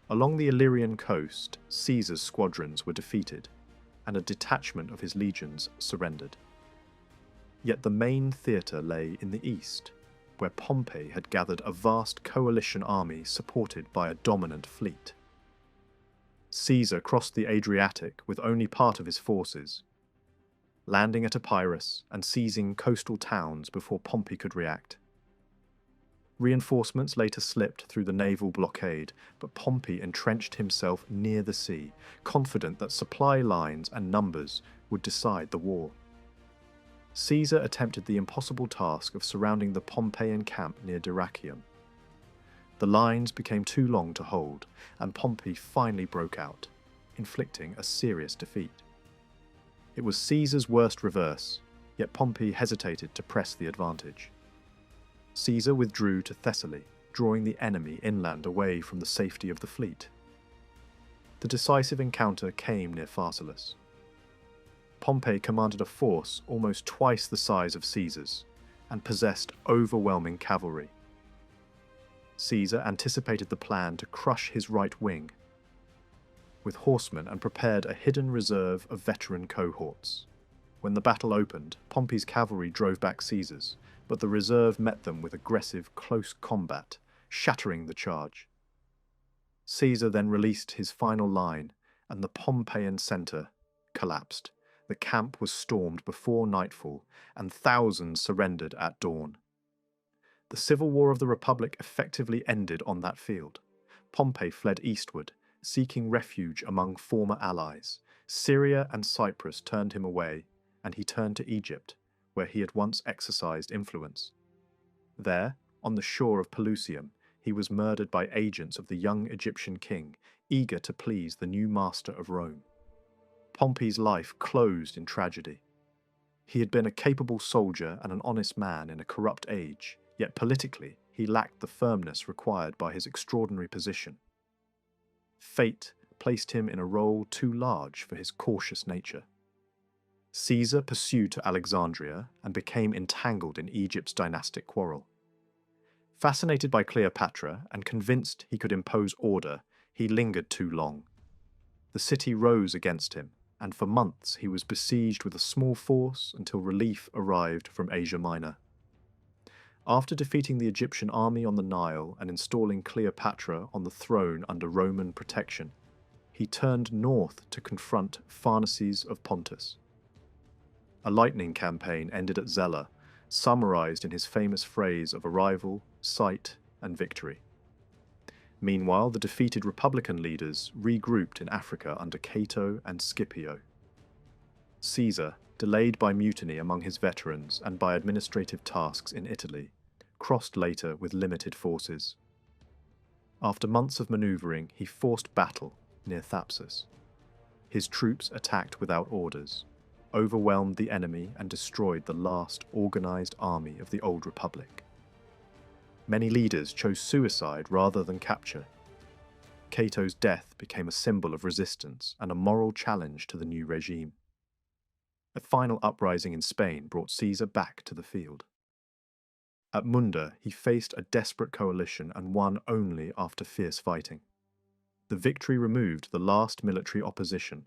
Along the Illyrian coast, Caesar's squadrons were defeated, and a detachment of his legions surrendered. Yet the main theatre lay in the east, where Pompey had gathered a vast coalition army supported by a dominant fleet. Caesar crossed the Adriatic with only part of his forces, landing at Pyrrhus and seizing coastal towns before Pompey could react. Reinforcements later slipped through the naval blockade, but Pompey entrenched himself near the sea, confident that supply lines and numbers would decide the war. Caesar attempted the impossible task of surrounding the Pompeian camp near Dyrrhachium. The lines became too long to hold, and Pompey finally broke out, inflicting a serious defeat. It was Caesar's worst reverse, yet Pompey hesitated to press the advantage. Caesar withdrew to Thessaly, drawing the enemy inland away from the safety of the fleet. The decisive encounter came near Pharsalus. Pompey commanded a force almost twice the size of Caesar's, and possessed overwhelming cavalry. Caesar anticipated the plan to crush his right wing with horsemen and prepared a hidden reserve of veteran cohorts. When the battle opened, Pompey's cavalry drove back Caesar's, but the reserve met them with aggressive close combat, shattering the charge. Caesar then released his final line, and the Pompeian centre collapsed. The camp was stormed before nightfall, and thousands surrendered at dawn. The civil war of the Republic effectively ended on that field. Pompey fled eastward, seeking refuge among former allies. Syria and Cyprus turned him away, and he turned to Egypt, where he had once exercised influence. There, on the shore of Pelusium, he was murdered by agents of the young Egyptian king, eager to please the new master of Rome. Pompey's life closed in tragedy. He had been a capable soldier and an honest man in a corrupt age, yet politically he lacked the firmness required by his extraordinary position. Fate placed him in a role too large for his cautious nature. Caesar pursued to Alexandria and became entangled in Egypt's dynastic quarrel. Fascinated by Cleopatra and convinced he could impose order, he lingered too long. The city rose against him, and for months he was besieged with a small force until relief arrived from Asia Minor. After defeating the Egyptian army on the Nile and installing Cleopatra on the throne under Roman protection, he turned north to confront Pharnaces of Pontus. A lightning campaign ended at Zela, summarized in his famous phrase of arrival, sight, and victory. Meanwhile, the defeated Republican leaders regrouped in Africa under Cato and Scipio. Caesar, delayed by mutiny among his veterans and by administrative tasks in Italy, crossed later with limited forces. After months of manoeuvring, he forced battle near Thapsus. His troops attacked without orders, overwhelmed the enemy and destroyed the last organized army of the Old Republic. Many leaders chose suicide rather than capture. Cato's death became a symbol of resistance and a moral challenge to the new regime. A final uprising in Spain brought Caesar back to the field. At Munda, he faced a desperate coalition and won only after fierce fighting. The victory removed the last military opposition.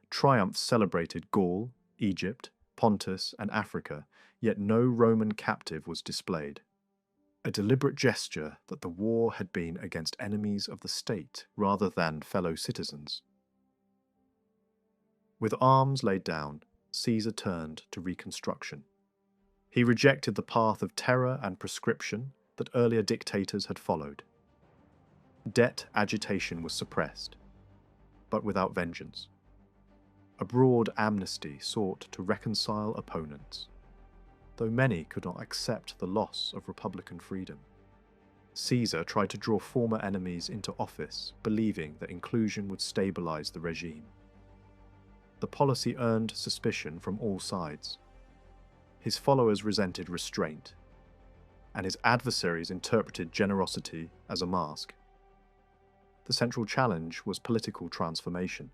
Triumphs celebrated Gaul, Egypt, Pontus, and Africa, yet no Roman captive was displayed. A deliberate gesture that the war had been against enemies of the state rather than fellow citizens. With arms laid down, Caesar turned to reconstruction. He rejected the path of terror and proscription that earlier dictators had followed. Debt agitation was suppressed, but without vengeance. A broad amnesty sought to reconcile opponents, though many could not accept the loss of republican freedom. Caesar tried to draw former enemies into office, believing that inclusion would stabilize the regime. The policy earned suspicion from all sides. His followers resented restraint, and his adversaries interpreted generosity as a mask. The central challenge was political transformation.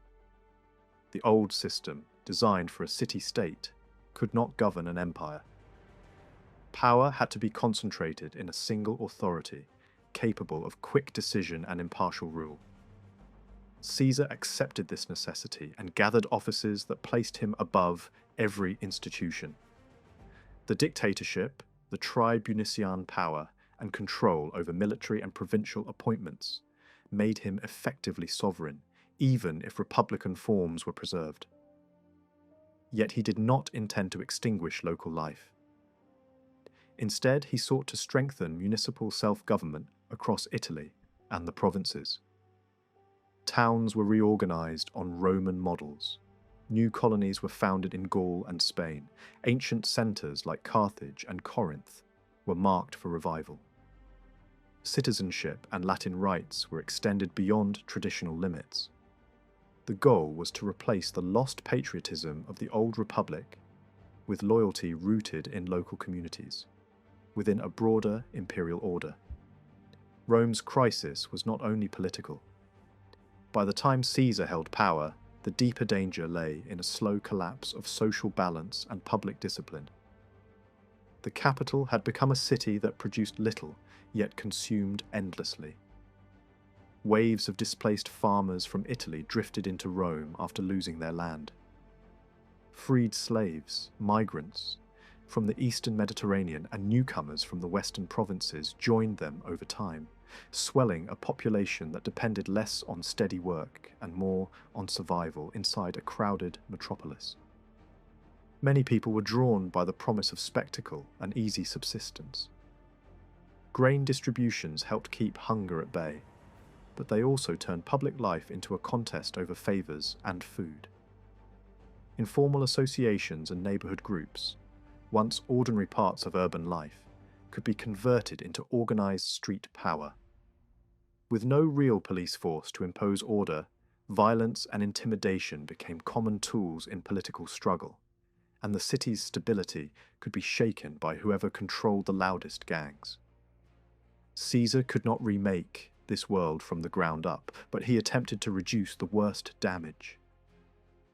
The old system, designed for a city-state, could not govern an empire. Power had to be concentrated in a single authority, capable of quick decision and impartial rule. Caesar accepted this necessity and gathered offices that placed him above every institution. The dictatorship, the tribunician power, and control over military and provincial appointments made him effectively sovereign, even if republican forms were preserved. Yet he did not intend to extinguish local life. Instead, he sought to strengthen municipal self-government across Italy and the provinces. Towns were reorganized on Roman models. New colonies were founded in Gaul and Spain. Ancient centers like Carthage and Corinth were marked for revival. Citizenship and Latin rights were extended beyond traditional limits. The goal was to replace the lost patriotism of the old republic with loyalty rooted in local communities, within a broader imperial order. Rome's crisis was not only political. By the time Caesar held power, the deeper danger lay in a slow collapse of social balance and public discipline. The capital had become a city that produced little, yet consumed endlessly. Waves of displaced farmers from Italy drifted into Rome after losing their land. Freed slaves, migrants from the eastern Mediterranean and newcomers from the western provinces joined them over time, swelling a population that depended less on steady work and more on survival inside a crowded metropolis. Many people were drawn by the promise of spectacle and easy subsistence. Grain distributions helped keep hunger at bay, but they also turned public life into a contest over favours and food. Informal associations and neighbourhood groups, once ordinary parts of urban life, could be converted into organised street power. With no real police force to impose order, violence and intimidation became common tools in political struggle, and the city's stability could be shaken by whoever controlled the loudest gangs. Caesar could not remake this world from the ground up, but he attempted to reduce the worst damage.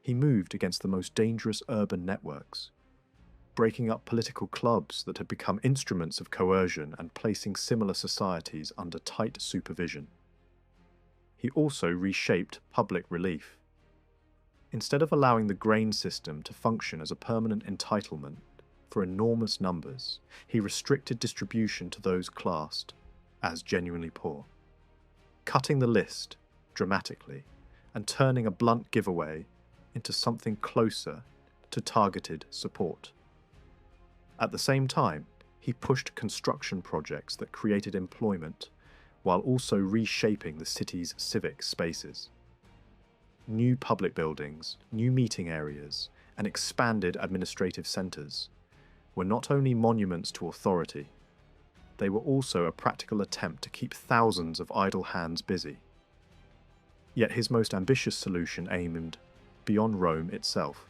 He moved against the most dangerous urban networks, breaking up political clubs that had become instruments of coercion and placing similar societies under tight supervision. He also reshaped public relief. Instead of allowing the grain system to function as a permanent entitlement for enormous numbers, he restricted distribution to those classed as genuinely poor, cutting the list dramatically and turning a blunt giveaway into something closer to targeted support. At the same time, he pushed construction projects that created employment while also reshaping the city's civic spaces. New public buildings, new meeting areas, and expanded administrative centres were not only monuments to authority, they were also a practical attempt to keep thousands of idle hands busy. Yet his most ambitious solution aimed beyond Rome itself.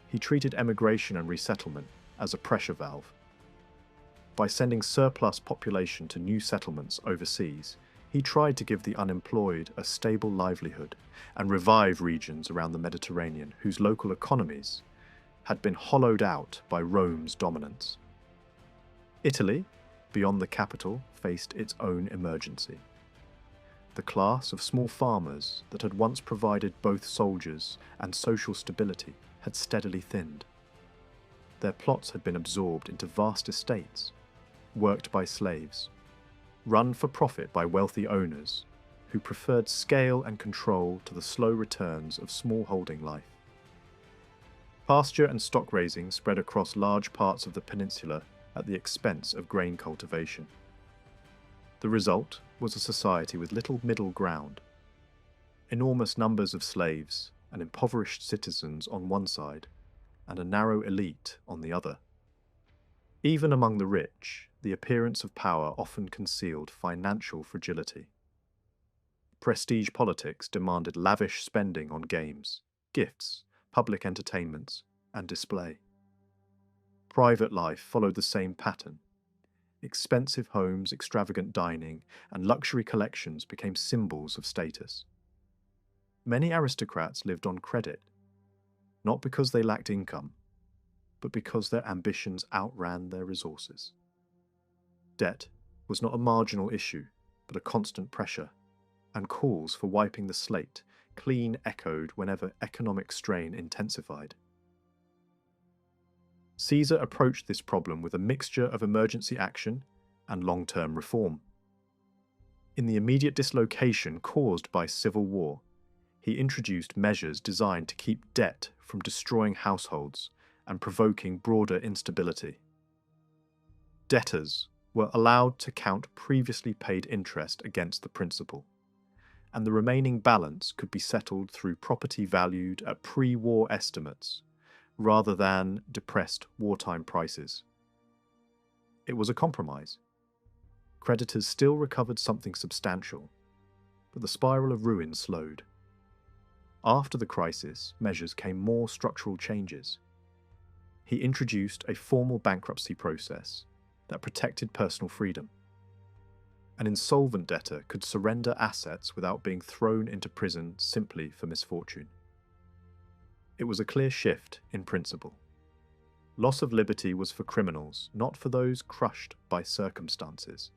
He treated emigration and resettlement as a pressure valve. By sending surplus population to new settlements overseas, he tried to give the unemployed a stable livelihood and revive regions around the Mediterranean whose local economies had been hollowed out by Rome's dominance. Italy, beyond the capital, faced its own emergency. The class of small farmers that had once provided both soldiers and social stability had steadily thinned. Their plots had been absorbed into vast estates, worked by slaves, run for profit by wealthy owners who preferred scale and control to the slow returns of smallholding life. Pasture and stock raising spread across large parts of the peninsula at the expense of grain cultivation. The result was a society with little middle ground. Enormous numbers of slaves and impoverished citizens on one side, and a narrow elite on the other. Even among the rich, the appearance of power often concealed financial fragility. Prestige politics demanded lavish spending on games, gifts, public entertainments, and display. Private life followed the same pattern. Expensive homes, extravagant dining, and luxury collections became symbols of status. Many aristocrats lived on credit, not because they lacked income, but because their ambitions outran their resources. Debt was not a marginal issue, but a constant pressure, and calls for wiping the slate clean echoed whenever economic strain intensified. Caesar approached this problem with a mixture of emergency action and long-term reform. In the immediate dislocation caused by civil war, he introduced measures designed to keep debt from destroying households and provoking broader instability. Debtors were allowed to count previously paid interest against the principal, and the remaining balance could be settled through property valued at pre-war estimates, rather than depressed wartime prices. It was a compromise. Creditors still recovered something substantial, but the spiral of ruin slowed. After the crisis, measures came more structural changes. He introduced a formal bankruptcy process that protected personal freedom. An insolvent debtor could surrender assets without being thrown into prison simply for misfortune. It was a clear shift in principle. Loss of liberty was for criminals, not for those crushed by circumstances.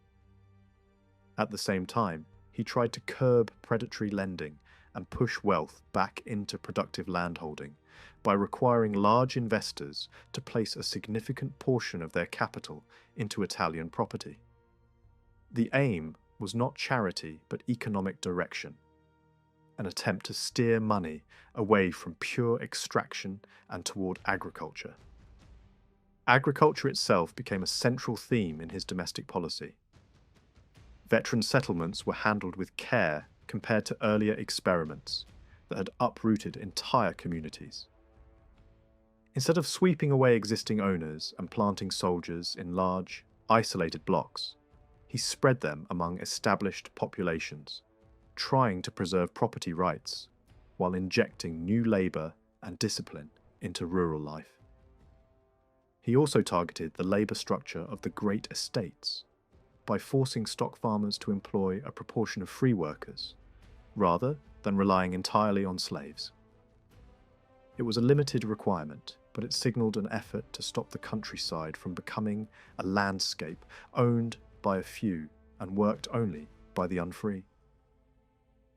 At the same time, he tried to curb predatory lending and push wealth back into productive landholding by requiring large investors to place a significant portion of their capital into Italian property. The aim was not charity but economic direction, an attempt to steer money away from pure extraction and toward agriculture. Agriculture itself became a central theme in his domestic policy. Veteran settlements were handled with care compared to earlier experiments that had uprooted entire communities. Instead of sweeping away existing owners and planting soldiers in large, isolated blocks, he spread them among established populations, trying to preserve property rights while injecting new labour and discipline into rural life. He also targeted the labour structure of the great estates by forcing stock farmers to employ a proportion of free workers, rather than relying entirely on slaves. It was a limited requirement, but it signalled an effort to stop the countryside from becoming a landscape owned by a few and worked only by the unfree.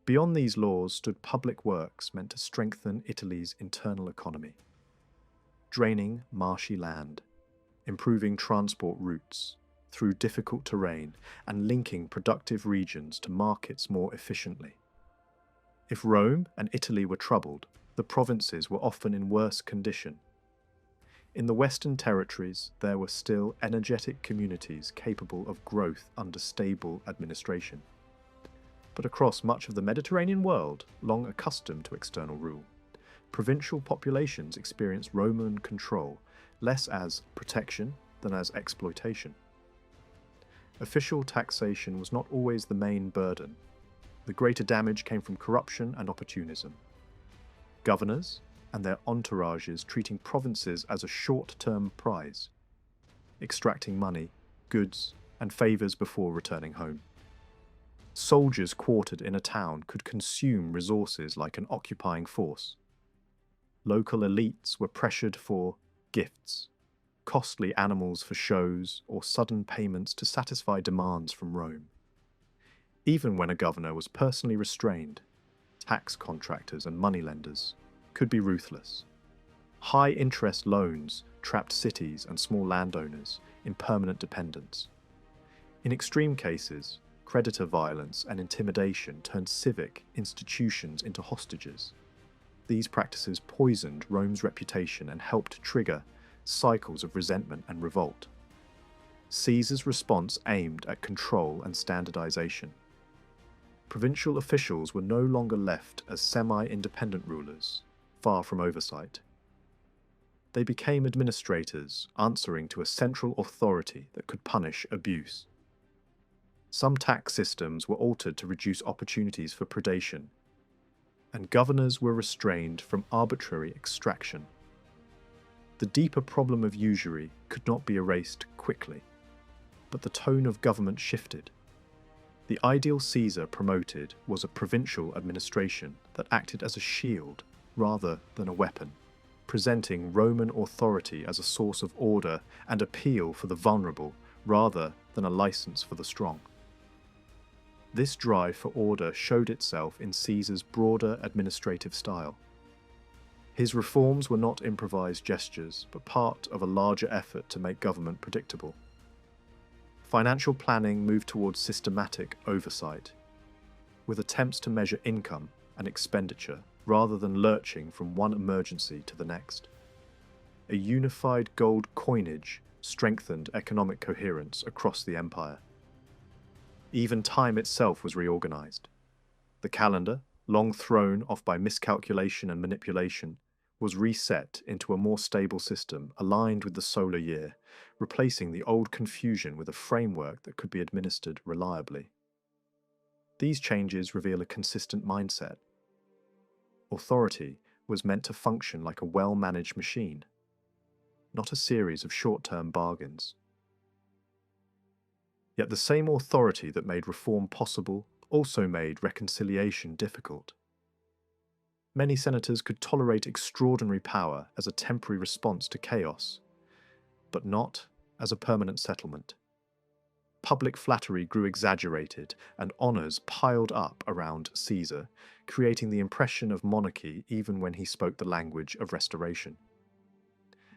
Beyond these laws stood public works meant to strengthen Italy's internal economy. Draining marshy land, improving transport routes through difficult terrain, and linking productive regions to markets more efficiently. If Rome and Italy were troubled, the provinces were often in worse condition. In the Western territories, there were still energetic communities capable of growth under stable administration. But across much of the Mediterranean world, long accustomed to external rule, provincial populations experienced Roman control less as protection than as exploitation. Official taxation was not always the main burden. The greater damage came from corruption and opportunism. Governors and their entourages treating provinces as a short-term prize, extracting money, goods, and favours before returning home. Soldiers quartered in a town could consume resources like an occupying force. Local elites were pressured for gifts, costly animals for shows, or sudden payments to satisfy demands from Rome. Even when a governor was personally restrained, tax contractors and moneylenders could be ruthless. High-interest loans trapped cities and small landowners in permanent dependence. In extreme cases, creditor violence and intimidation turned civic institutions into hostages. These practices poisoned Rome's reputation and helped trigger cycles of resentment and revolt. Caesar's response aimed at control and standardization. Provincial officials were no longer left as semi-independent rulers, far from oversight. They became administrators, answering to a central authority that could punish abuse. Some tax systems were altered to reduce opportunities for predation. and governors were restrained from arbitrary extraction. The deeper problem of usury could not be erased quickly, but the tone of government shifted. The ideal Caesar promoted was a provincial administration that acted as a shield rather than a weapon, presenting Roman authority as a source of order and appeal for the vulnerable rather than a license for the strong. This drive for order showed itself in Caesar's broader administrative style. His reforms were not improvised gestures, but part of a larger effort to make government predictable. Financial planning moved towards systematic oversight, with attempts to measure income and expenditure rather than lurching from one emergency to the next. A unified gold coinage strengthened economic coherence across the empire. Even time itself was reorganized. The calendar, long thrown off by miscalculation and manipulation, was reset into a more stable system aligned with the solar year, replacing the old confusion with a framework that could be administered reliably. These changes reveal a consistent mindset. Authority was meant to function like a well-managed machine, not a series of short-term bargains. Yet the same authority that made reform possible also made reconciliation difficult. Many senators could tolerate extraordinary power as a temporary response to chaos, but not as a permanent settlement. Public flattery grew exaggerated and honours piled up around Caesar, creating the impression of monarchy even when he spoke the language of restoration.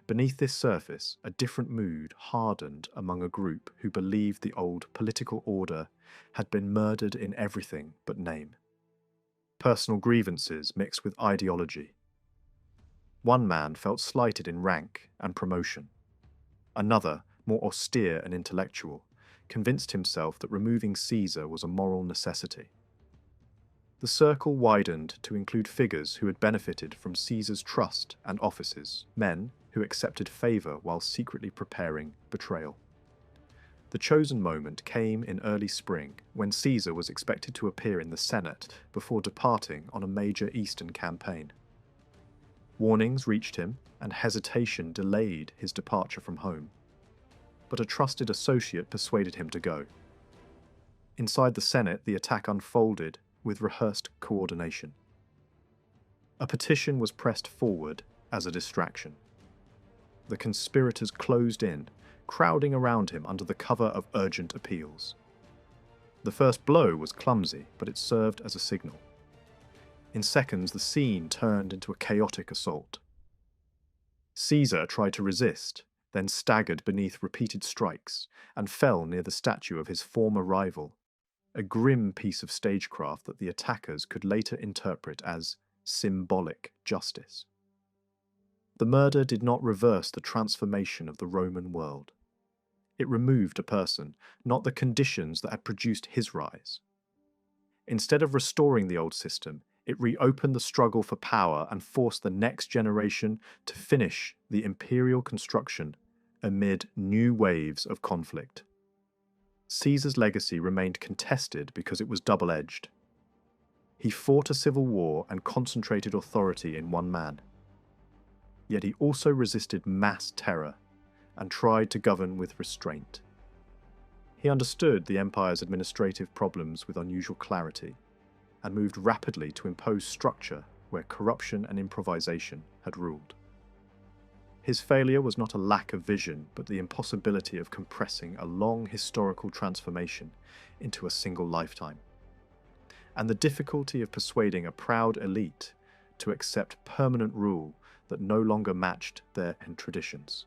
Beneath this surface, a different mood hardened among a group who believed the old political order had been murdered in everything but name. Personal grievances mixed with ideology. One man felt slighted in rank and promotion. Another, more austere and intellectual, convinced himself that removing Caesar was a moral necessity. The circle widened to include figures who had benefited from Caesar's trust and offices, men who accepted favour while secretly preparing betrayal. The chosen moment came in early spring, when Caesar was expected to appear in the Senate before departing on a major eastern campaign. Warnings reached him, and hesitation delayed his departure from home. But a trusted associate persuaded him to go. Inside the Senate, the attack unfolded with rehearsed coordination. A petition was pressed forward as a distraction. The conspirators closed in, crowding around him under the cover of urgent appeals. The first blow was clumsy, but it served as a signal. In seconds, the scene turned into a chaotic assault. Caesar tried to resist, then staggered beneath repeated strikes, and fell near the statue of his former rival, a grim piece of stagecraft that the attackers could later interpret as symbolic justice. The murder did not reverse the transformation of the Roman world. It removed a person, not the conditions that had produced his rise. Instead of restoring the old system, it reopened the struggle for power and forced the next generation to finish the imperial construction amid new waves of conflict. Caesar's legacy remained contested because it was double-edged. He fought a civil war and concentrated authority in one man. Yet he also resisted mass terror and tried to govern with restraint. He understood the empire's administrative problems with unusual clarity and moved rapidly to impose structure where corruption and improvisation had ruled. His failure was not a lack of vision, but the impossibility of compressing a long historical transformation into a single lifetime, and the difficulty of persuading a proud elite to accept permanent rule that no longer matched their traditions.